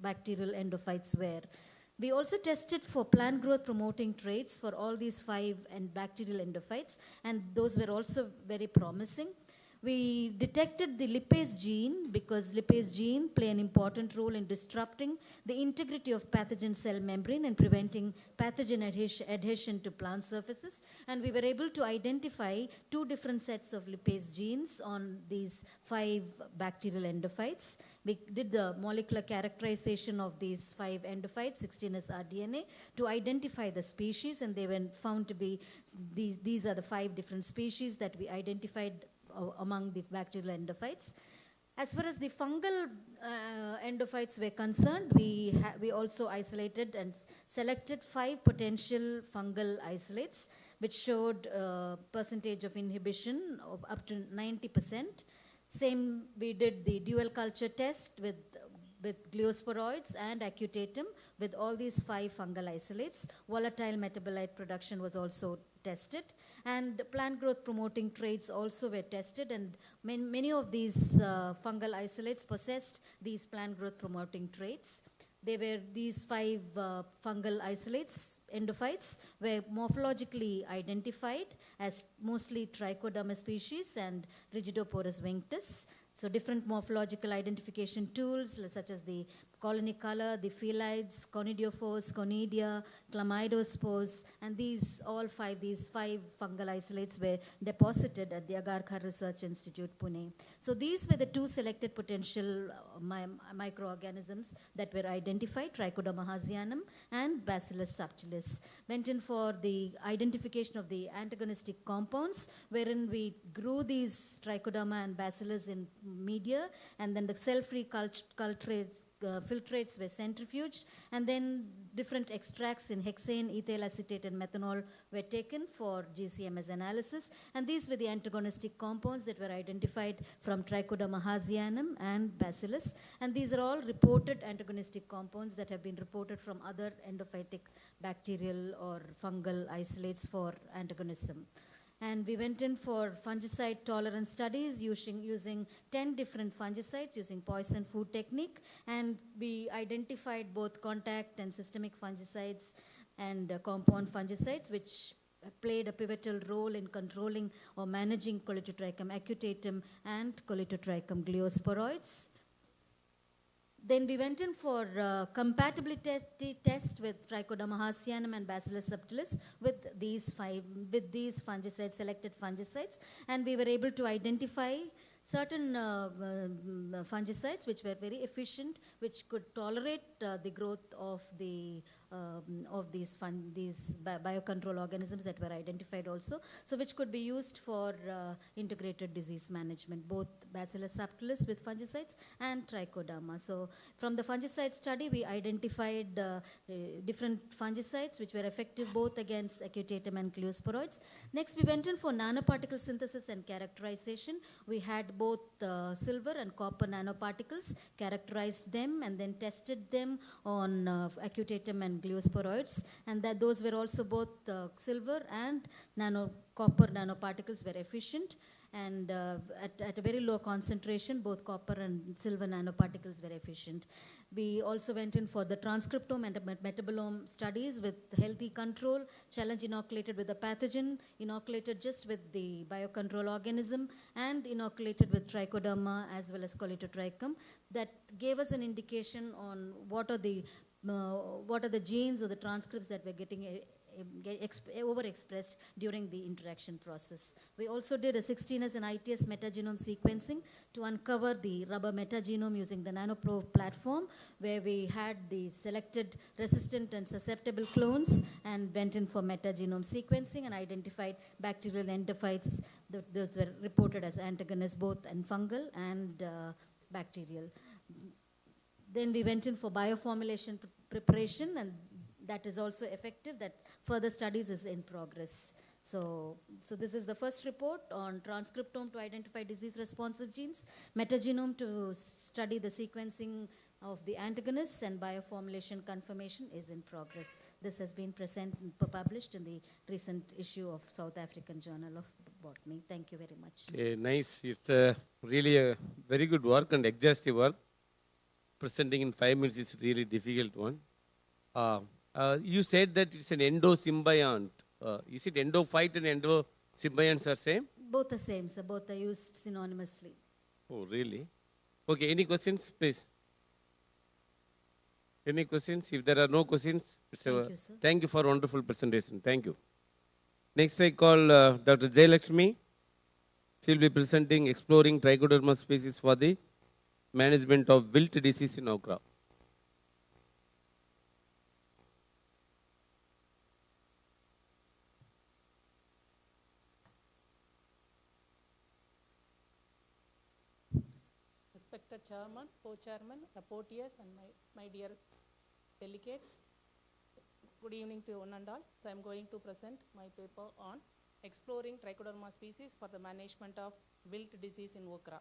bacterial endophytes were. We also tested for plant growth promoting traits for all these 5 bacterial endophytes, and those were also very promising. We detected the lipase gene because lipase gene play an important role in disrupting the integrity of pathogen cell membrane and preventing pathogen adhesion to plant surfaces. And we were able to identify 2 different sets of lipase genes on these 5 bacterial endophytes. We did the molecular characterization of these 5 endophytes, 16S rDNA, to identify the species, and they were found to be, these are the 5 different species that we identified among the bacterial endophytes. As far as the fungal endophytes were concerned, we also isolated and selected 5 potential fungal isolates, which showed percentage of inhibition of up to 90%. Same, we did the dual culture test with gliosporoids and acutatum with all these 5 fungal isolates. Volatile metabolite production was also tested, and plant growth promoting traits also were tested, and many of these fungal isolates possessed these plant growth promoting traits. They were these 5 fungal isolates, endophytes, were morphologically identified as mostly Trichoderma species and Rigidoporus vinctus. So different morphological identification tools such as the colony color, the phyllides, conidiophores, conidia, chlamydospores, and these 5 fungal isolates were deposited at the Agarkar Research Institute, Pune. So these were the 2 selected potential microorganisms that were identified, Trichoderma hasianum and Bacillus subtilis. Went in for the identification of the antagonistic compounds, wherein we grew these Trichoderma and Bacillus in media, and then the cell-free filtrates were centrifuged, and then different extracts in hexane, ethyl acetate, and methanol were taken for GCMS analysis, and these were the antagonistic compounds that were identified from Trichoderma hasianum and Bacillus, and these are all reported antagonistic compounds that have been reported from other endophytic bacterial or fungal isolates for antagonism. And we went in for fungicide tolerance studies using 10 different fungicides using poison food technique, and we identified both contact and systemic fungicides and compound fungicides, which played a pivotal role in controlling or managing Colletotrichum acutatum and Colletotrichum gliosporoids. Then we went in for compatibility test with Trichoderma hasianum and Bacillus subtilis with these fungicides, selected fungicides, and we were able to identify certain fungicides which were very efficient, which could tolerate the growth of these biocontrol organisms that were identified also, so which could be used for integrated disease management, both Bacillus subtilis with fungicides and Trichoderma. So from the fungicide study, we identified different fungicides which were effective both against acutatum and gliosporoids. Next, we went in for nanoparticle synthesis and characterization. We had both silver and copper nanoparticles, characterized them, and then tested them on acutatum and gliosporoids, and that those were also both silver and copper nanoparticles were efficient, and at a very low concentration, both copper and silver nanoparticles were efficient. We also went in for the transcriptome and metabolome studies with healthy control, challenge inoculated with the pathogen, inoculated just with the biocontrol organism, and inoculated with Trichoderma as well as Colletotrichum. That gave us an indication on what are the genes or the transcripts that were getting overexpressed during the interaction process. We also did a 16S and IPS metagenome sequencing to uncover the rubber metagenome using the NanoPro platform, where we had the selected resistant and susceptible clones and went in for metagenome sequencing and identified bacterial endophytes. Those were reported as antagonists both in fungal and bacterial. Then we went in for bioformulation preparation, and that is also effective. That further studies is in progress. So this is the first report on transcriptome to identify disease-responsive genes, metagenome to study the sequencing of the antagonists, and bioformulation confirmation is in progress. This has been published in the recent issue of South African Journal of Botany. Thank you very much. Nice. It's really a very good work and exhaustive work. Presenting in 5 minutes is really difficult one. You said that it's an endosymbiont. Is it endophyte and endosymbionts are same? Both the same, sir. Both are used synonymously. Oh, really? Okay, any questions, please? Any questions? If there are no questions, Thank you, sir. Thank you for wonderful presentation. Thank you. Next, I call Dr. Jayalakshmi. She will be presenting exploring trichoderma species for the management of wilt disease in okra. Respected Chairman, Co-Chairman, rapporteurs, and my dear delegates, good evening to one and all. So I'm going to present my paper on exploring trichoderma species for the management of wilt disease in okra.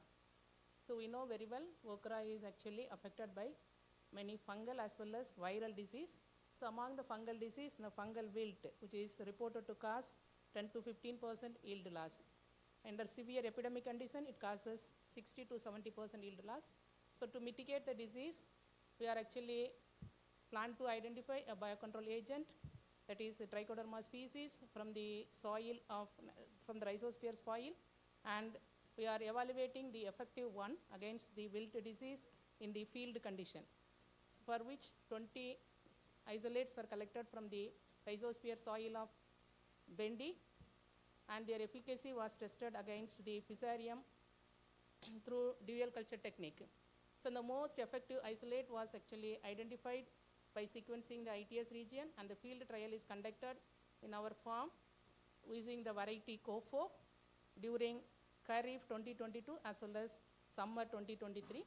So we know very well okra is actually affected by many fungal as well as viral disease. So among the fungal disease, the fungal wilt, which is reported to cause 10 to 15% yield loss. Under severe epidemic condition, it causes 60 to 70% yield loss. So to mitigate the disease, we are actually plan to identify a biocontrol agent, that is a trichoderma species from the soil from the rhizosphere soil, and we are evaluating the effective one against the wilt disease in the field condition, so for which 20 isolates were collected from the rhizosphere soil of Bendi, and their efficacy was tested against the Fusarium through dual culture technique. So the most effective isolate was actually identified by sequencing the ITS region, and the field trial is conducted in our farm using the variety COFO during Kharif 2022 as well as summer 2023.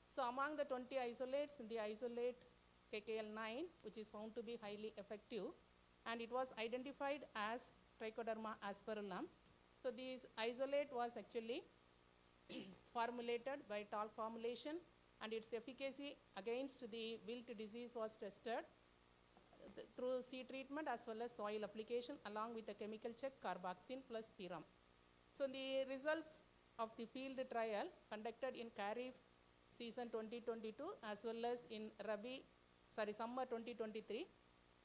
So among the 20 isolates, the isolate KKL9, which is found to be highly effective, and it was identified as Trichoderma aspergillum. So this isolate was actually formulated by tall formulation, and its efficacy against the wilt disease was tested through seed treatment as well as soil application along with a chemical check carboxin plus pyram. So the results of the field trial conducted in Kharif season 2022 as well as in summer 2023,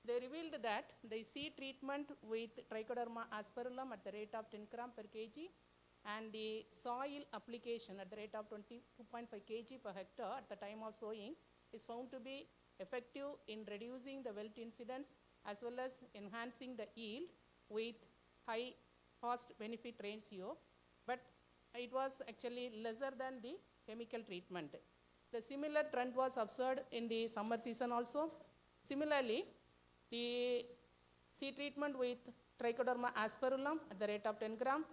they revealed that the seed treatment with Trichoderma aspergillum at the rate of 10 gram per kg and the soil application at the rate of 22.5 kg per hectare at the time of sowing is found to be effective in reducing the wilt incidence as well as enhancing the yield with high cost benefit ratio, but it was actually lesser than the chemical treatment. The similar trend was observed in the summer season also. Similarly, the seed treatment with Trichoderma aspergillum at the rate of 10 gram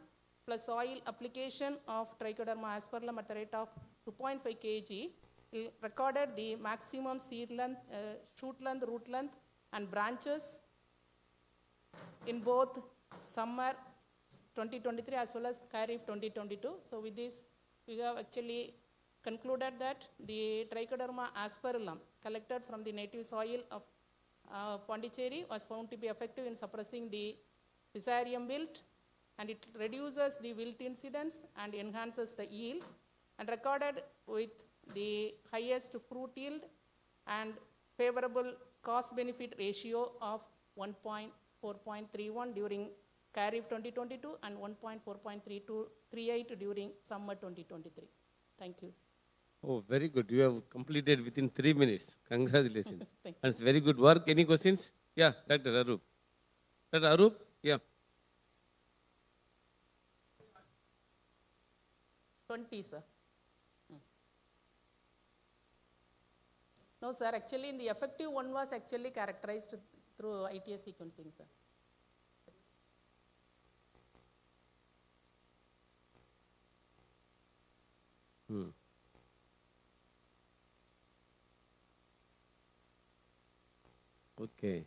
plus soil application of Trichoderma aspergillum at the rate of 2.5 kg recorded the maximum seed length, shoot length, root length, and branches in both summer 2023 as well as Kharif 2022. So with this, we have actually concluded that the Trichoderma aspergillum collected from the native soil of Pondicherry was found to be effective in suppressing the Fusarium wilt, and it reduces the wilt incidence and enhances the yield, and recorded with the highest fruit yield and favorable cost benefit ratio of 1.4.31 during Kharif 2022 and 1.4.38 during summer 2023. Thank you. Oh, very good. You have completed within 3 minutes. Congratulations. Thank And it's very good work. Any questions? Yeah, Dr. Arup. Dr. Arup? Yeah. 20, sir. No, sir. Actually, the effective one was actually characterized through ITS sequencing, sir. Okay.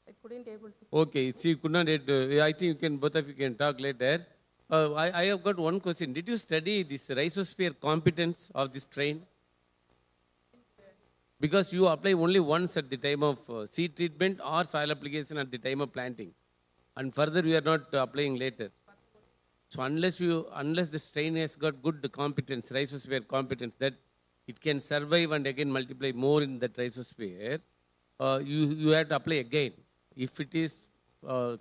I couldn't able to. Okay, so you could not, I think you can, both of you can talk later. I have got one question. Did you study this rhizosphere competence of this strain? Because you apply only once at the time of seed treatment or soil application at the time of planting. And further, you are not applying later. So unless the strain has got good competence, rhizosphere competence, that it can survive and again multiply more in that rhizosphere, you have to apply again. If it is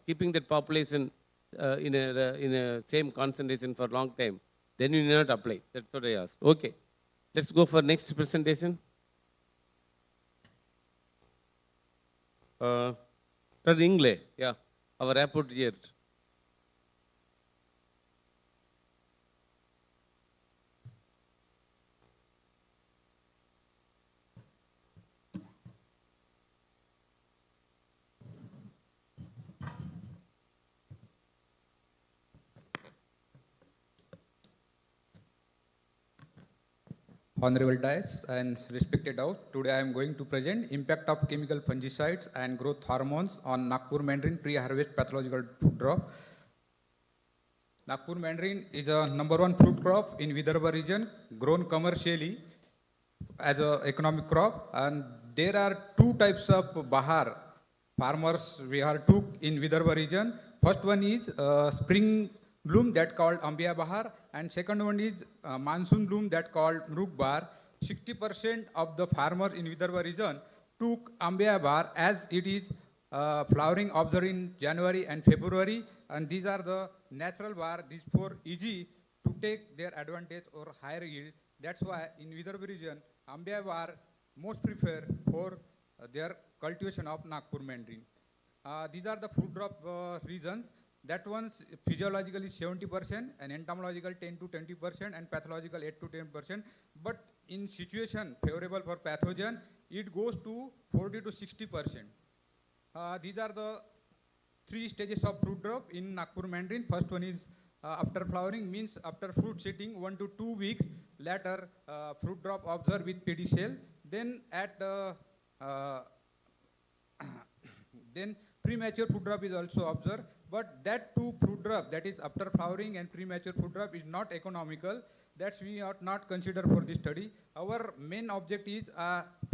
keeping that population in a same concentration for a long time, then you need not apply. That's what I asked. Okay. Let's go for next presentation. Ingle, yeah, our rapporteur. Honorable Dias and respected House, today I am going to present impact of chemical fungicides and growth hormones on Nagpur mandarin pre-harvest pathological food crop. Nagpur mandarin is a #1 fruit crop in Vidarbha region, grown commercially as an economic crop, and there are two types of bahar farmers we are took in Vidarbha region. First one is spring bloom that called Ambia Bahar, and second one is monsoon bloom that called Mrug Bahar. 60% of the farmers in Vidarbha region took Ambia Bahar as it is flowering observed in January and February, and these are the natural Bahar. These four easy to take their advantage or higher yield. That's why in Vidarbha region, Ambia Bahar most prefer for their cultivation of Nagpur mandarin. These are the food crop reasons. That one's physiologically 70% and entomological 10 to 20% and pathological 8 to 10%. But in situation favorable for pathogen, it goes to 40 to 60%. These are the three stages of fruit drop in Nagpur mandarin. First one is after flowering, means after fruit setting 1 to 2 weeks later, fruit drop observed with pedicel. Then at then premature fruit drop is also observed, but that too fruit drop, that is after flowering and premature fruit drop, is not economical. That's we ought not consider for this study. Our main object is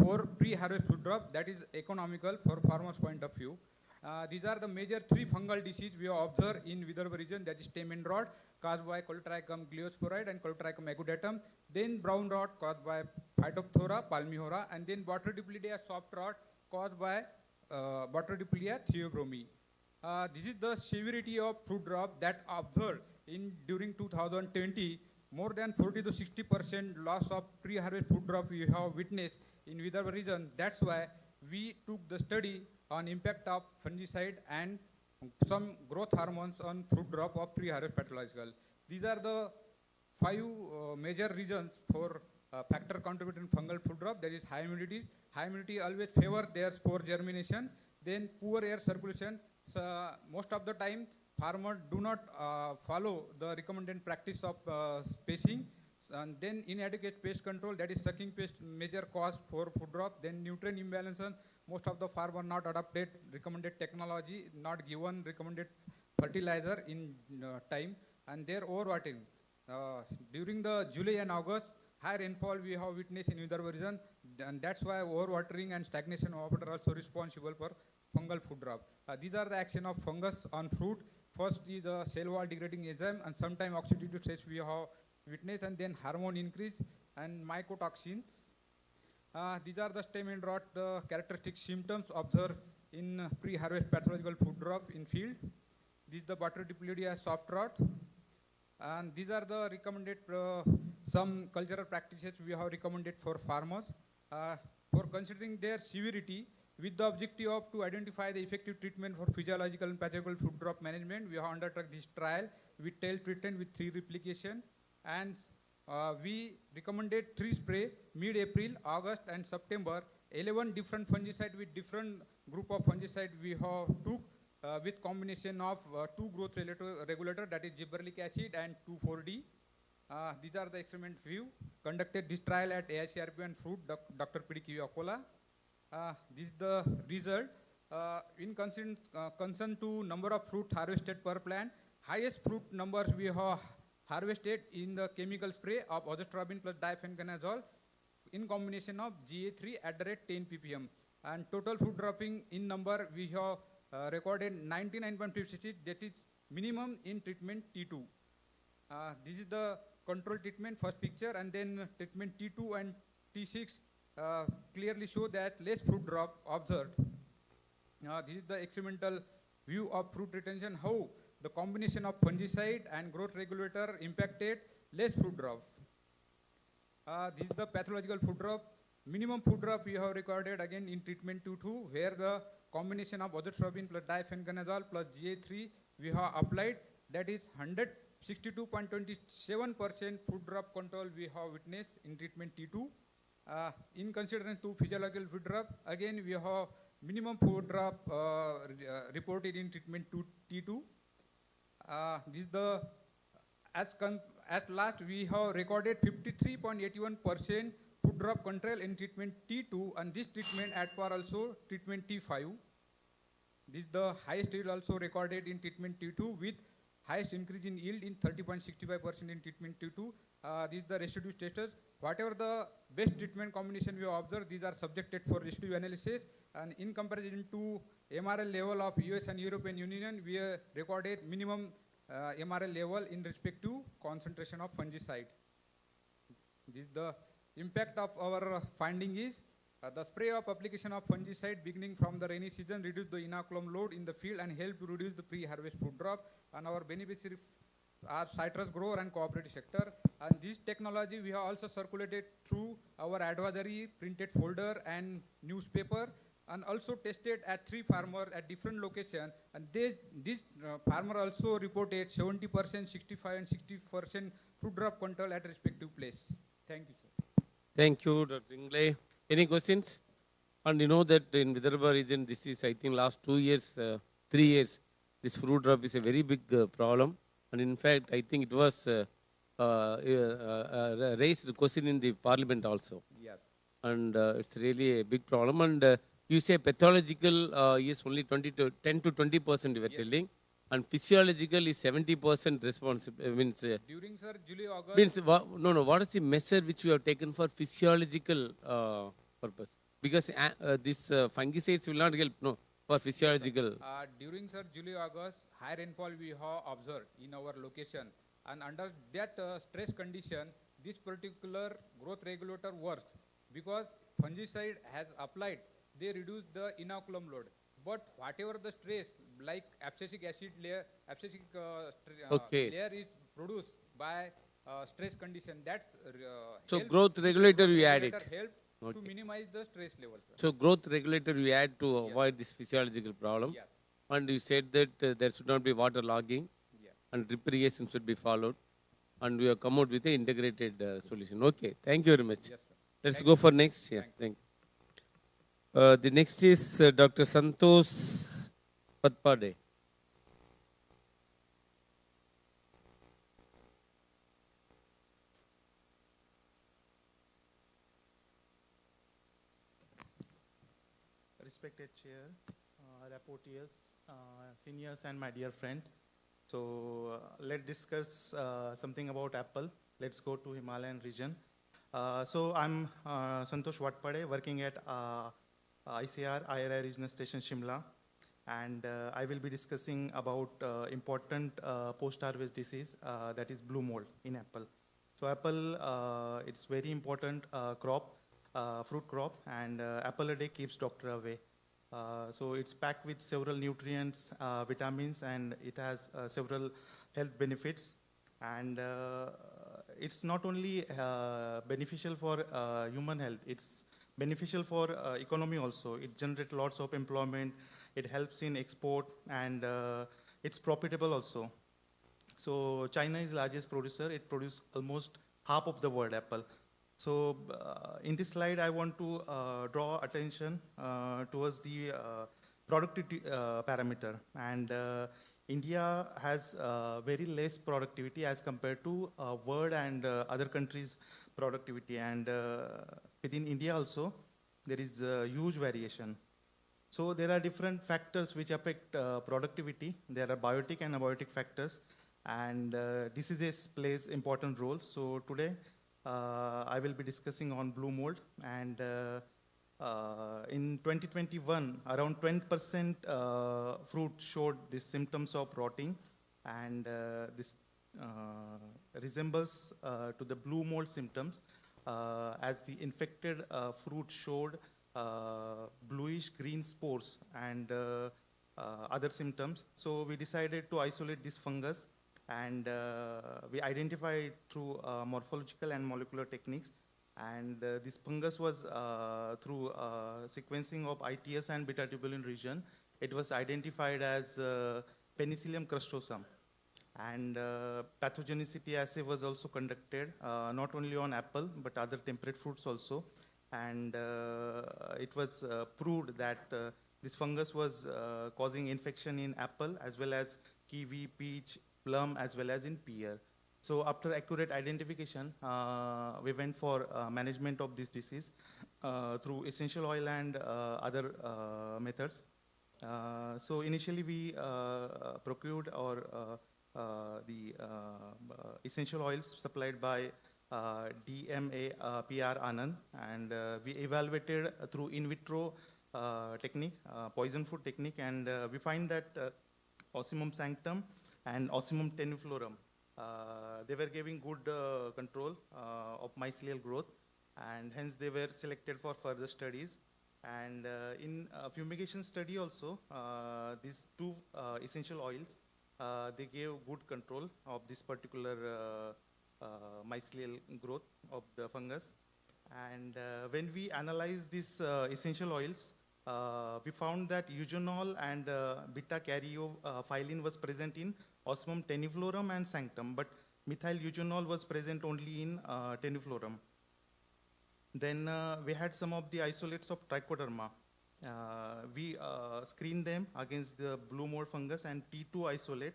for pre-harvest fruit drop, that is economical for farmers' point of view. These are the major three fungal diseases we have observed in Vidarbha region, that is stem and rot caused by Colotrichum gliosporide and Colotrichum agudatum, then brown rot caused by Phytophthora palmihora, and then Botrytis soft rot caused by Botrytis theobromii. This is the severity of fruit drop that observed in during 2020. More than 40 to 60% loss of pre-harvest fruit drop we have witnessed in Vidarbha region. That's why we took the study on impact of fungicide and some growth hormones on fruit drop of pre-harvest pathological. These are the 5 major reasons for factor contributing fungal fruit drop. That is high humidity. High humidity always favor their spore germination. Then poor air circulation. So most of the time farmers do not follow the recommended practice of spacing. And then inadequate pest control, that is sucking pest, major cause for food drop. Then nutrient imbalance, most of the farmers not adopted recommended technology, not given recommended fertilizer in time, and their overwatering. During the July and August, high rainfall we have witnessed in Vidarbha region, and that's why overwatering and stagnation of water are also responsible for fungal food drop. These are the action of fungus on fruit. First is a cell wall degrading enzyme, and sometimes oxidative stress we have witnessed, and then hormone increase and mycotoxins. These are the stem and rot characteristic symptoms observed in pre-harvest pathological food drop in field. This is the Botrytis soft rot, and these are the recommended some cultural practices we have recommended for farmers for considering their severity. With the objective of to identify the effective treatment for physiological and pathological food drop management, we have undertaken this trial with tail treatment with 3 replication, and we recommended 3 spray mid-April, August and September. 11 different fungicide with different group of fungicide we have took with combination of 2 growth regulator, that is gibberellic acid and 2,4-D. These are the experiment view. Conducted this trial at AICRP and fruit, Dr. Pidiki Akola. This is the result. In concern to number of fruit harvested per plant, highest fruit numbers we have harvested in the chemical spray of azostrobin plus difenoconazole in combination of GA3 at the rate 10 ppm. And total fruit dropping in number we have recorded 99.56, that is minimum in treatment T2. This is the control treatment, first picture, and then treatment T2 and T6 clearly show that less fruit drop observed. This is the experimental view of fruit retention, how the combination of fungicide and growth regulator impacted less fruit drop. This is the pathological fruit drop. Minimum fruit drop we have recorded again in treatment 2-2, where the combination of azotrobin plus difenoconazole plus GA3 we have applied. That is 162.27% fruit drop control we have witnessed in treatment T2. In consideration to physiological fruit drop, again we have minimum fruit drop reported in treatment T2. This is the at last we have recorded 53.81% food drop control in treatment T2, and this treatment at par also treatment T5. This is the highest yield also recorded in treatment T2 with highest increase in yield in 30.65% in treatment T2. This is the residue status. Whatever the best treatment combination we have observed, these are subjected for residue analysis, and in comparison to MRL level of US and European Union, we recorded minimum MRL level in respect to concentration of fungicide. This is the impact of our finding is the spray of application of fungicide beginning from the rainy season reduce the inoculum load in the field and help reduce the pre-harvest fruit drop, and our beneficiary are citrus grower and cooperative sector. And this technology we have also circulated through our advisory printed folder and newspaper, and also tested at 3 farmers at different locations, and this farmer also reported 70%, 65 and 60% fruit drop control at respective place. Thank you, sir. Thank you, Dr. Ingley. Any questions? And you know that in Vidarbha region, this is, I think, last 2 years, 3 years, this fruit drop is a very big problem. And in fact, I think it was raised question in the parliament also. Yes. And it's really a big problem. And you say pathological is only 10 to 20% you were telling, and physiological is 70% responsible. Means during sir July August. Means no. What is the measure which you have taken for physiological purpose? Because this fungicides will not help. No, for physiological. During sir July August, high rainfall we have observed in our location, and under that stress condition, this particular growth regulator works because fungicide has applied. They reduce the inoculum load. But whatever the stress, like abscisic acid layer, layer is produced by stress condition. That's so growth regulator you add it. Help to minimize the stress levels. So growth regulator you add to avoid this physiological problem. Yes. And you said that there should not be water logging, and drip irrigation should be followed. And we have come out with an integrated solution. Okay, thank you very much. Yes, sir. Let's go for next. Yeah, thank you. The next is Dr. Santosh Patpade. Respected Chair, rapporteurs, seniors, and my dear friend. So let's discuss something about apple. Let's go to Himalayan region. So I'm Santosh Patpade, working at ICR, IRI Regional Station, Shimla, and I will be discussing about important post-harvest disease, that is blue mold in apple. So apple, it's very important crop, fruit crop, and apple a day keeps doctor away. So it's packed with several nutrients, vitamins, and it has several health benefits. And it's not only beneficial for human health, it's beneficial for economy also. It generates lots of employment, it helps in export, and it's profitable also. So China is largest producer. It produces almost half of the world apple. So in this slide, I want to draw attention towards the productivity parameter. And India has very less productivity as compared to world and other countries' productivity. And within India also, there is a huge variation. So there are different factors which affect productivity. There are biotic and abiotic factors, and diseases plays important role. So today, I will be discussing on blue mold, and in 2021, around 20% fruit showed the symptoms of rotting, and this resembles to the blue mold symptoms, as the infected fruit showed bluish green spores, and other symptoms. So we decided to isolate this fungus, and we identified through morphological and molecular techniques. And this fungus was through sequencing of IPS and beta-tubulin region. It was identified as Penicillium crustosum. And pathogenicity assay was also conducted, not only on apple, but other temperate fruits also. And it was proved that this fungus was causing infection in apple, as well as kiwi, peach, plum, as well as in pear. So after accurate identification, we went for management of this disease through essential oil and other methods. So initially we procured the essential oils supplied by DMA PR Anand, and we evaluated through in vitro technique, poison food technique, and we find that Ocimum sanctum and Ocimum tenuflorum, they were giving good control of mycelial growth, and hence they were selected for further studies. And in fumigation study also, these two essential oils, they gave good control of this particular mycelial growth of the fungus. And when we analyzed these essential oils, we found that eugenol and beta-caryophyllene was present in Ocimum tenuflorum and sanctum, but methyl eugenol was present only in tenuflorum. Then we had some of the isolates of trichoderma. We screened them against the blue mold fungus, and T2 isolate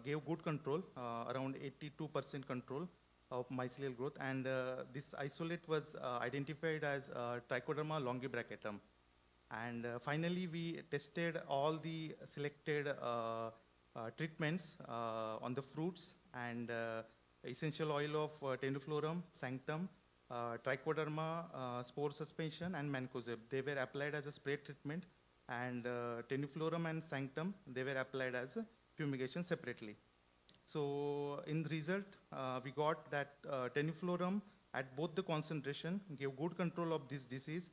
gave good control, around 82% control of mycelial growth. And this isolate was identified as Trichoderma longibrachatum. And finally, we tested all the selected treatments on the fruits and essential oil of tenuflorum, sanctum, Trichoderma spore suspension, and mancozeb. They were applied as a spray treatment, and tenuflorum and sanctum, they were applied as a fumigation separately. So in the result, we got that tenuflorum at both the concentration gave good control of this disease,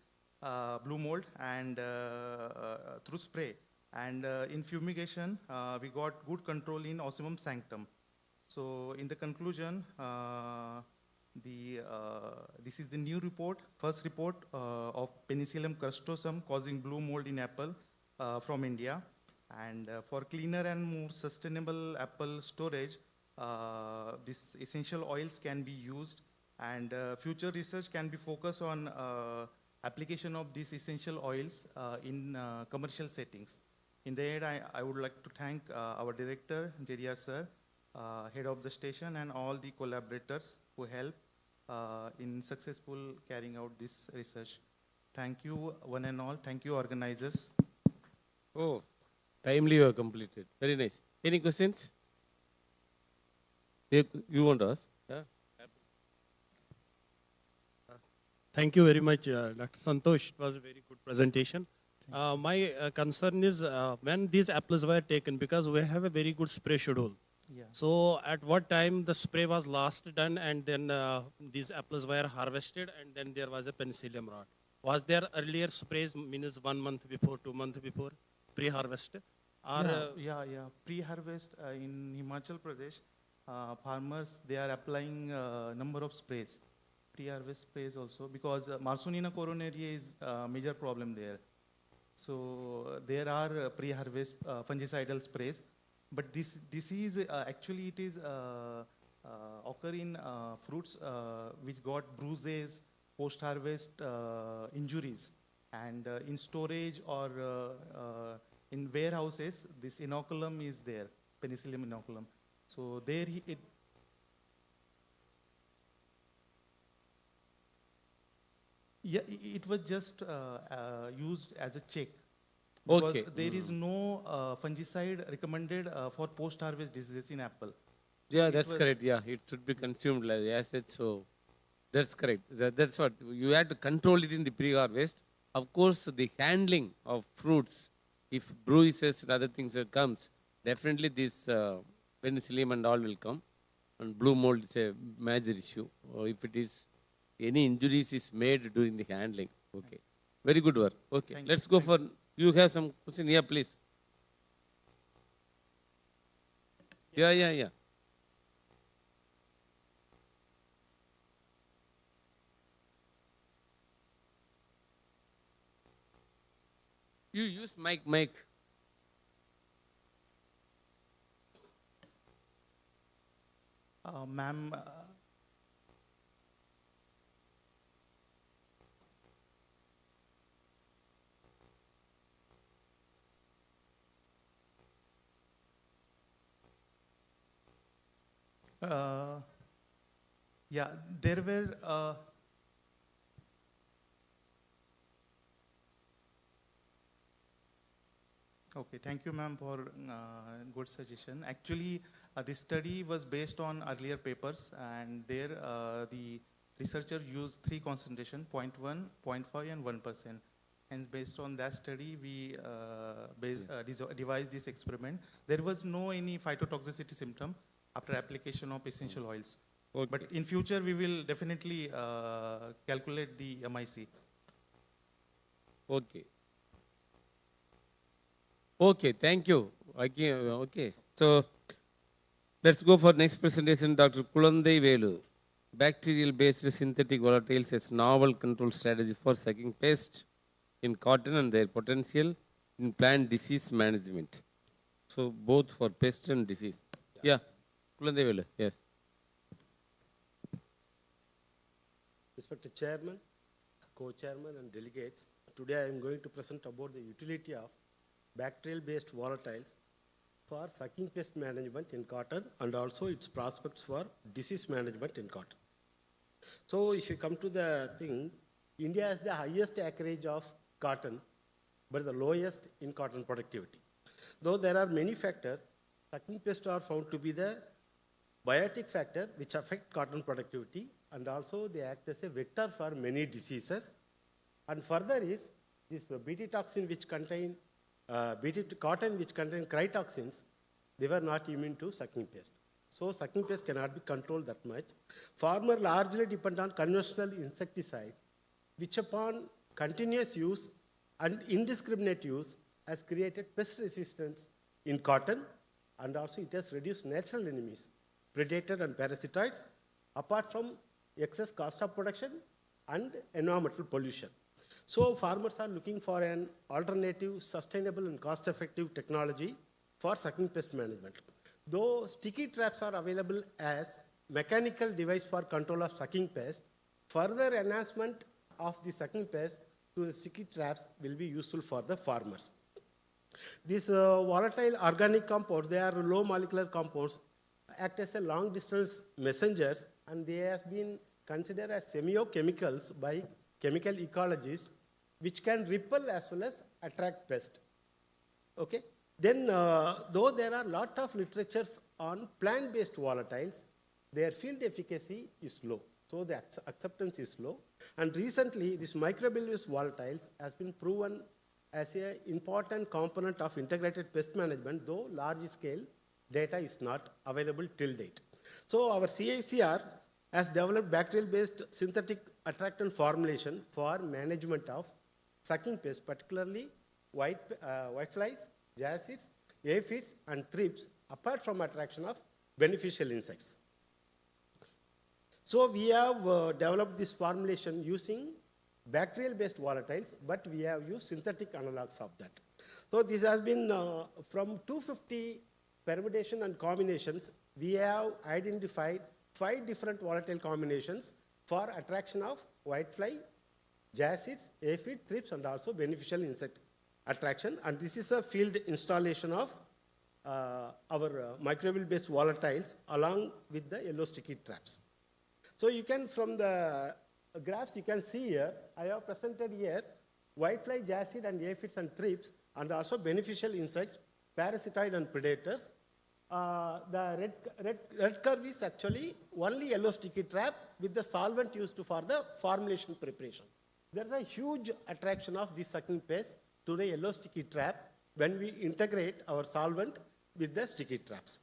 blue mold, and through spray. And in fumigation, we got good control in Ocimum sanctum. So in the conclusion, this is the new report, first report of Penicillium crustosum causing blue mold in apple from India. And for cleaner and more sustainable apple storage, these essential oils can be used, and future research can be focused on application of these essential oils in commercial settings. In the end, I would like to thank our director, JDR sir, head of the station, and all the collaborators who helped in successful carrying out this research. Thank you, one and all. Thank you, organizers. Oh, timely you have completed. Very nice. Any questions? You want to ask? Yeah. Thank you very much, Dr. Santosh. It was a very good presentation. My concern is when these apples were taken, because we have a very good spray schedule. Yeah. So at what time the spray was last done, and then these apples were harvested, and then there was a penicillium rot. Was there earlier sprays, means 1 month before, 2 months before, pre-harvest? Yeah. Pre-harvest in Himachal Pradesh, farmers, they are applying number of sprays, pre-harvest sprays also, because Marsonina coronaria is a major problem there. So there are pre-harvest fungicidal sprays, but this disease actually it is occur in fruits which got bruises, post-harvest injuries, and in storage or in warehouses, this inoculum is there, penicillium inoculum. So there it was just used as a check. Because Okay. there is no fungicide recommended for post-harvest diseases in apple. Yeah, that's correct. Yeah, it should be consumed like acid. So that's correct. That's what you had to control it in the pre-harvest. Of course, the handling of fruits, if bruises and other things that comes, definitely this penicillium and all will come. And blue mold is a major issue. Or if it is any injuries is made during the handling. Okay, very good work. Okay, let's go for. You have some question here, please. Yeah. You use mic. Ma'am, yeah, there were okay, thank you, ma'am, for good suggestion. Actually, this study was based on earlier papers, and there the researcher used 3 concentration, 0.1, 0.5, and 1%. And based on that study, we devised this experiment. There was no any phytotoxicity symptom after application of essential oils. Okay. But in future, we will definitely calculate the MIC. Okay, thank you. Okay, so let's go for next presentation, Dr. Kulandai Velu. Bacterial-based synthetic volatiles as novel control strategy for sucking pest in cotton and their potential in plant disease management. So both for pest and disease. Yeah, Kulandai Velu, yes. Respected Chairman, Co-Chairman and delegates, today I am going to present about the utility of bacterial-based volatiles for sucking pest management in cotton and also its prospects for disease management in cotton. So if you come to the thing, India has the highest acreage of cotton, but the lowest in cotton productivity. Though there are many factors, sucking pests are found to be the biotic factor which affect cotton productivity, and also they act as a vector for many diseases. And further is this Bt toxin which contain cotton which contain crytoxins, they were not immune to sucking pest. So sucking pest cannot be controlled that much. Farmers largely depend on conventional insecticides, which upon continuous use and indiscriminate use has created pest resistance in cotton, and also it has reduced natural enemies, predator and parasitoids, apart from excess cost of production and environmental pollution. So farmers are looking for an alternative, sustainable and cost-effective technology for sucking pest management. Though sticky traps are available as mechanical device for control of sucking pest, further enhancement of the sucking pest to the sticky traps will be useful for the farmers. These volatile organic compounds, they are low molecular compounds, act as a long distance messengers, and they have been considered as semiochemicals by chemical ecologists, which can repel as well as attract pests. Okay? Then, though there are a lot of literatures on plant-based volatiles, their field efficacy is low. So the acceptance is low. And recently, this microbial-based volatiles has been proven as an important component of integrated pest management, though large-scale data is not available till date. So our CICR has developed bacterial-based synthetic attractant formulation for management of sucking pests, particularly whiteflies, jassids, aphids, and thrips, apart from attraction of beneficial insects. So we have developed this formulation using bacterial-based volatiles, but we have used synthetic analogs of that. So this has been from 250 permutation and combinations, we have identified 5 different volatile combinations for attraction of whitefly, jassids, aphid, thrips, and also beneficial insect attraction. And this is a field installation of our microbial-based volatiles along with the yellow sticky traps. So you can, from the graphs you can see here, I have presented here whitefly, jassid, and aphids and thrips, and also beneficial insects, parasitoid and predators. The red curve is actually only yellow sticky trap with the solvent used for the formulation preparation. There is a huge attraction of this sucking pest to the yellow sticky trap when we integrate our solvent with the sticky traps.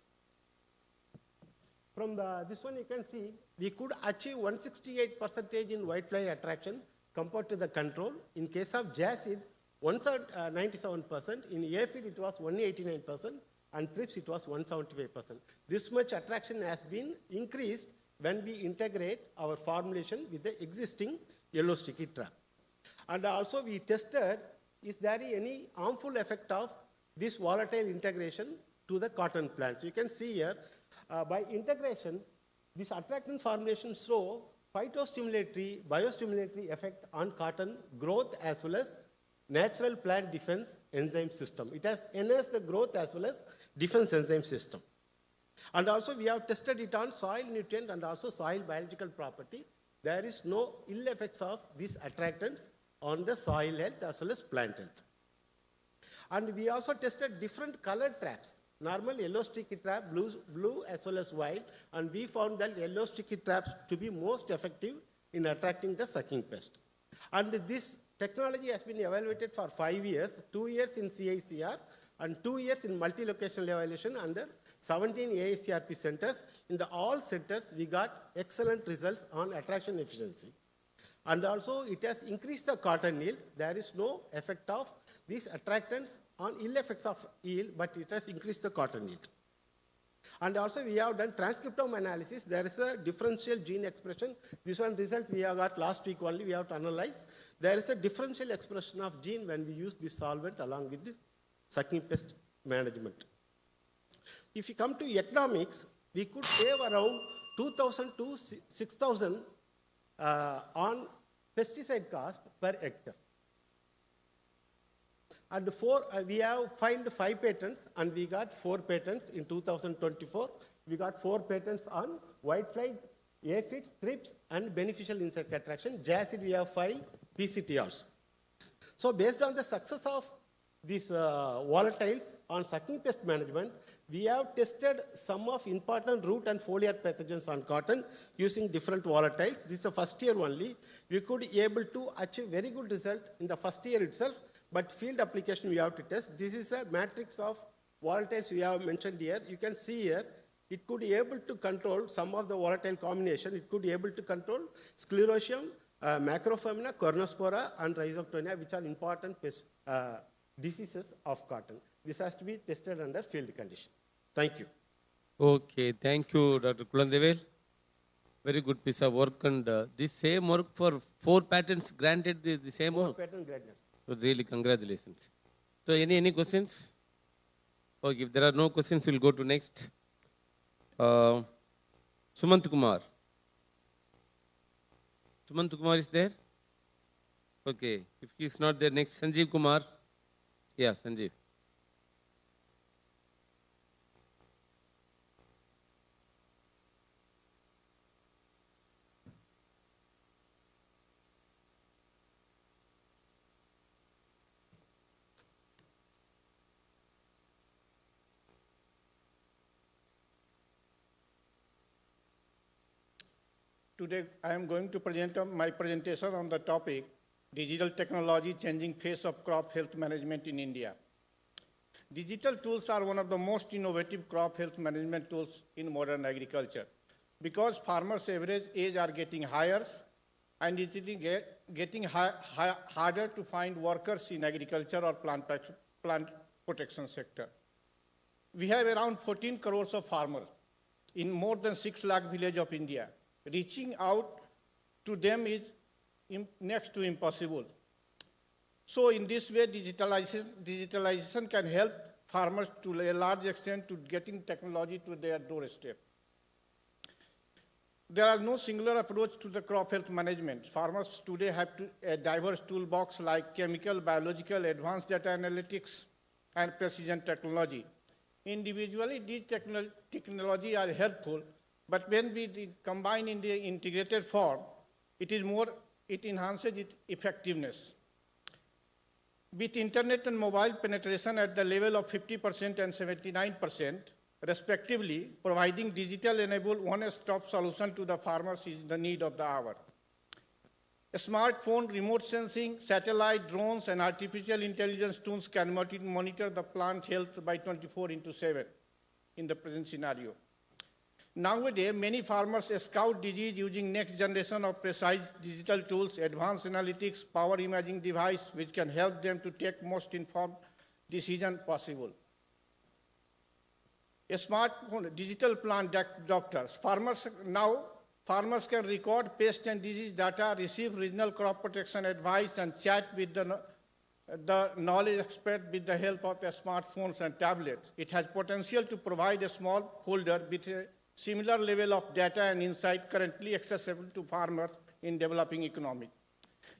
From this one you can see we could achieve 168% in whitefly attraction compared to the control. In case of jassid, 97%. In aphid it was only 89%. and thrips it was 175%. This much attraction has been increased when we integrate our formulation with the existing yellow sticky trap. And also we tested, is there any harmful effect of this volatile integration to the cotton plants? You can see here, by integration, this attractant formulation show phytostimulatory, biostimulatory effect on cotton growth as well as natural plant defense enzyme system. It has enhanced the growth as well as defense enzyme system. And also we have tested it on soil nutrient and also soil biological property. There is no ill effects of these attractants on the soil health as well as plant health. And we also tested different colored traps. Normal yellow sticky trap, blue as well as white, and we found that yellow sticky traps to be most effective in attracting the sucking pest. And this technology has been evaluated for 5 years, 2 years in CICR and 2 years in multi-locational evaluation under 17 ASCRP centers. In all centers, we got excellent results on attraction efficiency. And also, it has increased the cotton yield. There is no effect of these attractants on ill effects of yield, but it has increased the cotton yield. And also, we have done transcriptome analysis. There is a differential gene expression. This one result we have got last week only. We have to analyze. There is a differential expression of gene when we use this solvent along with this sucking pest management. If you come to economics, we could save around 2,000 to 6,000 on pesticide cost per hectare. And we have filed 5 patents and we got 4 patents in 2024. We got 4 patents on whitefly, aphids, thrips, and beneficial insect attraction. JACID we have filed, PCT also. So based on the success of these volatiles on sucking pest management, we have tested some of important root and foliar pathogens on cotton using different volatiles. This is the first year only. We could be able to achieve very good result in the first year itself, but field application we have to test. This is a matrix of volatiles we have mentioned here. You can see here, it could be able to control some of the volatile combination. It could be able to control sclerotium, macrophamina, cornospora, and rhizoctonia, which are important pest diseases of cotton. This has to be tested under field condition. Thank you. Okay, thank you, Dr. Kulandevel. Very good piece of work, and this same work for 4 patents granted, the same 4 work. patent granted. So really, congratulations. So any questions? Okay, if there are no questions, we'll go to next. Sumant Kumar. Sumant Kumar is there? Okay, if he is not there, next Sanjeev Kumar. Yeah, Sanjeev. Today, I am going to present my presentation on the topic, Digital Technology Changing Face of Crop Health Management in India. Digital tools are one of the most innovative crop health management tools in modern agriculture. Because farmers' average age are getting higher, and it is getting harder to find workers in agriculture or plant protection sector. We have around 14 crores of farmers in more than 6 lakh villages of India. Reaching out to them is next to impossible. So in this way, digitalization can help farmers to a large extent to getting technology to their doorstep. There are no singular approach to the crop health management. Farmers today have a diverse toolbox like chemical, biological, advanced data analytics, and precision technology. Individually, these technology are helpful, but when we combine in the integrated form, it enhances its effectiveness. With internet and mobile penetration at the level of 50% and 79%, respectively, providing digital-enabled one-stop solution to the farmers is the need of the hour. A smartphone, remote sensing, satellite, drones, and artificial intelligence tools can monitor the plant health by 24/7 in the present scenario. Nowadays, many farmers scout disease using next generation of precise digital tools, advanced analytics, power imaging device, which can help them to take most informed decision possible. A smartphone, digital plant doctors. Farmers can record pest and disease data, receive regional crop protection advice, and chat with the knowledge expert with the help of smartphones and tablets. It has potential to provide a small holder with a similar level of data and insight currently accessible to farmers in developing economy.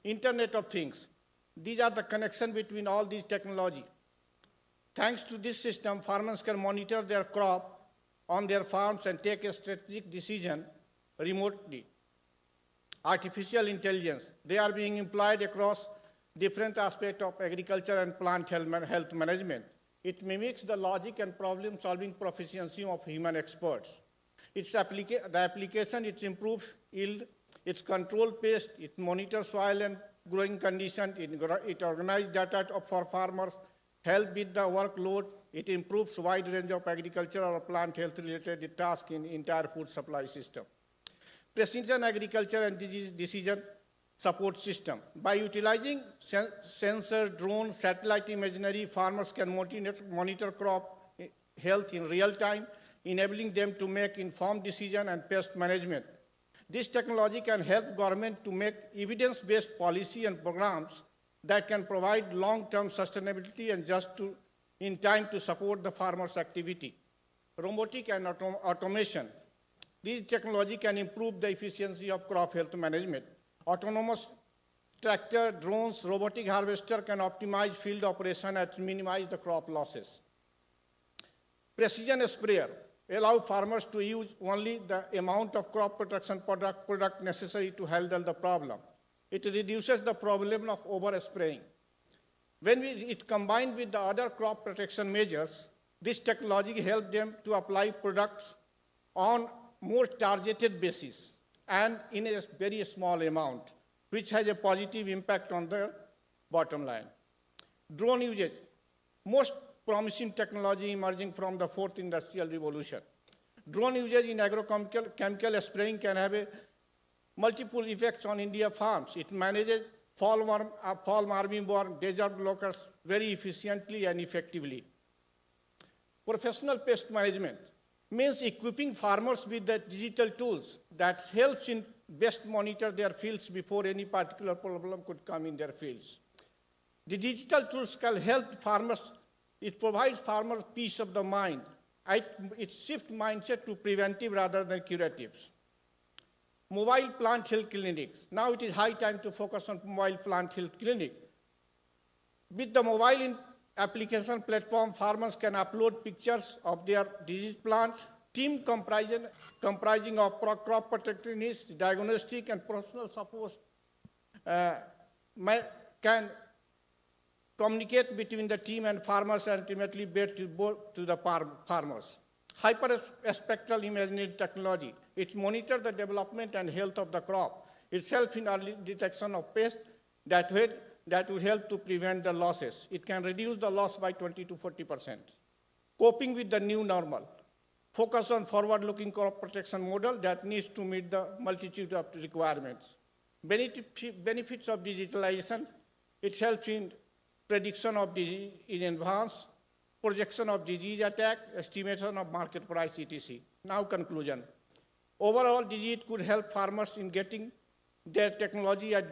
Internet of Things. These are the connection between all these technology. Thanks to this system, farmers can monitor their crop on their farms and take a strategic decision remotely. Artificial intelligence. They are being employed across different aspects of agriculture and plant health management. It mimics the logic and problem-solving proficiency of human experts. The application, it improves yield, it controls pest, it monitors soil and growing conditions, it organizes data for farmers, help with the workload, it improves wide range of agricultural or plant health-related tasks in entire food supply system. Precision agriculture and disease decision support system. By utilizing sensor, drone, satellite imagery, farmers can monitor crop health in real time, enabling them to make informed decisions and pest management. This technology can help government to make evidence-based policy and programs that can provide long-term sustainability and in time to support the farmers' activity. Robotic and automation. This technology can improve the efficiency of crop health management. Autonomous tractor, drones, robotic harvester can optimize field operation and minimize the crop losses. Precision sprayer allow farmers to use only the amount of crop protection product necessary to handle the problem. It reduces the problem of overspraying. When it combined with the other crop protection measures, this technology helps them to apply products on more targeted basis and in a very small amount, which has a positive impact on the bottom line. Drone usage, most promising technology emerging from the fourth industrial revolution. Drone usage in agrochemical spraying can have multiple effects on India farms. It manages fall armyworm, desert locusts very efficiently and effectively. Professional pest management means equipping farmers with the digital tools that helps in best monitor their fields before any particular problem could come in their fields. The digital tools can help farmers. It provides farmers peace of the mind. It shifts mindset to preventive rather than curatives. Mobile plant health clinics. Now it is high time to focus on mobile plant health clinic. With the mobile application platform, farmers can upload pictures of their disease plant. Team comprising of crop protectionists, diagnostic and professional support can communicate between the team and farmers and ultimately bear to the farmers. Hyperspectral imaging technology. It monitors the development and health of the crop. It helps in early detection of pests that would help to prevent the losses. It can reduce the loss by 20 to 40%. Coping with the new normal. Focus on forward-looking crop protection model that needs to meet the multitude of requirements. Benefits of digitalization. It helps in prediction of disease in advance, projection of disease attack, estimation of market price, etc. Now conclusion. Overall, disease could help farmers in getting their technology at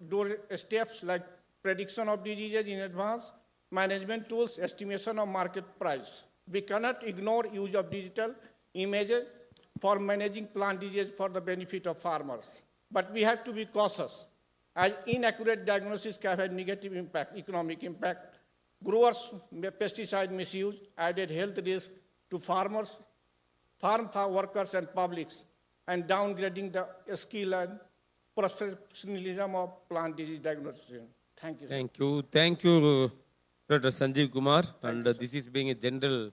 doorsteps like prediction of diseases in advance, management tools, estimation of market price. We cannot ignore use of digital images for managing plant disease for the benefit of farmers. But we have to be cautious, as inaccurate diagnosis can have negative impact, economic impact. Growers, pesticide misuse, added health risk to farmers, farm workers and publics, and downgrading the skill and professionalism of plant disease diagnosis. Thank you. Thank you. Thank you, Dr. Sanjeev Kumar. And this is being a general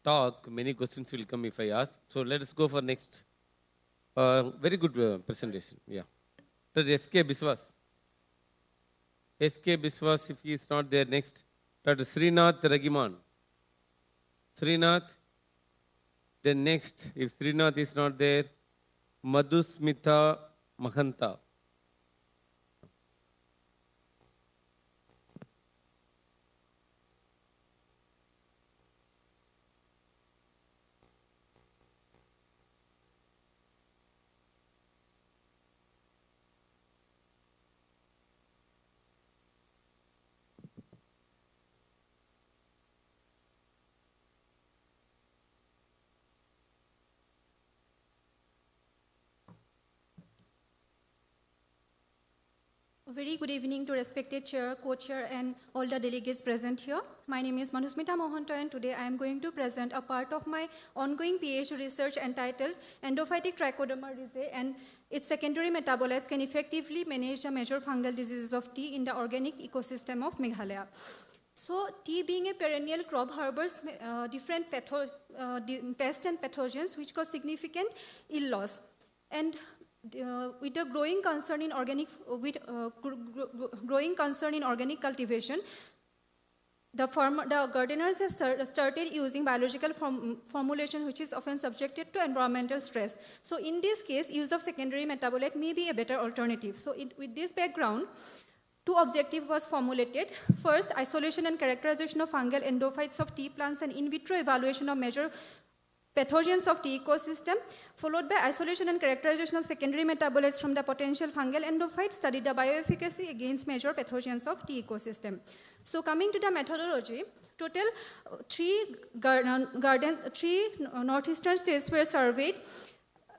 talk. Many questions will come if I ask. So let us go for next. Very good presentation. Yeah. Dr. S.K. Biswas. S.K. Biswas, if he is not there, next. Dr. Srinath Ragiman. Srinath. Then next, if Srinath is not there, Madhusmita Mahanta. A very good evening to respected chair, co-chair, and all the delegates present here. My name is Manusmita Mohanta, and today I am going to present a part of my ongoing PhD research entitled Endophytic Trichoderma rhizae and its secondary metabolites can effectively manage the major fungal diseases of tea in the organic ecosystem of Meghalaya. So, tea being a perennial crop harbors different pests and pathogens which cause significant yield loss. And with the growing concern in organic cultivation, the gardeners have started using biological formulation which is often subjected to environmental stress. So in this case, use of secondary metabolite may be a better alternative. So with this background, two objectives was formulated. First, isolation and characterization of fungal endophytes of tea plants and in vitro evaluation of major pathogens of tea ecosystem, followed by isolation and characterization of secondary metabolites from the potential fungal endophytes, studied the bioefficacy against major pathogens of tea ecosystem. So coming to the methodology, total three northeastern states were surveyed,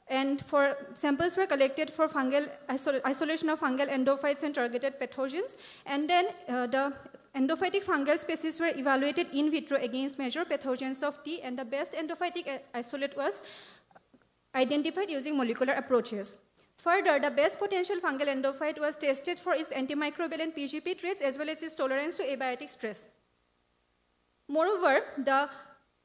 and samples were collected for fungal isolation of fungal endophytes and targeted pathogens, and then the endophytic fungal species were evaluated in vitro against major pathogens of tea, and the best endophytic isolate was identified using molecular approaches. Further, the best potential fungal endophyte was tested for its antimicrobial and PGP traits as well as its tolerance to abiotic stress. Moreover, the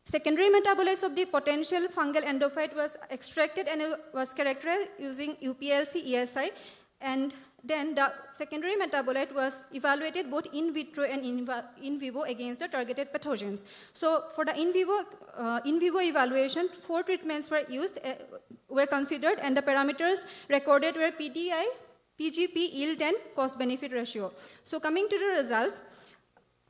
secondary metabolites of the potential fungal endophyte was extracted and was characterized using UPLC ESI, and then the secondary metabolite was evaluated both in vitro and in vivo against the targeted pathogens. So for the in vivo evaluation, 4 treatments were considered, and the parameters recorded were PDI, PGP, yield, and cost-benefit ratio. So coming to the results,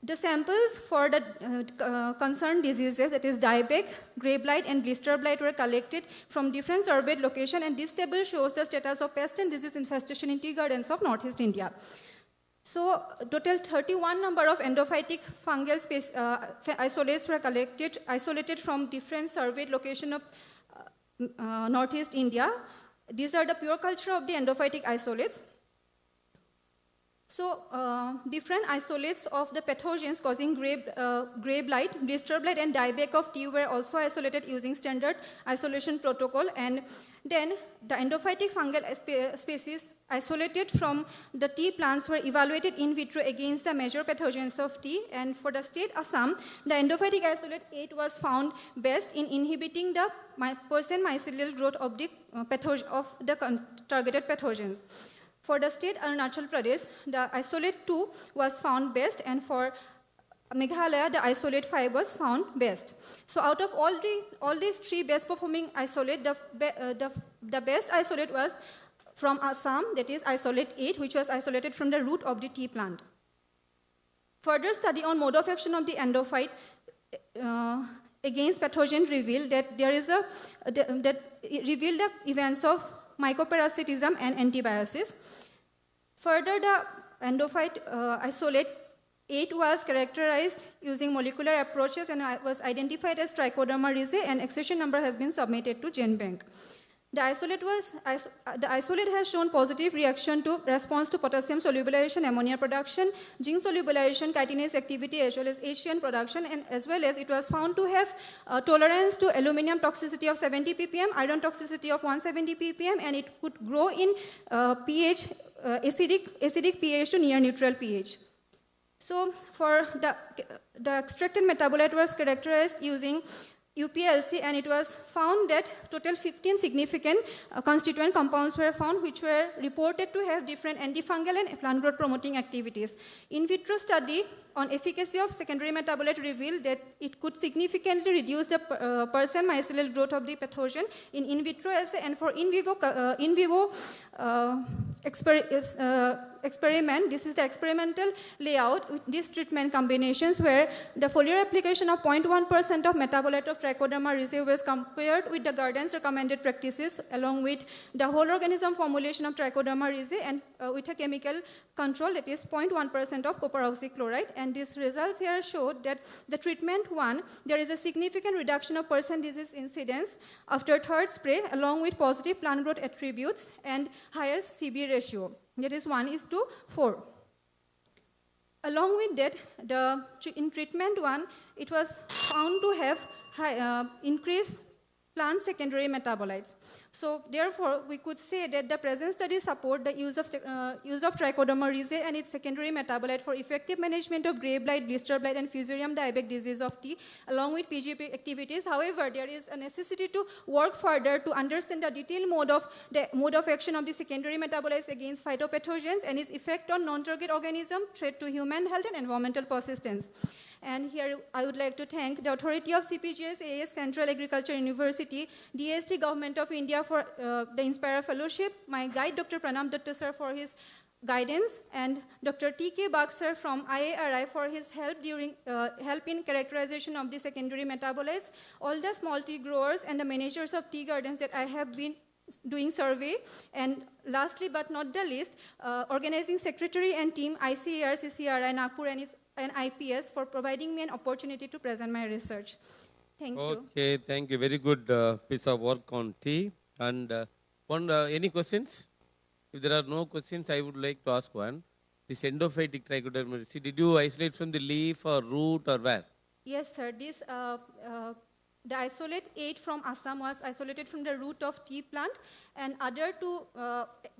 the samples for the concerned diseases, that is dieback, grey blight, and blister blight, were collected from different surveyed locations, and this table shows the status of pest and disease infestation in tea gardens of Northeast India. So, total 31 number of endophytic fungal isolates were isolated from different surveyed locations of Northeast India. These are the pure culture of the endophytic isolates. So, different isolates of the pathogens causing grey blight, blister blight, and dieback of tea were also isolated using standard isolation protocol. And then the endophytic fungal species isolated from the tea plants were evaluated in vitro against the major pathogens of tea. And for the state Assam, the endophytic isolate 8 was found best in inhibiting the percent mycelial growth of the targeted pathogens. For the state Arunachal Pradesh, the isolate 2 was found best, and for Meghalaya, the isolate 5 was found best. So out of all these 3 best performing isolate, the best isolate was from Assam, that is isolate 8, which was isolated from the root of the tea plant. Further study on mode of action of the endophyte against pathogen revealed that revealed the events of mycoparasitism and antibiosis. Further, the endophyte isolate 8 was characterized using molecular approaches and was identified as Trichoderma rhizae, and accession number has been submitted to GenBank. The isolate has shown positive reaction to response to potassium solubilization, ammonia production, zinc solubilization, chitinase activity, as well as HCN production, and as well as it was found to have tolerance to aluminum toxicity of 70 ppm, iron toxicity of 170 ppm, and it could grow in pH, acidic pH to near neutral pH. So for the extracted metabolite was characterized using UPLC, and it was found that total 15 significant constituent compounds were found, which were reported to have different antifungal and plant growth promoting activities. In vitro study on efficacy of secondary metabolite revealed that it could significantly reduce the percent mycelial growth of the pathogen in vitro assay, and for in vivo experiment, this is the experimental layout with these treatment combinations where the foliar application of 0.1% of metabolite of Trichoderma rhizae was compared with the Garden's recommended practices along with the whole organism formulation of Trichoderma rhizae and with a chemical control, that is 0.1% of copper oxychloride. And these results here showed that the treatment one, there is a significant reduction of percent disease incidence after third spray along with positive plant growth attributes and highest CB ratio, that is 1:4. Along with that, in treatment one, it was found to have increased plant secondary metabolites. So therefore, we could say that the present studies support the use of Trichoderma rhizae and its secondary metabolite for effective management of gray blight, blister blight, and Fusarium diebac disease of tea, along with PGP activities. However, there is a necessity to work further to understand the detailed mode of action of the secondary metabolites against phytopathogens and its effect on non-target organism, threat to human health, and environmental persistence. And here I would like to thank the authority of CPGS, AS, Central Agriculture University, DST, Government of India for the Inspire Fellowship, my guide Dr. Pranam Datta sir for his guidance, and Dr. T.K. Bag sir from IARI for his help in characterization of the secondary metabolites, all the small tea growers and the managers of tea gardens that I have been doing survey, and lastly but not the least, organizing secretary and team ICAR, CCRI, Nagpur and IPS for providing me an opportunity to present my research. Thank you. Okay, thank you. Very good piece of work on tea. And any questions? If there are no questions, I would like to ask one. This endophytic trichoderma, did you isolate from the leaf or root or where? Yes, sir. This the isolate 8 from Assam was isolated from the root of tea plant, and other two,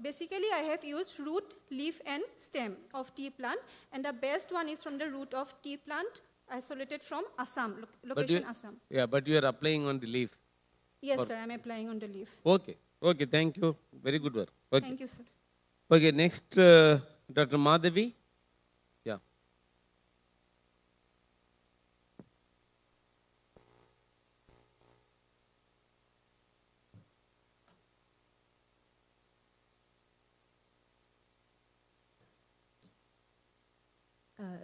basically I have used root, leaf and stem of tea plant, and the best one is from the root of tea plant isolated from Assam, location Assam. Yeah, but you are applying on the leaf. Yes, sir, I am applying on the leaf. Okay, okay, thank you. Very good work. Okay. Thank you, sir. Okay, next, Dr. Madhavi. Yeah.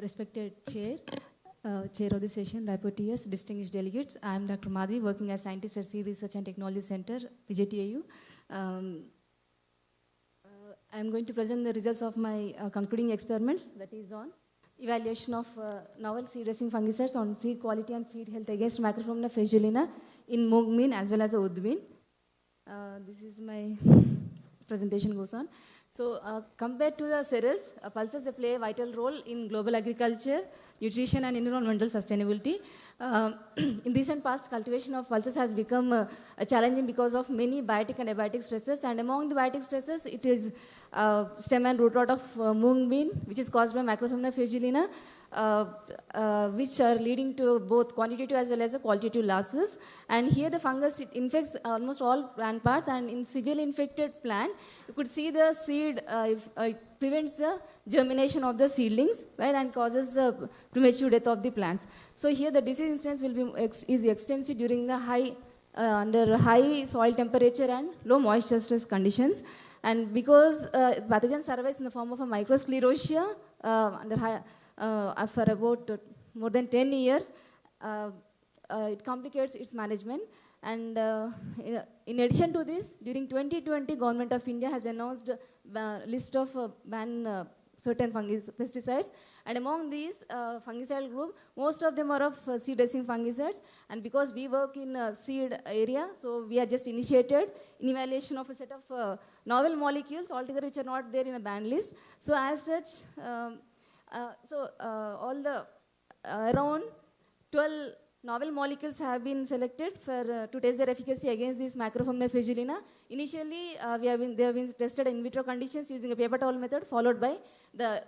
Respected Chair, Chair of the session, rapporteurs, distinguished delegates, I am Dr. Madhavi, working as scientist at Seed Research and Technology Center, VJTIU. I am going to present the results of my concluding experiments, that is on evaluation of novel seed dressing fungicides on seed quality and seed health against Macrophylla fragilistica in mung bean as well as oat bean. This is my presentation goes on. So compared to the cereals, pulses they play a vital role in global agriculture, nutrition and environmental sustainability. In recent past, cultivation of pulses has become challenging because of many biotic and abiotic stresses, and among the biotic stresses, it is stem and root rot of mung bean, which is caused by Macrophylla fragilistica, which are leading to both quantitative as well as qualitative losses. And here the fungus, it infects almost all plant parts, and in severely infected plant, you could see the seed prevents the germination of the seedlings, right, and causes the premature death of the plants. So here the disease incidence will be is extensive during the under high soil temperature and low moisture stress conditions. And because pathogen survives in the form of a microsclerotia under high, for about more than 10 years, it complicates its management. And in addition to this, during 2020, Government of India has announced a list of ban certain pesticides. And among these fungicide group, most of them are of seed dressing fungicides. And because we work in a seed area, so we are just initiated in evaluation of a set of novel molecules altogether which are not there in a ban list. So as such, all the around 12 novel molecules have been selected for to test their efficacy against this Macrophylla fragilistica. Initially, they have been tested in vitro conditions using a paper towel method, followed by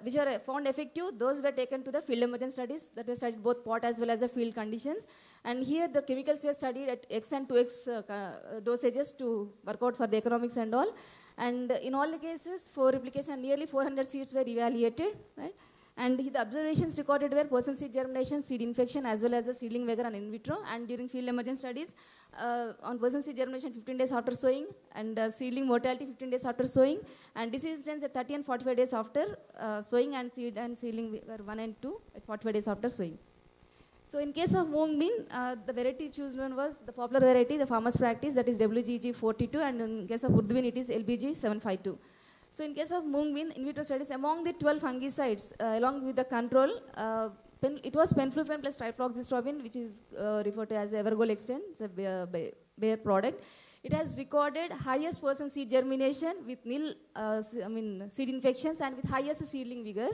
which are found effective. Those were taken to the field emergence studies that were studied both pot as well as the field conditions. And here the chemicals were studied at X and 2X dosages to work out for the economics and all. And in all the cases, for replication, nearly 400 seeds were evaluated, right? And the observations recorded were person seed germination, seed infection, as well as the seedling vigor and in vitro. And during field emergence studies, on person seed germination 15 days after sowing, and seedling mortality 15 days after sowing, and disease incidence at 30 and 45 days after sowing, and seedling vigor 1 and 2 at 45 days after sowing. So in case of mung bean, the variety chosen was the popular variety, the farmers practice, that is WGG42, and in case of urdu bean, it is LBG752. So in case of mung bean, in vitro studies, among the 12 fungicides, along with the control, it was penflufen plus trifloxystrobin, which is referred to as Evergold Extend, it's a Bayer product. It has recorded highest % seed germination with nil seed infections and with highest seedling vigor,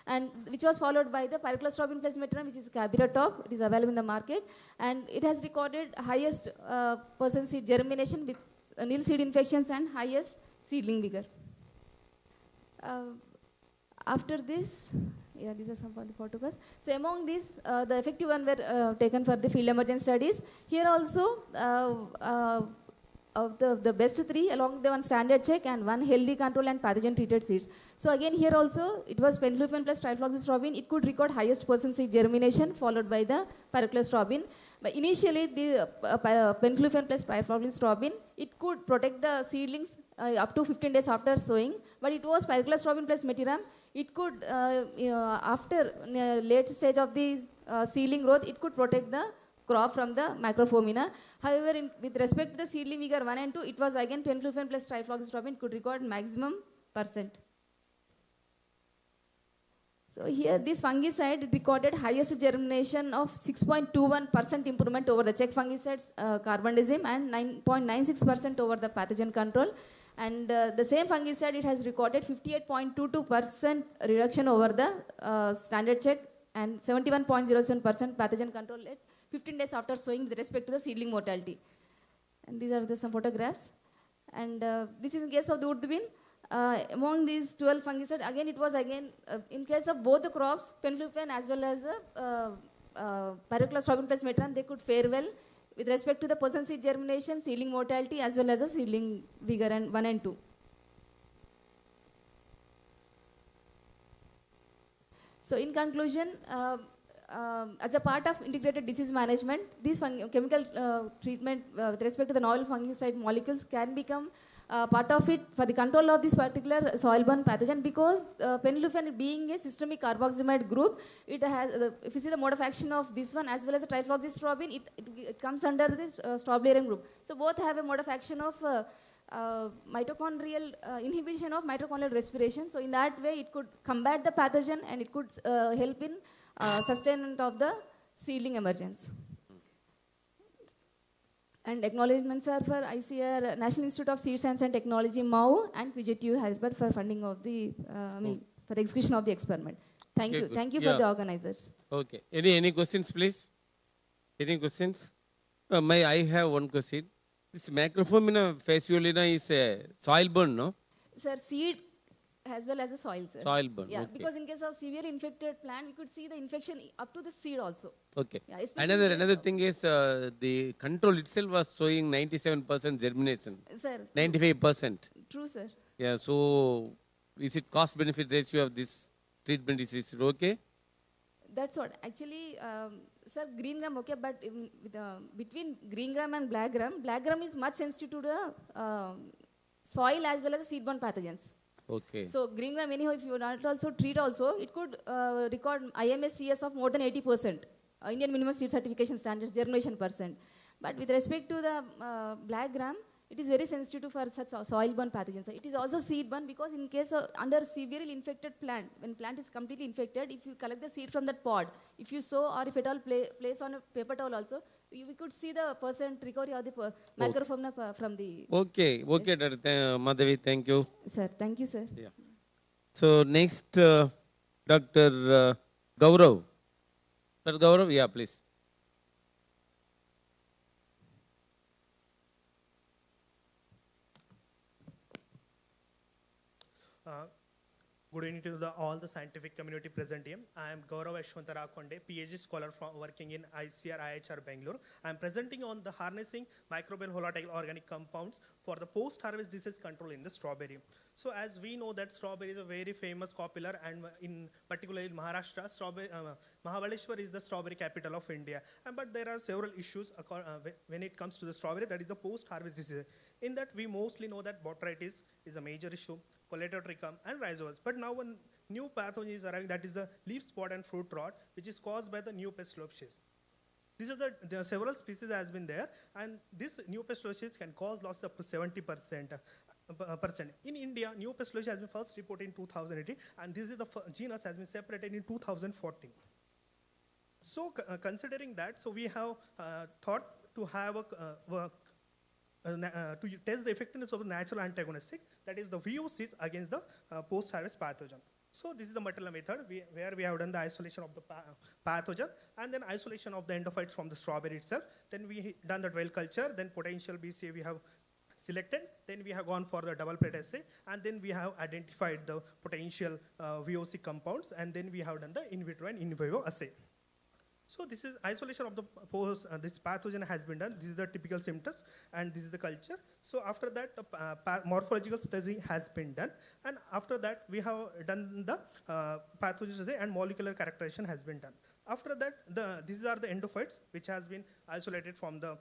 and which was followed by the pyraclostrobin plus metronam, which is Cabirotop. It is available in the market, and it has recorded highest % seed germination with nil seed infections and highest seedling vigor. After this, yeah, these are some of the photographs. So among these, the effective one were taken for the field emergence studies. Here also, of the best 3, along the one standard check and one healthy control and pathogen treated seeds. So again here also, it was penflufen plus trifloxystrobin. It could record highest % seed germination followed by the pyraclostrobin. But initially, the penflufen plus trifloxystrobin, it could protect the seedlings up to 15 days after sowing, but it was pyraclostrobin plus metiram. It could, after late stage of the seedling growth, it could protect the crop from the macrophomina. However, with respect to the seedling vigor 1 and 2, it was again penflufen plus trifloxystrobin could record maximum %. So here this fungicide recorded highest germination of 6.21% improvement over the check fungicides carbendazim and 9.96% over the pathogen control. And the same fungicide, it has recorded 58.22% reduction over the standard check and 71.07% pathogen control at 15 days after sowing with respect to the seedling mortality. And these are some photographs. And this is in case of the urdu bean. Among these 12 fungicides, again it was in case of both the crops, penflufen as well as pyraclostrobin plus metronam, they could fare well with respect to the % seed germination, seedling mortality as well as the seedling vigor and 1 and 2. So in conclusion, as a part of integrated disease management, these chemical treatment with respect to the novel fungicide molecules can become part of it for the control of this particular soil-borne pathogen, because penflufen being a systemic carboxamide group, it has, if you see the mode of action of this one as well as the trifloxystrobin, it comes under this strobilurium group. So both have a mode of action of mitochondrial inhibition of mitochondrial respiration. So in that way, it could combat the pathogen and it could help in sustainment of the seedling emergence. And acknowledgements are for ICR, National Institute of Seed Science and Technology, MAU, and PJTU Hyderabad for funding of the, for the execution of the experiment. Thank you. Good. Thank you for the organizers. Okay. Any questions, please? Any questions? I have one question. This macrophomina fasciolina is a soil burn, no? Sir, seed as well as a soil, sir. Soil burn, yeah, okay. Because in case of severe infected plant, we could see the infection up to the seed also. Okay. Yeah, another thing is the control itself was showing 97% germination. Sir. 95%. True, sir. Yeah, so is it cost-benefit ratio of this treatment, is it okay? That's what. Actually, sir, green gram okay, but between green gram and black gram is much sensitive to the soil as well as the seed-borne pathogens. Okay. So green gram anyhow, if you not also treat also, it could record IMS-CS of more than 80%, Indian minimum seed certification standards, germination %. But with respect to the black gram, it is very sensitive for such soil-borne pathogens. It is also seed-borne because in case of under severely infected plant, when plant is completely infected, if you collect the seed from that pod, if you sow or if at all place on a paper towel also, we could see the % recovery of the macrofauna from the... Okay, okay, Madhavi, thank you. Sir, thank you, sir. Yeah. So next, Dr. Gaurav. Dr. Gaurav, yeah, please. Good evening to all the scientific community present here. I am Gaurav Ashwantarakonde, PhD scholar working in ICR IHR Bangalore. I am presenting on the harnessing microbial volatile organic compounds for the post-harvest disease control in the strawberry. So as we know that strawberry is a very famous popular, and in particular in Maharashtra, Mahabaleshwar is the strawberry capital of India. But there are several issues when it comes to the strawberry, that is the post-harvest disease. In that we mostly know that botrytis is a major issue, Colletotrichum and rhizomes. But now one new pathogen is arriving, that is the leaf spot and fruit rot, which is caused by the new pest Lopshis. These are there are several species has been there, and this new pest losis can cause loss up to 70%. In India, new pest losis has been first reported in 2018, and this is the genus has been separated in 2014. So considering that, so we have thought to have to test the effectiveness of the natural antagonistic, that is the VOCs against the post-harvest pathogen. So this is the Matella method where we have done the isolation of the pathogen and then isolation of the endophytes from the strawberry itself. Then we done the dwell culture, then potential BCA we have selected, then we have gone for the double plate assay, and then we have identified the potential VOC compounds, and then we have done the in vitro and in vivo assay. So this is isolation of the this pathogen has been done. This is the typical symptoms, and this is the culture. So after that, morphological study has been done, and after that, we have done the pathogen study and molecular characterization has been done. After that, these are the endophytes which has been isolated from the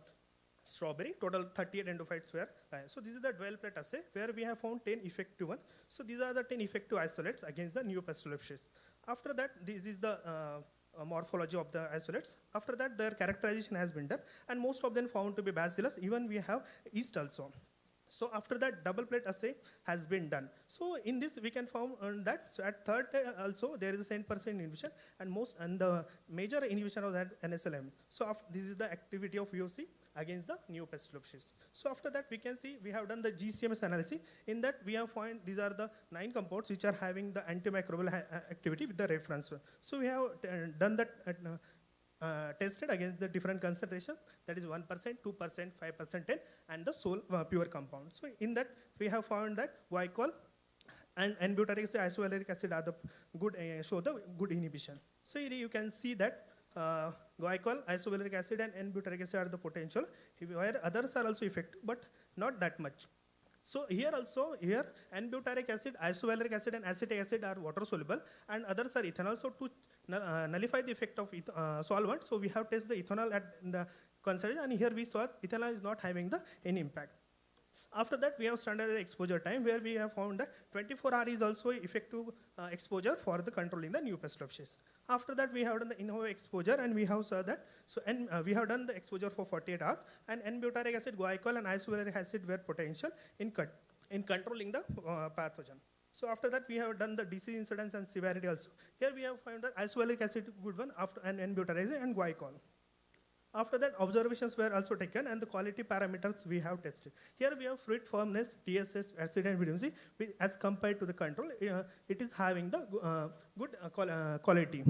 strawberry. Total 38 endophytes were. So this is the dwell plate assay where we have found 10 effective ones. So these are the 10 effective isolates against the new Pestaloepsis. After that, this is the morphology of the isolates. After that, their characterization has been done, and most of them found to be bacillus. Even we have yeast also. So after that, double plate assay has been done. So in this, we can found that. So at third day also, there is a 10% inhibition, and the major inhibition of that NSLM. So this is the activity of VOC against the new Pestaloepsis. So after that, we can see we have done the GCMS analysis. In that, we have found these are the 9 compounds which are having the antimicrobial activity with the reference. So we have done that. Tested against the different concentration, that is 1%, 2%, 5%, 10, and the sole pure compound. So in that, we have found that glycol and N-butyric acid, isovaleric acid are the good, show the good inhibition. So here you can see that glycol, isovaleric acid, and N-butyric acid are the potential, where others are also effective, but not that much. So here also, N-butyric acid, isovaleric acid, and acetic acid are water soluble, and others are ethanol. So to nullify the effect of solvent, so we have tested the ethanol at the concentration, and here we saw ethanol is not having any impact. After that, we have standardized exposure time, where we have found that 24 hours is also effective exposure for the controlling the new Pestaloepsis. After that, we have done the in-house exposure, and we have saw that. So we have done the exposure for 48 hours, and N-butyric acid, glycol, and isovaleric acid were potential in controlling the pathogen. So after that, we have done the disease incidence and severity also. Here we have found that isovaleric acid good one, after and N-butyric acid and glycol. After that, observations were also taken, and the quality parameters we have tested. Here we have fluid firmness, TSS, acid and vitamin as compared to the control. It is having the good quality.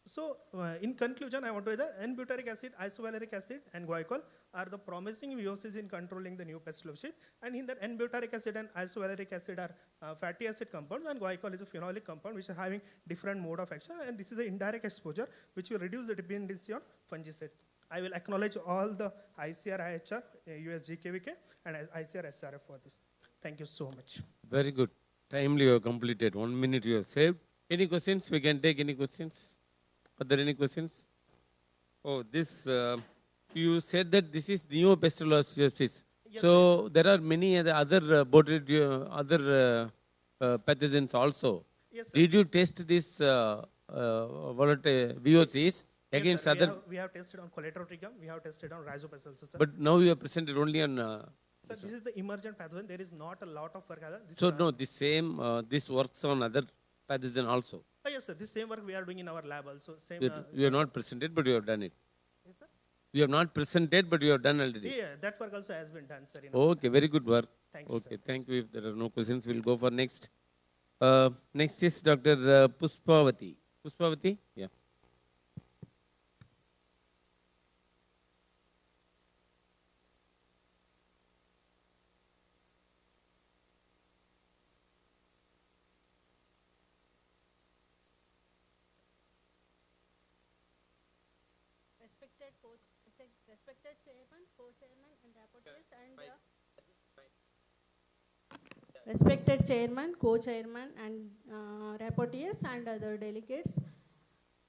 So in conclusion, I want to say that N-butyric acid, isovaleric acid, and glycol are the promising VOCs in controlling the new Pestaloepsis. And in that, N-butyric acid and isovaleric acid are fatty acid compounds, and glycol is a phenolic compound which are having different mode of action. And this is an indirect exposure which will reduce the dependency on fungicide. I will acknowledge all the ICR, IHR, USGKVK, and ICR SRF for this. Thank you so much. Very good. Timely you have completed. 1 minute you have saved. Any questions? We can take any questions. Are there any questions? Oh, this, you said that this is new Pestaloepsis. Yes, so yes. There are many other pathogens also. Yes, did you test this volatile VOCs against sir, other? We have tested on Coletrotrichum, we have tested on Rhizopus. But now you have presented only on... Sir, this is the emergent pathogen. There is not a lot of work. So no, the same, this works on other pathogen also. Oh, yes, sir. This same work we are doing in our lab also. Same. You have not presented, but you have done it. Yes, sir? You have not presented, but you have done already. Yeah, that work also has been done, sir. Okay, very good work. Thank you, okay, sir. Thank you. If there are no questions, we'll go for next. Next is Dr. Puspavati. Puspavati? Yeah. Respected chairman, co-chairman, and rapporteurs, and respected chairman, co-chairman, and rapporteurs and other delegates.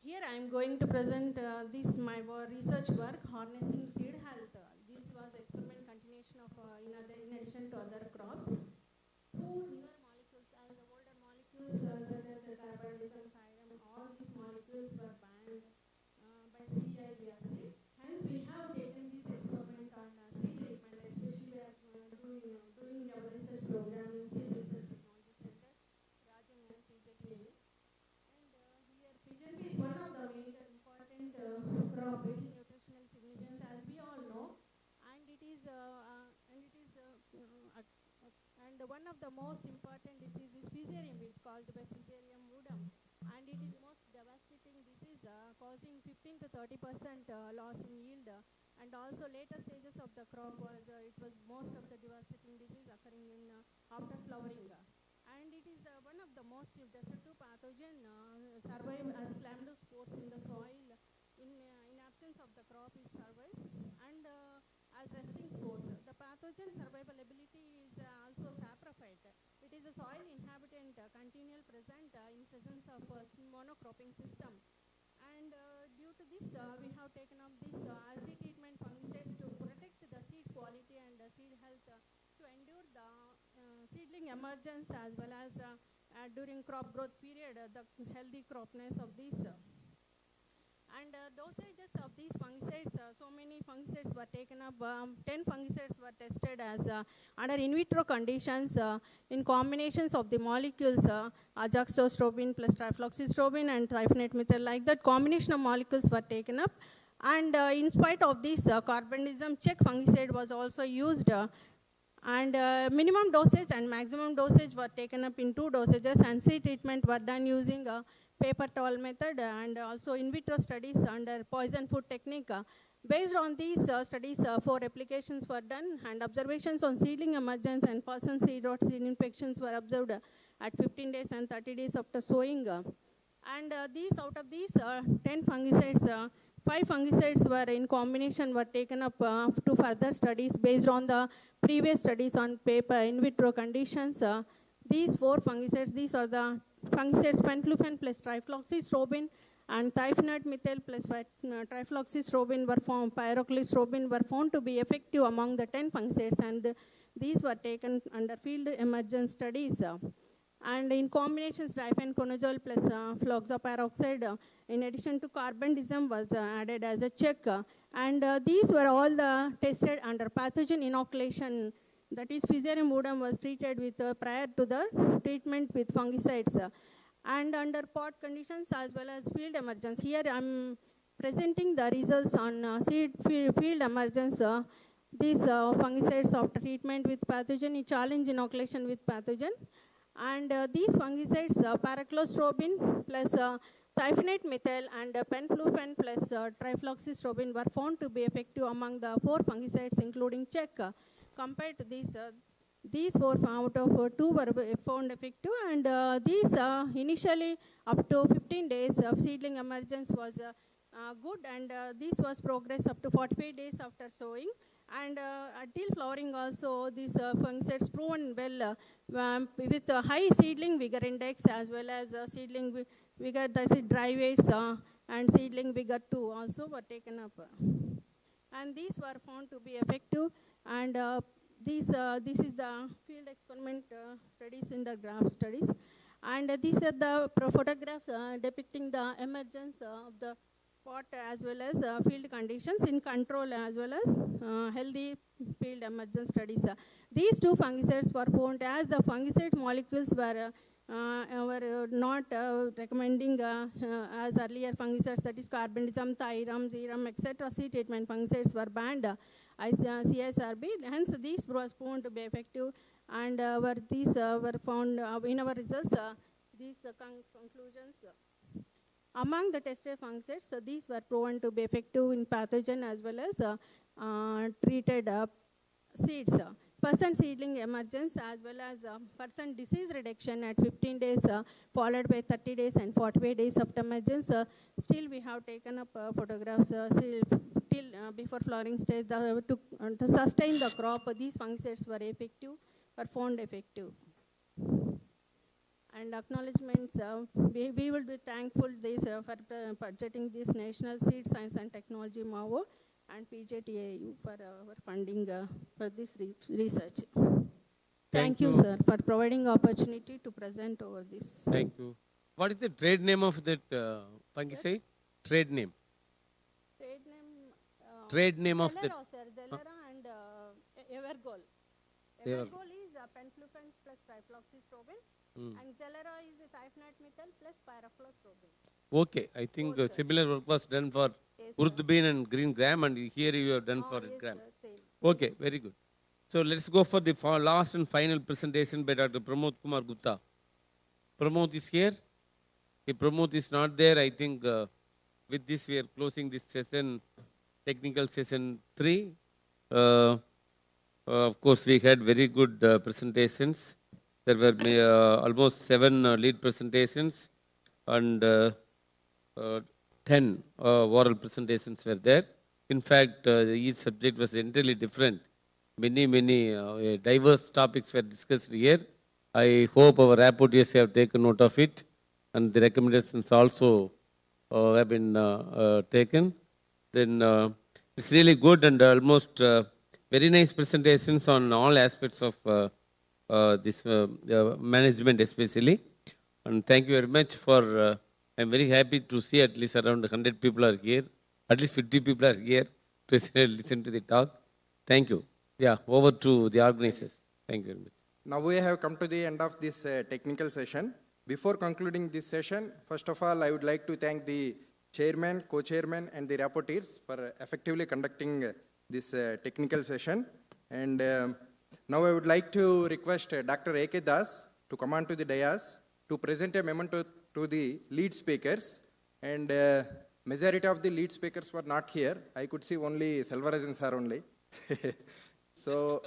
Here I am going to present my research work, harnessing seed health. This was experiment continuation of in addition to other crops. Two newer molecules, as the older molecules such as tetrabenazole, all these molecules were banned by CIBRC. PGNP. And here PGNP is one of the main important crop. It is nutritional significance, as we all know, and it is and one of the most important disease is fusarium wilt, caused by Fusarium woodum, and it is most devastating disease, causing 15 to 30% loss in yield, and also later stages of the crop was it was most of the devastating disease occurring in after flowering, and it is one of the most destructive pathogen survive as chlamydospores in the soil. In absence of the crop, it survives, and as resting spores. The pathogen survivability is also saprophyte. It is a soil inhabitant, continual present in presence of monocropping system. And due to this, we have taken up this acid treatment fungicides to protect the seed quality and seed health, to endure the seedling emergence as well as during crop growth period, the healthy cropness of these. And dosages of these fungicides, so many fungicides were taken up, 10 fungicides were tested as under in vitro conditions in combinations of the molecules azoxystrobin plus trifloxystrobin and thiophanate methyl, like that combination of molecules were taken up. And in spite of this, carbanism check fungicide was also used, and minimum dosage and maximum dosage were taken up in 2 dosages, and seed treatment were done using paper towel method and also in vitro studies under poison food technique. Based on these studies, 4 applications were done, and observations on seedling emergence and person seed rot seed infections were observed at 15 days and 30 days after sowing. And out of these 10 fungicides, 5 fungicides were in combination were taken up to further studies based on the previous studies on paper in vitro conditions. These 4 fungicides, these are the fungicides penflufen plus trifloxystrobin and thiophanate methyl plus trifloxystrobin were found, pyroclistrobin were found to be effective among the 10 fungicides, and these were taken under field emergence studies. And in combinations, difenconazole plus floxaperoxide, in addition to carbendazim, was added as a check. And these were all the tested under pathogen inoculation. That is, Fusarium woodum was treated with prior to the treatment with fungicides. And under pot conditions as well as field emergence. Here I am presenting the results on field emergence. These fungicides after treatment with pathogen, challenge inoculation with pathogen. And these fungicides, paraclostrobin plus thiophanate methyl and penflufen plus trifloxystrobin were found to be effective among the 4 fungicides, including check. Compared to these 4 out of 2 were found effective, and these initially up to 15 days of seedling emergence was good, and this was progress up to 45 days after sowing. And until flowering also, these fungicides proven well with high seedling vigor index as well as seedling vigor, the dry weights and seedling vigor too also were taken up. And these were found to be effective, and this is the field experiment studies in the graph studies. And these are the photographs depicting the emergence of the pot as well as field conditions in control as well as healthy field emergence studies. These 2 fungicides were found as the fungicide molecules were not recommending as earlier fungicides, that is carbendazim, thiram, zeram, etc. seed treatment fungicides were banned as CSRB. Hence, these was found to be effective, and these were found in our results. These conclusions. Among the tested fungicides, these were proven to be effective in pathogen as well as treated seeds. Percent seedling emergence as well as percent disease reduction at 15 days followed by 30 days and 45 days after emergence. Still we have taken up photographs till before flowering stage to sustain the crop. These fungicides were effective, were found effective. And acknowledgements, we will be thankful this, for budgeting this National Seed Science and Technology MAVO and PJTAU for our funding for this research. Thank you, sir, for providing opportunity to present over this. Thank you. What is the trade name of that fungicide? Trade name? Trade name of the... Zelera and Evergol. Evergol is penflufen plus trifloxystrobin, And Zelera is a cyphenate plus pyrofluorobin. Okay, I think similar work was done for urd bean and green gram, and here you have done for gram. Okay, very good. So let's go for the last and final presentation by Dr. Pramod Kumar Gupta. Pramod is here. If Pramod is not there, I think with this we are closing this session, technical session 3. Of course, we had very good presentations. There were almost 7 lead presentations and 10 oral presentations were there. In fact, each subject was entirely different. Many diverse topics were discussed here. I hope our rapporteurs have taken note of it, and the recommendations also have been taken. Then it's really good and almost very nice presentations on all aspects of this management especially. And thank you very much for, I'm very happy to see at least around 100 people are here, at least 50 people are here to listen to the talk. Thank you. Yeah, over to the organizers. Thank you very much. Now we have come to the end of this technical session. Before concluding this session, first of all, I would like to thank the chairman, co-chairman, and the rapporteurs for effectively conducting this technical session. And now I would like to request Dr. A.K. Das to come on to the dais to present a memento to the lead speakers. And majority of the lead speakers were not here. I could see only Selvarajan sir only. So,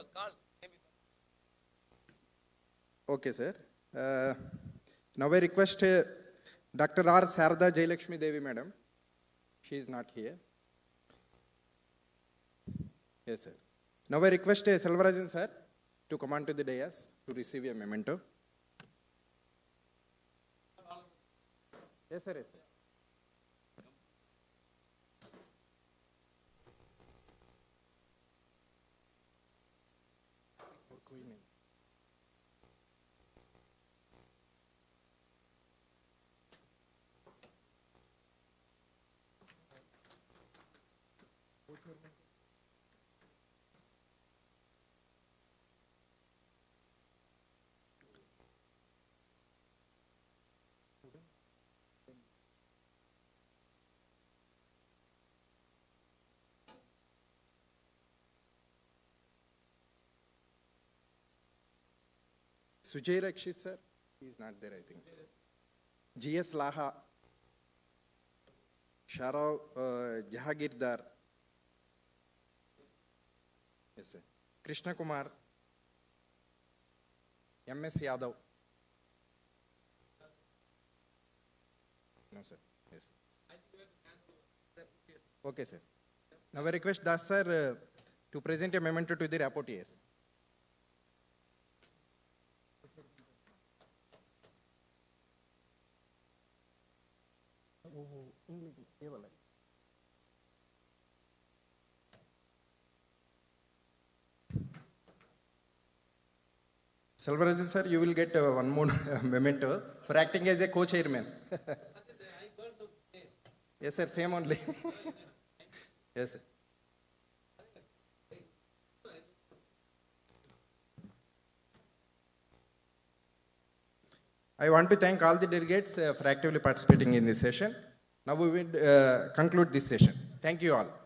okay, sir. Now I request Dr. R. Sarada Jailakshmi Devi, madam. She is not here. Yes, sir. Now I request Selvarajan sir to come on to the dais to receive a memento. Yes, sir. Yes, sir. Sujay Rakshit sir, he is not there, I think. G.S. Laha, Sharav Jahagirdar, yes sir. Krishna Kumar, M.S. Yadav. No sir, yes. Okay sir. Now I request Das sir to present a memento to the rapporteurs. Selvarajan sir, you will get one more memento for acting as a co-chairman. Yes sir, same only. Yes sir. I want to thank all the delegates for actively participating in this session. Now we will conclude this session. Thank you all.